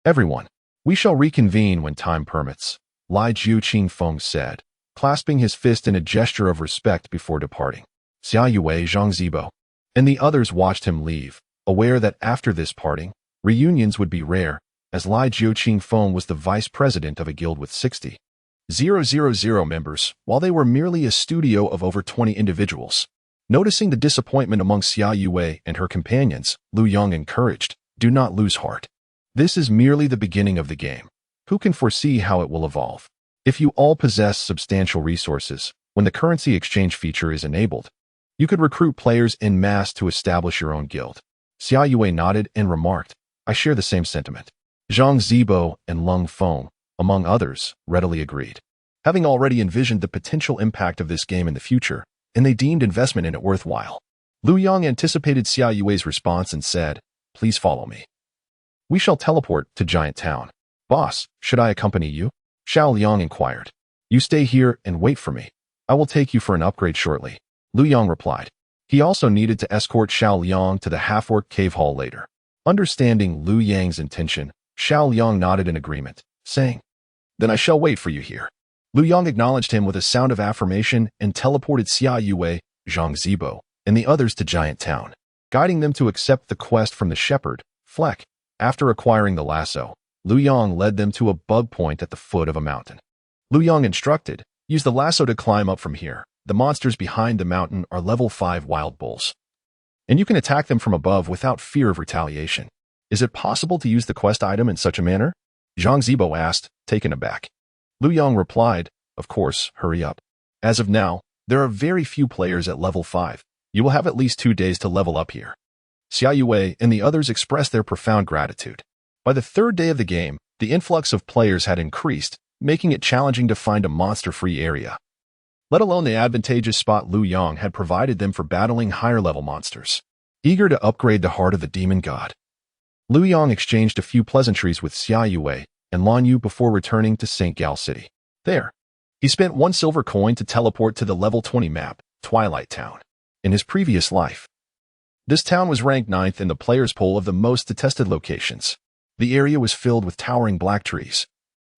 everyone. We shall reconvene when time permits, Lai Jiu Feng said, clasping his fist in a gesture of respect before departing. Xia Yue, Zhang Zibo, and the others watched him leave, aware that after this parting, reunions would be rare, as Lai Jiu Feng was the vice president of a guild with 60,000 members, while they were merely a studio of over 20 individuals. Noticing the disappointment among Xia Yue and her companions, Liu Yang encouraged, Do not lose heart. This is merely the beginning of the game. Who can foresee how it will evolve? If you all possess substantial resources, when the currency exchange feature is enabled, you could recruit players en masse to establish your own guild. Xia Yue nodded and remarked, I share the same sentiment. Zhang Zibo and Lung Feng, among others, readily agreed. Having already envisioned the potential impact of this game in the future, and they deemed investment in it worthwhile, Liu Yang anticipated Xia Yue's response and said, Please follow me. We shall teleport to Giant Town. Boss, should I accompany you? Xiao Liang inquired. You stay here and wait for me. I will take you for an upgrade shortly, Liu Yang replied. He also needed to escort Xiao Liang to the half-orc cave hall later. Understanding Liu Yang's intention, Xiao Liang nodded in agreement, saying, Then I shall wait for you here. Liu Yang acknowledged him with a sound of affirmation and teleported Xia Yue, Zhang Zibo, and the others to Giant Town, guiding them to accept the quest from the shepherd, Fleck. After acquiring the lasso, Liu Yang led them to a bug point at the foot of a mountain. Liu Yang instructed, Use the lasso to climb up from here. The monsters behind the mountain are level 5 wild bulls, and you can attack them from above without fear of retaliation. Is it possible to use the quest item in such a manner? Zhang Zibo asked, taken aback. Liu Yang replied, Of course, hurry up. As of now, there are very few players at level 5. You will have at least 2 days to level up here. Xia Yue and the others expressed their profound gratitude. By the 3rd day of the game, the influx of players had increased, making it challenging to find a monster-free area, let alone the advantageous spot Liu Yang had provided them for battling higher-level monsters. Eager to upgrade the heart of the demon god, Liu Yang exchanged a few pleasantries with Xia Yue and Lan Yu before returning to St. Gal City. There, he spent 1 silver coin to teleport to the level 20 map, Twilight Town. In his previous life, this town was ranked 9th in the players' poll of the most detested locations. The area was filled with towering black trees,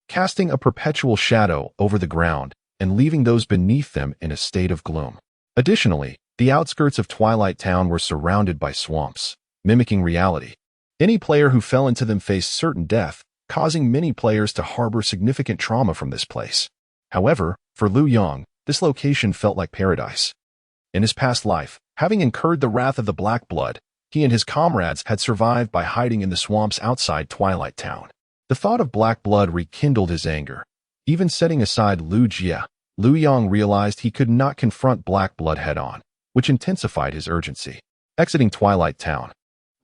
casting a perpetual shadow over the ground and leaving those beneath them in a state of gloom. Additionally, the outskirts of Twilight Town were surrounded by swamps, mimicking reality. Any player who fell into them faced certain death, causing many players to harbor significant trauma from this place. However, for Liu Yang, this location felt like paradise. In his past life, having incurred the wrath of the Black Blood, he and his comrades had survived by hiding in the swamps outside Twilight Town. The thought of Black Blood rekindled his anger. Even setting aside Liu Jie, Liu Yang realized he could not confront Black Blood head-on, which intensified his urgency. Exiting Twilight Town,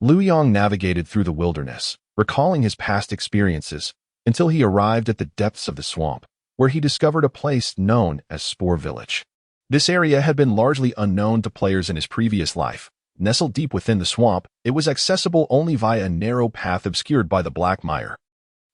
Liu Yang navigated through the wilderness, recalling his past experiences, until he arrived at the depths of the swamp, where he discovered a place known as Spore Village. This area had been largely unknown to players in his previous life. Nestled deep within the swamp, it was accessible only via a narrow path obscured by the black mire.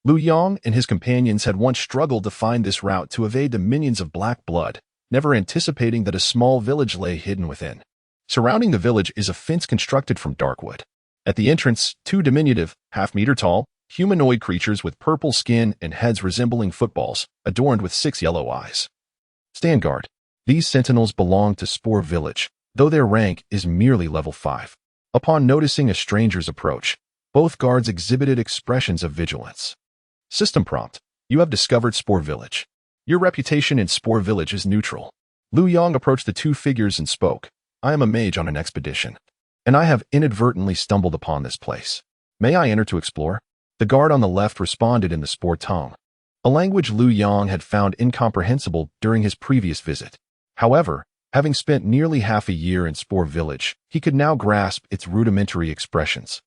Liu Yang and his companions had once struggled to find this route to evade the minions of Black Blood, never anticipating that a small village lay hidden within. Surrounding the village is a fence constructed from dark wood. At the entrance, two diminutive, half-meter-tall, humanoid creatures with purple skin and heads resembling footballs, adorned with 6 yellow eyes. Stand guard. These sentinels belong to Spore Village, though their rank is merely level 5. Upon noticing a stranger's approach, both guards exhibited expressions of vigilance. System prompt. You have discovered Spore Village. Your reputation in Spore Village is neutral. Liu Yang approached the two figures and spoke. I am a mage on an expedition, and I have inadvertently stumbled upon this place. May I enter to explore? The guard on the left responded in the Spore tongue, a language Liu Yang had found incomprehensible during his previous visit. However, having spent nearly half a year in Spore Village, he could now grasp its rudimentary expressions.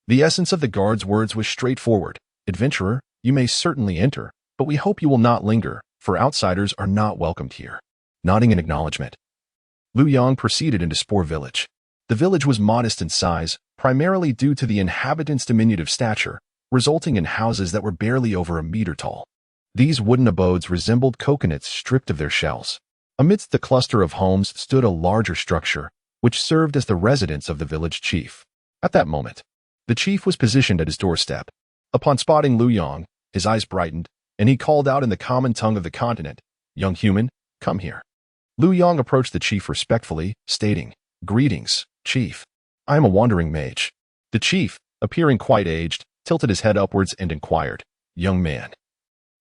The essence of the guard's words was straightforward. Adventurer, you may certainly enter, but we hope you will not linger, for outsiders are not welcomed here. Nodding in acknowledgement, Liu Yang proceeded into Spore Village. The village was modest in size, primarily due to the inhabitants' diminutive stature, resulting in houses that were barely over a meter tall. These wooden abodes resembled coconuts stripped of their shells. Amidst the cluster of homes stood a larger structure, which served as the residence of the village chief. At that moment, the chief was positioned at his doorstep. Upon spotting Liu Yang, his eyes brightened, and he called out in the common tongue of the continent, "Young human, come here." Liu Yang approached the chief respectfully, stating, "Greetings, chief. I am a wandering mage." The chief, appearing quite aged, tilted his head upwards and inquired, "Young man,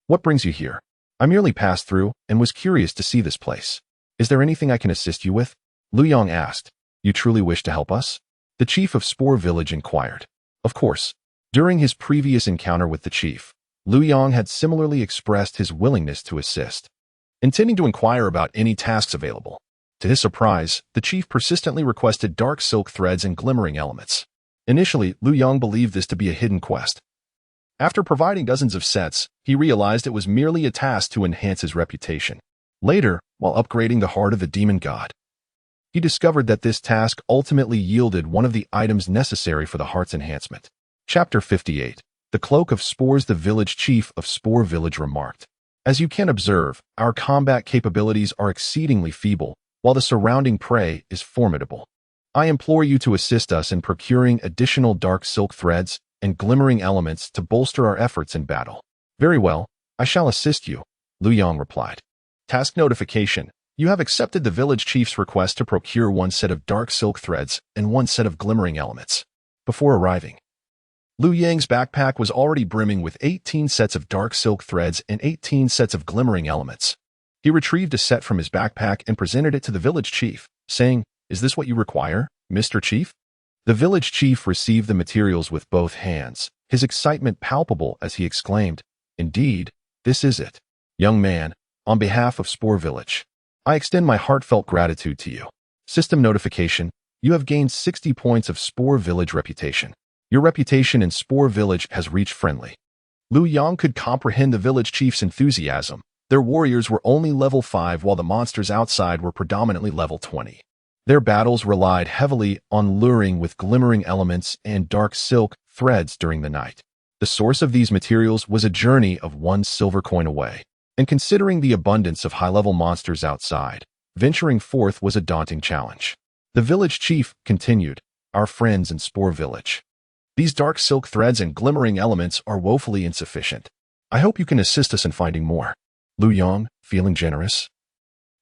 what brings you here?" "I merely passed through and was curious to see this place. Is there anything I can assist you with?" Liu Yang asked. "You truly wish to help us?" The chief of Spore Village inquired. Of course. During his previous encounter with the chief, Liu Yang had similarly expressed his willingness to assist, intending to inquire about any tasks available. To his surprise, the chief persistently requested dark silk threads and glimmering elements. Initially, Liu Yang believed this to be a hidden quest. After providing dozens of sets, he realized it was merely a task to enhance his reputation. Later, while upgrading the heart of the demon god, he discovered that this task ultimately yielded one of the items necessary for the heart's enhancement. Chapter 58. The Cloak of Spores. The village chief of Spore Village remarked, "As you can observe, our combat capabilities are exceedingly feeble, while the surrounding prey is formidable. I implore you to assist us in procuring additional dark silk threads and glimmering elements to bolster our efforts in battle." "Very well, I shall assist you," Liu Yang replied. Task notification. You have accepted the village chief's request to procure 1 set of dark silk threads and 1 set of glimmering elements. Before arriving, Liu Yang's backpack was already brimming with 18 sets of dark silk threads and 18 sets of glimmering elements. He retrieved a set from his backpack and presented it to the village chief, saying, "Is this what you require, Mr. Chief?" The village chief received the materials with both hands, his excitement palpable as he exclaimed, "Indeed, this is it. Young man, on behalf of Spore Village, I extend my heartfelt gratitude to you." System notification. You have gained 60 points of Spore Village reputation. Your reputation in Spore Village has reached friendly. Liu Yang could comprehend the village chief's enthusiasm. Their warriors were only level 5 while the monsters outside were predominantly level 20. Their battles relied heavily on luring with glimmering elements and dark silk threads during the night. The source of these materials was a journey of 1 silver coin away, and considering the abundance of high-level monsters outside, venturing forth was a daunting challenge. The village chief continued, "Our friends in Spore Village. These dark silk threads and glimmering elements are woefully insufficient. I hope you can assist us in finding more." Liu Yang, feeling generous,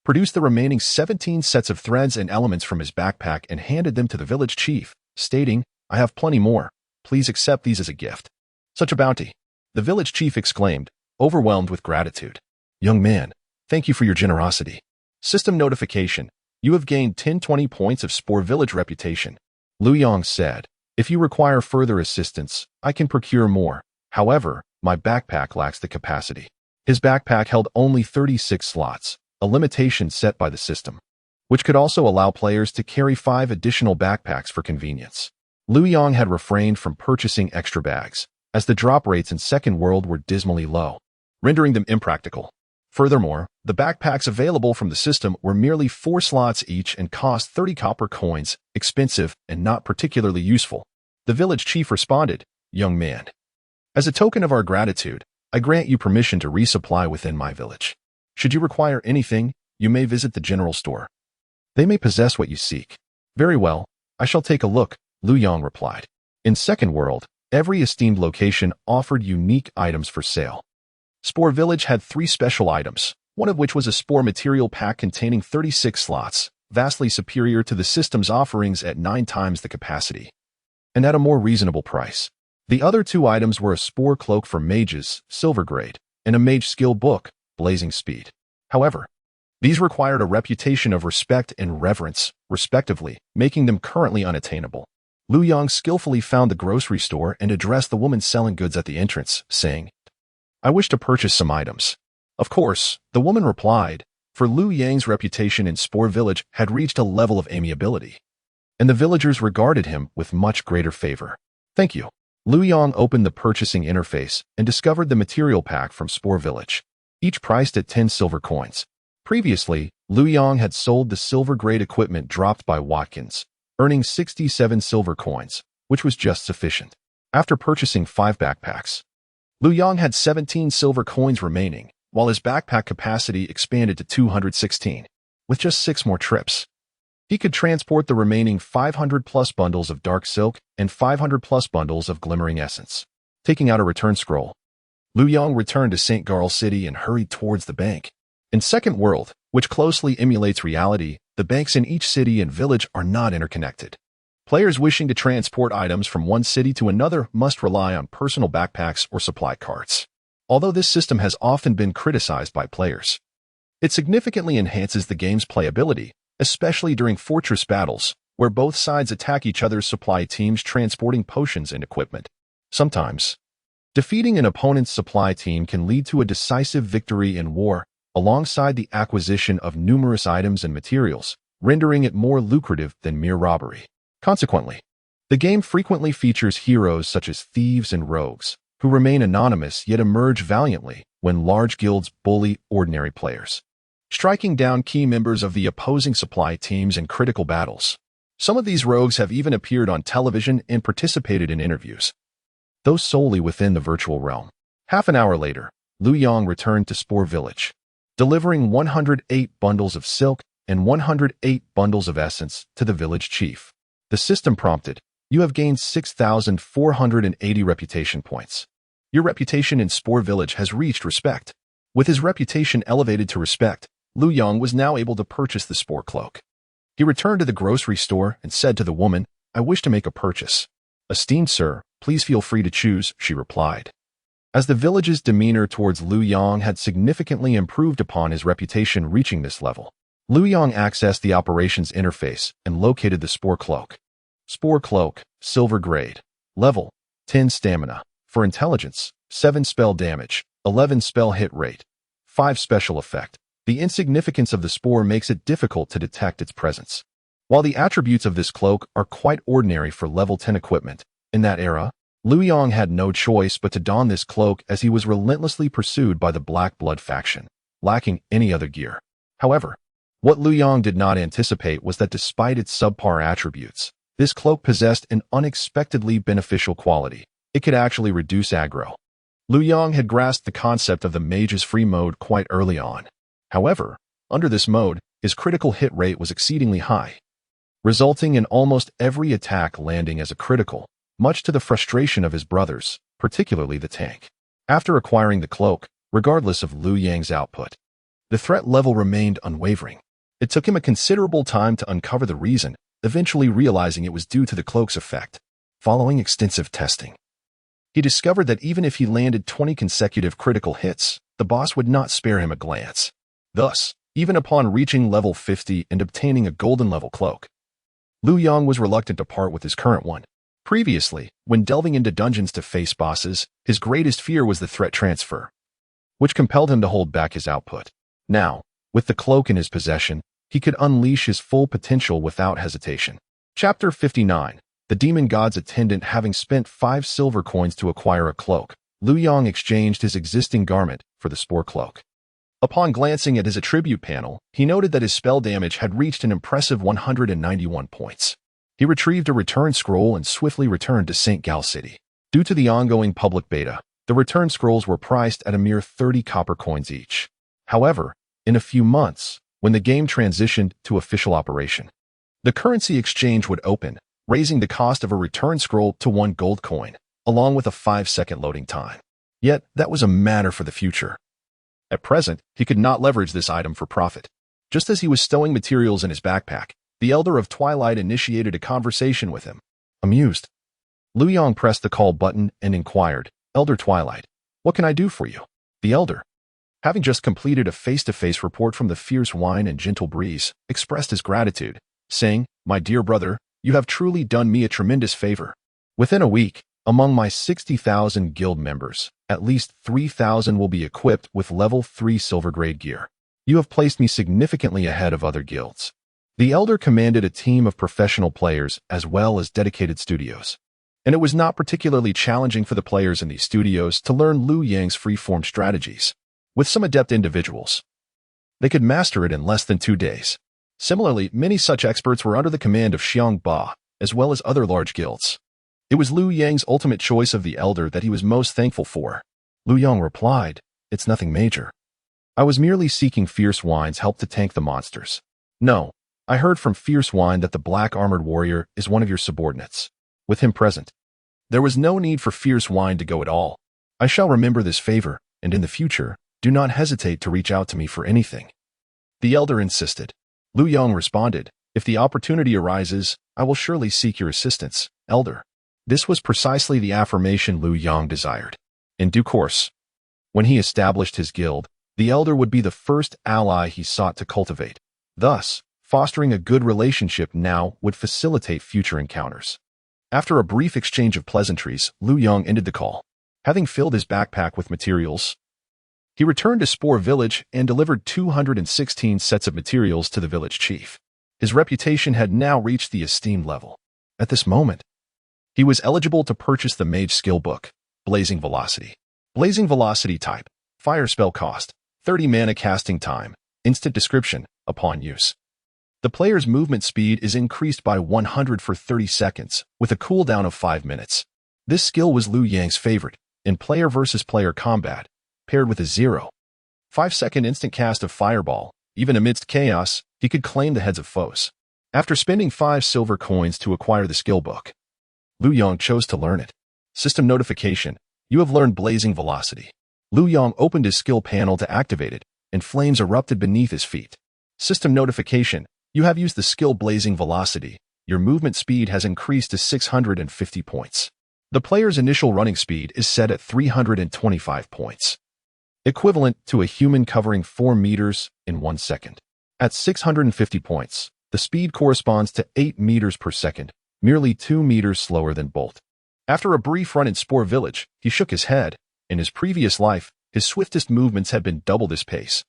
produced the remaining 17 sets of threads and elements from his backpack and handed them to the village chief, stating, "I have plenty more. Please accept these as a gift." "Such a bounty!" the village chief exclaimed, overwhelmed with gratitude. "Young man, thank you for your generosity. System notification. You have gained 10-20 points of Spore Village reputation." Lu Yang said, "If you require further assistance, I can procure more. However, my backpack lacks the capacity." His backpack held only 36 slots, a limitation set by the system, which could also allow players to carry 5 additional backpacks for convenience. Lu Yang had refrained from purchasing extra bags, as the drop rates in Second World were dismally low, rendering them impractical. Furthermore, the backpacks available from the system were merely 4 slots each and cost 30 copper coins, expensive and not particularly useful. The village chief responded, "Young man, as a token of our gratitude, I grant you permission to resupply within my village. Should you require anything, you may visit the general store. They may possess what you seek." "Very well, I shall take a look," Lu Yang replied. In Second World, every esteemed location offered unique items for sale. Spore Village had 3 special items, one of which was a spore material pack containing 36 slots, vastly superior to the system's offerings at 9 times the capacity, and at a more reasonable price. The other 2 items were a spore cloak for mages, silver grade, and a mage skill book, blazing speed. However, these required a reputation of respect and reverence, respectively, making them currently unattainable. Lu Yang skillfully found the grocery store and addressed the woman selling goods at the entrance, saying, "I wish to purchase some items." Of course, the woman replied, for Lu Yang's reputation in Spore Village had reached a level of amiability, and the villagers regarded him with much greater favor. "Thank you." Lu Yang opened the purchasing interface and discovered the material pack from Spore Village, each priced at 10 silver coins. Previously, Lu Yang had sold the silver-grade equipment dropped by Watkins, earning 67 silver coins, which was just sufficient. After purchasing 5 backpacks, Lu Yang had 17 silver coins remaining, while his backpack capacity expanded to 216. With just 6 more trips, he could transport the remaining 500-plus bundles of dark silk and 500-plus bundles of glimmering essence. Taking out a return scroll, Lu Yang returned to St. Garl City and hurried towards the bank. In Second World, which closely emulates reality, the banks in each city and village are not interconnected. Players wishing to transport items from one city to another must rely on personal backpacks or supply carts. Although this system has often been criticized by players, it significantly enhances the game's playability, especially during fortress battles, where both sides attack each other's supply teams transporting potions and equipment. Sometimes, defeating an opponent's supply team can lead to a decisive victory in war, alongside the acquisition of numerous items and materials, rendering it more lucrative than mere robbery. Consequently, the game frequently features heroes such as thieves and rogues, who remain anonymous yet emerge valiantly when large guilds bully ordinary players, striking down key members of the opposing supply teams in critical battles. Some of these rogues have even appeared on television and participated in interviews, though solely within the virtual realm. Half an hour later, Lu Yang returned to Spore Village, delivering 108 bundles of silk and 108 bundles of essence to the village chief. The system prompted, "You have gained 6,480 reputation points. Your reputation in Spore Village has reached respect." With his reputation elevated to respect, Lu Yang was now able to purchase the spore cloak. He returned to the grocery store and said to the woman, "I wish to make a purchase." "Esteemed sir, please feel free to choose," she replied. As the village's demeanor towards Lu Yang had significantly improved upon his reputation reaching this level, Lu Yang accessed the operations interface and located the spore cloak. Spore cloak, silver grade, level 10 stamina, for intelligence, 7 spell damage, 11 spell hit rate, 5 special effect. The insignificance of the spore makes it difficult to detect its presence. While the attributes of this cloak are quite ordinary for level 10 equipment, in that era, Lu Yang had no choice but to don this cloak as he was relentlessly pursued by the Black Blood faction, lacking any other gear. However, what Lu Yang did not anticipate was that despite its subpar attributes, this cloak possessed an unexpectedly beneficial quality. It could actually reduce aggro. Lu Yang had grasped the concept of the Mage's free mode quite early on. However, under this mode, his critical hit rate was exceedingly high, resulting in almost every attack landing as a critical, much to the frustration of his brothers, particularly the tank. After acquiring the cloak, regardless of Lu Yang's output, The threat level remained unwavering. It took him a considerable time to uncover the reason, eventually realizing it was due to the cloak's effect. Following extensive testing, he discovered that even if he landed 20 consecutive critical hits, the boss would not spare him a glance. Thus, even upon reaching level 50 and obtaining a golden level cloak, Liu Yang was reluctant to part with his current one. Previously, when delving into dungeons to face bosses, his greatest fear was the threat transfer, which compelled him to hold back his output. Now, with the cloak in his possession, he could unleash his full potential without hesitation. Chapter 59. The demon god's attendant. Having spent 5 silver coins to acquire a cloak, Liu Yang exchanged his existing garment for the spore cloak. Upon glancing at his attribute panel, he noted that his spell damage had reached an impressive 191 points. He retrieved a return scroll and swiftly returned to St. Gal City. Due to the ongoing public beta, the return scrolls were priced at a mere 30 copper coins each. However, in a few months, when the game transitioned to official operation, the currency exchange would open, raising the cost of a return scroll to 1 gold coin, along with a 5-second loading time. Yet, that was a matter for the future. At present, he could not leverage this item for profit. Just as he was stowing materials in his backpack, the Elder of Twilight initiated a conversation with him. Amused, Liu Yang pressed the call button and inquired, "Elder Twilight, what can I do for you?" The Elder, having just completed a face-to-face report from the fierce wine and gentle breeze, expressed his gratitude, saying, "My dear brother, you have truly done me a tremendous favor. Within a week, among my 60,000 guild members, at least 3,000 will be equipped with level 3 silver grade gear. You have placed me significantly ahead of other guilds." The Elder commanded a team of professional players as well as dedicated studios, and it was not particularly challenging for the players in these studios to learn Liu Yang's free-form strategies. With some adept individuals, they could master it in less than 2 days. Similarly, many such experts were under the command of Xiang Ba, as well as other large guilds. It was Liu Yang's ultimate choice of the Elder that he was most thankful for. Liu Yang replied, "It's nothing major. I was merely seeking Fierce Wine's help to tank the monsters. No, I heard from Fierce Wine that the black-armored warrior is one of your subordinates. With him present, there was no need for Fierce Wine to go at all. I shall remember this favor, and in the future, do not hesitate to reach out to me for anything." The Elder insisted. Liu Yang responded, "If the opportunity arises, I will surely seek your assistance, Elder." This was precisely the affirmation Liu Yang desired. In due course, when he established his guild, the Elder would be the first ally he sought to cultivate. Thus, fostering a good relationship now would facilitate future encounters. After a brief exchange of pleasantries, Liu Yang ended the call. Having filled his backpack with materials, he returned to Spore Village and delivered 216 sets of materials to the village chief. His reputation had now reached the esteemed level. At this moment, he was eligible to purchase the Mage skill book, Blazing Velocity. Blazing Velocity type, fire spell cost, 30 mana casting time, instant description, upon use. The player's movement speed is increased by 100 for 30 seconds, with a cooldown of 5 minutes. This skill was Liu Yang's favorite in player versus player combat, paired with a 0.5-second instant cast of Fireball. Even amidst chaos, he could claim the heads of foes. After spending 5 silver coins to acquire the skill book, Liu Yang chose to learn it. System notification: you have learned Blazing Velocity. Liu Yang opened his skill panel to activate it, and flames erupted beneath his feet. System notification: you have used the skill Blazing Velocity. Your movement speed has increased to 650 points. The player's initial running speed is set at 325 points, equivalent to a human covering 4 meters in 1 second. At 650 points, the speed corresponds to 8 meters per second, merely 2 meters slower than Bolt. After a brief run in Spore Village, he shook his head. In his previous life, his swiftest movements had been double this pace,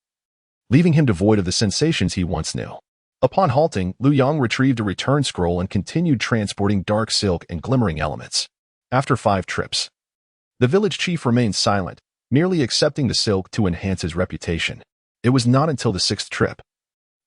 leaving him devoid of the sensations he once knew. Upon halting, Liu Yang retrieved a return scroll and continued transporting dark silk and glimmering elements. After 5 trips, the village chief remained silent, merely accepting the silk to enhance his reputation. It was not until the 6th trip,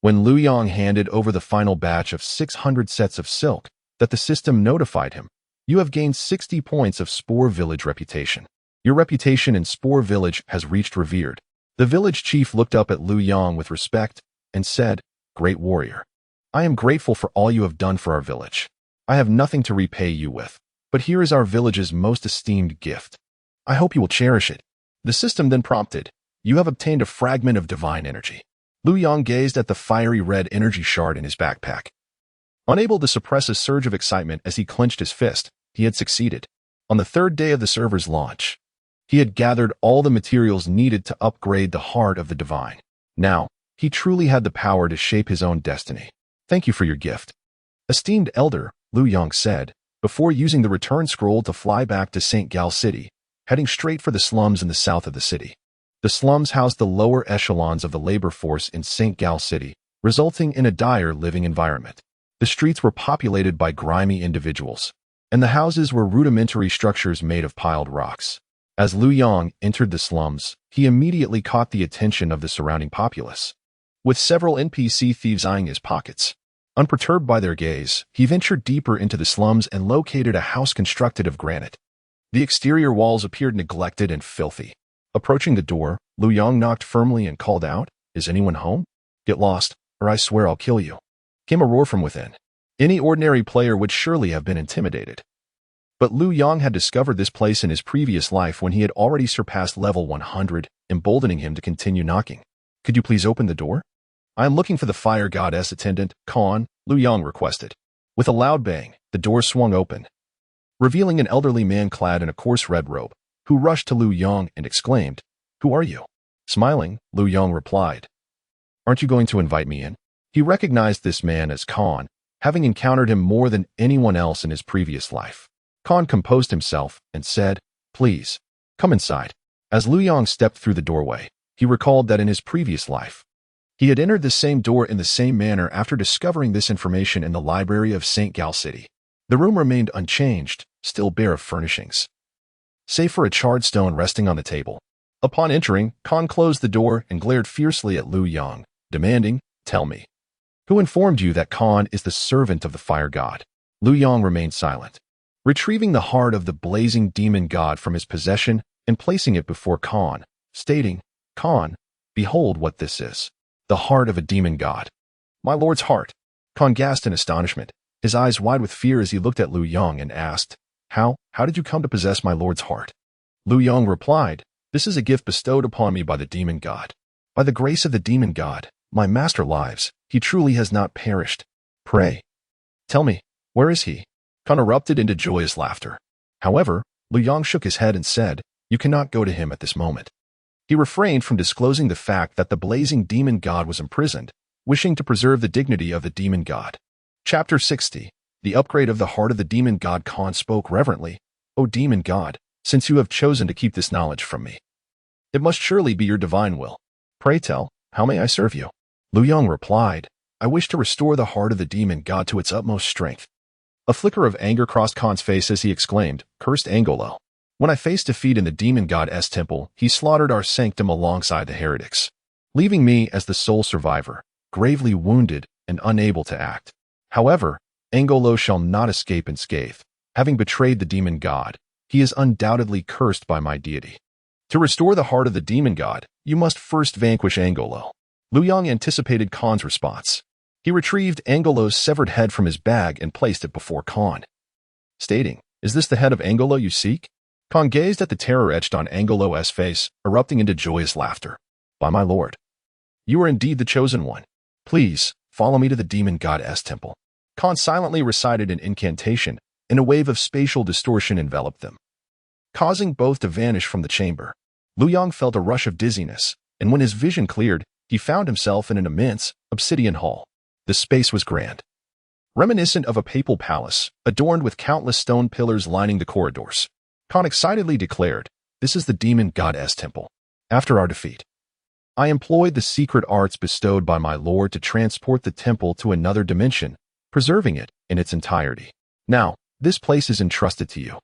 when Liu Yang handed over the final batch of 600 sets of silk, that the system notified him, "You have gained 60 points of Spore Village reputation. Your reputation in Spore Village has reached revered." The village chief looked up at Liu Yang with respect and said, "Great warrior, I am grateful for all you have done for our village. I have nothing to repay you with, but here is our village's most esteemed gift. I hope you will cherish it." The system then prompted, You have obtained a fragment of divine energy. Lu Yang gazed at the fiery red energy shard in his backpack. Unable to suppress a surge of excitement as he clenched his fist, he had succeeded. On the third day of the server's launch, he had gathered all the materials needed to upgrade the heart of the divine. Now, he truly had the power to shape his own destiny. Thank you for your gift. Esteemed Elder, Lu Yang said, before using the return scroll to fly back to St. Gal City, heading straight for the slums in the south of the city. The slums housed the lower echelons of the labor force in St. Gal City, resulting in a dire living environment. The streets were populated by grimy individuals, and the houses were rudimentary structures made of piled rocks. As Lu Yang entered the slums, he immediately caught the attention of the surrounding populace, with several NPC thieves eyeing his pockets. Unperturbed by their gaze, he ventured deeper into the slums and located a house constructed of granite. The exterior walls appeared neglected and filthy. Approaching the door, Lu Yang knocked firmly and called out, "Is anyone home? Get lost, or I swear I'll kill you." Came a roar from within. Any ordinary player would surely have been intimidated. But Lu Yang had discovered this place in his previous life when he had already surpassed level 100, emboldening him to continue knocking. "Could you please open the door? I am looking for the fire goddess attendant, Khan," Lu Yang requested. With a loud bang, the door swung open, revealing an elderly man clad in a coarse red robe, who rushed to Lu Yang and exclaimed, "Who are you?" Smiling, Lu Yang replied, "Aren't you going to invite me in?" He recognized this man as Khan, having encountered him more than anyone else in his previous life. Khan composed himself and said, "Please, come inside." As Lu Yang stepped through the doorway, he recalled that in his previous life, he had entered the same door in the same manner after discovering this information in the library of St. Gal City. The room remained unchanged, still bare of furnishings, save for a charred stone resting on the table. Upon entering, Khan closed the door and glared fiercely at Lu Yang, demanding, "Tell me, who informed you that Khan is the servant of the fire god?" Lu Yang remained silent, retrieving the heart of the blazing demon god from his possession and placing it before Khan, stating, "Khan, behold what this is. The heart of a demon god." "My lord's heart." Khan gasped in astonishment, his eyes wide with fear as he looked at Lu Yang and asked, How did you come to possess my lord's heart?" Lu Yang replied, "This is a gift bestowed upon me by the demon god. By the grace of the demon god, my master lives. He truly has not perished. Pray, tell me, where is he?" Khan erupted into joyous laughter. However, Lu Yang shook his head and said, "You cannot go to him at this moment." He refrained from disclosing the fact that the blazing demon god was imprisoned, wishing to preserve the dignity of the demon god. Chapter 60. The upgrade of the heart of the demon god. Khan spoke reverently, "O demon god, since you have chosen to keep this knowledge from me, it must surely be your divine will. Pray tell, how may I serve you?" Lu Yang replied, "I wish to restore the heart of the demon god to its utmost strength." A flicker of anger crossed Khan's face as he exclaimed, "Cursed Angolo. When I faced defeat in the demon god's temple, he slaughtered our sanctum alongside the heretics, leaving me as the sole survivor, gravely wounded and unable to act. However, Angolo shall not escape unscathed. Having betrayed the demon god, he is undoubtedly cursed by my deity. To restore the heart of the demon god, you must first vanquish Angolo." Lu Yang anticipated Khan's response. He retrieved Angolo's severed head from his bag and placed it before Khan, stating, "Is this the head of Angolo you seek?" Khan gazed at the terror etched on Angolo's face, erupting into joyous laughter. "By my lord, you are indeed the chosen one. Please, follow me to the demon god's temple." Khan silently recited an incantation, and a wave of spatial distortion enveloped them, causing both to vanish from the chamber. Lu Yang felt a rush of dizziness, and when his vision cleared, he found himself in an immense, obsidian hall. The space was grand, reminiscent of a papal palace, adorned with countless stone pillars lining the corridors. Khan excitedly declared, "This is the demon god's temple. After our defeat, I employed the secret arts bestowed by my lord to transport the temple to another dimension, preserving it in its entirety. Now, this place is entrusted to you,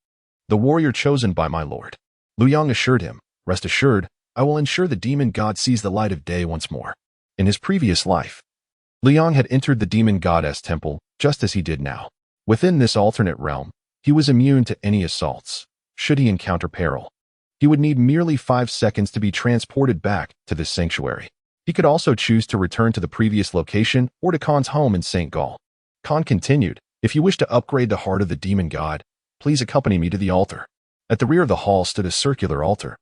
the warrior chosen by my lord." Lu Yang assured him, "Rest assured, I will ensure the demon god sees the light of day once more." In his previous life, Lu Yang had entered the demon god's temple just as he did now. Within this alternate realm, he was immune to any assaults. Should he encounter peril, he would need merely 5 seconds to be transported back to this sanctuary. He could also choose to return to the previous location or to Khan's home in St. Gall. Khan continued, "If you wish to upgrade the heart of the demon god, please accompany me to the altar." At the rear of the hall stood a circular altar,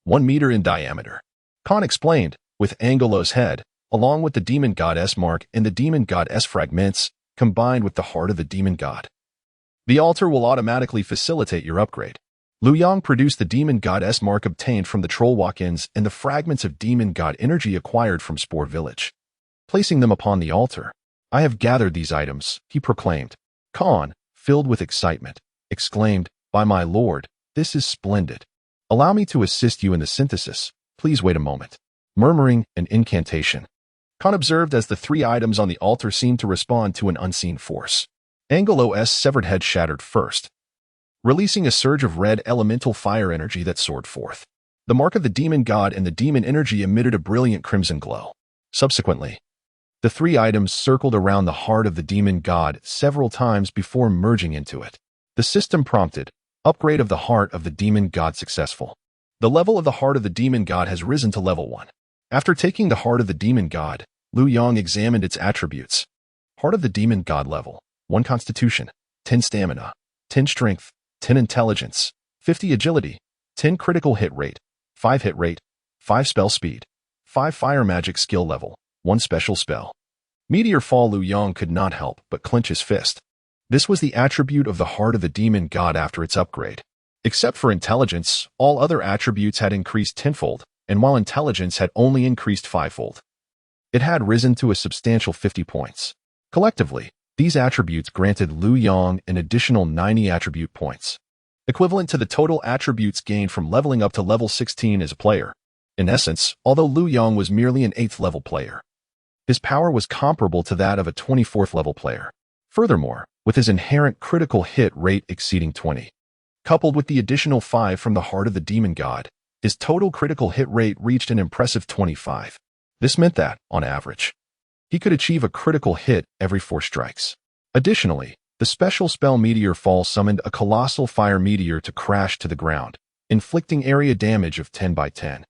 1 meter in diameter, Khan explained, with Angelo's head, along with the demon goddess mark and the demon goddess fragments, combined with the heart of the demon god. The altar will automatically facilitate your upgrade. Liu Yang produced the demon goddess mark obtained from the troll walk-ins and the fragments of demon god energy acquired from Spore Village. Placing them upon the altar, "I have gathered these items," he proclaimed. Khan, filled with excitement, exclaimed, "By my lord, this is splendid. Allow me to assist you in the synthesis. Please wait a moment." Murmuring an incantation, Khan observed as the 3 items on the altar seemed to respond to an unseen force. Angelo's severed head shattered first, releasing a surge of red elemental fire energy that soared forth. The mark of the demon god and the demon energy emitted a brilliant crimson glow. Subsequently, the 3 items circled around the heart of the demon god several times before merging into it. The system prompted, "Upgrade of the heart of the demon god successful. The level of the heart of the demon god has risen to level 1. After taking the heart of the demon god, Liu Yang examined its attributes. Heart of the demon god level: 1 constitution, 10 stamina, 10 strength, 10 intelligence, 50 agility, 10 critical hit rate, 5 hit rate, 5 spell speed, 5 fire magic skill level, 1 special spell. Meteor Fall. Liu Yang could not help but clench his fist. This was the attribute of the heart of the demon god after its upgrade. Except for intelligence, all other attributes had increased tenfold, and while intelligence had only increased 5-fold, it had risen to a substantial 50 points. Collectively, these attributes granted Liu Yang an additional 90 attribute points, equivalent to the total attributes gained from leveling up to level 16 as a player. In essence, although Liu Yang was merely an 8th level player, his power was comparable to that of a 24th level player. Furthermore, with his inherent critical hit rate exceeding 20, coupled with the additional 5 from the heart of the demon god, his total critical hit rate reached an impressive 25. This meant that, on average, he could achieve a critical hit every 4 strikes. Additionally, the special spell Meteor Fall summoned a colossal fire meteor to crash to the ground, inflicting area damage of 10 by 10.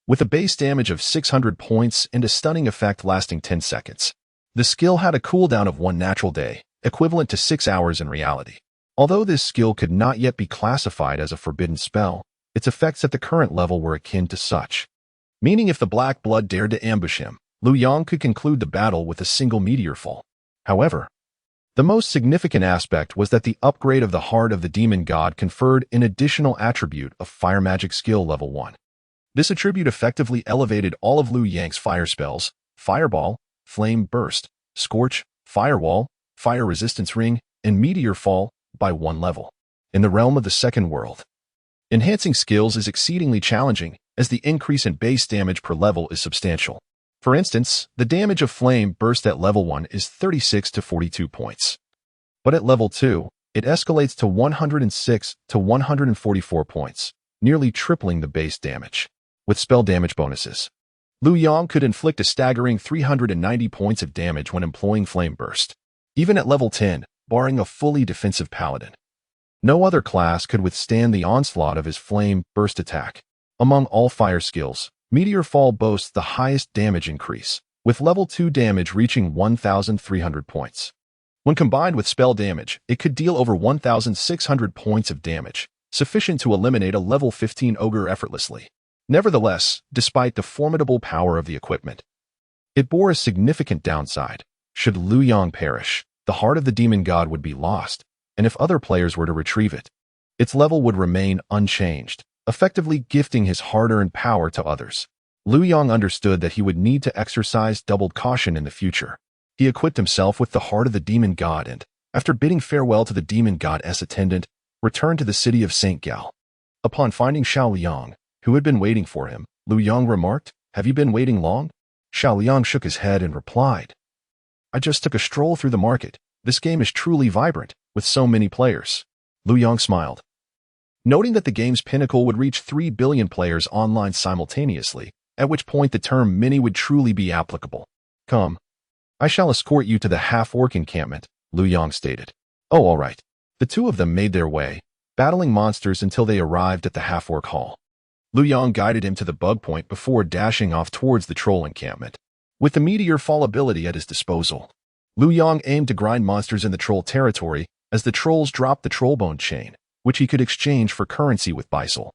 With a base damage of 600 points and a stunning effect lasting 10 seconds. The skill had a cooldown of 1 natural day, equivalent to 6 hours in reality. Although this skill could not yet be classified as a forbidden spell, its effects at the current level were akin to such. Meaning if the Black Blood dared to ambush him, Liu Yang could conclude the battle with a single meteor fall. However, the most significant aspect was that the upgrade of the heart of the demon god conferred an additional attribute of fire magic skill level 1. This attribute effectively elevated all of Liu Yang's fire spells: Fireball, Flame Burst, Scorch, Firewall, Fire Resistance Ring, and Meteor Fall by 1 level. In the realm of the second world, enhancing skills is exceedingly challenging as the increase in base damage per level is substantial. For instance, the damage of Flame Burst at level 1 is 36 to 42 points. But at level 2, it escalates to 106 to 144 points, nearly tripling the base damage. With spell damage bonuses, Liu Yang could inflict a staggering 390 points of damage when employing Flame Burst, even at level 10, barring a fully defensive paladin. No other class could withstand the onslaught of his Flame Burst attack. Among all fire skills, Meteor Fall boasts the highest damage increase, with level 2 damage reaching 1,300 points. When combined with spell damage, it could deal over 1,600 points of damage, sufficient to eliminate a level 15 ogre effortlessly. Nevertheless, despite the formidable power of the equipment, it bore a significant downside. Should Liu Yang perish, the heart of the demon god would be lost, and if other players were to retrieve it, its level would remain unchanged, effectively gifting his hard-earned power to others. Liu Yang understood that he would need to exercise doubled caution in the future. He equipped himself with the heart of the demon god and, after bidding farewell to the demon god's attendant, returned to the city of St. Gal. Upon finding Xiao Liang, who had been waiting for him, Liu Yang remarked, "Have you been waiting long?" Xiao Liang shook his head and replied, "I just took a stroll through the market. This game is truly vibrant, with so many players." Liu Yang smiled, noting that the game's pinnacle would reach 3 billion players online simultaneously, at which point the term many would truly be applicable. "Come, I shall escort you to the half-orc encampment," Liu Yang stated. "Oh, all right." The two of them made their way, battling monsters until they arrived at the half-orc hall. Liu Yang guided him to the bug point before dashing off towards the troll encampment. With the Meteor Fall ability at his disposal, Liu Yang aimed to grind monsters in the troll territory as the trolls dropped the trollbone chain, which he could exchange for currency with Bisel.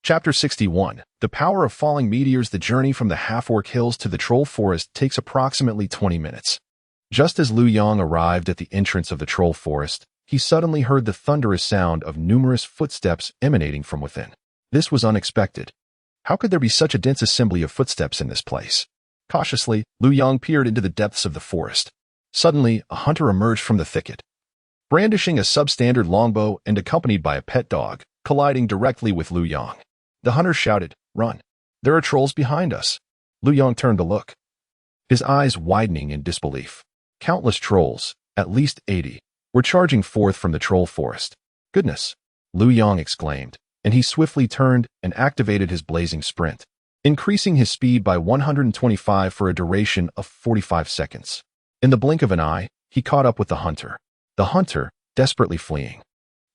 Chapter 61. The Power of Falling Meteors. The journey from the Half-Orc Hills to the Troll Forest takes approximately 20 minutes. Just as Lu Yang arrived at the entrance of the Troll Forest, he suddenly heard the thunderous sound of numerous footsteps emanating from within. This was unexpected. How could there be such a dense assembly of footsteps in this place? Cautiously, Lu Yang peered into the depths of the forest. Suddenly, a hunter emerged from the thicket, brandishing a substandard longbow and accompanied by a pet dog, colliding directly with Lu Yang. The hunter shouted, "Run! There are trolls behind us!" Lu Yang turned to look, his eyes widening in disbelief. Countless trolls, at least 80, were charging forth from the troll forest. "Goodness!" Lu Yang exclaimed, and he swiftly turned and activated his blazing sprint, increasing his speed by 125 for a duration of 45 seconds. In the blink of an eye, he caught up with the hunter. The hunter, desperately fleeing,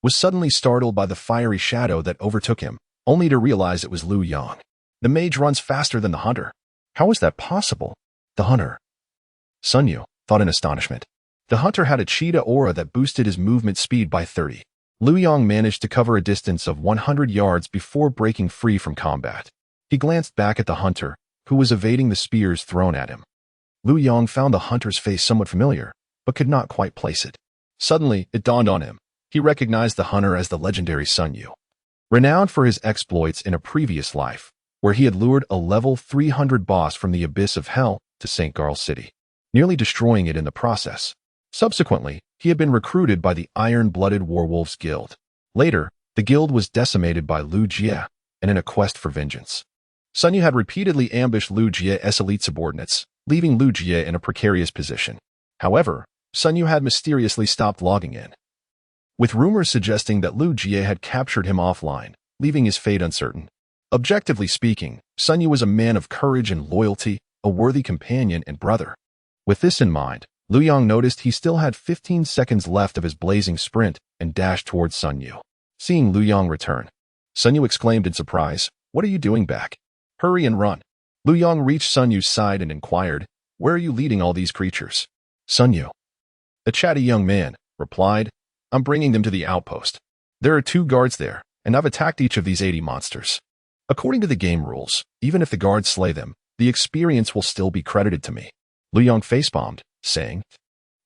was suddenly startled by the fiery shadow that overtook him, only to realize it was Lu Yang. The mage runs faster than the hunter. How is that possible? The hunter. Sun Yu thought in astonishment. The hunter had a cheetah aura that boosted his movement speed by 30. Lu Yang managed to cover a distance of 100 yards before breaking free from combat. He glanced back at the hunter, who was evading the spears thrown at him. Lu Yang found the hunter's face somewhat familiar, but could not quite place it. Suddenly, it dawned on him. He recognized the hunter as the legendary Sun Yu, renowned for his exploits in a previous life, where he had lured a level 300 boss from the abyss of hell to St. Garl City, nearly destroying it in the process. Subsequently, he had been recruited by the Iron-Blooded Warwolves Guild. Later, the guild was decimated by Lu Jie, and in a quest for vengeance, Sun Yu had repeatedly ambushed Lu Jie's elite subordinates, leaving Lu Jie in a precarious position. However, Sun Yu had mysteriously stopped logging in, with rumors suggesting that Lu Jie had captured him offline, leaving his fate uncertain. Objectively speaking, Sun Yu was a man of courage and loyalty, a worthy companion and brother. With this in mind, Lu Yang noticed he still had 15 seconds left of his blazing sprint and dashed towards Sun Yu. Seeing Lu Yang return, Sun Yu exclaimed in surprise, "What are you doing back? Hurry and run." Lu Yang reached Sun Yu's side and inquired, "Where are you leading all these creatures?" Sun Yu, a chatty young man, replied, "I'm bringing them to the outpost. There are 2 guards there, and I've attacked each of these 80 monsters. According to the game rules, even if the guards slay them, the experience will still be credited to me." Lu Yang facepalmed, saying,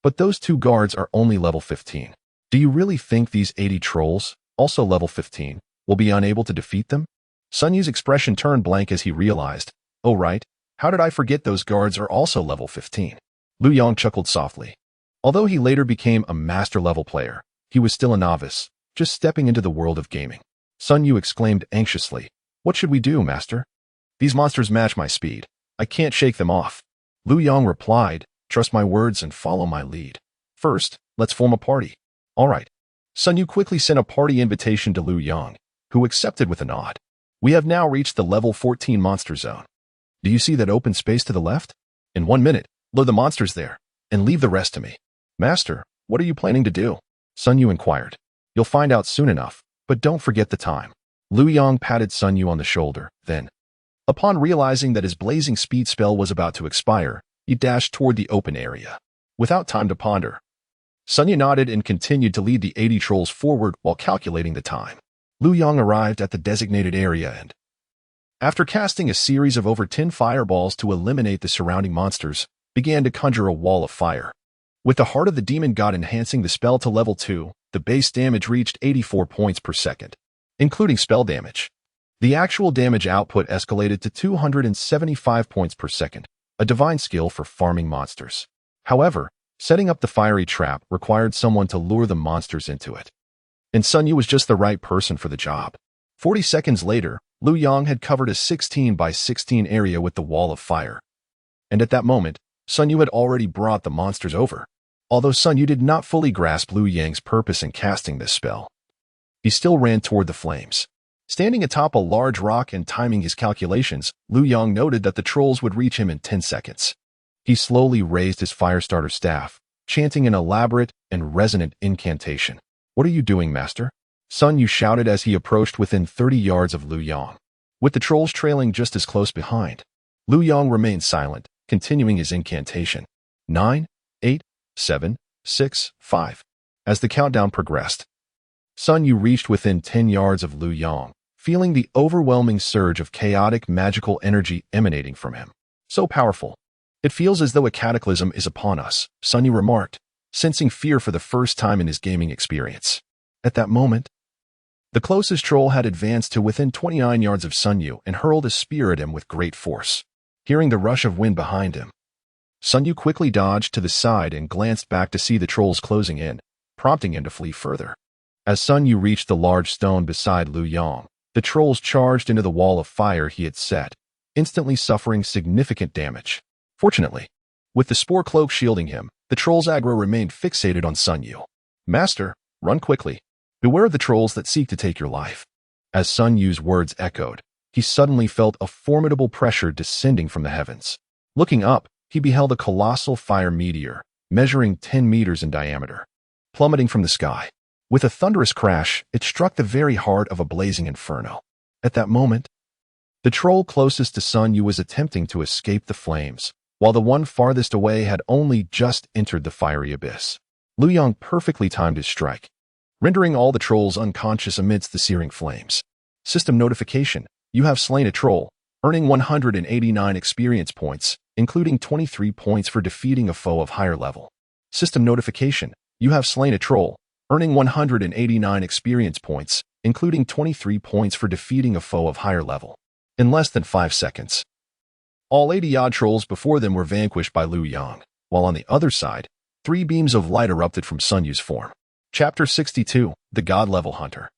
"But those 2 guards are only level 15. Do you really think these 80 trolls, also level 15, will be unable to defeat them?" Sun Yu's expression turned blank as he realized, "Oh right, how did I forget those guards are also level 15? Lu Yang chuckled softly. Although he later became a master-level player, he was still a novice, just stepping into the world of gaming. Sun Yu exclaimed anxiously, "What should we do, master? These monsters match my speed. I can't shake them off." Lu Yang replied, "Trust my words and follow my lead. First, let's form a party." "All right." Sun Yu quickly sent a party invitation to Lu Yang, who accepted with a nod. "We have now reached the level 14 monster zone. Do you see that open space to the left? In 1 minute, lure the monsters there, and leave the rest to me." "Master, what are you planning to do?" Sun Yu inquired. "You'll find out soon enough, but don't forget the time." Lu Yang patted Sun Yu on the shoulder, then, upon realizing that his blazing speed spell was about to expire, he dashed toward the open area. Without time to ponder, Sun Yu nodded and continued to lead the 80 trolls forward while calculating the time. Lu Yang arrived at the designated area and, after casting a series of over 10 fireballs to eliminate the surrounding monsters, began to conjure a wall of fire. With the Heart of the Demon God enhancing the spell to level 2, the base damage reached 84 points per second, including spell damage. The actual damage output escalated to 275 points per second, a divine skill for farming monsters. However, setting up the fiery trap required someone to lure the monsters into it, and Sun Yu was just the right person for the job. 40 seconds later, Lu Yang had covered a 16 by 16 area with the wall of fire. And at that moment, Sun Yu had already brought the monsters over. Although Sun Yu did not fully grasp Lu Yang's purpose in casting this spell, he still ran toward the flames. Standing atop a large rock and timing his calculations, Lu Yang noted that the trolls would reach him in 10 seconds. He slowly raised his Firestarter staff, chanting an elaborate and resonant incantation. "What are you doing, master?" Sun Yu shouted as he approached within 30 yards of Lu Yang, with the trolls trailing just as close behind. Lu Yang remained silent, continuing his incantation. 9, 8, 7, 6, 5. As the countdown progressed, Sun Yu reached within 10 yards of Lu Yang, feeling the overwhelming surge of chaotic magical energy emanating from him. So powerful. It feels as though a cataclysm is upon us, Sun Yu remarked, sensing fear for the first time in his gaming experience. At that moment, the closest troll had advanced to within 29 yards of Sun Yu and hurled a spear at him with great force. Hearing the rush of wind behind him, Sun Yu quickly dodged to the side and glanced back to see the trolls closing in, prompting him to flee further. As Sun Yu reached the large stone beside Liu Yang, the trolls charged into the wall of fire he had set, instantly suffering significant damage. Fortunately, with the spore cloak shielding him, the trolls' aggro remained fixated on Sun Yu. Master, run quickly. Beware of the trolls that seek to take your life. As Sun Yu's words echoed, he suddenly felt a formidable pressure descending from the heavens. Looking up, he beheld a colossal fire meteor, measuring 10 meters in diameter, plummeting from the sky. With a thunderous crash, it struck the very heart of a blazing inferno. At that moment, the troll closest to Sun Yu was attempting to escape the flames, while the one farthest away had only just entered the fiery abyss. Liu Yang perfectly timed his strike, rendering all the trolls unconscious amidst the searing flames. System notification: you have slain a troll, earning 189 experience points, including 23 points for defeating a foe of higher level. System notification: you have slain a troll, earning 189 experience points, including 23 points for defeating a foe of higher level. In less than 5 seconds, all 80-odd trolls before them were vanquished by Liu Yang, while on the other side, 3 beams of light erupted from Sun Yu's form. Chapter 62, The God Level Hunter.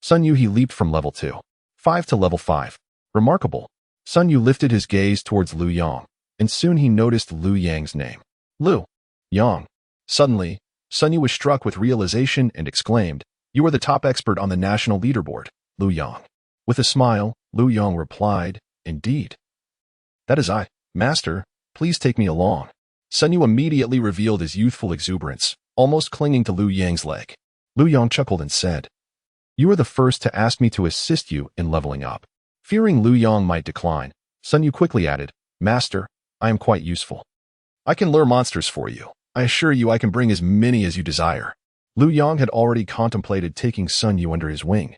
Sun Yu, he leaped from level 2.5 to level 5. Remarkable. Sun Yu lifted his gaze towards Liu Yang, and soon he noticed Liu Yang's name. Liu Yang. Suddenly, Sun Yu was struck with realization and exclaimed, "You are the top expert on the national leaderboard, Liu Yang." With a smile, Liu Yang replied, "Indeed. That is I, Master. Please take me along." Sun Yu immediately revealed his youthful exuberance, almost clinging to Liu Yang's leg. Liu Yang chuckled and said, "You are the first to ask me to assist you in leveling up." Fearing Liu Yang might decline, Sun Yu quickly added, "Master, I am quite useful. I can lure monsters for you. I assure you I can bring as many as you desire." Liu Yang had already contemplated taking Sun Yu under his wing.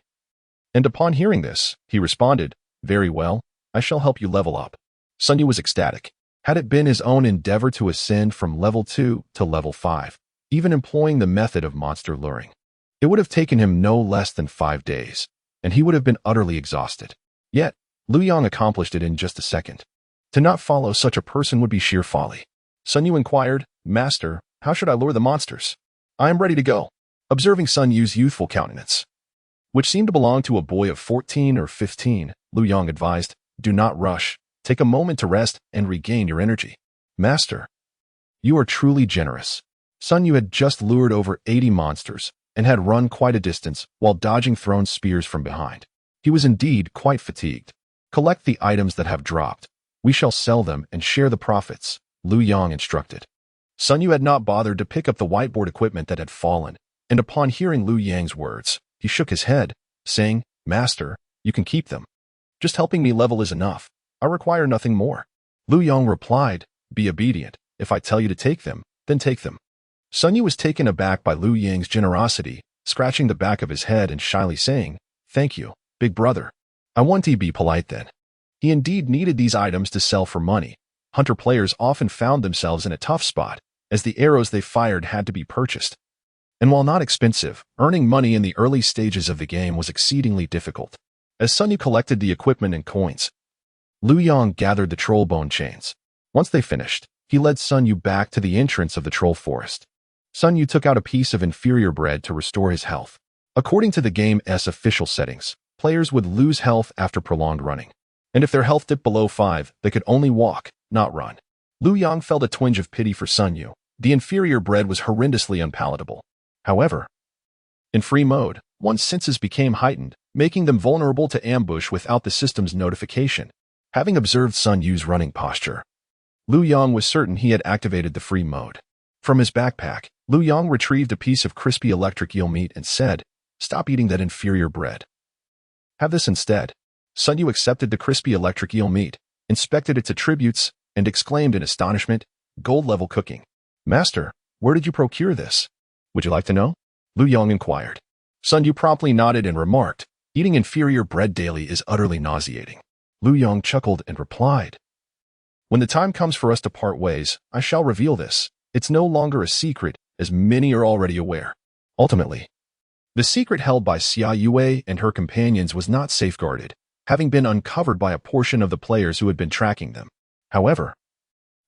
And upon hearing this, he responded, "Very well, I shall help you level up." Sun Yu was ecstatic. Had it been his own endeavor to ascend from level 2 to level 5, even employing the method of monster luring, it would have taken him no less than 5 days, and he would have been utterly exhausted. Yet, Liu Yang accomplished it in just a second. To not follow such a person would be sheer folly. Sun Yu inquired, "Master, how should I lure the monsters?" "I am ready to go." Observing Sun Yu's youthful countenance, which seemed to belong to a boy of 14 or 15, Liu Yang advised, "Do not rush. Take a moment to rest and regain your energy." "Master, you are truly generous." Sun Yu had just lured over 80 monsters and had run quite a distance while dodging thrown spears from behind. He was indeed quite fatigued. "Collect the items that have dropped. We shall sell them and share the profits," Liu Yang instructed. Sun Yu had not bothered to pick up the whiteboard equipment that had fallen, and upon hearing Liu Yang's words, he shook his head, saying, "Master, you can keep them. Just helping me level is enough. I require nothing more." Liu Yang replied, "Be obedient. If I tell you to take them, then take them." Sun Yu was taken aback by Liu Yang's generosity, scratching the back of his head and shyly saying, "Thank you, big brother. I want to be polite then." He indeed needed these items to sell for money. Hunter players often found themselves in a tough spot, as the arrows they fired had to be purchased. And while not expensive, earning money in the early stages of the game was exceedingly difficult. As Sun Yu collected the equipment and coins, Liu Yang gathered the troll bone chains. Once they finished, he led Sun Yu back to the entrance of the troll forest. Sun Yu took out a piece of inferior bread to restore his health. According to the game's official settings, players would lose health after prolonged running. And if their health dipped below 5, they could only walk, not run. Liu Yang felt a twinge of pity for Sun Yu. The inferior bread was horrendously unpalatable. However, in free mode, one's senses became heightened, making them vulnerable to ambush without the system's notification. Having observed Sun Yu's running posture, Liu Yang was certain he had activated the free mode. From his backpack, Liu Yang retrieved a piece of crispy electric eel meat and said, "Stop eating that inferior bread. Have this instead." Sun Yu accepted the crispy electric eel meat, inspected its attributes, and exclaimed in astonishment, "Gold-level cooking. Master, where did you procure this? Would you like to know?" Liu Yang inquired. Sun Yu promptly nodded and remarked, Eating inferior bread daily is utterly nauseating. Lu Yong chuckled and replied, "When the time comes for us to part ways, I shall reveal this. It's no longer a secret, as many are already aware." Ultimately, the secret held by Xia Yue and her companions was not safeguarded, having been uncovered by a portion of the players who had been tracking them. However,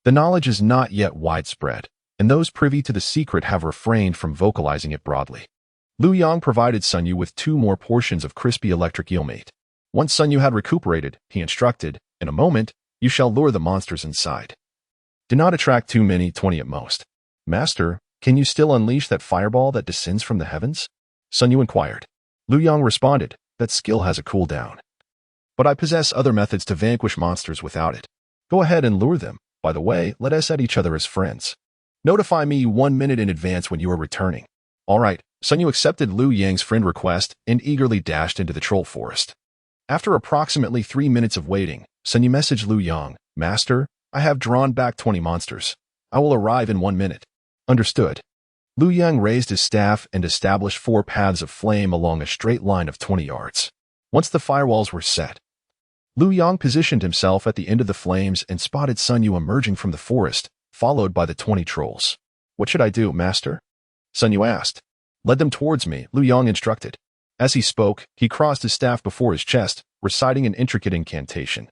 the knowledge is not yet widespread, and those privy to the secret have refrained from vocalizing it broadly. Lu Yong provided Sun Yu with 2 more portions of crispy electric eelmate. Once Sun Yu had recuperated, he instructed, "In a moment, you shall lure the monsters inside. Do not attract too many, 20 at most." "Master, can you still unleash that fireball that descends from the heavens?" Sun Yu inquired. Lu Yong responded, "That skill has a cooldown. But I possess other methods to vanquish monsters without it. Go ahead and lure them. By the way, let us at each other as friends. Notify me 1 minute in advance when you are returning." All right, Sun Yu accepted Lu Yang's friend request and eagerly dashed into the troll forest. After approximately 3 minutes of waiting, Sun Yu messaged Lu Yong, "Master, I have drawn back 20 monsters. I will arrive in 1 minute." Understood. Lu Yang raised his staff and established 4 paths of flame along a straight line of 20 yards. Once the firewalls were set, Lu Yang positioned himself at the end of the flames and spotted Sun Yu emerging from the forest, followed by the 20 trolls. "What should I do, Master?" Sun Yu asked. "Lead them towards me," Lu Yang instructed. As he spoke, he crossed his staff before his chest, reciting an intricate incantation,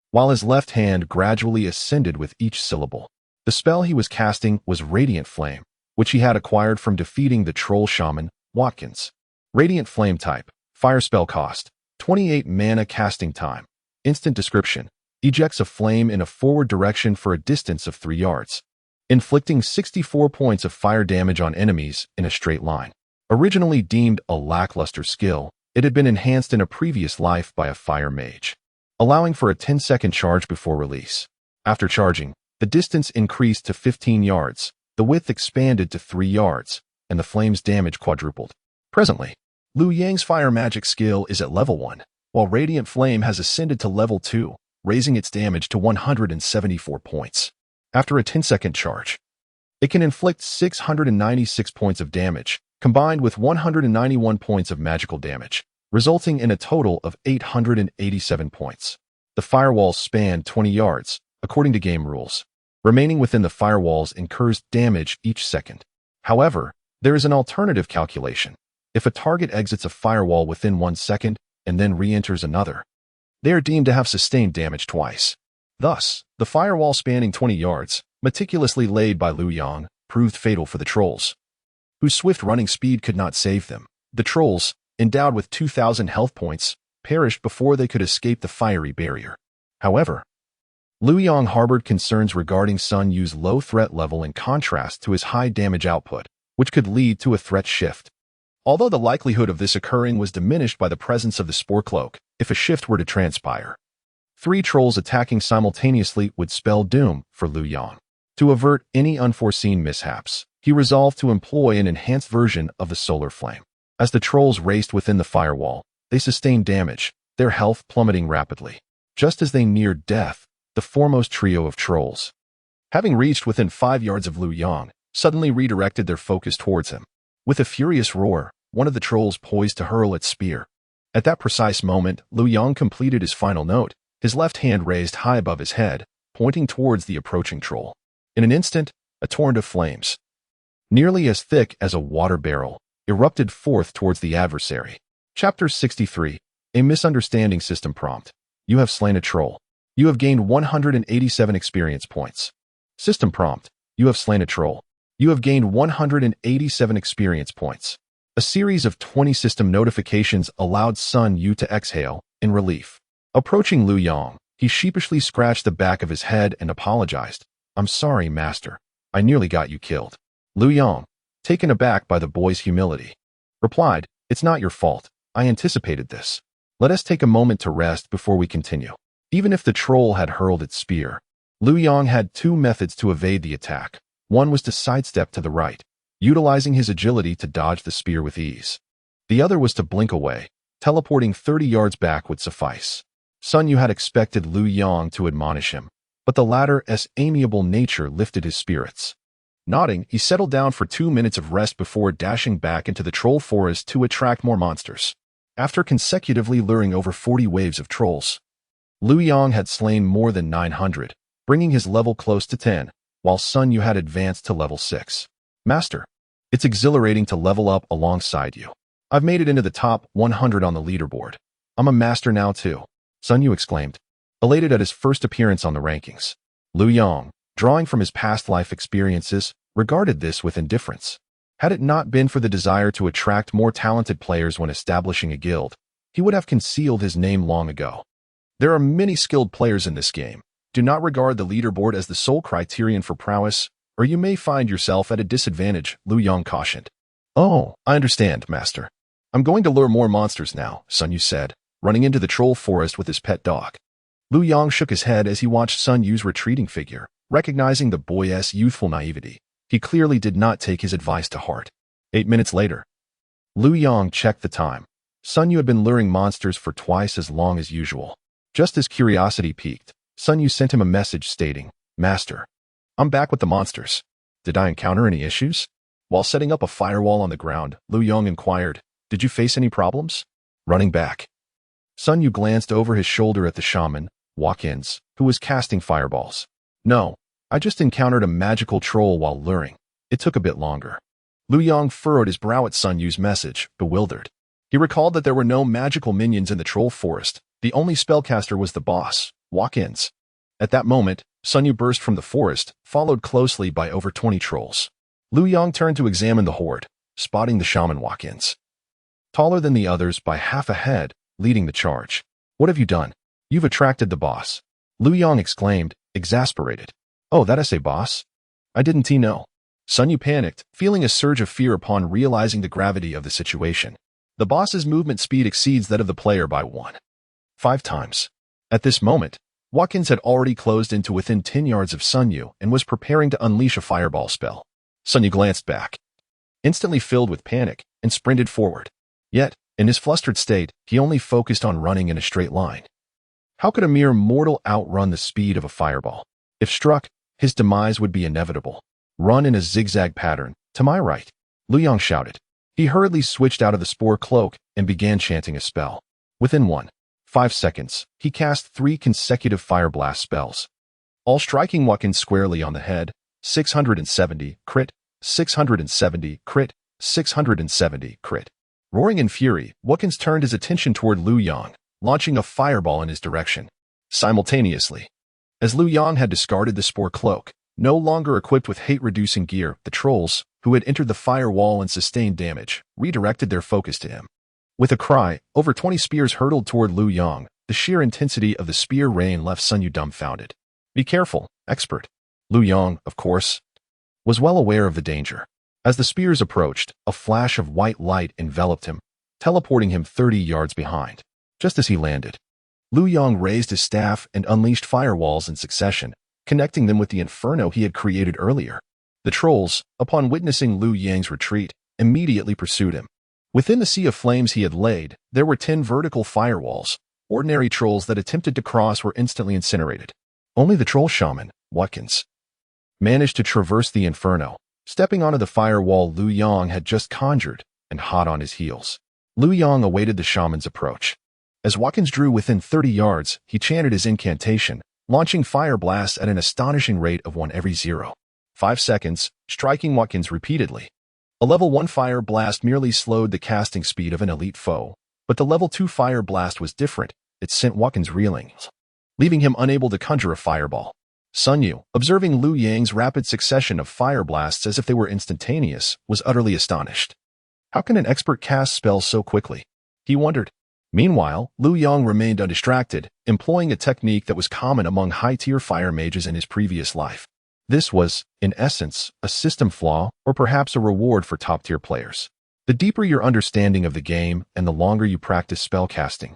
while his left hand gradually ascended with each syllable. The spell he was casting was Radiant Flame, which he had acquired from defeating the troll shaman, Watkins. Radiant Flame type, fire spell cost, 28 mana casting time. Instant description: ejects a flame in a forward direction for a distance of 3 yards, inflicting 64 points of fire damage on enemies in a straight line. Originally deemed a lackluster skill, it had been enhanced in a previous life by a fire mage, allowing for a 10-second charge before release. After charging, the distance increased to 15 yards, the width expanded to 3 yards, and the flame's damage quadrupled. Presently, Lu Yang's fire magic skill is at level 1, while Radiant Flame has ascended to level 2, raising its damage to 174 points. After a 10-second charge, it can inflict 696 points of damage, combined with 191 points of magical damage, resulting in a total of 887 points. The firewalls span 20 yards, according to game rules. Remaining within the firewalls incurs damage each second. However, there is an alternative calculation. If a target exits a firewall within 1 second and then re-enters another, they are deemed to have sustained damage twice. Thus, the firewall spanning 20 yards, meticulously laid by Lu Yang, proved fatal for the trolls, whose swift running speed could not save them. The trolls, endowed with 2,000 health points, perished before they could escape the fiery barrier. However, Lu Yang harbored concerns regarding Sun Yu's low threat level in contrast to his high damage output, which could lead to a threat shift. Although the likelihood of this occurring was diminished by the presence of the Spore Cloak, if a shift were to transpire, 3 trolls attacking simultaneously would spell doom for Lu Yang. To avert any unforeseen mishaps, he resolved to employ an enhanced version of the Solar Flame. As the trolls raced within the firewall, they sustained damage, their health plummeting rapidly. Just as they neared death, the foremost trio of trolls, having reached within 5 yards of Lu Yang, suddenly redirected their focus towards him. With a furious roar, one of the trolls poised to hurl its spear. At that precise moment, Lu Yang completed his final note, his left hand raised high above his head, pointing towards the approaching troll. In an instant, a torrent of flames, nearly as thick as a water barrel, erupted forth towards the adversary. Chapter 63, A Misunderstanding System Prompt. You have slain a troll. You have gained 187 experience points. System Prompt. You have slain a troll. You have gained 187 experience points. A series of 20 system notifications allowed Sun Yu to exhale in relief. Approaching Lu Yang, he sheepishly scratched the back of his head and apologized. "I'm sorry, Master. I nearly got you killed." Lu Yang, taken aback by the boy's humility, replied, "It's not your fault. I anticipated this. Let us take a moment to rest before we continue." Even if the troll had hurled its spear, Lu Yang had 2 methods to evade the attack. One was to sidestep to the right, utilizing his agility to dodge the spear with ease. The other was to blink away, teleporting 30 yards back would suffice. Sun Yu had expected Lu Yang to admonish him, but the latter's amiable nature lifted his spirits. Nodding, he settled down for 2 minutes of rest before dashing back into the troll forest to attract more monsters. After consecutively luring over 40 waves of trolls, Liu Yang had slain more than 900, bringing his level close to 10, while Sun Yu had advanced to level 6. Master, it's exhilarating to level up alongside you. I've made it into the top 100 on the leaderboard. I'm a master now too, Sun Yu exclaimed, elated at his first appearance on the rankings. Liu Yang, drawing from his past life experiences, regarded this with indifference. Had it not been for the desire to attract more talented players when establishing a guild, he would have concealed his name long ago. There are many skilled players in this game. Do not regard the leaderboard as the sole criterion for prowess, or you may find yourself at a disadvantage, Liu Yang cautioned. Oh, I understand, Master. I'm going to lure more monsters now, Sun Yu said, running into the troll forest with his pet dog. Liu Yang shook his head as he watched Sun Yu's retreating figure, recognizing the boy's youthful naivety. He clearly did not take his advice to heart. 8 minutes later, Liu Yang checked the time. Sun Yu had been luring monsters for twice as long as usual. Just as curiosity piqued, Sun Yu sent him a message stating, Master, I'm back with the monsters. Did I encounter any issues? While setting up a firewall on the ground, Liu Yang inquired, Did you face any problems? Running back. Sun Yu glanced over his shoulder at the shaman, Watkins, who was casting fireballs. No, I just encountered a magical troll while luring. It took a bit longer. Liu Yang furrowed his brow at Sun Yu's message, bewildered. He recalled that there were no magical minions in the troll forest. The only spellcaster was the boss, Watkins. At that moment, Sun Yu burst from the forest, followed closely by over 20 trolls. Liu Yang turned to examine the horde, spotting the shaman Watkins. Taller than the others by half a head, leading the charge. What have you done? You've attracted the boss. Liu Yang exclaimed, exasperated. Oh, that is a boss? I didn't know. Sun Yu panicked, feeling a surge of fear upon realizing the gravity of the situation. The boss's movement speed exceeds that of the player by 1.5 times. At this moment, Watkins had already closed into within 10 yards of Sun Yu and was preparing to unleash a fireball spell. Sun Yu glanced back, instantly filled with panic, and sprinted forward. Yet, in his flustered state, he only focused on running in a straight line. How could a mere mortal outrun the speed of a fireball? If struck, his demise would be inevitable. Run in a zigzag pattern, to my right, Liu Yang shouted. He hurriedly switched out of the spore cloak and began chanting a spell. Within 1.5 seconds, he cast 3 consecutive fire blast spells, all striking Watkins squarely on the head. 670 crit, 670 crit, 670 crit. Roaring in fury, Watkins turned his attention toward Liu Yang, launching a fireball in his direction. Simultaneously, as Liu Yang had discarded the spore cloak, no longer equipped with hate-reducing gear, the trolls, who had entered the firewall and sustained damage, redirected their focus to him. With a cry, over 20 spears hurtled toward Liu Yang. The sheer intensity of the spear rain left Sun Yu dumbfounded. Be careful, expert. Liu Yang, of course, was well aware of the danger. As the spears approached, a flash of white light enveloped him, teleporting him 30 yards behind. Just as he landed, Liu Yang raised his staff and unleashed firewalls in succession, connecting them with the inferno he had created earlier. The trolls, upon witnessing Liu Yang's retreat, immediately pursued him. Within the sea of flames he had laid, there were 10 vertical firewalls. Ordinary trolls that attempted to cross were instantly incinerated. Only the troll shaman, Watkins, managed to traverse the inferno, stepping onto the firewall Liu Yang had just conjured, and hot on his heels. Liu Yang awaited the shaman's approach. As Watkins drew within 30 yards, he chanted his incantation, launching fire blasts at an astonishing rate of 1 every 0.5 seconds, striking Watkins repeatedly. A level 1 fire blast merely slowed the casting speed of an elite foe, but the level 2 fire blast was different. It sent Watkins reeling, leaving him unable to conjure a fireball. Sun Yu, observing Liu Yang's rapid succession of fire blasts as if they were instantaneous, was utterly astonished. How can an expert cast spells so quickly? He wondered. Meanwhile, Liu Yang remained undistracted, employing a technique that was common among high-tier fire mages in his previous life. This was, in essence, a system flaw, or perhaps a reward for top-tier players. The deeper your understanding of the game and the longer you practice spellcasting,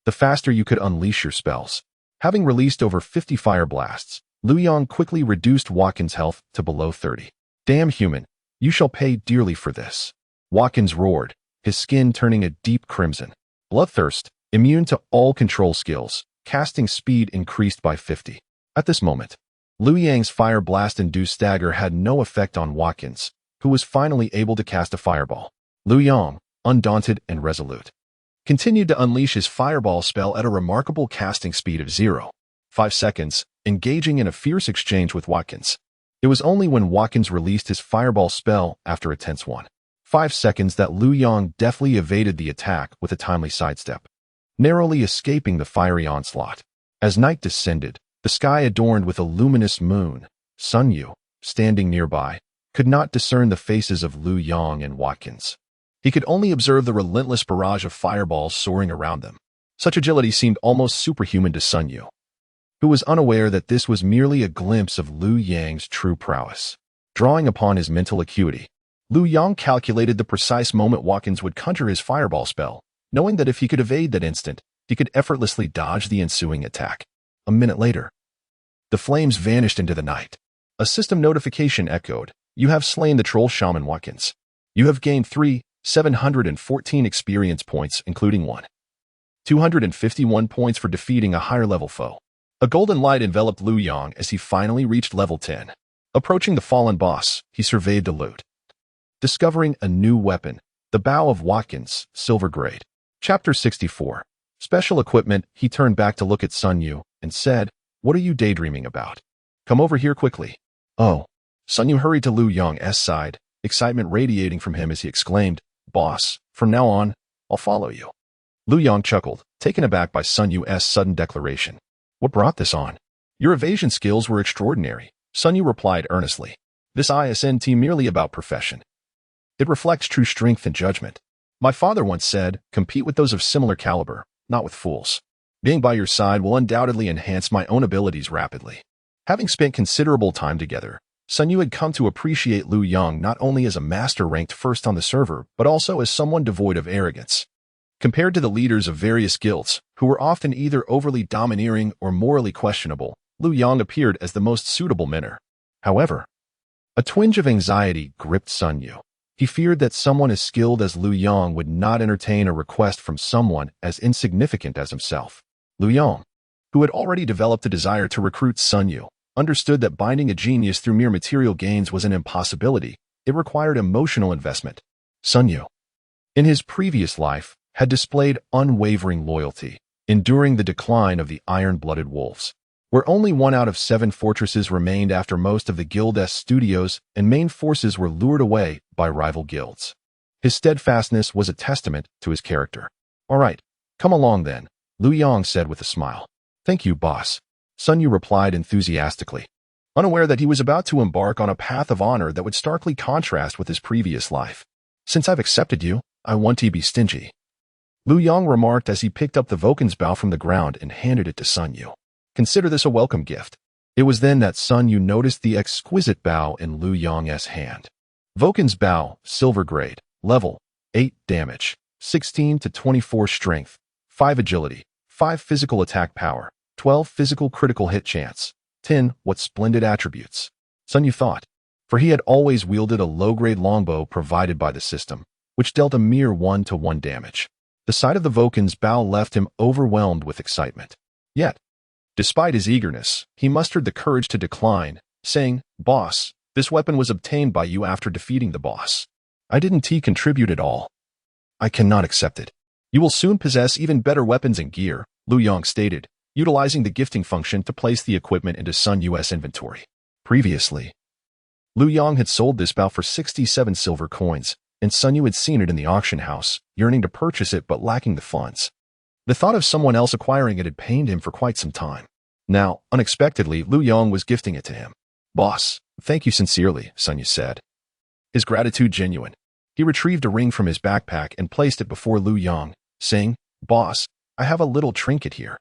the faster you could unleash your spells. Having released over 50 fire blasts, Liu Yang quickly reduced Watkins' health to below 30. Damn human, you shall pay dearly for this. Watkins roared, his skin turning a deep crimson. Bloodthirst, immune to all control skills, casting speed increased by 50. At this moment, Liu Yang's fire blast-induced stagger had no effect on Watkins, who was finally able to cast a fireball. Liu Yang, undaunted and resolute, continued to unleash his fireball spell at a remarkable casting speed of 0.5 seconds, engaging in a fierce exchange with Watkins. It was only when Watkins released his fireball spell after a tense 1.5 seconds that Liu Yang deftly evaded the attack with a timely sidestep, narrowly escaping the fiery onslaught. As night descended, the sky adorned with a luminous moon, Sun Yu, standing nearby, could not discern the faces of Liu Yang and Watkins. He could only observe the relentless barrage of fireballs soaring around them. Such agility seemed almost superhuman to Sun Yu, who was unaware that this was merely a glimpse of Liu Yang's true prowess. Drawing upon his mental acuity, Liu Yang calculated the precise moment Watkins would conjure his fireball spell, knowing that if he could evade that instant, he could effortlessly dodge the ensuing attack. A minute later, the flames vanished into the night. A system notification echoed. You have slain the troll shaman Watkins. You have gained 714 experience points, including 251 points for defeating a higher level foe. A golden light enveloped Liu Yang as he finally reached level 10. Approaching the fallen boss, he surveyed the loot, discovering a new weapon, the bow of Watkins, silver grade. Chapter 64. Special equipment. He turned back to look at Sun Yu and said, "What are you daydreaming about? Come over here quickly." "Oh." Sun Yu hurried to Liu Yang's side, excitement radiating from him as he exclaimed, "Boss, from now on, I'll follow you." Liu Yang chuckled, taken aback by Sun Yu's sudden declaration. "What brought this on?" "Your evasion skills were extraordinary," Sun Yu replied earnestly. "This isn't merely about profession. It reflects true strength and judgment. My father once said, compete with those of similar caliber, not with fools. Being by your side will undoubtedly enhance my own abilities rapidly." Having spent considerable time together, Sun Yu had come to appreciate Liu Yang not only as a master ranked first on the server, but also as someone devoid of arrogance. Compared to the leaders of various guilds, who were often either overly domineering or morally questionable, Liu Yang appeared as the most suitable mentor. However, a twinge of anxiety gripped Sun Yu. He feared that someone as skilled as Liu Yang would not entertain a request from someone as insignificant as himself. Liu Yang, who had already developed a desire to recruit Sun Yu, understood that binding a genius through mere material gains was an impossibility. It required emotional investment. Sun Yu, in his previous life, had displayed unwavering loyalty, enduring the decline of the iron-blooded wolves, where only 1 out of 7 fortresses remained after most of the guild's studios and main forces were lured away by rival guilds. His steadfastness was a testament to his character. "All right, come along then," Liu Yang said with a smile. "Thank you, boss," Sun Yu replied enthusiastically, unaware that he was about to embark on a path of honor that would starkly contrast with his previous life. "Since I've accepted you, I want to be stingy," Liu Yang remarked as he picked up the Vulcan's bow from the ground and handed it to Sun Yu. "Consider this a welcome gift." It was then that Sun Yu noticed the exquisite bow in Liu Yang's hand. Vulcan's bow, silver grade, level 8 damage, 16 to 24 strength, 5 agility, 5 physical attack power, 12 physical critical hit chance, 10 what splendid attributes, Sun Yu thought, for he had always wielded a low-grade longbow provided by the system, which dealt a mere 1-to-1 damage. The sight of the Vulcan's bow left him overwhelmed with excitement. Yet, despite his eagerness, he mustered the courage to decline, saying, "Boss, this weapon was obtained by you after defeating the boss. I didn't contribute at all. I cannot accept it." "You will soon possess even better weapons and gear," Liu Yang stated, utilizing the gifting function to place the equipment into Sun Yu's inventory. Previously, Liu Yang had sold this bow for 67 silver coins, and Sun Yu had seen it in the auction house, yearning to purchase it but lacking the funds. The thought of someone else acquiring it had pained him for quite some time. Now, unexpectedly, Liu Yang was gifting it to him. "Boss, thank you sincerely," Sun Yu said, his gratitude genuine. He retrieved a ring from his backpack and placed it before Liu Yang, saying, "Boss, I have a little trinket here.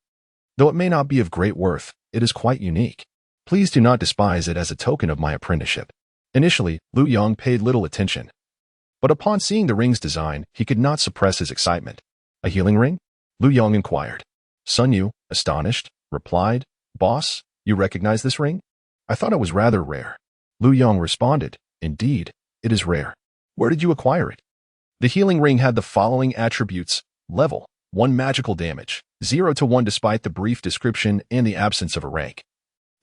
Though it may not be of great worth, it is quite unique. Please do not despise it as a token of my apprenticeship." Initially, Liu Yang paid little attention, but upon seeing the ring's design, he could not suppress his excitement. "A healing ring?" Liu Yang inquired. Sun Yu, astonished, replied, "Boss, you recognize this ring? I thought it was rather rare." Liu Yang responded, "Indeed, it is rare. Where did you acquire it?" The healing ring had the following attributes: level 1 magical damage, 0-to-1 despite the brief description and the absence of a rank.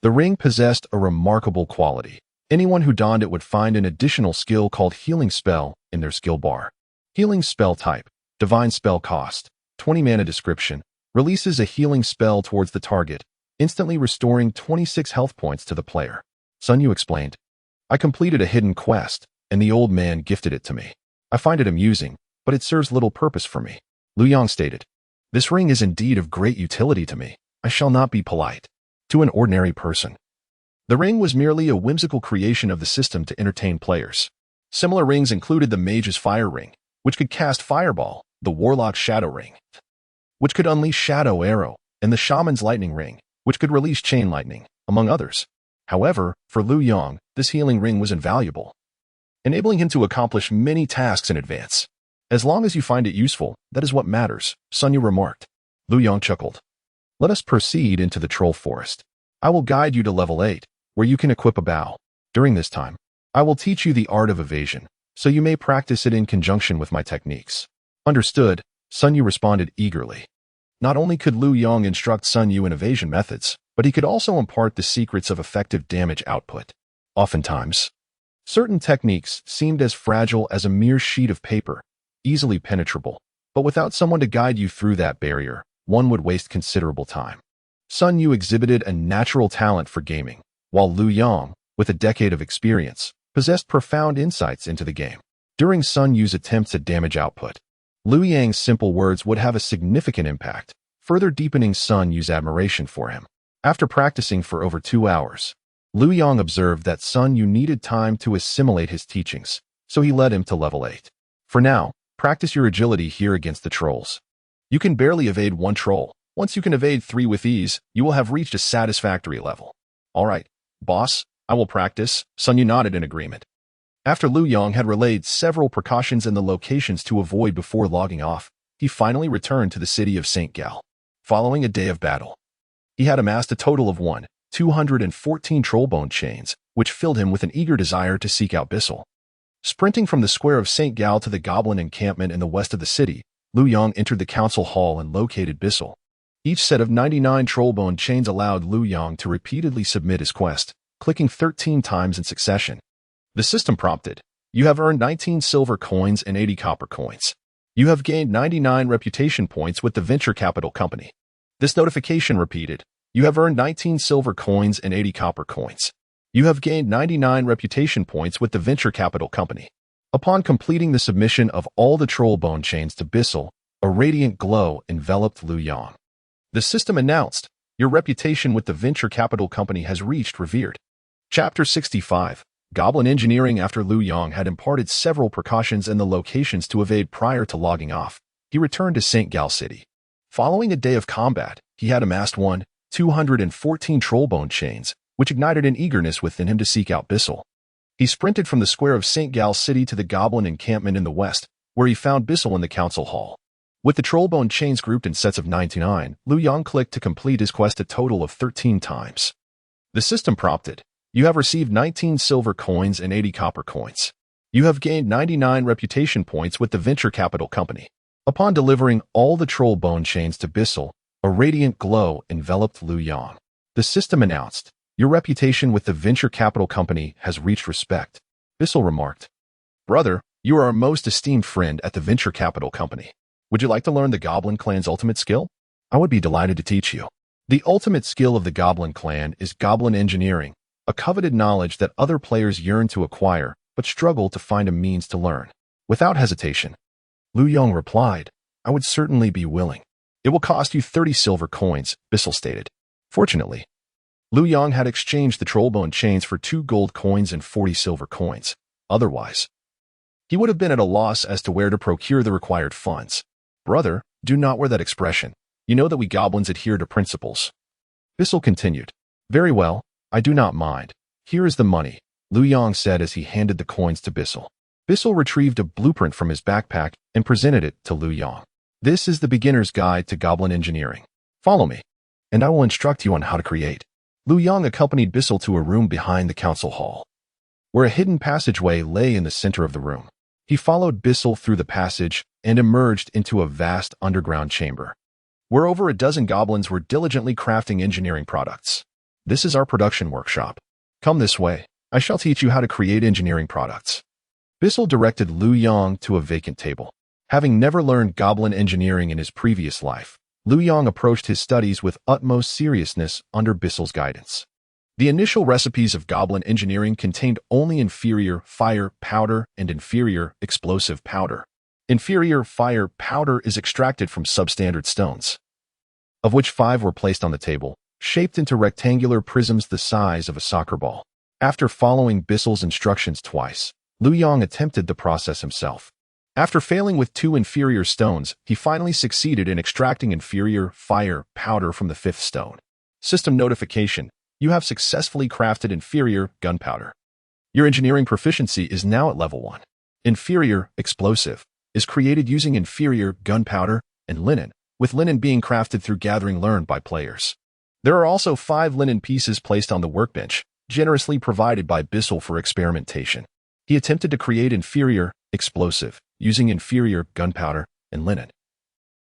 The ring possessed a remarkable quality. Anyone who donned it would find an additional skill called Healing Spell in their skill bar. Healing Spell type, Divine Spell cost, 20 mana description, releases a healing spell towards the target, instantly restoring 26 health points to the player. Sun Yu explained, I completed a hidden quest, and the old man gifted it to me. I find it amusing, but it serves little purpose for me. Lu Yang stated, this ring is indeed of great utility to me. I shall not be polite to an ordinary person. The ring was merely a whimsical creation of the system to entertain players. Similar rings included the Mage's Fire Ring, which could cast Fireball, the Warlock's Shadow Ring, which could unleash Shadow Arrow, and the Shaman's Lightning Ring, which could release Chain Lightning, among others. However, for Lu Yang, this healing ring was invaluable, enabling him to accomplish many tasks in advance. As long as you find it useful, that is what matters, Sun Yu remarked. Lu Yang chuckled. Let us proceed into the Troll Forest. I will guide you to level 8, where you can equip a bow. During this time, I will teach you the art of evasion, so you may practice it in conjunction with my techniques. Understood, Sun Yu responded eagerly. Not only could Lu Yang instruct Sun Yu in evasion methods, but he could also impart the secrets of effective damage output. Oftentimes, certain techniques seemed as fragile as a mere sheet of paper, easily penetrable, but without someone to guide you through that barrier, one would waste considerable time. Sun Yu exhibited a natural talent for gaming, while Lu Yang, with a decade of experience, possessed profound insights into the game. During Sun Yu's attempts at damage output, Lu Yang's simple words would have a significant impact, further deepening Sun Yu's admiration for him. After practicing for over 2 hours, Lu Yang observed that Sun Yu needed time to assimilate his teachings, so he led him to level 8. For now, practice your agility here against the trolls. You can barely evade 1 troll. Once you can evade 3 with ease, you will have reached a satisfactory level. All right, boss, I will practice. Sun Yu nodded in agreement. After Lu Yang had relayed several precautions and the locations to avoid before logging off, he finally returned to the city of St. Gal. Following a day of battle, he had amassed a total of 214 trollbone chains, which filled him with an eager desire to seek out Bissell. Sprinting from the square of St. Gal to the goblin encampment in the west of the city, Lu Yang entered the council hall and located Bissell. Each set of 99 trollbone chains allowed Lu Yang to repeatedly submit his quest, clicking 13 times in succession. The system prompted, you have earned 19 silver coins and 80 copper coins. You have gained 99 reputation points with the venture capital company. This notification repeated, you have earned 19 silver coins and 80 copper coins. You have gained 99 reputation points with the venture capital company. Upon completing the submission of all the trollbone chains to Bissell, a radiant glow enveloped Lu Yang. The system announced, your reputation with the venture capital company has reached revered. Chapter 65, Goblin Engineering. After Lu Yang had imparted several precautions and the locations to evade prior to logging off, he returned to St. Gal City. Following a day of combat, he had amassed 214 trollbone chains, which ignited an eagerness within him to seek out Bissell. He sprinted from the square of St. Gal City to the goblin encampment in the west, where he found Bissell in the council hall. With the trollbone chains grouped in sets of 99, Lu Yang clicked to complete his quest a total of 13 times. The system prompted, you have received 19 silver coins and 80 copper coins. You have gained 99 reputation points with the venture capital company. Upon delivering all the trollbone chains to Bissell, a radiant glow enveloped Lu Yang. The system announced, your reputation with the venture capital company has reached respect. Bissell remarked, brother, you are our most esteemed friend at the venture capital company. Would you like to learn the Goblin Clan's ultimate skill? I would be delighted to teach you. The ultimate skill of the Goblin Clan is Goblin Engineering, a coveted knowledge that other players yearn to acquire but struggle to find a means to learn. Without hesitation, Lu Yang replied, I would certainly be willing. It will cost you 30 silver coins, Bissell stated. Fortunately, Lu Yang had exchanged the trollbone chains for 2 gold coins and 40 silver coins. Otherwise, he would have been at a loss as to where to procure the required funds. Brother, do not wear that expression. You know that we goblins adhere to principles. Bissell continued. Very well, I do not mind. Here is the money, Lu Yang said as he handed the coins to Bissell. Bissell retrieved a blueprint from his backpack and presented it to Lu Yang. This is the beginner's guide to Goblin Engineering. Follow me, and I will instruct you on how to create. Lu Yang accompanied Bissell to a room behind the council hall, where a hidden passageway lay in the center of the room. He followed Bissell through the passage and emerged into a vast underground chamber, where over a dozen goblins were diligently crafting engineering products. This is our production workshop. Come this way. I shall teach you how to create engineering products. Bissell directed Lu Yang to a vacant table. Having never learned goblin engineering in his previous life, Liu Yang approached his studies with utmost seriousness under Bissel's guidance. The initial recipes of goblin engineering contained only inferior fire powder and inferior explosive powder. Inferior fire powder is extracted from substandard stones, of which 5 were placed on the table, shaped into rectangular prisms the size of a soccer ball. After following Bissel's instructions twice, Liu Yang attempted the process himself. After failing with 2 inferior stones, he finally succeeded in extracting inferior fire powder from the 5th stone. System notification: you have successfully crafted inferior gunpowder. Your engineering proficiency is now at level 1. Inferior explosive is created using inferior gunpowder and linen, with linen being crafted through gathering learned by players. There are also 5 linen pieces placed on the workbench, generously provided by Bissell for experimentation. He attempted to create inferior explosive using inferior gunpowder and linen,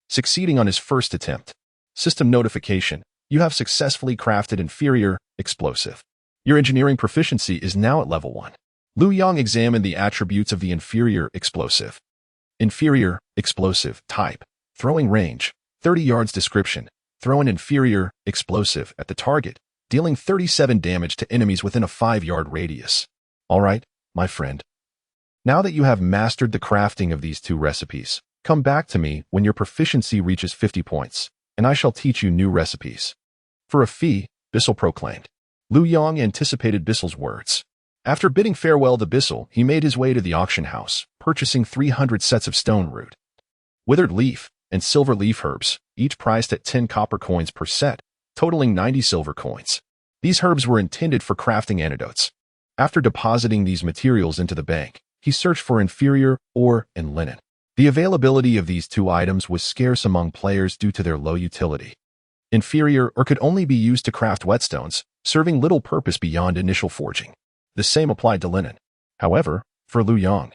succeeding on his first attempt. System notification: you have successfully crafted inferior explosive. Your engineering proficiency is now at level 1. Liu Yang examined the attributes of the inferior explosive. Inferior explosive type: throwing range, 30 yards. Description: throw an inferior explosive at the target, dealing 37 damage to enemies within a 5-yard radius. Alright, my friend. Now that you have mastered the crafting of these 2 recipes, come back to me when your proficiency reaches 50 points, and I shall teach you new recipes. For a fee, Bissell proclaimed. Liu Yang anticipated Bissel's words. After bidding farewell to Bissell, he made his way to the auction house, purchasing 300 sets of stone root, withered leaf, and silver leaf herbs, each priced at 10 copper coins per set, totaling 90 silver coins. These herbs were intended for crafting antidotes. After depositing these materials into the bank, he searched for inferior ore and linen. The availability of these 2 items was scarce among players due to their low utility. Inferior ore could only be used to craft whetstones, serving little purpose beyond initial forging. The same applied to linen. However, for Liu Yang,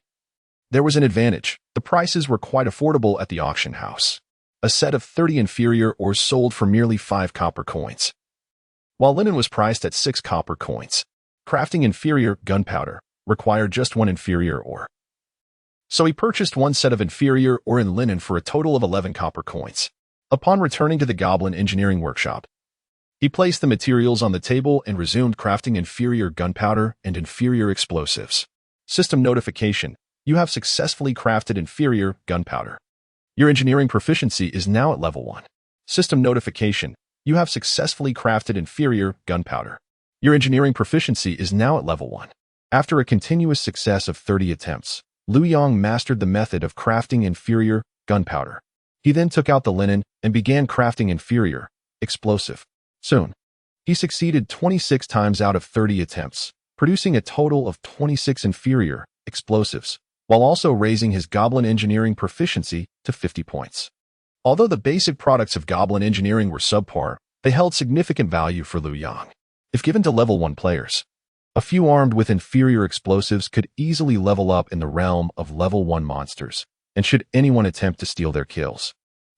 there was an advantage. The prices were quite affordable at the auction house. A set of 30 inferior ores sold for merely 5 copper coins, while linen was priced at 6 copper coins. Crafting inferior gunpowder required just 1 inferior ore. So he purchased 1 set of inferior ore and linen for a total of 11 copper coins. Upon returning to the Goblin Engineering Workshop, he placed the materials on the table and resumed crafting inferior gunpowder and inferior explosives. System notification: you have successfully crafted inferior gunpowder. Your engineering proficiency is now at level 1. System notification: you have successfully crafted inferior gunpowder. Your engineering proficiency is now at level 1. After a continuous success of 30 attempts, Liu Yang mastered the method of crafting inferior gunpowder. He then took out the linen and began crafting inferior explosive. Soon, he succeeded 26 times out of 30 attempts, producing a total of 26 inferior explosives, while also raising his goblin engineering proficiency to 50 points. Although the basic products of goblin engineering were subpar, they held significant value for Liu Yang. If given to level 1 players, a few armed with inferior explosives could easily level up in the realm of level 1 monsters, and should anyone attempt to steal their kills,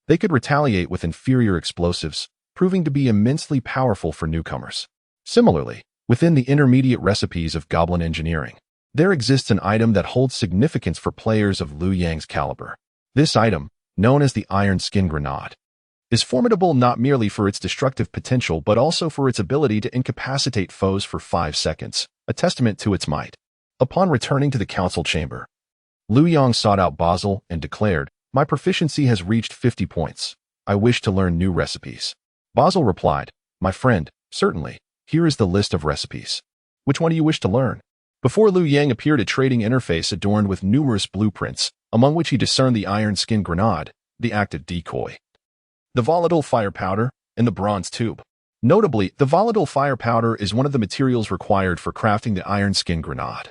they could retaliate with inferior explosives, proving to be immensely powerful for newcomers. Similarly, within the intermediate recipes of goblin engineering, there exists an item that holds significance for players of Liu Yang's caliber. This item, known as the Iron Skin Grenade, is formidable not merely for its destructive potential but also for its ability to incapacitate foes for 5 seconds, a testament to its might. Upon returning to the council chamber, Liu Yang sought out Basil and declared, "My proficiency has reached 50 points. I wish to learn new recipes." Basil replied, "My friend, certainly. Here is the list of recipes. Which one do you wish to learn?" Before Liu Yang appeared a trading interface adorned with numerous blueprints, among which he discerned the Iron Skin Grenade, the active decoy, the volatile fire powder, and the bronze tube. Notably, the volatile fire powder is one of the materials required for crafting the Iron Skin Grenade,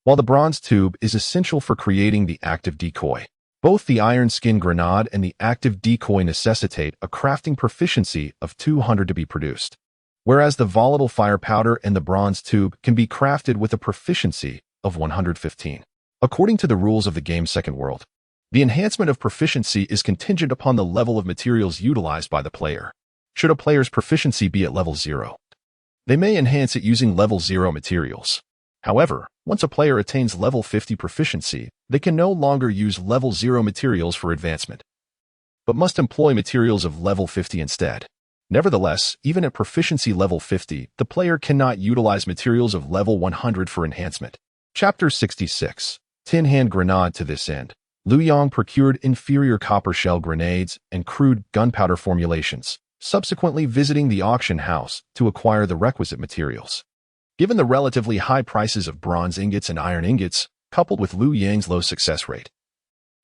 while the bronze tube is essential for creating the active decoy. Both the Iron Skin Grenade and the active decoy necessitate a crafting proficiency of 200 to be produced, whereas the volatile fire powder and the bronze tube can be crafted with a proficiency of 115. According to the rules of the game's second world, the enhancement of proficiency is contingent upon the level of materials utilized by the player. Should a player's proficiency be at level 0, they may enhance it using level 0 materials. However, Once a player attains level 50 proficiency, they can no longer use level 0 materials for advancement, but must employ materials of level 50 instead. Nevertheless, even at proficiency level 50, the player cannot utilize materials of level 100 for enhancement. Chapter 66. Tin Hand Grenade. To this end, Liu Yang procured inferior copper shell grenades and crude gunpowder formulations, subsequently visiting the auction house to acquire the requisite materials. Given the relatively high prices of bronze ingots and iron ingots, coupled with Liu Yang's low success rate,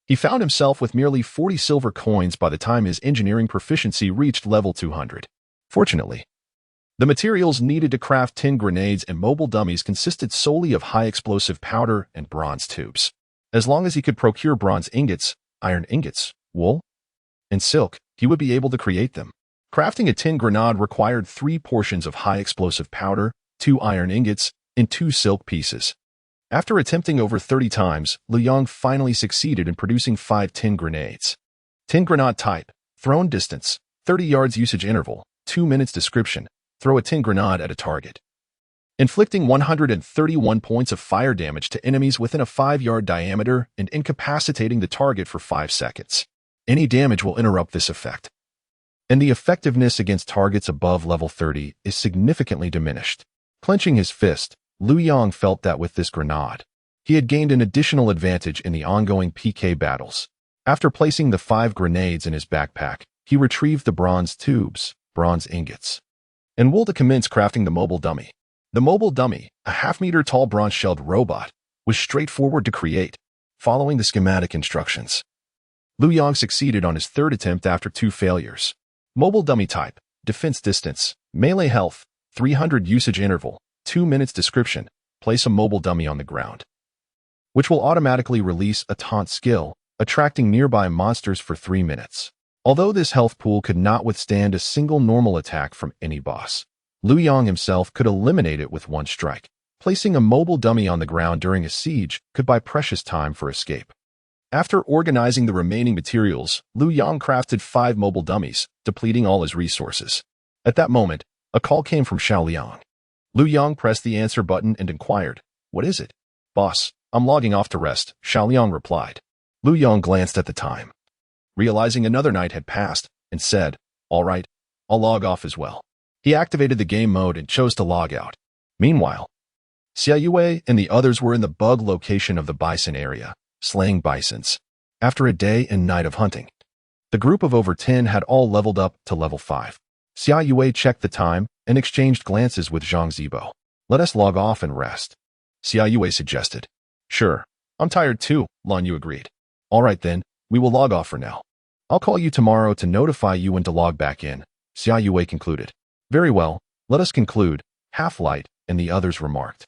he found himself with merely 40 silver coins by the time his engineering proficiency reached level 200. Fortunately, the materials needed to craft tin grenades and mobile dummies consisted solely of high-explosive powder and bronze tubes. As long as he could procure bronze ingots, iron ingots, wool, and silk, he would be able to create them. Crafting a tin grenade required 3 portions of high-explosive powder, 2 iron ingots, and 2 silk pieces. After attempting over 30 times, Liu Yang finally succeeded in producing 5 tin grenades. Tin grenade type, thrown distance, 30 yards usage interval, 2 minutes description, throw a tin grenade at a target, inflicting 131 points of fire damage to enemies within a 5-yard diameter and incapacitating the target for 5 seconds. Any damage will interrupt this effect, and the effectiveness against targets above level 30 is significantly diminished. Clenching his fist, Liu Yang felt that with this grenade, he had gained an additional advantage in the ongoing PK battles. After placing the 5 grenades in his backpack, he retrieved the bronze tubes, bronze ingots, and wool to commence crafting the mobile dummy. The mobile dummy, a half-meter-tall bronze-shelled robot, was straightforward to create, following the schematic instructions. Liu Yang succeeded on his 3rd attempt after 2 failures. Mobile dummy type, defense distance, melee health, 300 usage interval, 2 minutes description, place a mobile dummy on the ground, which will automatically release a taunt skill, attracting nearby monsters for 3 minutes. Although this health pool could not withstand a single normal attack from any boss, Liu Yang himself could eliminate it with 1 strike. Placing a mobile dummy on the ground during a siege could buy precious time for escape. After organizing the remaining materials, Liu Yang crafted 5 mobile dummies, depleting all his resources. At that moment, a call came from Xiaoliang. Liu Yang pressed the answer button and inquired, "What is it?" "Boss, I'm logging off to rest," Xiaoliang replied. Liu Yang glanced at the time, realizing another night had passed, and said, "All right, I'll log off as well." He activated the game mode and chose to log out. Meanwhile, Xia Yue and the others were in the bug location of the bison area, slaying bisons. After a day and night of hunting, the group of over 10 had all leveled up to level 5. Xia Yue checked the time and exchanged glances with Zhang Zibo. "Let us log off and rest," Xia Yue suggested. "Sure, I'm tired too," Lan Yu agreed. "All right then, we will log off for now. I'll call you tomorrow to notify you when to log back in," Xia Yue concluded. "Very well, let us conclude," Half-Light and the others remarked.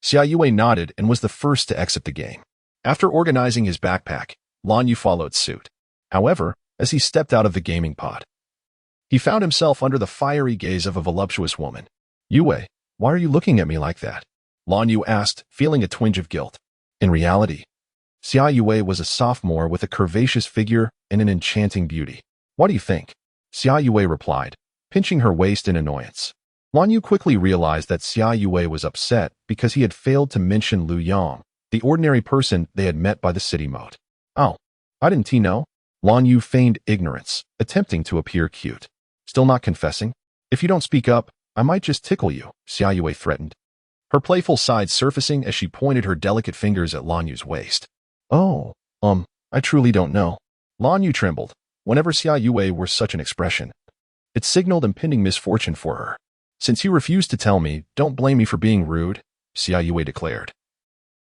Xia Yue nodded and was the first to exit the game. After organizing his backpack, Lan Yu followed suit. However, as he stepped out of the gaming pod, he found himself under the fiery gaze of a voluptuous woman. "Yue, why are you looking at me like that?" Lan Yu asked, feeling a twinge of guilt. In reality, Xia Yue was a sophomore with a curvaceous figure and an enchanting beauty. "What do you think?" Xia Yue replied, pinching her waist in annoyance. Lan Yu quickly realized that Xia Yue was upset because he had failed to mention Liu Yang, the ordinary person they had met by the city moat. "Oh, I didn't know?" Lan Yu feigned ignorance, attempting to appear cute. "Still not confessing? If you don't speak up, I might just tickle you," Xia Yue threatened, her playful side surfacing as she pointed her delicate fingers at Lan Yu's waist. "Oh, I truly don't know." Lan Yu trembled. Whenever Xia Yue wore such an expression, it signaled impending misfortune for her. "Since you refused to tell me, don't blame me for being rude," Xia Yue declared,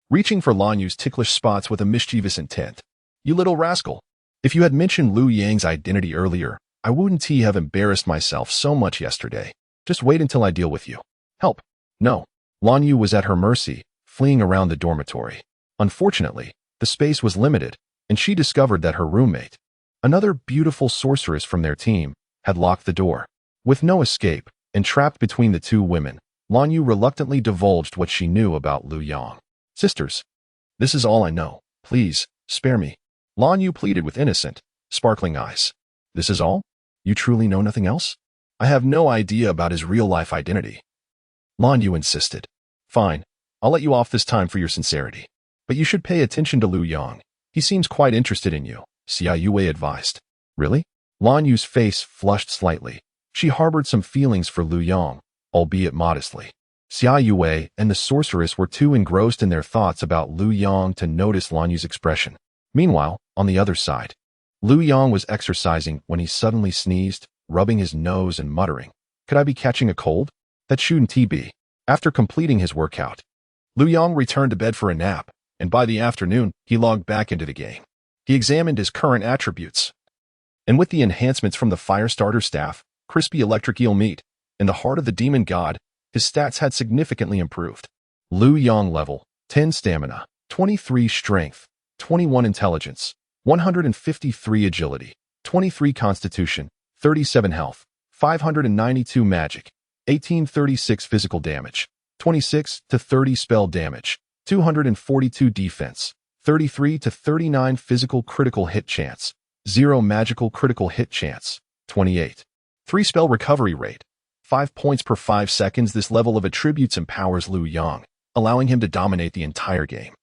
reaching for Lan Yu's ticklish spots with a mischievous intent. "You little rascal. If you had mentioned Liu Yang's identity earlier, I wouldn't have embarrassed myself so much yesterday. Just wait until I deal with you." "Help." "No." Lan Yu was at her mercy, fleeing around the dormitory. Unfortunately, the space was limited, and she discovered that her roommate, another beautiful sorceress from their team, had locked the door. With no escape, and trapped between the 2 women, Lan Yu reluctantly divulged what she knew about Liu Yang. "Sisters, this is all I know. Please, spare me." Lan Yu pleaded with innocent, sparkling eyes. "This is all? You truly know nothing else?" "I have no idea about his real-life identity," Lan Yu insisted. "Fine. I'll let you off this time for your sincerity. But you should pay attention to Lu Yang. He seems quite interested in you, Xia Yue advised. Really? Lan Yu's face flushed slightly. She harbored some feelings for Lu Yang, albeit modestly. Xia Yue and the sorceress were too engrossed in their thoughts about Lu Yang to notice Lan Yu's expression. Meanwhile, on the other side, Lu Yang was exercising when he suddenly sneezed, rubbing his nose and muttering, "Could I be catching a cold? That shouldn't be." After completing his workout, Lu Yang returned to bed for a nap, and by the afternoon, he logged back into the game. He examined his current attributes, and with the enhancements from the Firestarter staff, crispy electric eel meat, and the heart of the demon god, his stats had significantly improved. Lu Yang level, 10 stamina, 23 strength, 21 intelligence, 153 agility, 23 constitution, 37 health, 592 magic, 1836 physical damage, 26 to 30 spell damage, 242 defense, 33 to 39 physical critical hit chance, 0 magical critical hit chance, 28. 3 spell recovery rate, 5 points per 5 seconds. This level of attributes empowers Lu Yang, allowing him to dominate the entire game.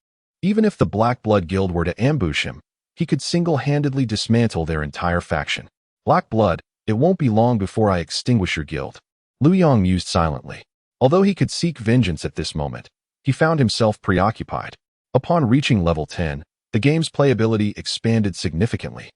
Even if the Black Blood Guild were to ambush him, he could single-handedly dismantle their entire faction. Black Blood, it won't be long before I extinguish your guild. Lu Yang mused silently. Although he could seek vengeance at this moment, he found himself preoccupied. Upon reaching level 10, the game's playability expanded significantly,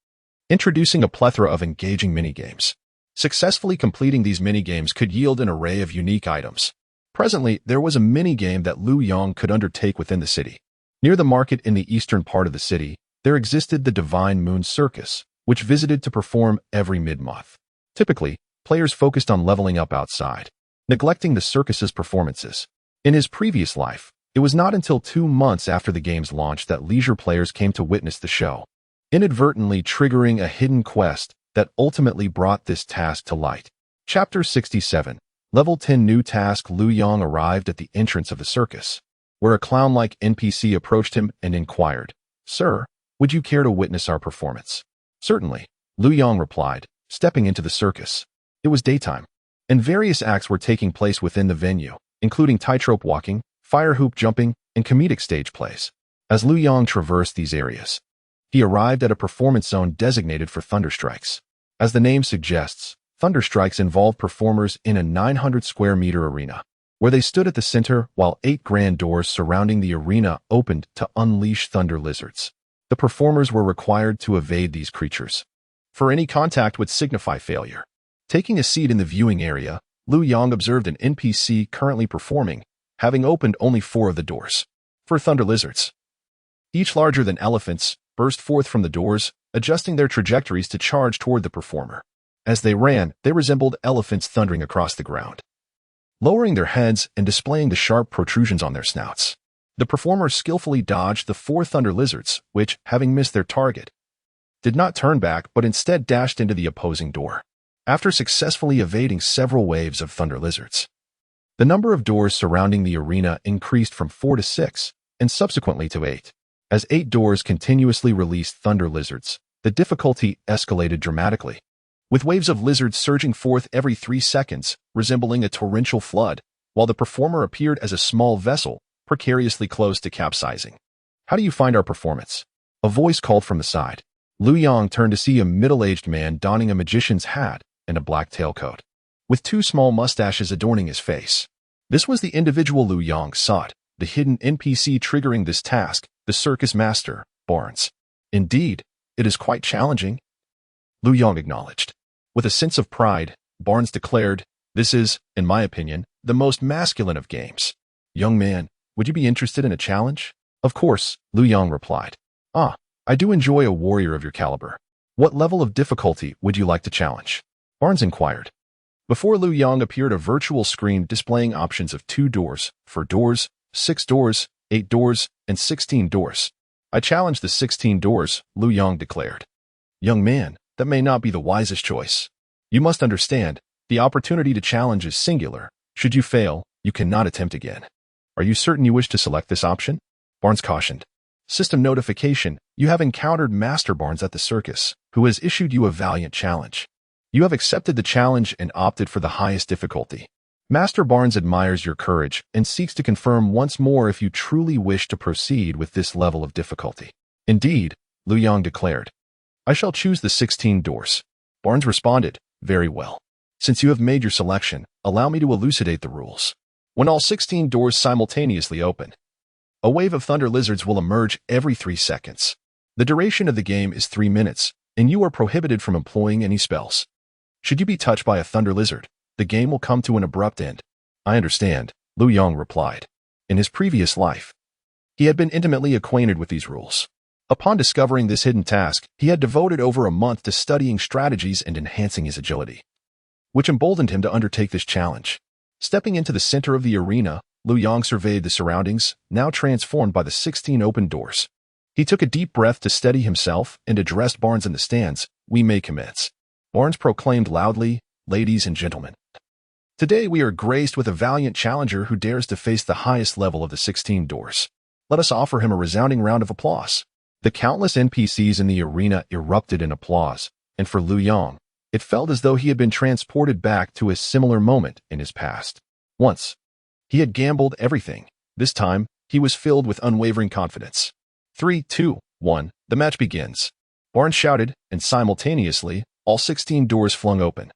introducing a plethora of engaging minigames. Successfully completing these minigames could yield an array of unique items. Presently, there was a minigame that Lu Yang could undertake within the city. Near the market in the eastern part of the city, there existed the Divine Moon Circus, which visited to perform every mid-month. Typically, players focused on leveling up outside, neglecting the circus's performances. In his previous life, it was not until 2 months after the game's launch that leisure players came to witness the show, inadvertently triggering a hidden quest that ultimately brought this task to light. Chapter 67, Level 10 New Task. Lu Yang arrived at the entrance of the circus, where a clown-like NPC approached him and inquired, "Sir, would you care to witness our performance?" "Certainly," Lu Yang replied, stepping into the circus. It was daytime, and various acts were taking place within the venue, including tightrope walking, fire hoop jumping, and comedic stage plays. As Lu Yang traversed these areas, he arrived at a performance zone designated for thunderstrikes. As the name suggests, thunderstrikes involve performers in a 900 square meter arena, where they stood at the center while 8 grand doors surrounding the arena opened to unleash thunder lizards. The performers were required to evade these creatures, for any contact would signify failure. Taking a seat in the viewing area, Lu Yang observed an NPC currently performing, having opened only 4 of the doors. For thunder lizards, each larger than elephants, burst forth from the doors, adjusting their trajectories to charge toward the performer. As they ran, they resembled elephants thundering across the ground, lowering their heads and displaying the sharp protrusions on their snouts. The performers skillfully dodged the 4 thunder lizards, which, having missed their target, did not turn back but instead dashed into the opposing door. After successfully evading several waves of thunder lizards, the number of doors surrounding the arena increased from 4 to 6, and subsequently to 8. As 8 doors continuously released thunder lizards, the difficulty escalated dramatically, with waves of lizards surging forth every 3 seconds, resembling a torrential flood, while the performer appeared as a small vessel, precariously close to capsizing. "How do you find our performance?" A voice called from the side. Lu Yang turned to see a middle-aged man donning a magician's hat and a black tailcoat, with 2 small mustaches adorning his face. This was the individual Lu Yang sought, the hidden NPC triggering this task, the circus master, Barnes. "Indeed, it is quite challenging," Lu Yang acknowledged. With a sense of pride, Barnes declared, "This is, in my opinion, the most masculine of games. Young man, would you be interested in a challenge?" "Of course," Lu Yang replied. "Ah, I do enjoy a warrior of your caliber. What level of difficulty would you like to challenge?" Barnes inquired. Before Lu Yang appeared a virtual screen displaying options of 2 doors, 4 doors, 6 doors, 8 doors, and 16 doors. "I challenge the 16 doors," Lu Yang declared. "Young man, that may not be the wisest choice. You must understand, the opportunity to challenge is singular. Should you fail, you cannot attempt again. Are you certain you wish to select this option?" Barnes cautioned. "System notification, you have encountered Master Barnes at the circus, who has issued you a valiant challenge. You have accepted the challenge and opted for the highest difficulty. Master Barnes admires your courage and seeks to confirm once more if you truly wish to proceed with this level of difficulty. Indeed, Lu Yang declared. I shall choose the 16 doors. Barnes responded, very well. Since you have made your selection, allow me to elucidate the rules. When all 16 doors simultaneously open, a wave of thunder lizards will emerge every 3 seconds. The duration of the game is 3 minutes, and you are prohibited from employing any spells. Should you be touched by a thunder lizard, the game will come to an abrupt end. I understand, Lu Yang replied. In his previous life, he had been intimately acquainted with these rules. Upon discovering this hidden task, he had devoted over a month to studying strategies and enhancing his agility, which emboldened him to undertake this challenge. Stepping into the center of the arena, Lu Yang surveyed the surroundings, now transformed by the 16 open doors. He took a deep breath to steady himself and addressed Barnes in the stands. We may commence. Barnes proclaimed loudly, ladies and gentlemen. Today we are graced with a valiant challenger who dares to face the highest level of the 16 doors. Let us offer him a resounding round of applause. The countless NPCs in the arena erupted in applause, and for Lu Yang, it felt as though he had been transported back to a similar moment in his past. Once, he had gambled everything. This time, he was filled with unwavering confidence. 3, 2, 1, the match begins. Barnes shouted, and simultaneously, all 16 doors flung open,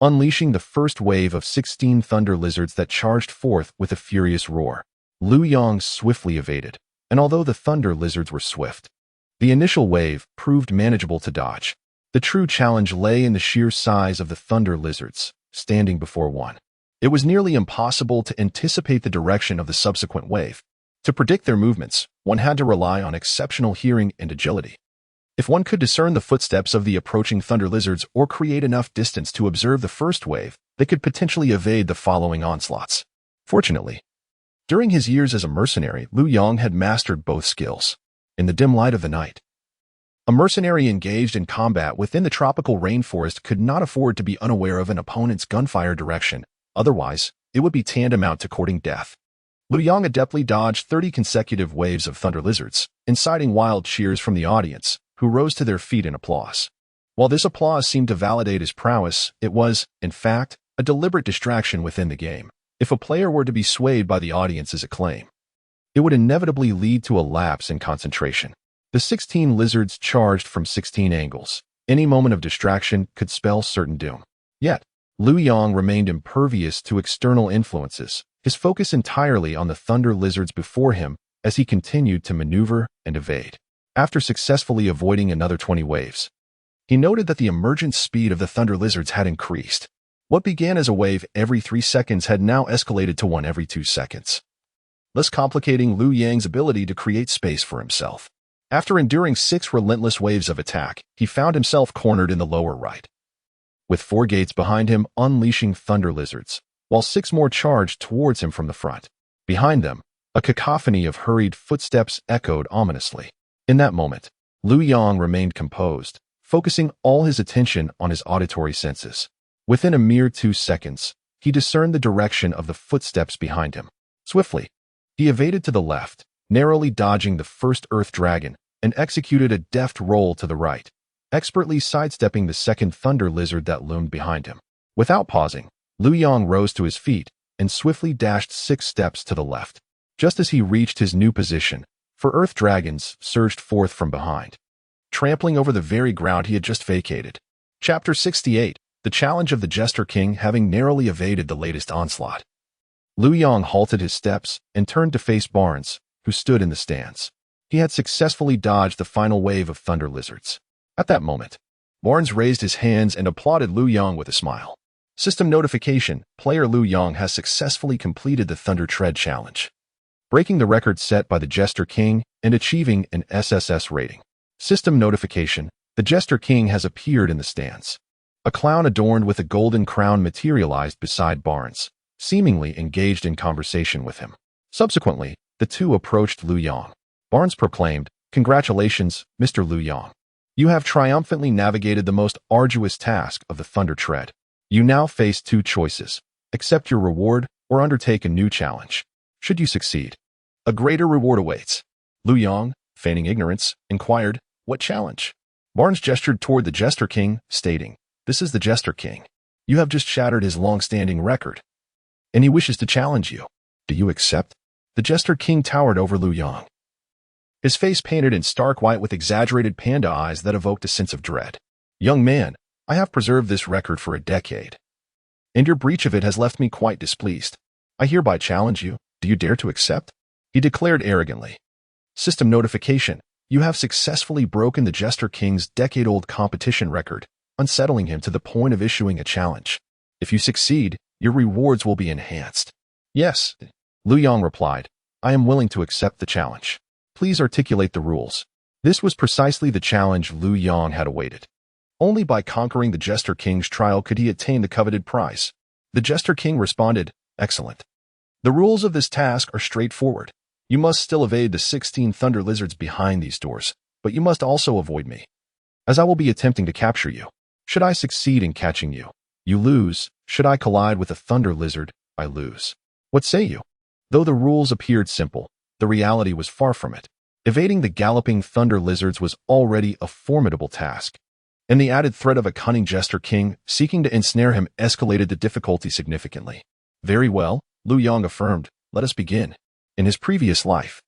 unleashing the first wave of 16 thunder lizards that charged forth with a furious roar. Lu Yang swiftly evaded, and although the thunder lizards were swift, the initial wave proved manageable to dodge. The true challenge lay in the sheer size of the thunder lizards, standing before one. It was nearly impossible to anticipate the direction of the subsequent wave. To predict their movements, one had to rely on exceptional hearing and agility. If one could discern the footsteps of the approaching thunder lizards or create enough distance to observe the first wave, they could potentially evade the following onslaughts. Fortunately, during his years as a mercenary, Lu Yang had mastered both skills. In the dim light of the night, a mercenary engaged in combat within the tropical rainforest could not afford to be unaware of an opponent's gunfire direction. Otherwise, it would be tantamount to courting death. Lu Yang adeptly dodged 30 consecutive waves of thunder lizards, inciting wild cheers from the audience, who rose to their feet in applause. While this applause seemed to validate his prowess, it was, in fact, a deliberate distraction within the game. If a player were to be swayed by the audience's acclaim, it would inevitably lead to a lapse in concentration. The 16 lizards charged from 16 angles. Any moment of distraction could spell certain doom. Yet, Lu Yang remained impervious to external influences, his focus entirely on the thunder lizards before him as he continued to maneuver and evade. After successfully avoiding another 20 waves, he noted that the emergent speed of the thunder lizards had increased. What began as a wave every 3 seconds had now escalated to one every 2 seconds, thus complicating Lu Yang's ability to create space for himself. After enduring 6 relentless waves of attack, he found himself cornered in the lower right, with 4 gates behind him unleashing thunder lizards, while 6 more charged towards him from the front. Behind them, a cacophony of hurried footsteps echoed ominously. In that moment, Lu Yang remained composed, focusing all his attention on his auditory senses. Within a mere 2 seconds, he discerned the direction of the footsteps behind him. Swiftly, he evaded to the left, narrowly dodging the first earth dragon, and executed a deft roll to the right, expertly sidestepping the second thunder lizard that loomed behind him. Without pausing, Lu Yang rose to his feet and swiftly dashed 6 steps to the left. Just as he reached his new position, 4 earth dragons surged forth from behind, trampling over the very ground he had just vacated. Chapter 68, The Challenge of the Jester King. Having narrowly evaded the latest onslaught, Lu Yang halted his steps and turned to face Barnes, who stood in the stands. He had successfully dodged the final wave of thunder lizards. At that moment, Barnes raised his hands and applauded Lu Yang with a smile. System notification: player Lu Yang has successfully completed the Thunder Tread Challenge, breaking the record set by the Jester King and achieving an SSS rating. System notification: the Jester King has appeared in the stands. A clown adorned with a golden crown materialized beside Barnes, seemingly engaged in conversation with him. Subsequently, the two approached Lu Yang. Barnes proclaimed, "Congratulations, Mr. Lu Yang. You have triumphantly navigated the most arduous task of the Thunder Tread. You now face 2 choices: accept your reward or undertake a new challenge. Should you succeed, a greater reward awaits." Lu Yang, feigning ignorance, inquired, "What challenge?" Barnes gestured toward the Jester King, stating, "This is the Jester King. You have just shattered his long-standing record. and he wishes to challenge you. Do you accept? The Jester King towered over Lu Yang, his face painted in stark white with exaggerated panda eyes that evoked a sense of dread. Young man, I have preserved this record for a decade, and your breach of it has left me quite displeased. I hereby challenge you. Do you dare to accept? He declared arrogantly. System notification. You have successfully broken the Jester King's decade-old competition record, unsettling him to the point of issuing a challenge. If you succeed, your rewards will be enhanced. Yes, Lu Yang replied. I am willing to accept the challenge. Please articulate the rules. This was precisely the challenge Lu Yang had awaited. Only by conquering the Jester King's trial could he attain the coveted prize. The Jester King responded, excellent. The rules of this task are straightforward. You must still evade the 16 thunder lizards behind these doors, but you must also avoid me, as I will be attempting to capture you. Should I succeed in catching you, you lose. Should I collide with a thunder lizard, I lose. What say you? Though the rules appeared simple, the reality was far from it. Evading the galloping thunder lizards was already a formidable task, and the added threat of a cunning Jester King seeking to ensnare him escalated the difficulty significantly. Very well, Lu Yang affirmed, let us begin. In his previous life,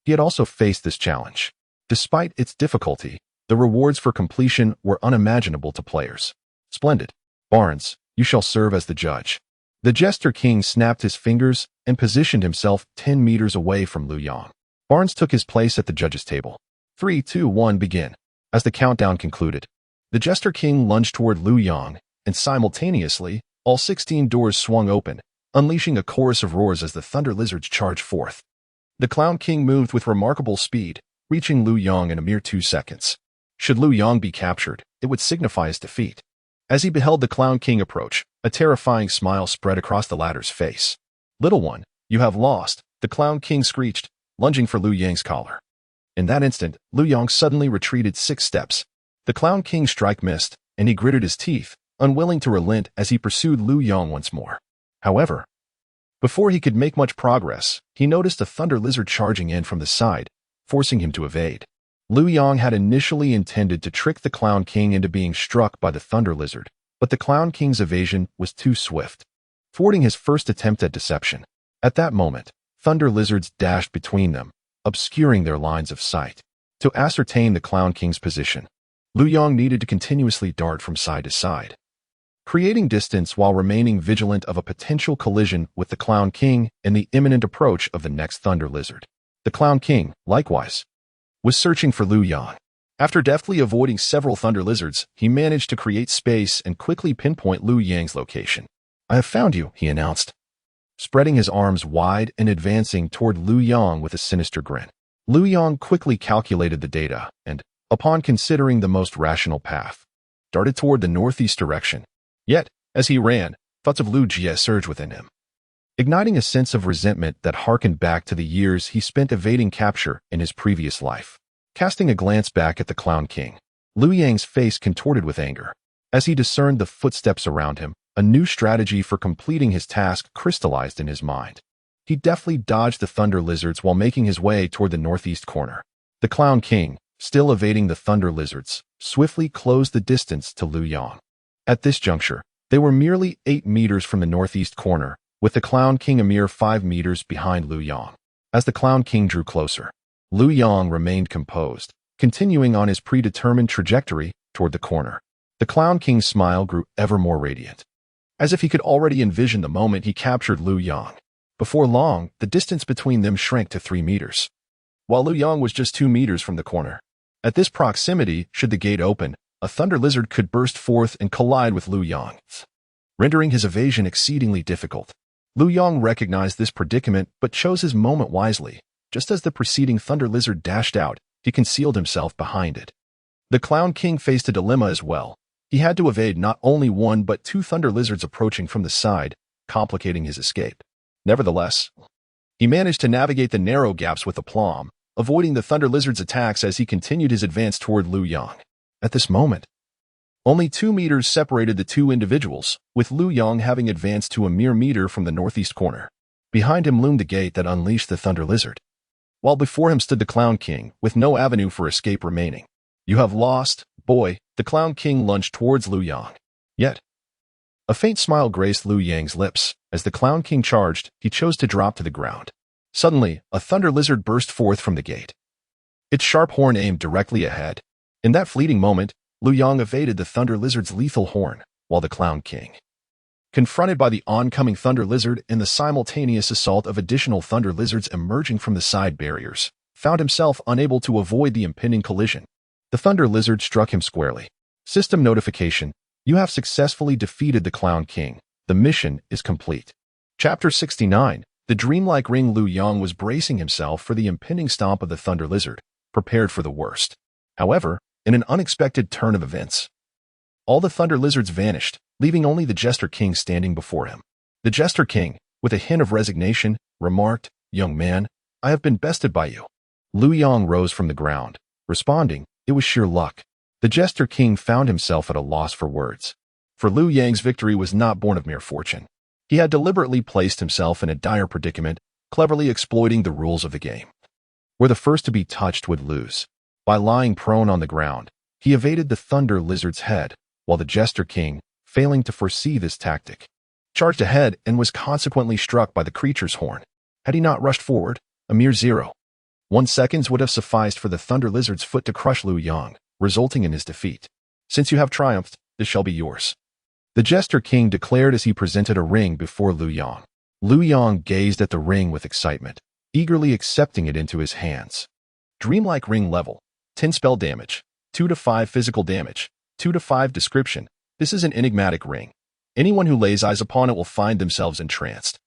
he had also faced this challenge. Despite its difficulty, the rewards for completion were unimaginable to players. Splendid. Barnes, you shall serve as the judge. The Jester King snapped his fingers and positioned himself 10 meters away from Lu Yang. Barnes took his place at the judge's table. 3, 2, 1, begin. As the countdown concluded, the Jester King lunged toward Lu Yang, and simultaneously, all 16 doors swung open, unleashing a chorus of roars as the thunder lizards charged forth. The Clown King moved with remarkable speed, reaching Lu Yang in a mere 2 seconds. Should Lu Yang be captured, it would signify his defeat. As he beheld the Clown King approach, a terrifying smile spread across the latter's face. Little one, you have lost, the Clown King screeched, lunging for Lu Yang's collar. In that instant, Lu Yang suddenly retreated 6 steps. The Clown King's strike missed, and he gritted his teeth, unwilling to relent as he pursued Lu Yang once more. However, before he could make much progress, he noticed a thunder lizard charging in from the side, forcing him to evade. Lu Yang had initially intended to trick the Clown King into being struck by the thunder lizard, but the Clown King's evasion was too swift, thwarting his first attempt at deception. At that moment, thunder lizards dashed between them, obscuring their lines of sight. To ascertain the Clown King's position, Lu Yang needed to continuously dart from side to side, creating distance while remaining vigilant of a potential collision with the Clown King and the imminent approach of the next thunder lizard. The Clown King, likewise, was searching for Lu Yang. After deftly avoiding several thunder lizards, he managed to create space and quickly pinpoint Lu Yang's location. I have found you, he announced, spreading his arms wide and advancing toward Lu Yang with a sinister grin. Lu Yang quickly calculated the data and, upon considering the most rational path, darted toward the northeast direction. Yet, as he ran, thoughts of Lu Jie surged within him, igniting a sense of resentment that harkened back to the years he spent evading capture in his previous life. Casting a glance back at the Clown King, Lu Yang's face contorted with anger. As he discerned the footsteps around him, a new strategy for completing his task crystallized in his mind. He deftly dodged the thunder lizards while making his way toward the northeast corner. The Clown King, still evading the thunder lizards, swiftly closed the distance to Lu Yang. At this juncture, they were merely 8 meters from the northeast corner, with the Clown King a mere 5 meters behind Lu Yang. As the Clown King drew closer, Lu Yang remained composed, continuing on his predetermined trajectory toward the corner. The Clown King's smile grew ever more radiant, as if he could already envision the moment he captured Lu Yang. Before long, the distance between them shrank to 3 meters, while Lu Yang was just 2 meters from the corner. At this proximity, should the gate open, a thunder lizard could burst forth and collide with Lu Yang, rendering his evasion exceedingly difficult. Lu Yang recognized this predicament but chose his moment wisely. Just as the preceding thunder lizard dashed out, he concealed himself behind it. The Clown King faced a dilemma as well. He had to evade not only 1 but 2 thunder lizards approaching from the side, complicating his escape. Nevertheless, he managed to navigate the narrow gaps with aplomb, avoiding the thunder lizard's attacks as he continued his advance toward Lu Yang. At this moment, only 2 meters separated the two individuals, with Lu Yang having advanced to a mere meter from the northeast corner. Behind him loomed the gate that unleashed the thunder lizard, while before him stood the Clown King, with no avenue for escape remaining. You have lost, boy, the Clown King lunged towards Lu Yang. Yet, a faint smile graced Lu Yang's lips, As the Clown King charged, he chose to drop to the ground. Suddenly, a thunder lizard burst forth from the gate. Its sharp horn aimed directly ahead. In that fleeting moment, Liu Yang evaded the thunder lizard's lethal horn, while the Clown King, confronted by the oncoming thunder lizard and the simultaneous assault of additional thunder lizards emerging from the side barriers, found himself unable to avoid the impending collision. The thunder lizard struck him squarely. System notification: you have successfully defeated the Clown King. The mission is complete. Chapter 69. The dreamlike ring. Liu Yang was bracing himself for the impending stomp of the thunder lizard, prepared for the worst. However, in an unexpected turn of events, all the thunder lizards vanished, leaving only the Jester King standing before him. The Jester King, with a hint of resignation, remarked, "Young man, I have been bested by you." Liu Yang rose from the ground, responding, "It was sheer luck." The Jester King found himself at a loss for words. For Liu Yang's victory was not born of mere fortune. He had deliberately placed himself in a dire predicament, cleverly exploiting the rules of the game, where the first to be touched would lose. By lying prone on the ground, he evaded the thunder lizard's head, while the Jester King, failing to foresee this tactic, charged ahead and was consequently struck by the creature's horn. Had he not rushed forward, a mere 0.1 seconds would have sufficed for the thunder lizard's foot to crush Liu Yang, resulting in his defeat. "Since you have triumphed, this shall be yours," the Jester King declared as he presented a ring before Liu Yang. Liu Yang gazed at the ring with excitement, eagerly accepting it into his hands. Dreamlike ring level: 10 spell damage, 2 to 5 physical damage, 2 to 5 description. This is an enigmatic ring. Anyone who lays eyes upon it will find themselves entranced.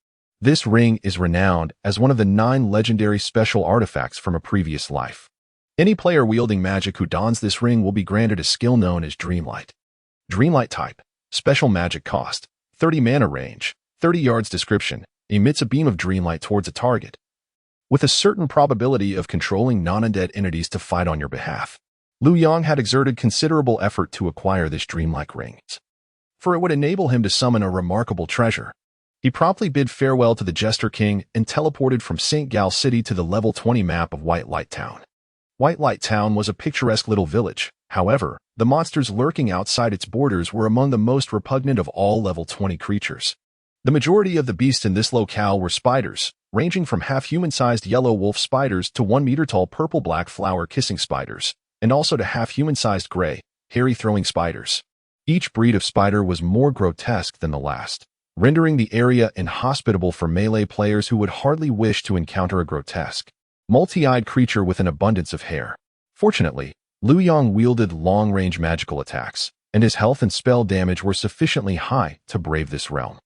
This ring is renowned as one of the 9 legendary special artifacts from a previous life. Any player wielding magic who dons this ring will be granted a skill known as Dreamlight. Dreamlight type: special magic cost, 30 mana range, 30 yards description, emits a beam of dreamlight towards a target, with a certain probability of controlling non-undead entities to fight on your behalf. Liu Yang had exerted considerable effort to acquire this dreamlike ring, for it would enable him to summon a remarkable treasure. He promptly bid farewell to the Jester King and teleported from St. Gal City to the level 20 map of White Light Town. White Light Town was a picturesque little village. However, the monsters lurking outside its borders were among the most repugnant of all level 20 creatures. The majority of the beasts in this locale were spiders, ranging from half-human-sized yellow wolf spiders to 1-meter-tall purple-black flower-kissing spiders, and also to half-human-sized gray, hairy-throwing spiders. Each breed of spider was more grotesque than the last, rendering the area inhospitable for melee players who would hardly wish to encounter a grotesque, multi-eyed creature with an abundance of hair. Fortunately, Liu Yang wielded long-range magical attacks, and his health and spell damage were sufficiently high to brave this realm.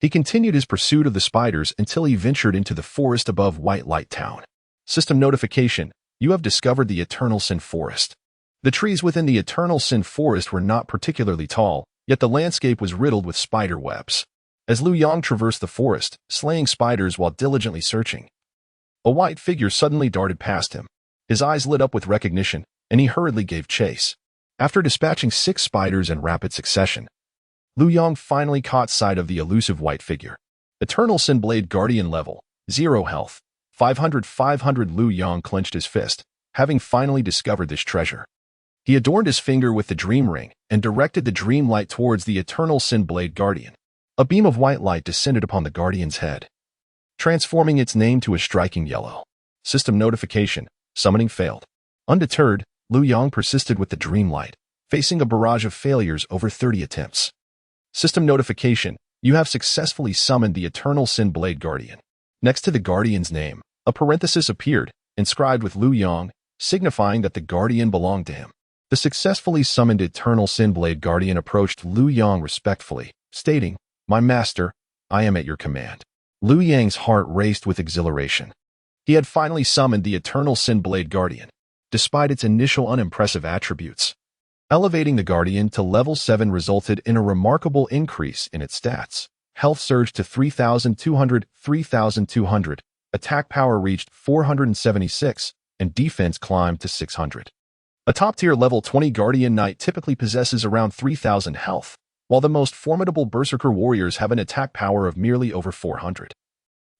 He continued his pursuit of the spiders until he ventured into the forest above White Light Town. System notification: you have discovered the Eternal Sin Forest. The trees within the Eternal Sin Forest were not particularly tall, yet the landscape was riddled with spider webs. As Liu Yang traversed the forest, slaying spiders while diligently searching, a white figure suddenly darted past him. His eyes lit up with recognition, and he hurriedly gave chase. After dispatching 6 spiders in rapid succession, Liu Yang finally caught sight of the elusive white figure. Eternal Sin Blade Guardian level, 0 health, 500. Liu Yang clenched his fist, having finally discovered this treasure. He adorned his finger with the dream ring and directed the dream light towards the Eternal Sin Blade Guardian. A beam of white light descended upon the guardian's head, transforming its name to a striking yellow. System notification: summoning failed. Undeterred, Liu Yang persisted with the dream light, facing a barrage of failures over 30 attempts. System notification: you have successfully summoned the Eternal Sin Blade Guardian. Next to the Guardian's name, a parenthesis appeared, inscribed with Liu Yang, signifying that the Guardian belonged to him. The successfully summoned Eternal Sin Blade Guardian approached Liu Yang respectfully, stating, "My master, I am at your command." Liu Yang's heart raced with exhilaration. He had finally summoned the Eternal Sin Blade Guardian, despite its initial unimpressive attributes. Elevating the Guardian to level 7 resulted in a remarkable increase in its stats. Health surged to 3,200, attack power reached 476, and defense climbed to 600. A top-tier level 20 Guardian Knight typically possesses around 3,000 health, while the most formidable Berserker warriors have an attack power of merely over 400.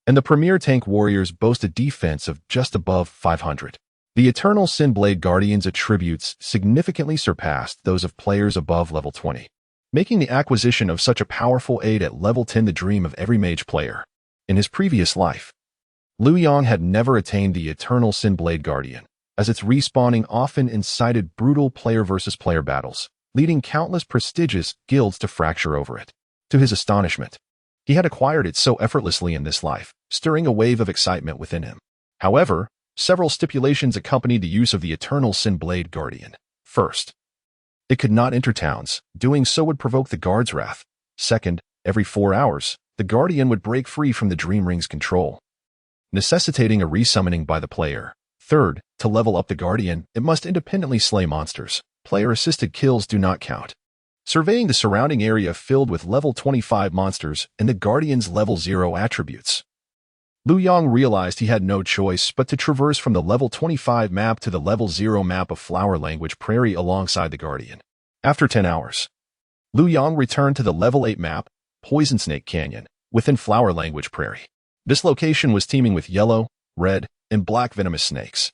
And the premier tank warriors boast a defense of just above 500. The Eternal Sin Blade Guardian's attributes significantly surpassed those of players above level 20. making the acquisition of such a powerful aid at level 10 the dream of every mage player. In his previous life, Liu Yang had never attained the Eternal Sin Blade Guardian, as its respawning often incited brutal player-versus-player battles, leading countless prestigious guilds to fracture over it. To his astonishment, he had acquired it so effortlessly in this life, stirring a wave of excitement within him. However, several stipulations accompanied the use of the Eternal Sin Blade Guardian. First, it could not enter towns. Doing so would provoke the guard's wrath. Second, every 4 hours, the Guardian would break free from the Dream Ring's control, necessitating a resummoning by the player. Third, to level up the Guardian, it must independently slay monsters. Player-assisted kills do not count. Surveying the surrounding area filled with level 25 monsters and the Guardian's level 0 attributes, Liu Yang realized he had no choice but to traverse from the level 25 map to the level 0 map of Flower Language Prairie alongside the Guardian. After 10 hours, Liu Yang returned to the level 8 map, Poison Snake Canyon, within Flower Language Prairie. This location was teeming with yellow, red, and black venomous snakes,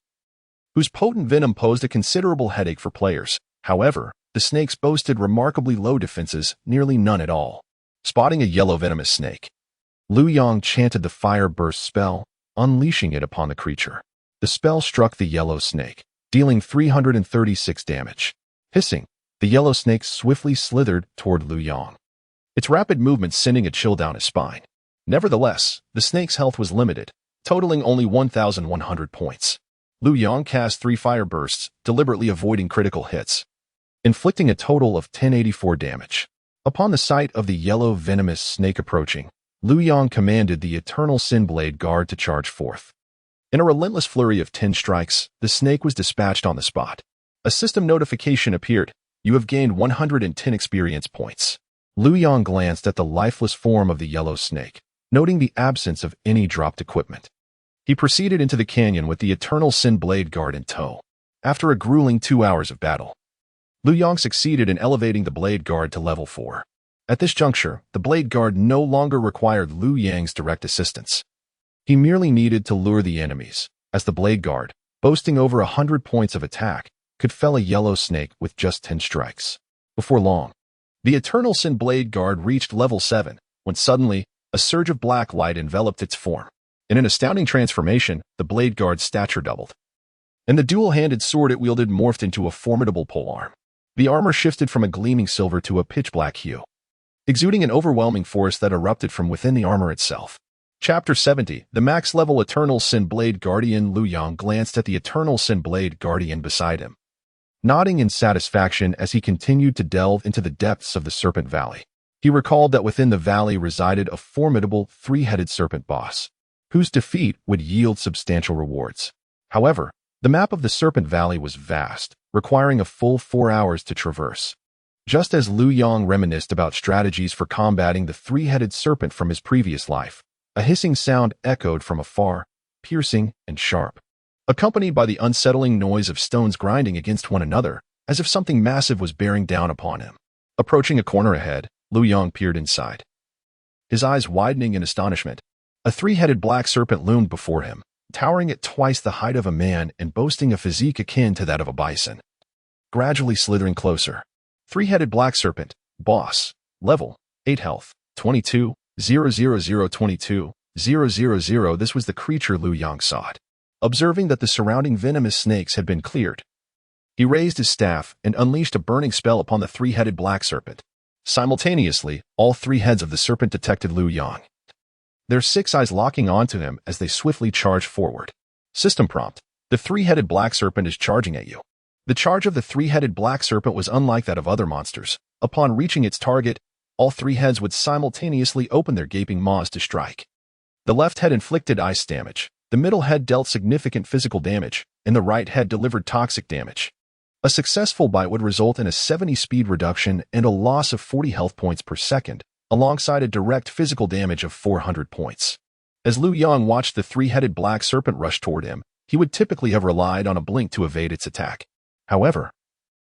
whose potent venom posed a considerable headache for players. However, the snakes boasted remarkably low defenses, nearly none at all. Spotting a yellow venomous snake, Liu Yang chanted the Fire Burst spell, unleashing it upon the creature. The spell struck the yellow snake, dealing 336 damage. Hissing, the yellow snake swiftly slithered toward Liu Yang, its rapid movement sending a chill down his spine. Nevertheless, the snake's health was limited, totaling only 1,100 points. Liu Yang cast 3 fire bursts, deliberately avoiding critical hits, inflicting a total of 1084 damage. Upon the sight of the yellow venomous snake approaching, Liu Yang commanded the Eternal Sin Blade Guard to charge forth. In a relentless flurry of 10 strikes, the snake was dispatched on the spot. A system notification appeared. You have gained 110 experience points. Liu Yang glanced at the lifeless form of the yellow snake, noting the absence of any dropped equipment. He proceeded into the canyon with the Eternal Sin Blade Guard in tow. After a grueling 2 hours of battle, Liu Yang succeeded in elevating the Blade Guard to level 4. At this juncture, the Blade Guard no longer required Liu Yang's direct assistance. He merely needed to lure the enemies, as the Blade Guard, boasting over 100 points of attack, could fell a yellow snake with just 10 strikes. Before long, the Eternal Sin Blade Guard reached level 7, when suddenly, a surge of black light enveloped its form. In an astounding transformation, the Blade Guard's stature doubled, and the dual-handed sword it wielded morphed into a formidable polearm. The armor shifted from a gleaming silver to a pitch-black hue, exuding an overwhelming force that erupted from within the armor itself. Chapter 70, the max-level Eternal Sin Blade Guardian. Liu Yang glanced at the Eternal Sin Blade Guardian beside him, nodding in satisfaction as he continued to delve into the depths of the Serpent Valley. He recalled that within the valley resided a formidable three-headed serpent boss, whose defeat would yield substantial rewards. However, the map of the Serpent Valley was vast, requiring a full 4 hours to traverse. Just as Liu Yang reminisced about strategies for combating the three-headed serpent from his previous life, a hissing sound echoed from afar, piercing and sharp, accompanied by the unsettling noise of stones grinding against one another, as if something massive was bearing down upon him. Approaching a corner ahead, Liu Yang peered inside, his eyes widening in astonishment. A three-headed black serpent loomed before him, towering at twice the height of a man and boasting a physique akin to that of a bison. Gradually slithering closer, three-headed black serpent, boss, level, 8 health, 22, 00022, 000. This was the creature Liu Yang sought. Observing that the surrounding venomous snakes had been cleared, he raised his staff and unleashed a burning spell upon the three-headed black serpent. Simultaneously, all 3 heads of the serpent detected Liu Yang, their 6 eyes locking onto him as they swiftly charged forward. System prompt: the three-headed black serpent is charging at you. The charge of the three-headed black serpent was unlike that of other monsters. Upon reaching its target, all 3 heads would simultaneously open their gaping maws to strike. The left head inflicted ice damage, the middle head dealt significant physical damage, and the right head delivered toxic damage. A successful bite would result in a 70 speed reduction and a loss of 40 health points per second, alongside a direct physical damage of 400 points. As Liu Yang watched the three-headed black serpent rush toward him, he would typically have relied on a blink to evade its attack. However,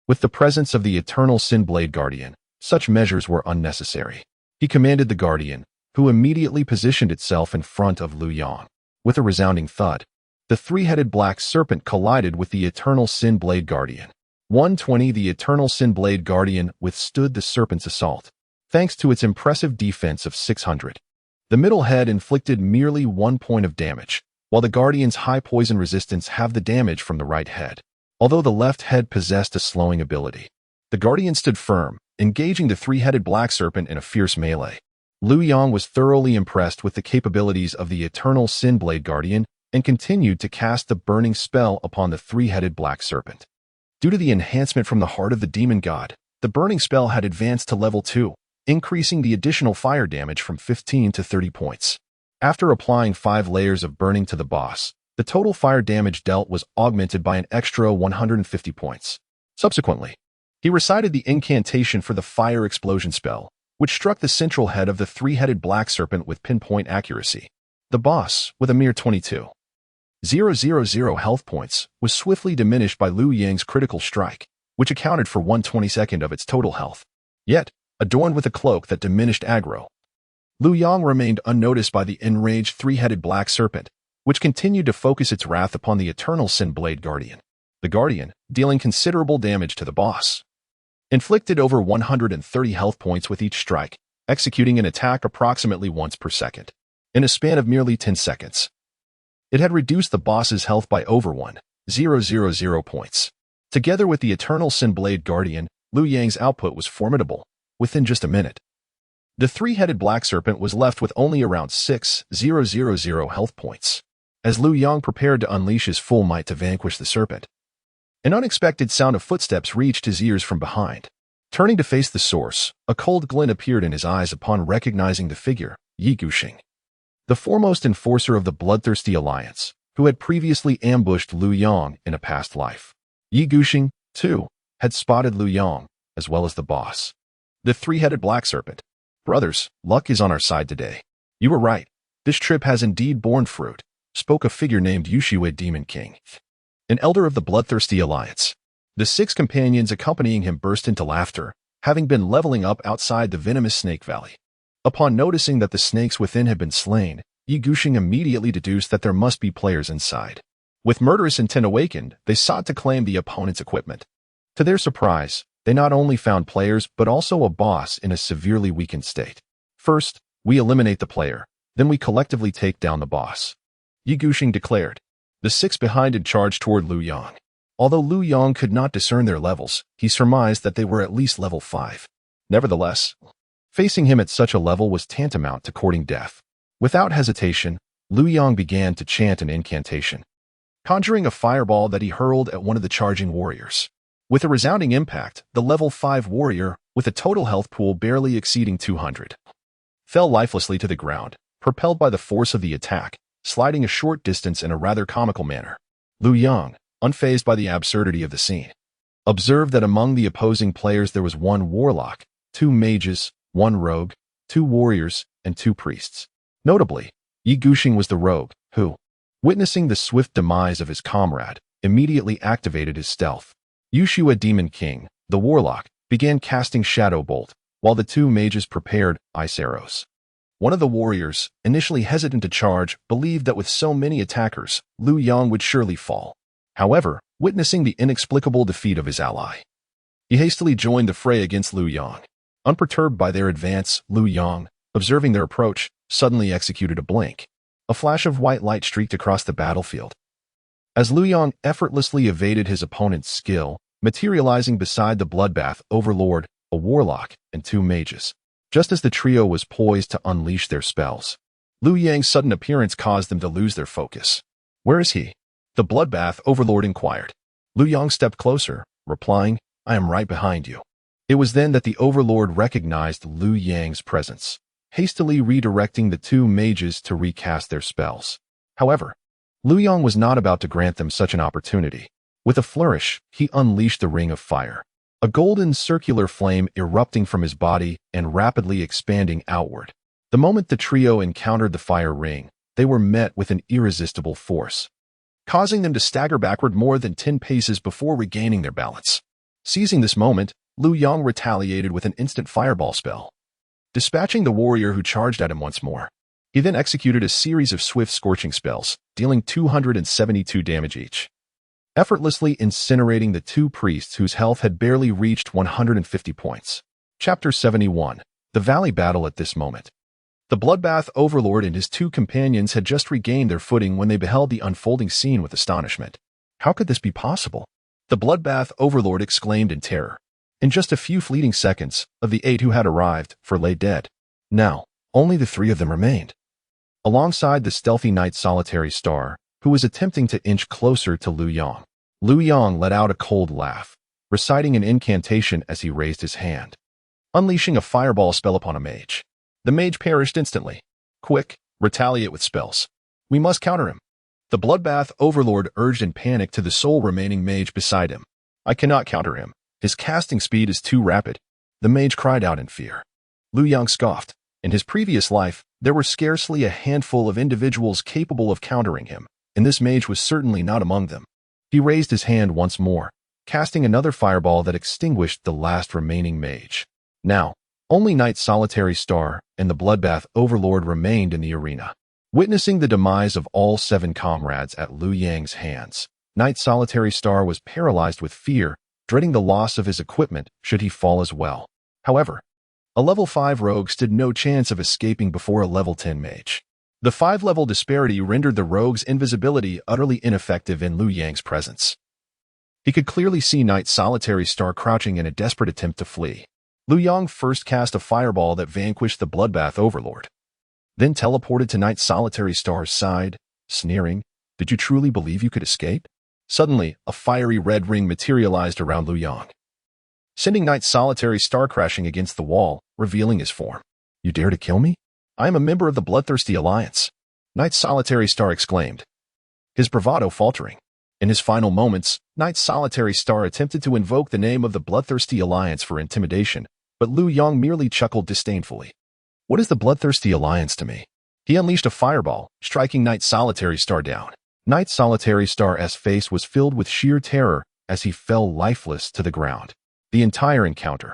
with the presence of the Eternal Sin Blade Guardian, such measures were unnecessary. He commanded the Guardian, who immediately positioned itself in front of Liu Yang. With a resounding thud, the three-headed black serpent collided with the Eternal Sin Blade Guardian, 120. The Eternal Sin Blade Guardian withstood the Serpent's assault, thanks to its impressive defense of 600. The middle head inflicted merely 1 point of damage, while the Guardian's high poison resistance halved the damage from the right head. Although the left head possessed a slowing ability, the Guardian stood firm, engaging the three-headed Black Serpent in a fierce melee. Liu Yang was thoroughly impressed with the capabilities of the Eternal Sin Blade Guardian and continued to cast the burning spell upon the three-headed Black Serpent. Due to the enhancement from the heart of the demon god, the burning spell had advanced to level 2, increasing the additional fire damage from 15 to 30 points. After applying 5 layers of burning to the boss, the total fire damage dealt was augmented by an extra 150 points. Subsequently, he recited the incantation for the fire explosion spell, which struck the central head of the three-headed Black Serpent with pinpoint accuracy. The boss, with a mere 22,000 health points, was swiftly diminished by Liu Yang's critical strike, which accounted for 1/22 of its total health. Yet, adorned with a cloak that diminished aggro, Liu Yang remained unnoticed by the enraged three-headed Black Serpent, which continued to focus its wrath upon the Eternal Sin Blade Guardian. The Guardian, dealing considerable damage to the boss, inflicted over 130 health points with each strike, executing an attack approximately once per second. In a span of merely 10 seconds, it had reduced the boss's health by over 1,000 points. Together with the Eternal Sin Blade Guardian, Liu Yang's output was formidable. Within just a minute, the three-headed Black Serpent was left with only around 6,000 health points. As Liu Yang prepared to unleash his full might to vanquish the serpent, an unexpected sound of footsteps reached his ears from behind. Turning to face the source, a cold glint appeared in his eyes upon recognizing the figure, Yi Guxing, the foremost enforcer of the Bloodthirsty Alliance, who had previously ambushed Liu Yang in a past life. Yi Guxing, too, had spotted Liu Yang, as well as the boss, the three-headed Black Serpent. "Brothers, luck is on our side today. You were right. This trip has indeed borne fruit," spoke a figure named Yushiwei Demon King, an elder of the Bloodthirsty Alliance. The 6 companions accompanying him burst into laughter, having been leveling up outside the venomous Snake Valley. Upon noticing that the snakes within had been slain, Yi Guxing immediately deduced that there must be players inside. With murderous intent awakened, they sought to claim the opponent's equipment. To their surprise, they not only found players but also a boss in a severely weakened state. "First, we eliminate the player, then we collectively take down the boss," Yi Guxing declared. The 6 behind had charged toward Liu Yang. Although Liu Yang could not discern their levels, he surmised that they were at least level 5. Nevertheless, facing him at such a level was tantamount to courting death. Without hesitation, Liu Yang began to chant an incantation, conjuring a fireball that he hurled at one of the charging warriors. With a resounding impact, the level 5 warrior, with a total health pool barely exceeding 200, fell lifelessly to the ground, propelled by the force of the attack, sliding a short distance in a rather comical manner. Liu Yang, unfazed by the absurdity of the scene, observed that among the opposing players there was 1 warlock, 2 mages, 1 rogue, 2 warriors, and 2 priests. Notably, Yi Guxing was the rogue, who, witnessing the swift demise of his comrade, immediately activated his stealth. Yushiwei Demon King, the warlock, began casting Shadow Bolt, while the 2 mages prepared ice arrows. One of the warriors, initially hesitant to charge, believed that with so many attackers, Liu Yang would surely fall. However, witnessing the inexplicable defeat of his ally, he hastily joined the fray against Liu Yang. Unperturbed by their advance, Liu Yang, observing their approach, suddenly executed a blink. A flash of white light streaked across the battlefield, as Liu Yang effortlessly evaded his opponent's skill, materializing beside the bloodbath overlord, a warlock, and 2 mages. Just as the trio was poised to unleash their spells, Liu Yang's sudden appearance caused them to lose their focus. "Where is he?" the bloodbath overlord inquired. Liu Yang stepped closer, replying, "I am right behind you." It was then that the overlord recognized Liu Yang's presence, hastily redirecting the 2 mages to recast their spells. However, Liu Yang was not about to grant them such an opportunity. With a flourish, he unleashed the Ring of Fire, a golden circular flame erupting from his body and rapidly expanding outward. The moment the trio encountered the fire ring, they were met with an irresistible force, causing them to stagger backward more than 10 paces before regaining their balance. Seizing this moment, Liu Yang retaliated with an instant fireball spell, dispatching the warrior who charged at him once more. He then executed a series of swift scorching spells, dealing 272 damage each. effortlessly incinerating the two priests whose health had barely reached 150 points. Chapter 71. The Valley Battle. At this moment, the Bloodbath Overlord and his two companions had just regained their footing when they beheld the unfolding scene with astonishment. How could this be possible? The Bloodbath Overlord exclaimed in terror. In just a few fleeting seconds, of the 8 who had arrived, 4 lay dead. Now, only the 3 of them remained. Alongside the stealthy Knight Solitary Star, who was attempting to inch closer to Lu Yang. Lu Yang let out a cold laugh, reciting an incantation as he raised his hand, unleashing a fireball spell upon a mage. The mage perished instantly. Quick, retaliate with spells. We must counter him. The Bloodbath Overlord urged in panic to the sole remaining mage beside him. I cannot counter him. His casting speed is too rapid. The mage cried out in fear. Lu Yang scoffed. In his previous life, there were scarcely a handful of individuals capable of countering him, and this mage was certainly not among them. He raised his hand once more, casting another fireball that extinguished the last remaining mage. Now, only Knight Solitary Star and the Bloodbath Overlord remained in the arena. Witnessing the demise of all 7 comrades at Lu Yang's hands, Knight Solitary Star was paralyzed with fear, dreading the loss of his equipment should he fall as well. However, a level 5 rogue stood no chance of escaping before a level 10 mage. The 5-level disparity rendered the rogue's invisibility utterly ineffective in Lu Yang's presence. He could clearly see Knight Solitary Star crouching in a desperate attempt to flee. Lu Yang first cast a fireball that vanquished the Bloodbath Overlord, then teleported to Knight Solitary Star's side, sneering, "Did you truly believe you could escape?" Suddenly, a fiery red ring materialized around Lu Yang, sending Knight Solitary Star crashing against the wall, revealing his form. "You dare to kill me? I am a member of the Bloodthirsty Alliance," Knight Solitary Star exclaimed, his bravado faltering. In his final moments, Knight Solitary Star attempted to invoke the name of the Bloodthirsty Alliance for intimidation, but Lu Yang merely chuckled disdainfully. "What is the Bloodthirsty Alliance to me?" He unleashed a fireball, striking Knight Solitary Star down. Knight Solitary Star's face was filled with sheer terror as he fell lifeless to the ground. The entire encounter,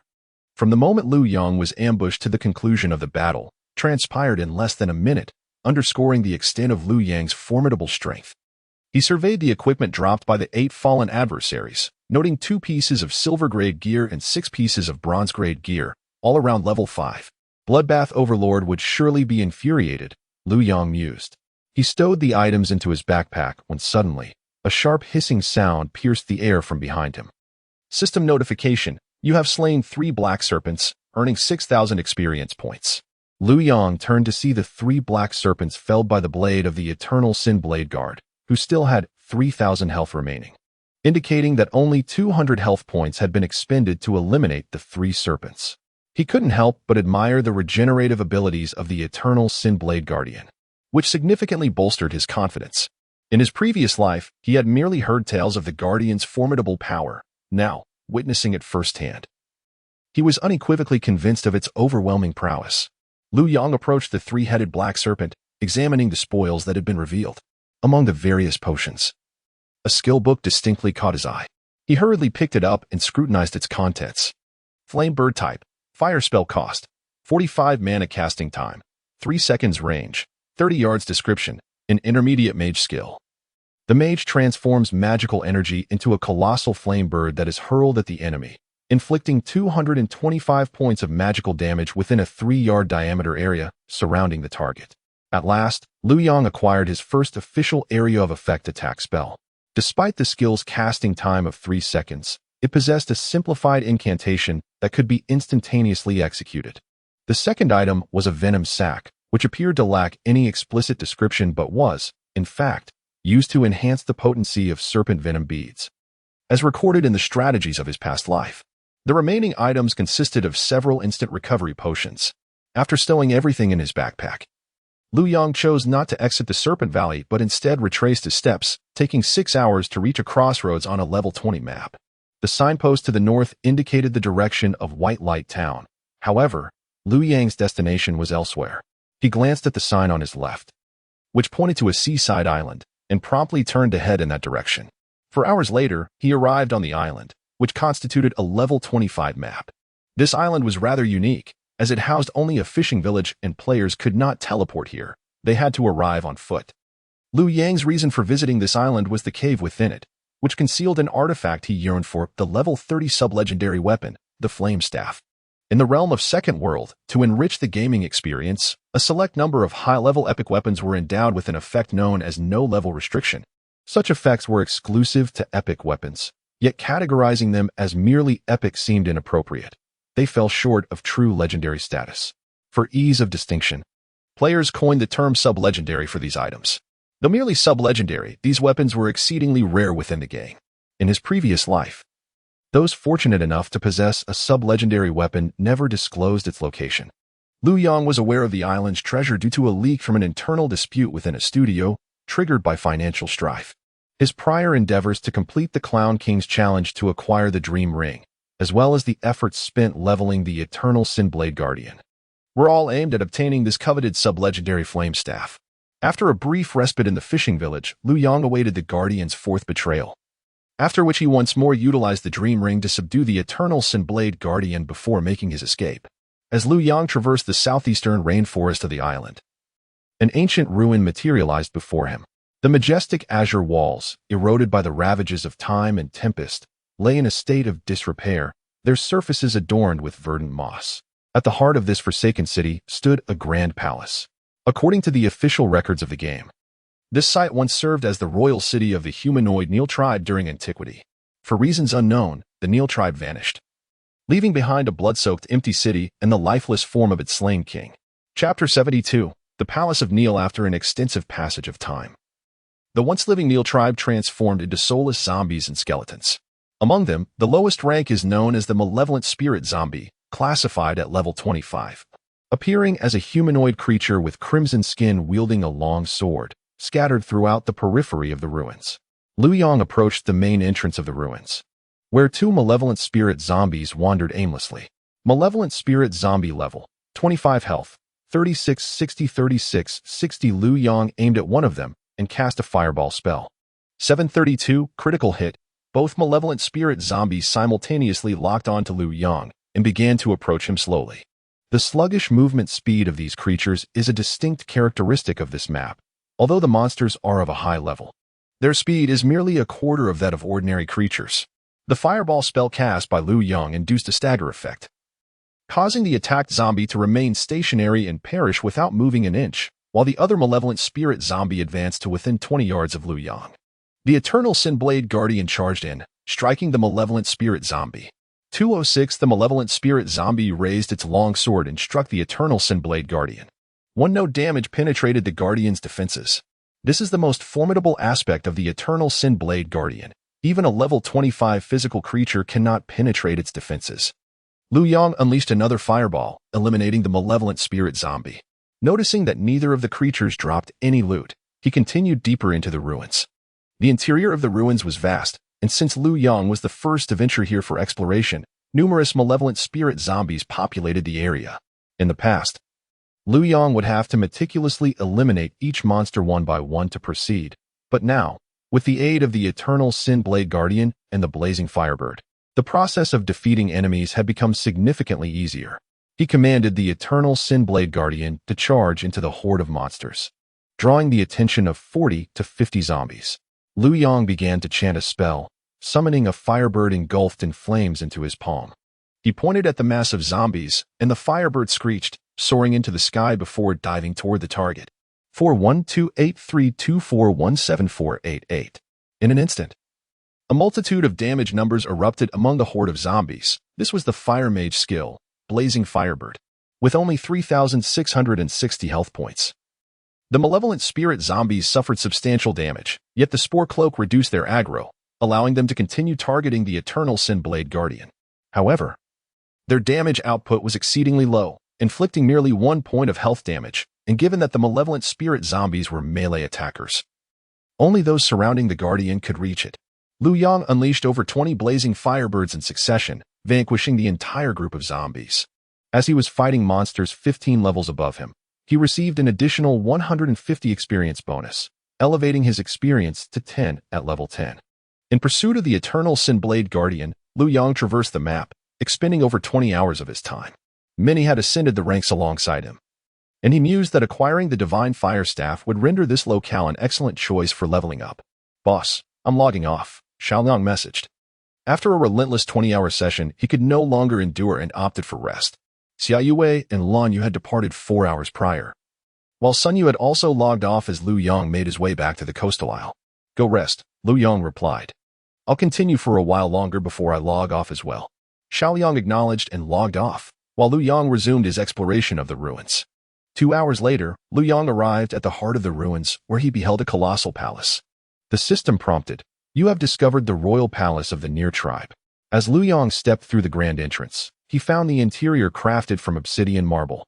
from the moment Lu Yang was ambushed to the conclusion of the battle, transpired in less than a minute, underscoring the extent of Lu Yang's formidable strength. He surveyed the equipment dropped by the 8 fallen adversaries, noting 2 pieces of silver-grade gear and 6 pieces of bronze-grade gear, all around level 5. Bloodbath Overlord would surely be infuriated, Lu Yang mused. He stowed the items into his backpack when suddenly, a sharp hissing sound pierced the air from behind him. System notification: you have slain 3 black serpents, earning 6,000 experience points. Lu Yang turned to see the 3 black serpents felled by the blade of the Eternal Sin Blade Guard, who still had 3,000 health remaining, indicating that only 200 health points had been expended to eliminate the 3 serpents. He couldn't help but admire the regenerative abilities of the Eternal Sin Blade Guardian, which significantly bolstered his confidence. In his previous life, he had merely heard tales of the Guardian's formidable power. Now, witnessing it firsthand, he was unequivocally convinced of its overwhelming prowess. Lu Yang approached the 3-headed black serpent, examining the spoils that had been revealed. Among the various potions, a skill book distinctly caught his eye. He hurriedly picked it up and scrutinized its contents. Flame Bird type, fire spell cost, 45 mana casting time, 3 seconds range, 30 yards description, an intermediate mage skill. The mage transforms magical energy into a colossal flame bird that is hurled at the enemy, inflicting 225 points of magical damage within a 3-yard diameter area surrounding the target. At last, Lu Yang acquired his first official area of effect attack spell. Despite the skill's casting time of 3 seconds, it possessed a simplified incantation that could be instantaneously executed. The second item was a venom sac, which appeared to lack any explicit description but was, in fact, used to enhance the potency of serpent venom beads, as recorded in the strategies of his past life. The remaining items consisted of several instant recovery potions. After stowing everything in his backpack, Lu Yang chose not to exit the Serpent Valley but instead retraced his steps, taking 6 hours to reach a crossroads on a level 20 map. The signpost to the north indicated the direction of White Light Town. However, Lu Yang's destination was elsewhere. He glanced at the sign on his left, which pointed to a seaside island, and promptly turned to head in that direction. 4 hours later, he arrived on the island, which constituted a level 25 map. This island was rather unique, as it housed only a fishing village and players could not teleport here. They had to arrive on foot. Lu Yang's reason for visiting this island was the cave within it, which concealed an artifact he yearned for, the level 30 sub-legendary weapon, the Flame Staff. In the realm of Second World, to enrich the gaming experience, a select number of high-level epic weapons were endowed with an effect known as no-level restriction. Such effects were exclusive to epic weapons, yet categorizing them as merely epic seemed inappropriate. They fell short of true legendary status. For ease of distinction, players coined the term sub-legendary for these items. Though merely sub-legendary, these weapons were exceedingly rare within the game. In his previous life, those fortunate enough to possess a sub-legendary weapon never disclosed its location. Liu Yang was aware of the island's treasure due to a leak from an internal dispute within a studio, triggered by financial strife. His prior endeavors to complete the Clown King's challenge to acquire the Dream Ring, as well as the efforts spent leveling the Eternal Sinblade Guardian, were all aimed at obtaining this coveted sub-legendary Flame Staff. After a brief respite in the fishing village, Liu Yang awaited the Guardian's fourth betrayal, after which he once more utilized the Dream Ring to subdue the Eternal Sinblade Guardian before making his escape. As Liu Yang traversed the southeastern rainforest of the island, an ancient ruin materialized before him. The majestic azure walls, eroded by the ravages of time and tempest, lay in a state of disrepair, their surfaces adorned with verdant moss. At the heart of this forsaken city stood a grand palace. According to the official records of the game, this site once served as the royal city of the humanoid Neil tribe during antiquity. For reasons unknown, the Neil tribe vanished, leaving behind a blood-soaked empty city and the lifeless form of its slain king. Chapter 72, The Palace of Neil. After an extensive passage of time, the once-living Neil tribe transformed into soulless zombies and skeletons. Among them, the lowest rank is known as the Malevolent Spirit Zombie, classified at level 25. Appearing as a humanoid creature with crimson skin wielding a long sword, scattered throughout the periphery of the ruins. Liu Yang approached the main entrance of the ruins, where two Malevolent Spirit Zombies wandered aimlessly. Malevolent Spirit Zombie level, 25 health, 36 60 36 60. Liu Yang aimed at one of them and cast a fireball spell. 732, critical hit. Both Malevolent Spirit Zombies simultaneously locked onto Liu Yang and began to approach him slowly. The sluggish movement speed of these creatures is a distinct characteristic of this map. Although the monsters are of a high level, their speed is merely a quarter of that of ordinary creatures. The fireball spell cast by Liu Yang induced a stagger effect, causing the attacked zombie to remain stationary and perish without moving an inch, while the other Malevolent Spirit Zombie advanced to within 20 yards of Liu Yang. The Eternal Sinblade Guardian charged in, striking the Malevolent Spirit Zombie. 206. The Malevolent Spirit Zombie raised its long sword and struck the Eternal Sinblade Guardian. No damage penetrated the Guardian's defenses. This is the most formidable aspect of the Eternal Sinblade Guardian. Even a level 25 physical creature cannot penetrate its defenses. Liu Yang unleashed another fireball, eliminating the Malevolent Spirit Zombie. Noticing that neither of the creatures dropped any loot, he continued deeper into the ruins. The interior of the ruins was vast, and since Liu Yang was the first to venture here for exploration, numerous Malevolent Spirit Zombies populated the area. In the past, Liu Yang would have to meticulously eliminate each monster one by one to proceed, but now, with the aid of the Eternal Sinblade Guardian and the Blazing Firebird, the process of defeating enemies had become significantly easier. He commanded the Eternal Sinblade Guardian to charge into the horde of monsters, drawing the attention of 40 to 50 zombies. Liu Yang began to chant a spell, summoning a firebird engulfed in flames into his palm. He pointed at the mass of zombies, and the firebird screeched, soaring into the sky before diving toward the target. 412832417488. In an instant, a multitude of damage numbers erupted among the horde of zombies. This was the Fire Mage skill, Blazing Firebird, with only 3,660 health points. The Malevolent Spirit Zombies suffered substantial damage, yet the Spore Cloak reduced their aggro, allowing them to continue targeting the Eternal Sinblade Guardian. However, their damage output was exceedingly low, inflicting merely 1 point of health damage, and given that the Malevolent Spirit Zombies were melee attackers, only those surrounding the Guardian could reach it. Liu Yang unleashed over 20 Blazing Firebirds in succession, vanquishing the entire group of zombies. As he was fighting monsters 15 levels above him, he received an additional 150 experience bonus, elevating his experience to 10 at level 10. In pursuit of the Eternal Sinblade Guardian, Liu Yang traversed the map, expending over 20 hours of his time. Many had ascended the ranks alongside him, and he mused that acquiring the Divine Fire Staff would render this locale an excellent choice for leveling up. Boss, I'm logging off. Xiaoliang messaged. After a relentless 20-hour session, he could no longer endure and opted for rest. Xia Yue and Lan Yu had departed 4 hours prior, while Sun Yu had also logged off as Lu Yang made his way back to the coastal isle. Go rest, Lu Yang replied. I'll continue for a while longer before I log off as well. Xiaoliang acknowledged and logged off, while Lu Yang resumed his exploration of the ruins. 2 hours later, Lu Yang arrived at the heart of the ruins, where he beheld a colossal palace. The system prompted, "You have discovered the royal palace of the Near tribe." As Lu Yang stepped through the grand entrance, he found the interior crafted from obsidian marble,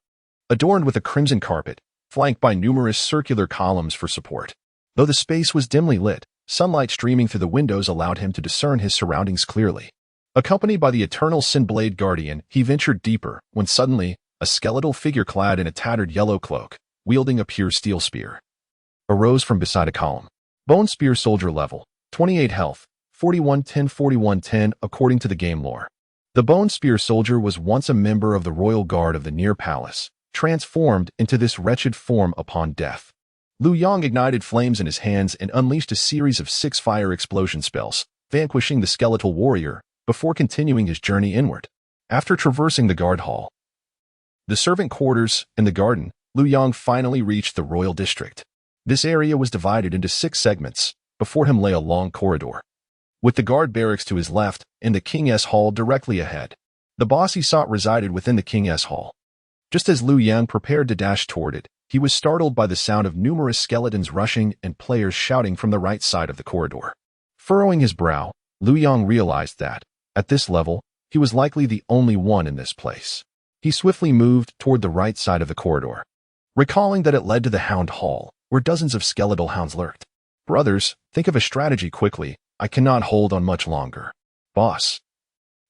adorned with a crimson carpet, flanked by numerous circular columns for support. Though the space was dimly lit, sunlight streaming through the windows allowed him to discern his surroundings clearly. Accompanied by the eternal Sinblade Guardian, he ventured deeper, when suddenly, a skeletal figure clad in a tattered yellow cloak, wielding a pure steel spear, arose from beside a column. Bone Spear Soldier level, 28 health, 4110 according to the game lore. The Bone Spear Soldier was once a member of the Royal Guard of the Near Palace, transformed into this wretched form upon death. Lu Yang ignited flames in his hands and unleashed a series of 6 fire explosion spells, vanquishing the skeletal warrior, before continuing his journey inward. After traversing the guard hall, the servant quarters, and the garden, Lu Yang finally reached the royal district. This area was divided into 6 segments. Before him lay a long corridor, with the guard barracks to his left and the King's Hall directly ahead. The boss he sought resided within the King's Hall. Just as Lu Yang prepared to dash toward it, he was startled by the sound of numerous skeletons rushing and players shouting from the right side of the corridor. Furrowing his brow, Lu Yang realized that, at this level, he was likely the only one in this place. He swiftly moved toward the right side of the corridor, recalling that it led to the Hound Hall, where dozens of skeletal hounds lurked. Brothers, think of a strategy quickly. I cannot hold on much longer. Boss,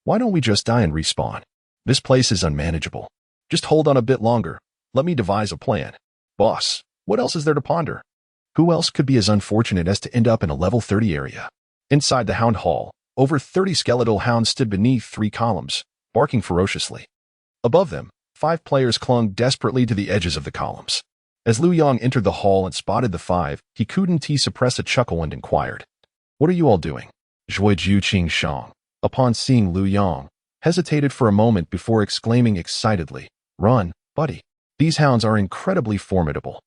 why don't we just die and respawn? This place is unmanageable. Just hold on a bit longer. Let me devise a plan. Boss, what else is there to ponder? Who else could be as unfortunate as to end up in a level 30 area? Inside the Hound Hall, over 30 skeletal hounds stood beneath 3 columns, barking ferociously. Above them, 5 players clung desperately to the edges of the columns. As Lu Yang entered the hall and spotted the 5, he couldn't suppress a chuckle and inquired, "What are you all doing?" Zhuoju Qingshang, upon seeing Lu Yang, hesitated for a moment before exclaiming excitedly, "Run, buddy. These hounds are incredibly formidable.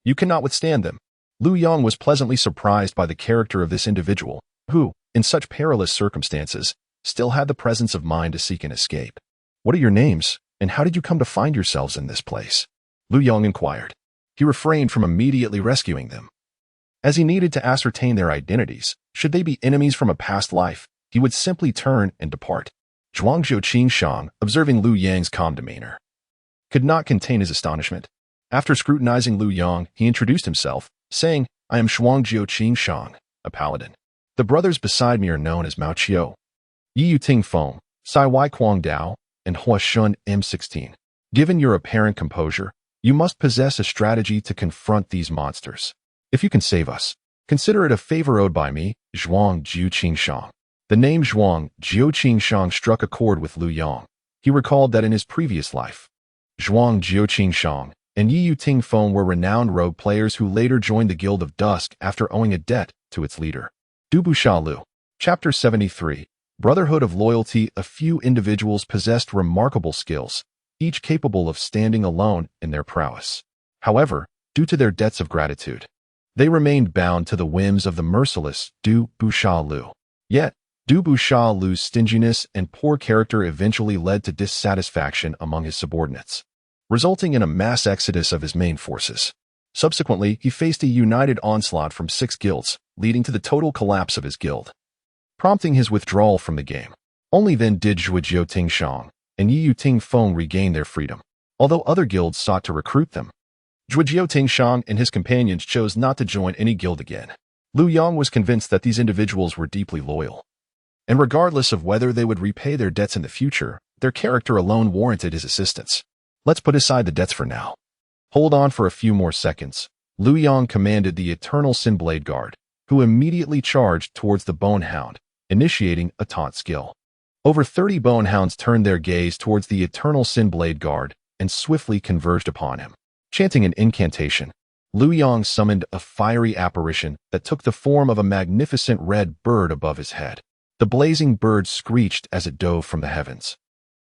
You cannot withstand them." Lu Yang was pleasantly surprised by the character of this individual, who, in such perilous circumstances, still had the presence of mind to seek an escape. "What are your names, and how did you come to find yourselves in this place?" Lu Yang inquired. He refrained from immediately rescuing them, as he needed to ascertain their identities. Should they be enemies from a past life, he would simply turn and depart. Zhuangzhou Qingshang, observing Lu Yang's calm demeanor, could not contain his astonishment. After scrutinizing Lu Yang, he introduced himself, saying, "I am Zhuangzhou Qingshang, a paladin. The brothers beside me are known as Mao Qiu, Yi Ting Feng, Sai Wai Quang Dao, and Hua Shun M16. Given your apparent composure, you must possess a strategy to confront these monsters. If you can save us, consider it a favor owed by me, Zhuangzhou Qingshang." The name Zhuangzhou Qingshang struck a chord with Lu Yang. He recalled that in his previous life, Zhuangzhou Qingshang and Yi Ting Feng were renowned rogue players who later joined the Guild of Dusk after owing a debt to its leader. Dubu Lu. Chapter 73. Brotherhood of Loyalty. A few individuals possessed remarkable skills, each capable of standing alone in their prowess. However, due to their debts of gratitude, they remained bound to the whims of the merciless Du Lu. Yet, Du Lu's stinginess and poor character eventually led to dissatisfaction among his subordinates, resulting in a mass exodus of his main forces. Subsequently, he faced a united onslaught from 6 guilds, leading to the total collapse of his guild, prompting his withdrawal from the game. Only then did Zhuojiu Tingshang and Yi Ting Feng regain their freedom, although other guilds sought to recruit them. Zhuojiu Tingshang and his companions chose not to join any guild again. Lu Yang was convinced that these individuals were deeply loyal, and regardless of whether they would repay their debts in the future, their character alone warranted his assistance. Let's put aside the debts for now. Hold on for a few more seconds. Lu Yang commanded the Eternal Sinblade Guard, who immediately charged towards the Bone Hound, initiating a taunt skill. Over 30 Bone Hounds turned their gaze towards the Eternal Sinblade Guard and swiftly converged upon him. Chanting an incantation, Lu Yang summoned a fiery apparition that took the form of a magnificent red bird above his head. The blazing bird screeched as it dove from the heavens,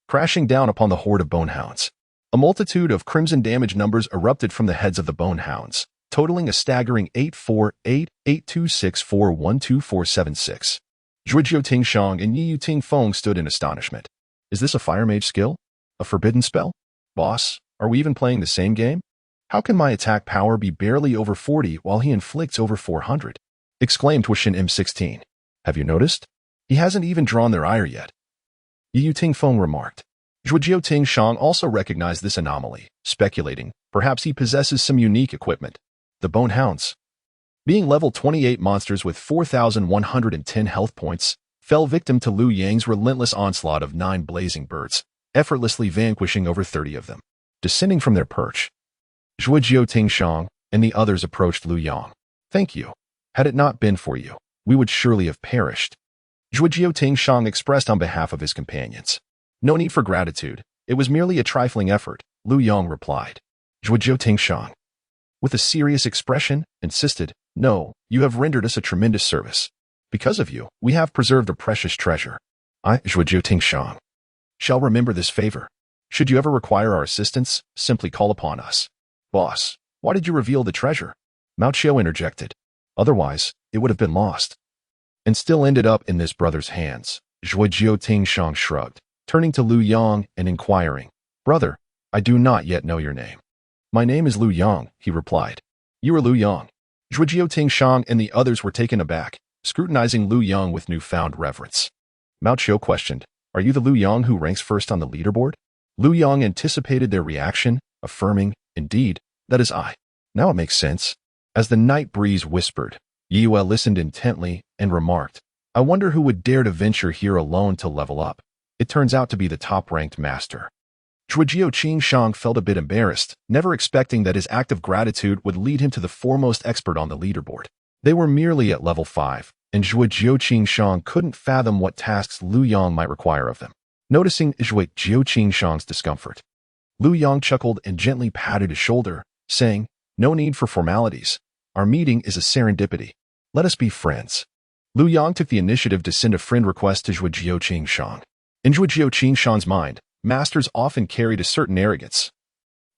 crashing down upon the horde of bonehounds. A multitude of crimson damage numbers erupted from the heads of the bonehounds, totaling a staggering 84882641246. Zhujiu Tingshang and Yi Tingfeng stood in astonishment. Is this a fire mage skill? A forbidden spell? Boss, are we even playing the same game? How can my attack power be barely over 40 while he inflicts over 400? Exclaimed Wishin M16. Have you noticed? He hasn't even drawn their ire yet. Yi Tingfeng remarked. Zhujiu Tingshang also recognized this anomaly, speculating, perhaps he possesses some unique equipment. The Bonehounds, being level 28 monsters with 4,110 health points, fell victim to Lu Yang's relentless onslaught of 9 blazing birds, effortlessly vanquishing over 30 of them. Descending from their perch, Zhujiu Tingshang and the others approached Lu Yang. Thank you. Had it not been for you, we would surely have perished. Zhujiu Tingshang expressed on behalf of his companions. No need for gratitude. It was merely a trifling effort, Lu Yang replied. Zhujiu Tingshang, with a serious expression, insisted, no, you have rendered us a tremendous service. Because of you, we have preserved a precious treasure. I, Zhujiu Tingshang, shall remember this favor. Should you ever require our assistance, simply call upon us. Boss, why did you reveal the treasure? Mao Qiao interjected. Otherwise, it would have been lost. And still ended up in this brother's hands. Zhujiu Tingshang shrugged, turning to Lu Yang and inquiring, Brother, I do not yet know your name. My name is Lu Yang, he replied. You are Lu Yang. Zhujiu Tingshang and the others were taken aback, scrutinizing Lu Yang with newfound reverence. Mao Qiao questioned, Are you the Lu Yang who ranks first on the leaderboard? Lu Yang anticipated their reaction, affirming, Indeed, that is I. Now it makes sense. As the night breeze whispered, Yue listened intently and remarked, I wonder who would dare to venture here alone to level up. It turns out to be the top-ranked master. Zhujiu Tingshang felt a bit embarrassed, never expecting that his act of gratitude would lead him to the foremost expert on the leaderboard. They were merely at level 5, and Zhujiu Tingshang couldn't fathom what tasks Lu Yang might require of them. Noticing Zhujiu Tingshang's discomfort, Lu Yang chuckled and gently patted his shoulder, saying, No need for formalities. Our meeting is a serendipity. Let us be friends. Lu Yang took the initiative to send a friend request to Zhujiu Tingshang. In Zhujiu Tingshang's mind, masters often carried a certain arrogance,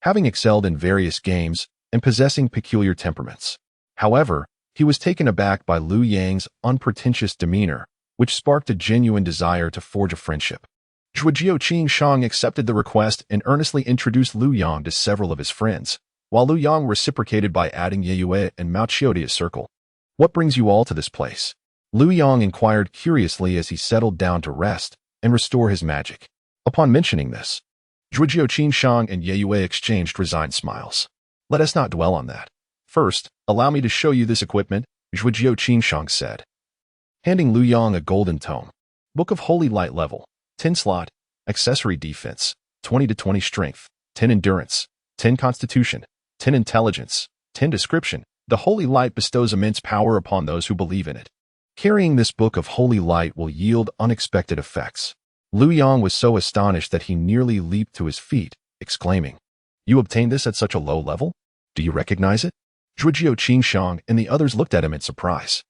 having excelled in various games and possessing peculiar temperaments. However, he was taken aback by Lu Yang's unpretentious demeanor, which sparked a genuine desire to forge a friendship. Zhujiu Tingshang accepted the request and earnestly introduced Lu Yang to several of his friends, while Lu Yang reciprocated by adding Yue and Mao Qiao to his circle. What brings you all to this place? Lu Yang inquired curiously as he settled down to rest and restore his magic. Upon mentioning this, Zhujiu Tingshang and Yue exchanged resigned smiles. Let us not dwell on that. First, allow me to show you this equipment, Zhujiu Tingshang said, handing Lu Yang a golden tome. Book of Holy Light level, 10 slot, accessory defense, 20 to 20 strength, 10 endurance, 10 constitution, 10 intelligence, 10 description. The Holy Light bestows immense power upon those who believe in it. Carrying this book of Holy Light will yield unexpected effects. Lu Yang was so astonished that he nearly leaped to his feet, exclaiming, You obtained this at such a low level? Do you recognize it? Zhujiu Tingshang and the others looked at him in surprise.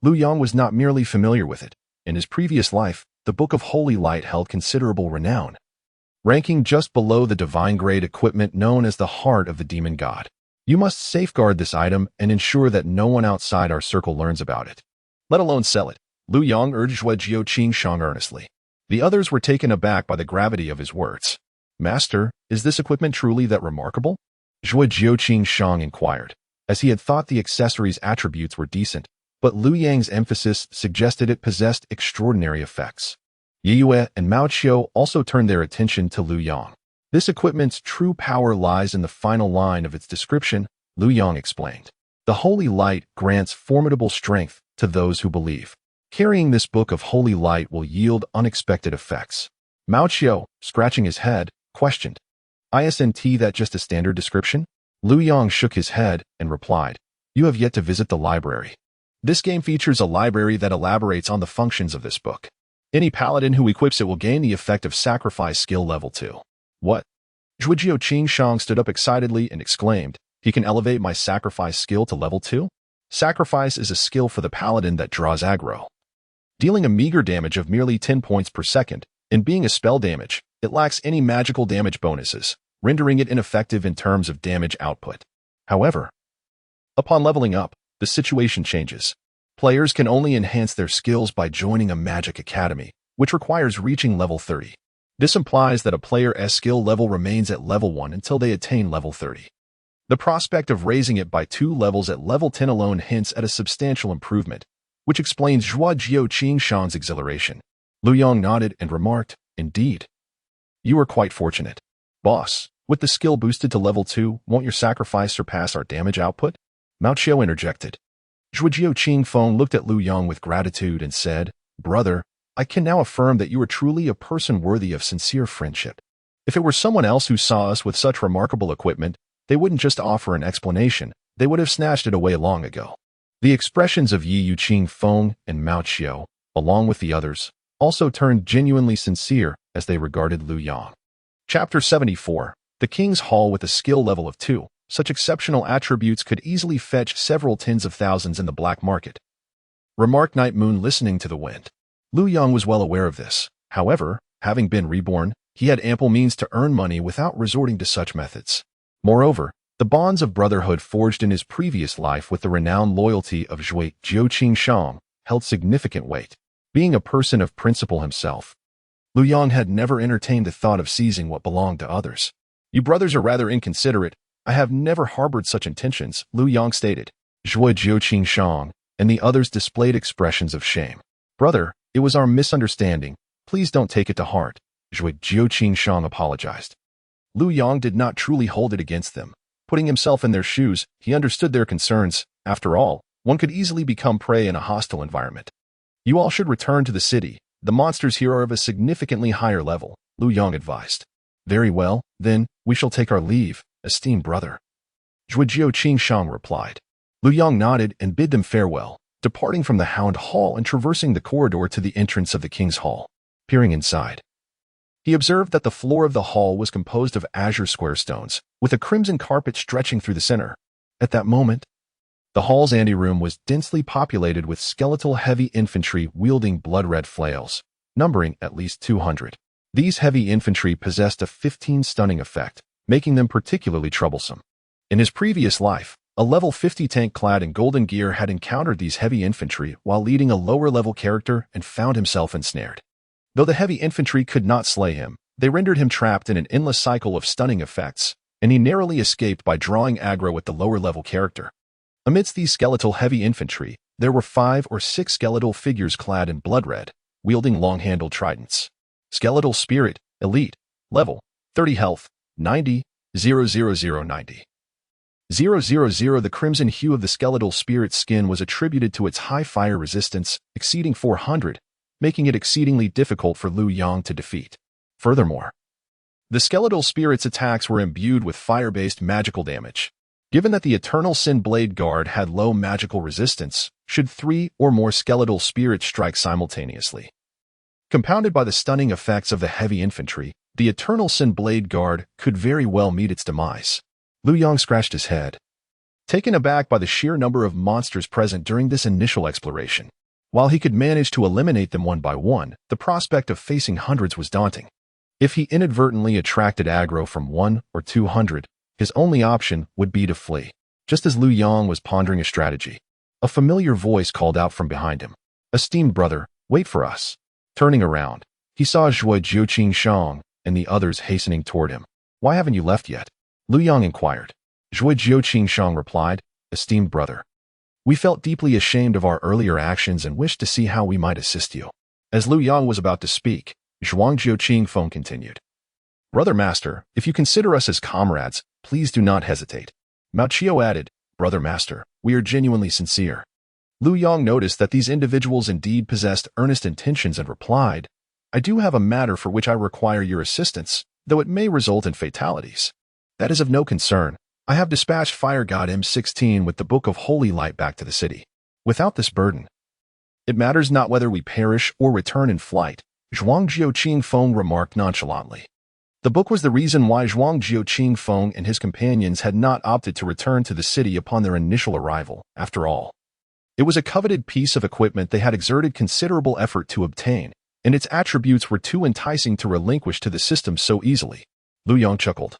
Lu Yang was not merely familiar with it. In his previous life, the Book of Holy Light held considerable renown, ranking just below the divine-grade equipment known as the Heart of the Demon God. You must safeguard this item and ensure that no one outside our circle learns about it, let alone sell it, Lu Yang urged Zhujiu Tingshang earnestly. The others were taken aback by the gravity of his words. Master, is this equipment truly that remarkable? Zhujiu Tingshang inquired, as he had thought the accessory's attributes were decent, but Lu Yang's emphasis suggested it possessed extraordinary effects. Yue and Mao Qiao also turned their attention to Lu Yang. This equipment's true power lies in the final line of its description, Lu Yang explained. The Holy Light grants formidable strength to those who believe. Carrying this book of Holy Light will yield unexpected effects. Mao Qiao, scratching his head, questioned, Isn't that just a standard description? Lu Yang shook his head and replied, You have yet to visit the library. This game features a library that elaborates on the functions of this book. Any paladin who equips it will gain the effect of sacrifice skill level 2. What? Zhujiu Tingshang stood up excitedly and exclaimed, He can elevate my sacrifice skill to level 2? Sacrifice is a skill for the paladin that draws aggro. Dealing a meager damage of merely 10 points per second, and being a spell damage, it lacks any magical damage bonuses, rendering it ineffective in terms of damage output. However, upon leveling up, the situation changes. Players can only enhance their skills by joining a magic academy, which requires reaching level 30. This implies that a player's skill level remains at level 1 until they attain level 30. The prospect of raising it by 2 levels at level 10 alone hints at a substantial improvement, which explains Zhuo Jiuqingshang's exhilaration. Lu Yong nodded and remarked, "Indeed. You are quite fortunate. Boss, with the skill boosted to level 2, won't your sacrifice surpass our damage output?" Mao Qiao interjected. Zhuo Jiuqingfeng looked at Lu Yong with gratitude and said, "Brother, I can now affirm that you are truly a person worthy of sincere friendship. If it were someone else who saw us with such remarkable equipment, they wouldn't just offer an explanation, they would have snatched it away long ago." The expressions of Yi Yuqingfeng and Mao Qiao, along with the others, also turned genuinely sincere as they regarded Lu Yong. Chapter 74. The King's Hall with a skill level of 2. Such exceptional attributes could easily fetch several tens of thousands in the black market. Remarked Night Moon, listening to the wind. Lu Yong was well aware of this. However, having been reborn, he had ample means to earn money without resorting to such methods. Moreover, the bonds of brotherhood forged in his previous life with the renowned loyalty of Zhuo Jiuqingshang held significant weight. Being a person of principle himself, Lu Yong had never entertained the thought of seizing what belonged to others. "You brothers are rather inconsiderate. I have never harbored such intentions," Lu Yong stated. Zhuo Jiuqingshang and the others displayed expressions of shame. "Brother, it was our misunderstanding. Please don't take it to heart," Zhuo Jiuqingshang apologized. Lu Yong did not truly hold it against them. Putting himself in their shoes, he understood their concerns. After all, one could easily become prey in a hostile environment. "You all should return to the city. The monsters here are of a significantly higher level," Lu Yong advised. "Very well, then, we shall take our leave, esteemed brother," Zhuo Jiuqingshang replied. Lu Yong nodded and bid them farewell, departing from the Hound Hall and traversing the corridor to the entrance of the King's Hall. Peering inside, he observed that the floor of the hall was composed of azure square stones, with a crimson carpet stretching through the center. At that moment, the hall's anteroom was densely populated with skeletal heavy infantry wielding blood-red flails, numbering at least 200. These heavy infantry possessed a 15 stunning effect, making them particularly troublesome. In his previous life, a level 50 tank clad in golden gear had encountered these heavy infantry while leading a lower-level character and found himself ensnared. Though the heavy infantry could not slay him, they rendered him trapped in an endless cycle of stunning effects, and he narrowly escaped by drawing aggro with the lower-level character. Amidst these skeletal heavy infantry, there were 5 or 6 skeletal figures clad in blood-red, wielding long-handled tridents. Skeletal Spirit, Elite, Level, 30 Health, 90, 00090. 000. The crimson hue of the skeletal spirit's skin was attributed to its high fire resistance, exceeding 400, making it exceedingly difficult for Lu Yong to defeat. Furthermore, the skeletal spirit's attacks were imbued with fire-based magical damage. Given that the Eternal Sin Blade Guard had low magical resistance, should 3 or more skeletal spirits strike simultaneously. Compounded by the stunning effects of the heavy infantry, the Eternal Sin Blade Guard could very well meet its demise. Lu Yong scratched his head, taken aback by the sheer number of monsters present during this initial exploration. While he could manage to eliminate them one by one, the prospect of facing hundreds was daunting. If he inadvertently attracted aggro from 1 or 200, his only option would be to flee. Just as Lu Yong was pondering a strategy, a familiar voice called out from behind him. "Esteemed brother, wait for us." Turning around, he saw Zhuo Jiuqingshang and the others hastening toward him. "Why haven't you left yet?" Lu Yong inquired. Zhuo Jiuqingshang replied, "Esteemed brother, we felt deeply ashamed of our earlier actions and wished to see how we might assist you." As Lu Yong was about to speak, Zhuang Jiuqingfeng continued, "Brother Master, if you consider us as comrades, please do not hesitate." Mao Qiao added, "Brother Master, we are genuinely sincere." Lu Yong noticed that these individuals indeed possessed earnest intentions and replied, "I do have a matter for which I require your assistance, though it may result in fatalities. That is of no concern. I have dispatched Fire God M16 with the Book of Holy Light back to the city. Without this burden, it matters not whether we perish or return in flight," Zhuang Jiuqingfeng remarked nonchalantly. The book was the reason why Zhuang Jiuqing and his companions had not opted to return to the city upon their initial arrival, after all. It was a coveted piece of equipment they had exerted considerable effort to obtain, and its attributes were too enticing to relinquish to the system so easily. Lu Yang chuckled,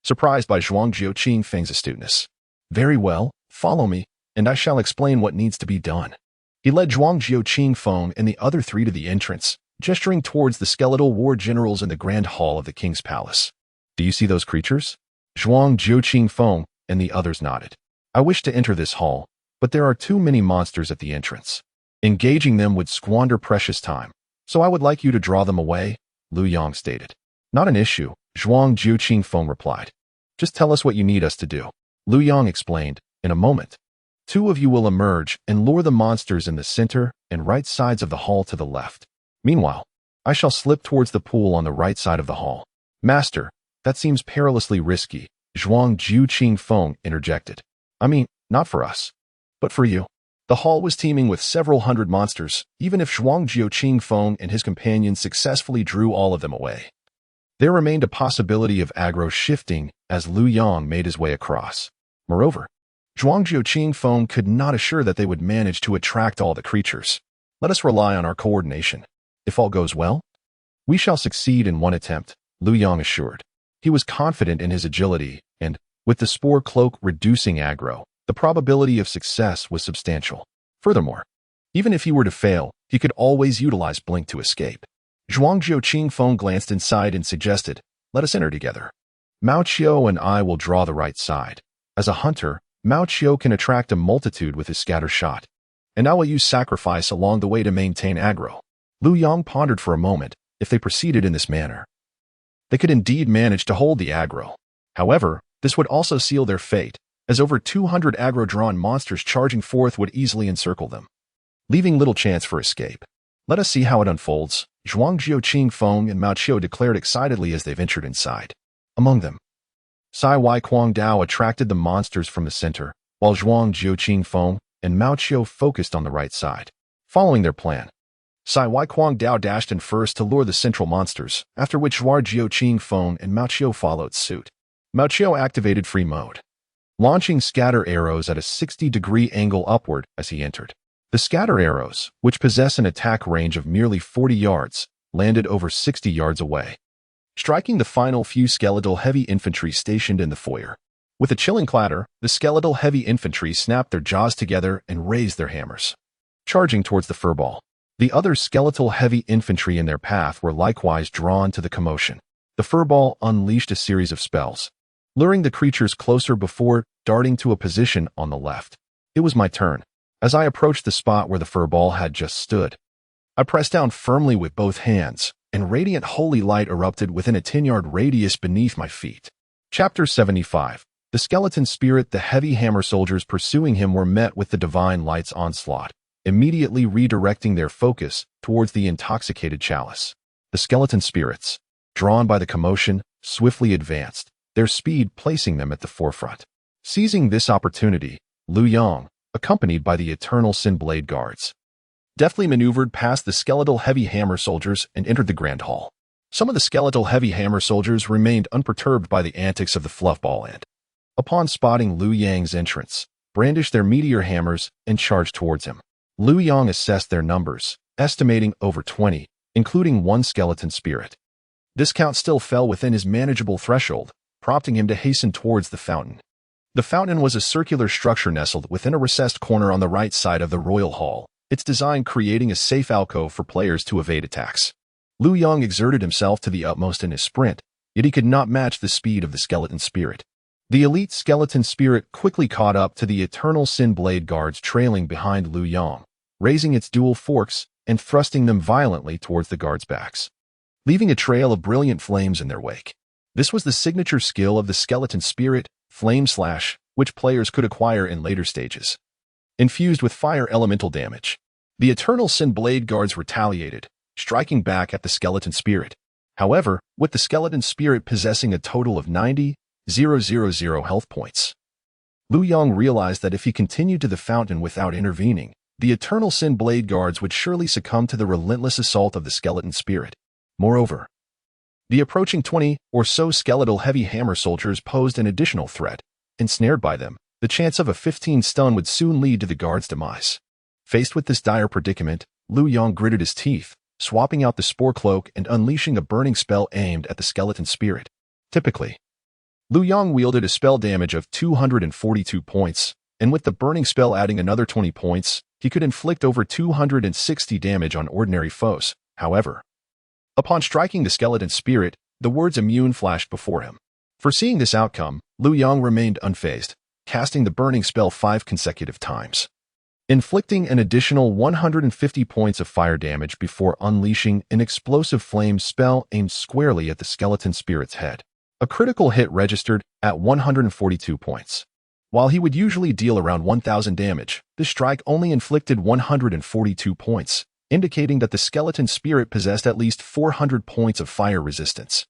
surprised by Zhuang Jiuqing's astuteness. Very well, follow me, and I shall explain what needs to be done. He led Zhuang Jiuqing and the other three to the entrance, gesturing towards the skeletal war generals in the grand hall of the king's palace. Do you see those creatures? Zhuang Jiuqing and the others nodded. I wish to enter this hall, but there are too many monsters at the entrance. Engaging them would squander precious time, so I would like you to draw them away, Lu Yang stated. Not an issue, Zhuang Jiuqing replied. Just tell us what you need us to do. Lu Yang explained. In a moment, two of you will emerge and lure the monsters in the center and right sides of the hall to the left. Meanwhile, I shall slip towards the pool on the right side of the hall. Master, that seems perilously risky, Zhuang Jiuqing interjected. I mean, not for us, but for you. The hall was teeming with several hundred monsters, even if Zhuang Jiuqing and his companions successfully drew all of them away. There remained a possibility of aggro shifting as Lu Yang made his way across. Moreover, Zhuang Jiuqing could not assure that they would manage to attract all the creatures. Let us rely on our coordination. If all goes well, we shall succeed in one attempt, Lu Yang assured. He was confident in his agility, and, with the spore cloak reducing aggro, the probability of success was substantial. Furthermore, even if he were to fail, he could always utilize Blink to escape. Zhuang Jiuqing glanced inside and suggested, let us enter together. Mao Qiu and I will draw the right side. As a hunter, Mao Qiu can attract a multitude with his scatter shot, and I will use sacrifice along the way to maintain aggro. Lu Yang pondered for a moment. If they proceeded in this manner, they could indeed manage to hold the aggro. However, this would also seal their fate, as over 200 aggro-drawn monsters charging forth would easily encircle them, leaving little chance for escape. Let us see how it unfolds, Zhuang Jiuqing and Mao Qiu declared excitedly as they ventured inside. Among them, Sai Waiquangdao attracted the monsters from the center, while Zhuang Jiuqing and Mao Qiu focused on the right side. Following their plan, Sai Waiquangdao dashed in first to lure the central monsters, after which Zhuang Jiuqing and Mao Qiu followed suit. Mao Qiu activated free mode, launching scatter arrows at a 60-degree angle upward as he entered. The scatter arrows, which possess an attack range of merely 40 yards, landed over 60 yards away, striking the final few skeletal heavy infantry stationed in the foyer. With a chilling clatter, the skeletal heavy infantry snapped their jaws together and raised their hammers, charging towards the furball. The other skeletal heavy infantry in their path were likewise drawn to the commotion. The furball unleashed a series of spells, luring the creatures closer before darting to a position on the left. It was my turn. As I approached the spot where the furball had just stood, I pressed down firmly with both hands, and radiant holy light erupted within a 10-yard radius beneath my feet. Chapter 75. The skeleton spirit. The heavy hammer soldiers pursuing him were met with the divine light's onslaught, immediately redirecting their focus towards the intoxicated chalice. The skeleton spirits, drawn by the commotion, swiftly advanced, their speed placing them at the forefront. Seizing this opportunity, Lu Yang, accompanied by the Eternal Sin Blade Guards, deftly maneuvered past the skeletal heavy hammer soldiers and entered the grand hall. Some of the skeletal heavy hammer soldiers remained unperturbed by the antics of the fluffball and, upon spotting Lu Yang's entrance, brandished their meteor hammers and charged towards him. Lu Yang assessed their numbers, estimating over 20, including one skeleton spirit. This count still fell within his manageable threshold, prompting him to hasten towards the fountain. The fountain was a circular structure nestled within a recessed corner on the right side of the royal hall, its design creating a safe alcove for players to evade attacks. Lu Yang exerted himself to the utmost in his sprint, yet he could not match the speed of the skeleton spirit. The elite skeleton spirit quickly caught up to the Eternal Sin Blade Guards trailing behind Lu Yang, raising its dual forks and thrusting them violently towards the guards' backs, leaving a trail of brilliant flames in their wake. This was the signature skill of the skeleton spirit, Flame Slash, which players could acquire in later stages. Infused with fire elemental damage, the Eternal Sin Blade Guards retaliated, striking back at the skeleton spirit. However, with the skeleton spirit possessing a total of 90,000 health points, Lu Yang realized that if he continued to the fountain without intervening, the Eternal Sin Blade Guards would surely succumb to the relentless assault of the skeleton spirit. Moreover, The approaching 20 or so skeletal heavy hammer soldiers posed an additional threat. Ensnared by them, the chance of a 15 stun would soon lead to the guard's demise. Faced with this dire predicament, Liu Yang gritted his teeth, swapping out the spore cloak and unleashing a burning spell aimed at the skeleton spirit. Typically, Liu Yang wielded a spell damage of 242 points, and with the burning spell adding another 20 points, he could inflict over 260 damage on ordinary foes. However, upon striking the skeleton spirit, the words immune flashed before him. Foreseeing this outcome, Liu Yang remained unfazed, casting the burning spell 5 consecutive times, inflicting an additional 150 points of fire damage before unleashing an explosive flame spell aimed squarely at the skeleton spirit's head. A critical hit registered at 142 points. While he would usually deal around 1,000 damage, this strike only inflicted 142 points, indicating that the skeleton spirit possessed at least 400 points of fire resistance.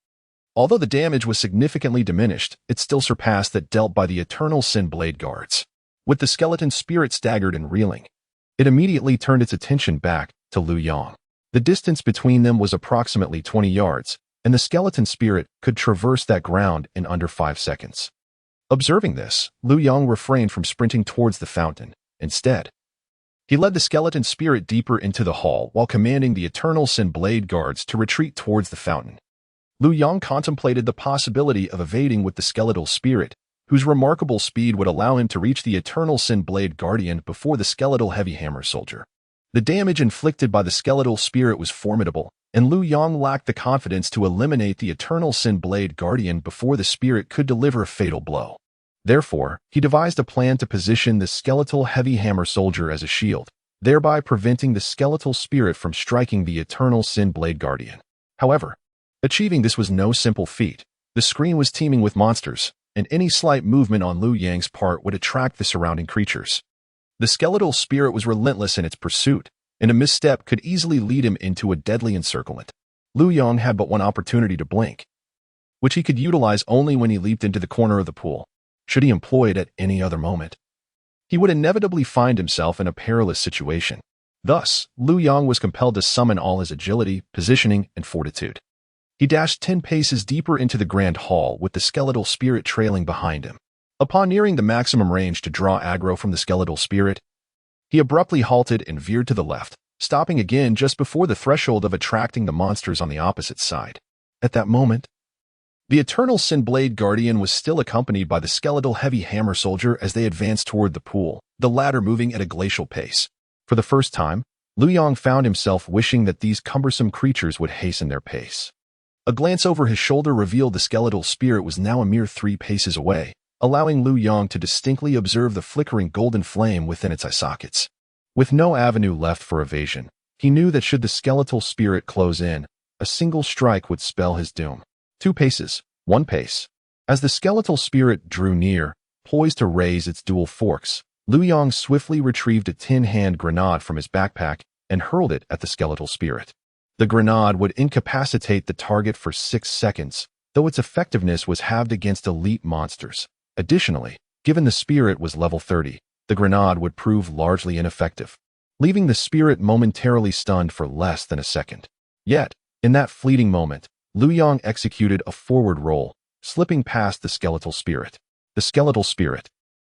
Although the damage was significantly diminished, it still surpassed that dealt by the Eternal Sin Blade guards. With the skeleton spirit staggered and reeling, it immediately turned its attention back to Liu Yang. The distance between them was approximately 20 yards, and the skeleton spirit could traverse that ground in under 5 seconds. Observing this, Liu Yang refrained from sprinting towards the fountain. Instead, he led the skeleton spirit deeper into the hall while commanding the Eternal Sin Blade guards to retreat towards the fountain. Liu Yang contemplated the possibility of evading with the skeletal spirit, whose remarkable speed would allow him to reach the Eternal Sin Blade Guardian before the skeletal heavy hammer soldier. The damage inflicted by the skeletal spirit was formidable, and Liu Yang lacked the confidence to eliminate the Eternal Sin Blade Guardian before the spirit could deliver a fatal blow. Therefore, he devised a plan to position the skeletal heavy hammer soldier as a shield, thereby preventing the skeletal spirit from striking the Eternal Sin Blade Guardian. However, achieving this was no simple feat. The screen was teeming with monsters, and any slight movement on Liu Yang's part would attract the surrounding creatures. The skeletal spirit was relentless in its pursuit, and a misstep could easily lead him into a deadly encirclement. Liu Yang had but one opportunity to blink, which he could utilize only when he leaped into the corner of the pool. Should he employ it at any other moment, he would inevitably find himself in a perilous situation. Thus, Liu Yang was compelled to summon all his agility, positioning, and fortitude. He dashed 10 paces deeper into the grand hall with the skeletal spirit trailing behind him. Upon nearing the maximum range to draw aggro from the skeletal spirit, he abruptly halted and veered to the left, stopping again just before the threshold of attracting the monsters on the opposite side. At that moment, the Eternal Sin Blade Guardian was still accompanied by the skeletal heavy hammer soldier as they advanced toward the pool, the latter moving at a glacial pace. For the first time, Liu Yang found himself wishing that these cumbersome creatures would hasten their pace. A glance over his shoulder revealed the skeletal spirit was now a mere 3 paces away, allowing Liu Yang to distinctly observe the flickering golden flame within its eye sockets. With no avenue left for evasion, he knew that should the skeletal spirit close in, a single strike would spell his doom. 2 paces, 1 pace. As the skeletal spirit drew near, poised to raise its dual forks, Liu Yang swiftly retrieved a tin-hand grenade from his backpack and hurled it at the skeletal spirit. The grenade would incapacitate the target for 6 seconds, though its effectiveness was halved against elite monsters. Additionally, given the spirit was level 30, the grenade would prove largely ineffective, leaving the spirit momentarily stunned for less than a second. Yet, in that fleeting moment, Liu Yang executed a forward roll, slipping past the skeletal spirit. The skeletal spirit,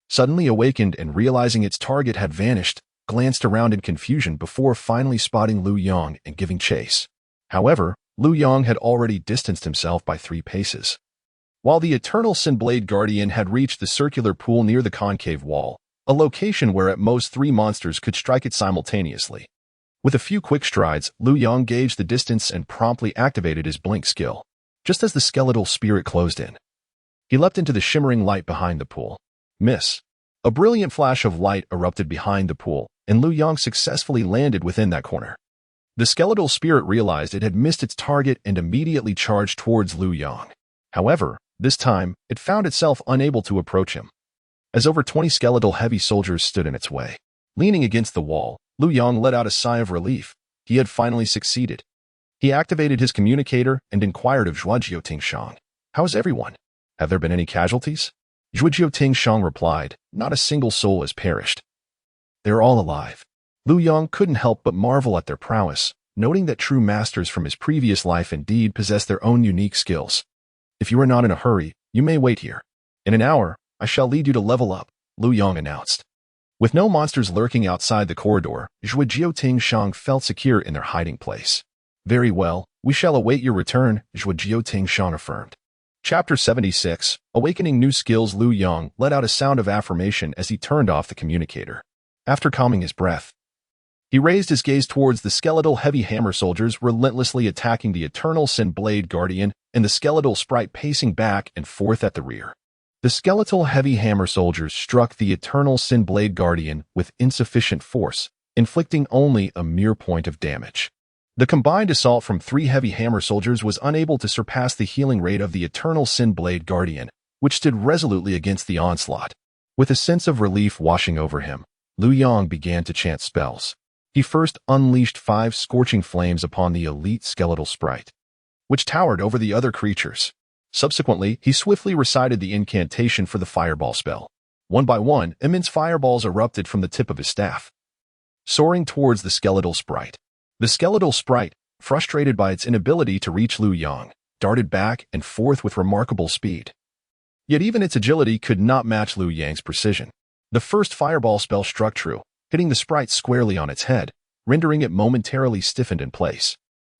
suddenly awakened and realizing its target had vanished, glanced around in confusion before finally spotting Liu Yang and giving chase. However, Liu Yang had already distanced himself by 3 paces. While the Eternal Sin Blade Guardian had reached the circular pool near the concave wall, a location where at most 3 monsters could strike it simultaneously. With a few quick strides, Liu Yang gauged the distance and promptly activated his blink skill. Just as the skeletal spirit closed in, he leapt into the shimmering light behind the pool. Miss. A brilliant flash of light erupted behind the pool, and Liu Yang successfully landed within that corner. The skeletal spirit realized it had missed its target and immediately charged towards Liu Yang. However, this time, it found itself unable to approach him, as over 20 skeletal heavy soldiers stood in its way. Leaning against the wall, Liu Yang let out a sigh of relief. He had finally succeeded. He activated his communicator and inquired of Zhuo Tingshang. "How is everyone? Have there been any casualties?" Zhuo Tingshang replied, "Not a single soul has perished. They're all alive." Liu Yang couldn't help but marvel at their prowess. noting that true masters from his previous life indeed possess their own unique skills. If you are not in a hurry, you may wait here. In an hour, I shall lead you to level up, Lu Yong announced. With no monsters lurking outside the corridor, Zhuo Tingshang felt secure in their hiding place. Very well, we shall await your return, Zhuo Tingshang affirmed. Chapter 76, Awakening New Skills. Lu Yong let out a sound of affirmation as he turned off the communicator. After calming his breath, he raised his gaze towards the skeletal heavy hammer soldiers relentlessly attacking the Eternal Sin Blade Guardian and the skeletal sprite pacing back and forth at the rear. The skeletal heavy hammer soldiers struck the Eternal Sin Blade Guardian with insufficient force, inflicting only a mere point of damage. The combined assault from 3 heavy hammer soldiers was unable to surpass the healing rate of the Eternal Sin Blade Guardian, which stood resolutely against the onslaught. With a sense of relief washing over him, Lu Yong began to chant spells. He first unleashed 5 scorching flames upon the elite skeletal sprite, which towered over the other creatures. Subsequently, he swiftly recited the incantation for the fireball spell. One by one, immense fireballs erupted from the tip of his staff, soaring towards the skeletal sprite. The skeletal sprite, frustrated by its inability to reach Lu Yong, darted back and forth with remarkable speed. Yet even its agility could not match Lu Yang's precision. The first fireball spell struck true, hitting the sprite squarely on its head, rendering it momentarily stiffened in place.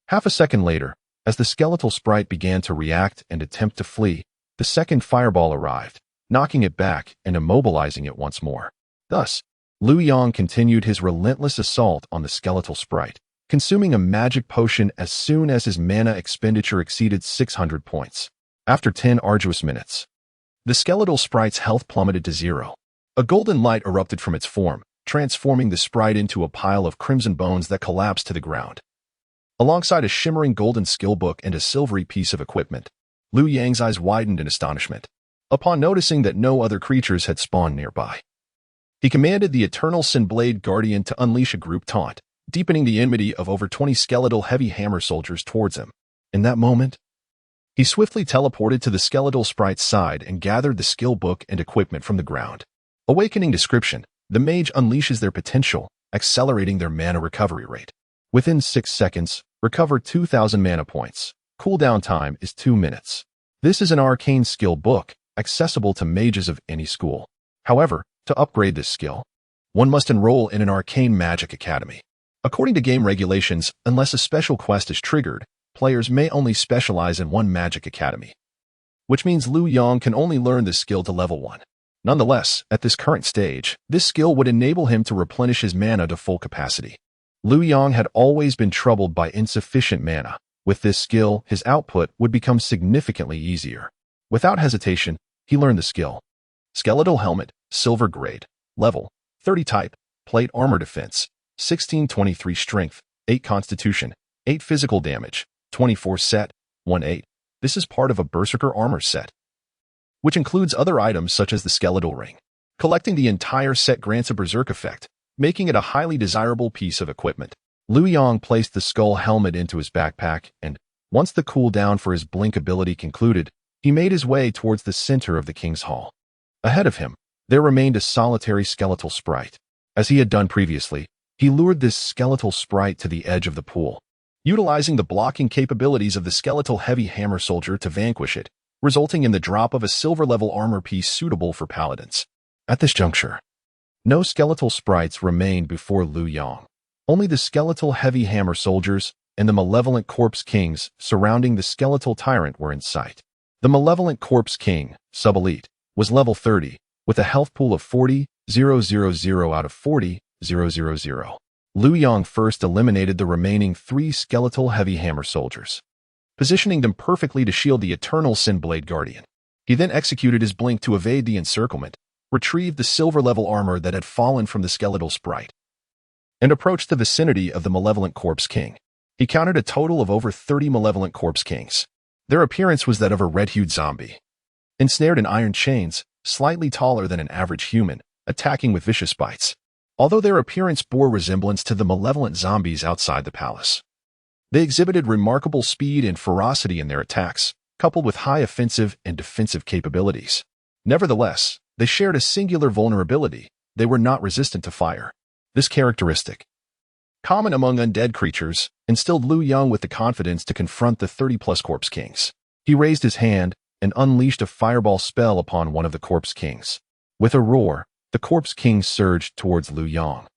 Half a second later, as the skeletal sprite began to react and attempt to flee, the second fireball arrived, knocking it back and immobilizing it once more. Thus, Lu Yong continued his relentless assault on the skeletal sprite, consuming a magic potion as soon as his mana expenditure exceeded 600 points. After 10 arduous minutes, the skeletal sprite's health plummeted to 0. A golden light erupted from its form, transforming the sprite into a pile of crimson bones that collapsed to the ground. Alongside a shimmering golden skill book and a silvery piece of equipment, Lu Yang's eyes widened in astonishment. Upon noticing that no other creatures had spawned nearby, he commanded the Eternal Sin Blade Guardian to unleash a group taunt, deepening the enmity of over 20 skeletal heavy hammer soldiers towards him. In that moment, he swiftly teleported to the skeletal sprite's side and gathered the skill book and equipment from the ground. Awakening Description: the mage unleashes their potential, accelerating their mana recovery rate. Within 6 seconds, recover 2,000 mana points. Cooldown time is 2 minutes. This is an arcane skill book, accessible to mages of any school. However, to upgrade this skill, one must enroll in an arcane magic academy. According to game regulations, unless a special quest is triggered, players may only specialize in one magic academy, which means Lu Yong can only learn this skill to level 1. Nonetheless, at this current stage, this skill would enable him to replenish his mana to full capacity. Lu Yong had always been troubled by insufficient mana. With this skill, his output would become significantly easier. Without hesitation, he learned the skill. Skeletal Helmet, Silver Grade, Level 30 Type, Plate Armor Defense, 1623 Strength, 8 Constitution, 8 Physical Damage, 24 Set, 1-8. This is part of a Berserker armor set, which includes other items such as the Skeletal Ring. Collecting the entire set grants a Berserk effect, making it a highly desirable piece of equipment. Lu Yong placed the skull helmet into his backpack, and, once the cooldown for his blink ability concluded, he made his way towards the center of the King's Hall. Ahead of him, there remained a solitary skeletal sprite. As he had done previously, he lured this skeletal sprite to the edge of the pool, utilizing the blocking capabilities of the skeletal heavy hammer soldier to vanquish it, resulting in the drop of a silver-level armor piece suitable for paladins. At this juncture, no skeletal sprites remained before Lu Yong. Only the skeletal heavy hammer soldiers and the malevolent corpse kings surrounding the skeletal tyrant were in sight. The malevolent corpse king, sub-elite, was level 30, with a health pool of 40,000 out of 40,000. Lu Yong first eliminated the remaining 3 skeletal heavy hammer soldiers, positioning them perfectly to shield the Eternal Sin Blade Guardian. He then executed his blink to evade the encirclement, retrieved the silver-level armor that had fallen from the skeletal sprite, and approached the vicinity of the malevolent corpse king. He counted a total of over 30 malevolent corpse kings. Their appearance was that of a red-hued zombie, ensnared in iron chains, slightly taller than an average human, attacking with vicious bites. Although their appearance bore resemblance to the malevolent zombies outside the palace, they exhibited remarkable speed and ferocity in their attacks, coupled with high offensive and defensive capabilities. Nevertheless, they shared a singular vulnerability: they were not resistant to fire. This characteristic, common among undead creatures, instilled Liu Yang with the confidence to confront the 30-plus Corpse Kings. He raised his hand and unleashed a fireball spell upon one of the Corpse Kings. With a roar, the Corpse King surged towards Liu Yang.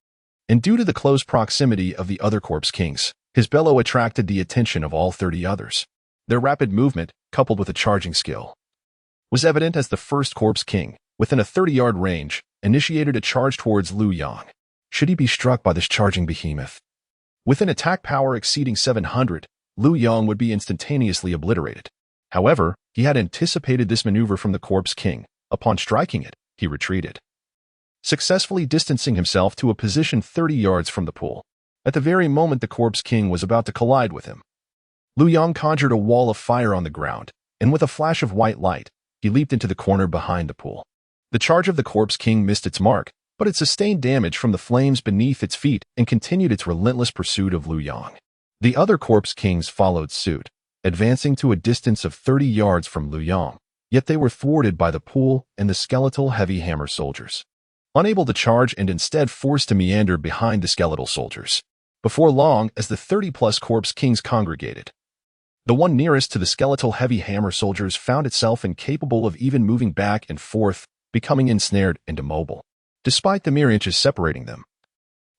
And due to the close proximity of the other Corpse Kings, his bellow attracted the attention of all 30 others. Their rapid movement, coupled with a charging skill, was evident as the first Corpse King, within a 30-yard range, initiated a charge towards Liu Yang. Should he be struck by this charging behemoth? With an attack power exceeding 700, Liu Yang would be instantaneously obliterated. However, he had anticipated this maneuver from the Corpse King. Upon striking it, he retreated, successfully distancing himself to a position 30 yards from the pool. At the very moment the Corpse King was about to collide with him, Liu Yang conjured a wall of fire on the ground, and with a flash of white light, he leaped into the corner behind the pool. The charge of the Corpse King missed its mark, but it sustained damage from the flames beneath its feet and continued its relentless pursuit of Liu Yang. The other Corpse Kings followed suit, advancing to a distance of 30 yards from Liu Yang, yet they were thwarted by the pool and the skeletal heavy hammer soldiers, unable to charge and instead forced to meander behind the skeletal soldiers. Before long, as the 30-plus Corpse Kings congregated, the one nearest to the skeletal heavy hammer soldiers found itself incapable of even moving back and forth, becoming ensnared and immobile. Despite the mere inches separating them,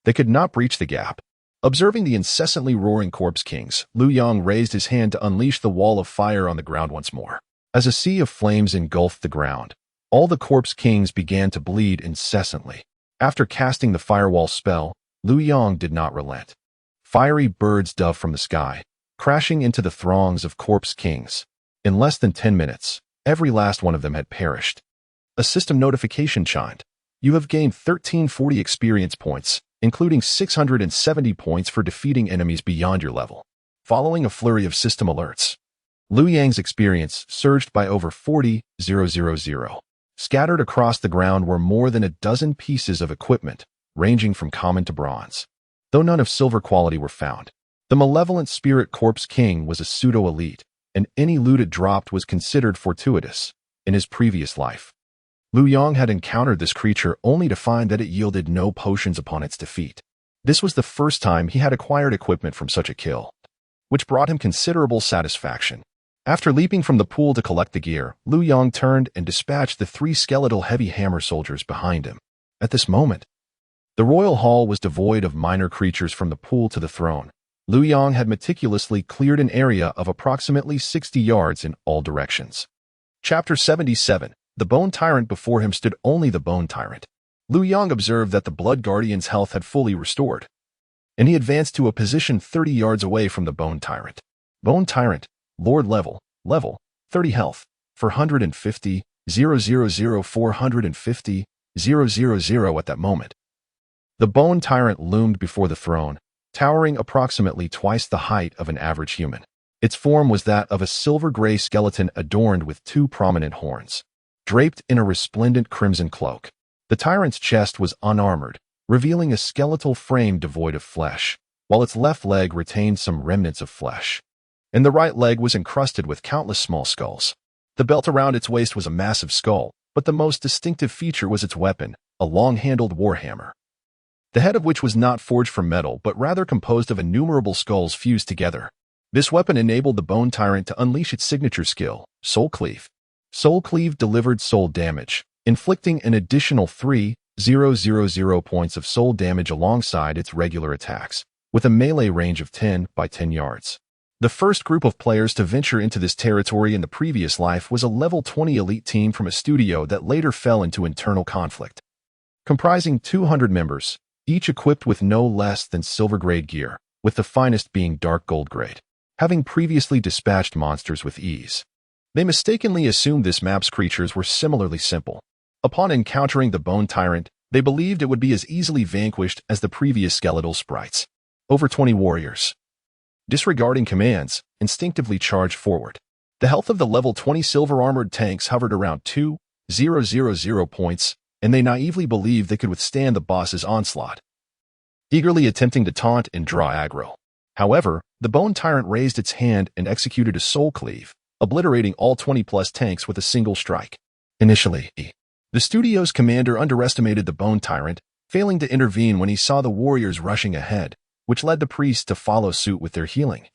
they could not breach the gap. Observing the incessantly roaring Corpse Kings, Liu Yang raised his hand to unleash the wall of fire on the ground once more. As a sea of flames engulfed the ground, all the Corpse Kings began to bleed incessantly. After casting the firewall spell, Liu Yang did not relent. Fiery birds dove from the sky, crashing into the throngs of Corpse Kings. In less than 10 minutes, every last one of them had perished. A system notification chimed. You have gained 1340 experience points, including 670 points for defeating enemies beyond your level. Following a flurry of system alerts, Liu Yang's experience surged by over 40,000. Scattered across the ground were more than a dozen pieces of equipment, ranging from common to bronze, though none of silver quality were found. The malevolent spirit Corpse King was a pseudo-elite, and any loot it dropped was considered fortuitous. In his previous life, Liu Yang had encountered this creature only to find that it yielded no potions upon its defeat. This was the first time he had acquired equipment from such a kill, which brought him considerable satisfaction. After leaping from the pool to collect the gear, Liu Yang turned and dispatched the 3 skeletal heavy hammer soldiers behind him. At this moment, the royal hall was devoid of minor creatures from the pool to the throne. Liu Yang had meticulously cleared an area of approximately 60 yards in all directions. Chapter 77. The Bone Tyrant. Before him stood only the Bone Tyrant. Liu Yang observed that the Blood Guardian's health had fully restored, and he advanced to a position 30 yards away from the Bone Tyrant. Bone Tyrant, Lord level, 30 health, 450, 450, 000 at that moment. The Bone Tyrant loomed before the throne, towering approximately twice the height of an average human. Its form was that of a silver-gray skeleton adorned with 2 prominent horns, draped in a resplendent crimson cloak. The tyrant's chest was unarmored, revealing a skeletal frame devoid of flesh, while its left leg retained some remnants of flesh, and the right leg was encrusted with countless small skulls. The belt around its waist was a massive skull, but the most distinctive feature was its weapon, a long-handled warhammer, the head of which was not forged from metal but rather composed of innumerable skulls fused together. This weapon enabled the Bone Tyrant to unleash its signature skill, Soul Cleave. Soul Cleave delivered soul damage, inflicting an additional 3,000 points of soul damage alongside its regular attacks, with a melee range of 10 by 10 yards. The first group of players to venture into this territory in the previous life was a level 20 elite team from a studio that later fell into internal conflict. Comprising 200 members, each equipped with no less than silver-grade gear, with the finest being dark gold-grade. Having previously dispatched monsters with ease, they mistakenly assumed this map's creatures were similarly simple. Upon encountering the Bone Tyrant, they believed it would be as easily vanquished as the previous skeletal sprites. Over 20 warriors, disregarding commands, instinctively charged forward. The health of the level 20 silver-armored tanks hovered around 2,000 points, and they naively believed they could withstand the boss's onslaught, eagerly attempting to taunt and draw aggro. However, the Bone Tyrant raised its hand and executed a Soul Cleave, obliterating all 20-plus tanks with a single strike. Initially, the studio's commander underestimated the Bone Tyrant, failing to intervene when he saw the warriors rushing ahead, which led the priests to follow suit with their healing,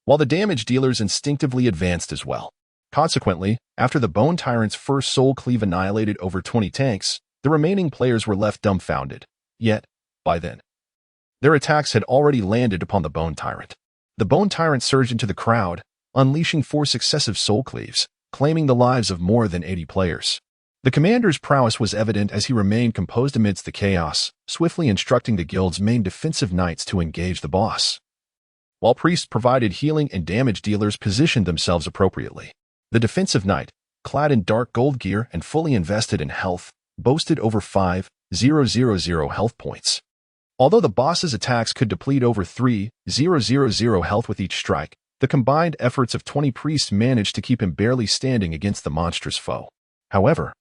while the damage dealers instinctively advanced as well. Consequently, after the Bone Tyrant's first soul cleave annihilated over 20 tanks, the remaining players were left dumbfounded. Yet, by then, their attacks had already landed upon the Bone Tyrant. The Bone Tyrant surged into the crowd, unleashing 4 successive soul cleaves, claiming the lives of more than 80 players. The commander's prowess was evident as he remained composed amidst the chaos, swiftly instructing the guild's main defensive knights to engage the boss, while priests provided healing and damage dealers positioned themselves appropriately. The defensive knight, clad in dark gold gear and fully invested in health, boasted over 5,000 health points. Although the boss's attacks could deplete over 3,000 health with each strike, the combined efforts of 20 priests managed to keep him barely standing against the monstrous foe. However,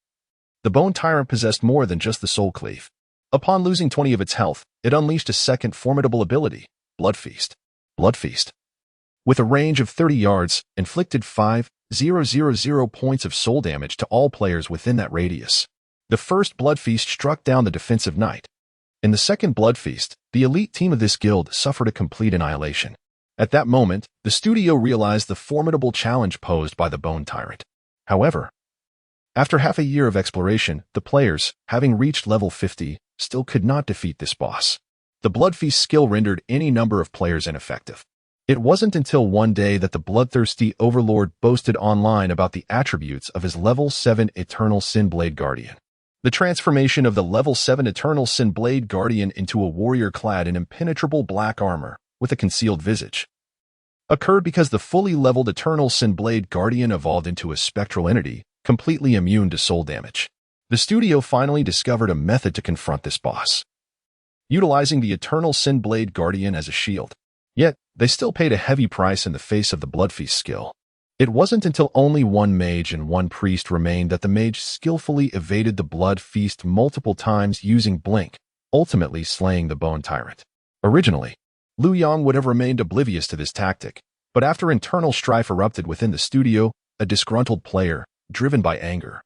the Bone Tyrant possessed more than just the soul cleave. Upon losing 20 of its health, it unleashed a second formidable ability, Blood Feast. Blood Feast, with a range of 30 yards, inflicted 5,000 points of soul damage to all players within that radius. The first Blood Feast struck down the defensive knight. In the second Blood Feast, the elite team of this guild suffered a complete annihilation. At that moment, the studio realized the formidable challenge posed by the Bone Tyrant. However, after half a year of exploration, the players, having reached level 50, still could not defeat this boss. The Blood Feast skill rendered any number of players ineffective. It wasn't until one day that the bloodthirsty overlord boasted online about the attributes of his level 7 Eternal Sinblade Guardian. The transformation of the level 7 Eternal Sinblade Guardian into a warrior clad in impenetrable black armor with a concealed visage occurred because the fully leveled Eternal Sinblade Guardian evolved into a spectral entity, completely immune to soul damage. The studio finally discovered a method to confront this boss, utilizing the Eternal Sinblade Guardian as a shield. Yet, they still paid a heavy price in the face of the Blood Feast skill. It wasn't until only one mage and one priest remained that the mage skillfully evaded the Blood Feast multiple times using Blink, ultimately slaying the Bone Tyrant. Originally, Liu Yang would have remained oblivious to this tactic, but after internal strife erupted within the studio, a disgruntled player, driven by anger,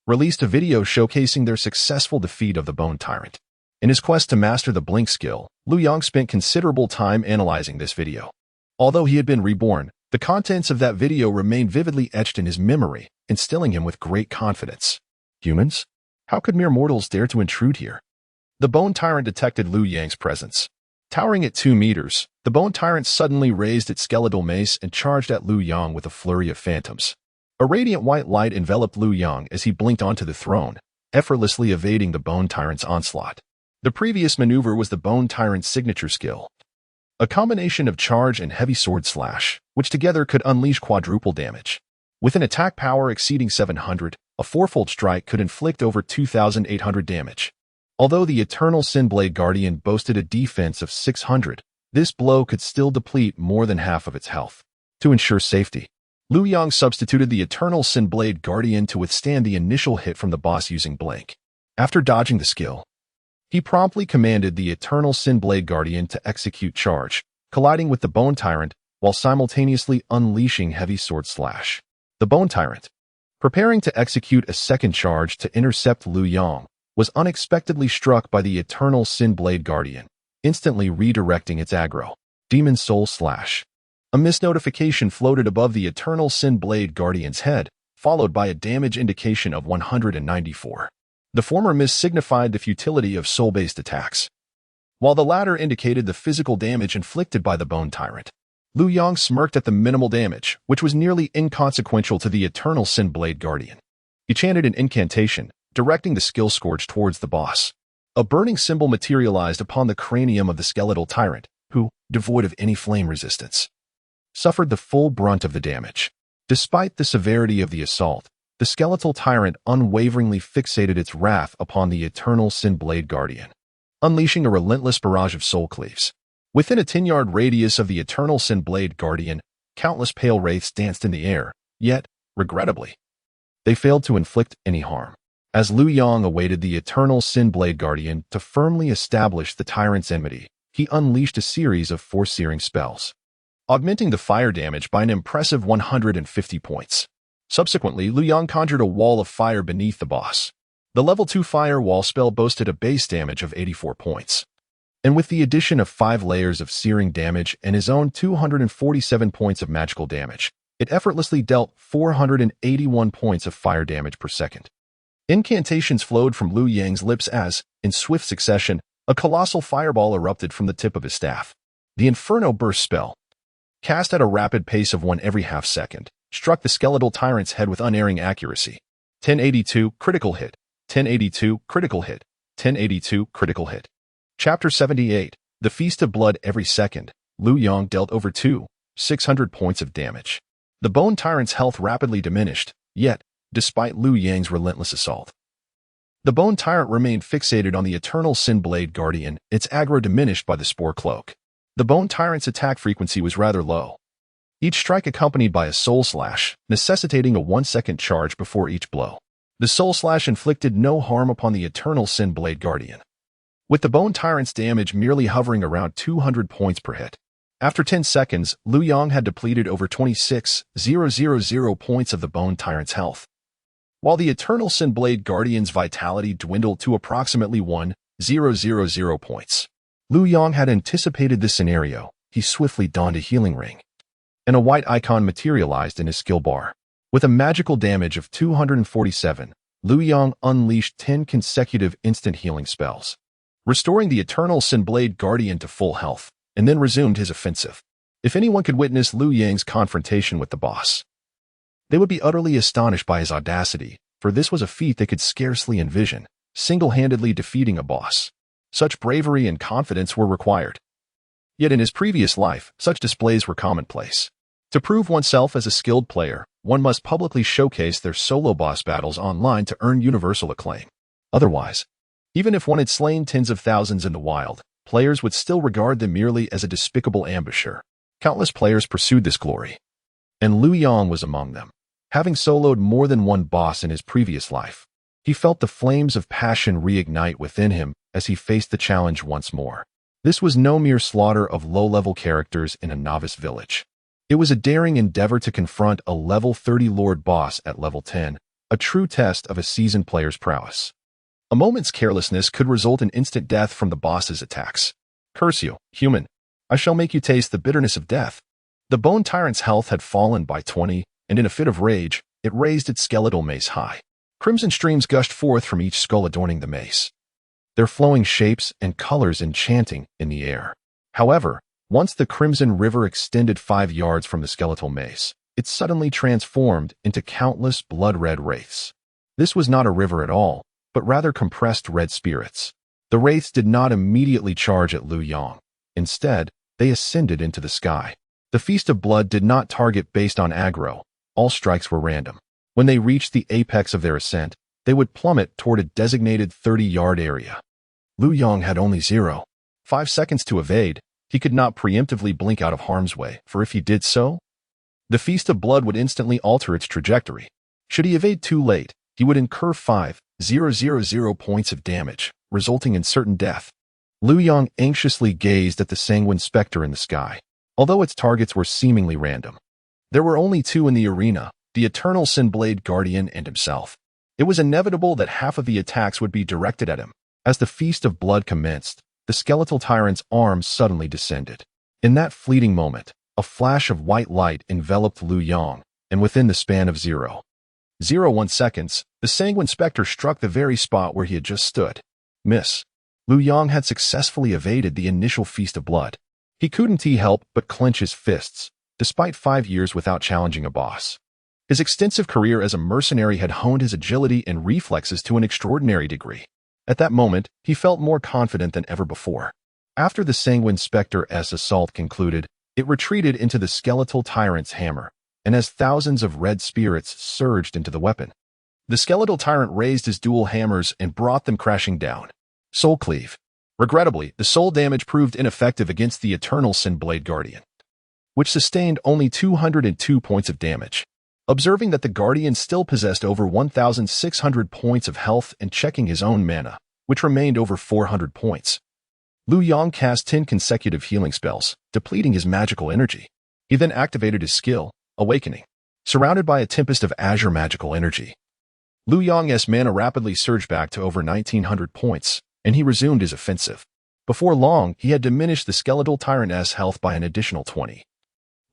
released a video showcasing their successful defeat of the Bone Tyrant. In his quest to master the Blink skill, Liu Yang spent considerable time analyzing this video. Although he had been reborn, the contents of that video remained vividly etched in his memory, instilling him with great confidence. Humans? How could mere mortals dare to intrude here? The Bone Tyrant detected Liu Yang's presence. Towering at 2 meters, the Bone Tyrant suddenly raised its skeletal mace and charged at Liu Yang with a flurry of phantoms. A radiant white light enveloped Liu Yang as he blinked onto the throne, effortlessly evading the Bone Tyrant's onslaught. The previous maneuver was the Bone Tyrant's signature skill, a combination of charge and heavy sword slash, which together could unleash quadruple damage. With an attack power exceeding 700, a fourfold strike could inflict over 2,800 damage. Although the Eternal Sinblade Guardian boasted a defense of 600, this blow could still deplete more than half of its health. To ensure safety, Liu Yang substituted the Eternal Sinblade Guardian to withstand the initial hit from the boss using Blink. After dodging the skill, he promptly commanded the Eternal Sinblade Guardian to execute charge, colliding with the Bone Tyrant while simultaneously unleashing heavy sword slash. The Bone Tyrant, preparing to execute a second charge to intercept Liu Yang, was unexpectedly struck by the Eternal Sinblade Guardian, instantly redirecting its aggro. Demon Soul Slash. A misnotification floated above the Eternal Sinblade Guardian's head, followed by a damage indication of 194. The former miss signified the futility of soul-based attacks, while the latter indicated the physical damage inflicted by the Bone Tyrant. Liu Yang smirked at the minimal damage, which was nearly inconsequential to the Eternal Sinblade Guardian. He chanted an incantation, directing the skill scourge towards the boss. A burning symbol materialized upon the cranium of the skeletal tyrant, who, devoid of any flame resistance, suffered the full brunt of the damage. Despite the severity of the assault, the skeletal tyrant unwaveringly fixated its wrath upon the Eternal Sinblade Guardian, unleashing a relentless barrage of soul cleaves. Within a 10-yard radius of the Eternal Sinblade Guardian, countless pale wraiths danced in the air, yet, regrettably, they failed to inflict any harm. As Liu Yang awaited the Eternal Sinblade Guardian to firmly establish the tyrant's enmity, he unleashed a series of force-searing spells, augmenting the fire damage by an impressive 150 points. Subsequently, Liu Yang conjured a wall of fire beneath the boss. The level 2 fire wall spell boasted a base damage of 84 points. And with the addition of 5 layers of searing damage and his own 247 points of magical damage, it effortlessly dealt 481 points of fire damage per second. Incantations flowed from Liu Yang's lips as, in swift succession, a colossal fireball erupted from the tip of his staff. The Inferno Burst spell, cast at a rapid pace of 1 every half second, struck the skeletal tyrant's head with unerring accuracy. 1082 critical hit, 1082 critical hit, 1082 critical hit. Chapter 78, The Feast of Blood. Every second, Liu Yang dealt over 600 points of damage. The Bone Tyrant's health rapidly diminished, yet, despite Liu Yang's relentless assault, the Bone Tyrant remained fixated on the Eternal Sin Blade Guardian, its aggro diminished by the Spore Cloak. The Bone Tyrant's attack frequency was rather low, each strike accompanied by a Soul Slash, necessitating a 1-second charge before each blow. The Soul Slash inflicted no harm upon the Eternal Sin Blade Guardian, with the Bone Tyrant's damage merely hovering around 200 points per hit. After 10 seconds, Liu Yang had depleted over 26,000 points of the Bone Tyrant's health, while the Eternal Sin Blade Guardian's vitality dwindled to approximately 1,000 points. Liu Yang had anticipated this scenario. He swiftly donned a healing ring, and a white icon materialized in his skill bar. With a magical damage of 247, Liu Yang unleashed 10 consecutive instant healing spells, restoring the Eternal Sin Blade Guardian to full health, and then resumed his offensive. If anyone could witness Liu Yang's confrontation with the boss, they would be utterly astonished by his audacity, for this was a feat they could scarcely envision, single-handedly defeating a boss. Such bravery and confidence were required. Yet in his previous life, such displays were commonplace. To prove oneself as a skilled player, one must publicly showcase their solo boss battles online to earn universal acclaim. Otherwise, even if one had slain tens of thousands in the wild, players would still regard them merely as a despicable ambusher. Countless players pursued this glory, and Liu Yang was among them. Having soloed more than one boss in his previous life, he felt the flames of passion reignite within him as he faced the challenge once more. This was no mere slaughter of low-level characters in a novice village. It was a daring endeavor to confront a level 30 Lord boss at level 10, a true test of a seasoned player's prowess. A moment's carelessness could result in instant death from the boss's attacks. Curse you, human! I shall make you taste the bitterness of death. The Bone Tyrant's health had fallen by 20, and in a fit of rage, it raised its skeletal mace high. Crimson streams gushed forth from each skull adorning the mace, their flowing shapes and colors enchanting in the air. However, once the crimson river extended 5 yards from the skeletal mace, it suddenly transformed into countless blood-red wraiths. This was not a river at all, but rather compressed red spirits. The wraiths did not immediately charge at Liu Yang. Instead, they ascended into the sky. The Feast of Blood did not target based on aggro. All strikes were random. When they reached the apex of their ascent, they would plummet toward a designated 30-yard area. Liu Yang had only 0.5 seconds to evade. He could not preemptively blink out of harm's way, for if he did so, the Feast of Blood would instantly alter its trajectory. Should he evade too late, he would incur 5,000 points of damage, resulting in certain death. Liu Yang anxiously gazed at the sanguine specter in the sky. Although its targets were seemingly random, there were only 2 in the arena, the Eternal Sin Blade Guardian and himself. It was inevitable that half of the attacks would be directed at him. As the Feast of Blood commenced, the skeletal tyrant's arms suddenly descended. In that fleeting moment, a flash of white light enveloped Liu Yang, and within the span of 0.01 seconds, the sanguine specter struck the very spot where he had just stood. Miss. Liu Yang had successfully evaded the initial Feast of Blood. He couldn't help but clench his fists, despite 5 years without challenging a boss. His extensive career as a mercenary had honed his agility and reflexes to an extraordinary degree. At that moment, he felt more confident than ever before. After the sanguine specter's assault concluded, it retreated into the skeletal tyrant's hammer, and as thousands of red spirits surged into the weapon, the skeletal tyrant raised his dual hammers and brought them crashing down. Soul Cleave. Regrettably, the soul damage proved ineffective against the Eternal Sin Blade Guardian, which sustained only 202 points of damage. Observing that the Guardian still possessed over 1,600 points of health and checking his own mana, which remained over 400 points, Liu Yang cast 10 consecutive healing spells, depleting his magical energy. He then activated his skill, Awakening. Surrounded by a tempest of azure magical energy, Liu Yang's mana rapidly surged back to over 1,900 points, and he resumed his offensive. Before long, he had diminished the skeletal tyrant's health by an additional 20,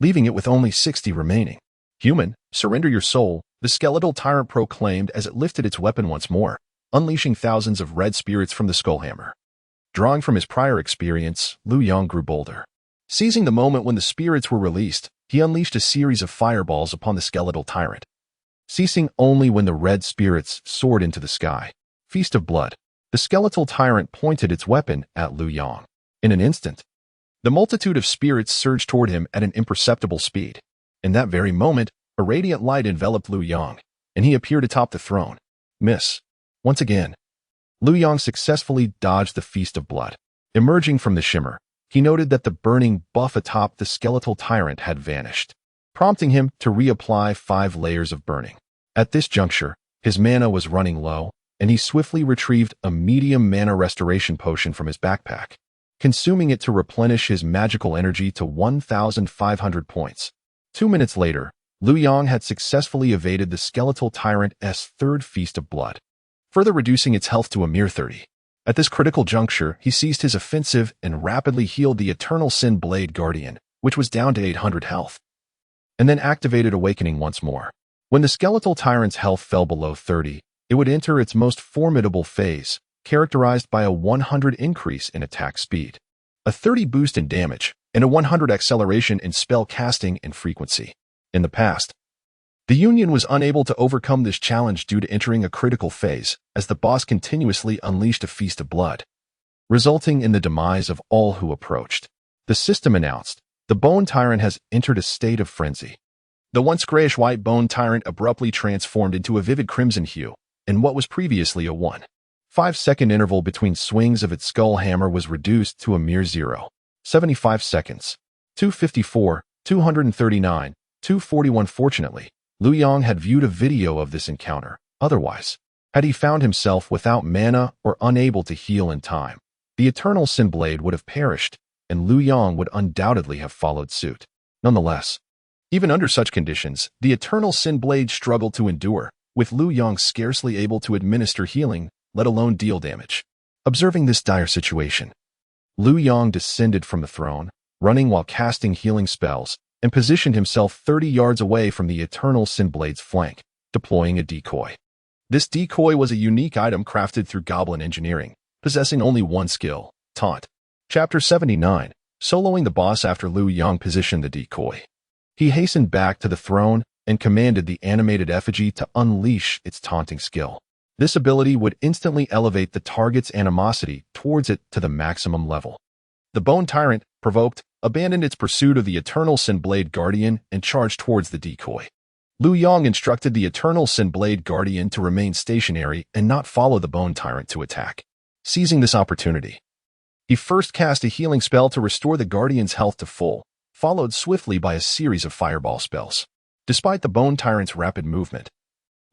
leaving it with only 60 remaining. "Human, surrender your soul," the skeletal tyrant proclaimed as it lifted its weapon once more, unleashing thousands of red spirits from the skullhammer. Drawing from his prior experience, Liu Yang grew bolder. Seizing the moment when the spirits were released, he unleashed a series of fireballs upon the skeletal tyrant, ceasing only when the red spirits soared into the sky. Feast of blood. The skeletal tyrant pointed its weapon at Liu Yang. In an instant, the multitude of spirits surged toward him at an imperceptible speed. In that very moment, a radiant light enveloped Liu Yang, and he appeared atop the throne. Miss. Once again, Liu Yang successfully dodged the feast of blood. Emerging from the shimmer, he noted that the burning buff atop the skeletal tyrant had vanished, prompting him to reapply 5 layers of burning. At this juncture, his mana was running low, and he swiftly retrieved a medium mana restoration potion from his backpack, consuming it to replenish his magical energy to 1,500 points. 2 minutes later, Liu Yang had successfully evaded the skeletal tyrant's third feast of blood, further reducing its health to a mere 30. At this critical juncture, he ceased his offensive and rapidly healed the Eternal Sin Blade Guardian, which was down to 800 health, and then activated Awakening once more. When the skeletal tyrant's health fell below 30, it would enter its most formidable phase, characterized by a 100 increase in attack speed, a 30 boost in damage, and a 100 acceleration in spell casting and frequency. In the past, the Union was unable to overcome this challenge due to entering a critical phase, as the boss continuously unleashed a feast of blood, resulting in the demise of all who approached. The system announced, "The Bone Tyrant has entered a state of frenzy." The once grayish-white Bone Tyrant abruptly transformed into a vivid crimson hue, and what was previously a 1.5-second interval between swings of its skull hammer was reduced to a mere 0.75 seconds. 254, 239, 241. Fortunately, Liu Yang had viewed a video of this encounter. Otherwise, had he found himself without mana or unable to heal in time, the Eternal Sin Blade would have perished, and Liu Yang would undoubtedly have followed suit. Nonetheless, even under such conditions, the Eternal Sin Blade struggled to endure, with Liu Yang scarcely able to administer healing, let alone deal damage. Observing this dire situation, Liu Yang descended from the throne, running while casting healing spells, and positioned himself 30 yards away from the Eternal Sin Blade's flank, deploying a decoy. This decoy was a unique item crafted through goblin engineering, possessing only one skill, Taunt. Chapter 79, soloing the boss. After Liu Yang positioned the decoy, he hastened back to the throne and commanded the animated effigy to unleash its taunting skill. This ability would instantly elevate the target's animosity towards it to the maximum level. The Bone Tyrant, provoked, abandoned its pursuit of the Eternal Sin Blade Guardian and charged towards the decoy. Liu Yang instructed the Eternal Sin Blade Guardian to remain stationary and not follow the Bone Tyrant to attack. Seizing this opportunity, he first cast a healing spell to restore the Guardian's health to full, followed swiftly by a series of fireball spells. Despite the Bone Tyrant's rapid movement,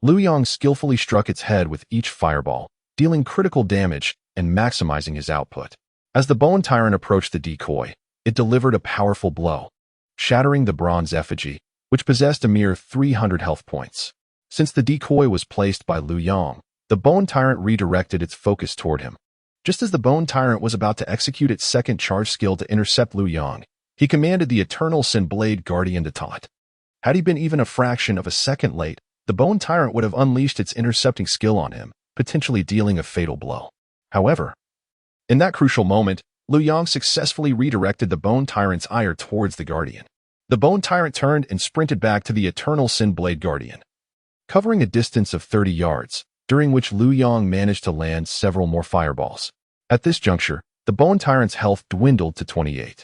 Liu Yang skillfully struck its head with each fireball, dealing critical damage and maximizing his output. As the Bone Tyrant approached the decoy, it delivered a powerful blow, shattering the bronze effigy, which possessed a mere 300 health points. Since the decoy was placed by Liu Yang, the Bone Tyrant redirected its focus toward him. Just as the Bone Tyrant was about to execute its second charge skill to intercept Liu Yang, he commanded the Eternal Sin Blade Guardian to taunt. Had he been even a fraction of a second late, the Bone Tyrant would have unleashed its intercepting skill on him, potentially dealing a fatal blow. However, in that crucial moment, Liu Yang successfully redirected the Bone Tyrant's ire towards the Guardian. The Bone Tyrant turned and sprinted back to the Eternal Sin Blade Guardian, covering a distance of 30 yards, during which Liu Yang managed to land several more fireballs. At this juncture, the Bone Tyrant's health dwindled to 28.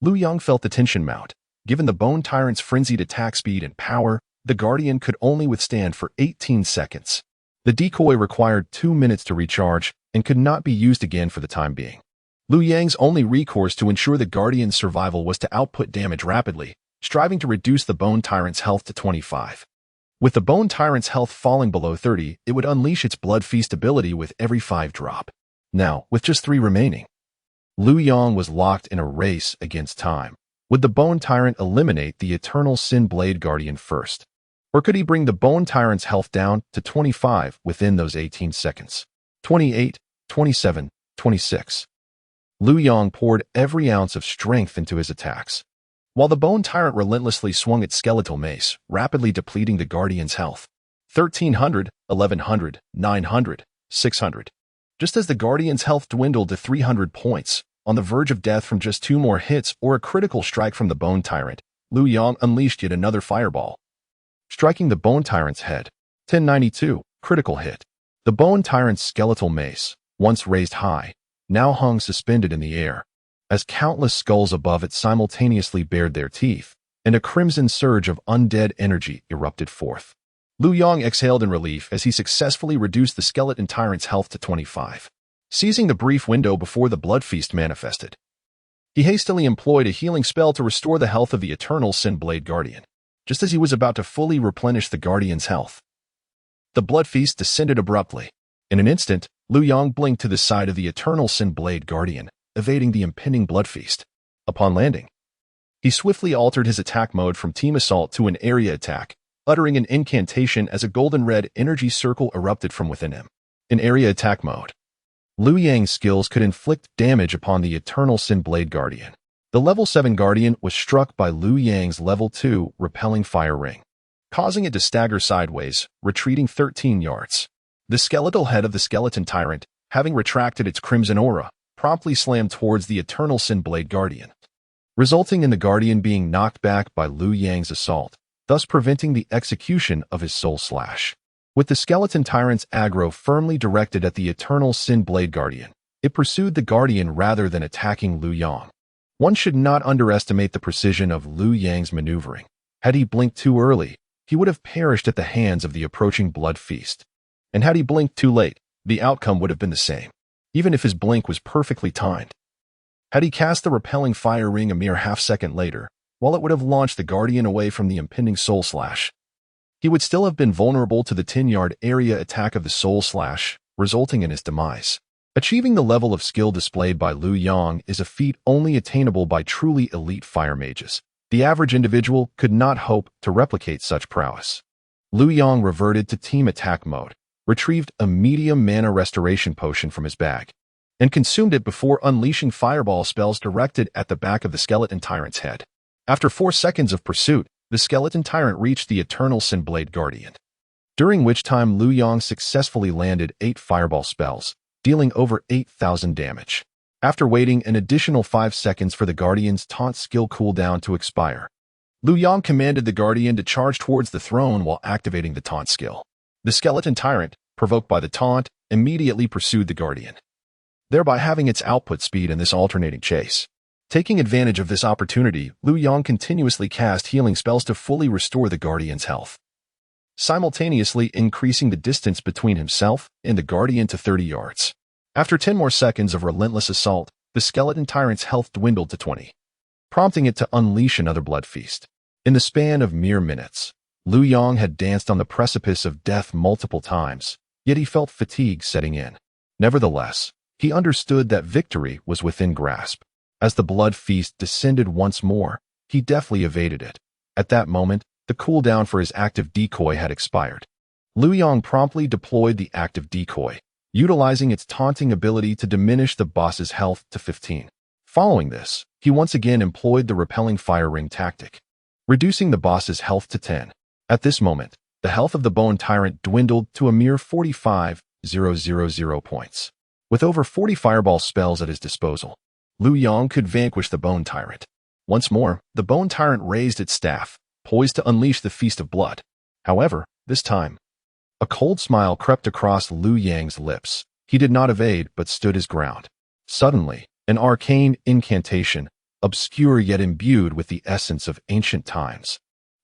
Liu Yang felt the tension mount. Given the Bone Tyrant's frenzied attack speed and power, the Guardian could only withstand for 18 seconds. The decoy required 2 minutes to recharge and could not be used again for the time being. Liu Yang's only recourse to ensure the Guardian's survival was to output damage rapidly, striving to reduce the Bone Tyrant's health to 25. With the Bone Tyrant's health falling below 30, it would unleash its Blood Feast ability with every 5 drop. Now, with just 3 remaining, Liu Yang was locked in a race against time. Would the Bone Tyrant eliminate the Eternal Sin Blade Guardian first? Or could he bring the Bone Tyrant's health down to 25 within those 18 seconds? 28, 27, 26. Liu Yang poured every ounce of strength into his attacks, while the Bone Tyrant relentlessly swung its skeletal mace, rapidly depleting the Guardian's health. 1,300, 1,100, 900, 600. Just as the Guardian's health dwindled to 300 points, on the verge of death from just 2 more hits or a critical strike from the Bone Tyrant, Liu Yang unleashed yet another fireball, striking the Bone Tyrant's head. 1092, critical hit. The Bone Tyrant's skeletal mace, once raised high, now hung suspended in the air, as countless skulls above it simultaneously bared their teeth, and a crimson surge of undead energy erupted forth. Liu Yang exhaled in relief as he successfully reduced the skeleton tyrant's health to 25. Seizing the brief window before the blood feast manifested, he hastily employed a healing spell to restore the health of the eternal Sin Blade Guardian. Just as he was about to fully replenish the Guardian's health, the blood feast descended abruptly. In an instant, Liu Yang blinked to the side of the eternal Sin Blade Guardian, evading the impending blood feast. Upon landing, he swiftly altered his attack mode from team assault to an area attack, uttering an incantation as a golden-red energy circle erupted from within him. In area attack mode, Liu Yang's skills could inflict damage upon the eternal Sin Blade Guardian. The level 7 Guardian was struck by Liu Yang's level 2 repelling fire ring, causing it to stagger sideways, retreating 13 yards. The skeletal head of the skeleton tyrant, having retracted its crimson aura, promptly slammed towards the eternal Sin Blade Guardian, resulting in the Guardian being knocked back by Liu Yang's assault, thus preventing the execution of his soul slash. With the skeleton tyrant's aggro firmly directed at the eternal Sin Blade Guardian, it pursued the Guardian rather than attacking Liu Yang. One should not underestimate the precision of Liu Yang's maneuvering. Had he blinked too early, he would have perished at the hands of the approaching blood feast. And had he blinked too late, the outcome would have been the same, even if his blink was perfectly timed. Had he cast the repelling fire ring a mere half-second later, while it would have launched the Guardian away from the impending soul slash, he would still have been vulnerable to the 10-yard area attack of the soul slash, resulting in his demise. Achieving the level of skill displayed by Liu Yang is a feat only attainable by truly elite fire mages. The average individual could not hope to replicate such prowess. Liu Yang reverted to team attack mode, retrieved a medium mana restoration potion from his bag, and consumed it before unleashing fireball spells directed at the back of the skeleton tyrant's head. After 4 seconds of pursuit, the skeleton tyrant reached the eternal Sin Blade Guardian, during which time Liu Yang successfully landed 8 fireball spells, dealing over 8,000 damage. After waiting an additional 5 seconds for the Guardian's taunt skill cooldown to expire, Liu Yang commanded the Guardian to charge towards the throne while activating the taunt skill. The skeleton tyrant, provoked by the taunt, immediately pursued the Guardian, thereby having its output speed in this alternating chase. Taking advantage of this opportunity, Liu Yang continuously cast healing spells to fully restore the Guardian's health, simultaneously increasing the distance between himself and the Guardian to 30 yards. After 10 more seconds of relentless assault, the skeleton tyrant's health dwindled to 20, prompting it to unleash another blood feast. In the span of mere minutes, Liu Yang had danced on the precipice of death multiple times, yet he felt fatigue setting in. Nevertheless, he understood that victory was within grasp. As the blood feast descended once more, he deftly evaded it. At that moment, the cooldown for his active decoy had expired. Liu Yang promptly deployed the active decoy, utilizing its taunting ability to diminish the boss's health to 15. Following this, he once again employed the repelling fire ring tactic, reducing the boss's health to 10. At this moment, the health of the Bone Tyrant dwindled to a mere 45,000 points. With over 40 fireball spells at his disposal, Liu Yang could vanquish the Bone Tyrant. Once more, the Bone Tyrant raised its staff, poised to unleash the Feast of Blood. However, this time, a cold smile crept across Liu Yang's lips. He did not evade, but stood his ground. Suddenly, an arcane incantation, obscure yet imbued with the essence of ancient times,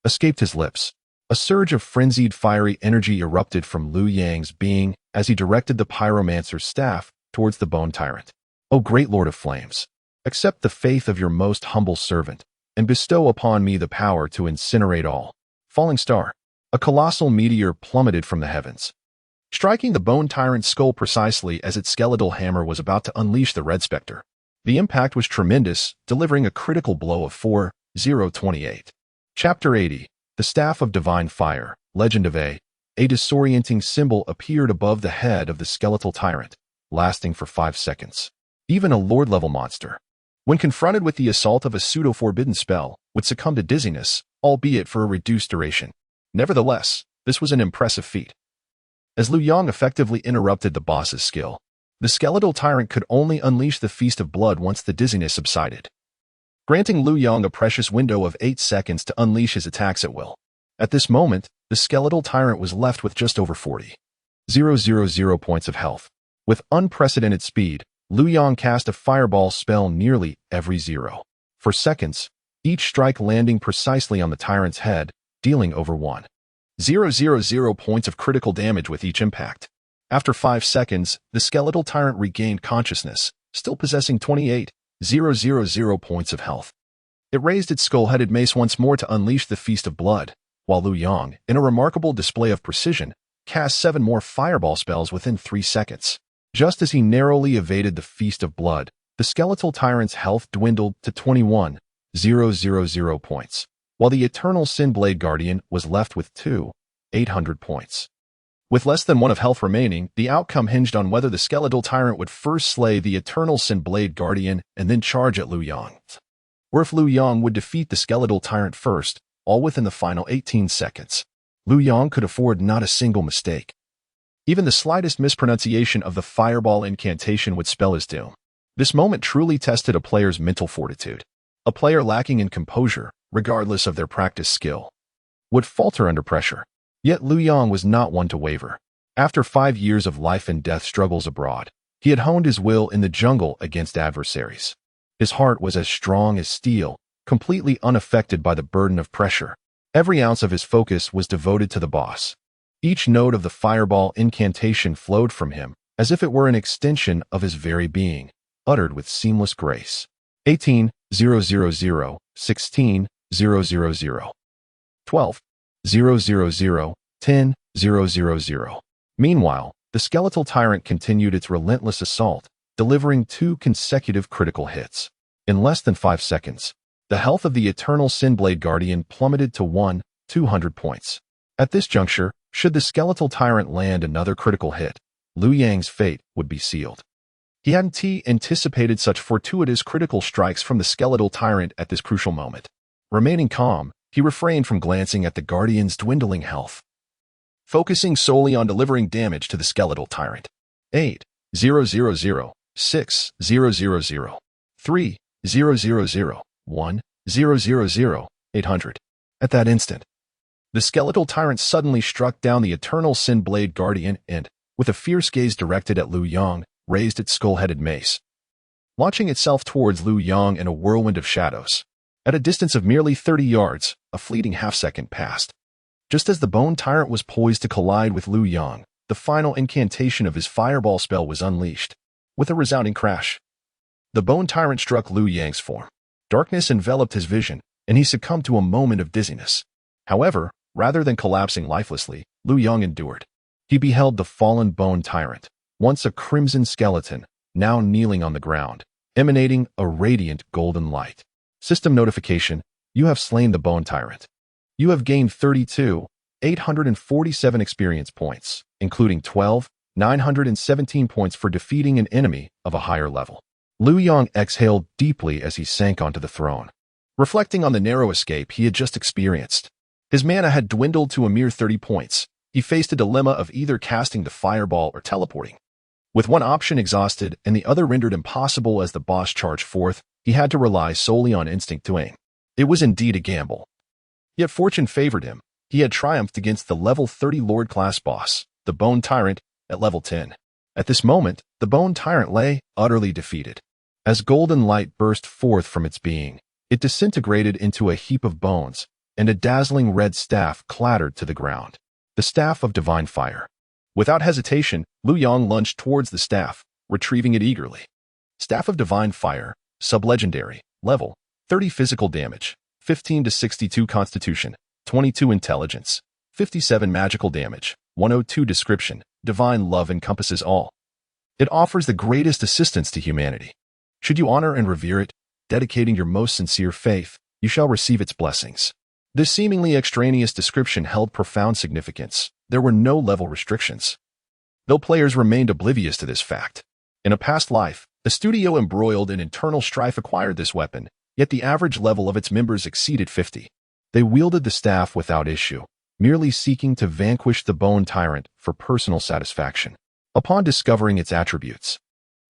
escaped his lips. A surge of frenzied fiery energy erupted from Liu Yang's being as he directed the pyromancer's staff towards the Bone Tyrant. O great Lord of Flames, accept the faith of your most humble servant, and bestow upon me the power to incinerate all. Falling star. A colossal meteor plummeted from the heavens, striking the Bone Tyrant's skull precisely as its skeletal hammer was about to unleash the Red Spectre. The impact was tremendous, delivering a critical blow of 4,028. Chapter 80. The Staff of Divine Fire, Legend of A disorienting symbol appeared above the head of the skeletal tyrant, lasting for 5 seconds. Even a Lord-level monster, when confronted with the assault of a pseudo-forbidden spell, would succumb to dizziness, albeit for a reduced duration. Nevertheless, this was an impressive feat. As Liu Yang effectively interrupted the boss's skill, the skeletal tyrant could only unleash the Feast of Blood once the dizziness subsided, granting Liu Yang a precious window of 8 seconds to unleash his attacks at will. At this moment, the skeletal tyrant was left with just over 40,000 points of health. With unprecedented speed, Liu Yang cast a fireball spell nearly every 0 for seconds, each strike landing precisely on the tyrant's head, dealing over 1,000 points of critical damage with each impact. After 5 seconds, the skeletal tyrant regained consciousness, still possessing 28,000 points of health. It raised its skull-headed mace once more to unleash the Feast of Blood, while Liu Yang, in a remarkable display of precision, cast 7 more fireball spells within 3 seconds. Just as he narrowly evaded the Feast of Blood, the skeletal tyrant's health dwindled to 21,000 points, while the Eternal Sin Blade Guardian was left with 2,800 points. With less than 1 of health remaining, the outcome hinged on whether the skeletal tyrant would first slay the Eternal Sin Blade Guardian and then charge at Liu Yang, or if Liu Yang would defeat the skeletal tyrant first, all within the final 18 seconds. Liu Yang could afford not a single mistake. Even the slightest mispronunciation of the fireball incantation would spell his doom. This moment truly tested a player's mental fortitude. A player lacking in composure, regardless of their practiced skill, would falter under pressure. Yet Liu Yang was not one to waver. After 5 years of life and death struggles abroad, he had honed his will in the jungle against adversaries. His heart was as strong as steel, completely unaffected by the burden of pressure. Every ounce of his focus was devoted to the boss. Each note of the fireball incantation flowed from him, as if it were an extension of his very being, uttered with seamless grace. 18,000, 16,000, 12,000, 10,000. Meanwhile, the skeletal tyrant continued its relentless assault, delivering 2 consecutive critical hits. In less than 5 seconds, the health of the Eternal Sin Blade Guardian plummeted to 1,200 points. At this juncture, should the skeletal tyrant land another critical hit, Liu Yang's fate would be sealed. He hadn't anticipated such fortuitous critical strikes from the skeletal tyrant at this crucial moment. Remaining calm, he refrained from glancing at the Guardian's dwindling health, focusing solely on delivering damage to the skeletal tyrant. 8,000, 6,000, 3,000, 1,000, 800. At that instant, the skeletal tyrant suddenly struck down the Eternal Sin Blade Guardian and, with a fierce gaze directed at Liu Yang, raised its skull-headed mace, launching itself towards Liu Yang in a whirlwind of shadows. At a distance of merely 30 yards, a fleeting half-second passed. Just as the bone tyrant was poised to collide with Liu Yang, the final incantation of his fireball spell was unleashed. With a resounding crash, the bone tyrant struck Liu Yang's form. Darkness enveloped his vision, and he succumbed to a moment of dizziness. However, rather than collapsing lifelessly, Liu Yang endured. He beheld the fallen bone tyrant, once a crimson skeleton, now kneeling on the ground, emanating a radiant golden light. System notification: you have slain the bone tyrant. You have gained 32,847 experience points, including 12,917 points for defeating an enemy of a higher level. Liu Yang exhaled deeply as he sank onto the throne, reflecting on the narrow escape he had just experienced. His mana had dwindled to a mere 30 points. He faced a dilemma of either casting the fireball or teleporting. With one option exhausted and the other rendered impossible as the boss charged forth, he had to rely solely on instinct to aim. It was indeed a gamble. Yet fortune favored him. He had triumphed against the level 30 Lord-class boss, the Bone Tyrant, at level 10. At this moment, the Bone Tyrant lay utterly defeated. As golden light burst forth from its being, it disintegrated into a heap of bones, and a dazzling red staff clattered to the ground. The Staff of Divine Fire. Without hesitation, Liu Yang lunged towards the staff, retrieving it eagerly. Staff of Divine Fire, Sublegendary, level 30 physical damage, 15 to 62 constitution, 22 intelligence, 57 magical damage, 102 description. Divine love encompasses all. It offers the greatest assistance to humanity. Should you honor and revere it, dedicating your most sincere faith, you shall receive its blessings. This seemingly extraneous description held profound significance. There were no level restrictions, though players remained oblivious to this fact. In a past life, The studio embroiled in internal strife acquired this weapon, yet the average level of its members exceeded 50. They wielded the staff without issue, merely seeking to vanquish the Bone Tyrant for personal satisfaction. Upon discovering its attributes,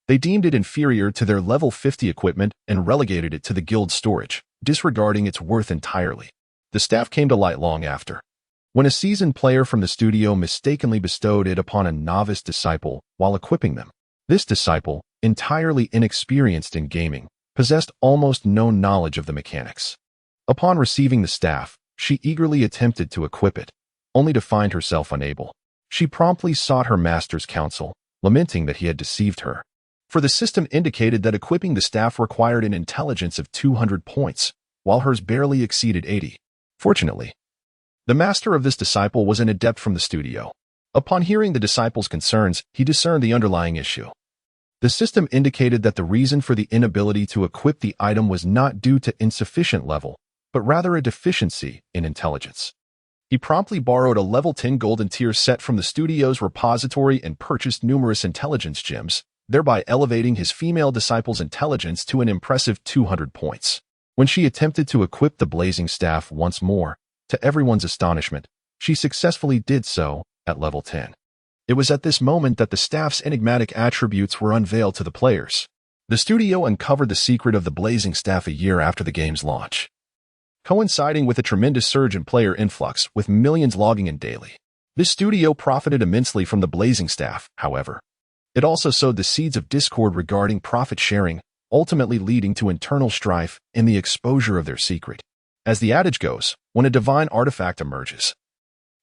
they deemed it inferior to their level 50 equipment and relegated it to the guild's storage, disregarding its worth entirely. The staff came to light long after, when a seasoned player from the studio mistakenly bestowed it upon a novice disciple while equipping them. This disciple, entirely inexperienced in gaming, possessed almost no knowledge of the mechanics. Upon receiving the staff, she eagerly attempted to equip it, only to find herself unable. She promptly sought her master's counsel, lamenting that he had deceived her. For the system indicated that equipping the staff required an intelligence of 200 points, while hers barely exceeded 80. Fortunately, the master of this disciple was an adept from the studio. Upon hearing the disciple's concerns, he discerned the underlying issue. The system indicated that the reason for the inability to equip the item was not due to insufficient level, but rather a deficiency in intelligence. He promptly borrowed a level 10 golden tier set from the studio's repository and purchased numerous intelligence gems, thereby elevating his female disciple's intelligence to an impressive 200 points. When she attempted to equip the blazing staff once more, to everyone's astonishment, she successfully did so at level 10. It was at this moment that the staff's enigmatic attributes were unveiled to the players. The studio uncovered the secret of the blazing staff a year after the game's launch, coinciding with a tremendous surge in player influx, with millions logging in daily. This studio profited immensely from the blazing staff, however. It also sowed the seeds of discord regarding profit sharing, ultimately leading to internal strife and the exposure of their secret. As the adage goes, when a divine artifact emerges,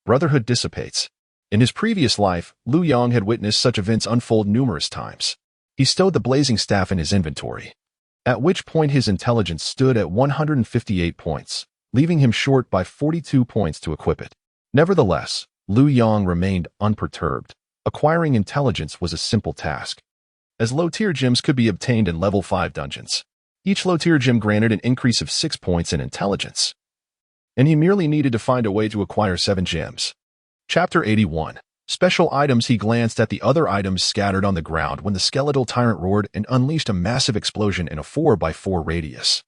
brotherhood dissipates. In his previous life, Liu Yang had witnessed such events unfold numerous times. He stowed the blazing staff in his inventory, at which point his intelligence stood at 158 points, leaving him short by 42 points to equip it. Nevertheless, Liu Yang remained unperturbed. Acquiring intelligence was a simple task, as low-tier gems could be obtained in level 5 dungeons. Each low-tier gem granted an increase of 6 points in intelligence, and he merely needed to find a way to acquire 7 gems. Chapter 81. Special items. He glanced at the other items scattered on the ground when the skeletal tyrant roared and unleashed a massive explosion in a 4x4 radius.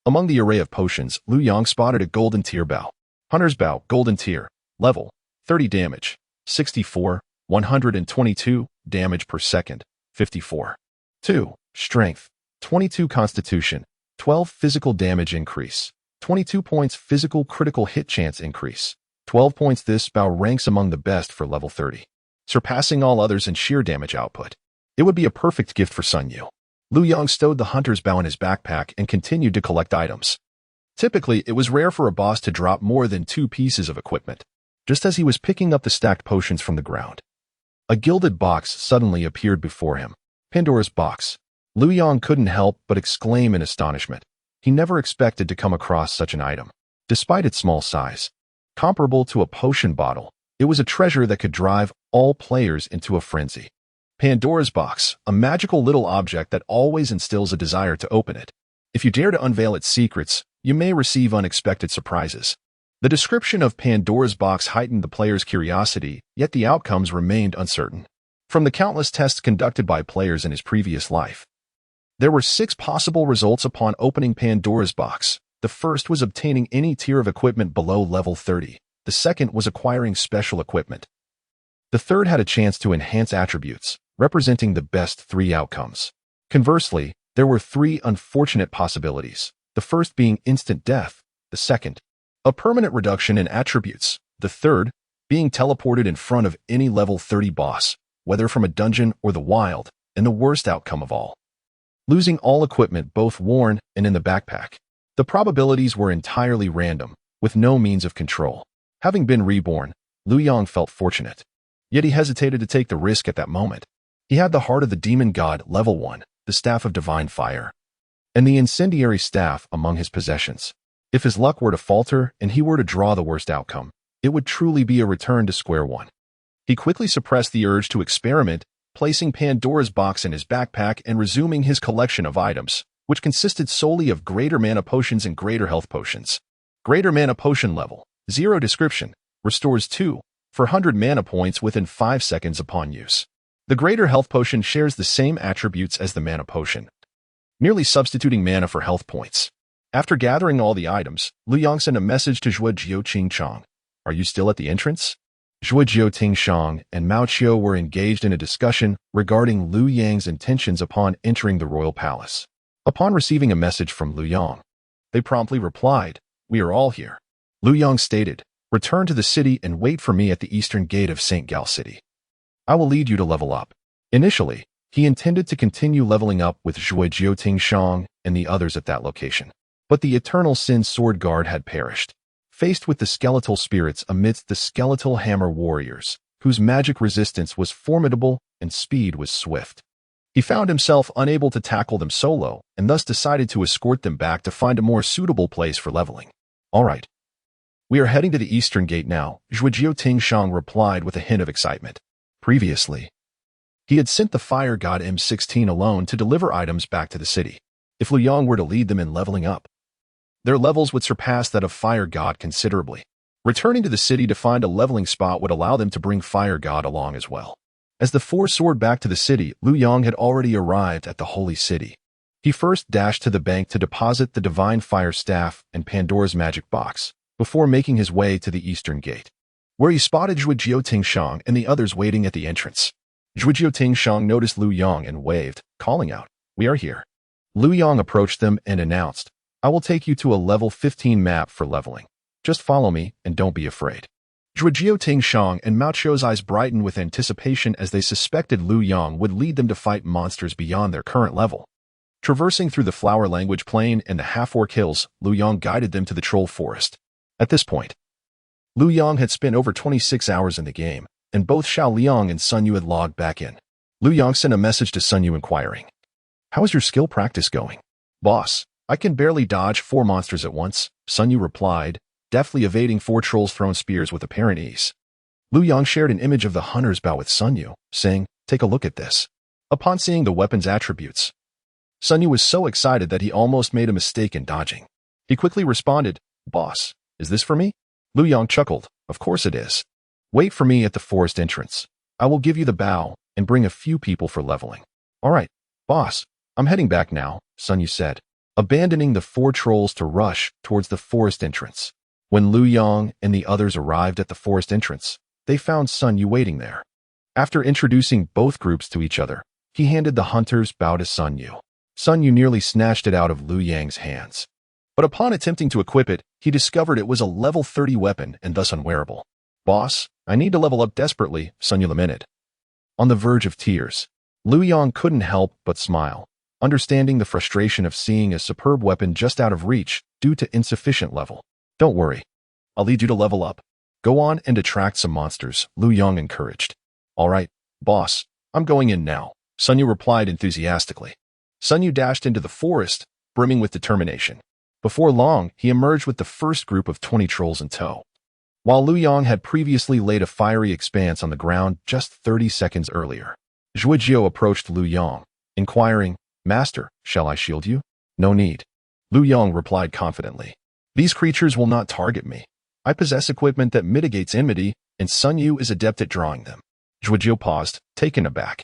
Among the array of potions, Liu Yang spotted a golden tier bow. Hunter's Bow, golden tier, level, 30 damage, 64, 122 damage per second, 54. 2. Strength, 22 constitution, 12 physical damage increase, 22 points physical critical hit chance increase, 12 points. This bow ranks among the best for level 30, surpassing all others in sheer damage output. It would be a perfect gift for Sun Yu. Liu Yang stowed the hunter's bow in his backpack and continued to collect items. Typically, it was rare for a boss to drop more than 2 pieces of equipment. Just as he was picking up the stacked potions from the ground, a gilded box suddenly appeared before him. Pandora's box. Liu Yang couldn't help but exclaim in astonishment. He never expected to come across such an item. Despite its small size, comparable to a potion bottle, it was a treasure that could drive all players into a frenzy. Pandora's box, a magical little object that always instills a desire to open it. If you dare to unveil its secrets, you may receive unexpected surprises. The description of Pandora's box heightened the player's curiosity, yet the outcomes remained uncertain. From the countless tests conducted by players in his previous life, there were 6 possible results upon opening Pandora's box. The first was obtaining any tier of equipment below level 30. The second was acquiring special equipment. The third had a chance to enhance attributes, representing the best 3 outcomes. Conversely, there were 3 unfortunate possibilities, the first being instant death, the second, a permanent reduction in attributes, the third, being teleported in front of any level 30 boss, whether from a dungeon or the wild, and the worst outcome of all, losing all equipment both worn and in the backpack. The probabilities were entirely random, with no means of control. Having been reborn, Liu Yang felt fortunate. Yet he hesitated to take the risk at that moment. He had the heart of the demon god, level 1, the staff of divine fire, and the incendiary staff among his possessions. If his luck were to falter and he were to draw the worst outcome, it would truly be a return to square one. He quickly suppressed the urge to experiment, placing Pandora's box in his backpack and resuming his collection of items, which consisted solely of greater mana potions and greater health potions. Greater mana potion level, 0 description, restores 2 for 100 mana points within 5 seconds upon use. The Greater Health Potion shares the same attributes as the Mana Potion, merely substituting mana for health points. After gathering all the items, Lu Yang sent a message to Zhuo Jiuqingchang. Are you still at the entrance? Zhuo Jiuqingchang and Mao Qiu were engaged in a discussion regarding Lu Yang's intentions upon entering the royal palace. Upon receiving a message from Lu Yang, they promptly replied, "We are all here." Lu Yang stated, "Return to the city and wait for me at the eastern gate of St. Gal City. I will lead you to level up." Initially, he intended to continue leveling up with Zhuo Jiuqingchang and the others at that location. But the Eternal Sin Sword Guard had perished, faced with the skeletal spirits amidst the skeletal hammer warriors, whose magic resistance was formidable and speed was swift. He found himself unable to tackle them solo, and thus decided to escort them back to find a more suitable place for leveling. "All right. We are heading to the eastern gate now," Zhuo Jiuqingchang replied with a hint of excitement. Previously, he had sent the fire god M16 alone to deliver items back to the city. If Lu Yang were to lead them in leveling up, their levels would surpass that of Fire God considerably. Returning to the city to find a leveling spot would allow them to bring Fire God along as well. As the four soared back to the city, Lu Yang had already arrived at the Holy City. He first dashed to the bank to deposit the Divine Fire Staff and Pandora's Magic Box, before making his way to the Eastern Gate, where he spotted Zhuo Jiuqingchang and the others waiting at the entrance. Zhuo Jiuqingchang noticed Lu Yang and waved, calling out, "We are here." Lu Yang approached them and announced, "I will take you to a level 15 map for leveling. Just follow me and don't be afraid." Zhuo Jiuqingchang and Mao Qiu's eyes brightened with anticipation as they suspected Lu Yang would lead them to fight monsters beyond their current level. Traversing through the Flower Language Plain and the Half-Orc Hills, Lu Yang guided them to the Troll Forest. At this point, Lu Yang had spent over 26 hours in the game, and both Xiao Liang and Sun Yu had logged back in. Lu Yang sent a message to Sun Yu inquiring, "How is your skill practice going?" "Boss, I can barely dodge 4 monsters at once," Sun Yu replied, deftly evading 4 trolls' thrown spears with apparent ease. Lu Yang shared an image of the hunter's bow with Sun Yu, saying, "Take a look at this." Upon seeing the weapon's attributes, Sun Yu was so excited that he almost made a mistake in dodging. He quickly responded, "Boss, is this for me?" Lu Yang chuckled, "Of course it is. Wait for me at the forest entrance. I will give you the bow and bring a few people for leveling." "All right, boss, I'm heading back now," Sun Yu said, abandoning the 4 trolls to rush towards the forest entrance. When Lu Yang and the others arrived at the forest entrance, they found Sun Yu waiting there. After introducing both groups to each other, he handed the hunter's bow to Sun Yu. Sun Yu nearly snatched it out of Lu Yang's hands. But upon attempting to equip it, he discovered it was a level 30 weapon and thus unwearable. "Boss, I need to level up desperately," Sun Yu lamented. On the verge of tears, Lu Yang couldn't help but smile, understanding the frustration of seeing a superb weapon just out of reach due to insufficient level. "Don't worry, I'll lead you to level up. Go on and attract some monsters," Lu Yang encouraged. "All right, boss, I'm going in now," Sun Yu replied enthusiastically. Sun Yu dashed into the forest, brimming with determination. Before long, he emerged with the first group of 20 trolls in tow. While Lu Yang had previously laid a fiery expanse on the ground just 30 seconds earlier, Zhuo Jiu approached Lu Yang, inquiring, "Master, shall I shield you?" "No need," Lu Yang replied confidently. "These creatures will not target me. I possess equipment that mitigates enmity, and Sun Yu is adept at drawing them." Zhuo Jiu paused, taken aback.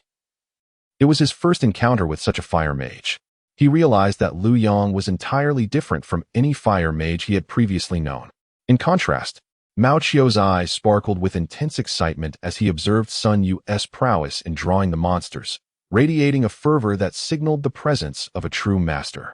It was his first encounter with such a fire mage. He realized that Lu Yang was entirely different from any fire mage he had previously known. In contrast, Mao Qiu's eyes sparkled with intense excitement as he observed Sun Yu's prowess in drawing the monsters, radiating a fervor that signaled the presence of a true master.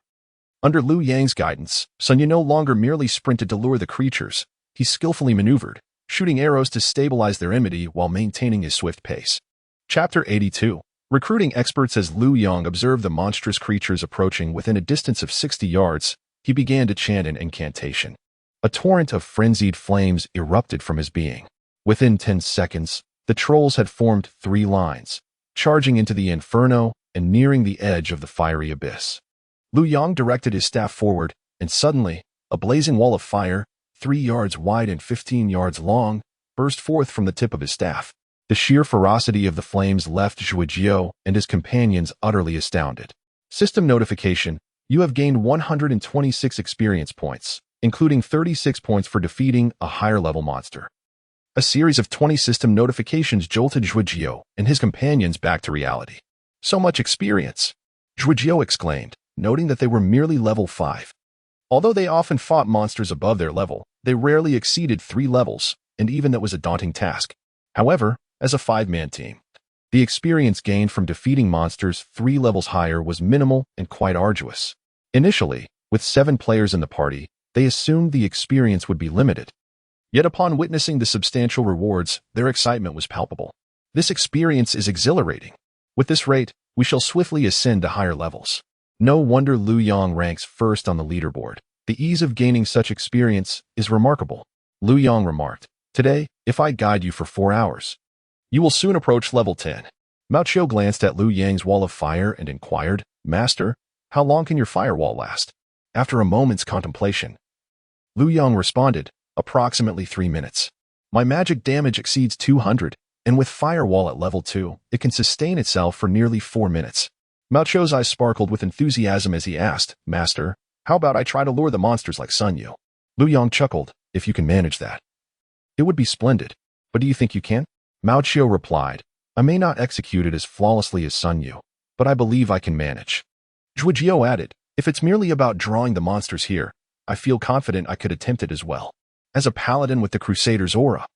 Under Lu Yang's guidance, Sun Yu no longer merely sprinted to lure the creatures. He skillfully maneuvered, shooting arrows to stabilize their enmity while maintaining his swift pace. Chapter 82. Recruiting experts. As Lu Yang observed the monstrous creatures approaching within a distance of 60 yards, he began to chant an incantation. A torrent of frenzied flames erupted from his being. Within 10 seconds, the trolls had formed 3 lines, charging into the inferno and nearing the edge of the fiery abyss. Lu Yang directed his staff forward, and suddenly, a blazing wall of fire, 3 yards wide and 15 yards long, burst forth from the tip of his staff. The sheer ferocity of the flames left Zhuo Jiu and his companions utterly astounded. System notification: you have gained 126 experience points, including 36 points for defeating a higher level monster. A series of 20 system notifications jolted Zhujiao and his companions back to reality. So much experience! Zhujiao exclaimed, noting that they were merely level 5. Although they often fought monsters above their level, they rarely exceeded 3 levels, and even that was a daunting task. However, as a 5-man team, the experience gained from defeating monsters 3 levels higher was minimal and quite arduous. Initially, with 7 players in the party, they assumed the experience would be limited. Yet upon witnessing the substantial rewards, their excitement was palpable. This experience is exhilarating. With this rate, we shall swiftly ascend to higher levels. No wonder Liu Yang ranks first on the leaderboard. The ease of gaining such experience is remarkable. Liu Yang remarked, "Today, if I guide you for 4 hours, you will soon approach level 10. Mao Qiu glanced at Liu Yang's wall of fire and inquired, "Master, how long can your firewall last?" After a moment's contemplation, Liu Yang responded, "Approximately 3 minutes. My magic damage exceeds 200, and with firewall at level 2, it can sustain itself for nearly 4 minutes. Mao Qiu's eyes sparkled with enthusiasm as he asked, "Master, how about I try to lure the monsters like Sun Yu?" Liu Yang chuckled, "If you can manage that, it would be splendid. But do you think you can?" Mao Qiu replied, "I may not execute it as flawlessly as Sun Yu, but I believe I can manage." Zhujiao added, "If it's merely about drawing the monsters here, I feel confident I could attempt it as well. As a paladin with the Crusader's aura,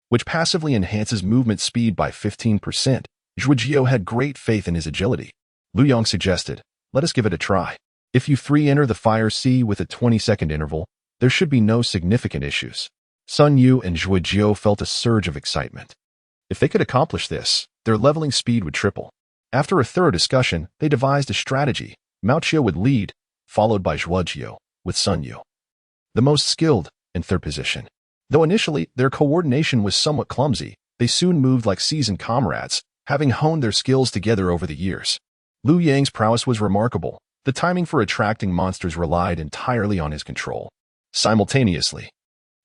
which passively enhances movement speed by 15%, Zhujiao had great faith in his agility." Liu Yang suggested, "Let us give it a try. If you 3 enter the Fire Sea with a 20-second interval, there should be no significant issues." Sun Yu and Zhujiao felt a surge of excitement. If they could accomplish this, their leveling speed would triple. After a thorough discussion, they devised a strategy. Mao Qiu would lead, followed by Zhujiao, with Sun Yu, the most skilled, in third position. Though initially their coordination was somewhat clumsy, they soon moved like seasoned comrades, having honed their skills together over the years. Liu Yang's prowess was remarkable. The timing for attracting monsters relied entirely on his control. Simultaneously,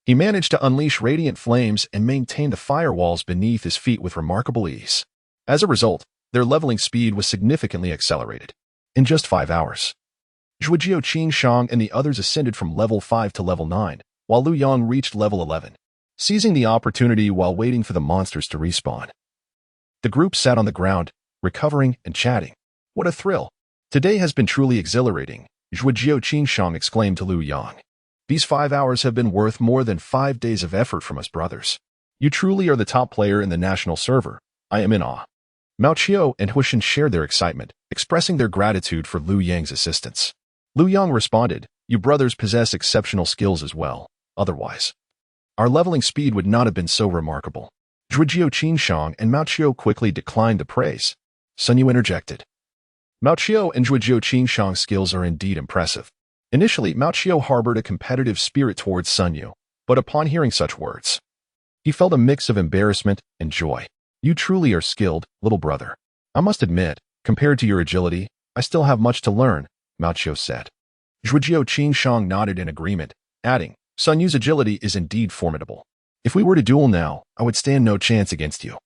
he managed to unleash radiant flames and maintain the firewalls beneath his feet with remarkable ease. As a result, their leveling speed was significantly accelerated. In just 5 hours, Zhujiao Qingshang and the others ascended from level 5 to level 9, while Liu Yang reached level 11. Seizing the opportunity while waiting for the monsters to respawn, the group sat on the ground, recovering and chatting. "What a thrill! Today has been truly exhilarating," Zhujiao Qingshang exclaimed to Liu Yang. "These 5 hours have been worth more than 5 days of effort from us brothers. You truly are the top player in the national server. I am in awe." Mao Qiu and Huishan shared their excitement, expressing their gratitude for Liu Yang's assistance. Liu Yang responded, "You brothers possess exceptional skills as well. Otherwise, our leveling speed would not have been so remarkable." Zhujiao Qingshang and Mao Qiu quickly declined the praise. Sun Yu interjected, "Mao Qiu and Zhujiao Qingshang's skills are indeed impressive." Initially, Mao Qiu harbored a competitive spirit towards Sun Yu, but upon hearing such words, he felt a mix of embarrassment and joy. "You truly are skilled, little brother. I must admit, compared to your agility, I still have much to learn," Mao Qiu said. Zhujiao Qingshang nodded in agreement, adding, "Sun Yu's agility is indeed formidable. If we were to duel now, I would stand no chance against you."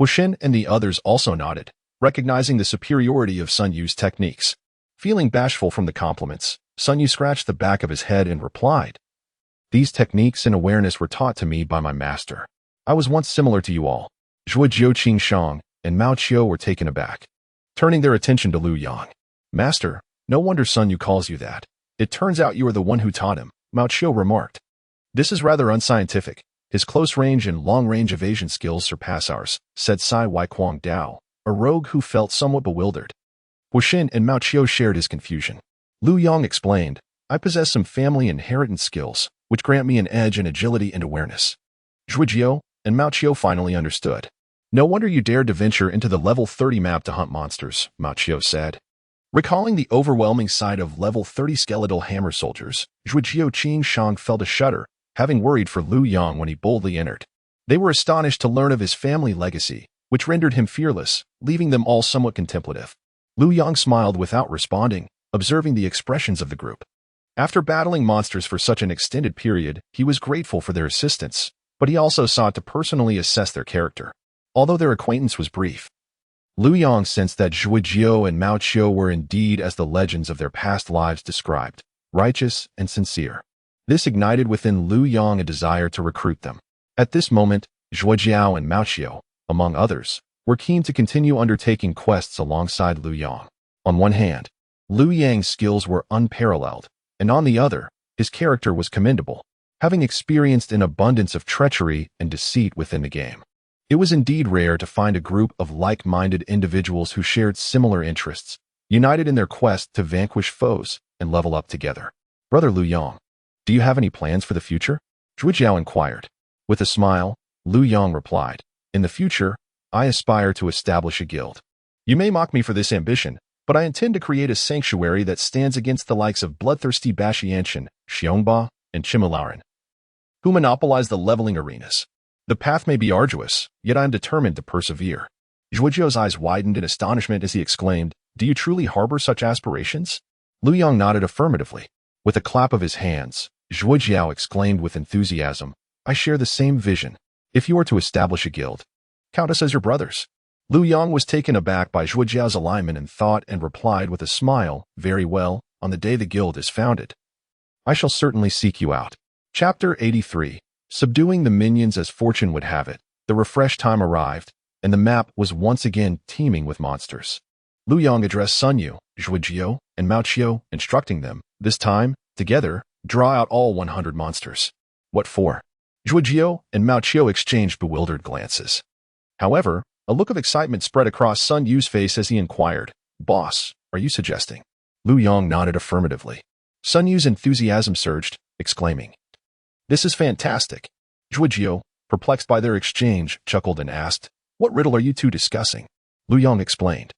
Huishan and the others also nodded, recognizing the superiority of Sun Yu's techniques. Feeling bashful from the compliments, Sun Yu scratched the back of his head and replied, "These techniques and awareness were taught to me by my master. I was once similar to you all." Zhujiao Qingshang and Mao Qiu were taken aback, turning their attention to Liu Yang. "Master, no wonder Sun Yu calls you that. It turns out you are the one who taught him," Mao Qiu remarked. "This is rather unscientific. His close-range and long-range evasion skills surpass ours," said Sai Weiquang Dao, a rogue who felt somewhat bewildered. Huishan and Mao Qiu shared his confusion. Liu Yang explained, "I possess some family inheritance skills, which grant me an edge in agility and awareness." Zhujiao and Mao Qiu finally understood. "No wonder you dared to venture into the level 30 map to hunt monsters," Mao Qiu said. Recalling the overwhelming sight of level 30 skeletal hammer soldiers, Zhujiao Qingshang felt a shudder, having worried for Liu Yang when he boldly entered. They were astonished to learn of his family legacy, which rendered him fearless, leaving them all somewhat contemplative. Liu Yang smiled without responding, observing the expressions of the group. After battling monsters for such an extended period, he was grateful for their assistance, but he also sought to personally assess their character. Although their acquaintance was brief, Liu Yang sensed that Zhujiao and Mao Qiu were indeed as the legends of their past lives described, righteous and sincere. This ignited within Liu Yang a desire to recruit them. At this moment, Zhuojiao and Maoqiu, among others, were keen to continue undertaking quests alongside Lu Yang. On one hand, Liu Yang's skills were unparalleled, and on the other, his character was commendable, having experienced an abundance of treachery and deceit within the game. It was indeed rare to find a group of like-minded individuals who shared similar interests, united in their quest to vanquish foes and level up together. Brother Liu Yang, do you have any plans for the future? Zhuojiao inquired. With a smile, Liu Yang replied, in the future, I aspire to establish a guild. You may mock me for this ambition, but I intend to create a sanctuary that stands against the likes of bloodthirsty Bashianshan, Xiongba, and Chimularan, who monopolize the leveling arenas. The path may be arduous, yet I am determined to persevere. Zhuojiao's eyes widened in astonishment as he exclaimed, do you truly harbor such aspirations? Liu Yang nodded affirmatively. With a clap of his hands, Zhuojiao exclaimed with enthusiasm, I share the same vision. If you are to establish a guild, count us as your brothers. Liu Yang was taken aback by Zhuojiao's alignment in thought and replied with a smile, very well, on the day the guild is founded. I shall certainly seek you out. Chapter 83. Subduing the minions as fortune would have it, the refresh time arrived, and the map was once again teeming with monsters. Liu Yang addressed Sun Yu, Zhuojiao, and Maoqiu, instructing them, this time, together, draw out all 100 monsters. What for? Zhuojiao and Maoqiu exchanged bewildered glances. However, a look of excitement spread across Sun Yu's face as he inquired, Boss, are you suggesting? Liu Yang nodded affirmatively. Sun Yu's enthusiasm surged, exclaiming, this is fantastic. Zhuojiao, perplexed by their exchange, chuckled and asked, what riddle are you two discussing? Liu Yang explained,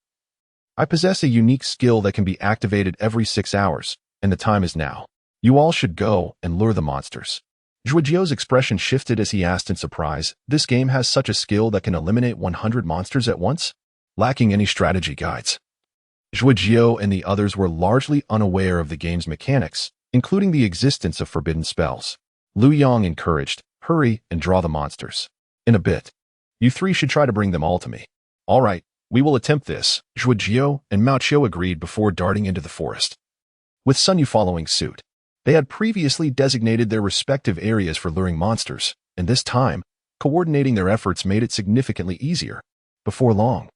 I possess a unique skill that can be activated every 6 hours, and the time is now. You all should go and lure the monsters. Zhuojiao's expression shifted as he asked in surprise, this game has such a skill that can eliminate 100 monsters at once? Lacking any strategy guides. Zhuojiao and the others were largely unaware of the game's mechanics, including the existence of forbidden spells. Liu Yang encouraged, hurry and draw the monsters. In a bit. You three should try to bring them all to me. All right, we will attempt this, Zhuojiao and Maoqiu agreed before darting into the forest. With Sun Yu following suit. They had previously designated their respective areas for luring monsters, and this time, coordinating their efforts made it significantly easier. Before long,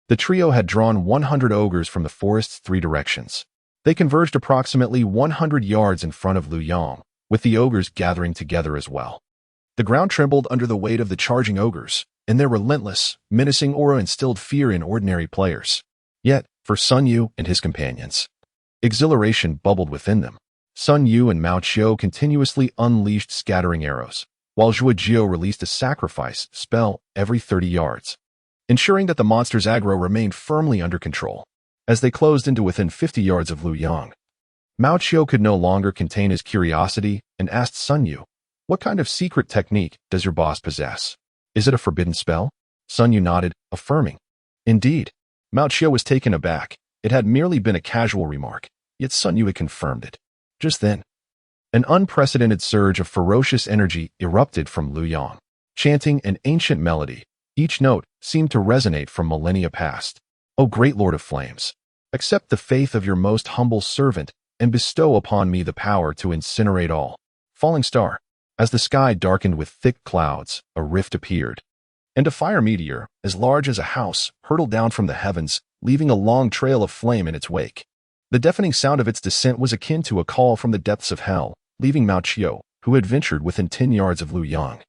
the trio had drawn 100 ogres from the forest's 3 directions. They converged approximately 100 yards in front of Liu Yang, with the ogres gathering together as well. The ground trembled under the weight of the charging ogres, and their relentless, menacing aura instilled fear in ordinary players. Yet, for Sun Yu and his companions, exhilaration bubbled within them. Sun Yu and Maoqiu continuously unleashed scattering arrows, while Zhuojiao released a sacrifice spell every 30 yards, ensuring that the monster's aggro remained firmly under control. As they closed into within 50 yards of Liu Yang, Maoqiu could no longer contain his curiosity and asked Sun Yu, what kind of secret technique does your boss possess? Is it a forbidden spell? Sun Yu nodded, affirming. Indeed. Maoqiu was taken aback. It had merely been a casual remark, yet Sun Yu had confirmed it. Just then, an unprecedented surge of ferocious energy erupted from Liu Yang, chanting an ancient melody. Each note seemed to resonate from millennia past. O great Lord of Flames, accept the faith of your most humble servant and bestow upon me the power to incinerate all. Falling star. As the sky darkened with thick clouds, a rift appeared, and a fire meteor, as large as a house, hurtled down from the heavens, leaving a long trail of flame in its wake. The deafening sound of its descent was akin to a call from the depths of hell, leaving Maoqiu, who had ventured within 10 yards of Liu Yang,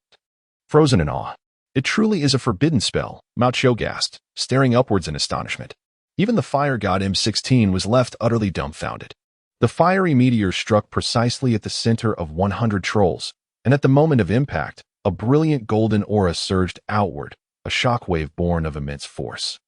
frozen in awe. It truly is a forbidden spell, Maoqiu gasped, staring upwards in astonishment. Even the fire god M16 was left utterly dumbfounded. The fiery meteor struck precisely at the center of 100 trolls, and at the moment of impact, a brilliant golden aura surged outward, a shockwave born of immense force.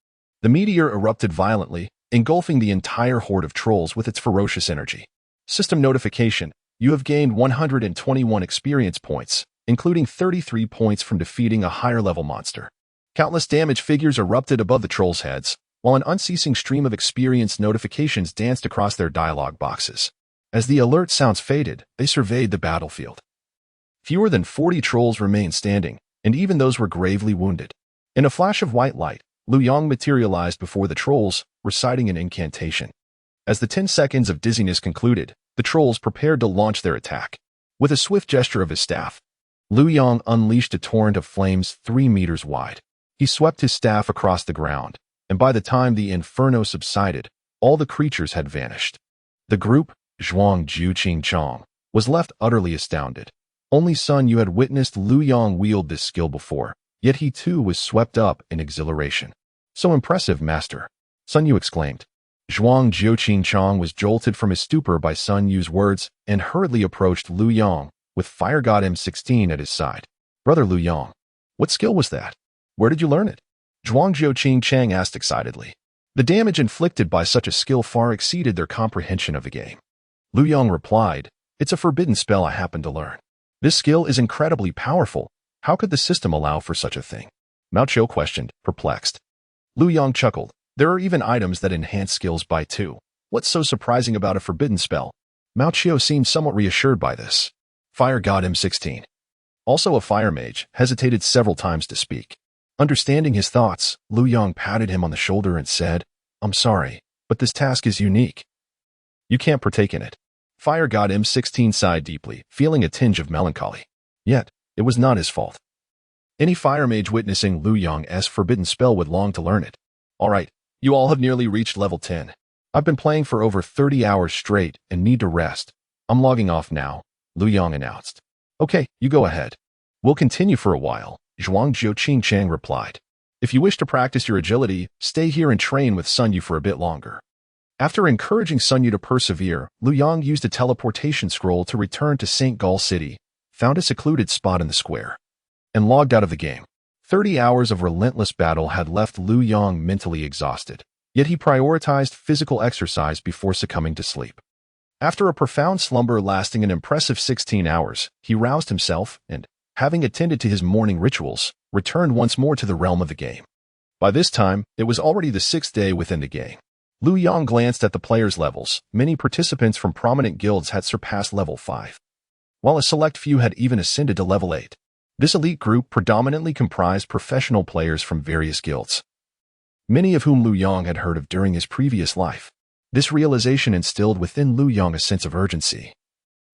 The meteor erupted violently, engulfing the entire horde of trolls with its ferocious energy. System notification: you have gained 121 experience points, including 33 points from defeating a higher-level monster. Countless damage figures erupted above the trolls' heads, while an unceasing stream of experience notifications danced across their dialogue boxes. As the alert sounds faded, they surveyed the battlefield. Fewer than 40 trolls remained standing, and even those were gravely wounded. In a flash of white light, Liu Yang materialized before the trolls, reciting an incantation. As the 10 seconds of dizziness concluded, the trolls prepared to launch their attack. With a swift gesture of his staff, Liu Yang unleashed a torrent of flames 3 meters wide. He swept his staff across the ground, and by the time the inferno subsided, all the creatures had vanished. The group, Zhuang Jiu Qing Chong, was left utterly astounded. Only Sun Yu had witnessed Liu Yang wield this skill before, yet he too was swept up in exhilaration. "So impressive, master," Sun Yu exclaimed. Zhuang Jiu Qing Chong was jolted from his stupor by Sun Yu's words and hurriedly approached Liu Yang, with Fire God M16 at his side. "Brother Liu Yang, what skill was that? Where did you learn it?" Zhuang Jiu Qing Chang asked excitedly. The damage inflicted by such a skill far exceeded their comprehension of the game. Liu Yang replied, "It's a forbidden spell I happened to learn. This skill is incredibly powerful. How could the system allow for such a thing?" Mao Qiu questioned, perplexed. Liu Yang chuckled. "There are even items that enhance skills by 2. What's so surprising about a forbidden spell?" Mao Qiu seemed somewhat reassured by this. Fire God M16, also a fire mage, hesitated several times to speak. Understanding his thoughts, Liu Yang patted him on the shoulder and said, "I'm sorry, but this task is unique. You can't partake in it." Fire God M16 sighed deeply, feeling a tinge of melancholy. Yet, it was not his fault. Any fire mage witnessing Liu Yang's forbidden spell would long to learn it. "All right, you all have nearly reached level 10. I've been playing for over 30 hours straight and need to rest. I'm logging off now," Liu Yang announced. "Okay, you go ahead. We'll continue for a while," Zhuang Jiu Qing Chang replied. "If you wish to practice your agility, stay here and train with Sun Yu for a bit longer." After encouraging Sun Yu to persevere, Liu Yang used a teleportation scroll to return to St. Gall City, found a secluded spot in the square, and logged out of the game. 30 hours of relentless battle had left Liu Yang mentally exhausted, yet he prioritized physical exercise before succumbing to sleep. After a profound slumber lasting an impressive 16 hours, he roused himself and, having attended to his morning rituals, returned once more to the realm of the game. By this time, it was already the 6th day within the game. Liu Yang glanced at the players' levels. Many participants from prominent guilds had surpassed level 5, while a select few had even ascended to level 8. This elite group predominantly comprised professional players from various guilds, many of whom Liu Yang had heard of during his previous life. This realization instilled within Liu Yang a sense of urgency.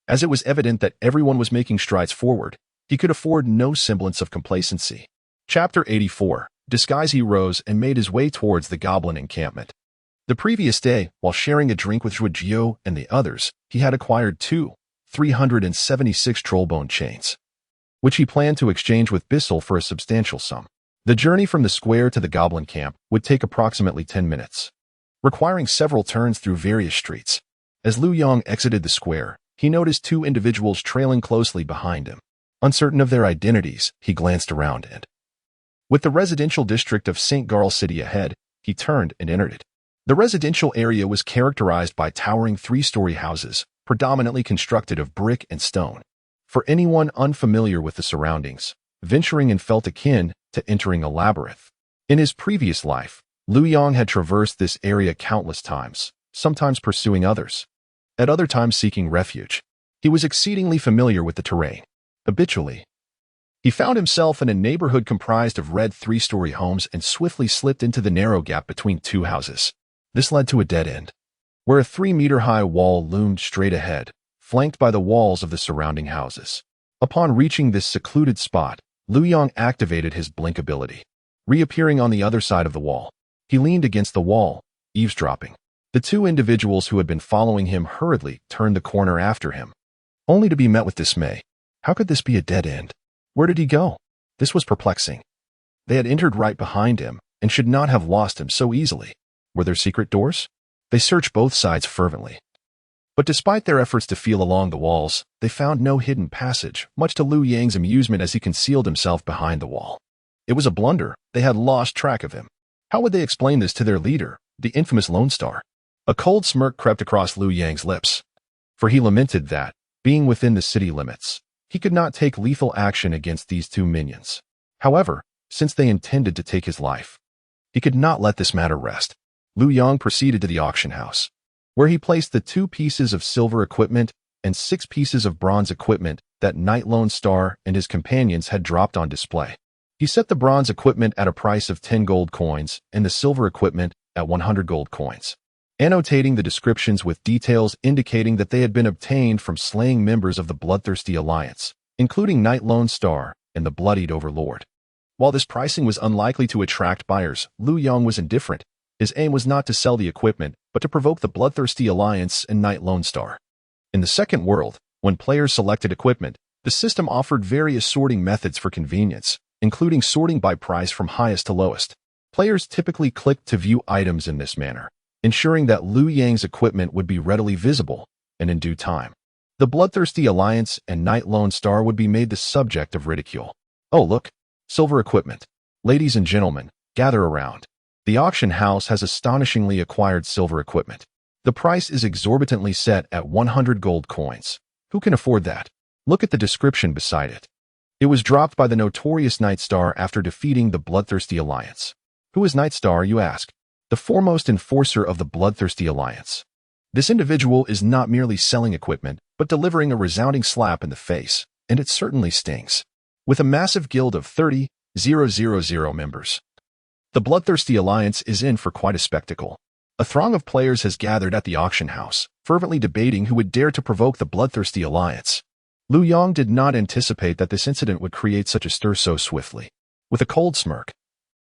As it was evident that everyone was making strides forward, he could afford no semblance of complacency. Chapter 84. Disguise. He rose and made his way towards the goblin encampment. The previous day, while sharing a drink with Zhuo and the others, he had acquired 376 trollbone chains, which he planned to exchange with Bissell for a substantial sum. The journey from the square to the goblin camp would take approximately 10 minutes, requiring several turns through various streets. As Liu Yang exited the square, he noticed 2 individuals trailing closely behind him. Uncertain of their identities, he glanced around and, with the residential district of St. Gall City ahead, he turned and entered it. The residential area was characterized by towering 3-story houses, predominantly constructed of brick and stone. For anyone unfamiliar with the surroundings, venturing in felt akin to entering a labyrinth. In his previous life, Liu Yang had traversed this area countless times, sometimes pursuing others, at other times seeking refuge. He was exceedingly familiar with the terrain. Habitually, he found himself in a neighborhood comprised of red 3-story homes and swiftly slipped into the narrow gap between 2 houses. This led to a dead end, where a 3-meter-high wall loomed straight ahead, flanked by the walls of the surrounding houses. Upon reaching this secluded spot, Liu Yang activated his blink ability. Reappearing on the other side of the wall, he leaned against the wall, eavesdropping. The 2 individuals who had been following him hurriedly turned the corner after him, only to be met with dismay. How could this be a dead end? Where did he go? This was perplexing. They had entered right behind him and should not have lost him so easily. Were there secret doors? They searched both sides fervently. But despite their efforts to feel along the walls, they found no hidden passage, much to Liu Yang's amusement as he concealed himself behind the wall. It was a blunder. They had lost track of him. How would they explain this to their leader, the infamous Lone Star? A cold smirk crept across Liu Yang's lips, for he lamented that, being within the city limits, he could not take lethal action against these 2 minions. However, since they intended to take his life, he could not let this matter rest. Liu Yang proceeded to the auction house, where he placed the 2 pieces of silver equipment and 6 pieces of bronze equipment that Knight Lone Star and his companions had dropped on display. He set the bronze equipment at a price of 10 gold coins and the silver equipment at 100 gold coins, annotating the descriptions with details indicating that they had been obtained from slaying members of the Bloodthirsty Alliance, including Knight Lone Star and the Bloodied Overlord. While this pricing was unlikely to attract buyers, Liu Yang was indifferent. His aim was not to sell the equipment, but to provoke the Bloodthirsty Alliance and Knight Lone Star. In the second world, when players selected equipment, the system offered various sorting methods for convenience, including sorting by price from highest to lowest. Players typically clicked to view items in this manner, ensuring that Liu Yang's equipment would be readily visible and in due time. The Bloodthirsty Alliance and Knight Lone Star would be made the subject of ridicule. Oh look, silver equipment. Ladies and gentlemen, gather around. The auction house has astonishingly acquired silver equipment. The price is exorbitantly set at 100 gold coins. Who can afford that? Look at the description beside it. It was dropped by the notorious Night Star after defeating the Bloodthirsty Alliance. Who is Night Star, you ask? The foremost enforcer of the Bloodthirsty Alliance. This individual is not merely selling equipment, but delivering a resounding slap in the face, and it certainly stings. With a massive guild of 30,000 members, the Bloodthirsty Alliance is in for quite a spectacle. A throng of players has gathered at the auction house, fervently debating who would dare to provoke the Bloodthirsty Alliance. Liu Yang did not anticipate that this incident would create such a stir so swiftly. With a cold smirk,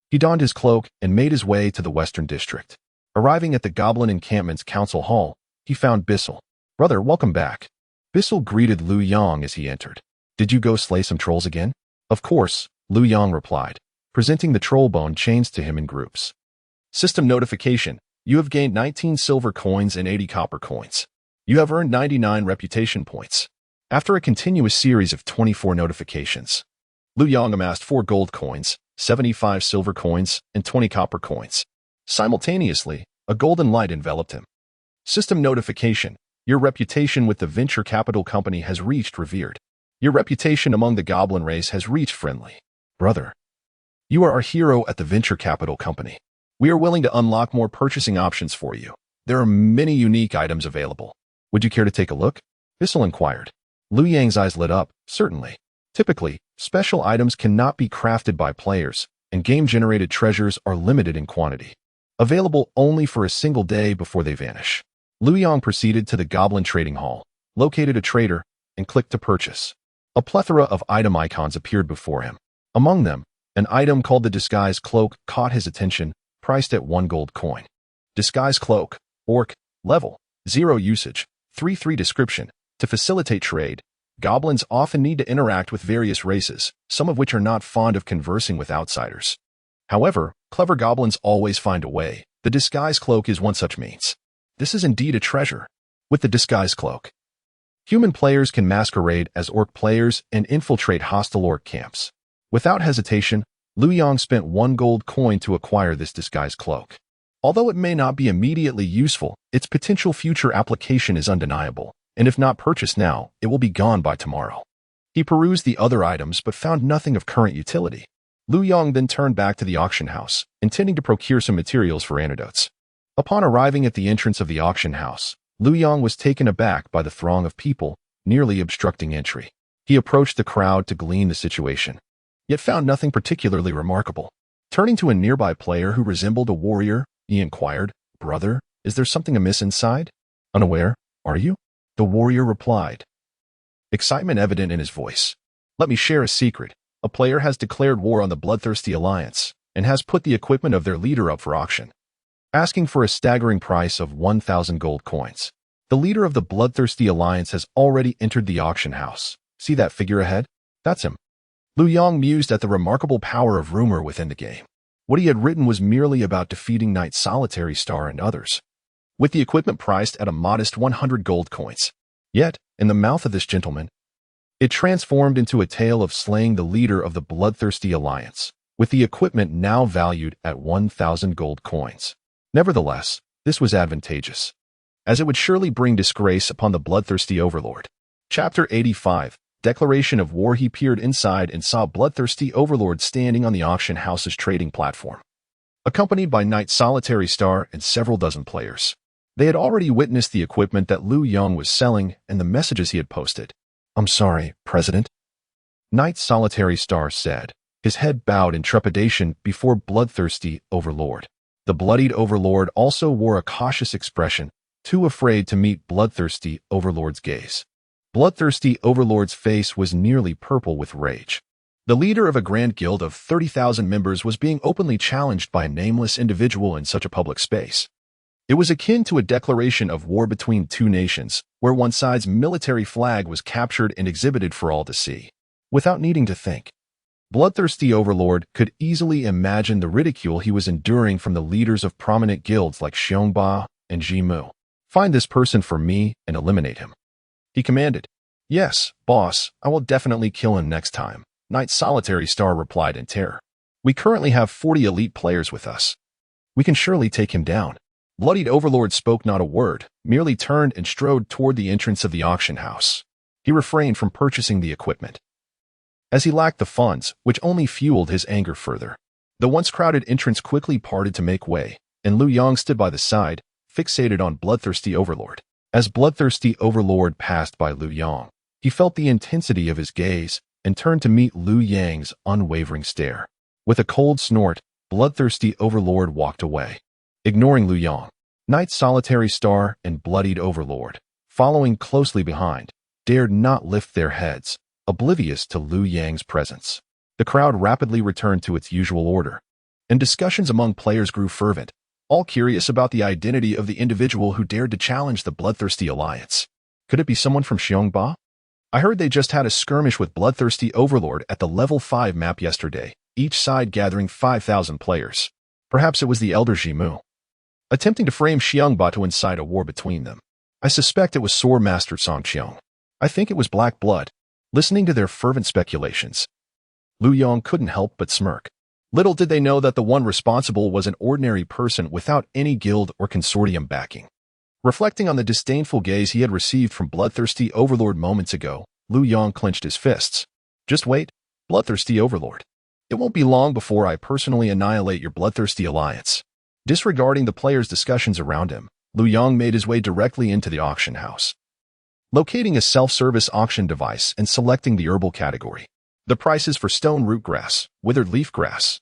he donned his cloak and made his way to the Western District. Arriving at the Goblin Encampment's Council Hall, he found Bissell. "Brother, welcome back." Bissell greeted Liu Yang as he entered. "Did you go slay some trolls again?" "Of course," Liu Yang replied, presenting the troll bone chains to him in groups. System notification. You have gained 19 silver coins and 80 copper coins. You have earned 99 reputation points. After a continuous series of 24 notifications, Liu Yang amassed 4 gold coins, 75 silver coins, and 20 copper coins. Simultaneously, a golden light enveloped him. System notification. Your reputation with the venture capital company has reached revered. Your reputation among the goblin race has reached friendly. Brother, you are our hero at the venture capital company. We are willing to unlock more purchasing options for you. There are many unique items available. Would you care to take a look? Bissell inquired. Liu Yang's eyes lit up. Certainly. Typically, special items cannot be crafted by players, and game-generated treasures are limited in quantity. Available only for a single day before they vanish. Liu Yang proceeded to the Goblin Trading Hall, located a trader, and clicked to purchase. A plethora of item icons appeared before him. Among them, an item called the Disguise Cloak caught his attention, priced at 1 gold coin. Disguise Cloak, Orc, Level, 0 Usage, 3-3 Description. To facilitate trade, goblins often need to interact with various races, some of which are not fond of conversing with outsiders. However, clever goblins always find a way. The Disguise Cloak is one such means. This is indeed a treasure. With the Disguise Cloak, human players can masquerade as orc players and infiltrate hostile orc camps. Without hesitation, Liu Yang spent 1 gold coin to acquire this Disguise Cloak. Although it may not be immediately useful, its potential future application is undeniable, and if not purchased now, it will be gone by tomorrow. He perused the other items but found nothing of current utility. Liu Yang then turned back to the auction house, intending to procure some materials for antidotes. Upon arriving at the entrance of the auction house, Liu Yang was taken aback by the throng of people, nearly obstructing entry. He approached the crowd to glean the situation, yet found nothing particularly remarkable. Turning to a nearby player who resembled a warrior, he inquired, "Brother, is there something amiss inside?" "Unaware, are you?" The warrior replied, excitement evident in his voice. "Let me share a secret. A player has declared war on the Bloodthirsty Alliance and has put the equipment of their leader up for auction, asking for a staggering price of 1,000 gold coins. The leader of the Bloodthirsty Alliance has already entered the auction house. See that figure ahead? That's him." Liu Yang mused at the remarkable power of rumor within the game. What he had written was merely about defeating Knight Solitary Star and others, with the equipment priced at a modest 100 gold coins. Yet, in the mouth of this gentleman, it transformed into a tale of slaying the leader of the Bloodthirsty Alliance, with the equipment now valued at 1,000 gold coins. Nevertheless, this was advantageous, as it would surely bring disgrace upon the Bloodthirsty Overlord. Chapter 85. Declaration of War. He peered inside and saw Bloodthirsty Overlord standing on the auction house's trading platform, accompanied by Knight Solitary Star and several dozen players. They had already witnessed the equipment that Liu Yang was selling and the messages he had posted. "I'm sorry, President," Knight Solitary Star said, his head bowed in trepidation before Bloodthirsty Overlord. The Bloodied Overlord also wore a cautious expression, too afraid to meet Bloodthirsty Overlord's gaze. Bloodthirsty Overlord's face was nearly purple with rage. The leader of a grand guild of 30,000 members was being openly challenged by a nameless individual in such a public space. It was akin to a declaration of war between two nations, where one side's military flag was captured and exhibited for all to see. Without needing to think, Bloodthirsty Overlord could easily imagine the ridicule he was enduring from the leaders of prominent guilds like Xiongba and Jimu. Find this person for me and eliminate him, he commanded. Yes, boss, I will definitely kill him next time, Knight Solitary Star replied in terror. We currently have 40 elite players with us. We can surely take him down. Bloodied Overlord spoke not a word, merely turned and strode toward the entrance of the auction house. He refrained from purchasing the equipment, as he lacked the funds, which only fueled his anger further. The once crowded entrance quickly parted to make way, and Lu Yang stood by the side, fixated on Bloodthirsty Overlord. As Bloodthirsty Overlord passed by Lu Yang, he felt the intensity of his gaze and turned to meet Lu Yang's unwavering stare. With a cold snort, Bloodthirsty Overlord walked away, ignoring Lu Yang. Knight Solitary Star and Bloodied Overlord, following closely behind, dared not lift their heads, oblivious to Lu Yang's presence. The crowd rapidly returned to its usual order, and discussions among players grew fervent, all curious about the identity of the individual who dared to challenge the Bloodthirsty Alliance. Could it be someone from Xiongba? I heard they just had a skirmish with Bloodthirsty Overlord at the level 5 map yesterday, each side gathering 5,000 players. Perhaps it was the Elder Jimu, attempting to frame Xiongba to incite a war between them. I suspect it was Sword Master Songqiong. I think it was Black Blood. Listening to their fervent speculations, Lu Yang couldn't help but smirk. Little did they know that the one responsible was an ordinary person without any guild or consortium backing. Reflecting on the disdainful gaze he had received from Bloodthirsty Overlord moments ago, Lu Yang clenched his fists. Just wait, Bloodthirsty Overlord. It won't be long before I personally annihilate your Bloodthirsty Alliance. Disregarding the players' discussions around him, Lu Yang made his way directly into the auction house. Locating a self-service auction device and selecting the herbal category. The prices for stone root grass, withered leaf grass,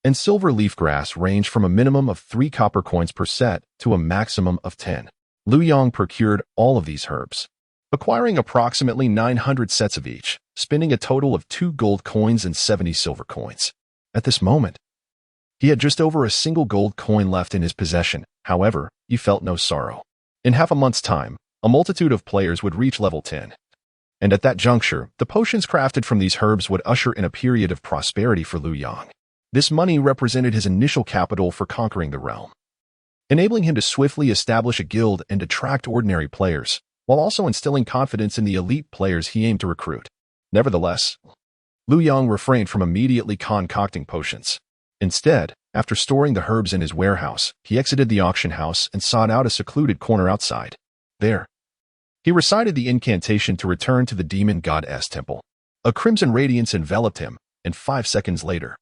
and silver leaf grass range from a minimum of 3 copper coins per set to a maximum of 10. Lu Yang procured all of these herbs, acquiring approximately 900 sets of each, spending a total of 2 gold coins and 70 silver coins. At this moment, he had just over a single gold coin left in his possession. However, he felt no sorrow. In half a month's time, a multitude of players would reach level 10. And at that juncture, the potions crafted from these herbs would usher in a period of prosperity for Lu Yang. This money represented his initial capital for conquering the realm, enabling him to swiftly establish a guild and attract ordinary players, while also instilling confidence in the elite players he aimed to recruit. Nevertheless, Lu Yang refrained from immediately concocting potions. Instead, after storing the herbs in his warehouse, he exited the auction house and sought out a secluded corner outside. There, he recited the incantation to return to the demon goddess temple. A crimson radiance enveloped him, and 5 seconds later,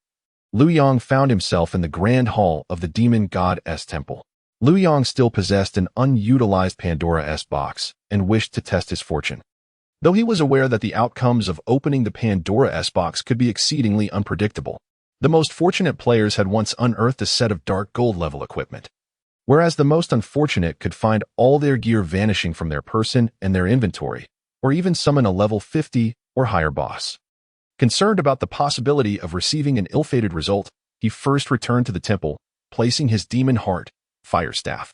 Lu Yang found himself in the grand hall of the demon goddess temple. Lu Yang still possessed an unutilized Pandora S box and wished to test his fortune. Though he was aware that the outcomes of opening the Pandora S box could be exceedingly unpredictable, the most fortunate players had once unearthed a set of dark gold level equipment, whereas the most unfortunate could find all their gear vanishing from their person and their inventory, or even summon a level 50 or higher boss. Concerned about the possibility of receiving an ill-fated result, he first returned to the temple, placing his demon heart, fire staff,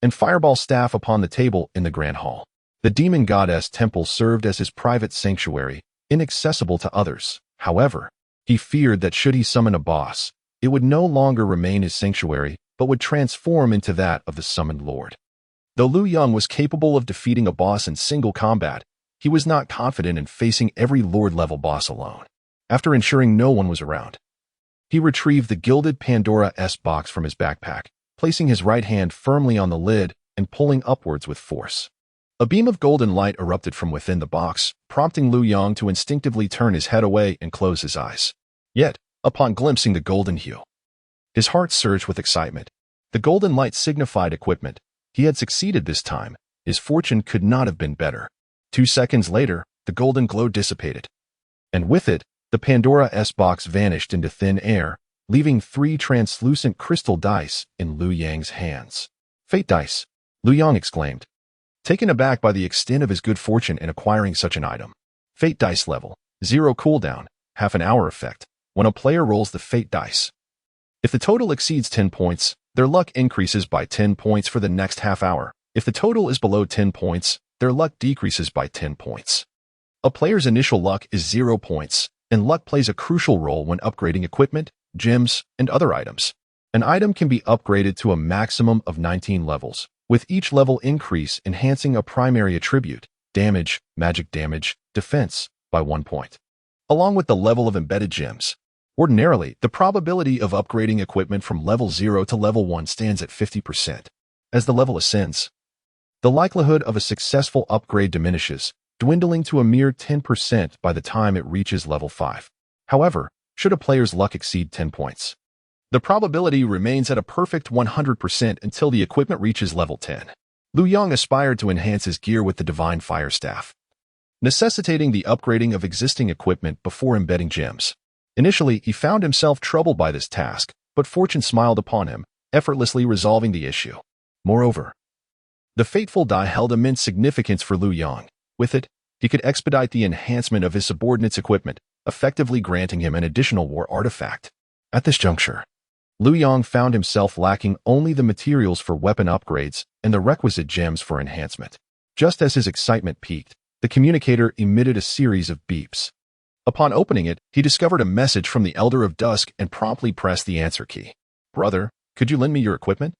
and fireball staff upon the table in the grand hall. The demon goddess temple served as his private sanctuary, inaccessible to others. However, he feared that should he summon a boss, it would no longer remain his sanctuary, but would transform into that of the summoned lord. Though Lu Yang was capable of defeating a boss in single combat, he was not confident in facing every lord-level boss alone. After ensuring no one was around, he retrieved the gilded Pandora S box from his backpack, placing his right hand firmly on the lid and pulling upwards with force. A beam of golden light erupted from within the box, prompting Lu Yang to instinctively turn his head away and close his eyes. Yet, upon glimpsing the golden hue, his heart surged with excitement. The golden light signified equipment. He had succeeded this time. His fortune could not have been better. 2 seconds later, the golden glow dissipated, and with it, the Pandora S box vanished into thin air, leaving 3 translucent crystal dice in Lu Yang's hands. Fate dice, Lu Yang exclaimed. taken aback by the extent of his good fortune in acquiring such an item. Fate Dice Level 0 Cooldown, half an hour effect. When a player rolls the Fate Dice, if the total exceeds 10 points, their luck increases by 10 points for the next half hour. If the total is below 10 points, their luck decreases by 10 points. A player's initial luck is 0 points, and luck plays a crucial role when upgrading equipment, gems, and other items. An item can be upgraded to a maximum of 19 levels, with each level increase enhancing a primary attribute, damage, magic damage, defense, by 1 point, along with the level of embedded gems. Ordinarily, the probability of upgrading equipment from level 0 to level 1 stands at 50%. As the level ascends, the likelihood of a successful upgrade diminishes, dwindling to a mere 10% by the time it reaches level 5. However, should a player's luck exceed 10 points, the probability remains at a perfect 100% until the equipment reaches level 10. Lu Yang aspired to enhance his gear with the Divine Fire Staff, necessitating the upgrading of existing equipment before embedding gems. Initially, he found himself troubled by this task, but fortune smiled upon him, effortlessly resolving the issue. Moreover, the fateful die held immense significance for Lu Yang. With it, he could expedite the enhancement of his subordinate's equipment, effectively granting him an additional war artifact. At this juncture, Lu Yang found himself lacking only the materials for weapon upgrades and the requisite gems for enhancement. Just as his excitement peaked, the communicator emitted a series of beeps. Upon opening it, he discovered a message from the Elder of Dusk and promptly pressed the answer key. "Brother, could you lend me your equipment?"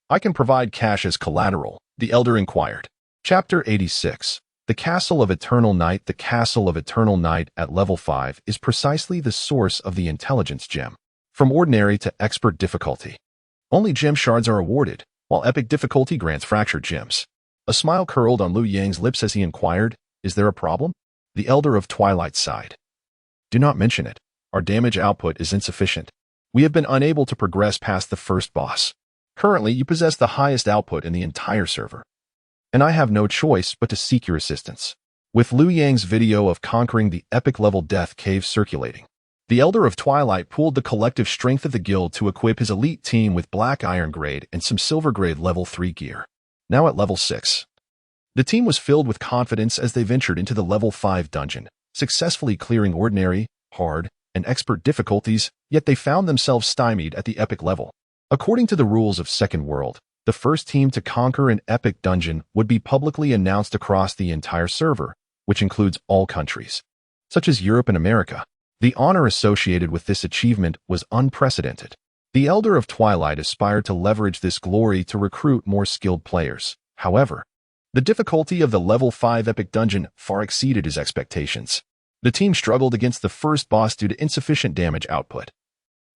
"I can provide cash as collateral," the Elder inquired. Chapter 86. The Castle of Eternal Night. The Castle of Eternal Night at level 5 is precisely the source of the intelligence gem. From ordinary to expert difficulty, only gem shards are awarded, while epic difficulty grants fractured gems. A smile curled on Lu Yang's lips as he inquired, "Is there a problem?" The Elder of Twilight sighed. "Do not mention it. Our damage output is insufficient. We have been unable to progress past the first boss. Currently, you possess the highest output in the entire server, and I have no choice but to seek your assistance." With Lu Yang's video of conquering the epic-level death cave circulating, the Elder of Twilight pooled the collective strength of the guild to equip his elite team with black iron grade and some silver grade level 3 gear. Now at level 6, the team was filled with confidence as they ventured into the level 5 dungeon, successfully clearing ordinary, hard, and expert difficulties, yet they found themselves stymied at the epic level. According to the rules of Second World, the first team to conquer an epic dungeon would be publicly announced across the entire server, which includes all countries, such as Europe and America. The honor associated with this achievement was unprecedented. The Elder of Twilight aspired to leverage this glory to recruit more skilled players. However, the difficulty of the level 5 epic dungeon far exceeded his expectations. The team struggled against the first boss due to insufficient damage output,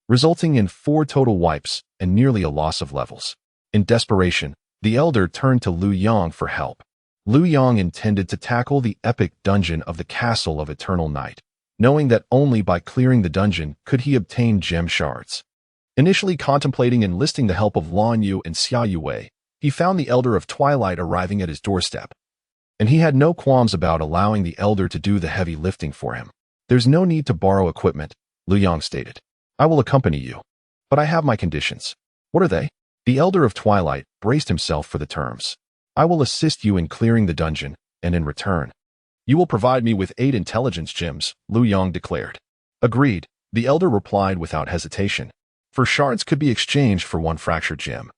resulting in 4 total wipes and nearly a loss of levels. In desperation, the Elder turned to Lu Yang for help. Lu Yang intended to tackle the epic dungeon of the Castle of Eternal Night, knowing that only by clearing the dungeon could he obtain gem shards. Initially contemplating enlisting the help of Lan Yu and Xia Yue, he found the Elder of Twilight arriving at his doorstep, and he had no qualms about allowing the Elder to do the heavy lifting for him. "There's no need to borrow equipment," Lu Yang stated. "I will accompany you, but I have my conditions." "What are they?" The Elder of Twilight braced himself for the terms. "I will assist you in clearing the dungeon, and in return, you will provide me with 8 intelligence gems," Lu Yang declared. "Agreed," the Elder replied without hesitation. 4 shards could be exchanged for 1 fractured gem,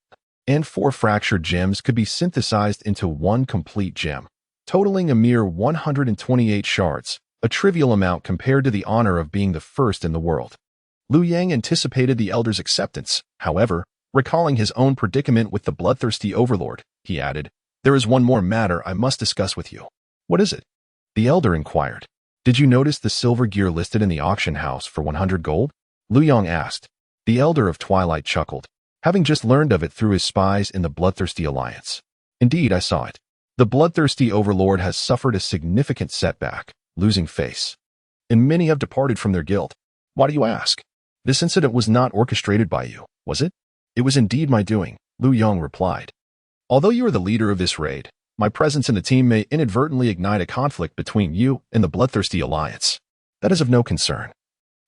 and 4 fractured gems could be synthesized into 1 complete gem, totaling a mere 128 shards, a trivial amount compared to the honor of being the first in the world. Lu Yang anticipated the Elder's acceptance. However, recalling his own predicament with the bloodthirsty overlord, he added, "There is one more matter I must discuss with you." "What is it?" the Elder inquired. "Did you notice the silver gear listed in the auction house for 100 gold? Lu Yang asked. The Elder of Twilight chuckled, having just learned of it through his spies in the Bloodthirsty Alliance. "Indeed, I saw it. The bloodthirsty overlord has suffered a significant setback, losing face, and many have departed from their guild." "Why do you ask?" "This incident was not orchestrated by you, was it?" "It was indeed my doing," Lu Yang replied. "Although you are the leader of this raid, my presence in the team may inadvertently ignite a conflict between you and the Bloodthirsty Alliance. That is of no concern."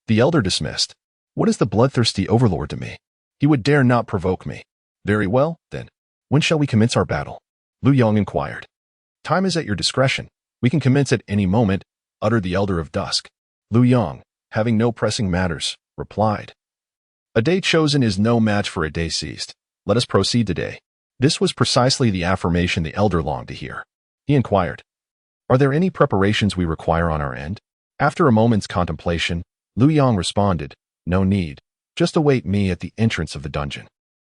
The Elder dismissed. "What is the bloodthirsty overlord to me? He would dare not provoke me." "Very well, then. When shall we commence our battle?" Lu Yang inquired. Time is at your discretion. We can commence at any moment, uttered the Elder of Dusk. Lu Yang, having no pressing matters, replied. A day chosen is no match for a day seized. Let us proceed today. This was precisely the affirmation the Elder longed to hear. He inquired, Are there any preparations we require on our end? After a moment's contemplation, Lu Yang responded, No need. Just await me at the entrance of the dungeon.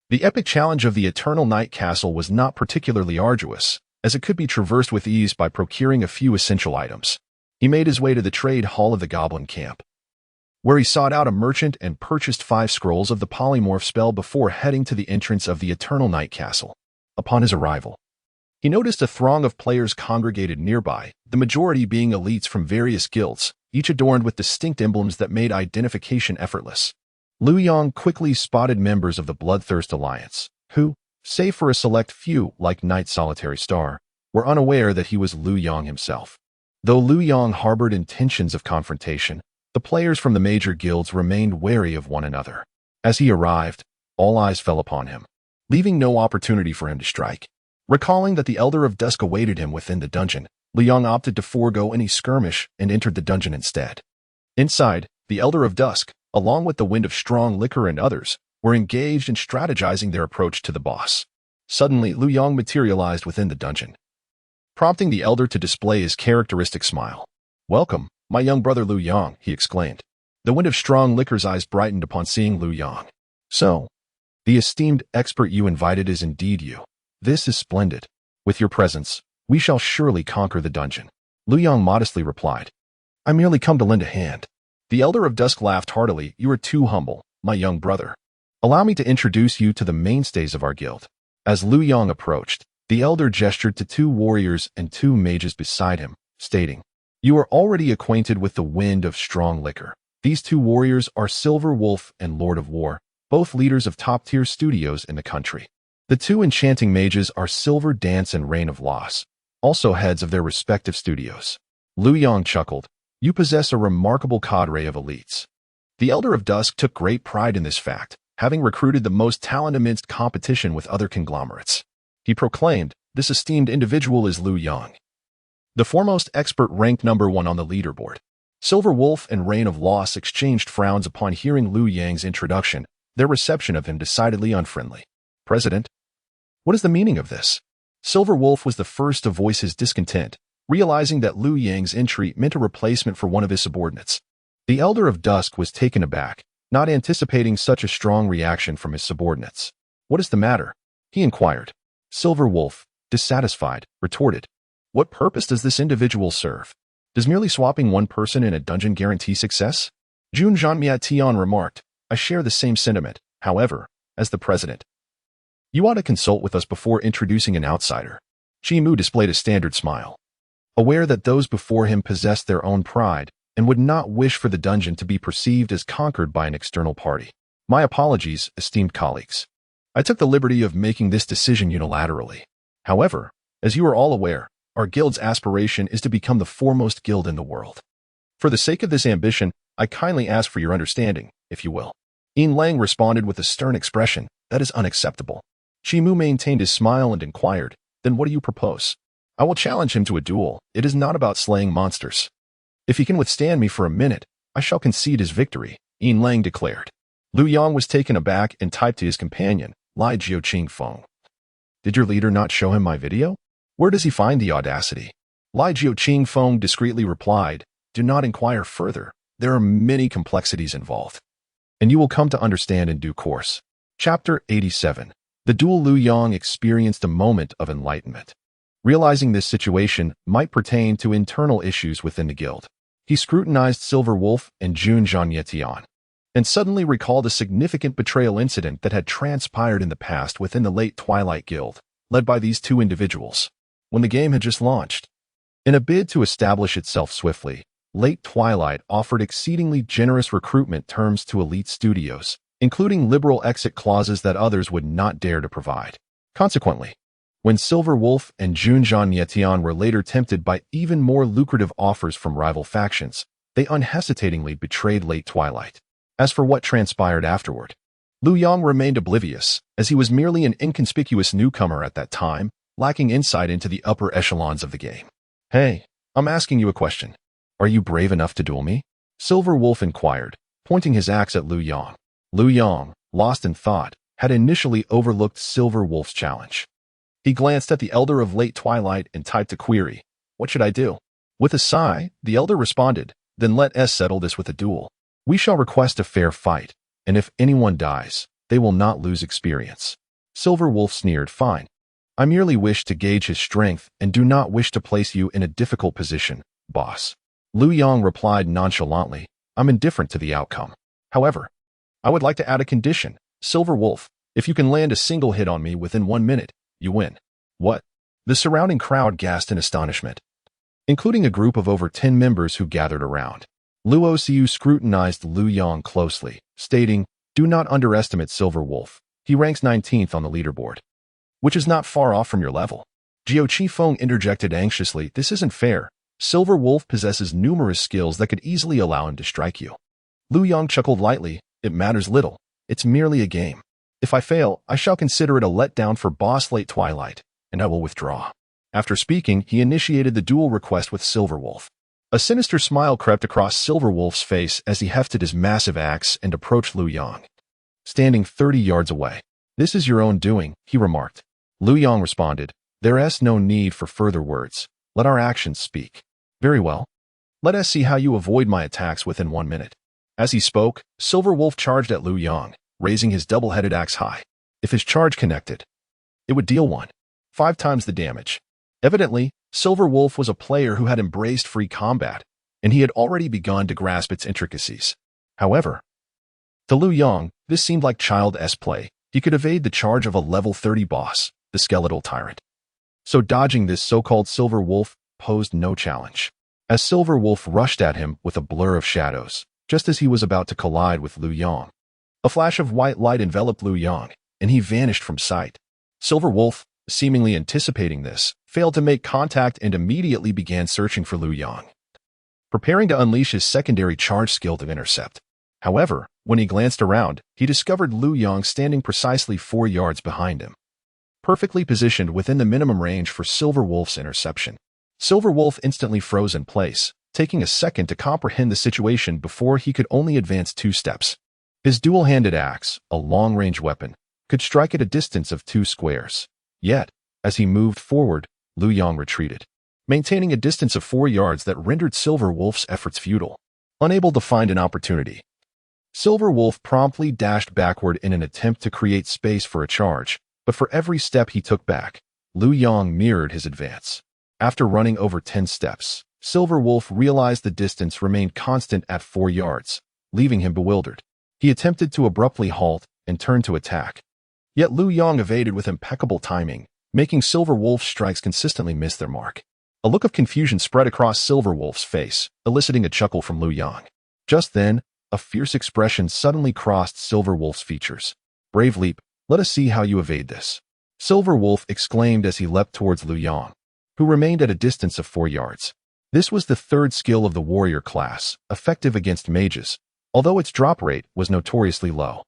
The epic challenge of the Eternal Night Castle was not particularly arduous, as it could be traversed with ease by procuring a few essential items. He made his way to the trade hall of the Goblin Camp, where he sought out a merchant and purchased 5 scrolls of the polymorph spell before heading to the entrance of the Eternal Night Castle. Upon his arrival, he noticed a throng of players congregated nearby, the majority being elites from various guilds, each adorned with distinct emblems that made identification effortless. Lu Yang quickly spotted members of the Bloodthirst Alliance, who, save for a select few like Knight Solitary Star, were unaware that he was Lu Yang himself. Though Lu Yang harbored intentions of confrontation, the players from the major guilds remained wary of one another. As he arrived, all eyes fell upon him, leaving no opportunity for him to strike. Recalling that the Elder of Dusk awaited him within the dungeon, Lu Yang opted to forego any skirmish and entered the dungeon instead. Inside, the Elder of Dusk, along with the Wind of Strong Liquor and others, were engaged in strategizing their approach to the boss. Suddenly, Lu Yang materialized within the dungeon, prompting the Elder to display his characteristic smile. Welcome, my young brother Lu Yang, he exclaimed. The Wind of Strong Liquor's eyes brightened upon seeing Lu Yang. So, the esteemed expert you invited is indeed you. This is splendid. With your presence, we shall surely conquer the dungeon. Lu Yang modestly replied. I merely come to lend a hand. The Elder of Dusk laughed heartily. You are too humble, my young brother. Allow me to introduce you to the mainstays of our guild. As Lu Yang approached, the Elder gestured to 2 warriors and 2 mages beside him, stating, You are already acquainted with the Wind of Strong Liquor. These 2 warriors are Silver Wolf and Lord of War, both leaders of top-tier studios in the country. The 2 enchanting mages are Silver Dance and Reign of Loss, also heads of their respective studios. Lu Yang chuckled. You possess a remarkable cadre of elites. The Elder of Dusk took great pride in this fact, having recruited the most talent amidst competition with other conglomerates. He proclaimed, This esteemed individual is Lu Yang, the foremost expert ranked #1 on the leaderboard. Silver Wolf and Reign of Loss exchanged frowns upon hearing Lu Yang's introduction, their reception of him decidedly unfriendly. President? What is the meaning of this? Silver Wolf was the first to voice his discontent, realizing that Lu Yang's entry meant a replacement for one of his subordinates. The Elder of Dusk was taken aback, not anticipating such a strong reaction from his subordinates. What is the matter? He inquired. Silver Wolf, dissatisfied, retorted. What purpose does this individual serve? Does merely swapping one person in a dungeon guarantee success? Jun Jean-Miat-Tian remarked, I share the same sentiment. However, as the president, you ought to consult with us before introducing an outsider. Chi Mu displayed a standard smile, aware that those before him possessed their own pride and would not wish for the dungeon to be perceived as conquered by an external party. My apologies, esteemed colleagues. I took the liberty of making this decision unilaterally. However, as you are all aware, our guild's aspiration is to become the foremost guild in the world. For the sake of this ambition, I kindly ask for your understanding, if you will. Yin Lang responded with a stern expression, That is unacceptable. Chi Mu maintained his smile and inquired, Then what do you propose? I will challenge him to a duel. It is not about slaying monsters. If he can withstand me for a minute, I shall concede his victory, Yin Lang declared. Lu Yang was taken aback and typed to his companion, Lai Jiu Feng. Did your leader not show him my video? Where does he find the audacity? Lai Jiu Feng discreetly replied, Do not inquire further. There are many complexities involved, and you will come to understand in due course. Chapter 87. The duel. Lu Yang experienced a moment of enlightenment. Realizing this situation might pertain to internal issues within the guild, he scrutinized Silver Wolf and Jun Jean-Miat-Tian, and suddenly recalled a significant betrayal incident that had transpired in the past within the Late Twilight Guild, led by these 2 individuals, when the game had just launched. In a bid to establish itself swiftly, Late Twilight offered exceedingly generous recruitment terms to elite studios, including liberal exit clauses that others would not dare to provide. Consequently, when Silver Wolf and Jun Jean-Miat-Tian were later tempted by even more lucrative offers from rival factions, they unhesitatingly betrayed Late Twilight. As for what transpired afterward, Lu Yang remained oblivious, as he was merely an inconspicuous newcomer at that time, lacking insight into the upper echelons of the game. "Hey, I'm asking you a question. Are you brave enough to duel me?" Silver Wolf inquired, pointing his axe at Lu Yang. Lu Yang, lost in thought, had initially overlooked Silver Wolf's challenge. He glanced at the Elder of Late Twilight and typed a query. "What should I do?" With a sigh, the Elder responded, "Then let us settle this with a duel. We shall request a fair fight, and if anyone dies, they will not lose experience." Silver Wolf sneered, "Fine. I merely wish to gauge his strength and do not wish to place you in a difficult position, boss." Lu Yang replied nonchalantly, "I'm indifferent to the outcome. However, I would like to add a condition. Silver Wolf, if you can land a single hit on me within 1 minute, you win." "What?" The surrounding crowd gasped in astonishment, including a group of over 10 members who gathered around. Luo Xiu scrutinized Lu Yang closely, stating, "Do not underestimate Silver Wolf. He ranks 19th on the leaderboard, which is not far off from your level." Jiao Qifeng interjected anxiously, "This isn't fair. Silver Wolf possesses numerous skills that could easily allow him to strike you." Lu Yang chuckled lightly, "It matters little. It's merely a game. If I fail, I shall consider it a letdown for Boss Late Twilight, and I will withdraw." After speaking, he initiated the duel request with Silver Wolf. A sinister smile crept across Silver Wolf's face as he hefted his massive axe and approached Lu Yang, standing 30 yards away. "This is your own doing," he remarked. Lu Yang responded, "There is no need for further words. Let our actions speak." "Very well. Let us see how you avoid my attacks within 1 minute." As he spoke, Silver Wolf charged at Lu Yang, raising his double-headed axe high. If his charge connected, it would deal 1.5 times the damage. Evidently, Silver Wolf was a player who had embraced free combat, and he had already begun to grasp its intricacies. However, to Lu Yang, this seemed like child's play. He could evade the charge of a level 30 boss, the Skeletal Tyrant. So dodging this so-called Silver Wolf posed no challenge. As Silver Wolf rushed at him with a blur of shadows, just as he was about to collide with Lu Yang, a flash of white light enveloped Lu Yang, and he vanished from sight. Silver Wolf, seemingly anticipating this, failed to make contact and immediately began searching for Lu Yang, preparing to unleash his secondary charge skill to intercept. However, when he glanced around, he discovered Lu Yang standing precisely 4 yards behind him, perfectly positioned within the minimum range for Silver Wolf's interception. Silver Wolf instantly froze in place, taking a second to comprehend the situation before he could only advance 2 steps. His dual-handed axe, a long-range weapon, could strike at a distance of 2 squares. Yet, as he moved forward, Lu Yang retreated, maintaining a distance of 4 yards that rendered Silver Wolf's efforts futile. Unable to find an opportunity, Silver Wolf promptly dashed backward in an attempt to create space for a charge, but for every step he took back, Lu Yang mirrored his advance. After running over 10 steps, Silver Wolf realized the distance remained constant at 4 yards, leaving him bewildered. He attempted to abruptly halt and turn to attack. Yet Lu Yang evaded with impeccable timing, making Silver Wolf's strikes consistently miss their mark. A look of confusion spread across Silver Wolf's face, eliciting a chuckle from Lu Yang. Just then, a fierce expression suddenly crossed Silver Wolf's features. "Brave leap, let us see how you evade this," Silver Wolf exclaimed as he leapt towards Lu Yang, who remained at a distance of 4 yards. This was the 3rd skill of the warrior class, effective against mages, although its drop rate was notoriously low.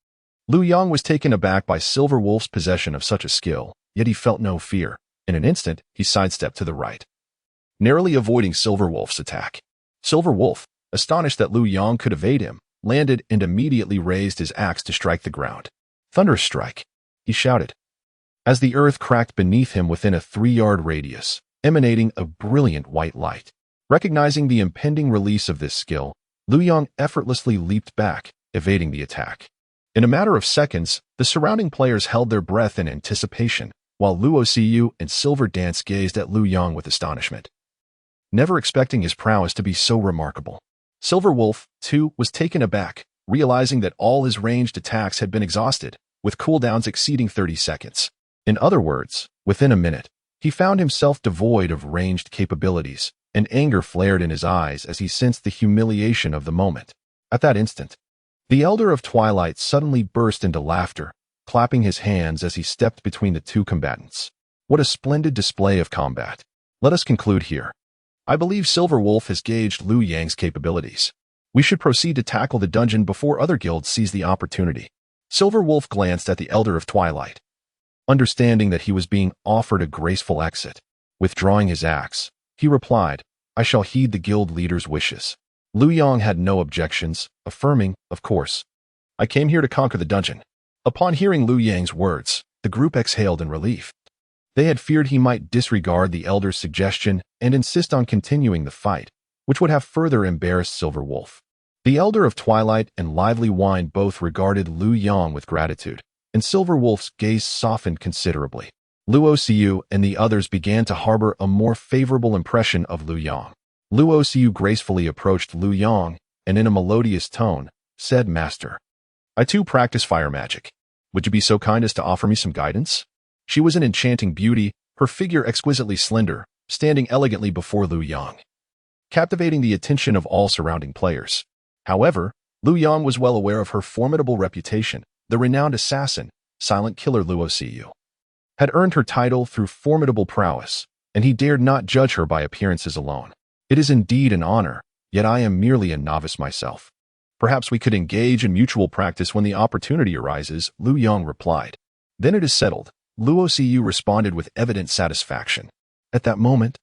Lu Yang was taken aback by Silver Wolf's possession of such a skill, yet he felt no fear. In an instant, he sidestepped to the right, narrowly avoiding Silver Wolf's attack. Silver Wolf, astonished that Lu Yang could evade him, landed and immediately raised his axe to strike the ground. "Thunderous strike," he shouted, as the earth cracked beneath him within a 3-yard radius, emanating a brilliant white light. Recognizing the impending release of this skill, Lu Yang effortlessly leaped back, evading the attack. In a matter of seconds, the surrounding players held their breath in anticipation, while Luo Xiu and Silver Dance gazed at Lu Yang with astonishment, never expecting his prowess to be so remarkable. Silver Wolf, too, was taken aback, realizing that all his ranged attacks had been exhausted, with cooldowns exceeding 30 seconds. In other words, within a minute, he found himself devoid of ranged capabilities, and anger flared in his eyes as he sensed the humiliation of the moment. At that instant, the Elder of Twilight suddenly burst into laughter, clapping his hands as he stepped between the 2 combatants. What a splendid display of combat. Let us conclude here. I believe Silver Wolf has gauged Lu Yang's capabilities. We should proceed to tackle the dungeon before other guilds seize the opportunity. Silver Wolf glanced at the Elder of Twilight, understanding that he was being offered a graceful exit. Withdrawing his axe, he replied, "I shall heed the guild leader's wishes." Lu Yang had no objections, affirming, "Of course. I came here to conquer the dungeon." Upon hearing Lu Yang's words, the group exhaled in relief. They had feared he might disregard the elder's suggestion and insist on continuing the fight, which would have further embarrassed Silver Wolf. The Elder of Twilight and Lively Wine both regarded Lu Yang with gratitude, and Silver Wolf's gaze softened considerably. Luo Xiu and the others began to harbor a more favorable impression of Lu Yang. Luo Xiu gracefully approached Lu Yang and in a melodious tone, said, "Master, I too practice fire magic. Would you be so kind as to offer me some guidance?" She was an enchanting beauty, her figure exquisitely slender, standing elegantly before Lu Yang, captivating the attention of all surrounding players. However, Lu Yang was well aware of her formidable reputation. The renowned assassin, silent killer Luo Xiu, had earned her title through formidable prowess, and he dared not judge her by appearances alone. "It is indeed an honor, yet I am merely a novice myself. Perhaps we could engage in mutual practice when the opportunity arises," Lu Yang replied. "Then it is settled," Luo Xiu responded with evident satisfaction. At that moment,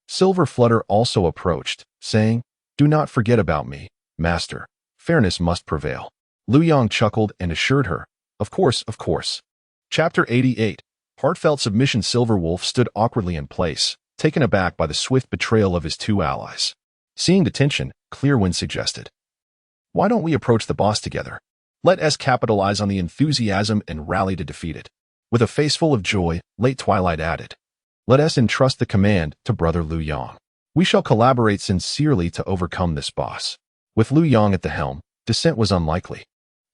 Silver Flutter also approached, saying, "Do not forget about me, Master. Fairness must prevail." Lu Yang chuckled and assured her, "Of course, of course." Chapter 88. Heartfelt submission. Silver Wolf stood awkwardly in place, taken aback by the swift betrayal of his two allies. Seeing the tension, Clearwind suggested, "Why don't we approach the boss together? Let us capitalize on the enthusiasm and rally to defeat it." With a face full of joy, Late Twilight added, "Let us entrust the command to Brother Lu Yang. We shall collaborate sincerely to overcome this boss." With Lu Yang at the helm, dissent was unlikely.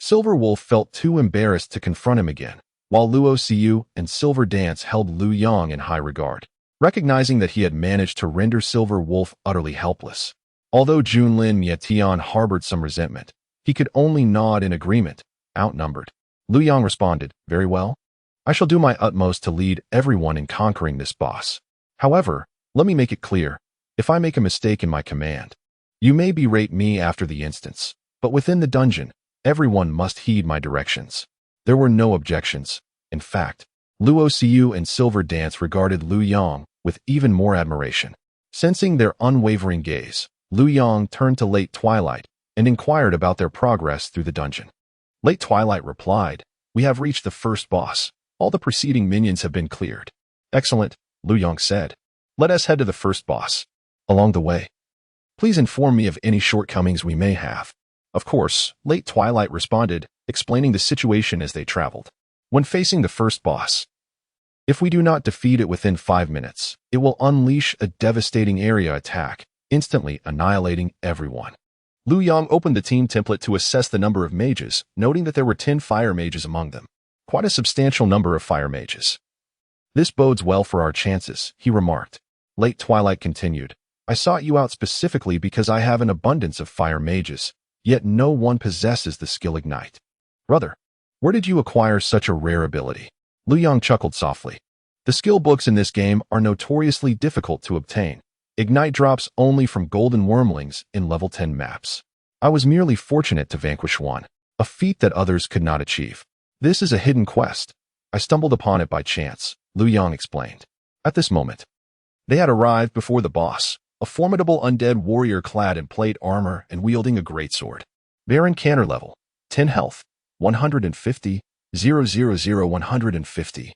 Silver Wolf felt too embarrassed to confront him again, while Luo Xiu and Silver Dance held Lu Yang in high regard, recognizing that he had managed to render Silver Wolf utterly helpless. Although Junlin Yetian harbored some resentment, he could only nod in agreement, outnumbered. Lu Yang responded, "Very well. I shall do my utmost to lead everyone in conquering this boss. However, let me make it clear, if I make a mistake in my command, you may berate me after the instance, but within the dungeon, everyone must heed my directions." There were no objections. In fact, Luo Xiu and Silver Dance regarded Lu Yang with even more admiration. Sensing their unwavering gaze, Lu Yang turned to Late Twilight and inquired about their progress through the dungeon. Late Twilight replied, "We have reached the first boss. All the preceding minions have been cleared." "Excellent," Lu Yang said. "Let us head to the first boss. Along the way, please inform me of any shortcomings we may have." "Of course," Late Twilight responded, explaining the situation as they traveled. When facing the first boss, if we do not defeat it within 5 minutes, it will unleash a devastating area attack, instantly annihilating everyone. Lu Yang opened the team template to assess the number of mages, noting that there were 10 fire mages among them. Quite a substantial number of fire mages. "This bodes well for our chances," he remarked. Late Twilight continued, "I sought you out specifically because I have an abundance of fire mages, yet no one possesses the skill Ignite. Brother, where did you acquire such a rare ability?" Lu Yang chuckled softly. "The skill books in this game are notoriously difficult to obtain. Ignite drops only from golden wormlings in level 10 maps. I was merely fortunate to vanquish one, a feat that others could not achieve. This is a hidden quest. I stumbled upon it by chance," Lu Yang explained. At this moment, they had arrived before the boss, a formidable undead warrior clad in plate armor and wielding a greatsword. Baron Cantor level, 10 health, 150, 000 150.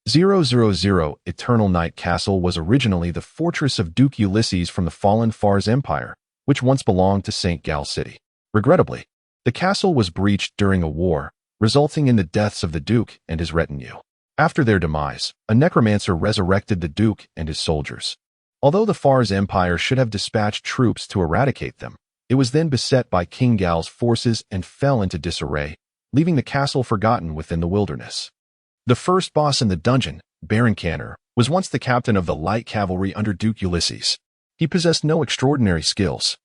000 Eternal Night Castle was originally the fortress of Duke Ulysses from the fallen Fars Empire, which once belonged to St. Gal City. Regrettably, the castle was breached during a war, resulting in the deaths of the Duke and his retinue. After their demise, a necromancer resurrected the Duke and his soldiers. Although the Fars Empire should have dispatched troops to eradicate them, it was then beset by King Gal's forces and fell into disarray, leaving the castle forgotten within the wilderness. The first boss in the dungeon, Baron Cantor, was once the captain of the light cavalry under Duke Ulysses. He possessed no extraordinary skills.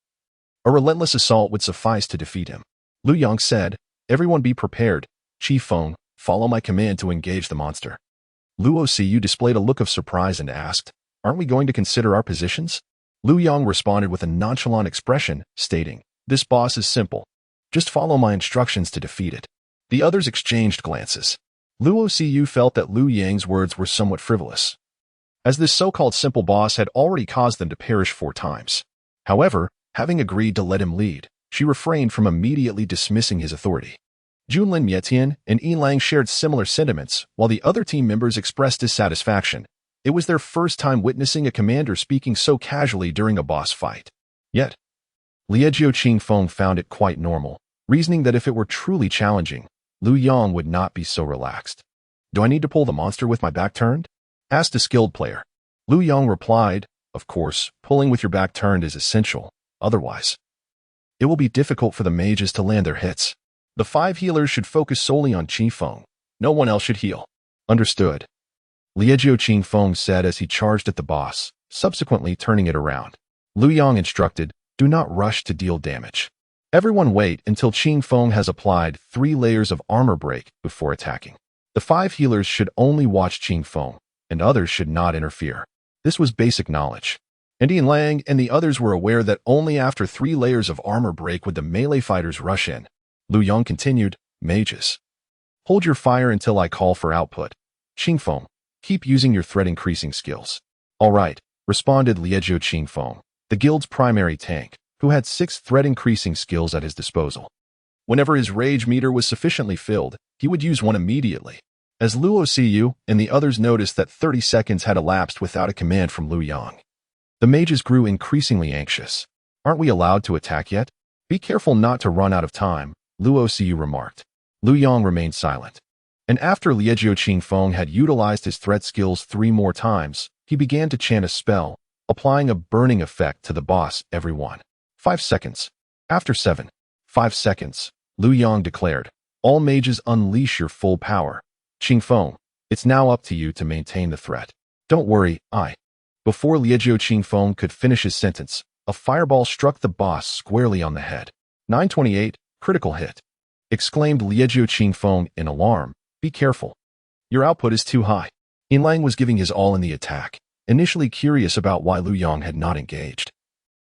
A relentless assault would suffice to defeat him. Lu Yang said, "Everyone be prepared. Chief Feng, follow my command to engage the monster." Luo Xiu displayed a look of surprise and asked, "Aren't we going to consider our positions?" Lu Yang responded with a nonchalant expression, stating, "This boss is simple. Just follow my instructions to defeat it." The others exchanged glances. Luo Siyu felt that Liu Yang's words were somewhat frivolous, as this so-called simple boss had already caused them to perish 4 times. However, having agreed to let him lead, she refrained from immediately dismissing his authority. Junlin Mietian and Yilang shared similar sentiments, while the other team members expressed dissatisfaction. It was their first time witnessing a commander speaking so casually during a boss fight. Yet, Liegio Qingfeng found it quite normal, reasoning that if it were truly challenging, Liu Yang would not be so relaxed. "Do I need to pull the monster with my back turned?" asked a skilled player. Liu Yang replied, "Of course, pulling with your back turned is essential. Otherwise, it will be difficult for the mages to land their hits. The 5 healers should focus solely on Qingfeng. No one else should heal." "Understood," Liegio Qingfeng said as he charged at the boss, subsequently turning it around. Liu Yang instructed, "Do not rush to deal damage. Everyone wait until Qingfeng has applied 3 layers of armor break before attacking. The 5 healers should only watch Qingfeng, and others should not interfere." This was basic knowledge. And Yilang and the others were aware that only after 3 layers of armor break would the melee fighters rush in. Liu Yang continued, "Mages, hold your fire until I call for output. Qingfeng, keep using your threat increasing skills." "All right," responded Liegio Qingfeng, the guild's primary tank, who had 6 threat increasing skills at his disposal. Whenever his rage meter was sufficiently filled, he would use one immediately. As Luo Siyu and the others noticed that 30 seconds had elapsed without a command from Liu Yang, the mages grew increasingly anxious. "Aren't we allowed to attack yet? Be careful not to run out of time," Luo Siyu remarked. Liu Yang remained silent. And after Liegio Qingfeng had utilized his threat skills 3 more times, he began to chant a spell, applying a burning effect to the boss every 5 seconds. After 5 seconds, Liu Yang declared, "All mages unleash your full power. Qingfeng, it's now up to you to maintain the threat. Don't worry, I." Before Liegio Qingfeng could finish his sentence, a fireball struck the boss squarely on the head. 928, critical hit, exclaimed Liegio Qingfeng in alarm. "Be careful. Your output is too high." Yilang was giving his all in the attack, initially curious about why Liu Yang had not engaged.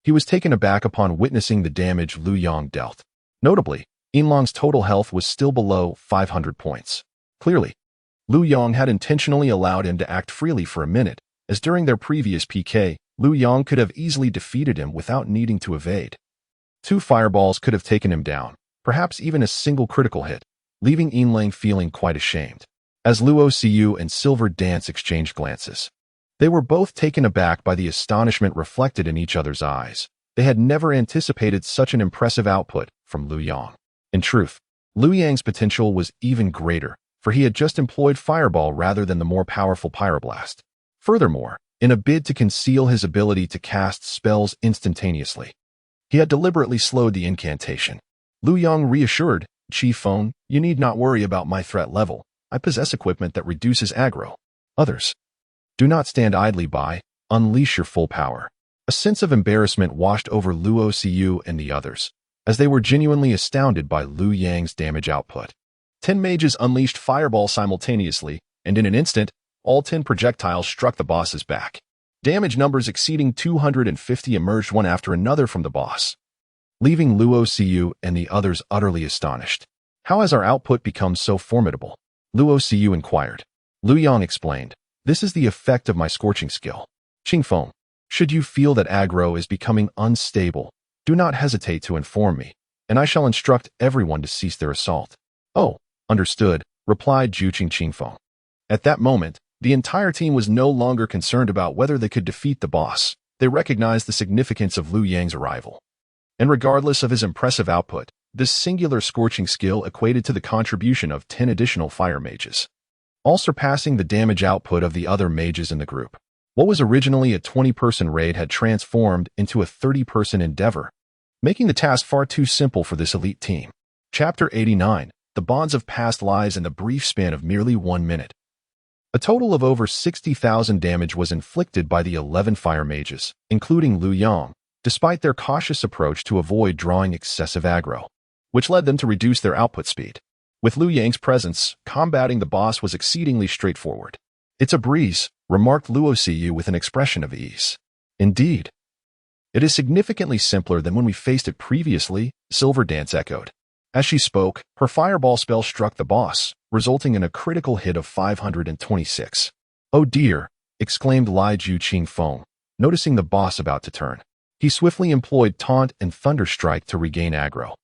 He was taken aback upon witnessing the damage Liu Yang dealt. Notably, Yinlang's total health was still below 500 points. Clearly, Liu Yang had intentionally allowed him to act freely for a minute, as during their previous PK, Liu Yang could have easily defeated him without needing to evade. 2 fireballs could have taken him down, perhaps even a single critical hit, leaving Yilang feeling quite ashamed. As Luo Siyu and Silver Dance exchanged glances, they were both taken aback by the astonishment reflected in each other's eyes. They had never anticipated such an impressive output from Liu Yang. In truth, Liu Yang's potential was even greater, for he had just employed Fireball rather than the more powerful Pyroblast. Furthermore, in a bid to conceal his ability to cast spells instantaneously, he had deliberately slowed the incantation. Liu Yang reassured, "Qingfeng, you need not worry about my threat level. I possess equipment that reduces aggro. Others, do not stand idly by. Unleash your full power." A sense of embarrassment washed over Luo Siyu and the others, as they were genuinely astounded by Liu Yang's damage output. 10 mages unleashed Fireball simultaneously, and in an instant, all 10 projectiles struck the boss's back. Damage numbers exceeding 250 emerged one after another from the boss, leaving Luo Siyu and the others utterly astonished. "How has our output become so formidable?" Luo Siyu inquired. Liu Yang explained, "This is the effect of my scorching skill. Qingfeng, should you feel that aggro is becoming unstable, do not hesitate to inform me, and I shall instruct everyone to cease their assault." "Oh, understood," replied Juqing Qingfeng. At that moment, the entire team was no longer concerned about whether they could defeat the boss. They recognized the significance of Liu Yang's arrival. And regardless of his impressive output, this singular scorching skill equated to the contribution of 10 additional fire mages, all surpassing the damage output of the other mages in the group. What was originally a 20-person raid had transformed into a 30-person endeavor, making the task far too simple for this elite team. Chapter 89, The Bonds of Past Lives in the brief span of merely 1 minute. A total of over 60,000 damage was inflicted by the 11 fire mages, including Liu Yang, despite their cautious approach to avoid drawing excessive aggro, which led them to reduce their output speed. With Liu Yang's presence, combating the boss was exceedingly straightforward. "It's a breeze," remarked Luo Siyu with an expression of ease. "Indeed. It is significantly simpler than when we faced it previously," Silver Dance echoed. As she spoke, her fireball spell struck the boss, resulting in a critical hit of 526. "Oh dear," exclaimed Lai Ju Qing Feng, noticing the boss about to turn. He swiftly employed Taunt and Thunder Strike to regain aggro,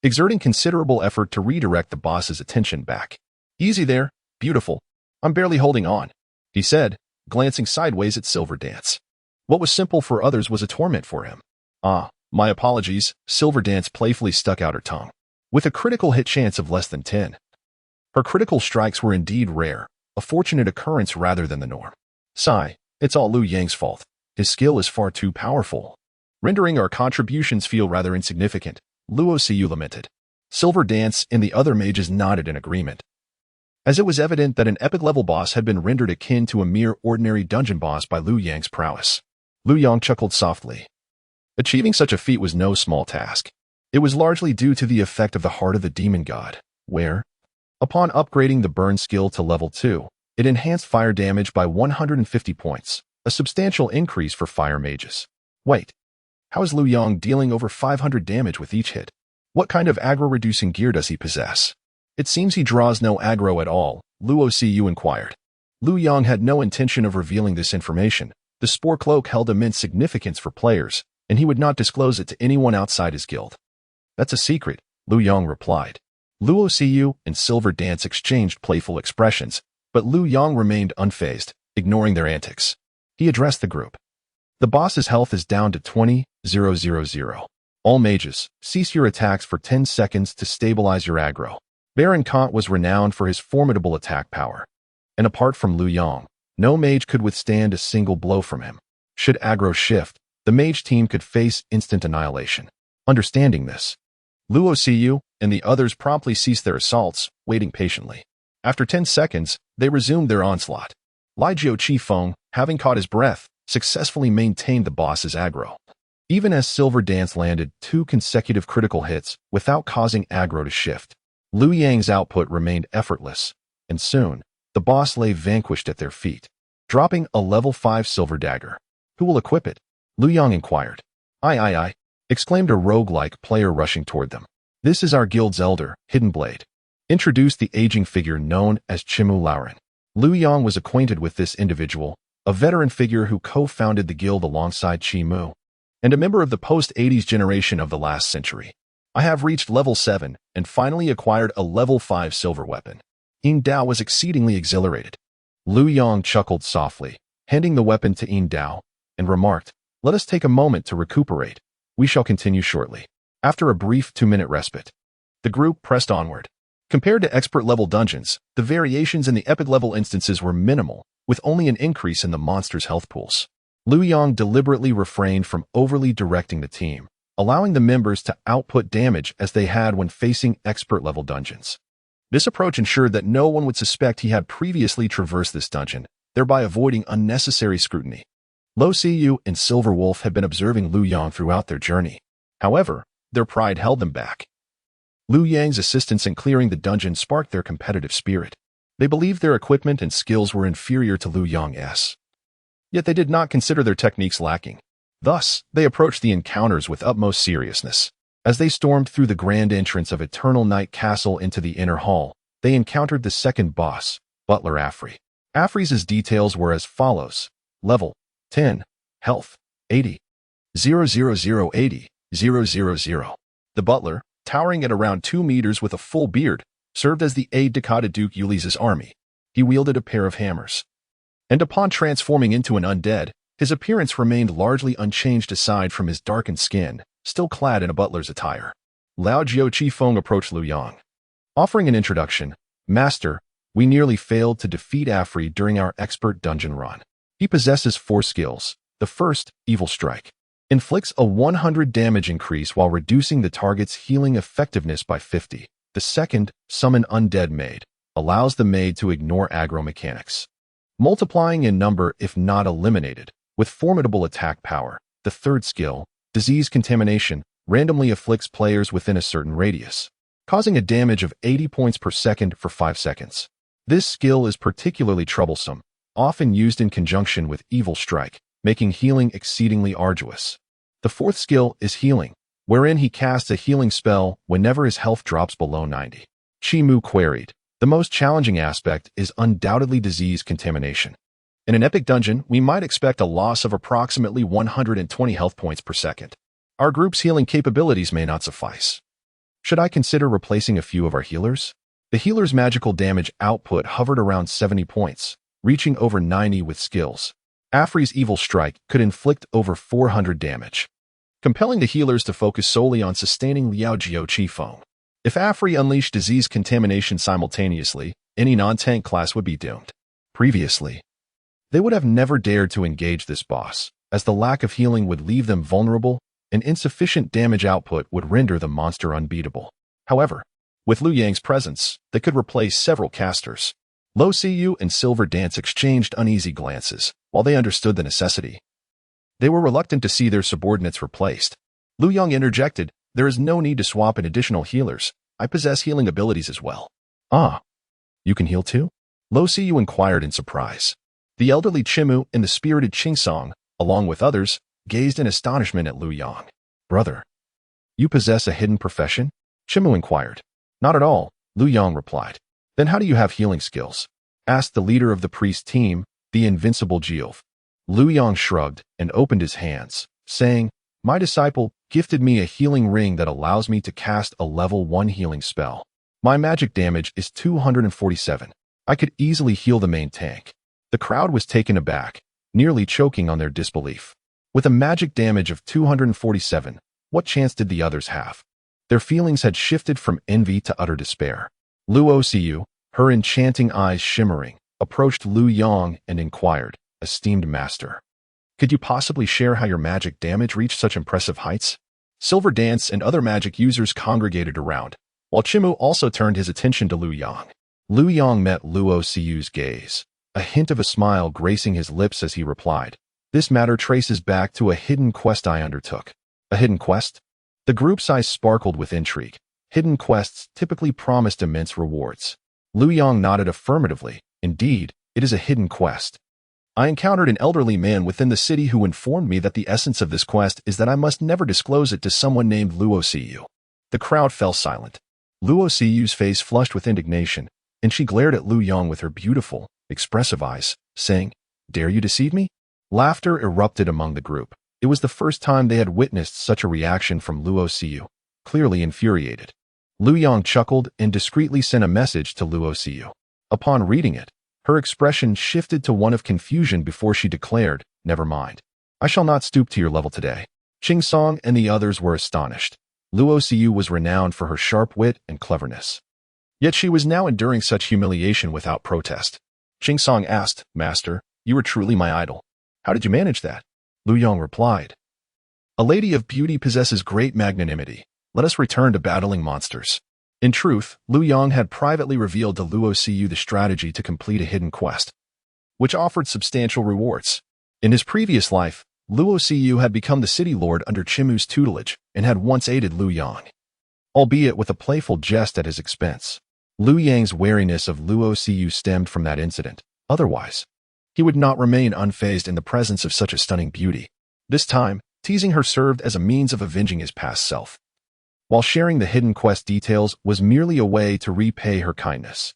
exerting considerable effort to redirect the boss's attention back. "Easy there, beautiful. I'm barely holding on," he said, glancing sideways at Silver Dance. What was simple for others was a torment for him. "Ah, my apologies," Silver Dance playfully stuck out her tongue. With a critical hit chance of less than 10. Her critical strikes were indeed rare, a fortunate occurrence rather than the norm. "Sigh, it's all Liu Yang's fault. His skill is far too powerful, rendering our contributions feel rather insignificant," Luo Xiyu lamented. Silver Dance and the other mages nodded in agreement, as it was evident that an epic-level boss had been rendered akin to a mere ordinary dungeon boss by Liu Yang's prowess. Liu Yang chuckled softly. Achieving such a feat was no small task. It was largely due to the effect of the Heart of the Demon God, where, upon upgrading the burn skill to level 2, it enhanced fire damage by 150 points, a substantial increase for fire mages. Wait, how is Liu Yang dealing over 500 damage with each hit? What kind of aggro-reducing gear does he possess? It seems he draws no aggro at all, Luo Xiyu inquired. Liu Yang had no intention of revealing this information. The Spore Cloak held immense significance for players, and he would not disclose it to anyone outside his guild. "That's a secret," Liu Yang replied. Luo Xiyu and Silver Dance exchanged playful expressions, but Liu Yang remained unfazed, ignoring their antics. He addressed the group. "The boss's health is down to 20,000. All mages, cease your attacks for 10 seconds to stabilize your aggro." Baron Kant was renowned for his formidable attack power, and apart from Liu Yang, no mage could withstand a single blow from him. Should aggro shift, the mage team could face instant annihilation. Understanding this, Luo Xiyu and the others promptly ceased their assaults, waiting patiently. After 10 seconds, they resumed their onslaught. Lai Jiu Qifeng, having caught his breath, successfully maintained the boss's aggro. Even as Silver Dance landed 2 consecutive critical hits without causing aggro to shift, Liu Yang's output remained effortless, and soon, the boss lay vanquished at their feet, dropping a level 5 silver dagger. "Who will equip it?" Liu Yang inquired. I, exclaimed a roguelike player rushing toward them. "This is our guild's elder, Hidden Blade," introduced the aging figure known as Chimu Lauren. Liu Yang was acquainted with this individual, a veteran figure who co-founded the guild alongside Chimu, and a member of the post-80s generation of the last century. "I have reached level 7 and finally acquired a level 5 silver weapon." Yin Dao was exceedingly exhilarated. Liu Yang chuckled softly, handing the weapon to Yin Dao, and remarked, "Let us take a moment to recuperate. We shall continue shortly." After a brief 2-minute respite, the group pressed onward. Compared to expert-level dungeons, the variations in the epic-level instances were minimal, with only an increase in the monster's health pools. Liu Yang deliberately refrained from overly directing the team, allowing the members to output damage as they had when facing expert-level dungeons. This approach ensured that no one would suspect he had previously traversed this dungeon, thereby avoiding unnecessary scrutiny. Lo Xiyu and Silver Wolf had been observing Liu Yang throughout their journey. However, their pride held them back. Liu Yang's assistance in clearing the dungeon sparked their competitive spirit. They believed their equipment and skills were inferior to Liu Yang's. Yet they did not consider their techniques lacking. Thus, they approached the encounters with utmost seriousness. As they stormed through the grand entrance of Eternal Night Castle into the inner hall, they encountered the second boss, Butler Afri. Afri's details were as follows: level 10, health 80, 00080, 000. The butler, towering at around 2 meters with a full beard, served as the aide-de-camp to Duke Ulysses' army. He wielded a pair of hammers, and upon transforming into an undead, his appearance remained largely unchanged aside from his darkened skin, still clad in a butler's attire. Lao Jiu Qifeng approached Liu Yang, offering an introduction. "Master, we nearly failed to defeat Afri during our expert dungeon run. He possesses 4 skills. The first, Evil Strike, inflicts a 100 damage increase while reducing the target's healing effectiveness by 50. The second, Summon Undead Maid, allows the maid to ignore aggro mechanics, multiplying in number if not eliminated, with formidable attack power. The third skill, Disease Contamination, randomly afflicts players within a certain radius, causing a damage of 80 points per second for 5 seconds. This skill is particularly troublesome, often used in conjunction with Evil Strike, making healing exceedingly arduous. The fourth skill is Healing, wherein he casts a healing spell whenever his health drops below 90. Chimu queried. The most challenging aspect is undoubtedly disease contamination. In an epic dungeon, we might expect a loss of approximately 120 health points per second. Our group's healing capabilities may not suffice. Should I consider replacing a few of our healers? The healer's magical damage output hovered around 70 points, reaching over 90 with skills. Afri's Evil Strike could inflict over 400 damage, compelling the healers to focus solely on sustaining Liao Jiao Qi Feng. If Afri unleashed disease contamination simultaneously, any non-tank class would be doomed. Previously, they would have never dared to engage this boss, as the lack of healing would leave them vulnerable and insufficient damage output would render the monster unbeatable. However, with Liu Yang's presence, they could replace several casters. Lo Siyu and Silver Dance exchanged uneasy glances, while they understood the necessity. They were reluctant to see their subordinates replaced. Liu Yang interjected, "There is no need to swap in additional healers. I possess healing abilities as well." "Ah, you can heal too?" Lo Siyu inquired in surprise. The elderly Chimu and the spirited Qingsong, along with others, gazed in astonishment at Liu Yang. "Brother, you possess a hidden profession?" Chimu inquired. "Not at all," Liu Yang replied. "Then how do you have healing skills?" asked the leader of the priest team, the invincible Jiov. Liu Yang shrugged and opened his hands, saying, "My disciple gifted me a healing ring that allows me to cast a level 1 healing spell. My magic damage is 247. I could easily heal the main tank." The crowd was taken aback, nearly choking on their disbelief. With a magic damage of 247, what chance did the others have? Their feelings had shifted from envy to utter despair. Luo Siyu, her enchanting eyes shimmering, approached Liu Yang and inquired, "Esteemed master, could you possibly share how your magic damage reached such impressive heights?" Silver Dance and other magic users congregated around, while Chimu also turned his attention to Liu Yang. Liu Yang met Luo Siyu's gaze, a hint of a smile gracing his lips as he replied, "This matter traces back to a hidden quest I undertook." "A hidden quest?" The group's eyes sparkled with intrigue. Hidden quests typically promised immense rewards. Liu Yang nodded affirmatively. "Indeed, it is a hidden quest. I encountered an elderly man within the city who informed me that the essence of this quest is that I must never disclose it to someone named Luo Siyu." The crowd fell silent. Luo Siyu's face flushed with indignation, and she glared at Liu Yang with her beautiful, expressive eyes, saying, "Dare you deceive me?" Laughter erupted among the group. It was the first time they had witnessed such a reaction from Luo Siyu, clearly infuriated. Liu Yang chuckled and discreetly sent a message to Luo Siyu. Upon reading it, her expression shifted to one of confusion before she declared, "Never mind. I shall not stoop to your level today." Qingsong and the others were astonished. Luo Siyu was renowned for her sharp wit and cleverness. Yet she was now enduring such humiliation without protest. Qingsong asked, "Master, you are truly my idol. How did you manage that?" Liu Yang replied, "A lady of beauty possesses great magnanimity. Let us return to battling monsters." In truth, Liu Yang had privately revealed to Luo Siyu the strategy to complete a hidden quest, which offered substantial rewards. In his previous life, Luo Siyu had become the city lord under Chimu's tutelage and had once aided Liu Yang, albeit with a playful jest at his expense. Liu Yang's wariness of Luo Siyu stemmed from that incident. Otherwise, he would not remain unfazed in the presence of such a stunning beauty. This time, teasing her served as a means of avenging his past self, while sharing the hidden quest details was merely a way to repay her kindness.